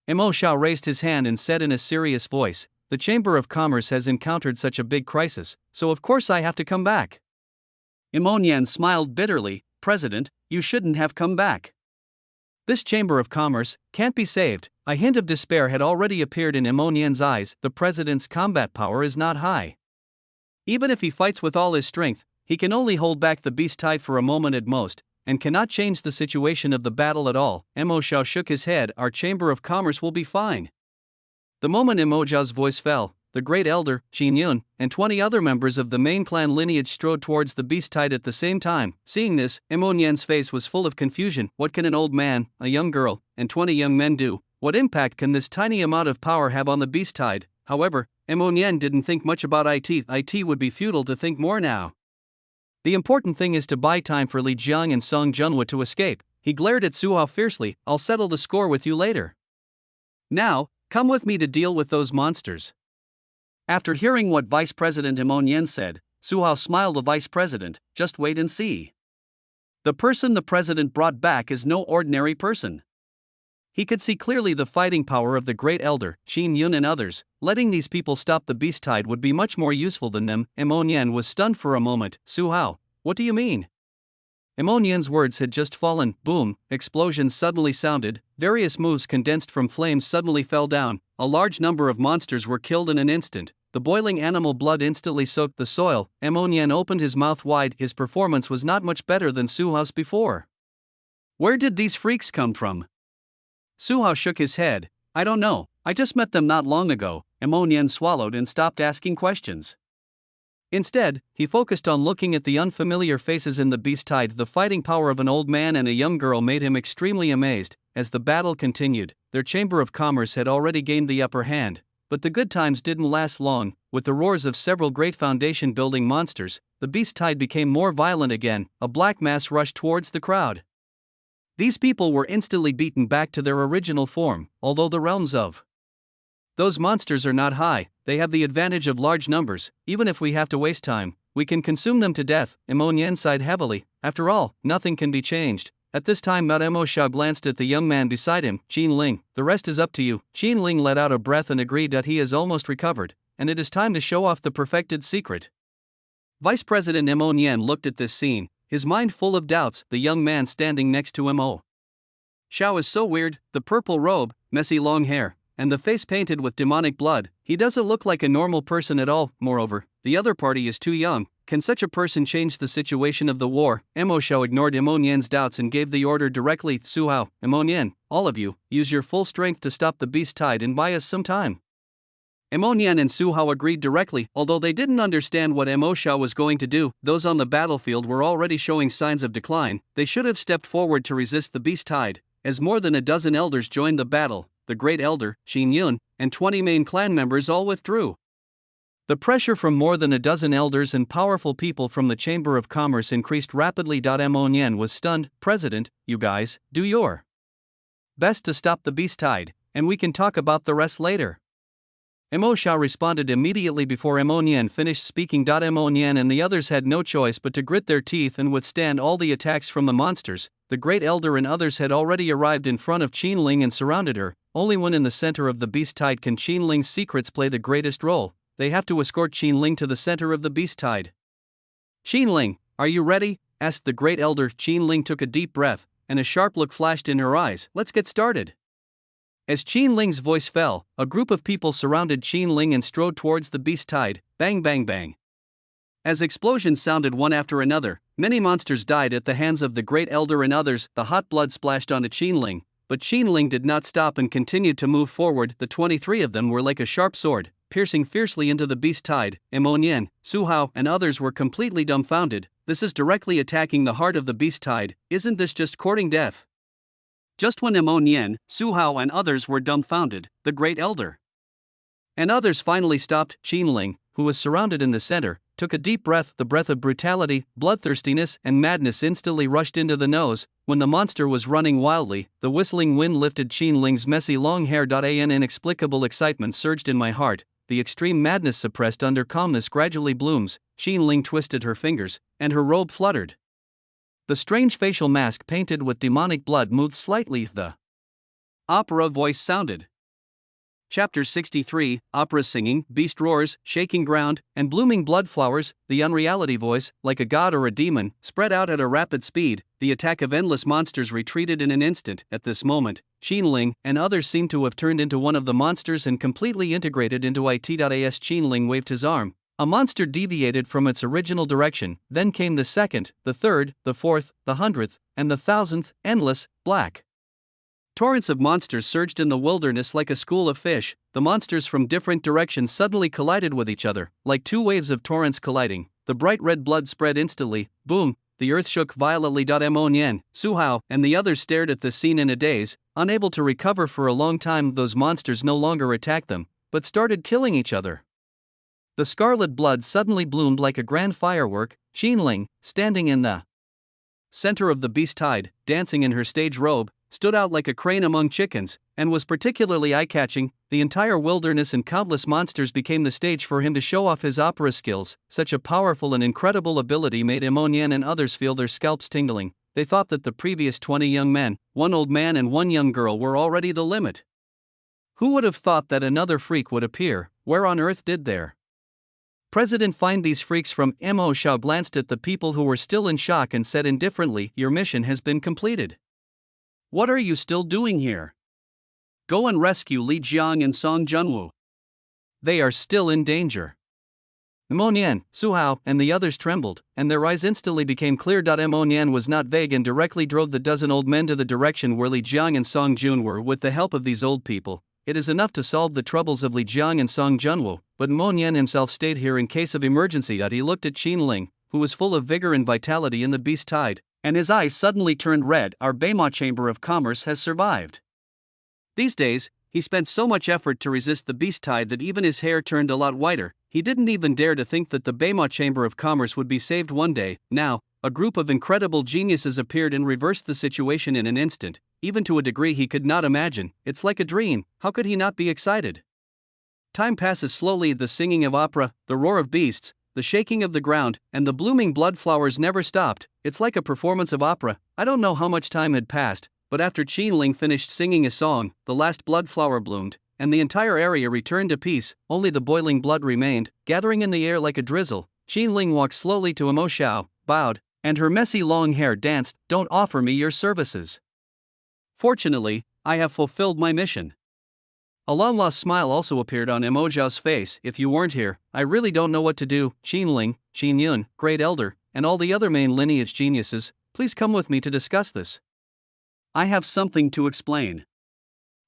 [SPEAKER 1] Emo Xiao raised his hand and said in a serious voice, the Chamber of Commerce has encountered such a big crisis, so of course I have to come back. Emo Nian smiled bitterly. President, you shouldn't have come back. This Chamber of Commerce can't be saved. A hint of despair had already appeared in Emo Nian's eyes. The president's combat power is not high. Even if he fights with all his strength, he can only hold back the beast tide for a moment at most. and cannot change the situation of the battle at all. Mo Xiao shook his head. Our Chamber of Commerce will be fine. The moment Mo Xiao's voice fell, the Great Elder, Qin Yun, and 20 other members of the main clan lineage strode towards the beast tide at the same time. Seeing this, Mo Nian's face was full of confusion. What can an old man, a young girl, and 20 young men do? What impact can this tiny amount of power have on the beast tide? However, Mo Nian didn't think much about it. It would be futile to think more now. The important thing is to buy time for Li Jiang and Song Junhua to escape. He glared at Su Hao fiercely. I'll settle the score with you later. Now, come with me to deal with those monsters. After hearing what Vice President Mo Nian said, Su Hao smiled. The Vice President, just wait and see. The person the President brought back is no ordinary person. He could see clearly the fighting power of the Great Elder, Qin Yun and others. Letting these people stop the beast tide would be much more useful than them. Mo Nian was stunned for a moment. Su Hao, what do you mean? Mo Nian's words had just fallen. Boom, explosions suddenly sounded, various moves condensed from flames suddenly fell down, a large number of monsters were killed in an instant. The boiling animal blood instantly soaked the soil. Mo Nian opened his mouth wide. His performance was not much better than Su Hao's before. Where did these freaks come from? Su Hao shook his head. I don't know, I just met them not long ago. Mo Nian swallowed and stopped asking questions. Instead, he focused on looking at the unfamiliar faces in the beast tide. The fighting power of an old man and a young girl made him extremely amazed. As the battle continued, their Chamber of Commerce had already gained the upper hand, but the good times didn't last long. With the roars of several great foundation-building monsters, the beast tide became more violent again. A black mass rushed towards the crowd. These people were instantly beaten back to their original form. Although the realms of those monsters are not high, they have the advantage of large numbers. Even if we have to waste time, we can consume them to death. Mo Nian sighed heavily. After all, nothing can be changed. At this time, Mo Xiao glanced at the young man beside him. Qin Ling, the rest is up to you. Qin Ling let out a breath and agreed that he has almost recovered, and it is time to show off the perfected secret. Vice President Mo Nian looked at this scene, his mind full of doubts. The young man standing next to Mo Xiao is so weird, the purple robe, messy long hair, and the face painted with demonic blood. He doesn't look like a normal person at all. Moreover, the other party is too young. Can such a person change the situation of the war? Mo Xiao ignored Mo Nian's doubts and gave the order directly. Su Hao, Mo Nian, all of you, use your full strength to stop the beast tide and buy us some time. Mo Nian and Su Hao agreed directly. Although they didn't understand what Mo Xiao was going to do, those on the battlefield were already showing signs of decline. They should have stepped forward to resist the beast tide. As more than a dozen elders joined the battle, the Great Elder, Qin Yun, and 20 main clan members all withdrew. The pressure from more than a dozen elders and powerful people from the Chamber of Commerce increased rapidly. Mo Nian was stunned. President, you guys, do your best to stop the beast tide, and we can talk about the rest later. Mo Xiao responded immediately before Mo Nian finished speaking. Mo Nian and the others had no choice but to grit their teeth and withstand all the attacks from the monsters. The Great Elder and others had already arrived in front of Qin Ling and surrounded her. Only when in the center of the beast tide can Qin Ling's secrets play the greatest role. They have to escort Qin Ling to the center of the beast tide. Qin Ling, are you ready? Asked the Great Elder. Qin Ling took a deep breath, and a sharp look flashed in her eyes. Let's get started. As Qin Ling's voice fell, a group of people surrounded Qin Ling and strode towards the beast tide. Bang bang bang. As explosions sounded one after another, many monsters died at the hands of the Great Elder and others. The hot blood splashed onto Qin Ling, but Qin Ling did not stop and continued to move forward. The 23 of them were like a sharp sword, piercing fiercely into the beast tide. Mo Nian, Su Hao, and others were completely dumbfounded. This is directly attacking the heart of the beast tide. Isn't this just courting death? Just when Mo Nian, Su Hao, and others were dumbfounded, the Great Elder and others finally stopped. Qin Ling, who was surrounded in the center, took a deep breath. The breath of brutality, bloodthirstiness, and madness instantly rushed into the nose. When the monster was running wildly, the whistling wind lifted Qin Ling's messy long hair. An inexplicable excitement surged in my heart. The extreme madness suppressed under calmness gradually blooms. Qin Ling twisted her fingers, and her robe fluttered. The strange facial mask painted with demonic blood moved slightly. The opera voice sounded. Chapter 63, Opera Singing, Beast Roars, Shaking Ground, and Blooming Blood Flowers. The unreality voice, like a god or a demon, spread out at a rapid speed. The attack of endless monsters retreated in an instant. At this moment, Qin Ling and others seemed to have turned into one of the monsters and completely integrated into it. As Qin Ling waved his arm, A monster deviated from its original direction, then came the second, the third, the fourth, the 100th, and the 1000th, endless, black. Torrents of monsters surged in the wilderness like a school of fish. The monsters from different directions suddenly collided with each other, like two waves of torrents colliding. The bright red blood spread instantly, boom, the earth shook violently. Mo Nian, Su Hao, and the others stared at the scene in a daze, unable to recover for a long time. Those monsters no longer attacked them, but started killing each other. The scarlet blood suddenly bloomed like a grand firework. Qin Ling, standing in the center of the beast tide, dancing in her stage robe, stood out like a crane among chickens, and was particularly eye-catching. The entire wilderness and countless monsters became the stage for him to show off his opera skills. Such a powerful and incredible ability made Mo Nian and others feel their scalps tingling. They thought that the previous 20 young men, one old man and one young girl, were already the limit. Who would have thought that another freak would appear? Where on earth did there? President find these freaks from? Mo Xiao glanced at the people who were still in shock and said indifferently, "Your mission has been completed. What are you still doing here? Go and rescue Li Jiang and Song Junwu. They are still in danger." Mo Nian, Su Hao, and the others trembled, and their eyes instantly became clear. Mo Nian was not vague and directly drove the dozen old men to the direction where Li Jiang and Song Jun were. With the help of these old people, it is enough to solve the troubles of Li Jiang and Song Junwu, but Mo Nian himself stayed here in case of emergency. He looked at Qin Ling, who was full of vigor and vitality in the beast tide, and his eyes suddenly turned red. Our Beima Chamber of Commerce has survived. These days, he spent so much effort to resist the beast tide that even his hair turned a lot whiter. He didn't even dare to think that the Beima Chamber of Commerce would be saved one day. Now, a group of incredible geniuses appeared and reversed the situation in an instant, even to a degree he could not imagine. It's like a dream. How could he not be excited? Time passes slowly. The singing of opera, the roar of beasts, the shaking of the ground, and the blooming blood flowers never stopped. It's like a performance of opera. I don't know how much time had passed, but after Qin Ling finished singing a song, the last blood flower bloomed, and the entire area returned to peace. Only the boiling blood remained, gathering in the air like a drizzle. Qin Ling walked slowly to Mo Xiao, bowed, and her messy long hair danced. "Don't offer me your services. Fortunately, I have fulfilled my mission." A long-lost smile also appeared on Mo Xiao's face. "If you weren't here, I really don't know what to do." Qin Ling, Qin Yun, Great Elder, and all the other main lineage geniuses, please come with me to discuss this. I have something to explain.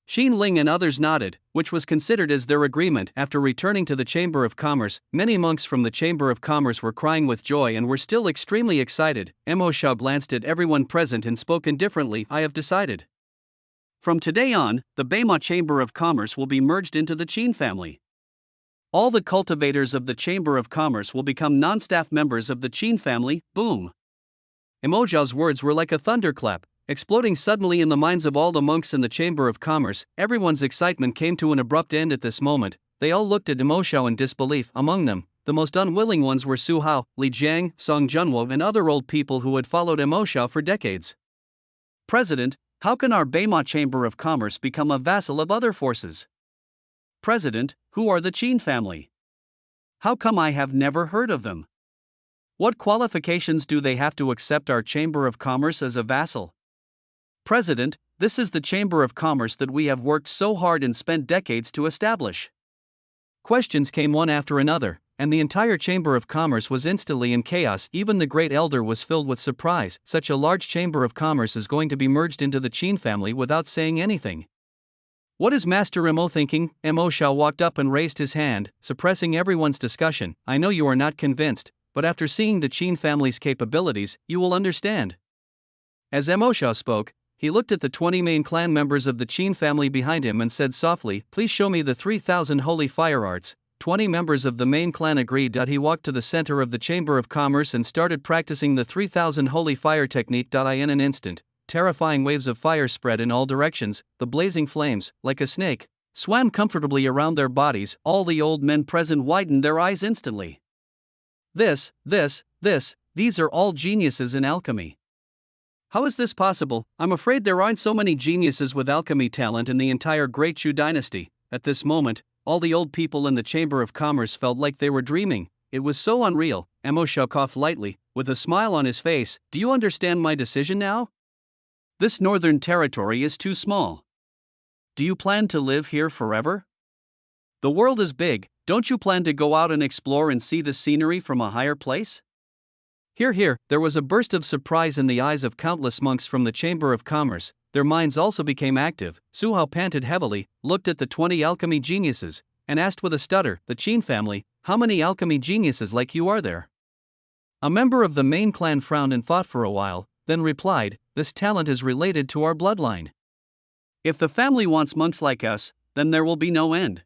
[SPEAKER 1] Qin Ling and others nodded, which was considered as their agreement. After returning to the Chamber of Commerce, many monks from the Chamber of Commerce were crying with joy and were still extremely excited. Mo Xiao glanced at everyone present and spoke indifferently, "I have decided. From today on, the Beima Chamber of Commerce will be merged into the Qin family. All the cultivators of the Chamber of Commerce will become non-staff members of the Qin family." Boom! Mo Xiao's words were like a thunderclap, exploding suddenly in the minds of all the monks in the Chamber of Commerce. Everyone's excitement came to an abrupt end at this moment. They all looked at Mo Xiao in disbelief. Among them, the most unwilling ones were Su Hao, Li Jiang, Song Junwu, and other old people who had followed Mo Xiao for decades. "President, how can our Beima Chamber of Commerce become a vassal of other forces?" "President, who are the Qin family? How come I have never heard of them? What qualifications do they have to accept our Chamber of Commerce as a vassal?" "President, this is the Chamber of Commerce that we have worked so hard and spent decades to establish." Questions came one after another, and the entire Chamber of Commerce was instantly in chaos. Even the Great Elder was filled with surprise. Such a large Chamber of Commerce is going to be merged into the Qin family without saying anything. What is Master Mo thinking? Mo Xiao walked up and raised his hand, suppressing everyone's discussion. "I know you are not convinced, but after seeing the Qin family's capabilities, you will understand." As Mo Xiao spoke, he looked at the 20 main clan members of the Qin family behind him and said softly, "Please show me the 3,000 holy fire arts." 20 members of the main clan agreed. He walked to the center of the Chamber of Commerce and started practicing the 3,000 holy fire technique. In an instant, terrifying waves of fire spread in all directions. The blazing flames, like a snake, swam comfortably around their bodies. All the old men present widened their eyes instantly. These are all geniuses in alchemy. How is this possible? I'm afraid there aren't so many geniuses with alchemy talent in the entire Great Chu dynasty. At this moment, all the old people in the Chamber of Commerce felt like they were dreaming. It was so unreal. Mo Xiao coughed lightly, with a smile on his face. "Do you understand my decision now? This northern territory is too small. Do you plan to live here forever? The world is big, Don't you plan to go out and explore and see the scenery from a higher place? Here, there was a burst of surprise in the eyes of countless monks from the Chamber of Commerce. Their minds also became active. Su Hao panted heavily, looked at the 20 alchemy geniuses, and asked with a stutter, the Qin family, how many alchemy geniuses like you are there? A member of the main clan frowned and thought for a while, then replied, this talent is related to our bloodline. If the family wants monks like us, then there will be no end.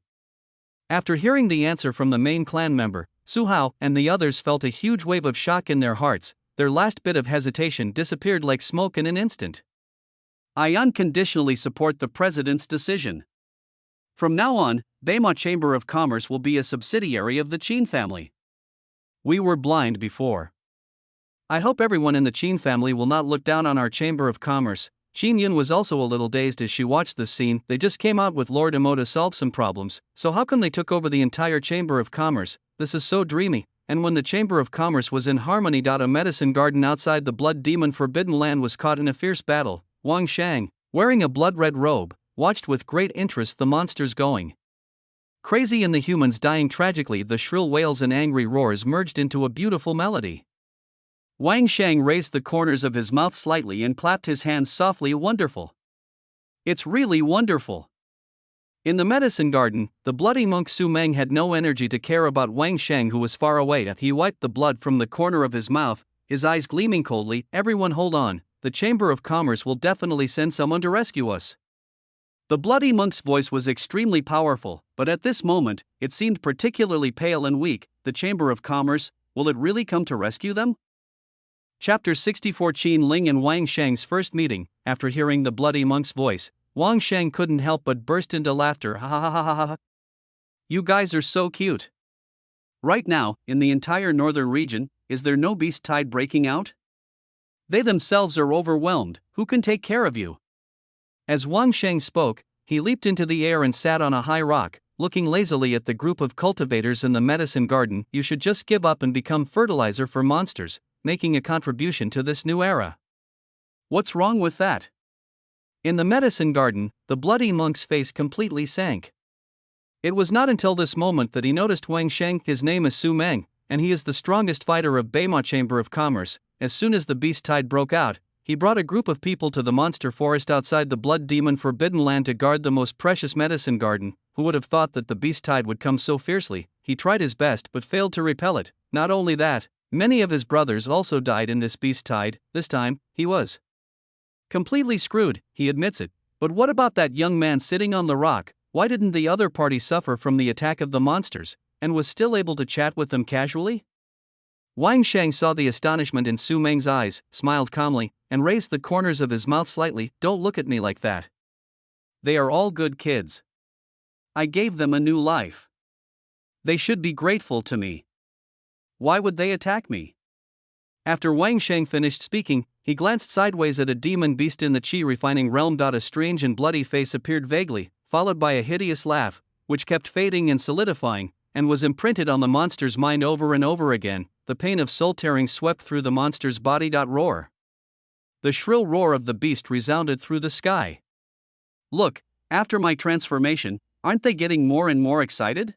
[SPEAKER 1] After hearing the answer from the main clan member, Su Hao and the others felt a huge wave of shock in their hearts. Their last bit of hesitation disappeared like smoke in an instant. I unconditionally support the president's decision. From now on, Beima Chamber of Commerce will be a subsidiary of the Qin family. We were blind before. I hope everyone in the Qin family will not look down on our Chamber of Commerce. Qin Yun was also a little dazed as she watched this scene. They just came out with Lord Emo to solve some problems, so how come they took over the entire Chamber of Commerce? This is so dreamy. And when the Chamber of Commerce was in harmony, a medicine garden outside the Blood Demon Forbidden Land was caught in a fierce battle. Wang Shang, wearing a blood-red robe, watched with great interest the monsters going crazy and the humans dying tragically. The shrill wails and angry roars merged into a beautiful melody. Wang Shang raised the corners of his mouth slightly and clapped his hands softly. Wonderful. It's really wonderful. In the medicine garden, the bloody monk Su Meng had no energy to care about Wang Shang, who was far away. He wiped the blood from the corner of his mouth, his eyes gleaming coldly. Everyone hold on, the Chamber of Commerce will definitely send someone to rescue us. The bloody monk's voice was extremely powerful, but at this moment, it seemed particularly pale and weak. The Chamber of Commerce, will it really come to rescue them? Chapter 64. Qin Ling and Wang Shang's first meeting. After hearing the bloody monk's voice, Wang Shang couldn't help but burst into laughter. Ha ha ha ha ha. You guys are so cute. Right now, in the entire northern region, is there no beast tide breaking out? They themselves are overwhelmed. Who can take care of you? As Wang Shang spoke, he leaped into the air and sat on a high rock, looking lazily at the group of cultivators in the medicine garden. You should just give up and become fertilizer for monsters, making a contribution to this new era. What's wrong with that? In the medicine garden, the bloody monk's face completely sank. It was not until this moment that he noticed Wang Shang. His name is Su Meng, and he is the strongest fighter of Beima Chamber of Commerce. As soon as the beast tide broke out, he brought a group of people to the monster forest outside the Blood Demon Forbidden Land to guard the most precious medicine garden. Who would have thought that the beast tide would come so fiercely? He tried his best but failed to repel it. Not only that, many of his brothers also died in this beast tide. This time, he was completely screwed, he admits it. But what about that young man sitting on the rock? Why didn't the other party suffer from the attack of the monsters, and was still able to chat with them casually? Wang Shang saw the astonishment in Su Meng's eyes, smiled calmly, and raised the corners of his mouth slightly. Don't look at me like that. They are all good kids. I gave them a new life. They should be grateful to me. Why would they attack me? After Wang Shang finished speaking, he glanced sideways at a demon beast in the Qi refining realm. A strange and bloody face appeared vaguely, followed by a hideous laugh, which kept fading and solidifying, and was imprinted on the monster's mind over and over again. The pain of soul tearing swept through the monster's body. Roar. The shrill roar of the beast resounded through the sky. Look, after my transformation, aren't they getting more and more excited?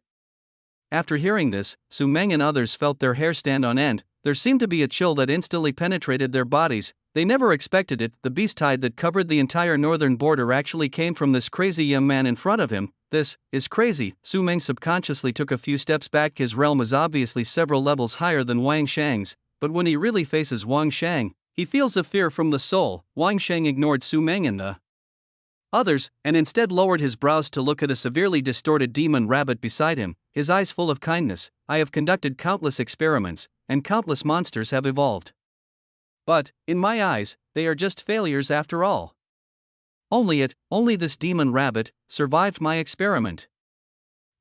[SPEAKER 1] After hearing this, Su Meng and others felt their hair stand on end. There seemed to be a chill that instantly penetrated their bodies. They never expected it. The beast tide that covered the entire northern border actually came from this crazy young man in front of him. This is crazy. Su Meng subconsciously took a few steps back. His realm is obviously several levels higher than Wang Shang's, but when he really faces Wang Shang, he feels a fear from the soul. Wang Shang ignored Su Meng and the others, and instead lowered his brows to look at a severely distorted demon rabbit beside him, his eyes full of kindness. I have conducted countless experiments, and countless monsters have evolved. But, in my eyes, they are just failures after all. Only this demon rabbit, survived my experiment.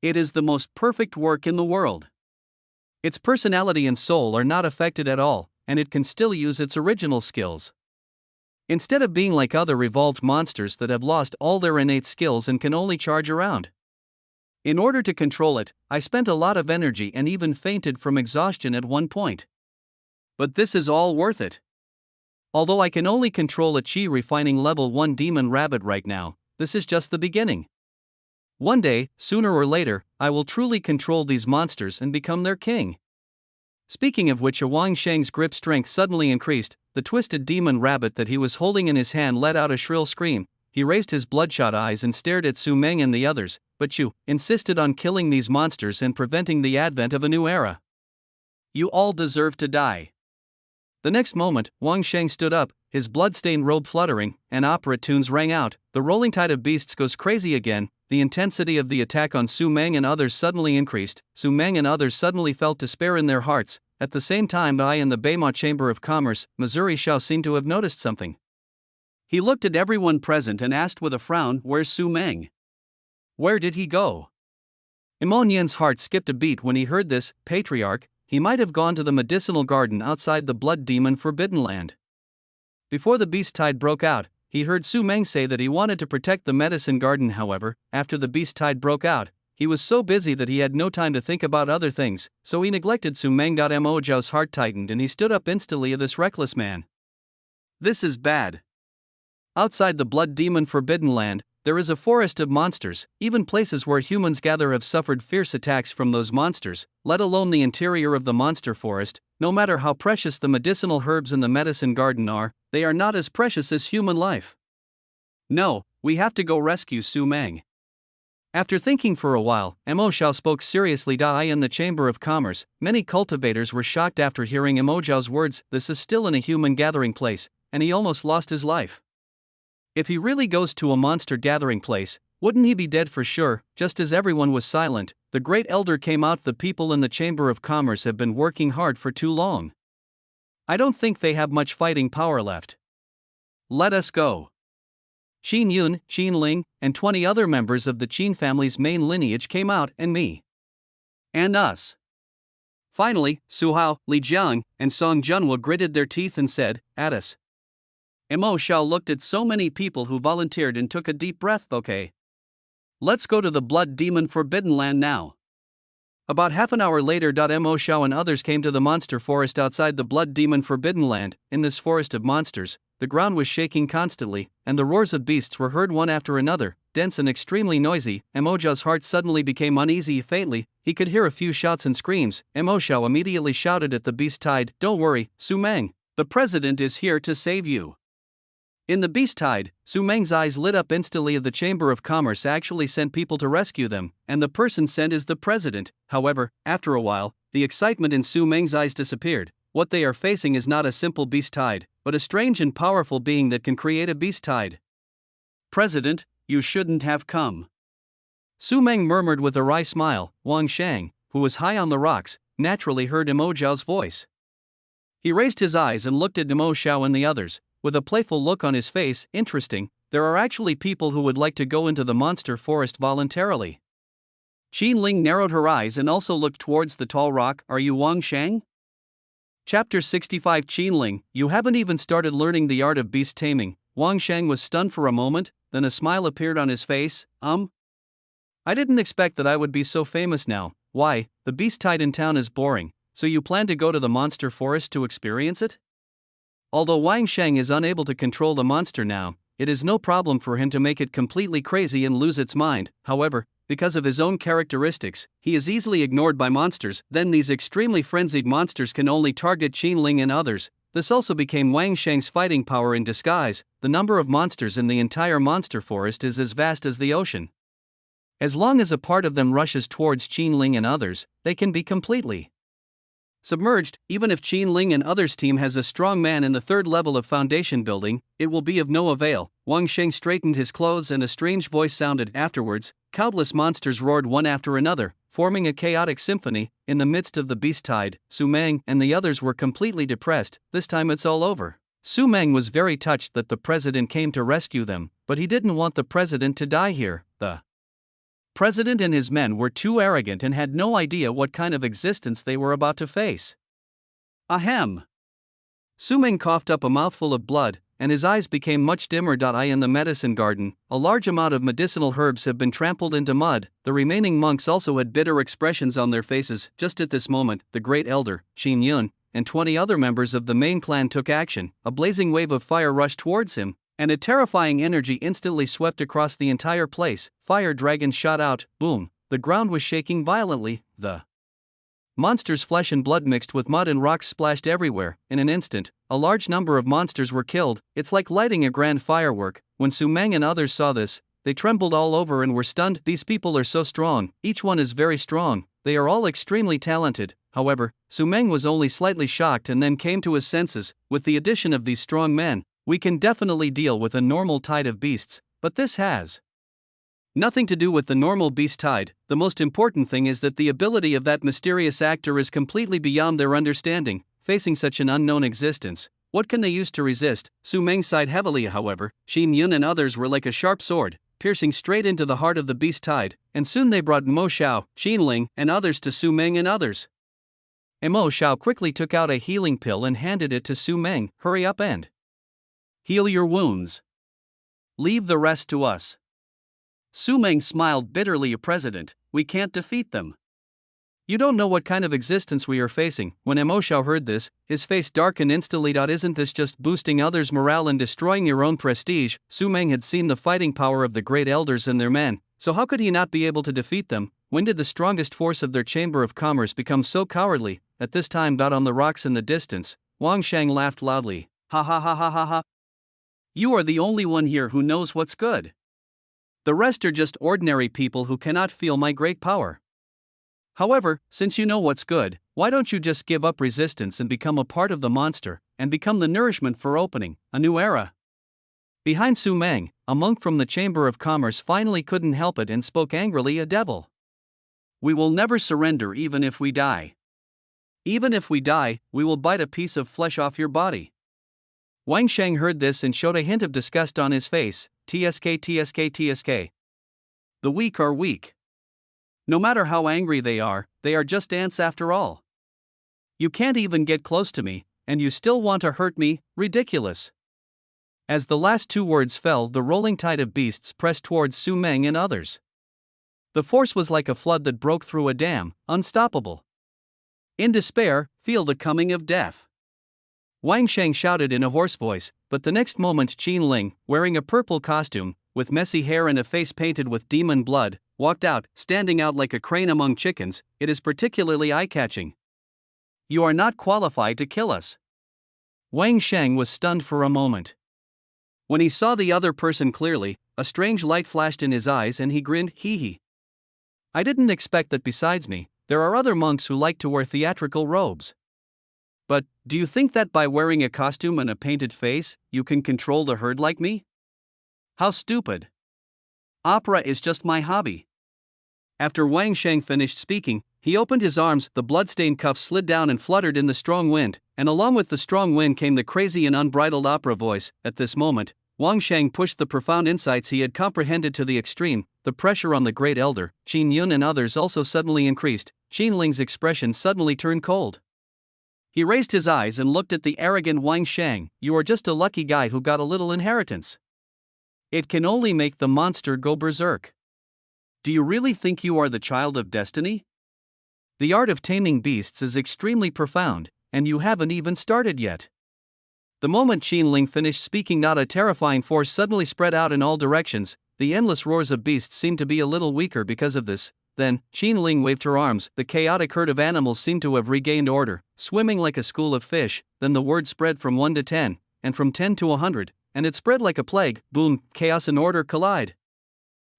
[SPEAKER 1] It is the most perfect work in the world. Its personality and soul are not affected at all, and it can still use its original skills. Instead of being like other evolved monsters that have lost all their innate skills and can only charge around. In order to control it, I spent a lot of energy and even fainted from exhaustion at one point. But this is all worth it. Although I can only control a Qi refining level 1 demon rabbit right now, this is just the beginning. One day, sooner or later, I will truly control these monsters and become their king. Speaking of which, Wang Sheng's grip strength suddenly increased. The twisted demon rabbit that he was holding in his hand let out a shrill scream. He raised his bloodshot eyes and stared at Su Meng and the others, but you insisted on killing these monsters and preventing the advent of a new era. You all deserve to die. The next moment, Wang Sheng stood up, his blood-stained robe fluttering, and opera tunes rang out. The rolling tide of beasts goes crazy again. The intensity of the attack on Su Meng and others suddenly increased. Su Meng and others suddenly felt despair in their hearts. At the same time, I in the Beima Chamber of Commerce, Missouri Xiao seemed to have noticed something. He looked at everyone present and asked with a frown, "Where's Su Meng? Where did he go?" Imo Nian's heart skipped a beat when he heard this. Patriarch, he might have gone to the medicinal garden outside the Blood Demon Forbidden Land. Before the beast tide broke out, he heard Su Meng say that he wanted to protect the medicine garden. However, after the beast tide broke out, he was so busy that he had no time to think about other things, so he neglected Su Meng. Mo Zhao's heart tightened and he stood up instantly of this reckless man. This is bad. Outside the Blood Demon Forbidden Land, there is a forest of monsters. Even places where humans gather have suffered fierce attacks from those monsters, let alone the interior of the monster forest. No matter how precious the medicinal herbs in the medicine garden are, they are not as precious as human life. No, we have to go rescue Su Meng. After thinking for a while, Mo Zhao spoke seriously. I in the Chamber of Commerce, many cultivators were shocked after hearing Mo Zhao's words. This is still in a human gathering place, and he almost lost his life. If he really goes to a monster gathering place, wouldn't he be dead for sure? Just as everyone was silent, the great elder came out. The people in the Chamber of Commerce have been working hard for too long. I don't think they have much fighting power left. Let us go. Qin Yun, Qin Ling, and 20 other members of the Qin family's main lineage came out, and me. And us. Finally, Su Hao, Li Jiang, and Song Junhua gritted their teeth and said, "At us." Mo Zhao looked at so many people who volunteered and took a deep breath. Okay. Let's go to the Blood Demon Forbidden Land now. About half an hour later, Mo Zhao and others came to the monster forest outside the Blood Demon Forbidden Land. In this forest of monsters, the ground was shaking constantly, and the roars of beasts were heard one after another, dense and extremely noisy. Mo Zhao's heart suddenly became uneasy. Faintly, he could hear a few shouts and screams. Mo Zhao immediately shouted at the beast tide, "Don't worry, Su Meng. The president is here to save you." In the beast tide, Su Meng's eyes lit up instantly. The Chamber of Commerce actually sent people to rescue them, and the person sent is the president. However, after a while, the excitement in Su Meng's eyes disappeared. What they are facing is not a simple beast tide, but a strange and powerful being that can create a beast tide. "President, you shouldn't have come." Su Meng murmured with a wry smile. Wang Sheng, who was high on the rocks, naturally heard Mo Zhao's voice. He raised his eyes and looked at Mo Zhao and the others, with a playful look on his face. Interesting, there are actually people who would like to go into the monster forest voluntarily. Qin Ling narrowed her eyes and also looked towards the tall rock. "Are you Wang Sheng?" Chapter 65. Qin Ling, you haven't even started learning the art of beast taming. Wang Sheng was stunned for a moment, then a smile appeared on his face. I didn't expect that I would be so famous now. Why, the beast tide in town is boring, so you plan to go to the monster forest to experience it? Although Wang Sheng is unable to control the monster now, it is no problem for him to make it completely crazy and lose its mind. However, because of his own characteristics, he is easily ignored by monsters. Then these extremely frenzied monsters can only target Qin Ling and others. This also became Wang Sheng's fighting power in disguise. The number of monsters in the entire monster forest is as vast as the ocean. As long as a part of them rushes towards Qin Ling and others, they can be completely submerged. Even if Qin Ling and others' team has a strong man in the third level of foundation building, it will be of no avail. Wang Sheng straightened his clothes and a strange voice sounded. Afterwards, countless monsters roared one after another, forming a chaotic symphony. In the midst of the beast tide, Su Meng and the others were completely depressed. This time it's all over. Su Meng was very touched that the president came to rescue them, but he didn't want the president to die here. The president and his men were too arrogant and had no idea what kind of existence they were about to face. Ahem. Su Meng coughed up a mouthful of blood, and his eyes became much dimmer. In the medicine garden, a large amount of medicinal herbs have been trampled into mud. The remaining monks also had bitter expressions on their faces. Just at this moment, the great elder, Qin Yun, and 20 other members of the main clan took action. A blazing wave of fire rushed towards him. And a terrifying energy instantly swept across the entire place. Fire dragons shot out, boom, the ground was shaking violently, the monster's flesh and blood mixed with mud and rocks splashed everywhere. In an instant, a large number of monsters were killed. It's like lighting a grand firework. When Su Meng and others saw this, they trembled all over and were stunned. These people are so strong, each one is very strong, they are all extremely talented. However, Su Meng was only slightly shocked and then came to his senses. With the addition of these strong men, we can definitely deal with a normal tide of beasts, but this has nothing to do with the normal beast tide. The most important thing is that the ability of that mysterious actor is completely beyond their understanding. Facing such an unknown existence, what can they use to resist? Su Meng sighed heavily. However, Qin Yun and others were like a sharp sword, piercing straight into the heart of the beast tide, and soon they brought Mo Xiao, Qin Ling, and others to Su Meng and others. Mo Xiao quickly took out a healing pill and handed it to Su Meng. Hurry up and heal your wounds. Leave the rest to us. Su Meng smiled bitterly. President, we can't defeat them. You don't know what kind of existence we are facing. When Mo Xiao heard this, his face darkened instantly. Isn't this just boosting others' morale and destroying your own prestige? Su Meng had seen the fighting power of the great elders and their men, so how could he not be able to defeat them? When did the strongest force of their Chamber of Commerce become so cowardly? At this time, out on the rocks in the distance, Wang Shang laughed loudly. Ha ha ha ha ha ha. You are the only one here who knows what's good. The rest are just ordinary people who cannot feel my great power. However, since you know what's good, why don't you just give up resistance and become a part of the monster, and become the nourishment for opening a new era? Behind Su Meng, a monk from the Chamber of Commerce finally couldn't help it and spoke angrily. A devil. We will never surrender even if we die. Even if we die, we will bite a piece of flesh off your body. Wang Shang heard this and showed a hint of disgust on his face. TSK TSK TSK. The weak are weak. No matter how angry they are just ants after all. You can't even get close to me, and you still want to hurt me? Ridiculous. As the last two words fell, the rolling tide of beasts pressed towards Su Meng and others. The force was like a flood that broke through a dam, unstoppable. In despair, feel the coming of death. Wang Shang shouted in a hoarse voice, but the next moment Qin Ling, wearing a purple costume, with messy hair and a face painted with demon blood, walked out, standing out like a crane among chickens. It is particularly eye-catching. You are not qualified to kill us. Wang Shang was stunned for a moment. When he saw the other person clearly, a strange light flashed in his eyes and he grinned. Hee hee. I didn't expect that besides me, there are other monks who like to wear theatrical robes. But, do you think that by wearing a costume and a painted face, you can control the herd like me? How stupid. Opera is just my hobby. After Wang Shang finished speaking, he opened his arms, the bloodstained cuffs slid down and fluttered in the strong wind, and along with the strong wind came the crazy and unbridled opera voice. At this moment, Wang Shang pushed the profound insights he had comprehended to the extreme. The pressure on the great elder, Qin Yun and others also suddenly increased. Qin Ling's expression suddenly turned cold. He raised his eyes and looked at the arrogant Wang Shang. You are just a lucky guy who got a little inheritance. It can only make the monster go berserk. Do you really think you are the child of destiny? The art of taming beasts is extremely profound, and you haven't even started yet. The moment Qin Ling finished speaking, not a terrifying force suddenly spread out in all directions. The endless roars of beasts seemed to be a little weaker because of this. Then, Qin Ling waved her arms. The chaotic herd of animals seemed to have regained order, swimming like a school of fish. Then the word spread from 1 to 10, and from 10 to 100, and it spread like a plague. Boom, chaos and order collide.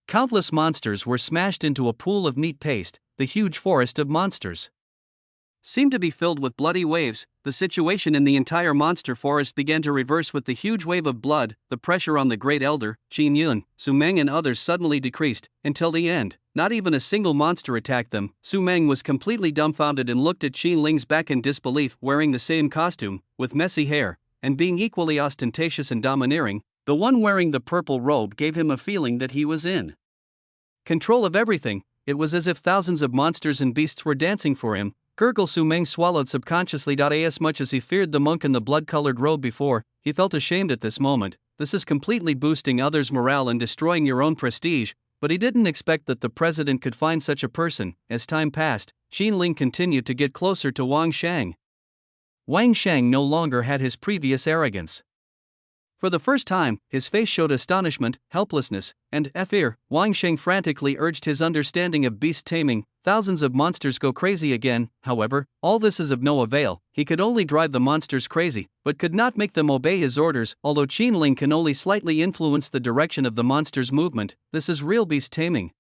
[SPEAKER 1] Countless monsters were smashed into a pool of meat paste. The huge forest of monsters seemed to be filled with bloody waves. The situation in the entire monster forest began to reverse with the huge wave of blood. The pressure on the great elder, Qin Yun, Su Meng and others suddenly decreased, until the end. Not even a single monster attacked them. Su Meng was completely dumbfounded and looked at Qin Ling's back in disbelief. Wearing the same costume, with messy hair, and being equally ostentatious and domineering, the one wearing the purple robe gave him a feeling that he was in control of everything. It was as if thousands of monsters and beasts were dancing for him. Gurgle. Su Meng swallowed subconsciously. As much as he feared the monk in the blood-colored robe before, he felt ashamed at this moment. This is completely boosting others' morale and destroying your own prestige, but he didn't expect that the president could find such a person. As time passed, Qin Ling continued to get closer to Wang Shang. Wang Shang no longer had his previous arrogance. For the first time, his face showed astonishment, helplessness, and fear. Wang Sheng frantically urged his understanding of beast taming. Thousands of monsters go crazy again. However, all this is of no avail. He could only drive the monsters crazy, but could not make them obey his orders. Although Qin Ling can only slightly influence the direction of the monsters' movement, this is real beast taming.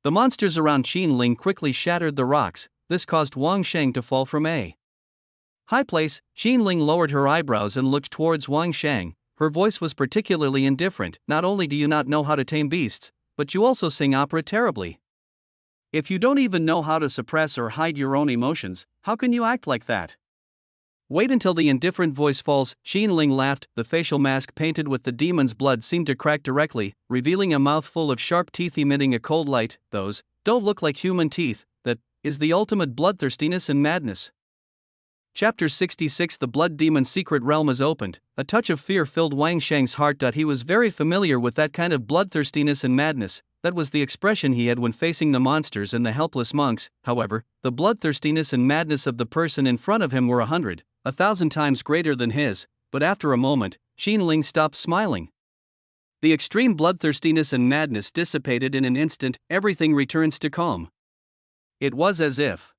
[SPEAKER 1] The monsters around Qin Ling quickly shattered the rocks. This caused Wang Sheng to fall from a high place. Qin Ling lowered her eyebrows and looked towards Wang Sheng. Her voice was particularly indifferent. Not only do you not know how to tame beasts, but you also sing opera terribly. If you don't even know how to suppress or hide your own emotions, how can you act like that? Wait until the indifferent voice falls. Qin Ling laughed. The facial mask painted with the demon's blood seemed to crack directly, revealing a mouth full of sharp teeth emitting a cold light. Those don't look like human teeth. That is the ultimate bloodthirstiness and madness. Chapter 66. The Blood Demon's secret realm is opened. A touch of fear filled Wang Sheng's heart. He was very familiar with that kind of bloodthirstiness and madness. That was the expression he had when facing the monsters and the helpless monks. However, the bloodthirstiness and madness of the person in front of him were 1,000 times greater than his. But after a moment, Qin Ling stopped smiling. The extreme bloodthirstiness and madness dissipated in an instant. Everything returns to calm. It was as if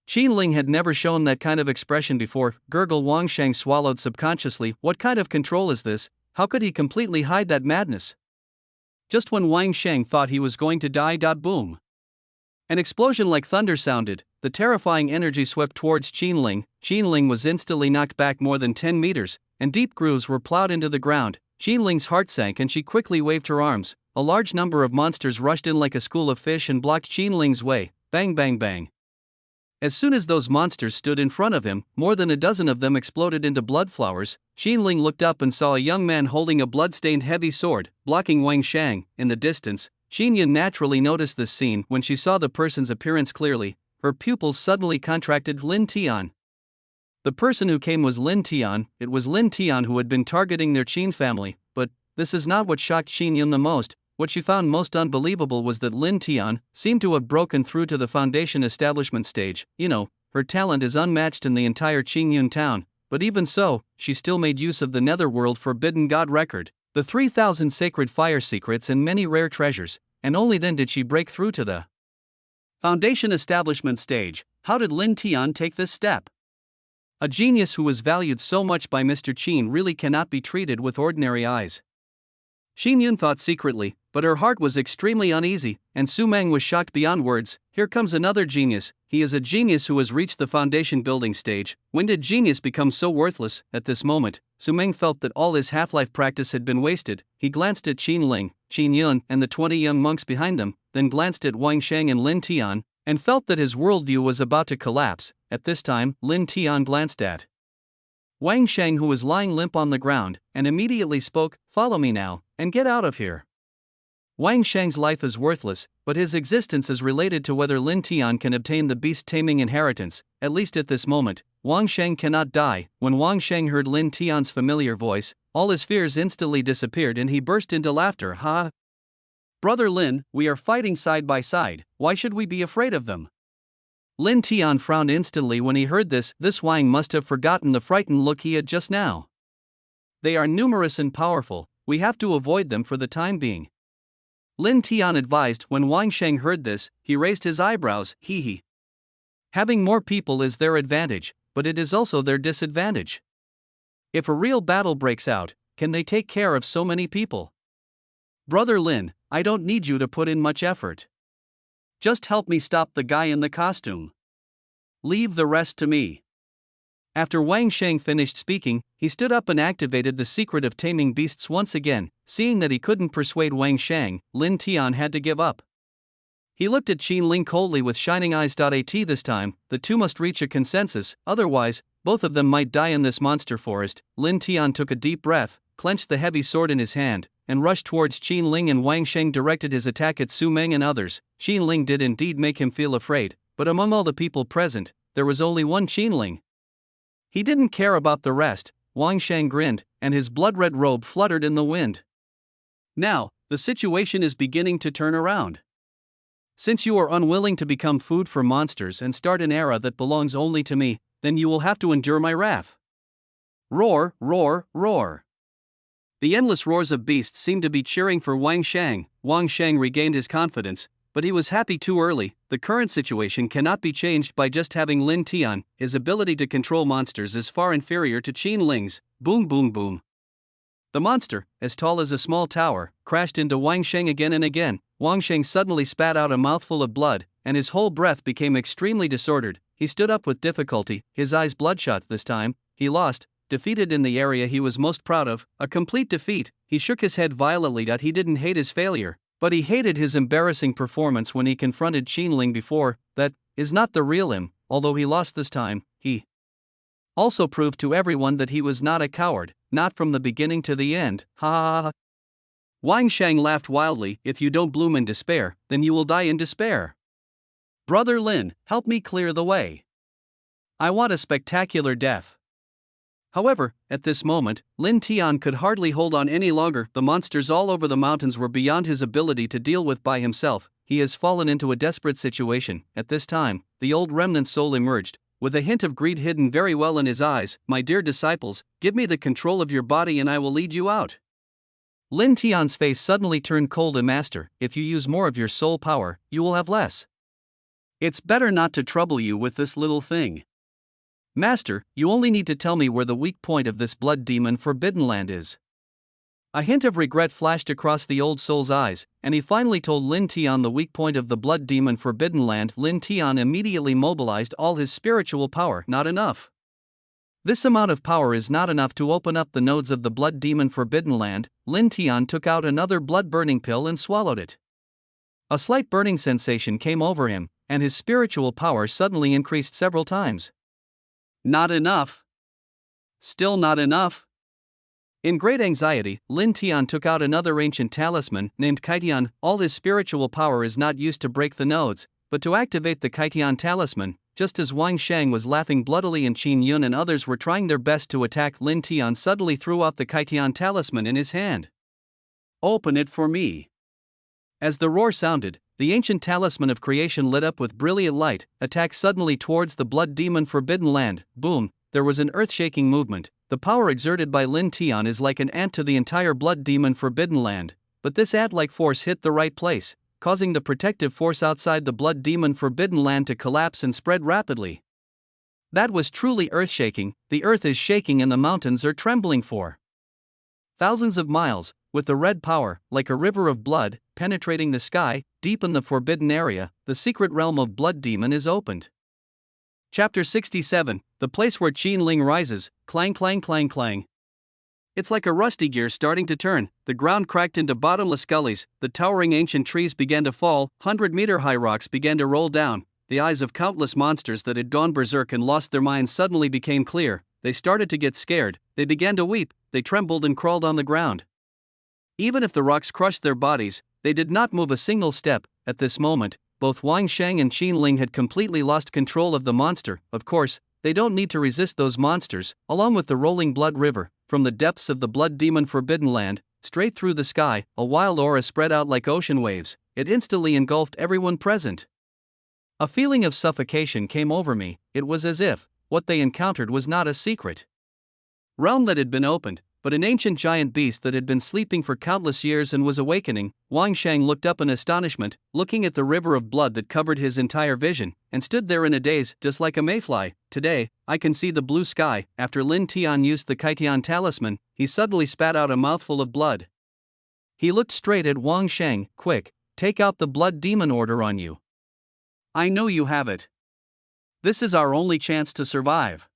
[SPEAKER 1] Qin Ling had never shown that kind of expression before. Gurgle. Wang Sheng swallowed subconsciously. What kind of control is this? How could he completely hide that madness? Just when Wang Sheng thought he was going to die. Boom! An explosion like thunder sounded. The terrifying energy swept towards Qin Ling. Qin Ling was instantly knocked back more than 10 meters, and deep grooves were plowed into the ground. Qin Ling's heart sank and she quickly waved her arms. A large number of monsters rushed in like a school of fish and blocked Qin Ling's way. Bang bang bang. As soon as those monsters stood in front of him, more than a dozen of them exploded into blood flowers. Qin Ling looked up and saw a young man holding a blood-stained heavy sword, blocking Wang Sheng. In the distance, Qin Yun naturally noticed this scene. When she saw the person's appearance clearly, her pupils suddenly contracted. Lin Tian. The person who came was Lin Tian. It was Lin Tian who had been targeting their Qin family, but this is not what shocked Qin Yun the most. What she found most unbelievable was that Lin Tian seemed to have broken through to the foundation establishment stage. Her talent is unmatched in the entire Qingyun town, but even so, she still made use of the Netherworld Forbidden God record, the 3,000 sacred fire secrets and many rare treasures, and only then did she break through to the foundation establishment stage. How did Lin Tian take this step? A genius who was valued so much by Mr. Qin really cannot be treated with ordinary eyes. Qin Yun thought secretly, but her heart was extremely uneasy, and Su Meng was shocked beyond words. Here comes another genius. He is a genius who has reached the foundation building stage. When did genius become so worthless? At this moment, Su Meng felt that all his half-life practice had been wasted. He glanced at Qin Ling, Qin Yun, and the 20 young monks behind them, then glanced at Wang Sheng and Lin Tian, and felt that his worldview was about to collapse. At this time, Lin Tian glanced at Wang Sheng, who was lying limp on the ground, and immediately spoke, "Follow me now, and get out of here." Wang Sheng's life is worthless, but his existence is related to whether Lin Tian can obtain the beast-taming inheritance. At least at this moment, Wang Sheng cannot die. When Wang Sheng heard Lin Tian's familiar voice, all his fears instantly disappeared and he burst into laughter. Ha! Brother Lin, we are fighting side by side, why should we be afraid of them? Lin Tian frowned instantly when he heard this. This Wang must have forgotten the frightened look he had just now. They are numerous and powerful, we have to avoid them for the time being. Lin Tian advised. When Wang Sheng heard this, he raised his eyebrows. Hee. Having more people is their advantage, but it is also their disadvantage. If a real battle breaks out, can they take care of so many people? Brother Lin, I don't need you to put in much effort. Just help me stop the guy in the costume. Leave the rest to me. After Wang Sheng finished speaking, he stood up and activated the secret of taming beasts once again. Seeing that he couldn't persuade Wang Sheng, Lin Tian had to give up. He looked at Qin Ling coldly with shining eyes. At this time, the two must reach a consensus, otherwise, both of them might die in this monster forest. Lin Tian took a deep breath, clenched the heavy sword in his hand, and rushed towards Qin Ling, and Wang Sheng directed his attack at Su Meng and others. Qin Ling did indeed make him feel afraid, but among all the people present, there was only one Qin Ling. He didn't care about the rest. Wang Sheng grinned, and his blood-red robe fluttered in the wind. Now, the situation is beginning to turn around. Since you are unwilling to become food for monsters and start an era that belongs only to me, then you will have to endure my wrath. Roar, roar, roar. The endless roars of beasts seemed to be cheering for Wang Shang. Wang Shang regained his confidence, but he was happy too early. The current situation cannot be changed by just having Lin Tian. His ability to control monsters is far inferior to Qin Ling's. Boom boom boom. The monster, as tall as a small tower, crashed into Wang Shang again and again. Wang Shang suddenly spat out a mouthful of blood, and his whole breath became extremely disordered. He stood up with difficulty, his eyes bloodshot this time. He lost, defeated in the area he was most proud of, a complete defeat. He shook his head violently. He didn't hate his failure, but he hated his embarrassing performance when he confronted Qin Ling before. That is not the real him. Although he lost this time, he also proved to everyone that he was not a coward, not from the beginning to the end. Ha ha ha. Wang Shang laughed wildly. If you don't bloom in despair, then you will die in despair. Brother Lin, help me clear the way. I want a spectacular death. However, at this moment, Lin Tian could hardly hold on any longer. The monsters all over the mountains were beyond his ability to deal with by himself. He has fallen into a desperate situation. At this time, the old remnant soul emerged, with a hint of greed hidden very well in his eyes. My dear disciples, give me the control of your body and I will lead you out. Lin Tian's face suddenly turned cold. Master, if you use more of your soul power, you will have less. It's better not to trouble you with this little thing. Master, you only need to tell me where the weak point of this blood demon Forbidden Land is. A hint of regret flashed across the old soul's eyes, and he finally told Lin Tian the weak point of the blood demon Forbidden Land. Lin Tian immediately mobilized all his spiritual power. Not enough. This amount of power is not enough to open up the nodes of the blood demon Forbidden Land. Lin Tian took out another blood-burning pill and swallowed it. A slight burning sensation came over him, and his spiritual power suddenly increased several times. Not enough. Still not enough. In great anxiety, Lin Tian took out another ancient talisman named Kaitian. All his spiritual power is not used to break the nodes, but to activate the Kaitian talisman. Just as Wang Shang was laughing bloodily and Qin Yun and others were trying their best to attack, Lin Tian suddenly threw out the Kaitian talisman in his hand. Open it for me. As the roar sounded, the ancient talisman of creation lit up with brilliant light, attacked suddenly towards the blood demon Forbidden Land. Boom, there was an earth-shaking movement. The power exerted by Lin Tian is like an ant to the entire blood demon Forbidden Land, but this ant-like force hit the right place, causing the protective force outside the blood demon Forbidden Land to collapse and spread rapidly. That was truly earth-shaking. The earth is shaking and the mountains are trembling for thousands of miles, with the red power, like a river of blood, penetrating the sky. Deep in the forbidden area, the secret realm of Blood Demon is opened. Chapter 67, the place where Qin Ling rises. Clang clang clang clang. It's like a rusty gear starting to turn. The ground cracked into bottomless gullies, the towering ancient trees began to fall, 100-meter-high rocks began to roll down. The eyes of countless monsters that had gone berserk and lost their minds suddenly became clear. They started to get scared, they began to weep, they trembled and crawled on the ground. Even if the rocks crushed their bodies, they did not move a single step. At this moment, both Wang Shang and Qin Ling had completely lost control of the monster. Of course, they don't need to resist those monsters. Along with the rolling blood river, from the depths of the blood demon Forbidden Land, straight through the sky, a wild aura spread out like ocean waves. It instantly engulfed everyone present. A feeling of suffocation came over me. It was as if what they encountered was not a secret realm that had been opened, but an ancient giant beast that had been sleeping for countless years and was awakening. Wang Shang looked up in astonishment, looking at the river of blood that covered his entire vision, and stood there in a daze, just like a mayfly. Today, I can see the blue sky. After Lin Tian used the Kaitian talisman, he suddenly spat out a mouthful of blood. He looked straight at Wang Shang. Quick, take out the blood demon order on you. I know you have it. This is our only chance to survive.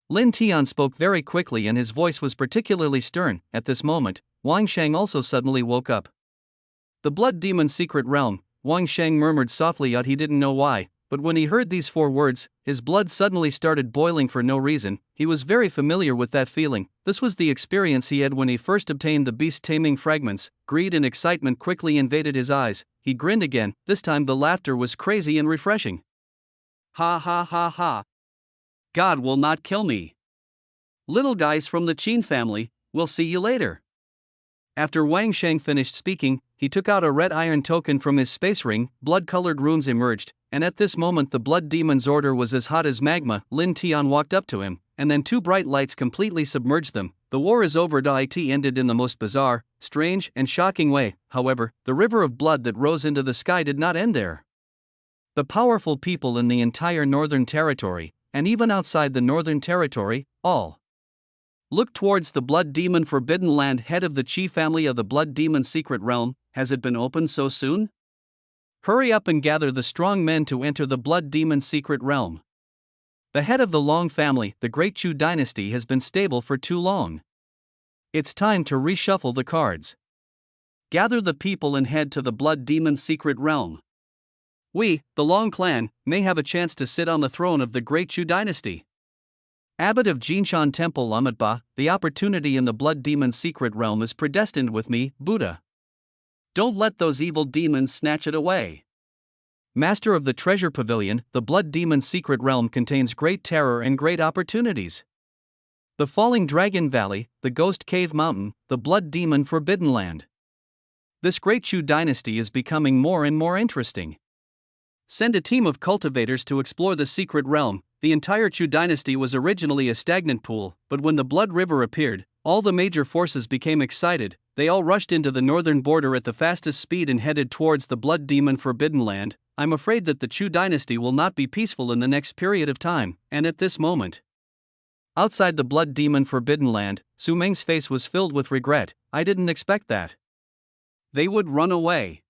[SPEAKER 1] Lin Tian spoke very quickly and his voice was particularly stern. At this moment, Wang Shang also suddenly woke up. The blood demon's secret realm, Wang Shang murmured softly, yet he didn't know why, but when he heard these 4 words, his blood suddenly started boiling for no reason. He was very familiar with that feeling. This was the experience he had when he first obtained the beast-taming fragments. Greed and excitement quickly invaded his eyes. He grinned again. This time the laughter was crazy and refreshing. Ha ha ha ha. God will not kill me. Little guys from the Qin family, we'll see you later. After Wang Shang finished speaking, he took out a red iron token from his space ring. Blood-colored runes emerged, and at this moment the blood demon's order was as hot as magma. Lin Tian walked up to him, and then two bright lights completely submerged them. The war is over. It ended in the most bizarre, strange, and shocking way. However, the river of blood that rose into the sky did not end there. The powerful people in the entire Northern Territory, and even outside the Northern Territory, all looked towards the Blood Demon Forbidden Land. Head of the Qi family of the Blood Demon Secret Realm, has it been opened so soon? Hurry up and gather the strong men to enter the Blood Demon Secret Realm. The head of the Long family, the Great Chu dynasty, has been stable for too long. It's time to reshuffle the cards. Gather the people and head to the Blood Demon Secret Realm. We, the Long clan, may have a chance to sit on the throne of the Great Chu dynasty. Abbot of Jinshan Temple Amitabha, the opportunity in the Blood Demon Secret Realm is predestined with me, Buddha. Don't let those evil demons snatch it away. Master of the Treasure Pavilion, the Blood Demon Secret Realm contains great terror and great opportunities. The Falling Dragon Valley, the Ghost Cave Mountain, the Blood Demon Forbidden Land. This Great Chu dynasty is becoming more and more interesting. Send a team of cultivators to explore the secret realm. The entire Chu dynasty was originally a stagnant pool, but when the Blood River appeared, all the major forces became excited. They all rushed into the northern border at the fastest speed and headed towards the Blood Demon Forbidden Land. I'm afraid that the Chu dynasty will not be peaceful in the next period of time, and at this moment. Outside the Blood Demon Forbidden Land, Su Meng's face was filled with regret. I didn't expect that. They would run away.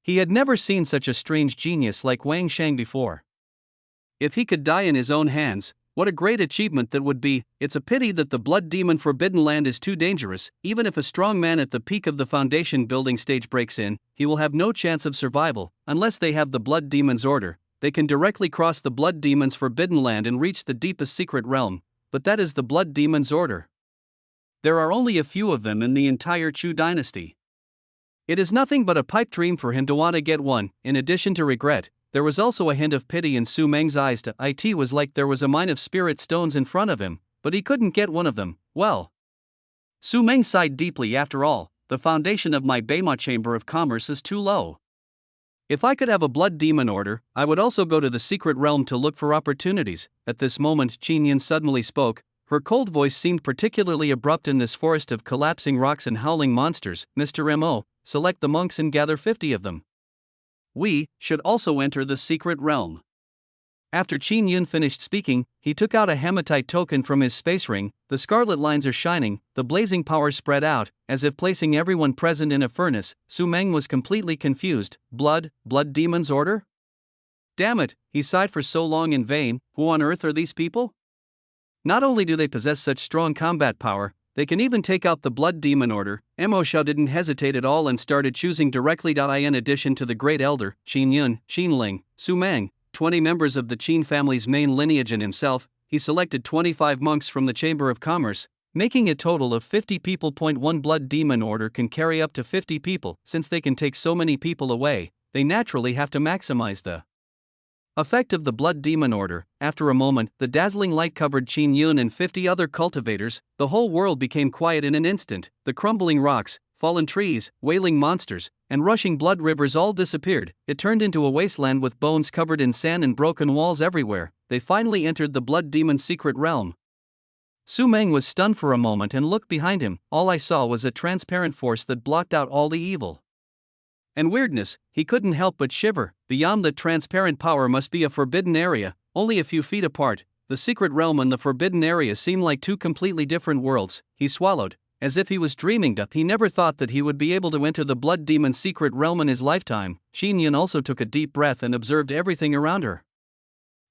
[SPEAKER 1] He had never seen such a strange genius like Wang Shang before. If he could die in his own hands, what a great achievement that would be. It's a pity that the Blood Demon Forbidden Land is too dangerous. Even if a strong man at the peak of the foundation building stage breaks in, he will have no chance of survival. Unless they have the Blood Demon's order, they can directly cross the Blood Demon's Forbidden Land and reach the deepest secret realm, but that is the Blood Demon's order. There are only a few of them in the entire Chu dynasty. It is nothing but a pipe dream for him to want to get one. In addition to regret, there was also a hint of pity in Su Meng's eyes. It was like there was a mine of spirit stones in front of him, but he couldn't get one of them. Well, Su Meng sighed deeply. After all, the foundation of my Beima Chamber of Commerce is too low. If I could have a Blood Demon order, I would also go to the secret realm to look for opportunities. At this moment, Qin Yin suddenly spoke. Her cold voice seemed particularly abrupt in this forest of collapsing rocks and howling monsters. Mr. Mo, select the monks and gather 50 of them. We should also enter the secret realm. After Qin Yun finished speaking, he took out a hematite token from his space ring. The scarlet lines are shining, the blazing power spread out, as if placing everyone present in a furnace. Su Meng was completely confused. Blood Demon's order? Damn it, he sighed for so long in vain. Who on earth are these people? Not only do they possess such strong combat power, they can even take out the Blood Demon order. Mo Shao didn't hesitate at all and started choosing directly. In addition to the Great Elder, Qin Yun, Qin Ling, Su Meng, 20 members of the Qin family's main lineage and himself, he selected 25 monks from the Chamber of Commerce, making a total of 50 people. One Blood Demon order can carry up to 50 people. Since they can take so many people away, they naturally have to maximize the effect of the Blood Demon order. After a moment, the dazzling light covered Qin Yun and 50 other cultivators. The whole world became quiet in an instant. The crumbling rocks, fallen trees, wailing monsters, and rushing blood rivers all disappeared. It turned into a wasteland with bones covered in sand and broken walls everywhere. They finally entered the Blood Demon's secret realm. Su Meng was stunned for a moment and looked behind him. All I saw was a transparent force that blocked out all the evil and weirdness. He couldn't help but shiver. Beyond the transparent power must be a forbidden area, only a few feet apart. The secret realm and the forbidden area seemed like two completely different worlds. He swallowed, as if he was dreaming. He never thought that he would be able to enter the Blood Demon secret realm in his lifetime. Qin Yun also took a deep breath and observed everything around her.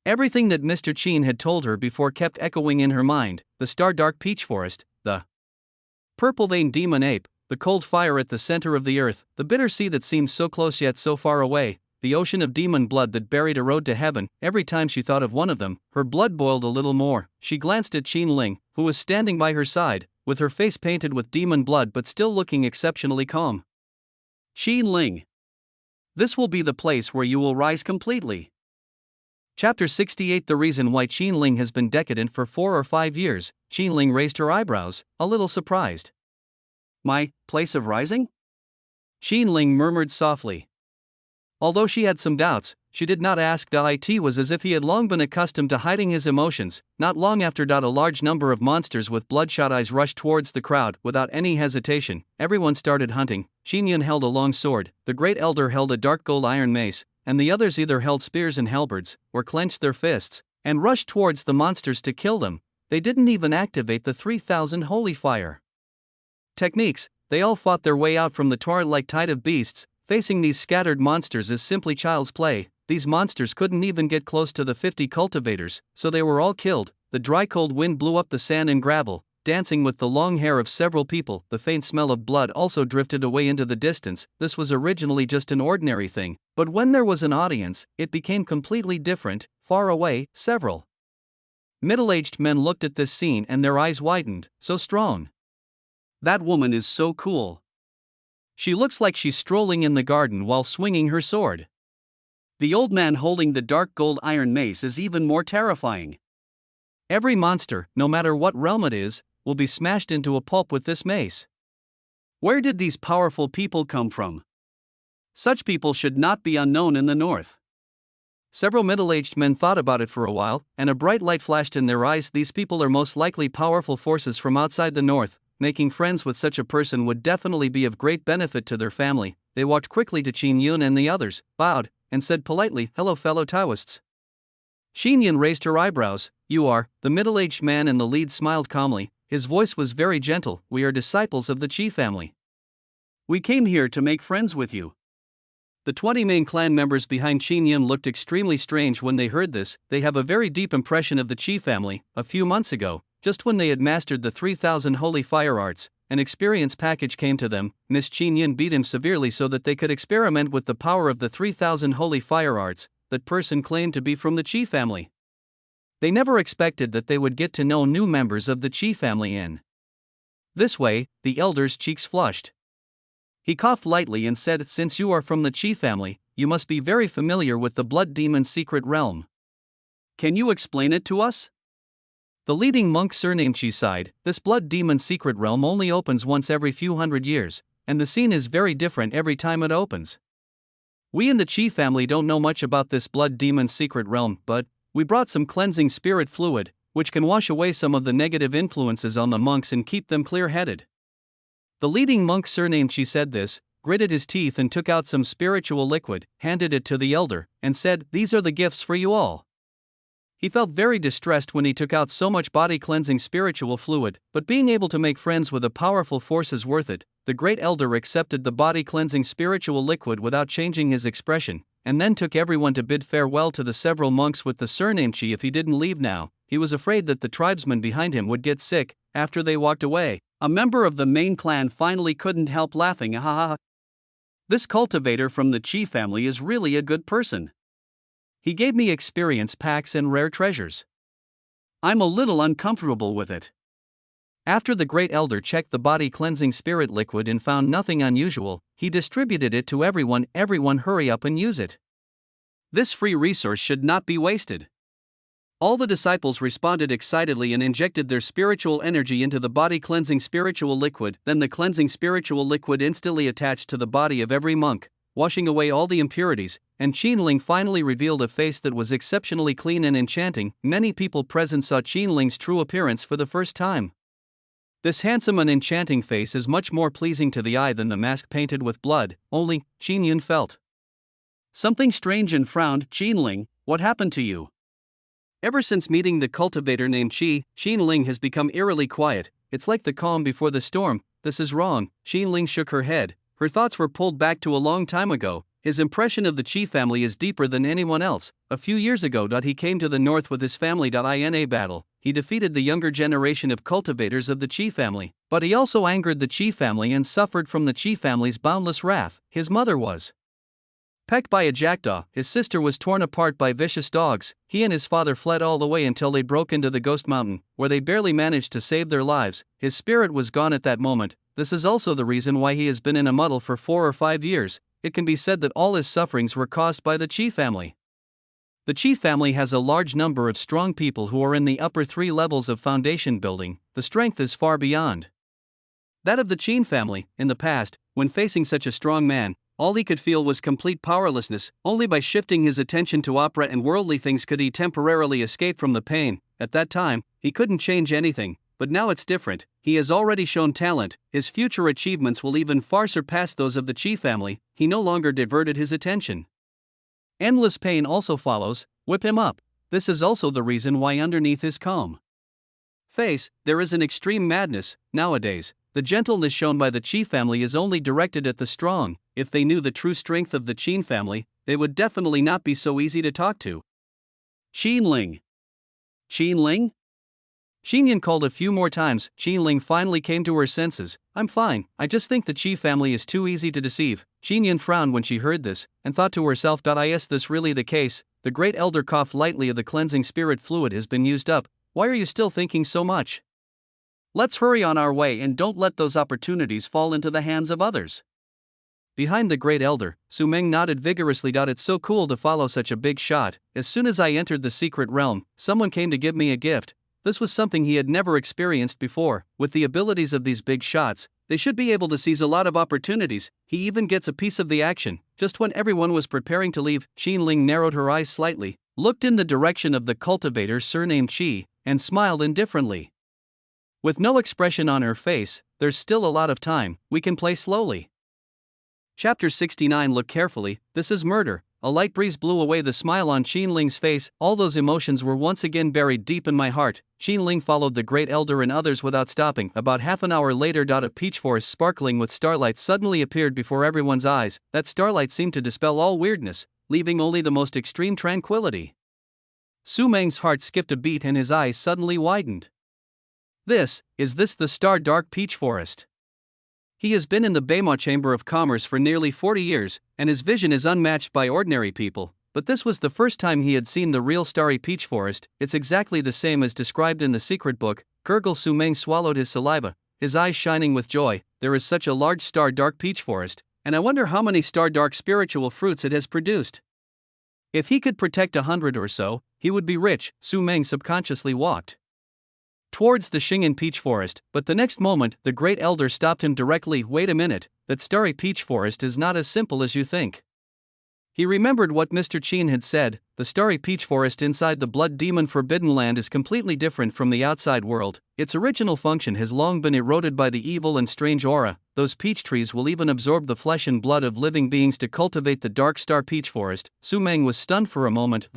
[SPEAKER 1] Everything that Mr. Qin had told her before kept echoing in her mind. The star-dark peach forest, the purple-veined demon ape, the cold fire at the center of the earth, the bitter sea that seemed so close yet so far away, the ocean of demon blood that buried a road to heaven. Every time she thought of one of them, her blood boiled a little more. She glanced at Qin Ling, who was standing by her side, with her face painted with demon blood but still looking exceptionally calm. Qin Ling. This will be the place where you will rise completely. Chapter 68. The reason why Qin Ling has been decadent for 4 or 5 years. Qin Ling raised her eyebrows, a little surprised. My place of rising? Qin Ling murmured softly. Although she had some doubts, she did not ask. It was as if he had long been accustomed to hiding his emotions. Not long after, a large number of monsters with bloodshot eyes rushed towards the crowd. Without any hesitation, everyone started hunting. Qin Yun held a long sword, the great elder held a dark gold iron mace, and the others either held spears and halberds, or clenched their fists, and rushed towards the monsters to kill them. They didn't even activate the 3000 holy fire techniques. They all fought their way out from the torrent-like tide of beasts. Facing these scattered monsters is simply child's play. These monsters couldn't even get close to the 50 cultivators, so they were all killed. The dry cold wind blew up the sand and gravel, dancing with the long hair of several people. The faint smell of blood also drifted away into the distance. This was originally just an ordinary thing, but when there was an audience, it became completely different. Far away, several middle-aged men looked at this scene and their eyes widened. So strong. That woman is so cool. She looks like she's strolling in the garden while swinging her sword. The old man holding the dark gold iron mace is even more terrifying. Every monster, no matter what realm it is, will be smashed into a pulp with this mace. Where did these powerful people come from? Such people should not be unknown in the north. Several middle-aged men thought about it for a while, and a bright light flashed in their eyes. These people are most likely powerful forces from outside the north. Making friends with such a person would definitely be of great benefit to their family. They walked quickly to Qin Yun and the others, bowed, and said politely, "Hello, fellow Taoists." Qin Yun raised her eyebrows. "You are?" The middle-aged man in the lead smiled calmly. His voice was very gentle. "We are disciples of the Qi family. We came here to make friends with you." The 20 main clan members behind Qin Yun looked extremely strange when they heard this. They have a very deep impression of the Qi family. A few months ago, just when they had mastered the 3000 holy fire arts, an experience package came to them. Miss Qin Yun beat him severely so that they could experiment with the power of the 3000 holy fire arts. That person claimed to be from the Qi family. They never expected that they would get to know new members of the Qi family in this way. The elder's cheeks flushed. He coughed lightly and said, "Since you are from the Qi family, you must be very familiar with the Blood Demon's secret realm. Can you explain it to us?" The leading monk surnamed Qi sighed. "This Blood Demon's secret realm only opens once every few hundred years, and the scene is very different every time it opens. We in the Qi family don't know much about this Blood Demon's secret realm, but we brought some cleansing spirit fluid, which can wash away some of the negative influences on the monks and keep them clear-headed." The leading monk surnamed Qi said this, gritted his teeth and took out some spiritual liquid, handed it to the elder, and said, "These are the gifts for you all." He felt very distressed when he took out so much body-cleansing spiritual fluid, but being able to make friends with a powerful force is worth it. The great elder accepted the body-cleansing spiritual liquid without changing his expression, and then took everyone to bid farewell to the several monks with the surname Qi. If he didn't leave now, he was afraid that the tribesmen behind him would get sick. After they walked away, a member of the main clan finally couldn't help laughing. "Ha ha ha. This cultivator from the Qi family is really a good person. He gave me experience packs and rare treasures. I'm a little uncomfortable with it." After the great elder checked the body-cleansing spirit liquid and found nothing unusual, he distributed it to everyone. "Everyone hurry up and use it. This free resource should not be wasted." All the disciples responded excitedly and injected their spiritual energy into the body-cleansing spiritual liquid. Then the cleansing spiritual liquid instantly attached to the body of every monk, washing away all the impurities, and Qinling finally revealed a face that was exceptionally clean and enchanting. Many people present saw Qinling's true appearance for the first time. This handsome and enchanting face is much more pleasing to the eye than the mask painted with blood. Only, Qin Yun felt something strange and frowned. "Qinling, what happened to you?" Ever since meeting the cultivator named Qi, Qinling has become eerily quiet. It's like the calm before the storm. This is wrong. Qinling shook her head. Her thoughts were pulled back to a long time ago. His impression of the Qi family is deeper than anyone else. A few years ago, he came to the north with his family. In a battle, he defeated the younger generation of cultivators of the Qi family, but he also angered the Qi family and suffered from the Qi family's boundless wrath. His mother was pecked by a jackdaw, his sister was torn apart by vicious dogs. He and his father fled all the way until they broke into the Ghost Mountain, where they barely managed to save their lives. His spirit was gone at that moment. This is also the reason why he has been in a muddle for 4 or 5 years. It can be said that all his sufferings were caused by the Qi family. The Qi family has a large number of strong people who are in the upper 3 levels of foundation building. The strength is far beyond that of the Qin family. In the past, when facing such a strong man, all he could feel was complete powerlessness. Only by shifting his attention to opera and worldly things could he temporarily escape from the pain. At that time, he couldn't change anything, but now it's different. He has already shown talent, his future achievements will even far surpass those of the Qi family. He no longer diverted his attention. Endless pain also follows. Whip him up. This is also the reason why underneath his calm face, there is an extreme madness. Nowadays, the gentleness shown by the Qi family is only directed at the strong. If they knew the true strength of the Qin family, they would definitely not be so easy to talk to. Qinling. Qinling? Xinyan called a few more times. Qinling finally came to her senses. I'm fine, I just think the Qi family is too easy to deceive. Xinyan frowned when she heard this, and thought to herself, is this really the case? The great elder coughed lightly. The cleansing spirit fluid has been used up. Why are you still thinking so much? Let's hurry on our way and don't let those opportunities fall into the hands of others. Behind the great elder, Su Meng nodded vigorously. It's so cool to follow such a big shot. As soon as I entered the secret realm, someone came to give me a gift. This was something he had never experienced before. With the abilities of these big shots, they should be able to seize a lot of opportunities. He even gets a piece of the action. Just when everyone was preparing to leave, Qinling narrowed her eyes slightly, looked in the direction of the cultivator surnamed Qi, and smiled indifferently. With no expression on her face, there's still a lot of time, we can play slowly. Chapter 69. Look carefully, this is murder. A light breeze blew away the smile on Qinling's face. All those emotions were once again buried deep in my heart. Qinling followed the great elder and others without stopping. About half an hour later, a peach forest sparkling with starlight suddenly appeared before everyone's eyes. That starlight seemed to dispel all weirdness, leaving only the most extreme tranquility. Su Meng's heart skipped a beat and his eyes suddenly widened. Is this the Star Dark Peach Forest? He has been in the Beima Chamber of Commerce for nearly 40 years, and his vision is unmatched by ordinary people, but this was the first time he had seen the real starry peach forest. It's exactly the same as described in the secret book. Gurgle. Su Meng swallowed his saliva, his eyes shining with joy. There is such a large Star Dark peach forest, and I wonder how many Star Dark spiritual fruits it has produced. If he could protect 100 or so, he would be rich. Su Meng subconsciously walked towards the Xing'an peach forest, but the next moment, the great elder stopped him directly. Wait a minute, that starry peach forest is not as simple as you think. He remembered what Mr. Qin had said. The starry peach forest inside the Blood Demon Forbidden Land is completely different from the outside world. Its original function has long been eroded by the evil and strange aura. Those peach trees will even absorb the flesh and blood of living beings to cultivate the dark star peach forest. Su Meng was stunned for a moment.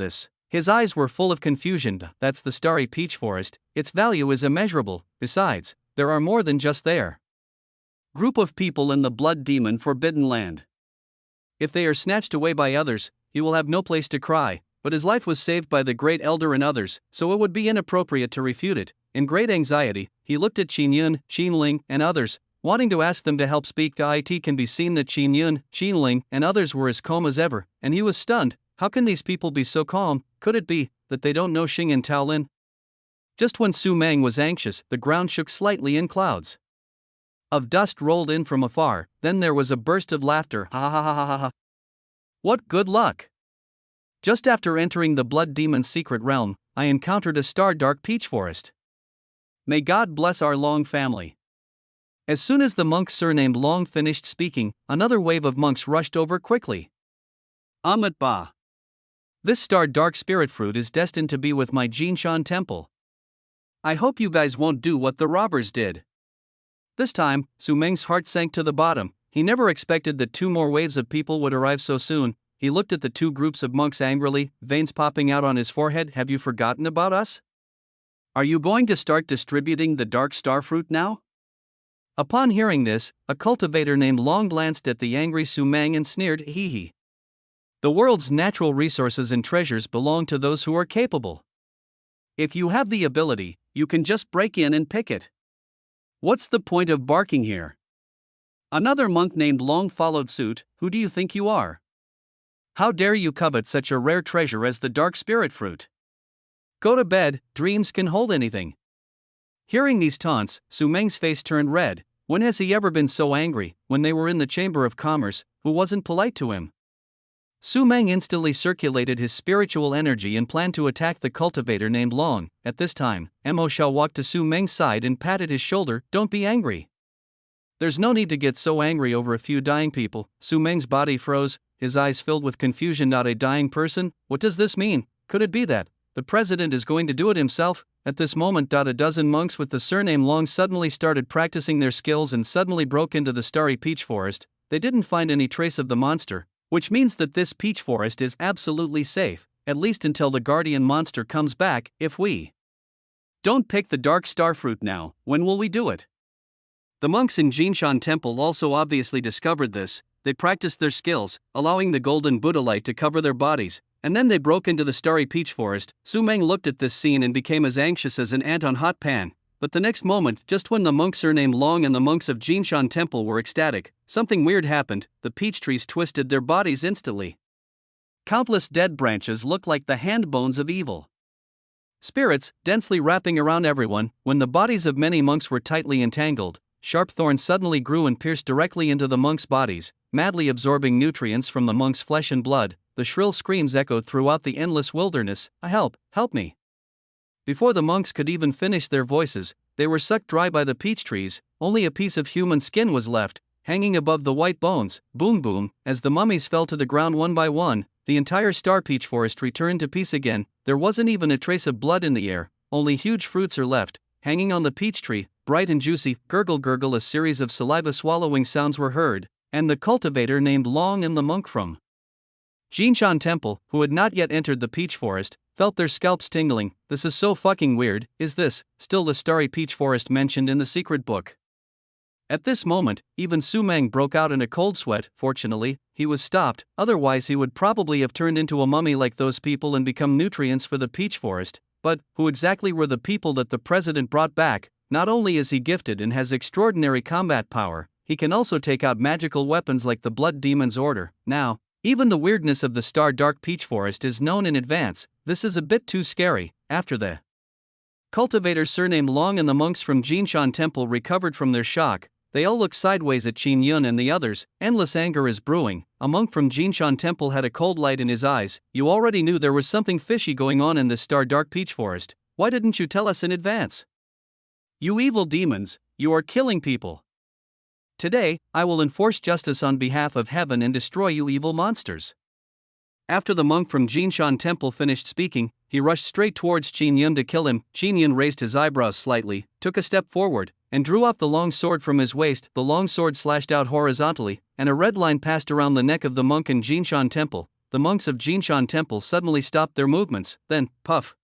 [SPEAKER 1] His eyes were full of confusion. That's the starry peach forest. Its value is immeasurable. Besides, there are more than just their group of people in the Blood Demon Forbidden Land. If they are snatched away by others, he will have no place to cry. But his life was saved by the great elder and others, so it would be inappropriate to refute it. In great anxiety, he looked at Qinyan, Qinling, and others, wanting to ask them to help speak. It can be seen that Qinyan, Qinling, and others were as calm as ever, and he was stunned. How can these people be so calm? Could it be that they don't know Xing and Taolin? Just when Su Meng was anxious, the ground shook slightly and clouds of dust rolled in from afar. Then there was a burst of laughter. Ha ha ha ha ha ha. What good luck! Just after entering the Blood Demon's secret realm, I encountered a Star Dark peach forest. May God bless our Long family. As soon as the monk surnamed Long finished speaking, another wave of monks rushed over quickly. Amit Ba. This Star Dark spirit fruit is destined to be with my Jinshan temple. I hope you guys won't do what the robbers did. This time, Su Meng's heart sank to the bottom. He never expected that 2 more waves of people would arrive so soon. He looked at the 2 groups of monks angrily, veins popping out on his forehead. Have you forgotten about us? Are you going to start distributing the dark star fruit now? Upon hearing this, a cultivator named Long glanced at the angry Su Meng and sneered, hee hee. The world's natural resources and treasures belong to those who are capable. If you have the ability, you can just break in and pick it. What's the point of barking here? Another monk named Long followed suit. Who do you think you are? How dare you covet such a rare treasure as the dark spirit fruit? Go to bed, dreams can hold anything. Hearing these taunts, Su Meng's face turned red. When has he ever been so angry? When they were in the Chamber of Commerce, who wasn't polite to him? Su Meng instantly circulated his spiritual energy and planned to attack the cultivator named Long. At this time, Mo Xiao walked to Su Meng's side and patted his shoulder. Don't be angry. There's no need to get so angry over a few dying people. Su Meng's body froze, his eyes filled with confusion. Not a dying person? What does this mean? Could it be that the president is going to do it himself? At this moment, a dozen monks with the surname Long suddenly started practicing their skills and suddenly broke into the starry peach forest. They didn't find any trace of the monster, which means that this peach forest is absolutely safe, at least until the guardian monster comes back. If we don't pick the dark star fruit now, when will we do it? The monks in Jinshan Temple also obviously discovered this. They practiced their skills, allowing the golden Buddha light to cover their bodies, and then they broke into the starry peach forest. Su Meng looked at this scene and became as anxious as an ant on hot pan. But the next moment, just when the monks surnamed Long and the monks of Jinshan Temple were ecstatic, something weird happened. The peach trees twisted their bodies instantly. Countless dead branches looked like the hand bones of evil spirits, densely wrapping around everyone. When the bodies of many monks were tightly entangled, sharp thorns suddenly grew and pierced directly into the monks' bodies, madly absorbing nutrients from the monks' flesh and blood. The shrill screams echoed throughout the endless wilderness, "Help, help me!" Before the monks could even finish their voices, they were sucked dry by the peach trees. Only a piece of human skin was left, hanging above the white bones. Boom boom, as the mummies fell to the ground one by one, the entire star peach forest returned to peace again. There wasn't even a trace of blood in the air, only huge fruits are left, hanging on the peach tree, bright and juicy. Gurgle gurgle, a series of saliva swallowing sounds were heard, and the cultivator named Long and the monk from Jinshan Temple, who had not yet entered the peach forest, felt their scalps tingling. This is so fucking weird. Is this still the starry peach forest mentioned in the secret book? At this moment, even Su Meng broke out in a cold sweat. Fortunately, he was stopped, otherwise he would probably have turned into a mummy like those people and become nutrients for the peach forest. But who exactly were the people that the president brought back? Not only is he gifted and has extraordinary combat power, he can also take out magical weapons like the Blood Demon's Order. Now, even the weirdness of the star dark peach forest is known in advance. This is a bit too scary. After the cultivator surnamed Long and the monks from Jinshan Temple recovered from their shock, they all looked sideways at Qin Yun and the others. Endless anger is brewing. A monk from Jinshan Temple had a cold light in his eyes. You already knew there was something fishy going on in this star dark peach forest. Why didn't you tell us in advance? You evil demons, you are killing people. Today, I will enforce justice on behalf of heaven and destroy you evil monsters. After the monk from Jinshan Temple finished speaking, he rushed straight towards Qin Yun to kill him. Qin Yun raised his eyebrows slightly, took a step forward, and drew off the long sword from his waist. The long sword slashed out horizontally, and a red line passed around the neck of the monk in Jinshan Temple. The monks of Jinshan Temple suddenly stopped their movements. Then, puff!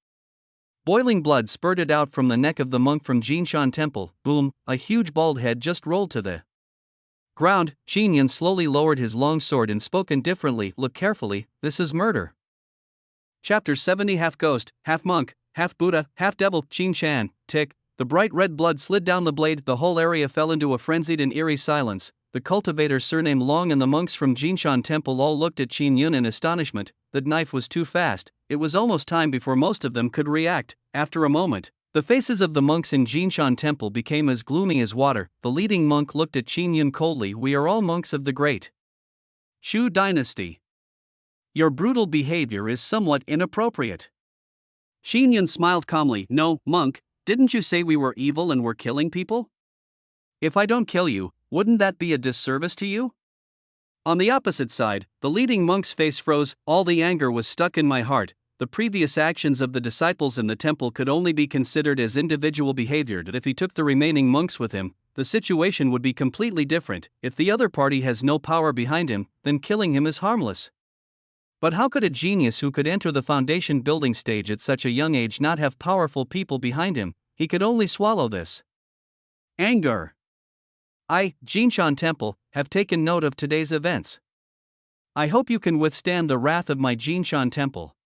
[SPEAKER 1] Boiling blood spurted out from the neck of the monk from Jinshan Temple. Boom! A huge bald head just rolled to the ground. Qin Yun slowly lowered his long sword and spoke indifferently. Look carefully, this is murder. Chapter 70. Half ghost, half monk, half Buddha, half devil. Qin Shan, tick. The bright red blood slid down the blade. The whole area fell into a frenzied and eerie silence. The cultivator surnamed Long and the monks from Jinshan Temple all looked at Qin Yun in astonishment. The knife was too fast. It was almost time before most of them could react. After a moment, the faces of the monks in Jinshan Temple became as gloomy as water. The leading monk looked at Qin Yun coldly. We are all monks of the great Shu dynasty. Your brutal behavior is somewhat inappropriate. Qin Yun smiled calmly. No, monk, didn't you say we were evil and were killing people? If I don't kill you, wouldn't that be a disservice to you? On the opposite side, the leading monk's face froze. All the anger was stuck in my heart. The previous actions of the disciples in the temple could only be considered as individual behavior. That if he took the remaining monks with him, the situation would be completely different. If the other party has no power behind him, then killing him is harmless. But how could a genius who could enter the foundation building stage at such a young age not have powerful people behind him? He could only swallow this anger. I, Jinshan Temple, have taken note of today's events. I hope you can withstand the wrath of my Jinshan Temple.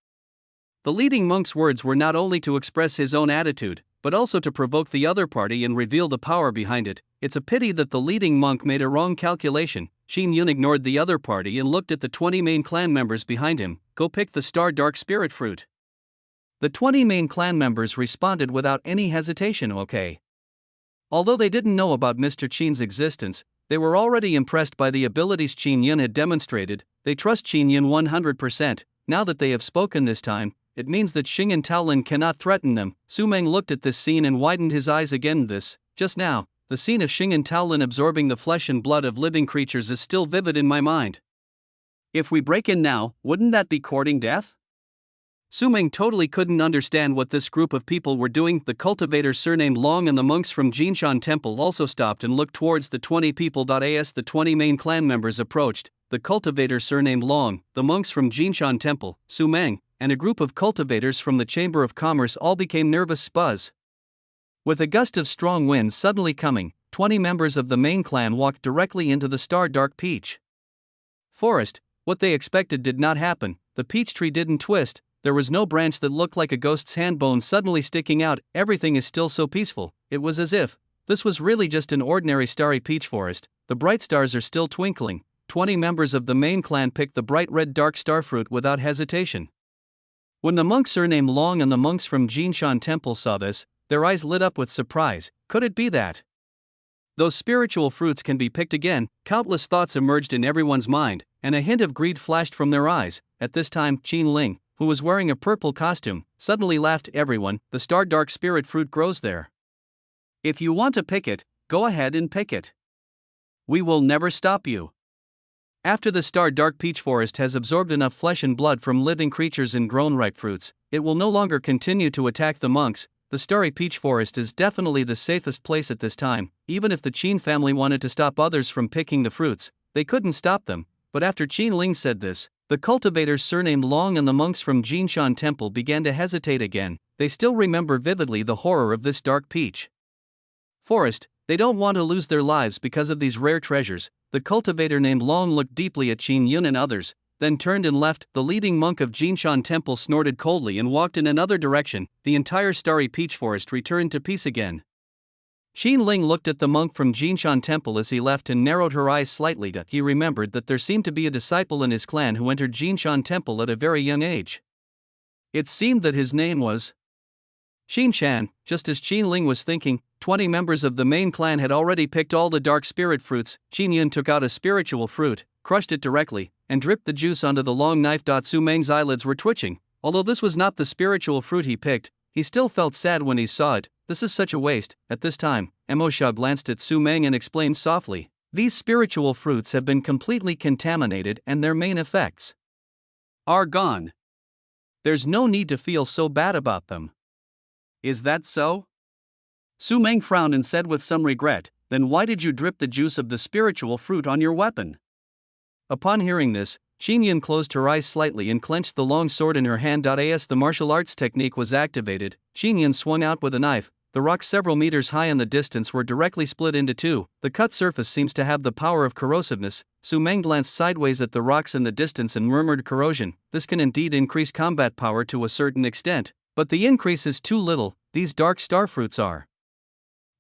[SPEAKER 1] The leading monk's words were not only to express his own attitude, but also to provoke the other party and reveal the power behind it. It's a pity that the leading monk made a wrong calculation. Qin Yun ignored the other party and looked at the 20 main clan members behind him. Go pick the star dark spirit fruit. The 20 main clan members responded without any hesitation. Okay. Although they didn't know about Mr. Qin's existence, they were already impressed by the abilities Qin Yun had demonstrated. They trust Qin Yun 100%. Now that they have spoken this time, it means that Xing and Taolin cannot threaten them. Su Meng looked at this scene and widened his eyes again. Just now, the scene of Xing and Taolin absorbing the flesh and blood of living creatures is still vivid in my mind. If we break in now, wouldn't that be courting death? Su Meng totally couldn't understand what this group of people were doing. The cultivator surnamed Long and the monks from Jinshan Temple also stopped and looked towards the 20 people. As the 20 main clan members approached, the cultivator surnamed Long, the monks from Jinshan Temple, Su Meng, and a group of cultivators from the Chamber of Commerce all became nervous. Buzz. With a gust of strong winds suddenly coming, 20 members of the main clan walked directly into the star-dark peach forest. What they expected did not happen. The peach tree didn't twist. There was no branch that looked like a ghost's hand bone suddenly sticking out. Everything is still so peaceful. It was as if this was really just an ordinary starry peach forest. The bright stars are still twinkling. 20 members of the main clan picked the bright red dark starfruit without hesitation. When the monks surnamed Long and the monks from Jinshan Temple saw this, their eyes lit up with surprise. Could it be that those spiritual fruits can be picked again? Countless thoughts emerged in everyone's mind, and a hint of greed flashed from their eyes. At this time, Qin Ling, who was wearing a purple costume, suddenly laughed. Everyone, the star-dark spirit fruit grows there. If you want to pick it, go ahead and pick it. We will never stop you. After the star-dark peach forest has absorbed enough flesh and blood from living creatures and grown ripe fruits, it will no longer continue to attack the monks. The starry peach forest is definitely the safest place at this time. Even if the Qin family wanted to stop others from picking the fruits, they couldn't stop them. But after Qin Ling said this, the cultivators surnamed Long and the monks from Jinshan Temple began to hesitate again. They still remember vividly the horror of this dark peach forest. They don't want to lose their lives because of these rare treasures. The cultivator named Long looked deeply at Qin Yun and others, then turned and left. The leading monk of Jinshan Temple snorted coldly and walked in another direction. The entire starry peach forest returned to peace again. Qin Ling looked at the monk from Jinshan Temple as he left and narrowed her eyes slightly. He remembered that there seemed to be a disciple in his clan who entered Jinshan Temple at a very young age. It seemed that his name was Xin Shan. Just as Qin Ling was thinking, 20 members of the main clan had already picked all the dark spirit fruits. Qin Yun took out a spiritual fruit, crushed it directly, and dripped the juice onto the long knife. Su Meng's eyelids were twitching. Although this was not the spiritual fruit he picked, he still felt sad when he saw it. This is such a waste. At this time, Mo Sha glanced at Su Meng and explained softly, these spiritual fruits have been completely contaminated and their main effects are gone. There's no need to feel so bad about them. Is that so? Su Meng frowned and said with some regret, then why did you drip the juice of the spiritual fruit on your weapon? Upon hearing this, Qin Yun closed her eyes slightly and clenched the long sword in her hand. As the martial arts technique was activated, Qin Yun swung out with a knife. The rocks several meters high in the distance were directly split into two. The cut surface seems to have the power of corrosiveness. Su Meng glanced sideways at the rocks in the distance and murmured, corrosion. This can indeed increase combat power to a certain extent, but the increase is too little. These dark starfruits are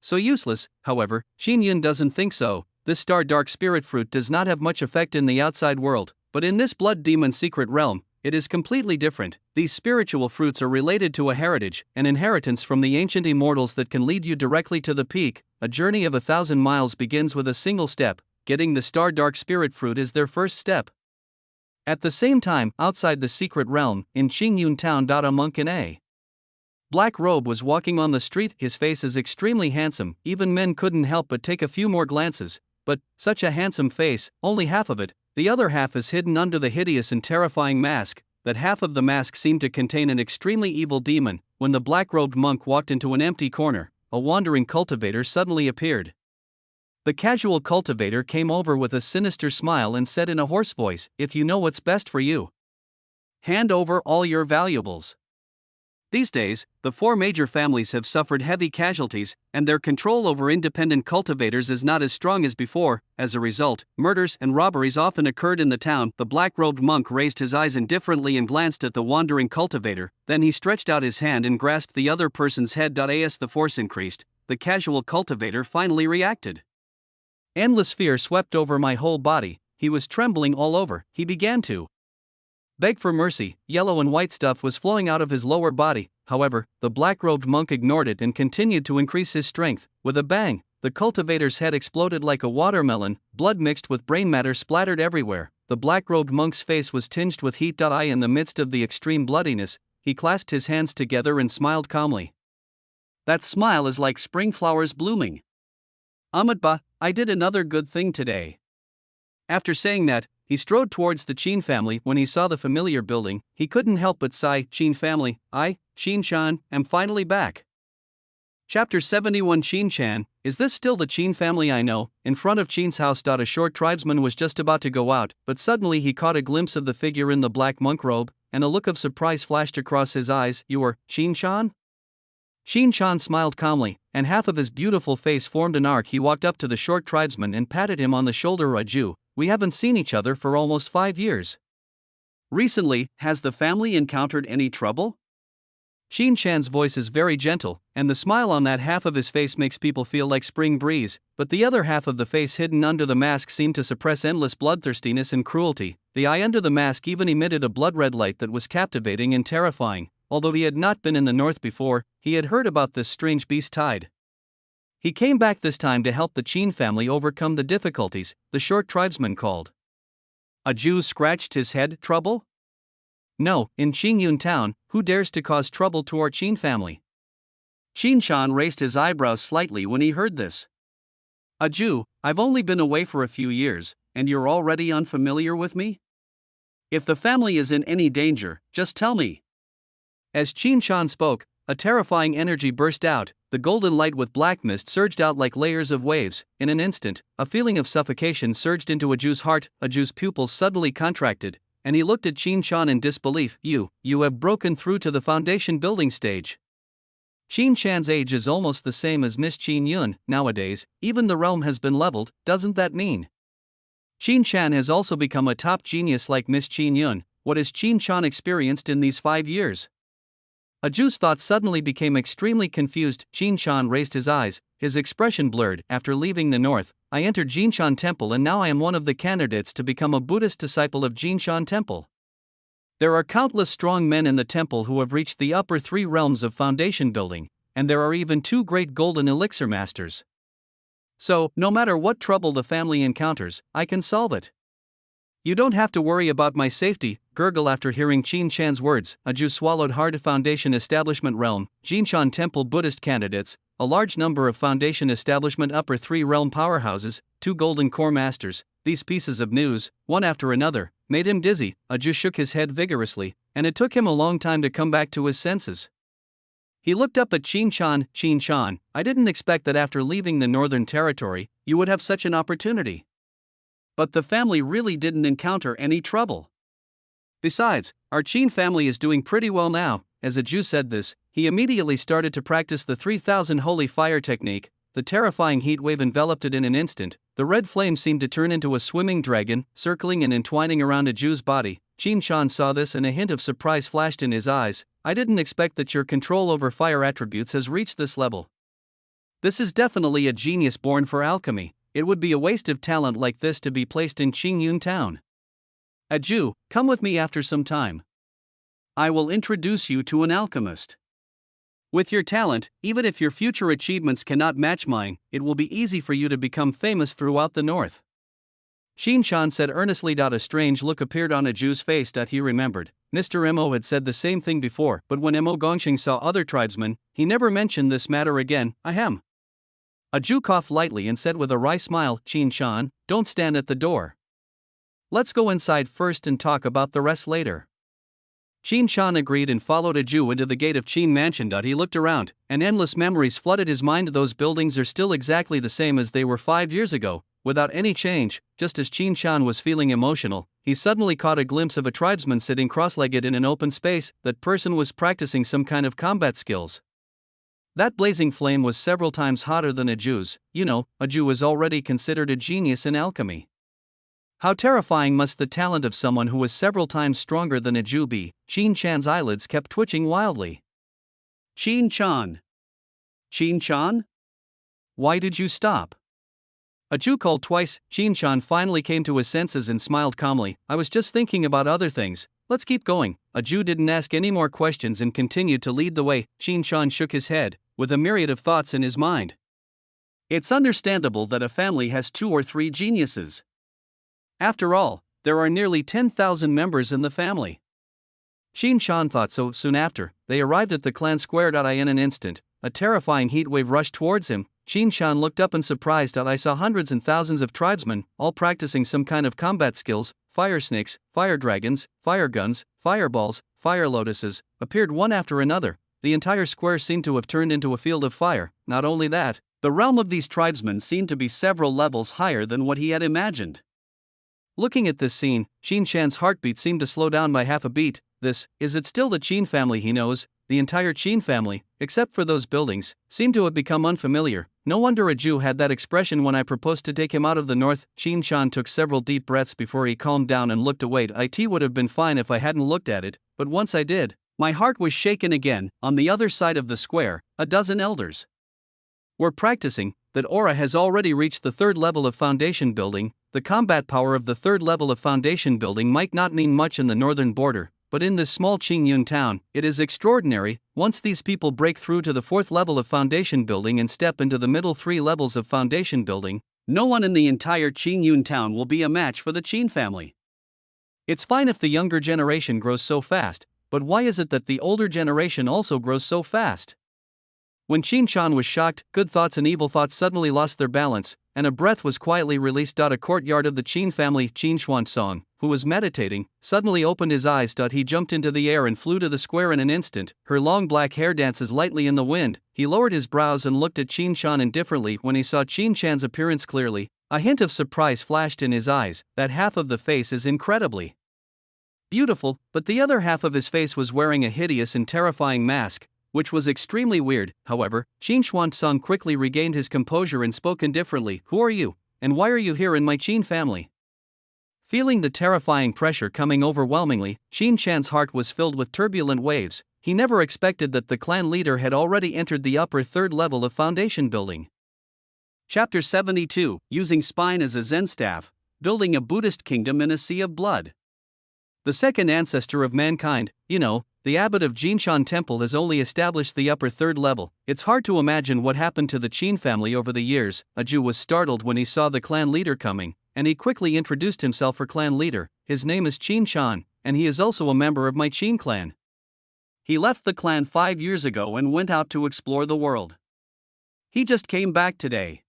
[SPEAKER 1] so useless. However, Qin Yun doesn't think so. This star-dark spirit fruit does not have much effect in the outside world, but in this blood demon secret realm, it is completely different. These spiritual fruits are related to a heritage, an inheritance from the ancient immortals that can lead you directly to the peak. A journey of 1,000 miles begins with a single step. Getting the star-dark spirit fruit is their first step. At the same time, outside the secret realm, in Qingyun town, a monk in a black robe was walking on the street. His face is extremely handsome. Even men couldn't help but take a few more glances. But, such a handsome face, only half of it, the other half is hidden under the hideous and terrifying mask. That half of the mask seemed to contain an extremely evil demon. When the black-robed monk walked into an empty corner, a wandering cultivator suddenly appeared. The casual cultivator came over with a sinister smile and said in a hoarse voice, if you know what's best for you, hand over all your valuables. These days, the four major families have suffered heavy casualties, and their control over independent cultivators is not as strong as before. As a result, murders and robberies often occurred in the town. The black-robed monk raised his eyes indifferently and glanced at the wandering cultivator, then he stretched out his hand and grasped the other person's head. As the force increased, the casual cultivator finally reacted. Endless fear swept over my whole body. He was trembling all over. He began to beg for mercy. Yellow and white stuff was flowing out of his lower body. However, the black-robed monk ignored it and continued to increase his strength. With a bang, the cultivator's head exploded like a watermelon. Blood mixed with brain matter splattered everywhere. The black-robed monk's face was tinged with heat. In the midst of the extreme bloodiness, he clasped his hands together and smiled calmly. That smile is like spring flowers blooming. Ahmedba, I did another good thing today. After saying that, he strode towards the Qin family. When he saw the familiar building, he couldn't help but sigh. Qin family, I, Qin Shan, am finally back. Chapter 71 Qin Chan, is this still the Qin family I know? In front of Qin's house. A short tribesman was just about to go out, but suddenly he caught a glimpse of the figure in the black monk robe, and a look of surprise flashed across his eyes. You are Qin Shan? Qin Shan smiled calmly, and half of his beautiful face formed an arc. He walked up to the short tribesman and patted him on the shoulder. Raju, we haven't seen each other for almost 5 years. Recently, has the family encountered any trouble? Qin Shan's voice is very gentle, and the smile on that half of his face makes people feel like spring breeze, but the other half of the face hidden under the mask seemed to suppress endless bloodthirstiness and cruelty. The eye under the mask even emitted a blood-red light that was captivating and terrifying. Although he had not been in the north before, he had heard about this strange beast tide. He came back this time to help the Qin family overcome the difficulties, the short tribesman called. A Jew scratched his head. Trouble? No, in Qingyun town, who dares to cause trouble to our Qin family? Qin Shan raised his eyebrows slightly when he heard this. A Jew, I've only been away for a few years, and you're already unfamiliar with me? If the family is in any danger, just tell me. As Qin Shan spoke, a terrifying energy burst out. The golden light with black mist surged out like layers of waves. In an instant, a feeling of suffocation surged into a Jew's heart. A Jew's pupils suddenly contracted, and he looked at Qin Shan in disbelief. You have broken through to the foundation building stage. Qin Shan's age is almost the same as Miss Qin Yun. Nowadays, even the realm has been leveled. Doesn't that mean Qin Shan has also become a top genius like Miss Qin Yun? What has Qin Shan experienced in these 5 years? A Jew's thoughts suddenly became extremely confused. Qin Shan raised his eyes, his expression blurred. After leaving the north, I entered Jinshan Temple and now I am one of the candidates to become a Buddhist disciple of Jinshan Temple. There are countless strong men in the temple who have reached the upper 3 realms of foundation building, and there are even 2 great golden elixir masters. So, no matter what trouble the family encounters, I can solve it. You don't have to worry about my safety. Gurgle. After hearing Qin Shan's words, a Jew swallowed hard. Foundation Establishment Realm, Jinshan Temple Buddhist candidates, a large number of Foundation Establishment Upper 3 realm powerhouses, 2 golden core masters. These pieces of news, one after another, made him dizzy. A Jew shook his head vigorously, and it took him a long time to come back to his senses. He looked up at Qin Shan. Qin Shan, I didn't expect that after leaving the Northern Territory, you would have such an opportunity. But the family really didn't encounter any trouble. Besides, our Qin family is doing pretty well now. As a Jew said this, he immediately started to practice the 3000 holy fire technique. The terrifying heat wave enveloped it in an instant. The red flame seemed to turn into a swimming dragon, circling and entwining around a Jew's body. Qin Shan saw this and a hint of surprise flashed in his eyes. I didn't expect that your control over fire attributes has reached this level. This is definitely a genius born for alchemy. It would be a waste of talent like this to be placed in Qingyun town. A Jew, come with me after some time. I will introduce you to an alchemist. With your talent, even if your future achievements cannot match mine, it will be easy for you to become famous throughout the north. Qin Shan said earnestly. A strange look appeared on a Jew's face. He remembered, Mr. Mo had said the same thing before, but when Mo Gongxing saw other tribesmen, he never mentioned this matter again. Ahem. A Jew coughed lightly and said with a wry smile, Qin Shan, don't stand at the door. Let's go inside first and talk about the rest later. Qin Shan agreed and followed a Jew into the gate of Qin Mansion. He looked around, and endless memories flooded his mind. Those buildings are still exactly the same as they were 5 years ago, without any change. Just as Qin Shan was feeling emotional, he suddenly caught a glimpse of a tribesman sitting cross-legged in an open space. That person was practicing some kind of combat skills. That blazing flame was several times hotter than a Jew's. A Jew is already considered a genius in alchemy. How terrifying must the talent of someone who was several times stronger than a Jew be? Qin Shan's eyelids kept twitching wildly. Qin Shan. Qin Shan? Why did you stop? A Jew called twice. Qin Shan finally came to his senses and smiled calmly. I was just thinking about other things. Let's keep going. A Jew didn't ask any more questions and continued to lead the way. Qin Shan shook his head, with a myriad of thoughts in his mind. It's understandable that a family has 2 or 3 geniuses. After all, there are nearly 10,000 members in the family. Qin Shan thought so. Soon after, they arrived at the clan square. In an instant, a terrifying heat wave rushed towards him. Qin Shan looked up in surprise. I saw hundreds and thousands of tribesmen, all practicing some kind of combat skills. Fire snakes, fire dragons, fire guns, fireballs, fire lotuses, appeared one after another. The entire square seemed to have turned into a field of fire. Not only that, the realm of these tribesmen seemed to be several levels higher than what he had imagined. Looking at this scene, Qin Shan's heartbeat seemed to slow down by half a beat. Is it still the Qin family he knows? The entire Qin family, except for those buildings, seemed to have become unfamiliar. No wonder a Jew had that expression when I proposed to take him out of the north. Qin Shan took several deep breaths before he calmed down and looked away. It would have been fine if I hadn't looked at it, but once I did, my heart was shaken again. On the other side of the square, a dozen elders were practicing. That aura has already reached the third level of foundation building. The combat power of the third level of foundation building might not mean much in the northern border, but in this small Qingyun town, it is extraordinary. Once these people break through to the fourth level of foundation building and step into the middle three levels of foundation building, no one in the entire Qingyun town will be a match for the Qin family. It's fine if the younger generation grows so fast, but why is it that the older generation also grows so fast? When Qin Shan was shocked, good thoughts and evil thoughts suddenly lost their balance, and a breath was quietly released. A courtyard of the Qin family, Qin Xuansong, who was meditating, suddenly opened his eyes. He jumped into the air and flew to the square in an instant. Her long black hair dances lightly in the wind. He lowered his brows and looked at Qin Shan indifferently. When he saw Qin Shan's appearance clearly, a hint of surprise flashed in his eyes. That half of the face is incredibly beautiful, but the other half of his face was wearing a hideous and terrifying mask, which was extremely weird. However, Qin Xuansong quickly regained his composure and spoke indifferently. Who are you, and why are you here in my Qin family? Feeling the terrifying pressure coming overwhelmingly, Qin Shan's heart was filled with turbulent waves. He never expected that the clan leader had already entered the upper third level of foundation building. Chapter 72, Using Spine as a Zen Staff, Building a Buddhist Kingdom in a Sea of Blood. The second ancestor of mankind, the abbot of Jinshan Temple, has only established the upper third level. It's hard to imagine what happened to the Qin family over the years. A Jew was startled when he saw the clan leader coming, and he quickly introduced himself for clan leader. His name is Qin Shan, and he is also a member of my Qin clan. He left the clan 5 years ago and went out to explore the world. He just came back today.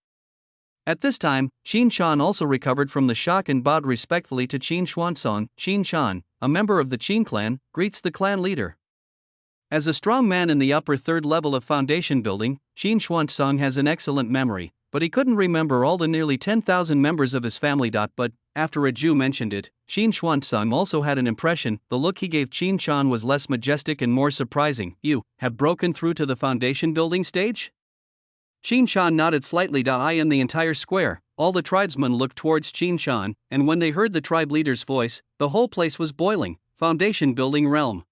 [SPEAKER 1] At this time, Qin Shan also recovered from the shock and bowed respectfully to Qin Xuansong. Qin Shan, a member of the Qin clan, greets the clan leader. As a strong man in the upper third level of foundation building, Qin Xuansong has an excellent memory, but he couldn't remember all the nearly 10,000 members of his family. But, after a Jew mentioned it, Qin Xuansong also had an impression. The look he gave Qin Shan was less majestic and more surprising. You have broken through to the foundation building stage? Qin Shan nodded slightly. In the entire square, all the tribesmen looked towards Qin Shan, and when they heard the tribe leader's voice, the whole place was boiling. Foundation building realm.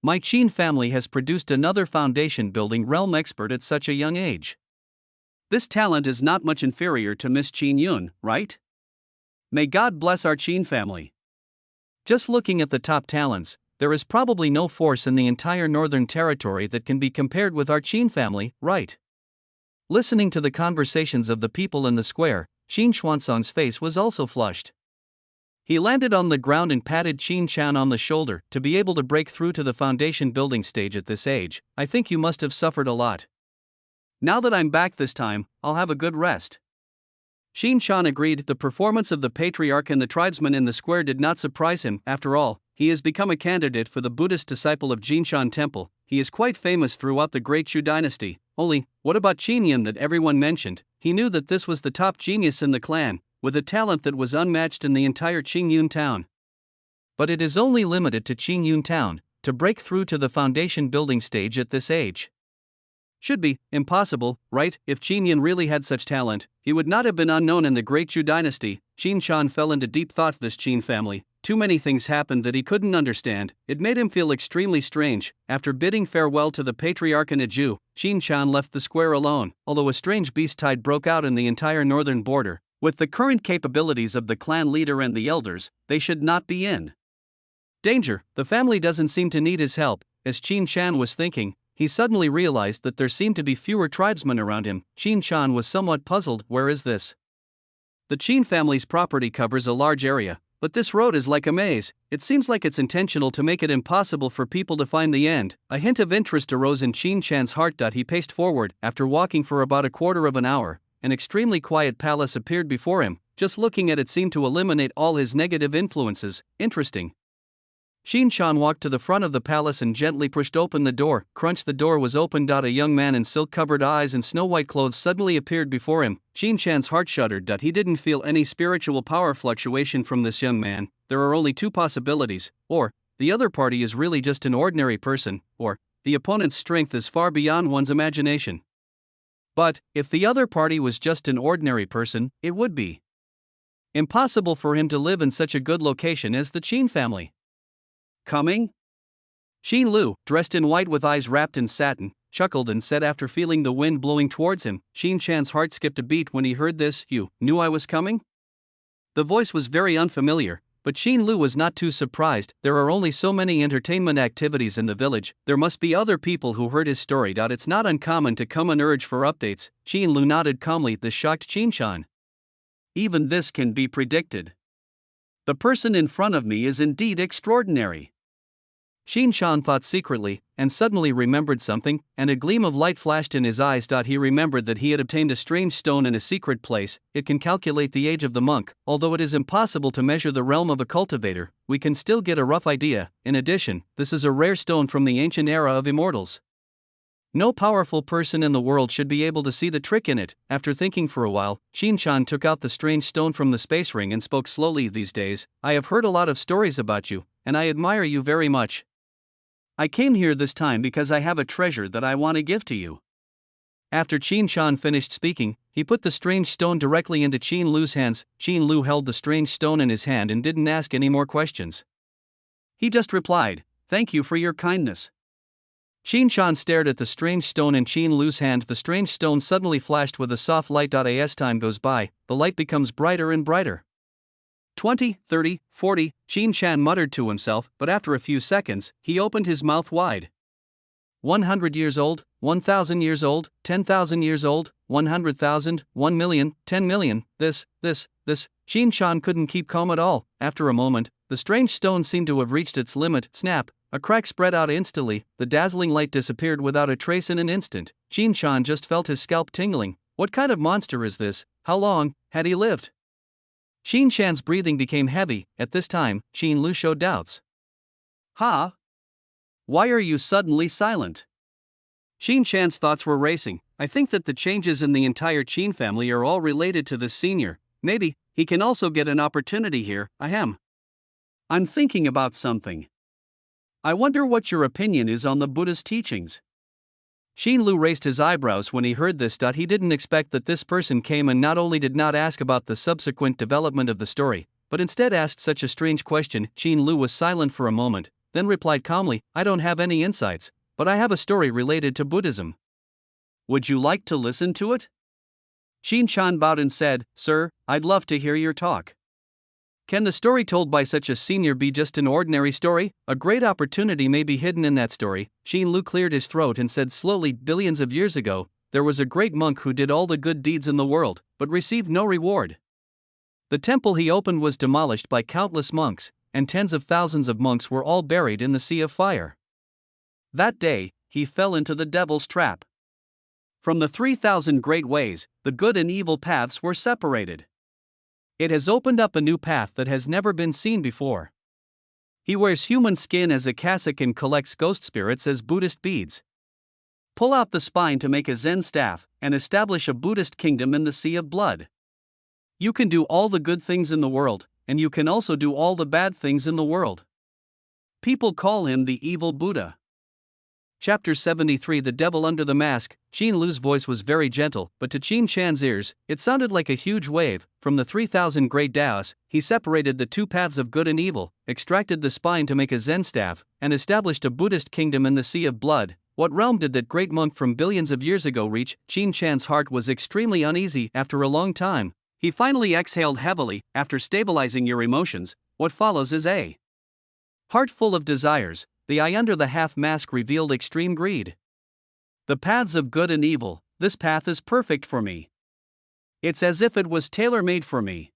[SPEAKER 1] My Qin family has produced another foundation building realm expert at such a young age. This talent is not much inferior to Miss Qin Yun, right? May God bless our Qin family. Just looking at the top talents, there is probably no force in the entire Northern Territory that can be compared with our Qin family, right? Listening to the conversations of the people in the square, Qin Xuansong's face was also flushed. He landed on the ground and patted Qin Shan on the shoulder. To be able to break through to the foundation building stage at this age, I think you must have suffered a lot. Now that I'm back this time, I'll have a good rest. Qin Shan agreed. The performance of the patriarch and the tribesmen in the square did not surprise him. After all, he has become a candidate for the Buddhist disciple of Jinshan Temple. He is quite famous throughout the Great Chu dynasty. Only, what about Qin Yun that everyone mentioned? He knew that this was the top genius in the clan, with a talent that was unmatched in the entire Qingyun town. But it is only limited to Qingyun town. To break through to the foundation building stage at this age should be impossible, right? If Qin Yun really had such talent, he would not have been unknown in the Great Chu dynasty. Qin Shan fell into deep thought. This Qin family, too many things happened that he couldn't understand. It made him feel extremely strange. After bidding farewell to the patriarch and a Jew, Qin Shan left the square alone. Although a strange beast tide broke out in the entire northern border, with the current capabilities of the clan leader and the elders, they should not be in danger. The family doesn't seem to need his help. As Qin Shan was thinking, he suddenly realized that there seemed to be fewer tribesmen around him. Qin Shan was somewhat puzzled. Where is this? The Qin family's property covers a large area, But this road is like a maze. It seems like it's intentional to make it impossible for people to find the end. A hint of interest arose in Qin Chan's heart. He paced forward. After walking for about a quarter of an hour, an extremely quiet palace appeared before him. Just looking at it seemed to eliminate all his negative influences. Interesting. Qin Chan walked to the front of the palace and gently pushed open the door. Crunch, the door was opened. A young man in silk-covered eyes and snow-white clothes suddenly appeared before him. Qin Chan's heart shuddered. He didn't feel any spiritual power fluctuation from this young man. There are only two possibilities: or the other party is really just an ordinary person, or the opponent's strength is far beyond one's imagination. But if the other party was just an ordinary person, it would be impossible for him to live in such a good location as the Qin family. Coming? Xin Lu, dressed in white with eyes wrapped in satin, chuckled and said after feeling the wind blowing towards him. Qin Chan's heart skipped a beat when he heard this. You knew I was coming? The voice was very unfamiliar, but Xin Lu was not too surprised. There are only so many entertainment activities in the village. There must be other people who heard his story. It's not uncommon to come and urge for updates. Xin Lu nodded calmly. This shocked Qin Chan. Even this can be predicted. The person in front of me is indeed extraordinary. Qin Chan thought secretly, and suddenly remembered something, and a gleam of light flashed in his eyes. He remembered that he had obtained a strange stone in a secret place. It can calculate the age of the monk. Although it is impossible to measure the realm of a cultivator, we can still get a rough idea. In addition, this is a rare stone from the ancient era of immortals. No powerful person in the world should be able to see the trick in it. After thinking for a while, Qin Chan took out the strange stone from the space ring and spoke slowly. These days, I have heard a lot of stories about you, and I admire you very much. I came here this time because I have a treasure that I want to give to you. After Qin Chan finished speaking, he put the strange stone directly into Qin Lu's hands. Qin Lu held the strange stone in his hand and didn't ask any more questions. He just replied, "Thank you for your kindness." Qin Chan stared at the strange stone in Qin Lu's hand. The strange stone suddenly flashed with a soft light. As time goes by, the light becomes brighter and brighter. 20, 30, 40, Qin Chan muttered to himself, but after a few seconds, he opened his mouth wide. 100 years old, 1,000 years old, 10,000 years old, 100,000, 1 million, 10 million, this. Qin Chan couldn't keep calm at all. After a moment, the strange stone seemed to have reached its limit. Snap! A crack spread out instantly. The dazzling light disappeared without a trace in an instant. Qin Chan just felt his scalp tingling. What kind of monster is this? How long had he lived? Qin Chan's breathing became heavy. At this time, Qin Lu showed doubts. Ha? Why are you suddenly silent? Qin Chan's thoughts were racing. I think that the changes in the entire Qin family are all related to this senior. Maybe he can also get an opportunity here. I'm thinking about something. I wonder what your opinion is on the Buddha's teachings. Qin Lu raised his eyebrows when he heard this. He didn't expect that this person came and not only did not ask about the subsequent development of the story, but instead asked such a strange question. Qin Lu was silent for a moment, then replied calmly, I don't have any insights, but I have a story related to Buddhism. Would you like to listen to it? Qin Chan bowed and said, Sir, I'd love to hear your talk. Can the story told by such a senior be just an ordinary story? A great opportunity may be hidden in that story. Qin Lu cleared his throat and said slowly, billions of years ago, there was a great monk who did all the good deeds in the world, but received no reward. The temple he opened was demolished by countless monks, and tens of thousands of monks were all buried in the sea of fire. That day, he fell into the devil's trap. From the 3,000 great ways, the good and evil paths were separated. It has opened up a new path that has never been seen before. He wears human skin as a cassock and collects ghost spirits as Buddhist beads. Pull out the spine to make a Zen staff, and establish a Buddhist kingdom in the sea of blood. You can do all the good things in the world, and you can also do all the bad things in the world. People call him the evil Buddha. Chapter 73 The Devil Under the Mask. Qin Lu's voice was very gentle, but to Qin Chan's ears, it sounded like a huge wave. From the 3,000 great Taoists, he separated the two paths of good and evil, extracted the spine to make a Zen staff, and established a Buddhist kingdom in the sea of blood. What realm did that great monk from billions of years ago reach? Qin Chan's heart was extremely uneasy. After a long time, he finally exhaled heavily. After stabilizing your emotions, what follows is a heart full of desires. The eye under the half mask revealed extreme greed. The paths of good and evil, this path is perfect for me. It's as if it was tailor-made for me.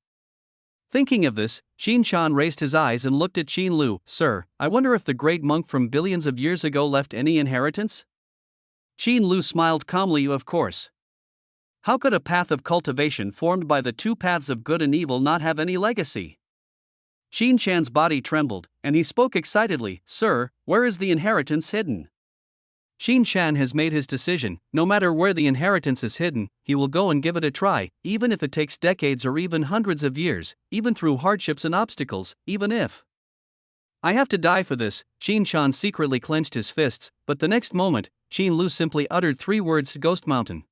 [SPEAKER 1] Thinking of this, Qin Shan raised his eyes and looked at Qin Lu. Sir, I wonder if the great monk from billions of years ago left any inheritance? Qin Lu smiled calmly. Of course. How could a path of cultivation formed by the two paths of good and evil not have any legacy? Qin Shan's body trembled, and he spoke excitedly. Sir, where is the inheritance hidden? Qin Shan has made his decision. No matter where the inheritance is hidden, he will go and give it a try, even if it takes decades or even hundreds of years, even through hardships and obstacles, even if I have to die for this. Qin Shan secretly clenched his fists, but the next moment, Qin Lu simply uttered 3 words: Ghost Mountain.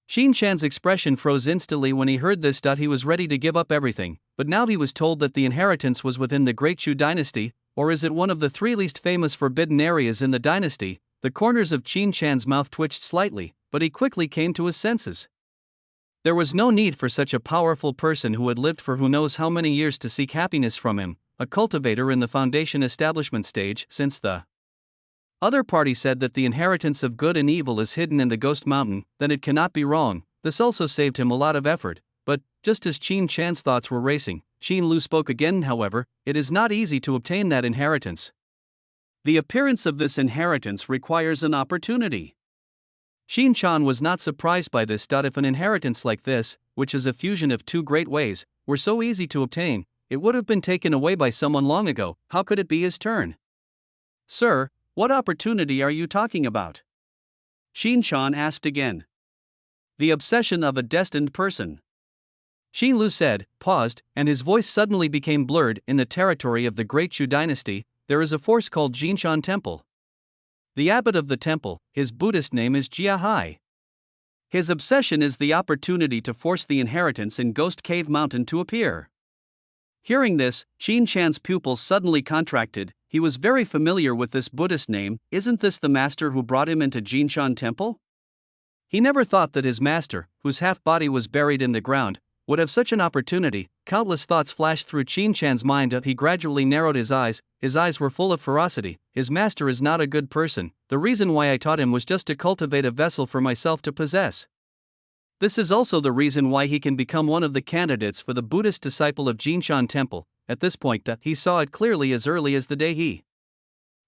[SPEAKER 1] Qin Shan's expression froze instantly when he heard this. He was ready to give up everything, but now he was told that the inheritance was within the Great Shu dynasty, or is it one of the 3 least famous forbidden areas in the dynasty? The corners of Qin Shan's mouth twitched slightly, but he quickly came to his senses. There was no need for such a powerful person who had lived for who knows how many years to seek happiness from him, a cultivator in the foundation establishment stage. Since the other party said that the inheritance of good and evil is hidden in the Ghost Mountain, then it cannot be wrong. This also saved him a lot of effort, but, just as Qin Shan's thoughts were racing, Qin Lu spoke again. However, it is not easy to obtain that inheritance. The appearance of this inheritance requires an opportunity. Qin Shan was not surprised by this. If an inheritance like this, which is a fusion of 2 great ways, were so easy to obtain, it would have been taken away by someone long ago. How could it be his turn? Sir, what opportunity are you talking about? Qin Shan asked again. The obsession of a destined person. Qin Lu said, paused, and his voice suddenly became blurred. In the territory of the Great Shu dynasty, there is a force called Jinshan Temple. The abbot of the temple, his Buddhist name is Jia Hai. His obsession is the opportunity to force the inheritance in Ghost Cave Mountain to appear. Hearing this, Qin Shan's pupils suddenly contracted. He was very familiar with this Buddhist name. Isn't this the master who brought him into Jinshan Temple? He never thought that his master, whose half body was buried in the ground, would have such an opportunity. Countless thoughts flashed through Qin Shan's mind. He gradually narrowed his eyes. His eyes were full of ferocity. His master is not a good person. The reason why I taught him was just to cultivate a vessel for myself to possess. This is also the reason why he can become one of the candidates for the Buddhist disciple of Jinshan Temple. At this point, he saw it clearly as early as the day he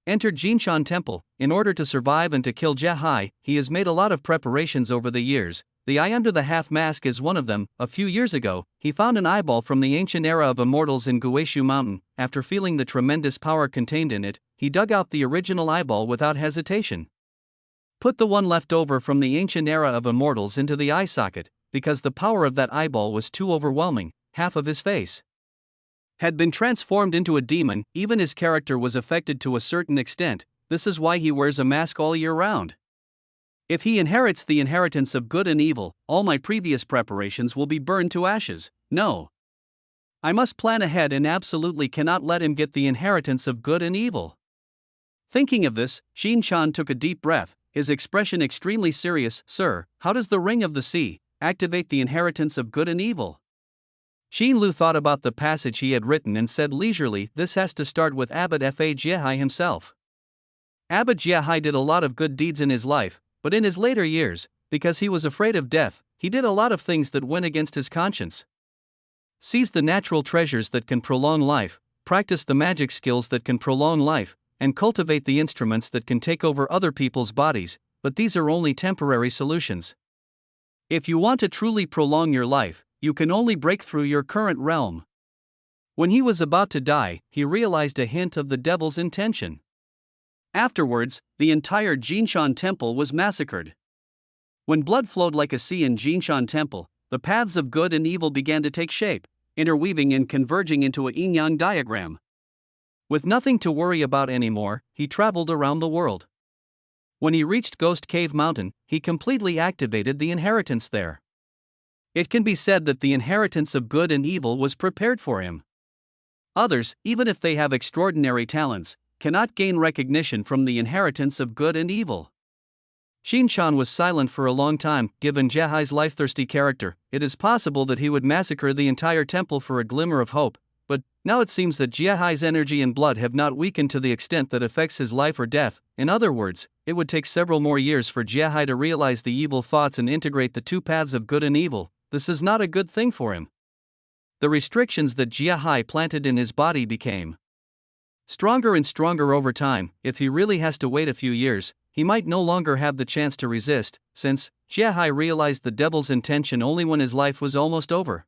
[SPEAKER 1] entered Jinshan Temple. In order to survive and to kill Jia Hai, he has made a lot of preparations over the years. The eye under the half mask is one of them. A few years ago, he found an eyeball from the ancient era of immortals in Guishu Mountain. After feeling the tremendous power contained in it, he dug out the original eyeball without hesitation. Put the one left over from the ancient era of immortals into the eye socket, because the power of that eyeball was too overwhelming. Half of his face had been transformed into a demon. Even his character was affected to a certain extent. This is why he wears a mask all year round. If he inherits the inheritance of good and evil, all my previous preparations will be burned to ashes. No. I must plan ahead and absolutely cannot let him get the inheritance of good and evil. Thinking of this, Qin Shan took a deep breath, his expression extremely serious. Sir, how does the Ring of the Sea activate the inheritance of good and evil? Qin Lu thought about the passage he had written and said leisurely, this has to start with Abbot Fa Jia Hai himself. Abbot Jia Hai did a lot of good deeds in his life, but in his later years, because he was afraid of death, he did a lot of things that went against his conscience. Seize the natural treasures that can prolong life, practice the magic skills that can prolong life, and cultivate the instruments that can take over other people's bodies, but these are only temporary solutions. If you want to truly prolong your life, you can only break through your current realm. When he was about to die, he realized a hint of the devil's intention. Afterwards, the entire Jinshan Temple was massacred. When blood flowed like a sea in Jinshan Temple, the paths of good and evil began to take shape, interweaving and converging into a yin-yang diagram. With nothing to worry about anymore, he traveled around the world. When he reached Ghost Cave Mountain, he completely activated the inheritance there. It can be said that the inheritance of good and evil was prepared for him. Others, even if they have extraordinary talents, cannot gain recognition from the inheritance of good and evil. Qin Shan was silent for a long time. Given Jia Hai's life-thirsty character, it is possible that he would massacre the entire temple for a glimmer of hope, but now it seems that Jia Hai's energy and blood have not weakened to the extent that affects his life or death. In other words, it would take several more years for Jia Hai to realize the evil thoughts and integrate the 2 paths of good and evil. This is not a good thing for him. the restrictions that Jia Hai planted in his body became stronger and stronger over time. If he really has to wait a few years, he might no longer have the chance to resist, since Jia Hai realized the devil's intention only when his life was almost over.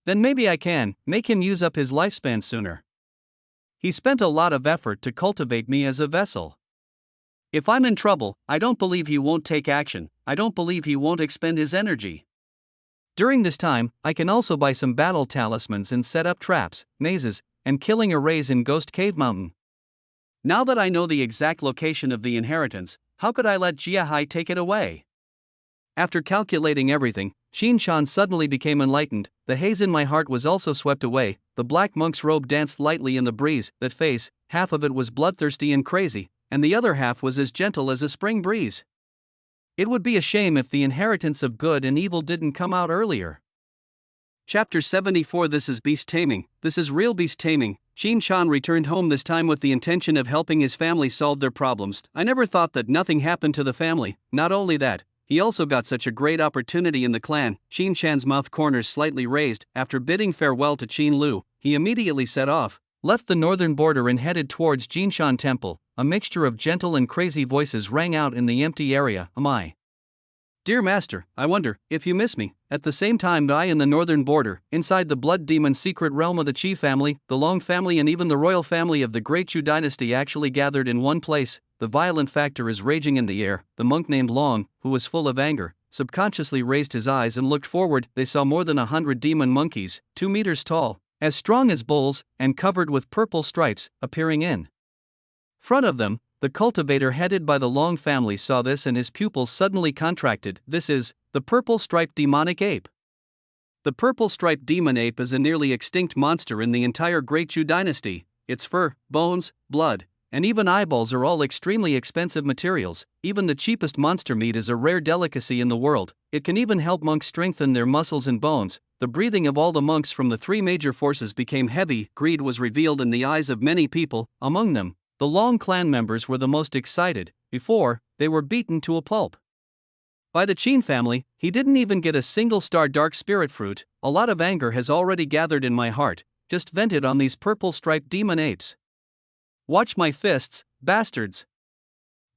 [SPEAKER 1] Then maybe I can make him use up his lifespan sooner. He spent a lot of effort to cultivate me as a vessel. If I'm in trouble, I don't believe he won't take action. I don't believe he won't expend his energy. During this time, I can also buy some battle talismans and set up traps, mazes, and killing arrays in Ghost Cave Mountain. Now that I know the exact location of the inheritance, how could I let Jia Hai take it away? After calculating everything, Qin Shan suddenly became enlightened. The haze in my heart was also swept away. The black monk's robe danced lightly in the breeze. That face, half of it was bloodthirsty and crazy, and the other half was as gentle as a spring breeze. It would be a shame if the inheritance of good and evil didn't come out earlier. Chapter 74. This is beast taming. This is real beast taming. Qin Shan returned home this time with the intention of helping his family solve their problems. I never thought that nothing happened to the family. Not only that, he also got such a great opportunity in the clan. Qin Shan's mouth corners slightly raised. After bidding farewell to Qin Lu, he immediately set off, left the northern border and headed towards Jinshan Temple. A mixture of gentle and crazy voices rang out in the empty area. Am I? Dear Master, I wonder if you miss me. At the same time, I in the northern border, inside the blood demon secret realm of the Qi family, the Long family and even the royal family of the Great Chu dynasty actually gathered in one place. The violent factor is raging in the air. The monk named Long, who was full of anger, subconsciously raised his eyes and looked forward. They saw more than 100 demon monkeys, 2 meters tall, as strong as bulls, and covered with purple stripes, appearing in front of them. The cultivator headed by the Long family saw this and his pupils suddenly contracted. This is the purple-striped demonic ape. The purple-striped demon ape is a nearly extinct monster in the entire Great Chu dynasty. Its fur, bones, blood, and even eyeballs are all extremely expensive materials. Even the cheapest monster meat is a rare delicacy in the world. It can even help monks strengthen their muscles and bones. The breathing of all the monks from the 3 major forces became heavy. Greed was revealed in the eyes of many people. Among them, the Long clan members were the most excited. Before, they were beaten to a pulp by the Qin family. He didn't even get a single star dark spirit fruit. A lot of anger has already gathered in my heart, just vented on these purple-striped demon apes. Watch my fists, bastards.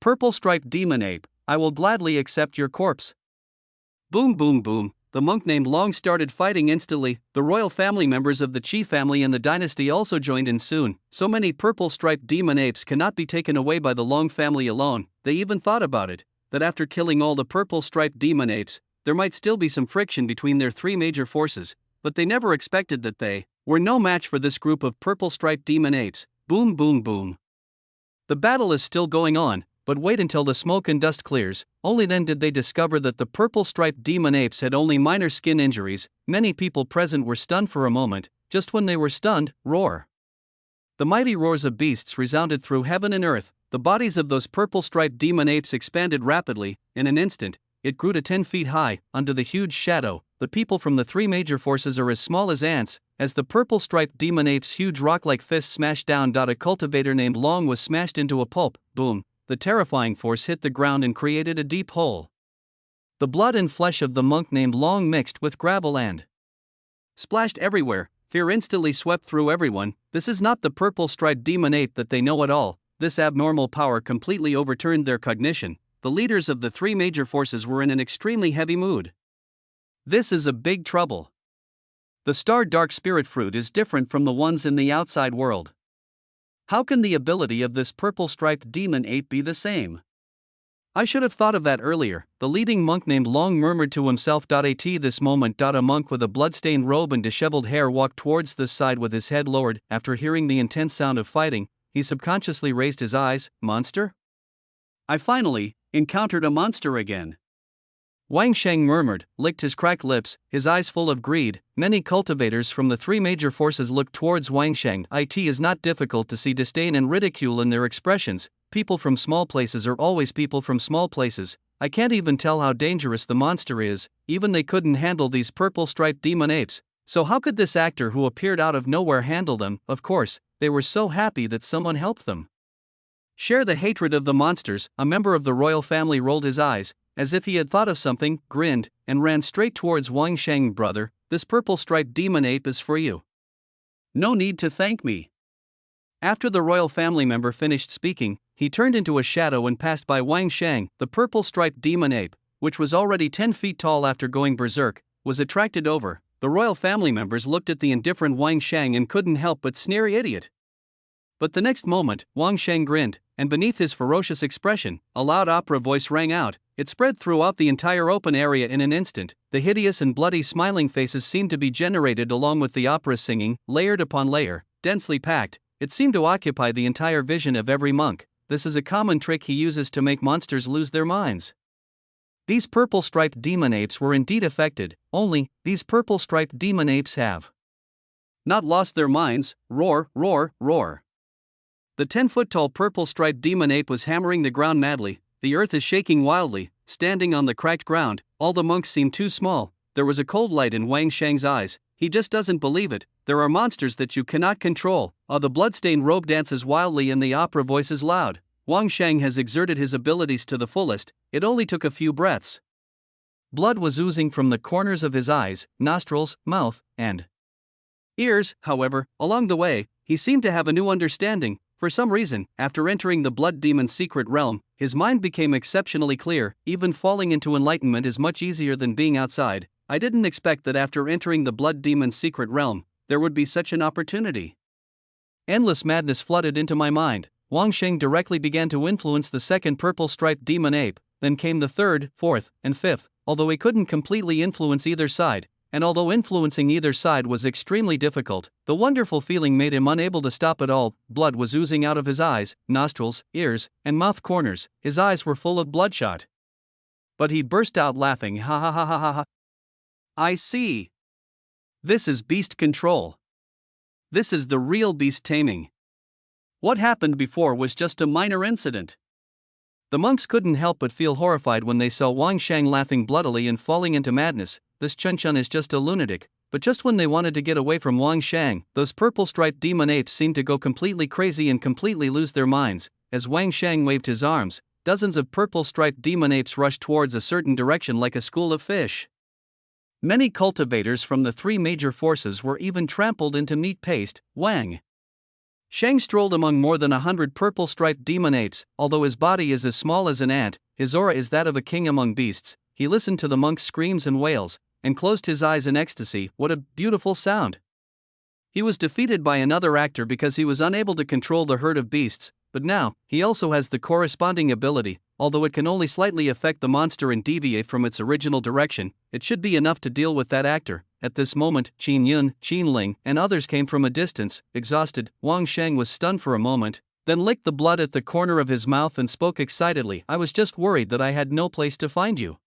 [SPEAKER 1] Purple-striped demon ape, I will gladly accept your corpse. Boom boom boom. The monk named Long started fighting instantly. The royal family members of the Qi family and the dynasty also joined in soon. So many purple-striped demon apes cannot be taken away by the Long family alone. They even thought about it, that after killing all the purple-striped demon apes, there might still be some friction between their 3 major forces, but they never expected that they were no match for this group of purple-striped demon apes. Boom boom boom. The battle is still going on, but wait until the smoke and dust clears. Only then did they discover that the purple-striped demon apes had only minor skin injuries. Many people present were stunned for a moment. Just when they were stunned, roar. The mighty roars of beasts resounded through heaven and earth. The bodies of those purple-striped demon apes expanded rapidly. In an instant, it grew to 10 feet high. Under the huge shadow, the people from the 3 major forces are as small as ants. As the purple-striped demon ape's huge rock-like fists smashed down, a cultivator named Long was smashed into a pulp. Boom. The terrifying force hit the ground and created a deep hole. The blood and flesh of the monk named Long mixed with gravel and splashed everywhere. Fear instantly swept through everyone. This is not the purple-striped demon ape that they know at all. This abnormal power completely overturned their cognition. The leaders of the 3 major forces were in an extremely heavy mood. This is a big trouble. The star dark spirit fruit is different from the ones in the outside world. How can the ability of this purple-striped demon ape be the same? I should have thought of that earlier. The leading monk named Long murmured to himself. At this moment, a monk with a blood-stained robe and disheveled hair walked towards this side with his head lowered. After hearing the intense sound of fighting, he subconsciously raised his eyes. Monster? I finally encountered a monster again. Wang Sheng murmured, licked his cracked lips, his eyes full of greed. Many cultivators from the 3 major forces looked towards Wang Sheng. It is not difficult to see disdain and ridicule in their expressions. People from small places are always people from small places. I can't even tell how dangerous the monster is. Even they couldn't handle these purple-striped demon apes. So how could this actor who appeared out of nowhere handle them? Of course, they were so happy that someone helped them share the hatred of the monsters. A member of the royal family rolled his eyes, as if he had thought of something, grinned, and ran straight towards Wang Sheng. Brother, this purple striped demon ape is for you. No need to thank me. After the royal family member finished speaking, he turned into a shadow and passed by Wang Shang. The purple striped demon ape, which was already 10 feet tall after going berserk, was attracted over. The royal family members looked at the indifferent Wang Shang and couldn't help but sneer, idiot. But the next moment, Wang Shang grinned, and beneath his ferocious expression, a loud opera voice rang out. It spread throughout the entire open area in an instant. The hideous and bloody smiling faces seemed to be generated along with the opera singing, layered upon layer, densely packed. It seemed to occupy the entire vision of every monk. This is a common trick he uses to make monsters lose their minds. These purple-striped demon apes were indeed affected, only, these purple-striped demon apes have not lost their minds. Roar, roar, roar. The 10-foot-tall purple-striped demon ape was hammering the ground madly. The earth is shaking wildly, standing on the cracked ground. All the monks seemed too small. There was a cold light in Wang Shang's eyes. He just doesn't believe it. There are monsters that you cannot control. The bloodstained robe dances wildly and the opera voice is loud. Wang Shang has exerted his abilities to the fullest. It only took a few breaths. Blood was oozing from the corners of his eyes, nostrils, mouth, and ears. However, along the way, he seemed to have a new understanding. For some reason, after entering the blood demon's secret realm, his mind became exceptionally clear. Even falling into enlightenment is much easier than being outside. I didn't expect that after entering the blood demon's secret realm, there would be such an opportunity. Endless madness flooded into my mind. Wang Shang directly began to influence the second purple-striped demon ape, then came the third, fourth, and fifth. Although he couldn't completely influence either side, and although influencing either side was extremely difficult, the wonderful feeling made him unable to stop at all. Blood was oozing out of his eyes, nostrils, ears, and mouth corners. His eyes were full of bloodshot. But he burst out laughing. Ha ha ha ha ha ha. I see. This is beast control. This is the real beast taming. What happened before was just a minor incident. The monks couldn't help but feel horrified when they saw Wang Shang laughing bloodily and falling into madness. This Chun Chun is just a lunatic. But just when they wanted to get away from Wang Shang, those purple-striped demon apes seemed to go completely crazy and completely lose their minds. As Wang Shang waved his arms, dozens of purple-striped demon apes rushed towards a certain direction like a school of fish. Many cultivators from the three major forces were even trampled into meat paste. Wang Shang strolled among more than 100 purple-striped demon apes. Although his body is as small as an ant, his aura is that of a king among beasts. He listened to the monks' screams and wails, and closed his eyes in ecstasy. What a beautiful sound! He was defeated by another actor because he was unable to control the herd of beasts, but now, he also has the corresponding ability. Although it can only slightly affect the monster and deviate from its original direction, it should be enough to deal with that actor. At this moment, Qin Yun, Qin Ling, and others came from a distance. Exhausted, Wang Shang was stunned for a moment, then licked the blood at the corner of his mouth and spoke excitedly. I was just worried that I had no place to find you.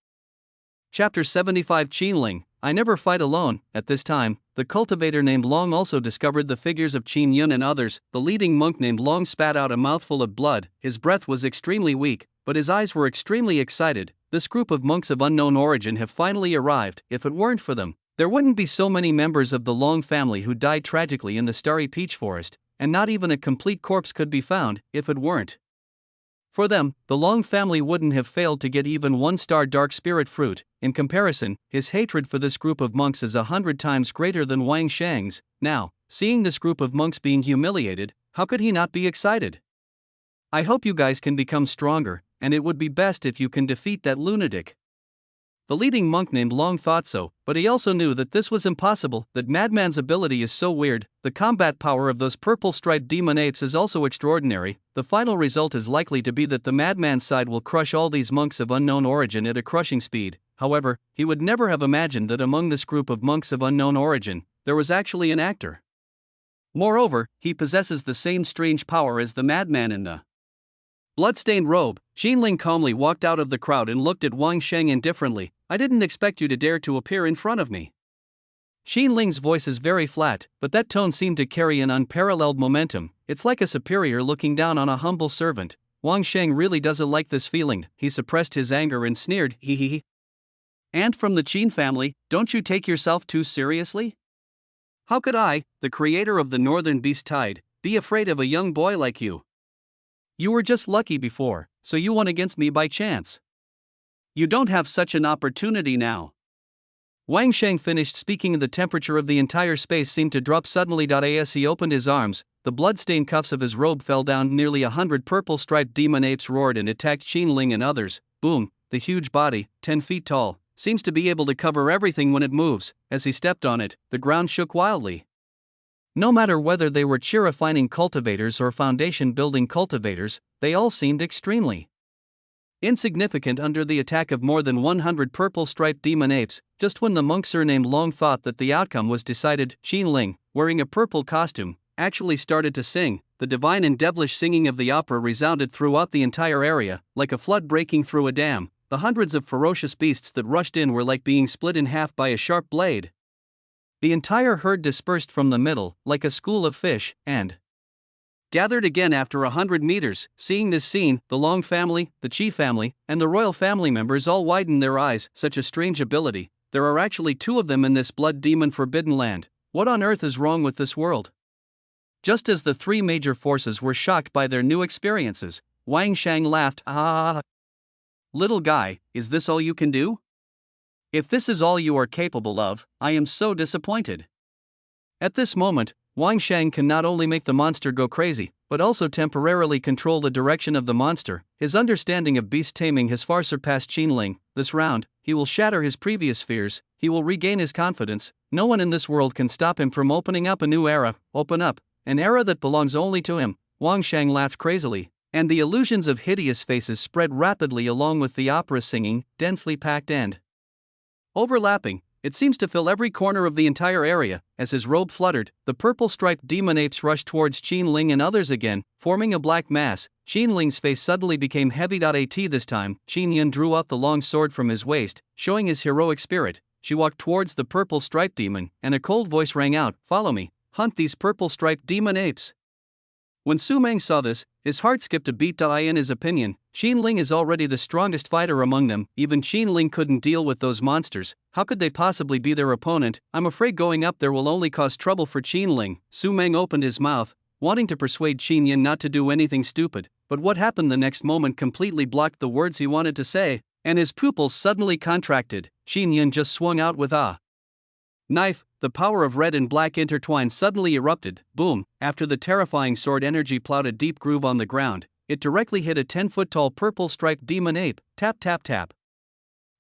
[SPEAKER 1] Chapter 75. Qin Ling. I never fight alone. At this time, the cultivator named Long also discovered the figures of Qin Yun and others. The leading monk named Long spat out a mouthful of blood. His breath was extremely weak, but his eyes were extremely excited. This group of monks of unknown origin have finally arrived. If it weren't for them, there wouldn't be so many members of the Long family who died tragically in the starry peach forest, and not even a complete corpse could be found if it weren't for them. The Long family wouldn't have failed to get even 1-star dark spirit fruit. In comparison, his hatred for this group of monks is 100 times greater than Wang Shang's. Now, seeing this group of monks being humiliated, how could he not be excited? I hope you guys can become stronger, and it would be best if you can defeat that lunatic. The leading monk named Long thought so, but he also knew that this was impossible. That madman's ability is so weird. The combat power of those purple-striped demon apes is also extraordinary. The final result is likely to be that the madman's side will crush all these monks of unknown origin at a crushing speed. However, he would never have imagined that among this group of monks of unknown origin, there was actually an actor. Moreover, he possesses the same strange power as the madman in the bloodstained robe. Qin Ling calmly walked out of the crowd and looked at Wang Shang indifferently. I didn't expect you to dare to appear in front of me. Qin Ling's voice is very flat, but that tone seemed to carry an unparalleled momentum. It's like a superior looking down on a humble servant. Wang Shang really doesn't like this feeling. He suppressed his anger and sneered, hee hee hee. And from the Qin family, don't you take yourself too seriously? How could I, the creator of the Northern Beast Tide, be afraid of a young boy like you? You were just lucky before, so you won against me by chance. You don't have such an opportunity now. Wang Sheng finished speaking and the temperature of the entire space seemed to drop suddenly. As he opened his arms, the blood-stained cuffs of his robe fell down. Nearly 100 purple-striped demon apes roared and attacked Qin Ling and others. Boom, the huge body, 10 feet tall, seems to be able to cover everything when it moves. As he stepped on it, the ground shook wildly. No matter whether they were chi-refining cultivators or foundation-building cultivators, they all seemed extremely insignificant under the attack of more than 100 purple-striped demon apes. Just when the monk surnamed Long thought that the outcome was decided, Qin Ling, wearing a purple costume, actually started to sing. The divine and devilish singing of the opera resounded throughout the entire area, like a flood breaking through a dam. The hundreds of ferocious beasts that rushed in were like being split in half by a sharp blade. The entire herd dispersed from the middle, like a school of fish, and gathered again after 100 meters. Seeing this scene, the Long family, the Qi family, and the royal family members all widened their eyes. Such a strange ability. There are actually 2 of them in this blood demon forbidden land. What on earth is wrong with this world? Just as the 3 major forces were shocked by their new experiences, Wang Sheng laughed. Ah, little guy, is this all you can do? If this is all you are capable of, I am so disappointed. At this moment, Wang Sheng can not only make the monster go crazy, but also temporarily control the direction of the monster. His understanding of beast taming has far surpassed Qin Ling. This round, he will shatter his previous fears, he will regain his confidence. No one in this world can stop him from opening up a new era. Open up, an era that belongs only to him. Wang Sheng laughed crazily, and the illusions of hideous faces spread rapidly along with the opera singing, densely packed and overlapping. It seems to fill every corner of the entire area. As his robe fluttered, the purple-striped demon apes rushed towards Qin Ling and others again, forming a black mass. Qin Ling's face suddenly became heavy. This time, Qin Yun drew out the long sword from his waist, showing his heroic spirit. She walked towards the purple-striped demon, and a cold voice rang out, "Follow me, hunt these purple-striped demon apes." When Su Meng saw this, his heart skipped a beat. In his opinion, Qin Ling is already the strongest fighter among them. Even Qin Ling couldn't deal with those monsters. How could they possibly be their opponent? I'm afraid going up there will only cause trouble for Qin Ling. Su Meng opened his mouth, wanting to persuade Qin Yun not to do anything stupid, but what happened the next moment completely blocked the words he wanted to say, and his pupils suddenly contracted. Qin Yun just swung out with a knife. The power of red and black intertwined suddenly erupted. Boom! After the terrifying sword energy plowed a deep groove on the ground, it directly hit a 10-foot-tall purple-striped demon ape. Tap tap tap.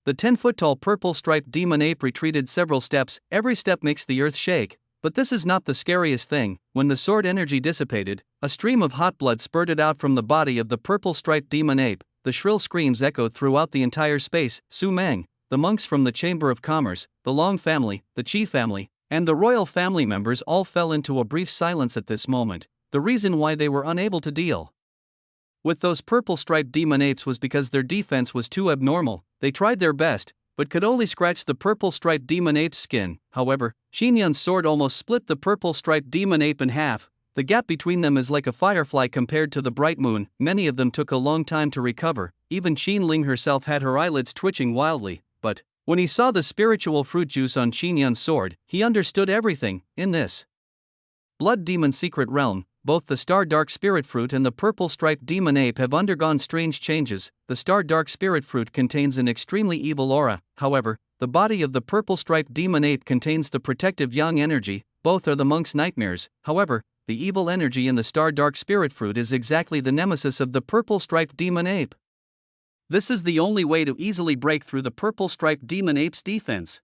[SPEAKER 1] The 10-foot-tall purple-striped demon ape retreated several steps. Every step makes the earth shake. But this is not the scariest thing. When the sword energy dissipated, a stream of hot blood spurted out from the body of the purple-striped demon ape. The shrill screams echoed throughout the entire space. Su Meng, the monks from the Chamber of Commerce, the Long family, the Qi family, and the royal family members all fell into a brief silence at this moment. The reason why they were unable to deal with those purple-striped demon apes was because their defense was too abnormal. They tried their best, but could only scratch the purple-striped demon ape's skin. However, Qin Yun's sword almost split the purple-striped demon ape in half. The gap between them is like a firefly compared to the bright moon. Many of them took a long time to recover. Even Qin Ling herself had her eyelids twitching wildly. But when he saw the spiritual fruit juice on Qin Yun's sword, he understood everything. In this blood demon secret realm, both the Star Dark Spirit Fruit and the purple-striped demon ape have undergone strange changes. The Star Dark Spirit Fruit contains an extremely evil aura. However, the body of the purple-striped demon ape contains the protective yang energy. Both are the monk's nightmares. However, the evil energy in the Star Dark Spirit Fruit is exactly the nemesis of the purple-striped demon ape. This is the only way to easily break through the purple-striped demon ape's defense.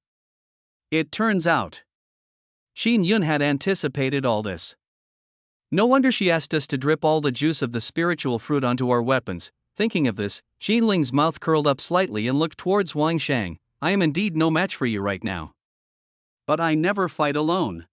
[SPEAKER 1] It turns out Qin Yun had anticipated all this. No wonder she asked us to drip all the juice of the spiritual fruit onto our weapons. Thinking of this, Qin Ling's mouth curled up slightly and looked towards Wang Sheng. I am indeed no match for you right now. But I never fight alone.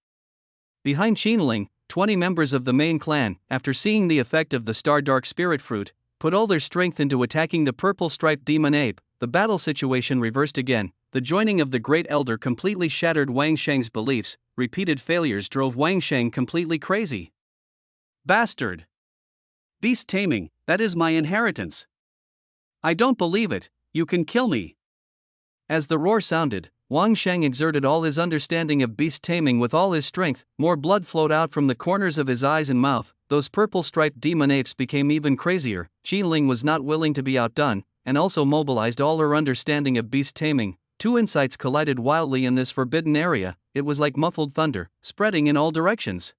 [SPEAKER 1] Behind Qin Ling, 20 members of the main clan, after seeing the effect of the Star Dark Spirit Fruit, put all their strength into attacking the purple-striped demon ape. The battle situation reversed again. The joining of the Great Elder completely shattered Wang Sheng's beliefs. Repeated failures drove Wang Sheng completely crazy. Bastard! Beast taming, that is my inheritance. I don't believe it, you can kill me. As the roar sounded, Wang Sheng exerted all his understanding of beast taming with all his strength. More blood flowed out from the corners of his eyes and mouth. Those purple-striped demon apes became even crazier. Qin Ling was not willing to be outdone, and also mobilized all her understanding of beast taming. two insights collided wildly in this forbidden area. It was like muffled thunder, spreading in all directions.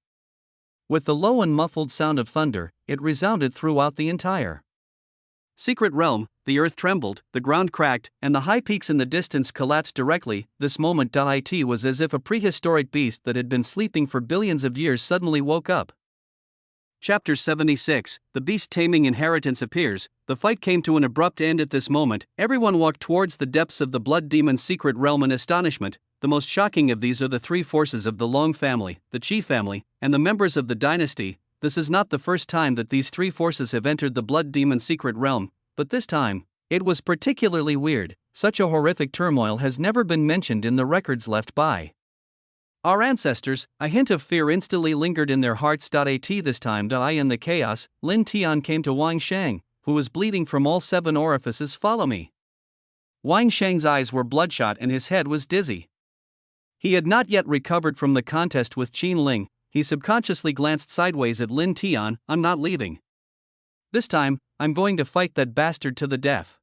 [SPEAKER 1] With the low and muffled sound of thunder, it resounded throughout the entire secret realm. The earth trembled, the ground cracked, and the high peaks in the distance collapsed directly. This moment it was as if a prehistoric beast that had been sleeping for billions of years suddenly woke up. Chapter 76, The Beast Taming Inheritance appears. The fight came to an abrupt end at this moment. Everyone walked towards the depths of the Blood Demon's secret realm in astonishment. The most shocking of these are the three forces of the Long family, the Qi family, and the members of the dynasty. This is not the first time that these three forces have entered the Blood Demon's secret realm, but this time, it was particularly weird. Such a horrific turmoil has never been mentioned in the records left by our ancestors. A hint of fear instantly lingered in their hearts. This time, in the chaos, Lin Tian came to Wang Shang, who was bleeding from all 7 orifices. Follow me. Wang Shang's eyes were bloodshot and his head was dizzy. He had not yet recovered from the contest with Qin Ling. He subconsciously glanced sideways at Lin Tian. I'm not leaving. This time, I'm going to fight that bastard to the death.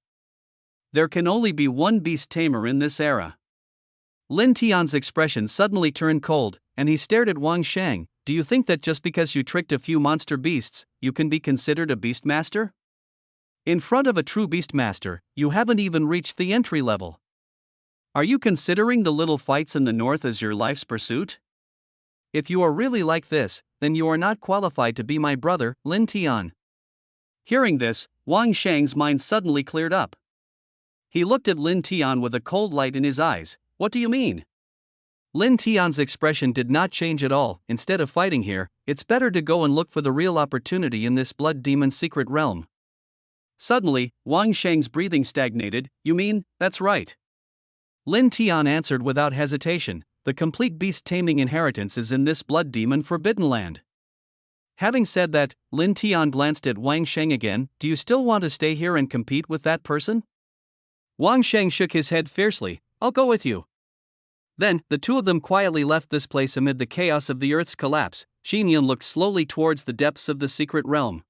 [SPEAKER 1] There can only be one beast tamer in this era. Lin Tian's expression suddenly turned cold, and he stared at Wang Shang. Do you think that just because you tricked a few monster beasts, you can be considered a beastmaster? In front of a true beastmaster, you haven't even reached the entry level. Are you considering the little fights in the north as your life's pursuit? If you are really like this, then you are not qualified to be my brother, Lin Tian. Hearing this, Wang Shang's mind suddenly cleared up. He looked at Lin Tian with a cold light in his eyes. What do you mean? Lin Tian's expression did not change at all. Instead of fighting here, it's better to go and look for the real opportunity in this Blood Demon's secret realm. Suddenly, Wang Shang's breathing stagnated. You mean, that's right. Lin Tian answered without hesitation. The complete beast-taming inheritance is in this Blood Demon Forbidden Land. Having said that, Lin Tian glanced at Wang Shang again. Do you still want to stay here and compete with that person? Wang Shang shook his head fiercely. I'll go with you. Then, the two of them quietly left this place amid the chaos of the Earth's collapse. Qin Yun looked slowly towards the depths of the secret realm.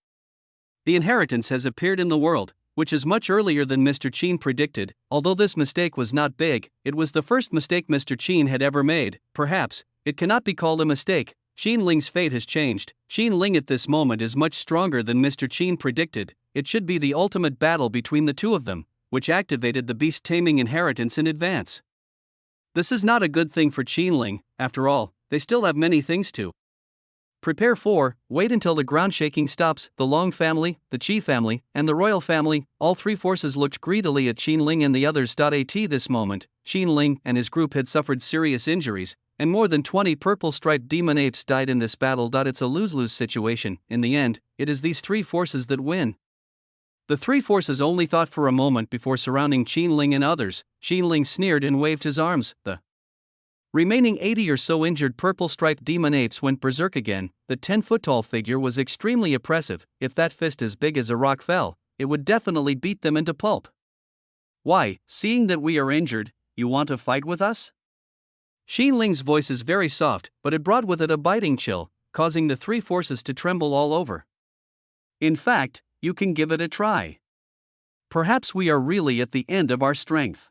[SPEAKER 1] The inheritance has appeared in the world, which is much earlier than Mr. Qin predicted. Although this mistake was not big, it was the first mistake Mr. Qin had ever made. Perhaps, it cannot be called a mistake. Qin Ling's fate has changed. Qin Ling at this moment is much stronger than Mr. Qin predicted. It should be the ultimate battle between the two of them, which activated the beast-taming inheritance in advance. This is not a good thing for Qin Ling. After all, they still have many things to prepare for. Wait until the ground shaking stops. The Long family, the Qi family, and the royal family, all three forces looked greedily at Qin Ling and the others. This moment, Qin Ling and his group had suffered serious injuries, and more than 20 purple-striped demon apes died in this battle. It's a lose-lose situation. In the end, it is these three forces that win. The three forces only thought for a moment before surrounding Qin Ling and others. Qin Ling sneered and waved his arms. The remaining 80 or so injured purple-striped demon apes went berserk again. The 10-foot-tall figure was extremely oppressive. If that fist as big as a rock fell, it would definitely beat them into pulp. Why, seeing that we are injured, you want to fight with us? Qin Ling's voice is very soft, but it brought with it a biting chill, causing the three forces to tremble all over. In fact, you can give it a try. Perhaps we are really at the end of our strength.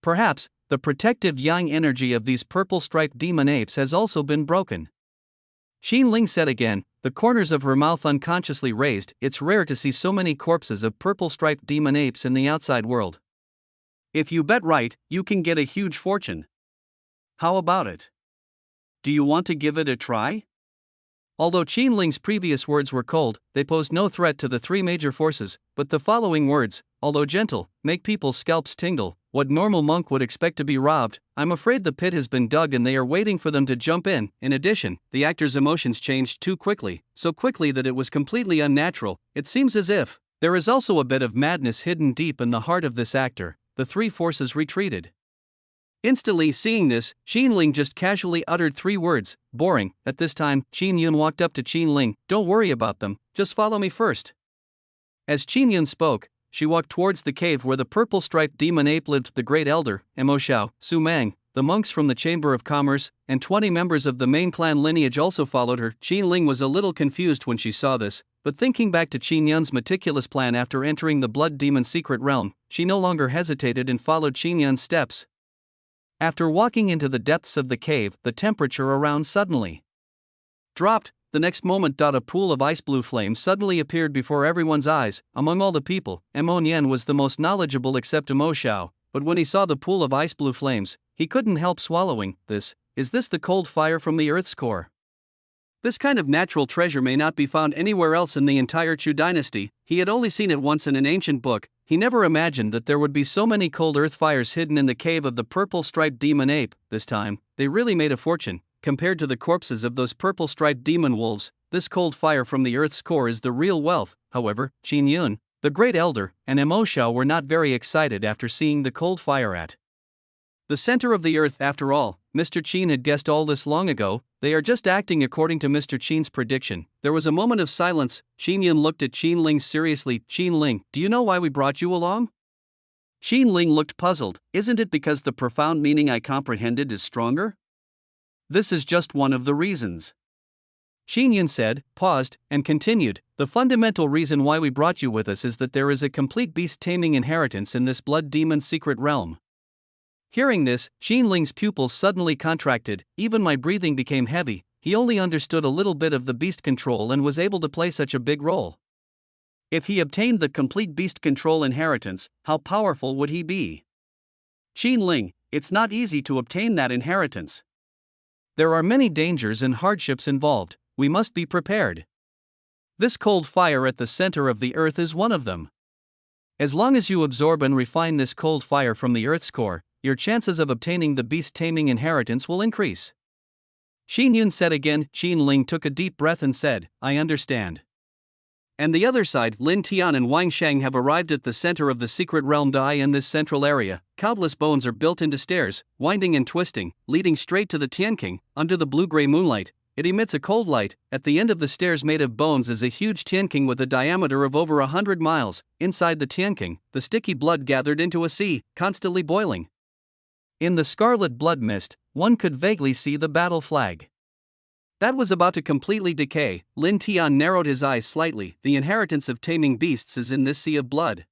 [SPEAKER 1] Perhaps, the protective yang energy of these purple-striped demon apes has also been broken. Qin Ling said again, the corners of her mouth unconsciously raised. It's rare to see so many corpses of purple-striped demon apes in the outside world. If you bet right, you can get a huge fortune. How about it? Do you want to give it a try? Although Qin Ling's previous words were cold, they posed no threat to the three major forces, but the following words, although gentle, make people's scalps tingle. What normal monk would expect to be robbed? I'm afraid the pit has been dug and they are waiting for them to jump in. In addition, the actor's emotions changed too quickly, so quickly that it was completely unnatural. It seems as if there is also a bit of madness hidden deep in the heart of this actor. The three forces retreated. Instantly seeing this, Qin Ling just casually uttered three words, boring. At this time, Qin Yun walked up to Qin Ling. Don't worry about them, just follow me first. As Qin Yun spoke, she walked towards the cave where the purple-striped demon ape lived. The great elder, Mo Xiao, Su Mang, the monks from the Chamber of Commerce, and 20 members of the main clan lineage also followed her. Qin Ling was a little confused when she saw this, But thinking back to Qin Yun's meticulous plan after entering the Blood Demon's secret realm, she no longer hesitated and followed Qin Yun's steps. After walking into the depths of the cave, the temperature around suddenly dropped. The next moment, a pool of ice blue flames suddenly appeared before everyone's eyes. Among all the people, Mo Nian was the most knowledgeable except Mo Xiao, but when he saw the pool of ice blue flames, he couldn't help swallowing. Is this the cold fire from the Earth's core? This kind of natural treasure may not be found anywhere else in the entire Chu dynasty. He had only seen it once in an ancient book. He never imagined that there would be so many cold earth fires hidden in the cave of the purple-striped demon ape. This time, they really made a fortune. Compared to the corpses of those purple-striped demon wolves, this cold fire from the Earth's core is the real wealth. However, Qin Yun, the Great Elder, and Mo Xiao were not very excited after seeing the cold fire at the center of the Earth. After all, Mr. Qin had guessed all this long ago. They are just acting according to Mr. Qin's prediction. There was a moment of silence. Qin Yun looked at Qin Ling seriously. Qin Ling, do you know why we brought you along? Qin Ling looked puzzled. Isn't it because the profound meaning I comprehended is stronger? This is just one of the reasons. Qin Yun said, paused, and continued. The fundamental reason why we brought you with us is that there is a complete beast-taming inheritance in this Blood Demon's secret realm. Hearing this, Qin Ling's pupils suddenly contracted. Even my breathing became heavy. He only understood a little bit of the beast control and was able to play such a big role. If he obtained the complete beast control inheritance, how powerful would he be? Qin Ling, it's not easy to obtain that inheritance. There are many dangers and hardships involved. We must be prepared. This cold fire at the center of the Earth is one of them. As long as you absorb and refine this cold fire from the Earth's core, your chances of obtaining the beast-taming inheritance will increase. Qin Yun said again. Qin Ling took a deep breath and said, I understand. And the other side, Lin Tian and Wang Shang have arrived at the center of the secret realm. In this central area, countless bones are built into stairs, winding and twisting, leading straight to the Tianqing. Under the blue-gray moonlight, it emits a cold light. At the end of the stairs made of bones is a huge Tianqing with a diameter of over 100 miles. Inside the Tianqing, the sticky blood gathered into a sea, constantly boiling. In the scarlet blood mist, one could vaguely see the battle flag. That was about to completely decay. Lin Tian narrowed his eyes slightly. The inheritance of taming beasts is in this sea of blood.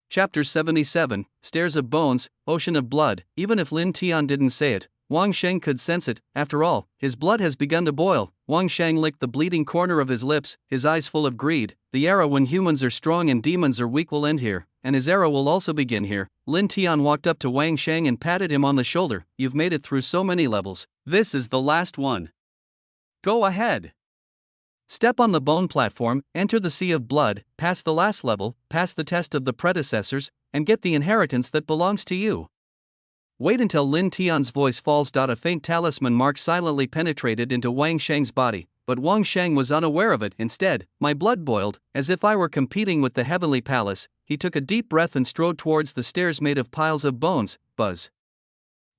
[SPEAKER 1] Chapter 77, Stairs of Bones, Ocean of Blood. Even if Lin Tian didn't say it, Wang Sheng could sense it. After all, his blood has begun to boil. Wang Sheng licked the bleeding corner of his lips, his eyes full of greed. The era when humans are strong and demons are weak will end here, and his era will also begin here. Lin Tian walked up to Wang Sheng and patted him on the shoulder. You've made it through so many levels. This is the last one. Go ahead. Step on the bone platform, enter the sea of blood, pass the last level, pass the test of the predecessors, and get the inheritance that belongs to you. Wait until Lin Tian's voice falls. A faint talisman mark silently penetrated into Wang Sheng's body, but Wang Sheng was unaware of it. Instead, my blood boiled, as if I were competing with the heavenly palace. He took a deep breath and strode towards the stairs made of piles of bones. Buzz.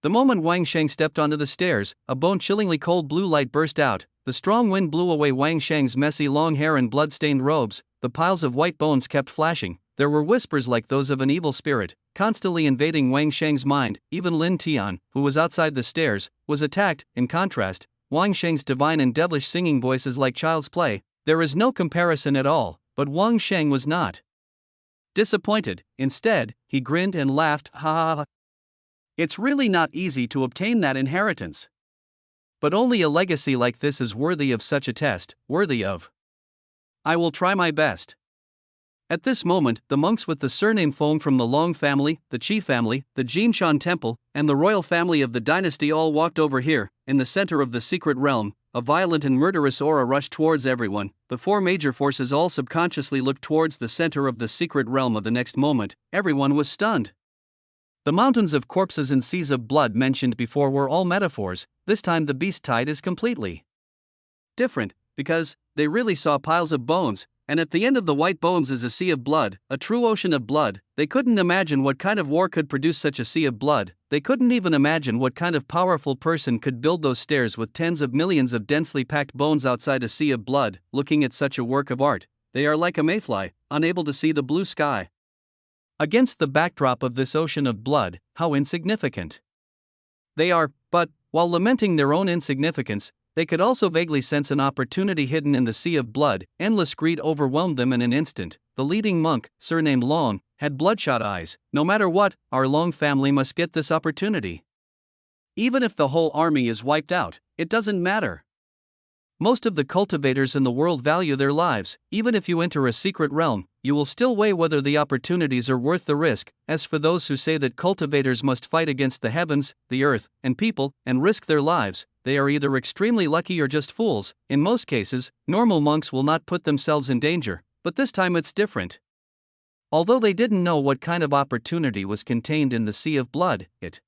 [SPEAKER 1] The moment Wang Sheng stepped onto the stairs, a bone-chillingly cold blue light burst out. The strong wind blew away Wang Sheng's messy long hair and blood-stained robes. The piles of white bones kept flashing. There were whispers like those of an evil spirit, constantly invading Wang Sheng's mind. Even Lin Tian, who was outside the stairs, was attacked. In contrast, Wang Sheng's divine and devilish singing voice is like child's play. There is no comparison at all, but Wang Sheng was not disappointed. Instead, he grinned and laughed. Ha ha ha. It's really not easy to obtain that inheritance. But only a legacy like this is worthy of such a test, worthy of. I will try my best. At this moment, the monks with the surname Feng from the Long family, the Qi family, the Jinshan temple, and the royal family of the dynasty all walked over here. In the center of the secret realm, a violent and murderous aura rushed towards everyone. The four major forces all subconsciously looked towards the center of the secret realm. Of the next moment, everyone was stunned. The mountains of corpses and seas of blood mentioned before were all metaphors. This time the beast tide is completely different, because they really saw piles of bones, and at the end of the white bones is a sea of blood, a true ocean of blood. They couldn't imagine what kind of war could produce such a sea of blood. They couldn't even imagine what kind of powerful person could build those stairs with tens of millions of densely packed bones outside a sea of blood. Looking at such a work of art, they are like a mayfly, unable to see the blue sky. Against the backdrop of this ocean of blood, how insignificant they are. But, while lamenting their own insignificance, they could also vaguely sense an opportunity hidden in the sea of blood. Endless greed overwhelmed them in an instant. The leading monk, surnamed Long, had bloodshot eyes. No matter what, our Long family must get this opportunity. Even if the whole army is wiped out, it doesn't matter. Most of the cultivators in the world value their lives. Even if you enter a secret realm, you will still weigh whether the opportunities are worth the risk. As for those who say that cultivators must fight against the heavens, the earth, and people, and risk their lives, they are either extremely lucky or just fools. In most cases, normal monks will not put themselves in danger, but this time it's different. Although they didn't know what kind of opportunity was contained in the sea of blood, it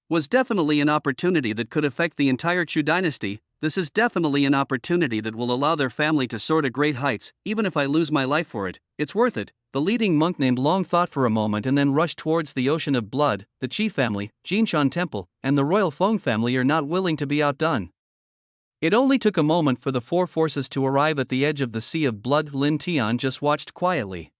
[SPEAKER 1] was definitely an opportunity that could affect the entire Chu dynasty. This is definitely an opportunity that will allow their family to soar to great heights. Even if I lose my life for it, it's worth it. The leading monk named Long thought for a moment and then rushed towards the ocean of blood. The Qi family, Jinshan Temple, and the royal Feng family are not willing to be outdone. It only took a moment for the four forces to arrive at the edge of the sea of blood. Lin Tian just watched quietly.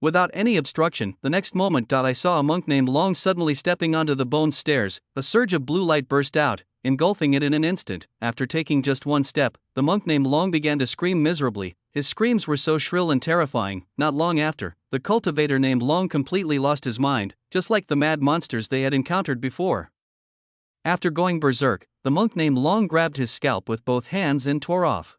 [SPEAKER 1] Without any obstruction, the next moment I saw a monk named Long suddenly stepping onto the bone stairs. A surge of blue light burst out, engulfing it in an instant. After taking just one step, the monk named Long began to scream miserably. His screams were so shrill and terrifying. Not long after, the cultivator named Long completely lost his mind, just like the mad monsters they had encountered before. After going berserk, the monk named Long grabbed his scalp with both hands and tore off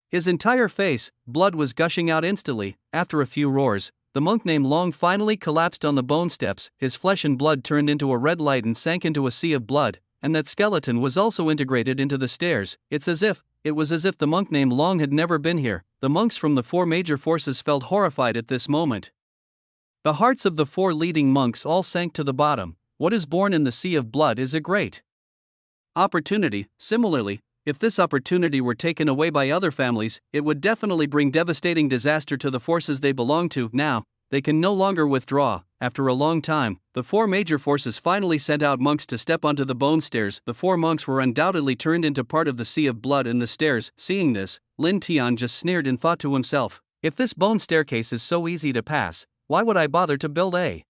[SPEAKER 1] his entire face. Blood was gushing out instantly. After a few roars, the monk named Long finally collapsed on the bone steps. His flesh and blood turned into a red light and sank into a sea of blood, and that skeleton was also integrated into the stairs. It was as if the monk named Long had never been here. The monks from the four major forces felt horrified at this moment. The hearts of the four leading monks all sank to the bottom. What is born in the sea of blood is a great opportunity. Similarly, if this opportunity were taken away by other families, it would definitely bring devastating disaster to the forces they belong to. Now, they can no longer withdraw. After a long time, the four major forces finally sent out monks to step onto the bone stairs. The four monks were undoubtedly turned into part of the sea of blood in the stairs. Seeing this, Lin Tian just sneered and thought to himself, if this bone staircase is so easy to pass, why would I bother to build a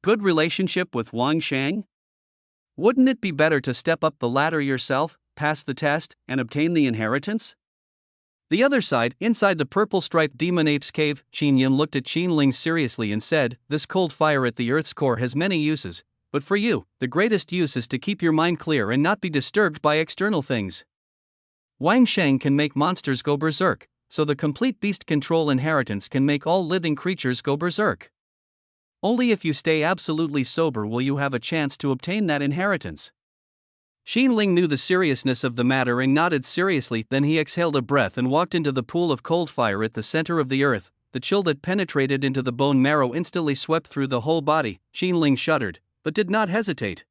[SPEAKER 1] good relationship with Wang Shang? Wouldn't it be better to step up the ladder yourself, pass the test, and obtain the inheritance? The other side, inside the purple-striped demon ape's cave, Qin Yan looked at Qin Ling seriously and said, this cold fire at the earth's core has many uses, but for you, the greatest use is to keep your mind clear and not be disturbed by external things. Wang Shang can make monsters go berserk, so the complete beast control inheritance can make all living creatures go berserk. Only if you stay absolutely sober will you have a chance to obtain that inheritance. Qin Ling knew the seriousness of the matter and nodded seriously. Then he exhaled a breath and walked into the pool of cold fire at the center of the earth. The chill that penetrated into the bone marrow instantly swept through the whole body. Qin Ling shuddered, but did not hesitate.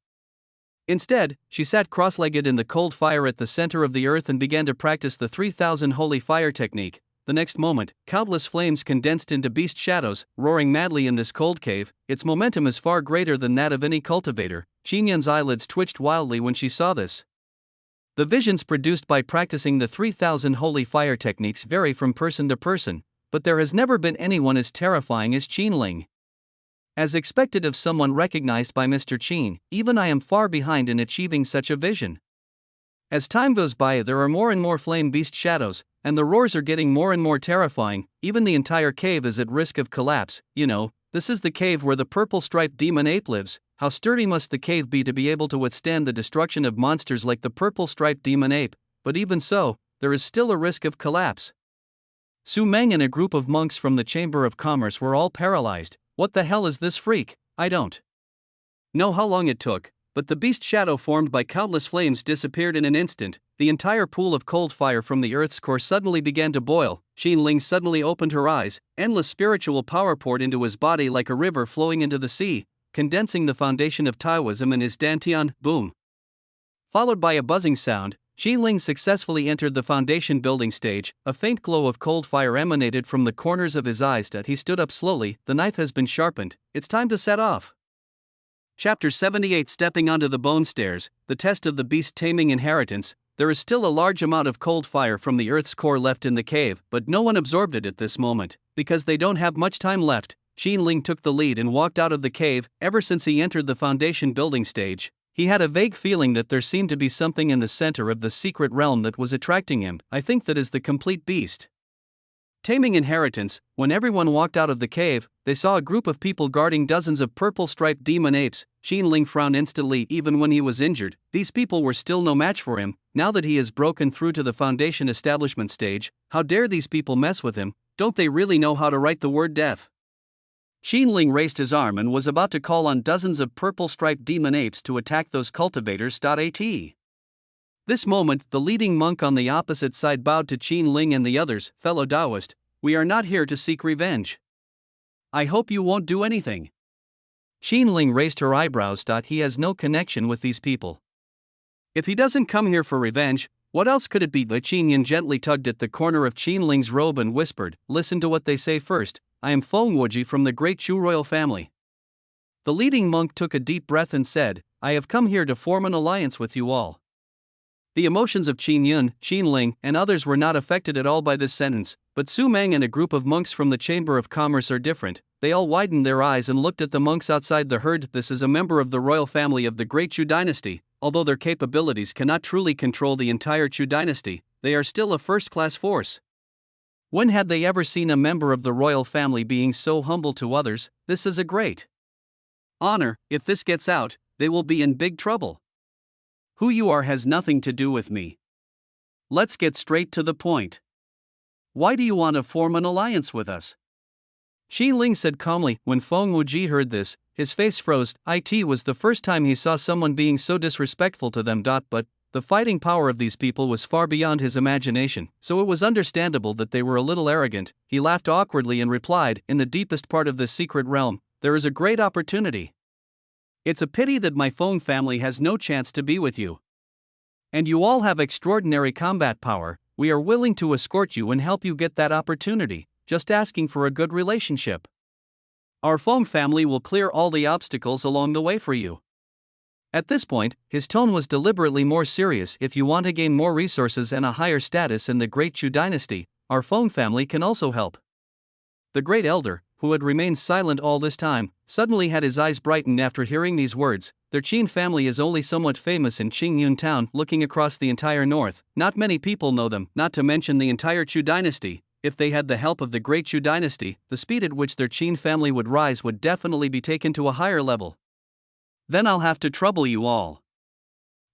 [SPEAKER 1] Instead, she sat cross-legged in the cold fire at the center of the earth and began to practice the 3000 holy fire technique. The next moment, countless flames condensed into beast shadows, roaring madly in this cold cave. Its momentum is far greater than that of any cultivator. Qin Yan's eyelids twitched wildly when she saw this. The visions produced by practicing the 3000 holy fire techniques vary from person to person, but there has never been anyone as terrifying as Qin Ling. As expected of someone recognized by Mr. Qin, even I am far behind in achieving such a vision. As time goes by, there are more and more flame beast shadows, and the roars are getting more and more terrifying. Even the entire cave is at risk of collapse. This is the cave where the purple-striped demon ape lives. How sturdy must the cave be to be able to withstand the destruction of monsters like the purple-striped demon ape? But even so, there is still a risk of collapse. Su Meng and a group of monks from the Chamber of Commerce were all paralyzed. What the hell is this freak? I don't know how long it took, but the beast shadow formed by countless flames disappeared in an instant. The entire pool of cold fire from the earth's core suddenly began to boil. Qin Ling suddenly opened her eyes. Endless spiritual power poured into his body like a river flowing into the sea, condensing the foundation of Taoism in his dantian. Boom! Followed by a buzzing sound, Qin Ling successfully entered the foundation building stage. A faint glow of cold fire emanated from the corners of his eyes. He stood up slowly. The knife has been sharpened. It's time to set off. Chapter 78. Stepping onto the bone stairs, the test of the beast taming inheritance. There is still a large amount of cold fire from the earth's core left in the cave, but no one absorbed it at this moment. Because they don't have much time left, Qin Ling took the lead and walked out of the cave. Ever since he entered the foundation building stage, He had a vague feeling that there seemed to be something in the center of the secret realm that was attracting him. I think that is the complete beast. Taming Inheritance. When everyone walked out of the cave, they saw a group of people guarding dozens of purple-striped demon apes. Qin Ling frowned instantly. Even when he was injured, these people were still no match for him. Now that he has broken through to the Foundation establishment stage, how dare these people mess with him? Don't they really know how to write the word death? Qin Ling raised his arm and was about to call on dozens of purple-striped demon apes to attack those cultivators. This moment, the leading monk on the opposite side bowed to Qin Ling and the others. Fellow Taoist, we are not here to seek revenge. I hope you won't do anything. Qin Ling raised her eyebrows. He has no connection with these people. If he doesn't come here for revenge, what else could it be? But Qin Yin gently tugged at the corner of Qin Ling's robe and whispered, listen to what they say first. I am Feng Wuji from the great Chu royal family. The leading monk took a deep breath and said, I have come here to form an alliance with you all. The emotions of Qin Yun, Qin Ling, and others were not affected at all by this sentence, but Su Meng and a group of monks from the Chamber of Commerce are different. They all widened their eyes and looked at the monks outside the herd. This is a member of the royal family of the Great Chu dynasty. Although their capabilities cannot truly control the entire Chu dynasty, they are still a first-class force. When had they ever seen a member of the royal family being so humble to others? This is a great honor. If this gets out, they will be in big trouble. Who you are has nothing to do with me. Let's get straight to the point. Why do you want to form an alliance with us? Qin Ling said calmly. When Feng Wuji heard this, his face froze. It was the first time he saw someone being so disrespectful to them. But the fighting power of these people was far beyond his imagination, so it was understandable that they were a little arrogant. He laughed awkwardly and replied, in the deepest part of this secret realm, there is a great opportunity. It's a pity that my Feng family has no chance to be with you. And you all have extraordinary combat power. We are willing to escort you and help you get that opportunity, just asking for a good relationship. Our Feng family will clear all the obstacles along the way for you. At this point, his tone was deliberately more serious. If you want to gain more resources and a higher status in the Great Chu dynasty, our Feng family can also help. The Great Elder, who had remained silent all this time, suddenly had his eyes brighten after hearing these words. Their Qin family is only somewhat famous in Qingyun town. Looking across the entire north, not many people know them, not to mention the entire Chu dynasty. If they had the help of the Great Chu dynasty, the speed at which their Qin family would rise would definitely be taken to a higher level. Then I'll have to trouble you all.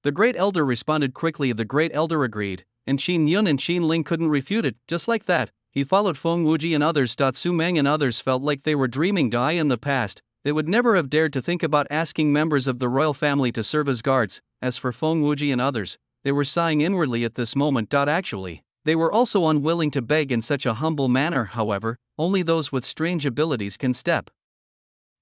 [SPEAKER 1] The Great Elder responded quickly. The Great Elder agreed, and Qin Yun and Qin Ling couldn't refute it. Just like that, he followed Feng Wuji and others. Su Meng and others felt like they were dreaming. In the past, they would never have dared to think about asking members of the royal family to serve as guards. As for Feng Wuji and others, they were sighing inwardly at this moment. Actually, they were also unwilling to beg in such a humble manner. However, only those with strange abilities can step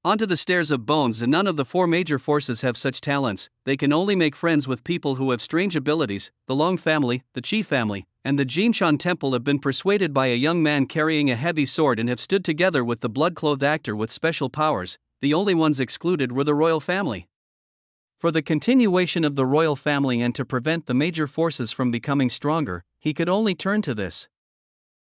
[SPEAKER 1] onto the stairs of bones, and none of the four major forces have such talents. They can only make friends with people who have strange abilities. The Long family, the Qi family, and the Jinshan temple have been persuaded by a young man carrying a heavy sword and have stood together with the blood-clothed actor with special powers. The only ones excluded were the royal family. For the continuation of the royal family and to prevent the major forces from becoming stronger, he could only turn to this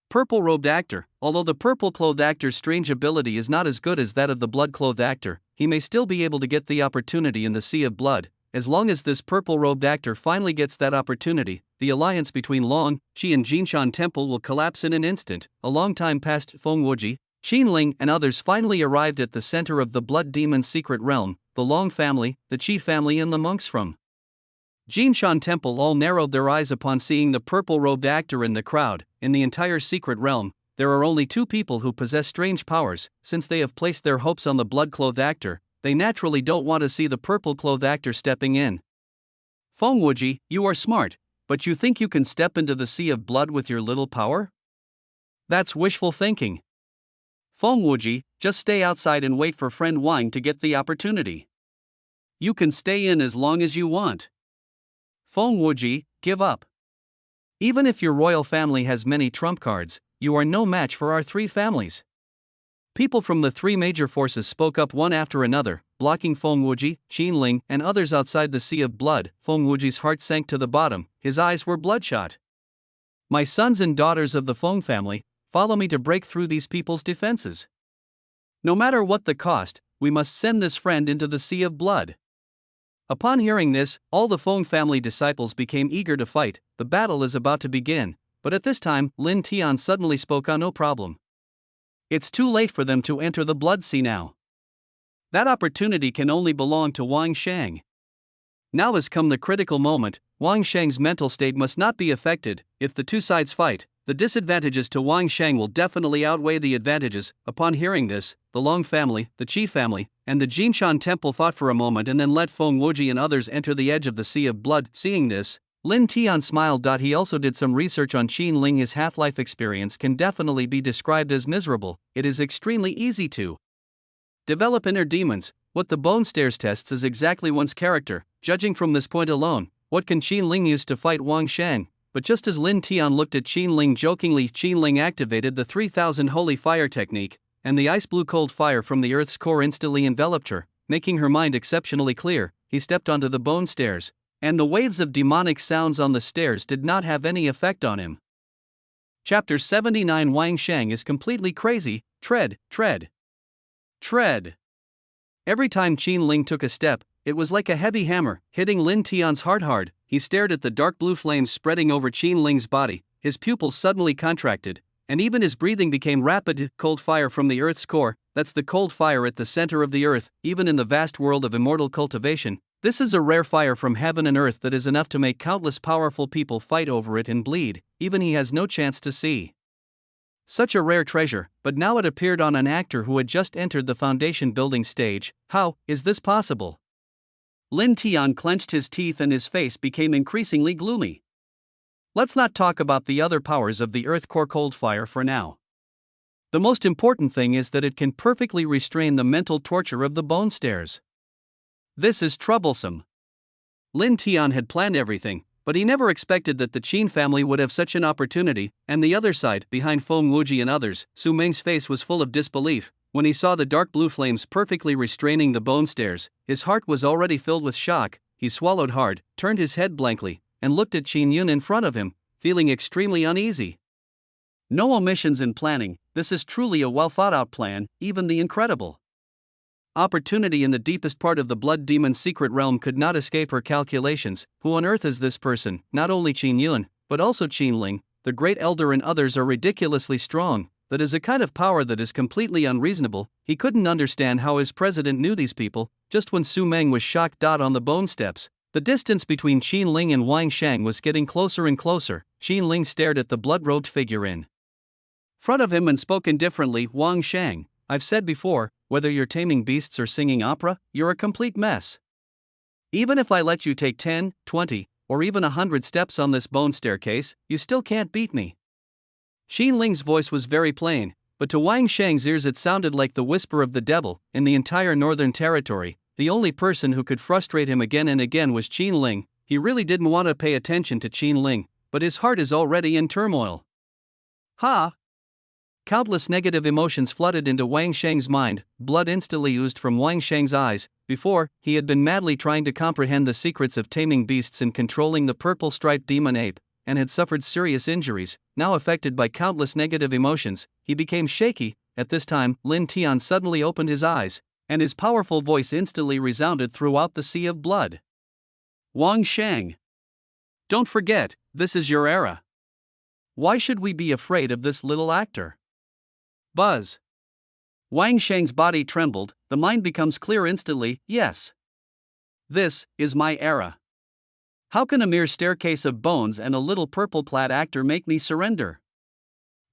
[SPEAKER 1] purple-robed actor. Although the purple-clothed actor's strange ability is not as good as that of the blood-clothed actor, he may still be able to get the opportunity in the Sea of Blood. As long as this purple-robed actor finally gets that opportunity, the alliance between Long, Qi and Jinshan Temple will collapse in an instant. A long time passed. Feng Wuji, Qin Ling and others finally arrived at the center of the Blood Demon's secret realm. The Long family, the Qi family and the monks from Jinshan Temple all narrowed their eyes upon seeing the purple-robed actor in the crowd. In the entire secret realm, there are only two people who possess strange powers. Since they have placed their hopes on the blood-clothed actor, they naturally don't want to see the purple-clothed actor stepping in. Feng Wuji, you are smart, but you think you can step into the Sea of Blood with your little power? That's wishful thinking. Feng Wuji, just stay outside and wait for friend Wang to get the opportunity. You can stay in as long as you want. Feng Wuji, give up. Even if your royal family has many trump cards, you are no match for our three families. People from the three major forces spoke up one after another, blocking Feng Wuji, Qin Ling, and others outside the Sea of Blood. Feng Wuji's heart sank to the bottom, his eyes were bloodshot. My sons and daughters of the Feng family, follow me to break through these people's defenses. No matter what the cost, we must send this friend into the Sea of Blood. Upon hearing this, all the Feng family disciples became eager to fight. The battle is about to begin, but at this time, Lin Tian suddenly spoke. No problem. It's too late for them to enter the Blood Sea now. That opportunity can only belong to Wang Shang. Now has come the critical moment. Wang Shang's mental state must not be affected. If the two sides fight, the disadvantages to Wang Shang will definitely outweigh the advantages. Upon hearing this, the Long family, the Qi family, and the Jinshan temple thought for a moment and then let Feng Wuji and others enter the edge of the Sea of Blood. Seeing this, Lin Tian smiled. He also did some research on Qin Ling. His half-life experience can definitely be described as miserable. It is extremely easy to develop inner demons. What the Bone Stairs tests is exactly one's character. Judging from this point alone, what can Qin Ling use to fight Wang Shang? But just as Lin Tian looked at Qin Ling jokingly, Qin Ling activated the 3000 Holy Fire technique, and the ice blue cold fire from the earth's core instantly enveloped her, making her mind exceptionally clear. He stepped onto the bone stairs, and the waves of demonic sounds on the stairs did not have any effect on him. Chapter 79. Wang Shang is completely crazy. Tread, tread, tread. Every time Qin Ling took a step, it was like a heavy hammer, hitting Lin Tian's heart hard. He stared at the dark blue flames spreading over Qin Ling's body. His pupils suddenly contracted, and even his breathing became rapid. Cold fire from the earth's core, that's the cold fire at the center of the earth. Even in the vast world of immortal cultivation, this is a rare fire from heaven and earth that is enough to make countless powerful people fight over it and bleed. Even he has no chance to see such a rare treasure, but now it appeared on an actor who had just entered the foundation building stage. How is this possible? Lin Tian clenched his teeth and his face became increasingly gloomy. Let's not talk about the other powers of the earth core cold fire for now. The most important thing is that it can perfectly restrain the mental torture of the bone stairs. This is troublesome. Lin Tian had planned everything, but he never expected that the Qin family would have such an opportunity. And the other side, behind Feng Wuji and others, Su Meng's face was full of disbelief. When he saw the dark blue flames perfectly restraining the bone stairs, his heart was already filled with shock. He swallowed hard, turned his head blankly, and looked at Qin Yun in front of him, feeling extremely uneasy. No omissions in planning. This is truly a well-thought-out plan. Even the incredible opportunity in the deepest part of the blood demon's secret realm could not escape her calculations. Who on earth is this person? Not only Qin Yun, but also Qin Ling, the great elder, and others are ridiculously strong. That is a kind of power that is completely unreasonable. He couldn't understand how his president knew these people. Just when Su Meng was shocked. On the bone steps, the distance between Qin Ling and Wang Shang was getting closer and closer. Qin Ling stared at the blood-robed figure in front of him and spoke indifferently. Wang Shang, I've said before, whether you're taming beasts or singing opera, you're a complete mess. Even if I let you take 10, 20, or even 100 steps on this bone staircase, you still can't beat me. Qin Ling's voice was very plain, but to Wang Shang's ears it sounded like the whisper of the devil. In the entire northern territory, the only person who could frustrate him again and again was Qin Ling. He really didn't want to pay attention to Qin Ling, but his heart is already in turmoil. Ha! Countless negative emotions flooded into Wang Shang's mind. Blood instantly oozed from Wang Shang's eyes. Before, he had been madly trying to comprehend the secrets of taming beasts and controlling the purple-striped demon ape, and had suffered serious injuries. Now affected by countless negative emotions, he became shaky. At this time, Lin Tian suddenly opened his eyes, and his powerful voice instantly resounded throughout the Sea of Blood. Wang Shang, don't forget, this is your era. Why should we be afraid of this little actor? Buzz. Wang Shang's body trembled. The mind becomes clear instantly. Yes. This is my era. How can a mere staircase of bones and a little purple-clad actor make me surrender?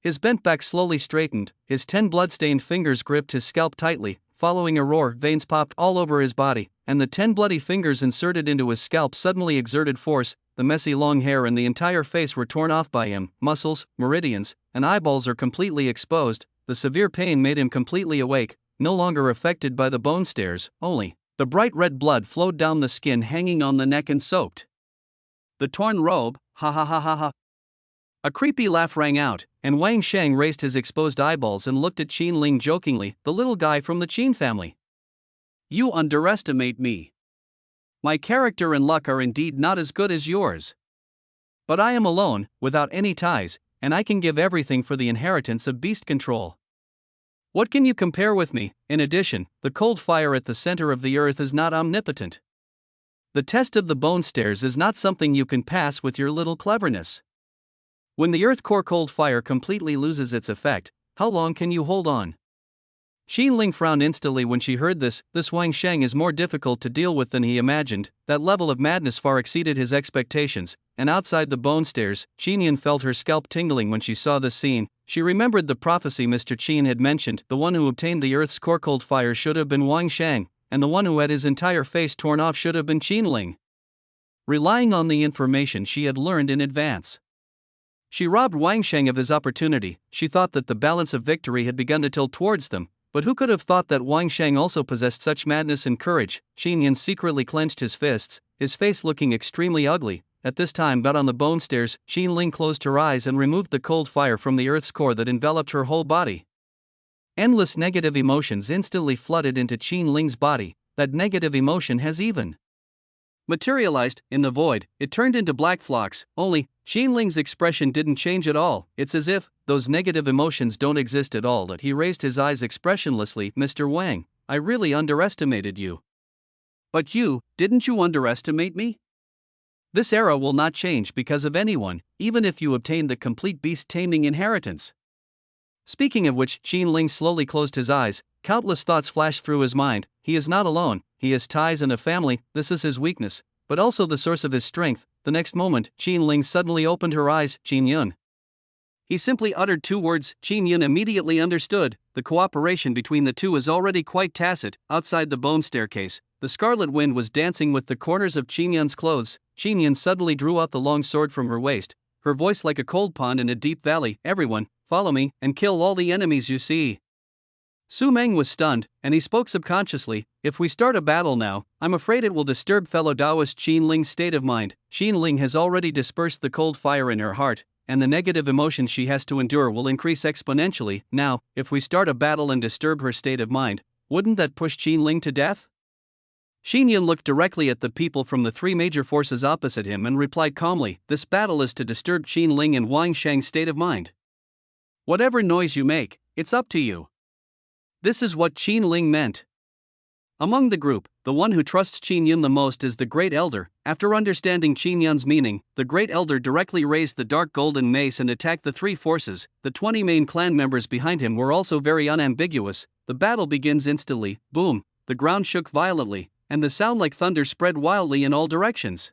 [SPEAKER 1] His bent back slowly straightened, his 10 blood-stained fingers gripped his scalp tightly. Following a roar, veins popped all over his body, and the 10 bloody fingers inserted into his scalp suddenly exerted force. The messy long hair and the entire face were torn off by him. Muscles, meridians, and eyeballs are completely exposed. The severe pain made him completely awake, no longer affected by the bone stairs. Only the bright red blood flowed down the skin hanging on the neck and soaked the torn robe. Ha ha ha ha ha. A creepy laugh rang out, and Wang Shang raised his exposed eyeballs and looked at Qin Ling jokingly. The little guy from the Qin family. You underestimate me. My character and luck are indeed not as good as yours. But I am alone, without any ties, and I can give everything for the inheritance of beast control. What can you compare with me? In addition, the cold fire at the center of the earth is not omnipotent. The test of the bone stairs is not something you can pass with your little cleverness. When the earth core cold fire completely loses its effect, how long can you hold on? Qin Ling frowned instantly when she heard this. This Wang Sheng is more difficult to deal with than he imagined. That level of madness far exceeded his expectations, and outside the bone stairs, Qin Yan felt her scalp tingling when she saw this scene. She remembered the prophecy Mr. Qin had mentioned. The one who obtained the earth's core cold fire should have been Wang Sheng, and the one who had his entire face torn off should have been Qin Ling. Relying on the information she had learned in advance, she robbed Wang Sheng of his opportunity. She thought that the balance of victory had begun to tilt towards them, but who could have thought that Wang Sheng also possessed such madness and courage? Qin Yan secretly clenched his fists, his face looking extremely ugly. At this time, but on the bone stairs, Qin Ling closed her eyes and removed the cold fire from the earth's core that enveloped her whole body. Endless negative emotions instantly flooded into Qin Ling's body. That negative emotion has even materialized in the void. It turned into black flocks, only Qin Ling's expression didn't change at all. It's as if those negative emotions don't exist at all. That he raised his eyes expressionlessly. Mr. Wang, I really underestimated you. But didn't you underestimate me? This era will not change because of anyone, even if you obtain the complete beast taming inheritance. Speaking of which, Qin Ling slowly closed his eyes. Countless thoughts flashed through his mind. He is not alone, he has ties and a family. This is his weakness, but also the source of his strength. The next moment, Qin Ling suddenly opened her eyes. Qin Yun. He simply uttered two words. Qin Yun immediately understood. The cooperation between the two is already quite tacit. Outside the bone staircase, the scarlet wind was dancing with the corners of Qin Yun's clothes. Qin Yun suddenly drew out the long sword from her waist, her voice like a cold pond in a deep valley. Everyone, follow me, and kill all the enemies you see. Su Meng was stunned, and he spoke subconsciously. If we start a battle now, I'm afraid it will disturb fellow Taoist Qin Ling's state of mind. Qin Ling has already dispersed the cold fire in her heart, and the negative emotions she has to endure will increase exponentially. Now, if we start a battle and disturb her state of mind, wouldn't that push Qin Ling to death? Qin Yun looked directly at the people from the three major forces opposite him and replied calmly, this battle is to disturb Qin Ling and Wang Sheng's state of mind. Whatever noise you make, it's up to you. This is what Qin Ling meant. Among the group, the one who trusts Qin Yun the most is the Great Elder. After understanding Qin Yun's meaning, the Great Elder directly raised the dark golden mace and attacked the three forces. The 20 main clan members behind him were also very unambiguous. The battle begins instantly. Boom! The ground shook violently, and the sound like thunder spread wildly in all directions.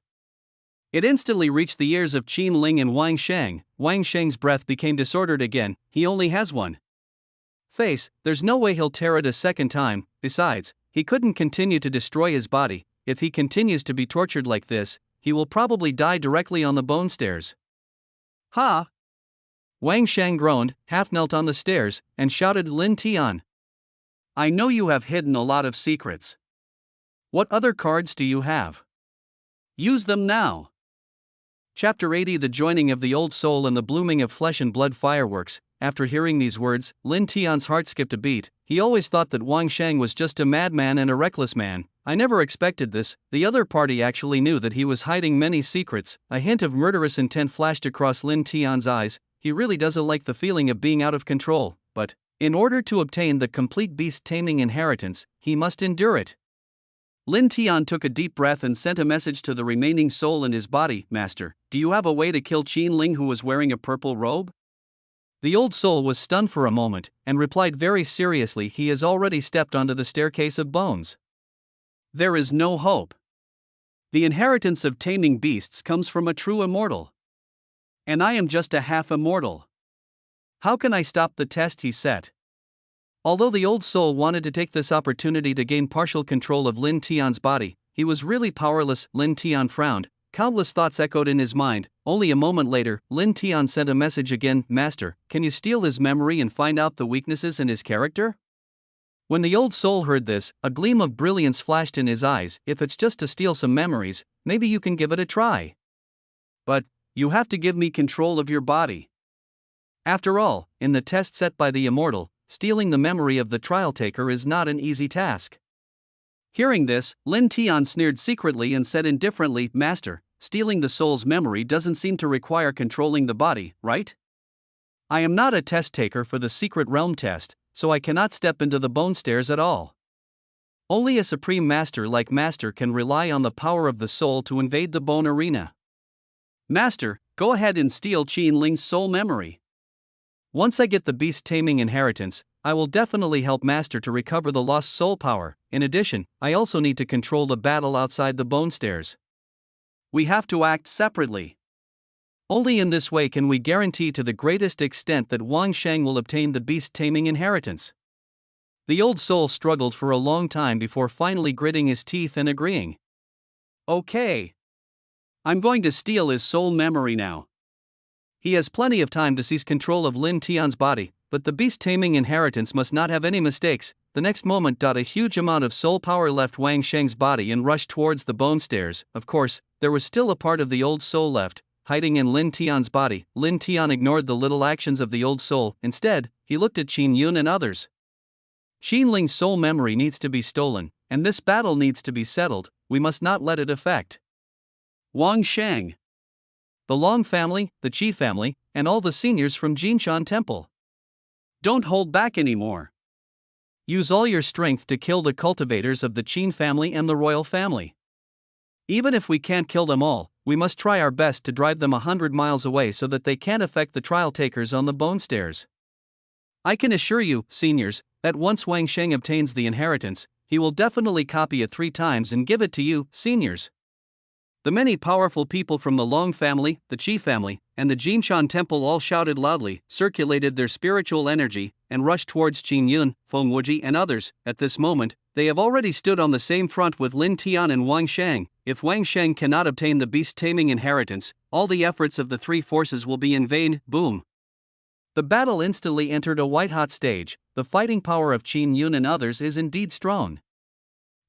[SPEAKER 1] It instantly reached the ears of Qin Ling and Wang Sheng. Wang Sheng's breath became disordered again. He only has one face, there's no way he'll tear it a second time. Besides, he couldn't continue to destroy his body. If he continues to be tortured like this, he will probably die directly on the bone stairs. Ha! Wang Sheng groaned, half knelt on the stairs, and shouted, Lin Tian, I know you have hidden a lot of secrets. What other cards do you have? Use them now. Chapter 80 The Joining of the Old Soul and the Blooming of Flesh and Blood Fireworks. After hearing these words, Lin Tian's heart skipped a beat. He always thought that Wang Sheng was just a madman and a reckless man. I never expected this. The other party actually knew that he was hiding many secrets. A hint of murderous intent flashed across Lin Tian's eyes. He really doesn't like the feeling of being out of control, but in order to obtain the complete beast taming inheritance, he must endure it. Lin Tian took a deep breath and sent a message to the remaining soul in his body. Master, do you have a way to kill Qin Ling who was wearing a purple robe? The old soul was stunned for a moment, and replied very seriously, he has already stepped onto the staircase of bones. There is no hope. The inheritance of taming beasts comes from a true immortal. And I am just a half immortal. How can I stop the test he set? Although the old soul wanted to take this opportunity to gain partial control of Lin Tian's body, he was really powerless. Lin Tian frowned. Countless thoughts echoed in his mind. Only a moment later, Lin Tian sent a message again. Master, can you steal his memory and find out the weaknesses in his character? When the old soul heard this, a gleam of brilliance flashed in his eyes. If it's just to steal some memories, maybe you can give it a try. But you have to give me control of your body. After all, in the test set by the immortal, stealing the memory of the trial taker is not an easy task. Hearing this, Lin Tian sneered secretly and said indifferently, Master, stealing the soul's memory doesn't seem to require controlling the body, right? I am not a test taker for the secret realm test, so I cannot step into the bone stairs at all. Only a supreme master like Master can rely on the power of the soul to invade the bone arena. Master, go ahead and steal Qin Ling's soul memory. Once I get the beast taming inheritance, I will definitely help Master to recover the lost soul power. In addition, I also need to control the battle outside the bone stairs. We have to act separately. Only in this way can we guarantee to the greatest extent that Wang Sheng will obtain the beast taming inheritance. The old soul struggled for a long time before finally gritting his teeth and agreeing. Okay. I'm going to steal his soul memory now. He has plenty of time to seize control of Lin Tian's body, but the beast taming inheritance must not have any mistakes. The next moment, a huge amount of soul power left Wang Sheng's body and rushed towards the bone stairs. Of course, there was still a part of the old soul left, hiding in Lin Tian's body. Lin Tian ignored the little actions of the old soul. Instead, he looked at Qin Yun and others. Qin Ling's soul memory needs to be stolen, and this battle needs to be settled. We must not let it affect Wang Sheng, the Long family, the Qi family, and all the seniors from Jinshan Temple. Don't hold back anymore. Use all your strength to kill the cultivators of the Qin family and the royal family. Even if we can't kill them all, we must try our best to drive them 100 miles away so that they can't affect the trial takers on the bone stairs. I can assure you, seniors, that once Wang Sheng obtains the inheritance, he will definitely copy it 3 times and give it to you, seniors. The many powerful people from the Long family, the Qi family, and the Jinshan Temple all shouted loudly, circulated their spiritual energy, and rushed towards Qin Yun, Feng Wuji, and others. At this moment, they have already stood on the same front with Lin Tian and Wang Sheng. If Wang Sheng cannot obtain the beast taming inheritance, all the efforts of the 3 forces will be in vain. Boom! The battle instantly entered a white-hot stage. The fighting power of Qin Yun and others is indeed strong.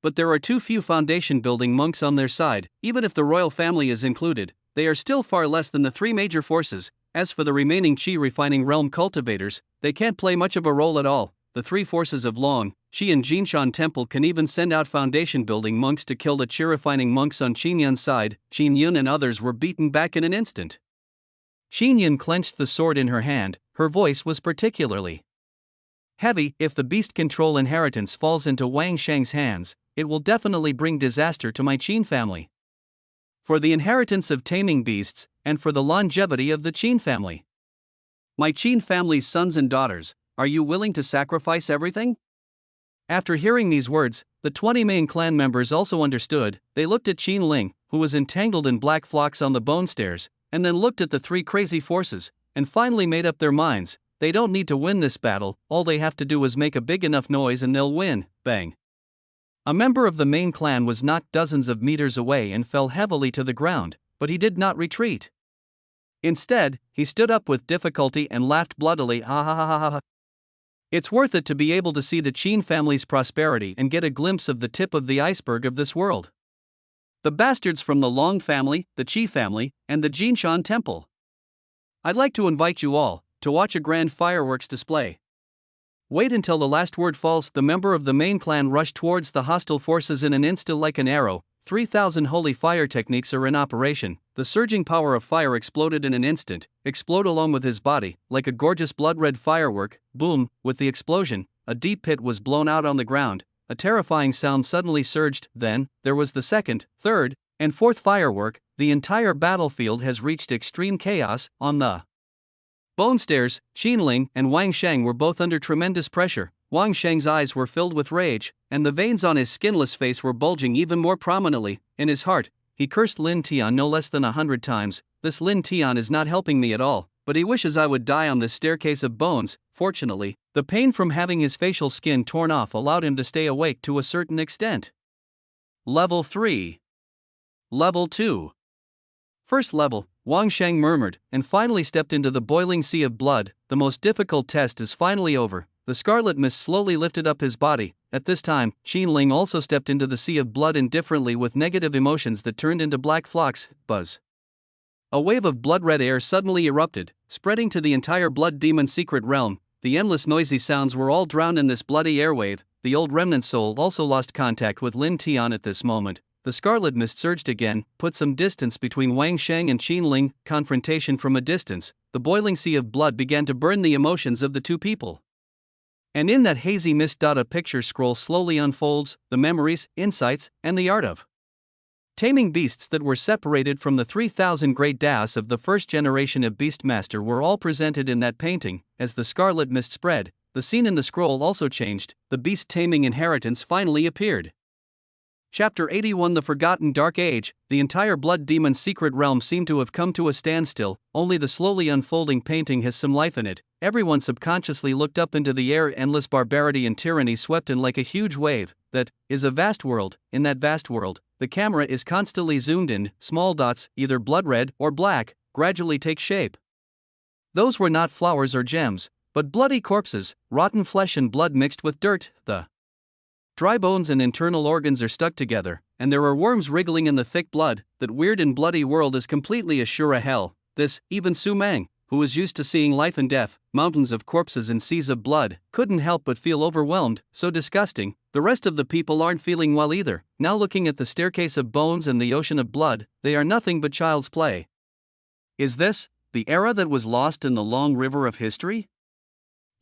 [SPEAKER 1] But there are too few foundation-building monks on their side. Even if the royal family is included, they are still far less than the 3 major forces. As for the remaining Qi refining realm cultivators, they can't play much of a role at all. The 3 forces of Long, Qi and Jinshan Temple can even send out foundation-building monks to kill the Qi refining monks on Qin Yun's side. Qin Yun and others were beaten back in an instant. Qin Yun clenched the sword in her hand. Her voice was particularly heavy. If the beast control inheritance falls into Wang Sheng's hands, it will definitely bring disaster to my Qin family. For the inheritance of taming beasts, and for the longevity of the Qin family. My Qin family's sons and daughters, are you willing to sacrifice everything? After hearing these words, the 20 main clan members also understood. They looked at Qin Ling, who was entangled in black flocks on the bone stairs, and then looked at the 3 crazy forces, and finally made up their minds. They don't need to win this battle, all they have to do is make a big enough noise and they'll win. Bang! A member of the main clan was knocked dozens of meters away and fell heavily to the ground, but he did not retreat. Instead, he stood up with difficulty and laughed bloodily. Ha ha ha ha ha. It's worth it to be able to see the Qin family's prosperity and get a glimpse of the tip of the iceberg of this world. The bastards from the Long family, the Qi family, and the Jinshan Temple. I'd like to invite you all to watch a grand fireworks display. Wait until the last word falls. The member of the main clan rushed towards the hostile forces in an instant like an arrow. 3,000 holy fire techniques are in operation. The surging power of fire exploded in an instant, explode along with his body, like a gorgeous blood-red firework. Boom! With the explosion, a deep pit was blown out on the ground. A terrifying sound suddenly surged. Then, there was the second, third, and fourth firework. The entire battlefield has reached extreme chaos. On the bone stairs, Qin Ling and Wang Sheng were both under tremendous pressure. Wang Sheng's eyes were filled with rage, and the veins on his skinless face were bulging even more prominently. In his heart, he cursed Lin Tian no less than 100 times. This Lin Tian is not helping me at all, but he wishes I would die on this staircase of bones. Fortunately, the pain from having his facial skin torn off allowed him to stay awake to a certain extent. Level 3. Level 2. First level, Wang Sheng murmured, and finally stepped into the boiling sea of blood. The most difficult test is finally over. The scarlet mist slowly lifted up his body. At this time, Qin Ling also stepped into the sea of blood indifferently with negative emotions that turned into black flocks. Buzz. A wave of blood-red air suddenly erupted, spreading to the entire blood demon secret realm. The endless noisy sounds were all drowned in this bloody airwave. The old remnant soul also lost contact with Lin Tian at this moment. The scarlet mist surged again, put some distance between Wang Sheng and Qin Ling. Confrontation from a distance. The boiling sea of blood began to burn the emotions of the two people. And in that hazy mist, a picture scroll slowly unfolds, the memories, insights, and the art of taming beasts that were separated from the 3,000 great das of the first generation of Beastmaster were all presented in that painting. As the scarlet mist spread, the scene in the scroll also changed. The beast taming inheritance finally appeared. Chapter 81, The Forgotten Dark Age. The entire Blood Demon secret realm seemed to have come to a standstill. Only the slowly unfolding painting has some life in it. Everyone subconsciously looked up into the air. Endless barbarity and tyranny swept in like a huge wave. That is a vast world. In that vast world, the camera is constantly zoomed in. Small dots, either blood red or black, gradually take shape. Those were not flowers or gems, but bloody corpses, rotten flesh and blood mixed with dirt. The dry bones and internal organs are stuck together, and there are worms wriggling in the thick blood. That weird and bloody world is completely a sure hell. This, even Su Mang, who was used to seeing life and death, mountains of corpses and seas of blood, couldn't help but feel overwhelmed. So disgusting. The rest of the people aren't feeling well either. Now looking at the staircase of bones and the ocean of blood, they are nothing but child's play. Is this the era that was lost in the long river of history?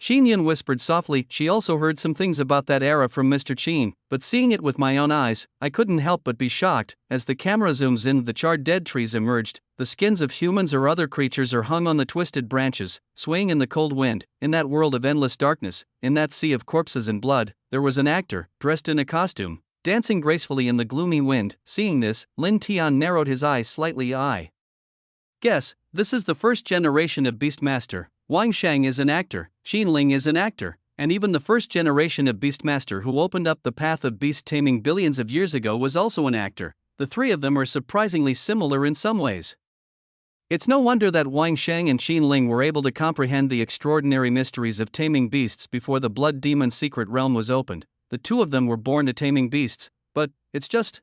[SPEAKER 1] Qin Yan whispered softly. She also heard some things about that era from Mr. Qin, but seeing it with my own eyes, I couldn't help but be shocked. As the camera zooms in, the charred dead trees emerged. The skins of humans or other creatures are hung on the twisted branches, swaying in the cold wind. In that world of endless darkness, in that sea of corpses and blood, there was an actor, dressed in a costume, dancing gracefully in the gloomy wind. Seeing this, Lin Tian narrowed his eyes slightly. I guess this is the first generation of Beastmaster. Wang Shang is an actor, Qin Ling is an actor, and even the first generation of Beastmaster who opened up the path of beast taming billions of years ago was also an actor. The three of them are surprisingly similar in some ways. It's no wonder that Wang Shang and Qin Ling were able to comprehend the extraordinary mysteries of taming beasts before the Blood Demon secret realm was opened. The two of them were born to taming beasts, but it's just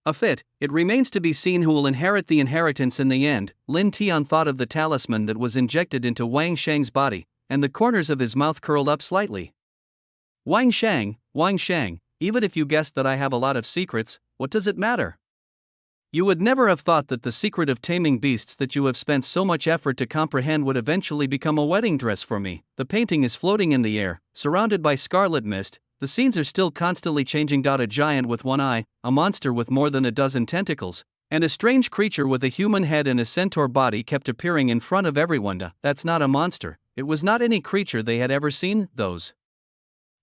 [SPEAKER 1] a fit. It remains to be seen who will inherit the inheritance in the end. Lin Tian thought of the talisman that was injected into Wang Shang's body, and the corners of his mouth curled up slightly. Wang Shang, even if you guessed that I have a lot of secrets, what does it matter? You would never have thought that the secret of taming beasts that you have spent so much effort to comprehend would eventually become a wedding dress for me. The painting is floating in the air, surrounded by scarlet mist. The scenes are still constantly changing. A giant with one eye, a monster with more than a dozen tentacles, and a strange creature with a human head and a centaur body kept appearing in front of everyone. That's not a monster. It was not any creature they had ever seen. Those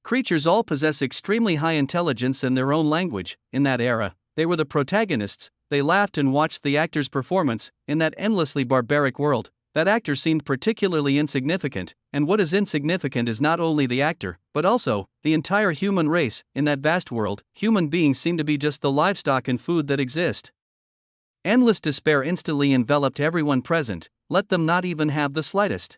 [SPEAKER 1] creatures all possess extremely high intelligence and their own language. In that era, they were the protagonists. They laughed and watched the actor's performance. In that endlessly barbaric world, that actor seemed particularly insignificant, and what is insignificant is not only the actor, but also the entire human race. In that vast world, human beings seem to be just the livestock and food that exist. Endless despair instantly enveloped everyone present. Let them not even have the slightest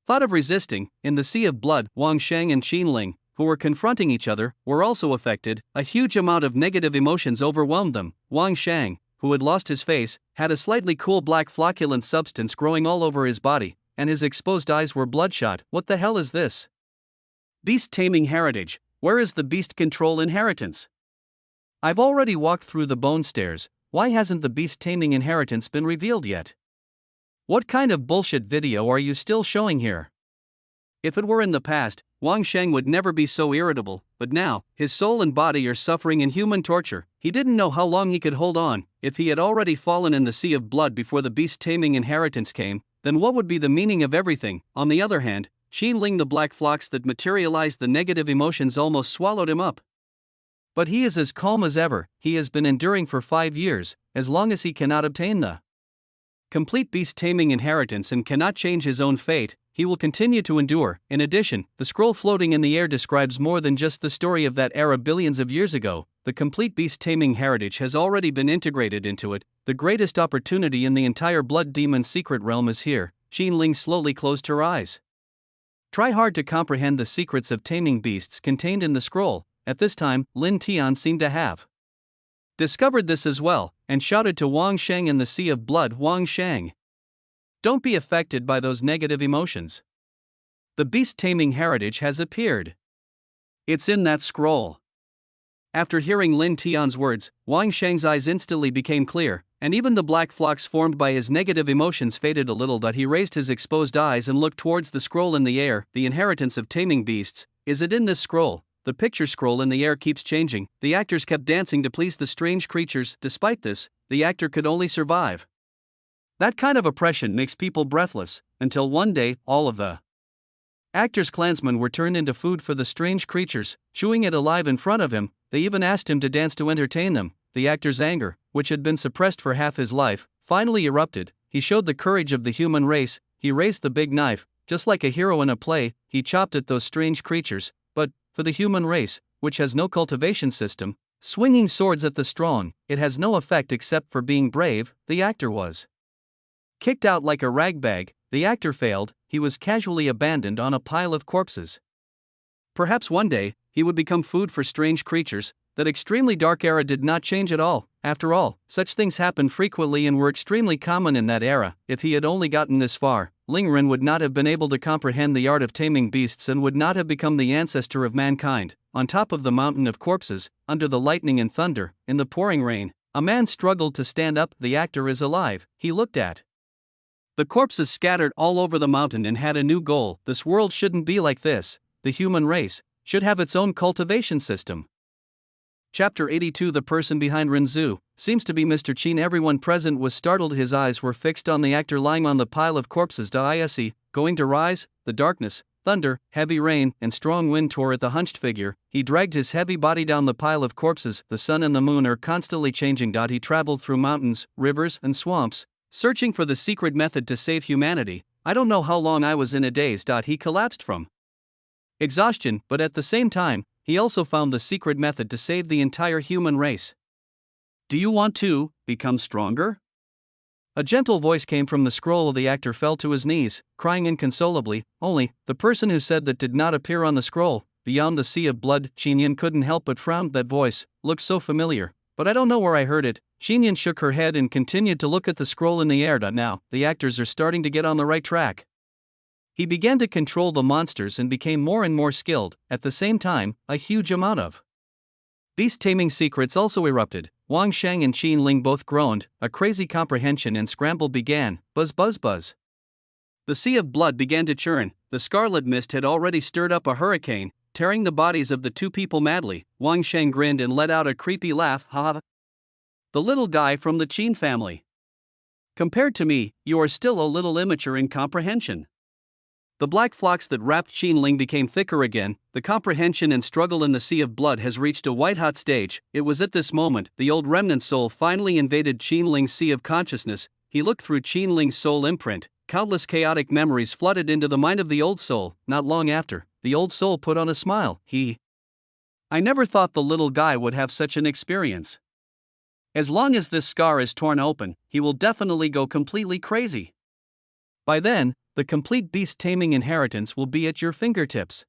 [SPEAKER 1] thought of resisting. In the sea of blood, Wang Shang and Qin Ling, who were confronting each other, were also affected. A huge amount of negative emotions overwhelmed them. Wang Shang, who had lost his face, had a slightly cool black flocculent substance growing all over his body, and his exposed eyes were bloodshot. What the hell is this? Beast taming heritage. Where is the beast control inheritance? I've already walked through the bone stairs. Why hasn't the beast taming inheritance been revealed yet? What kind of bullshit video are you still showing here? If it were in the past, Wang Shang would never be so irritable, but now, his soul and body are suffering inhuman torture. He didn't know how long he could hold on. If he had already fallen in the sea of blood before the beast taming inheritance came, then what would be the meaning of everything? On the other hand, Qin Ling, the black flocks that materialized the negative emotions almost swallowed him up. But he is as calm as ever. He has been enduring for 5 years, as long as he cannot obtain the complete beast taming inheritance and cannot change his own fate, he will continue to endure. In addition, the scroll floating in the air describes more than just the story of that era billions of years ago. The complete beast taming heritage has already been integrated into it. The greatest opportunity in the entire Blood Demon secret realm is here. Qin Ling slowly closed her eyes. Try hard to comprehend the secrets of taming beasts contained in the scroll. At this time, Lin Tian seemed to have discovered this as well, and shouted to Wang Shang in the sea of blood. Wang Shang, don't be affected by those negative emotions. The beast taming heritage has appeared. It's in that scroll. After hearing Lin Tian's words, Wang Sheng's eyes instantly became clear, and even the black flocks formed by his negative emotions faded a little. He raised his exposed eyes and looked towards the scroll in the air. The inheritance of taming beasts. Is it in this scroll? The picture scroll in the air keeps changing. The actors kept dancing to please the strange creatures. Despite this, the actor could only survive. That kind of oppression makes people breathless, until one day, all of the actor's clansmen were turned into food for the strange creatures, chewing it alive in front of him. They even asked him to dance to entertain them. The actor's anger, which had been suppressed for half his life, finally erupted. He showed the courage of the human race. He raised the big knife, just like a hero in a play. He chopped at those strange creatures. But, for the human race, which has no cultivation system, swinging swords at the strong, it has no effect except for being brave. The actor was kicked out like a ragbag. The actor failed. He was casually abandoned on a pile of corpses. Perhaps one day, he would become food for strange creatures. That extremely dark era did not change at all. After all, such things happened frequently and were extremely common in that era. If he had only gotten this far, Ling Ren would not have been able to comprehend the art of taming beasts and would not have become the ancestor of mankind. On top of the mountain of corpses, under the lightning and thunder, in the pouring rain, a man struggled to stand up. The actor is alive. He looked at the corpses scattered all over the mountain and had a new goal. This world shouldn't be like this. The human race should have its own cultivation system. Chapter 82. The person behind Renzu seems to be Mr. Qin. Everyone present was startled. His eyes were fixed on the actor lying on the pile of corpses. Is he going to rise? The darkness, thunder, heavy rain, and strong wind tore at the hunched figure. He dragged his heavy body down the pile of corpses. The sun and the moon are constantly changing. He traveled through mountains, rivers, and swamps, searching for the secret method to save humanity. I don't know how long I was in a daze. He collapsed from exhaustion, but at the same time, he also found the secret method to save the entire human race. Do you want to become stronger? A gentle voice came from the scroll. The actor fell to his knees, crying inconsolably. Only, the person who said that did not appear on the scroll. Beyond the sea of blood, Qinyan couldn't help but frown. That voice looked so familiar, but I don't know where I heard it. Qinyan shook her head and continued to look at the scroll in the air. Now, the actors are starting to get on the right track. He began to control the monsters and became more and more skilled. At the same time, a huge amount of beast taming secrets also erupted. Wang Sheng and Qin Ling both groaned. A crazy comprehension and scramble began. Buzz buzz buzz. The sea of blood began to churn. The scarlet mist had already stirred up a hurricane, tearing the bodies of the two people madly. Wang Sheng grinned and let out a creepy laugh. Ha! The little guy from the Qin family. Compared to me, you are still a little immature in comprehension. The black flocks that wrapped Qin Ling became thicker again. The comprehension and struggle in the sea of blood has reached a white-hot stage. It was at this moment the old remnant soul finally invaded Qin Ling's sea of consciousness. He looked through Qin Ling's soul imprint. Countless chaotic memories flooded into the mind of the old soul. Not long after, the old soul put on a smile. I never thought the little guy would have such an experience. As long as this scar is torn open, he will definitely go completely crazy. By then, the complete beast taming inheritance will be at your fingertips.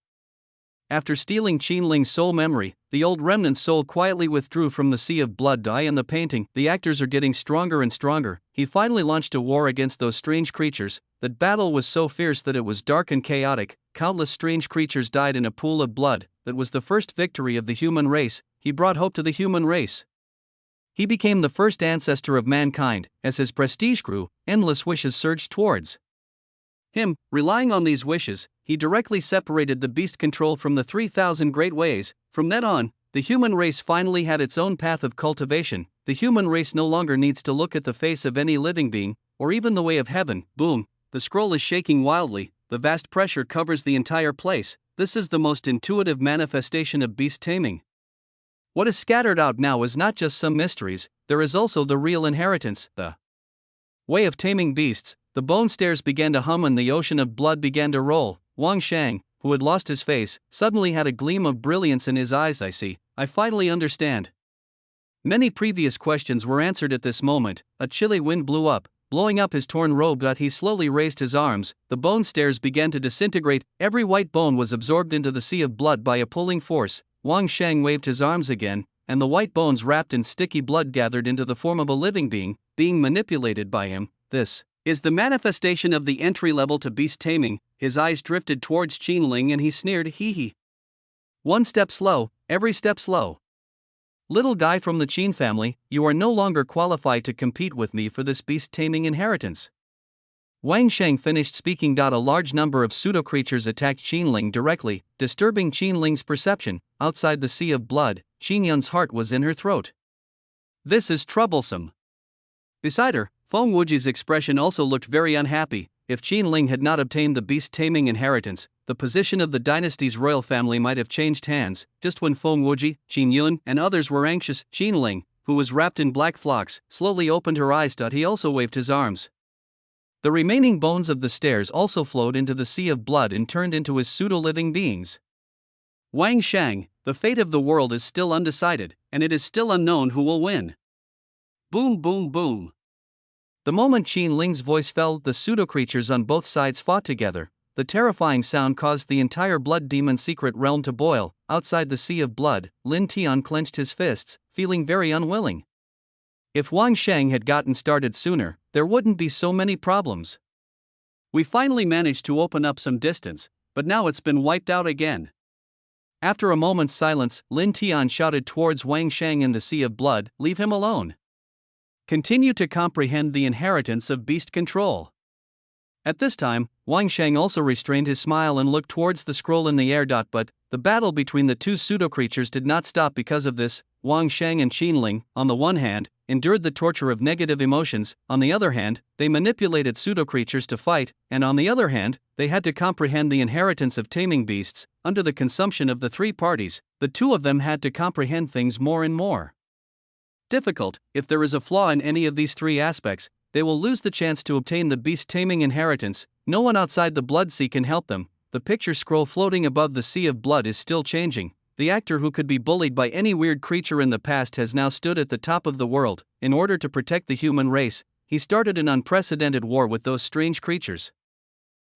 [SPEAKER 1] After stealing Qin Ling's soul memory, the old remnant soul quietly withdrew from the sea of blood. In the painting, the actors are getting stronger and stronger. He finally launched a war against those strange creatures. That battle was so fierce that it was dark and chaotic. Countless strange creatures died in a pool of blood. That was the first victory of the human race. He brought hope to the human race. He became the first ancestor of mankind. As his prestige grew, endless wishes surged towards him. Relying on these wishes, he directly separated the beast control from the 3,000 great ways. From then on, the human race finally had its own path of cultivation. The human race no longer needs to look at the face of any living being, or even the way of heaven. Boom! The scroll is shaking wildly. The vast pressure covers the entire place. This is the most intuitive manifestation of beast taming. What is scattered out now is not just some mysteries, there is also the real inheritance, the way of taming beasts. The bone stairs began to hum and the ocean of blood began to roll. Wang Sheng, who had lost his face, suddenly had a gleam of brilliance in his eyes. I see, I finally understand. Many previous questions were answered at this moment. A chilly wind blew up, blowing up his torn robe. He slowly raised his arms. The bone stairs began to disintegrate. Every white bone was absorbed into the sea of blood by a pulling force. Wang Sheng waved his arms again, and the white bones wrapped in sticky blood gathered into the form of a living being, being manipulated by him. This is the manifestation of the entry level to beast taming. His eyes drifted towards Qin Ling and he sneered, hee hee. One step slow, every step slow. Little guy from the Qin family, you are no longer qualified to compete with me for this beast-taming inheritance. Wang Sheng finished speaking. A large number of pseudo-creatures attacked Qin Ling directly, disturbing Qin Ling's perception. Outside the sea of blood, Qin Yun's heart was in her throat. This is troublesome. Beside her, Feng Wuji's expression also looked very unhappy. If Qin Ling had not obtained the beast-taming inheritance, the position of the dynasty's royal family might have changed hands. Just when Feng Wuji, Qin Yun, and others were anxious, Qin Ling, who was wrapped in black flocks, slowly opened her eyes. He also waved his arms. The remaining bones of the stairs also flowed into the sea of blood and turned into his pseudo-living beings. Wang Sheng, the fate of the world is still undecided, and it is still unknown who will win. Boom, boom, boom. The moment Qin Ling's voice fell, the pseudo-creatures on both sides fought together. The terrifying sound caused the entire blood demon secret realm to boil. Outside the sea of blood, Lin Tian clenched his fists, feeling very unwilling. If Wang Sheng had gotten started sooner, there wouldn't be so many problems. We finally managed to open up some distance, but now it's been wiped out again. After a moment's silence, Lin Tian shouted towards Wang Sheng in the sea of blood, "Leave him alone. Continue to comprehend the inheritance of beast control." At this time, Wang Sheng also restrained his smile and looked towards the scroll in the air. But the battle between the two pseudo-creatures did not stop because of this. Wang Sheng and Qin Ling, on the one hand, endured the torture of negative emotions. On the other hand, they manipulated pseudo-creatures to fight, and on the other hand, they had to comprehend the inheritance of taming beasts. Under the consumption of the three parties, the two of them had to comprehend things more and more difficult. If there is a flaw in any of these three aspects, they will lose the chance to obtain the beast-taming inheritance. No one outside the Blood Sea can help them. The picture scroll floating above the sea of blood is still changing. The actor who could be bullied by any weird creature in the past has now stood at the top of the world. In order to protect the human race, he started an unprecedented war with those strange creatures.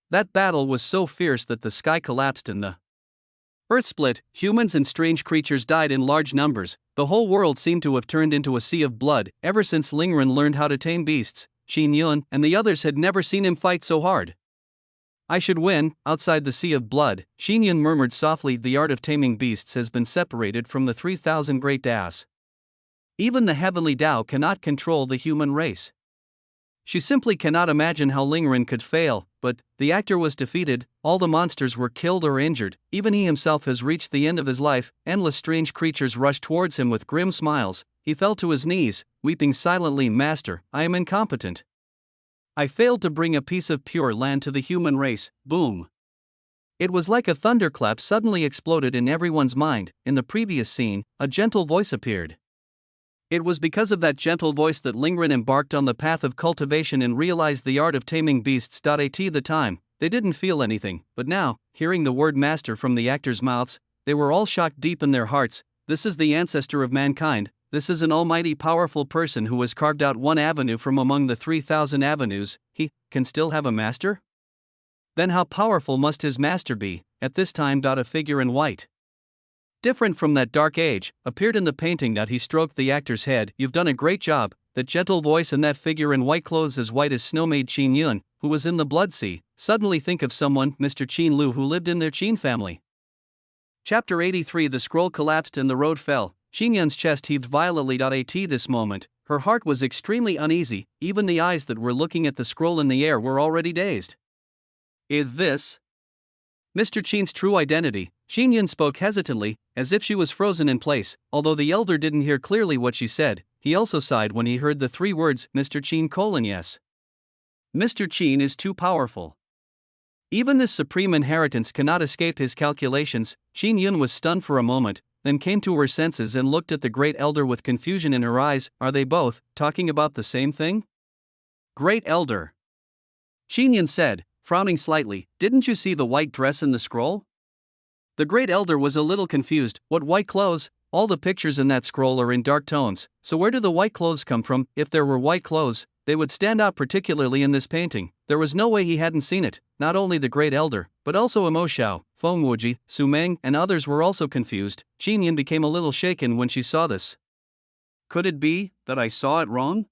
[SPEAKER 1] That battle was so fierce that the sky collapsed and the earth split. Humans and strange creatures died in large numbers. The whole world seemed to have turned into a sea of blood. Ever since Lingren learned how to tame beasts, Qin Yun and the others had never seen him fight so hard. I should win. Outside the sea of blood, Qin Yun murmured softly, the art of taming beasts has been separated from the 3,000 great Daos. Even the heavenly Tao cannot control the human race. She simply cannot imagine how Lingren could fail, but the actor was defeated. All the monsters were killed or injured. Even he himself has reached the end of his life. Endless strange creatures rushed towards him with grim smiles. He fell to his knees, weeping silently, "Master, I am incompetent. I failed to bring a piece of pure land to the human race." Boom. It was like a thunderclap suddenly exploded in everyone's mind. In the previous scene, a gentle voice appeared. It was because of that gentle voice that Lingren embarked on the path of cultivation and realized the art of taming beasts. At the time, they didn't feel anything, but now, hearing the word master from the actors' mouths, they were all shocked deep in their hearts. This is the ancestor of mankind. This is an almighty powerful person who has carved out one avenue from among the 3,000 avenues. He can still have a master? Then how powerful must his master be? At this time, a figure in white, different from that dark age, appeared in the painting. He stroked the actor's head. "You've done a great job." That gentle voice and that figure in white clothes as white as snow made Qin Yun, who was in the Blood Sea, suddenly think of someone, Mr. Qin Lu, who lived in their Qin family. Chapter 83. The scroll collapsed and the road fell. Qin Yun's chest heaved violently. At this moment, her heart was extremely uneasy. Even the eyes that were looking at the scroll in the air were already dazed. Is this Mr. Qin's true identity? Qin Yun spoke hesitantly, as if she was frozen in place. Although the elder didn't hear clearly what she said, he also sighed when he heard the three words, Mr. Qin: yes. Mr. Qin is too powerful. Even this supreme inheritance cannot escape his calculations. Qin Yun was stunned for a moment, then came to her senses and looked at the great elder with confusion in her eyes. Are they both talking about the same thing? Great elder, Qin Yun said, frowning slightly, didn't you see the white dress in the scroll? The great elder was a little confused. What white clothes? All the pictures in that scroll are in dark tones, so where do the white clothes come from? If there were white clothes, they would stand out particularly in this painting. There was no way he hadn't seen it. Not only the great elder, but also Imo Xiao, Feng Wuji, Su Meng, and others were also confused. Qin Yun became a little shaken when she saw this. Could it be that I saw it wrong?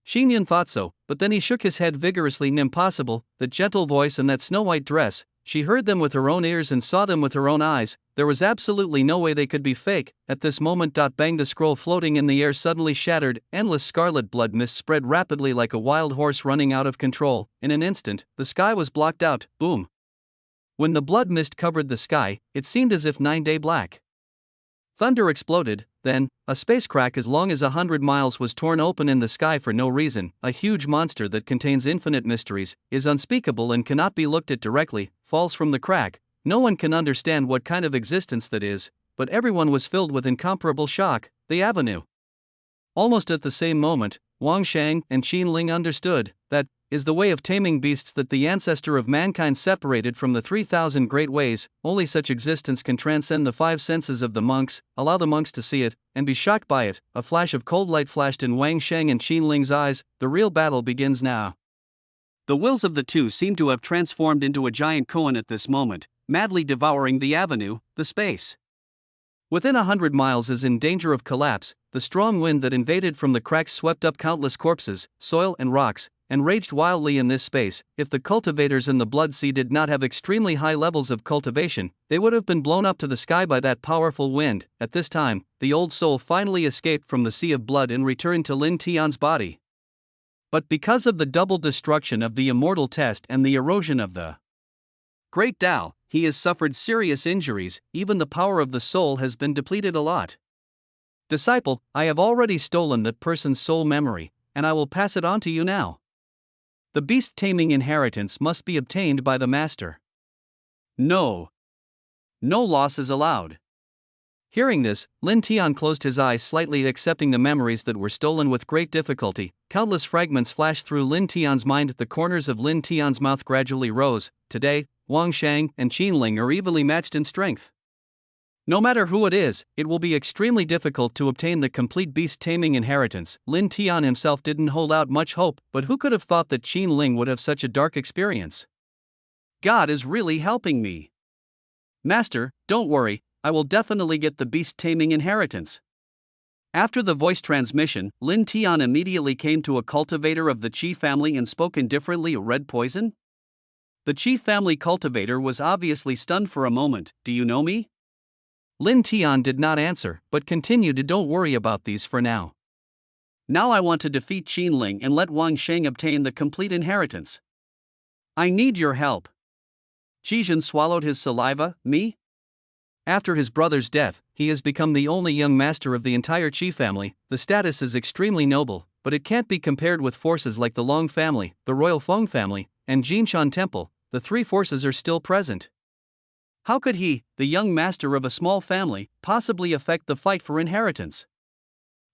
[SPEAKER 1] Qin Yun thought so, but then he shook his head vigorously. Impossible. That gentle voice and that snow-white dress, She heard them with her own ears and saw them with her own eyes. There was absolutely no way they could be fake. At this moment, bang, the scroll floating in the air suddenly shattered. Endless scarlet blood mist spread rapidly like a wild horse running out of control. In an instant, the sky was blocked out. Boom. When the blood mist covered the sky, it seemed as if 9-day black. Thunder exploded, then, a space crack as long as 100 miles was torn open in the sky for no reason. A huge monster that contains infinite mysteries, is unspeakable and cannot be looked at directly, falls from the crack. No one can understand what kind of existence that is, but everyone was filled with incomparable shock. The Avenue. Almost at the same moment, Wang Shang and Qin Ling understood that is the way of taming beasts that the ancestor of mankind separated from the 3,000 great ways. Only such existence can transcend the 5 senses of the monks, allow the monks to see it, and be shocked by it. A flash of cold light flashed in Wang Shang and Qin Ling's eyes. The real battle begins now. The wills of the two seem to have transformed into a giant koan at this moment, madly devouring the Avenue, the space. Within 100 miles is in danger of collapse. The strong wind that invaded from the cracks swept up countless corpses, soil and rocks, and raged wildly in this space. If the cultivators in the Blood Sea did not have extremely high levels of cultivation, they would have been blown up to the sky by that powerful wind. At this time, the old soul finally escaped from the sea of blood and returned to Lin Tian's body. But because of the double destruction of the immortal test and the erosion of the Great Tao, he has suffered serious injuries. Even the power of the soul has been depleted a lot. Disciple, I have already stolen that person's soul memory, and I will pass it on to you now. The beast taming inheritance must be obtained by the master. No loss is allowed. Hearing this, Lin Tian closed his eyes slightly, accepting the memories that were stolen with great difficulty. Countless fragments flashed through Lin Tian's mind. The corners of Lin Tian's mouth gradually rose. Today, Wang Shang and Qin Ling are evenly matched in strength. No matter who it is, it will be extremely difficult to obtain the complete beast-taming inheritance. Lin Tian himself didn't hold out much hope, but who could have thought that Qin Ling would have such a dark experience? God is really helping me. Master, don't worry, I will definitely get the beast-taming inheritance. After the voice transmission, Lin Tian immediately came to a cultivator of the Qi family and spoke indifferently. Red poison? The Qi family cultivator was obviously stunned for a moment. Do you know me? Lin Tian did not answer, but continued to don't worry about these for now. Now I want to defeat Qin Ling and let Wang Shang obtain the complete inheritance. I need your help. Qizhen swallowed his saliva. Me? After his brother's death, he has become the only young master of the entire Qi family. The status is extremely noble, but it can't be compared with forces like the Long family, the royal Feng family, and Jinshan Temple. The 3 forces are still present. How could he, the young master of a small family, possibly affect the fight for inheritance?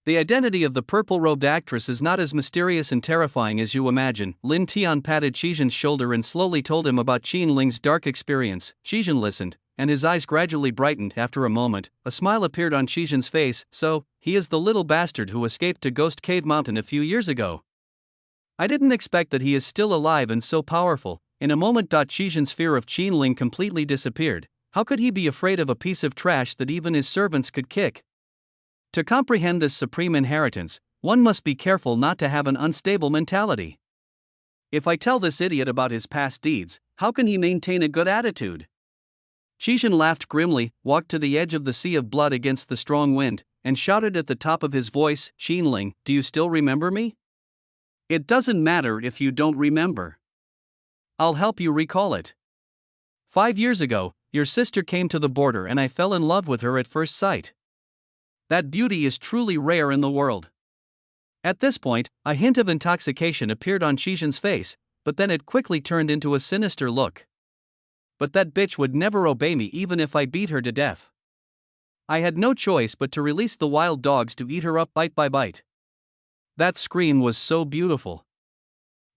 [SPEAKER 1] The identity of the purple-robed actress is not as mysterious and terrifying as you imagine. Lin Tian patted Qizhen's shoulder and slowly told him about Qin Ling's dark experience. Qizhen listened, and his eyes gradually brightened. After a moment, a smile appeared on Qizhen's face. So, he is the little bastard who escaped to Ghost Cave Mountain a few years ago. I didn't expect that he is still alive and so powerful. In a moment, Qizhen's fear of Qin Ling completely disappeared. How could he be afraid of a piece of trash that even his servants could kick? To comprehend this supreme inheritance, one must be careful not to have an unstable mentality. If I tell this idiot about his past deeds, how can he maintain a good attitude? Qizhen laughed grimly, walked to the edge of the sea of blood against the strong wind, and shouted at the top of his voice, Qin Ling, do you still remember me? It doesn't matter if you don't remember. I'll help you recall it. 5 years ago, your sister came to the border and I fell in love with her at first sight. That beauty is truly rare in the world. At this point, a hint of intoxication appeared on Qizhen's face, but then it quickly turned into a sinister look. But that bitch would never obey me even if I beat her to death. I had no choice but to release the wild dogs to eat her up bite by bite. That scream was so beautiful.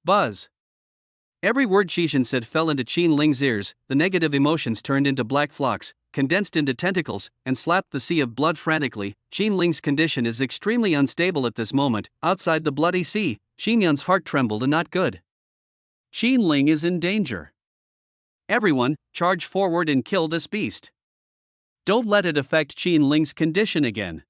[SPEAKER 1] Buzz. Every word Qizhen said fell into Qin Ling's ears. The negative emotions turned into black flocks, condensed into tentacles, and slapped the sea of blood frantically. Qin Ling's condition is extremely unstable at this moment. Outside the bloody sea, Qinyan's heart trembled and not good. Qin Ling is in danger. Everyone, charge forward and kill this beast. Don't let it affect Qin Ling's condition again.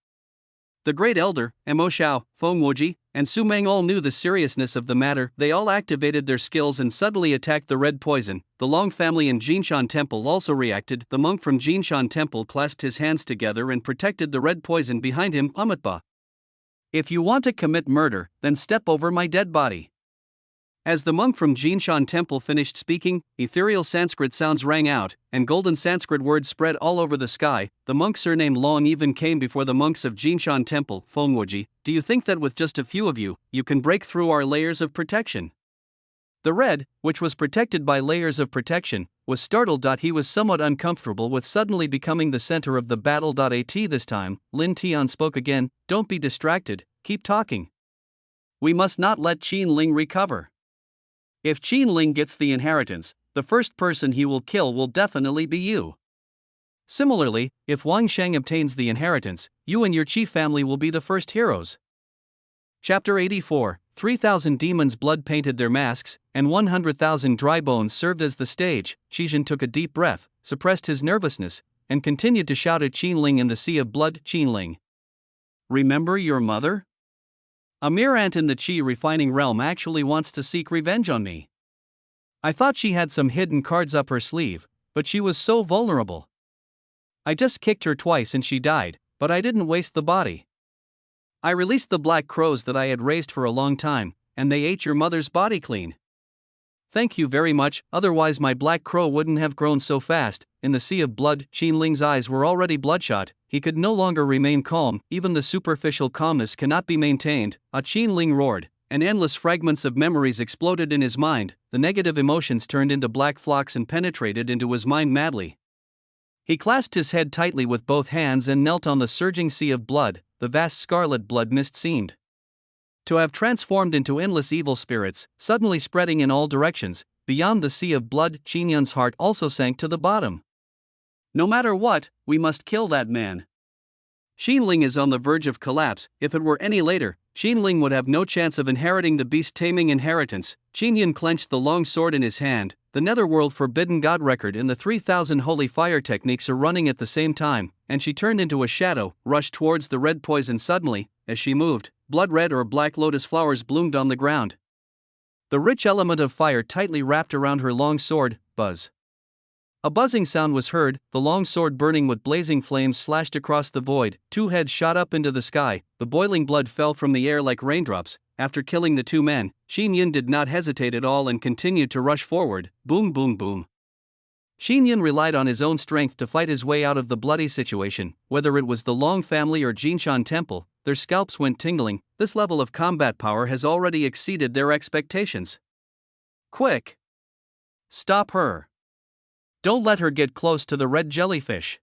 [SPEAKER 1] The Great Elder, Mo Xiao, Feng Wuji, and Su Meng all knew the seriousness of the matter. They all activated their skills and suddenly attacked the red poison. The Long family in Jinshan Temple also reacted. The monk from Jinshan Temple clasped his hands together and protected the red poison behind him. Amitba. If you want to commit murder, then step over my dead body. As the monk from Jinshan Temple finished speaking, ethereal Sanskrit sounds rang out, and golden Sanskrit words spread all over the sky. The monk surnamed Long even came before the monks of Jinshan Temple. Fengwuji, do you think that with just a few of you, you can break through our layers of protection? The red, which was protected by layers of protection, was startled. He was somewhat uncomfortable with suddenly becoming the center of the battle. At this time, Lin Tian spoke again, don't be distracted, keep talking. We must not let Qin Ling recover. If Qin Ling gets the inheritance, the first person he will kill will definitely be you. Similarly, if Wang Sheng obtains the inheritance, you and your Qi family will be the first heroes. Chapter 84, 3,000 demons blood painted their masks, and 100,000 dry bones served as the stage. Xizhen took a deep breath, suppressed his nervousness, and continued to shout at Qin Ling in the sea of blood. Qin Ling. Remember your mother? A mere ant in the Qi refining realm actually wants to seek revenge on me. I thought she had some hidden cards up her sleeve, but she was so vulnerable. I just kicked her twice and she died, but I didn't waste the body. I released the black crows that I had raised for a long time, and they ate your mother's body clean. Thank you very much, otherwise my black crow wouldn't have grown so fast. In the sea of blood, Qin Ling's eyes were already bloodshot. He could no longer remain calm. Even the superficial calmness cannot be maintained. Qin Ling roared, and endless fragments of memories exploded in his mind. The negative emotions turned into black flocks and penetrated into his mind madly. He clasped his head tightly with both hands and knelt on the surging sea of blood. The vast scarlet blood mist seemed to have transformed into endless evil spirits, suddenly spreading in all directions. Beyond the sea of blood, Qin Yun's heart also sank to the bottom. No matter what, we must kill that man. Qin Ling is on the verge of collapse. If it were any later, Qin Ling would have no chance of inheriting the beast-taming inheritance. Qin Yun clenched the long sword in his hand. The Netherworld Forbidden God record and the 3,000 holy fire techniques are running at the same time, and she turned into a shadow, rushed towards the red poison. Suddenly, as she moved, blood red or black lotus flowers bloomed on the ground. The rich element of fire tightly wrapped around her long sword. Buzz. A buzzing sound was heard. The long sword burning with blazing flames slashed across the void. Two heads shot up into the sky. The boiling blood fell from the air like raindrops. After killing the two men, Qin Yun did not hesitate at all and continued to rush forward. Boom, boom, boom. Qin Yun relied on his own strength to fight his way out of the bloody situation. Whether it was the Long family or Jinshan Temple, their scalps went tingling. This level of combat power has already exceeded their expectations. Quick! Stop her! Don't let her get close to the red jellyfish.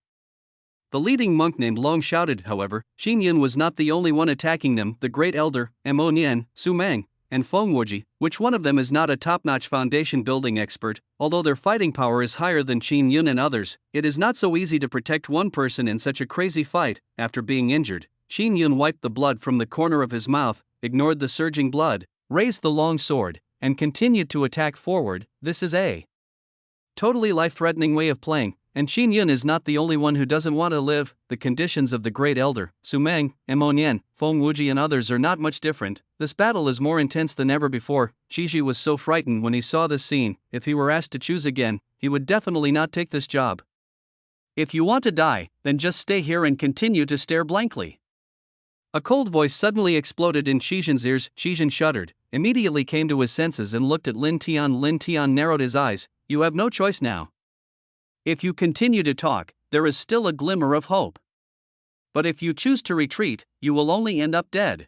[SPEAKER 1] The leading monk named Long shouted. However, Qin Yun was not the only one attacking them. The great elder, Mo Nian, Su Meng, and Fengwuji, which one of them is not a top-notch foundation building expert. Although their fighting power is higher than Qin Yun and others, it is not so easy to protect one person in such a crazy fight. After being injured, Qin Yun wiped the blood from the corner of his mouth, ignored the surging blood, raised the long sword, and continued to attack forward. This is a totally life-threatening way of playing, and Qin Yun is not the only one who doesn't want to live. The conditions of the Great Elder, Su Meng, Mo Nian, Fengwuji and others are not much different. This battle is more intense than ever before. Qizhi was so frightened when he saw this scene. If he were asked to choose again, he would definitely not take this job. If you want to die, then just stay here and continue to stare blankly. A cold voice suddenly exploded in Xizhen's ears. Xizhen shuddered, immediately came to his senses and looked at Lin Tian. Lin Tian narrowed his eyes. You have no choice now. If you continue to talk, there is still a glimmer of hope. But if you choose to retreat, you will only end up dead.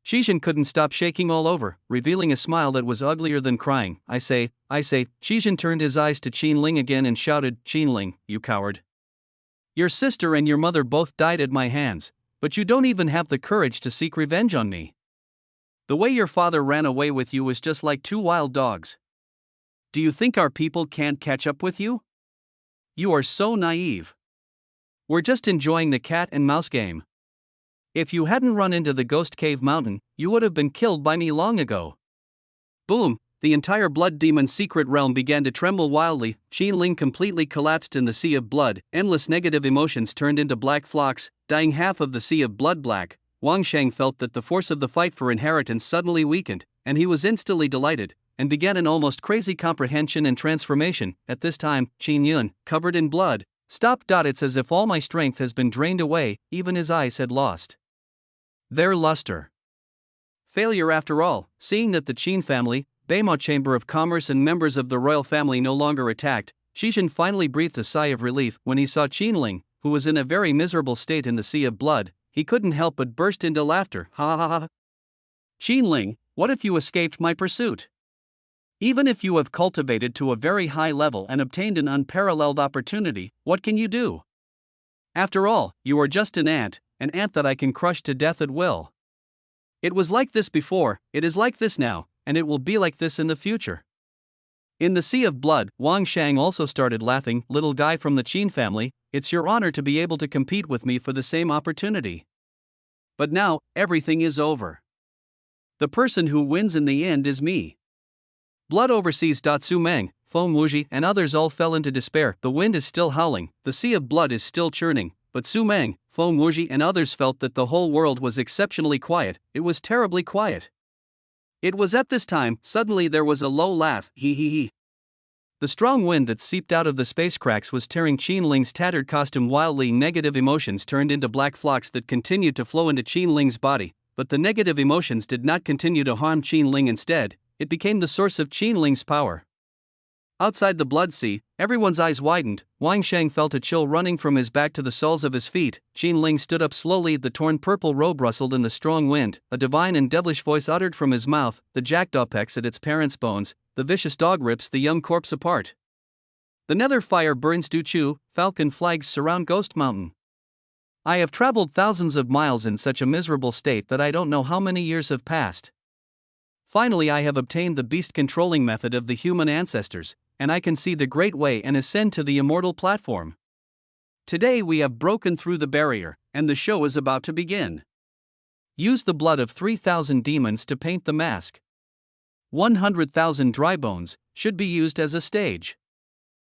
[SPEAKER 1] Xizhen couldn't stop shaking all over, revealing a smile that was uglier than crying. I say. Xizhen turned his eyes to Qin Ling again and shouted, Qin Ling, you coward. Your sister and your mother both died at my hands, but you don't even have the courage to seek revenge on me. The way your father ran away with you was just like two wild dogs. Do you think our people can't catch up with you? You are so naive. We're just enjoying the cat and mouse game. If you hadn't run into the Ghost Cave Mountain, you would have been killed by me long ago. Boom! The entire blood demon secret realm began to tremble wildly. Qin Ling completely collapsed in the sea of blood. Endless negative emotions turned into black flocks, dyeing half of the sea of blood black. Wang Shang felt that the force of the fight for inheritance suddenly weakened, and he was instantly delighted, and began an almost crazy comprehension and transformation. At this time, Qin Yun, covered in blood, stopped. It's as if all my strength has been drained away, even his eyes had lost their luster. Failure after all. Seeing that the Qin family, Beimao Chamber of Commerce and members of the royal family no longer attacked, Xizhen finally breathed a sigh of relief when he saw Qinling, who was in a very miserable state in the sea of blood. He couldn't help but burst into laughter. Ha ha ha. Qinling, what if you escaped my pursuit? Even if you have cultivated to a very high level and obtained an unparalleled opportunity, what can you do? After all, you are just an ant that I can crush to death at will. It was like this before, it is like this now, and it will be like this in the future. In the sea of blood, Wang Shang also started laughing. Little guy from the Qin family, it's your honor to be able to compete with me for the same opportunity. But now, everything is over. The person who wins in the end is me. Blood overseas. Su Meng, Feng Wuji, and others all fell into despair. The wind is still howling, the sea of blood is still churning, but Su Meng, Feng Wuji, and others felt that the whole world was exceptionally quiet. It was terribly quiet. It was at this time, suddenly there was a low laugh. He he he. The strong wind that seeped out of the space cracks was tearing Qinling's tattered costume wildly. Negative emotions turned into black flocks that continued to flow into Qinling's body, but the negative emotions did not continue to harm Qinling. Instead, it became the source of Qinling's power. Outside the blood sea, everyone's eyes widened. Wang Shang felt a chill running from his back to the soles of his feet. Qinling stood up slowly. The torn purple robe rustled in the strong wind. A divine and devilish voice uttered from his mouth. The jackdaw pecks at its parents' bones. The vicious dog rips the young corpse apart. The nether fire burns. Du Chu, falcon flags surround Ghost Mountain. I have traveled thousands of miles in such a miserable state that I don't know how many years have passed. Finally, I have obtained the beast controlling method of the human ancestors, and I can see the great way and ascend to the immortal platform. Today we have broken through the barrier, and the show is about to begin. Use the blood of 3,000 demons to paint the mask. 100,000 dry bones should be used as a stage.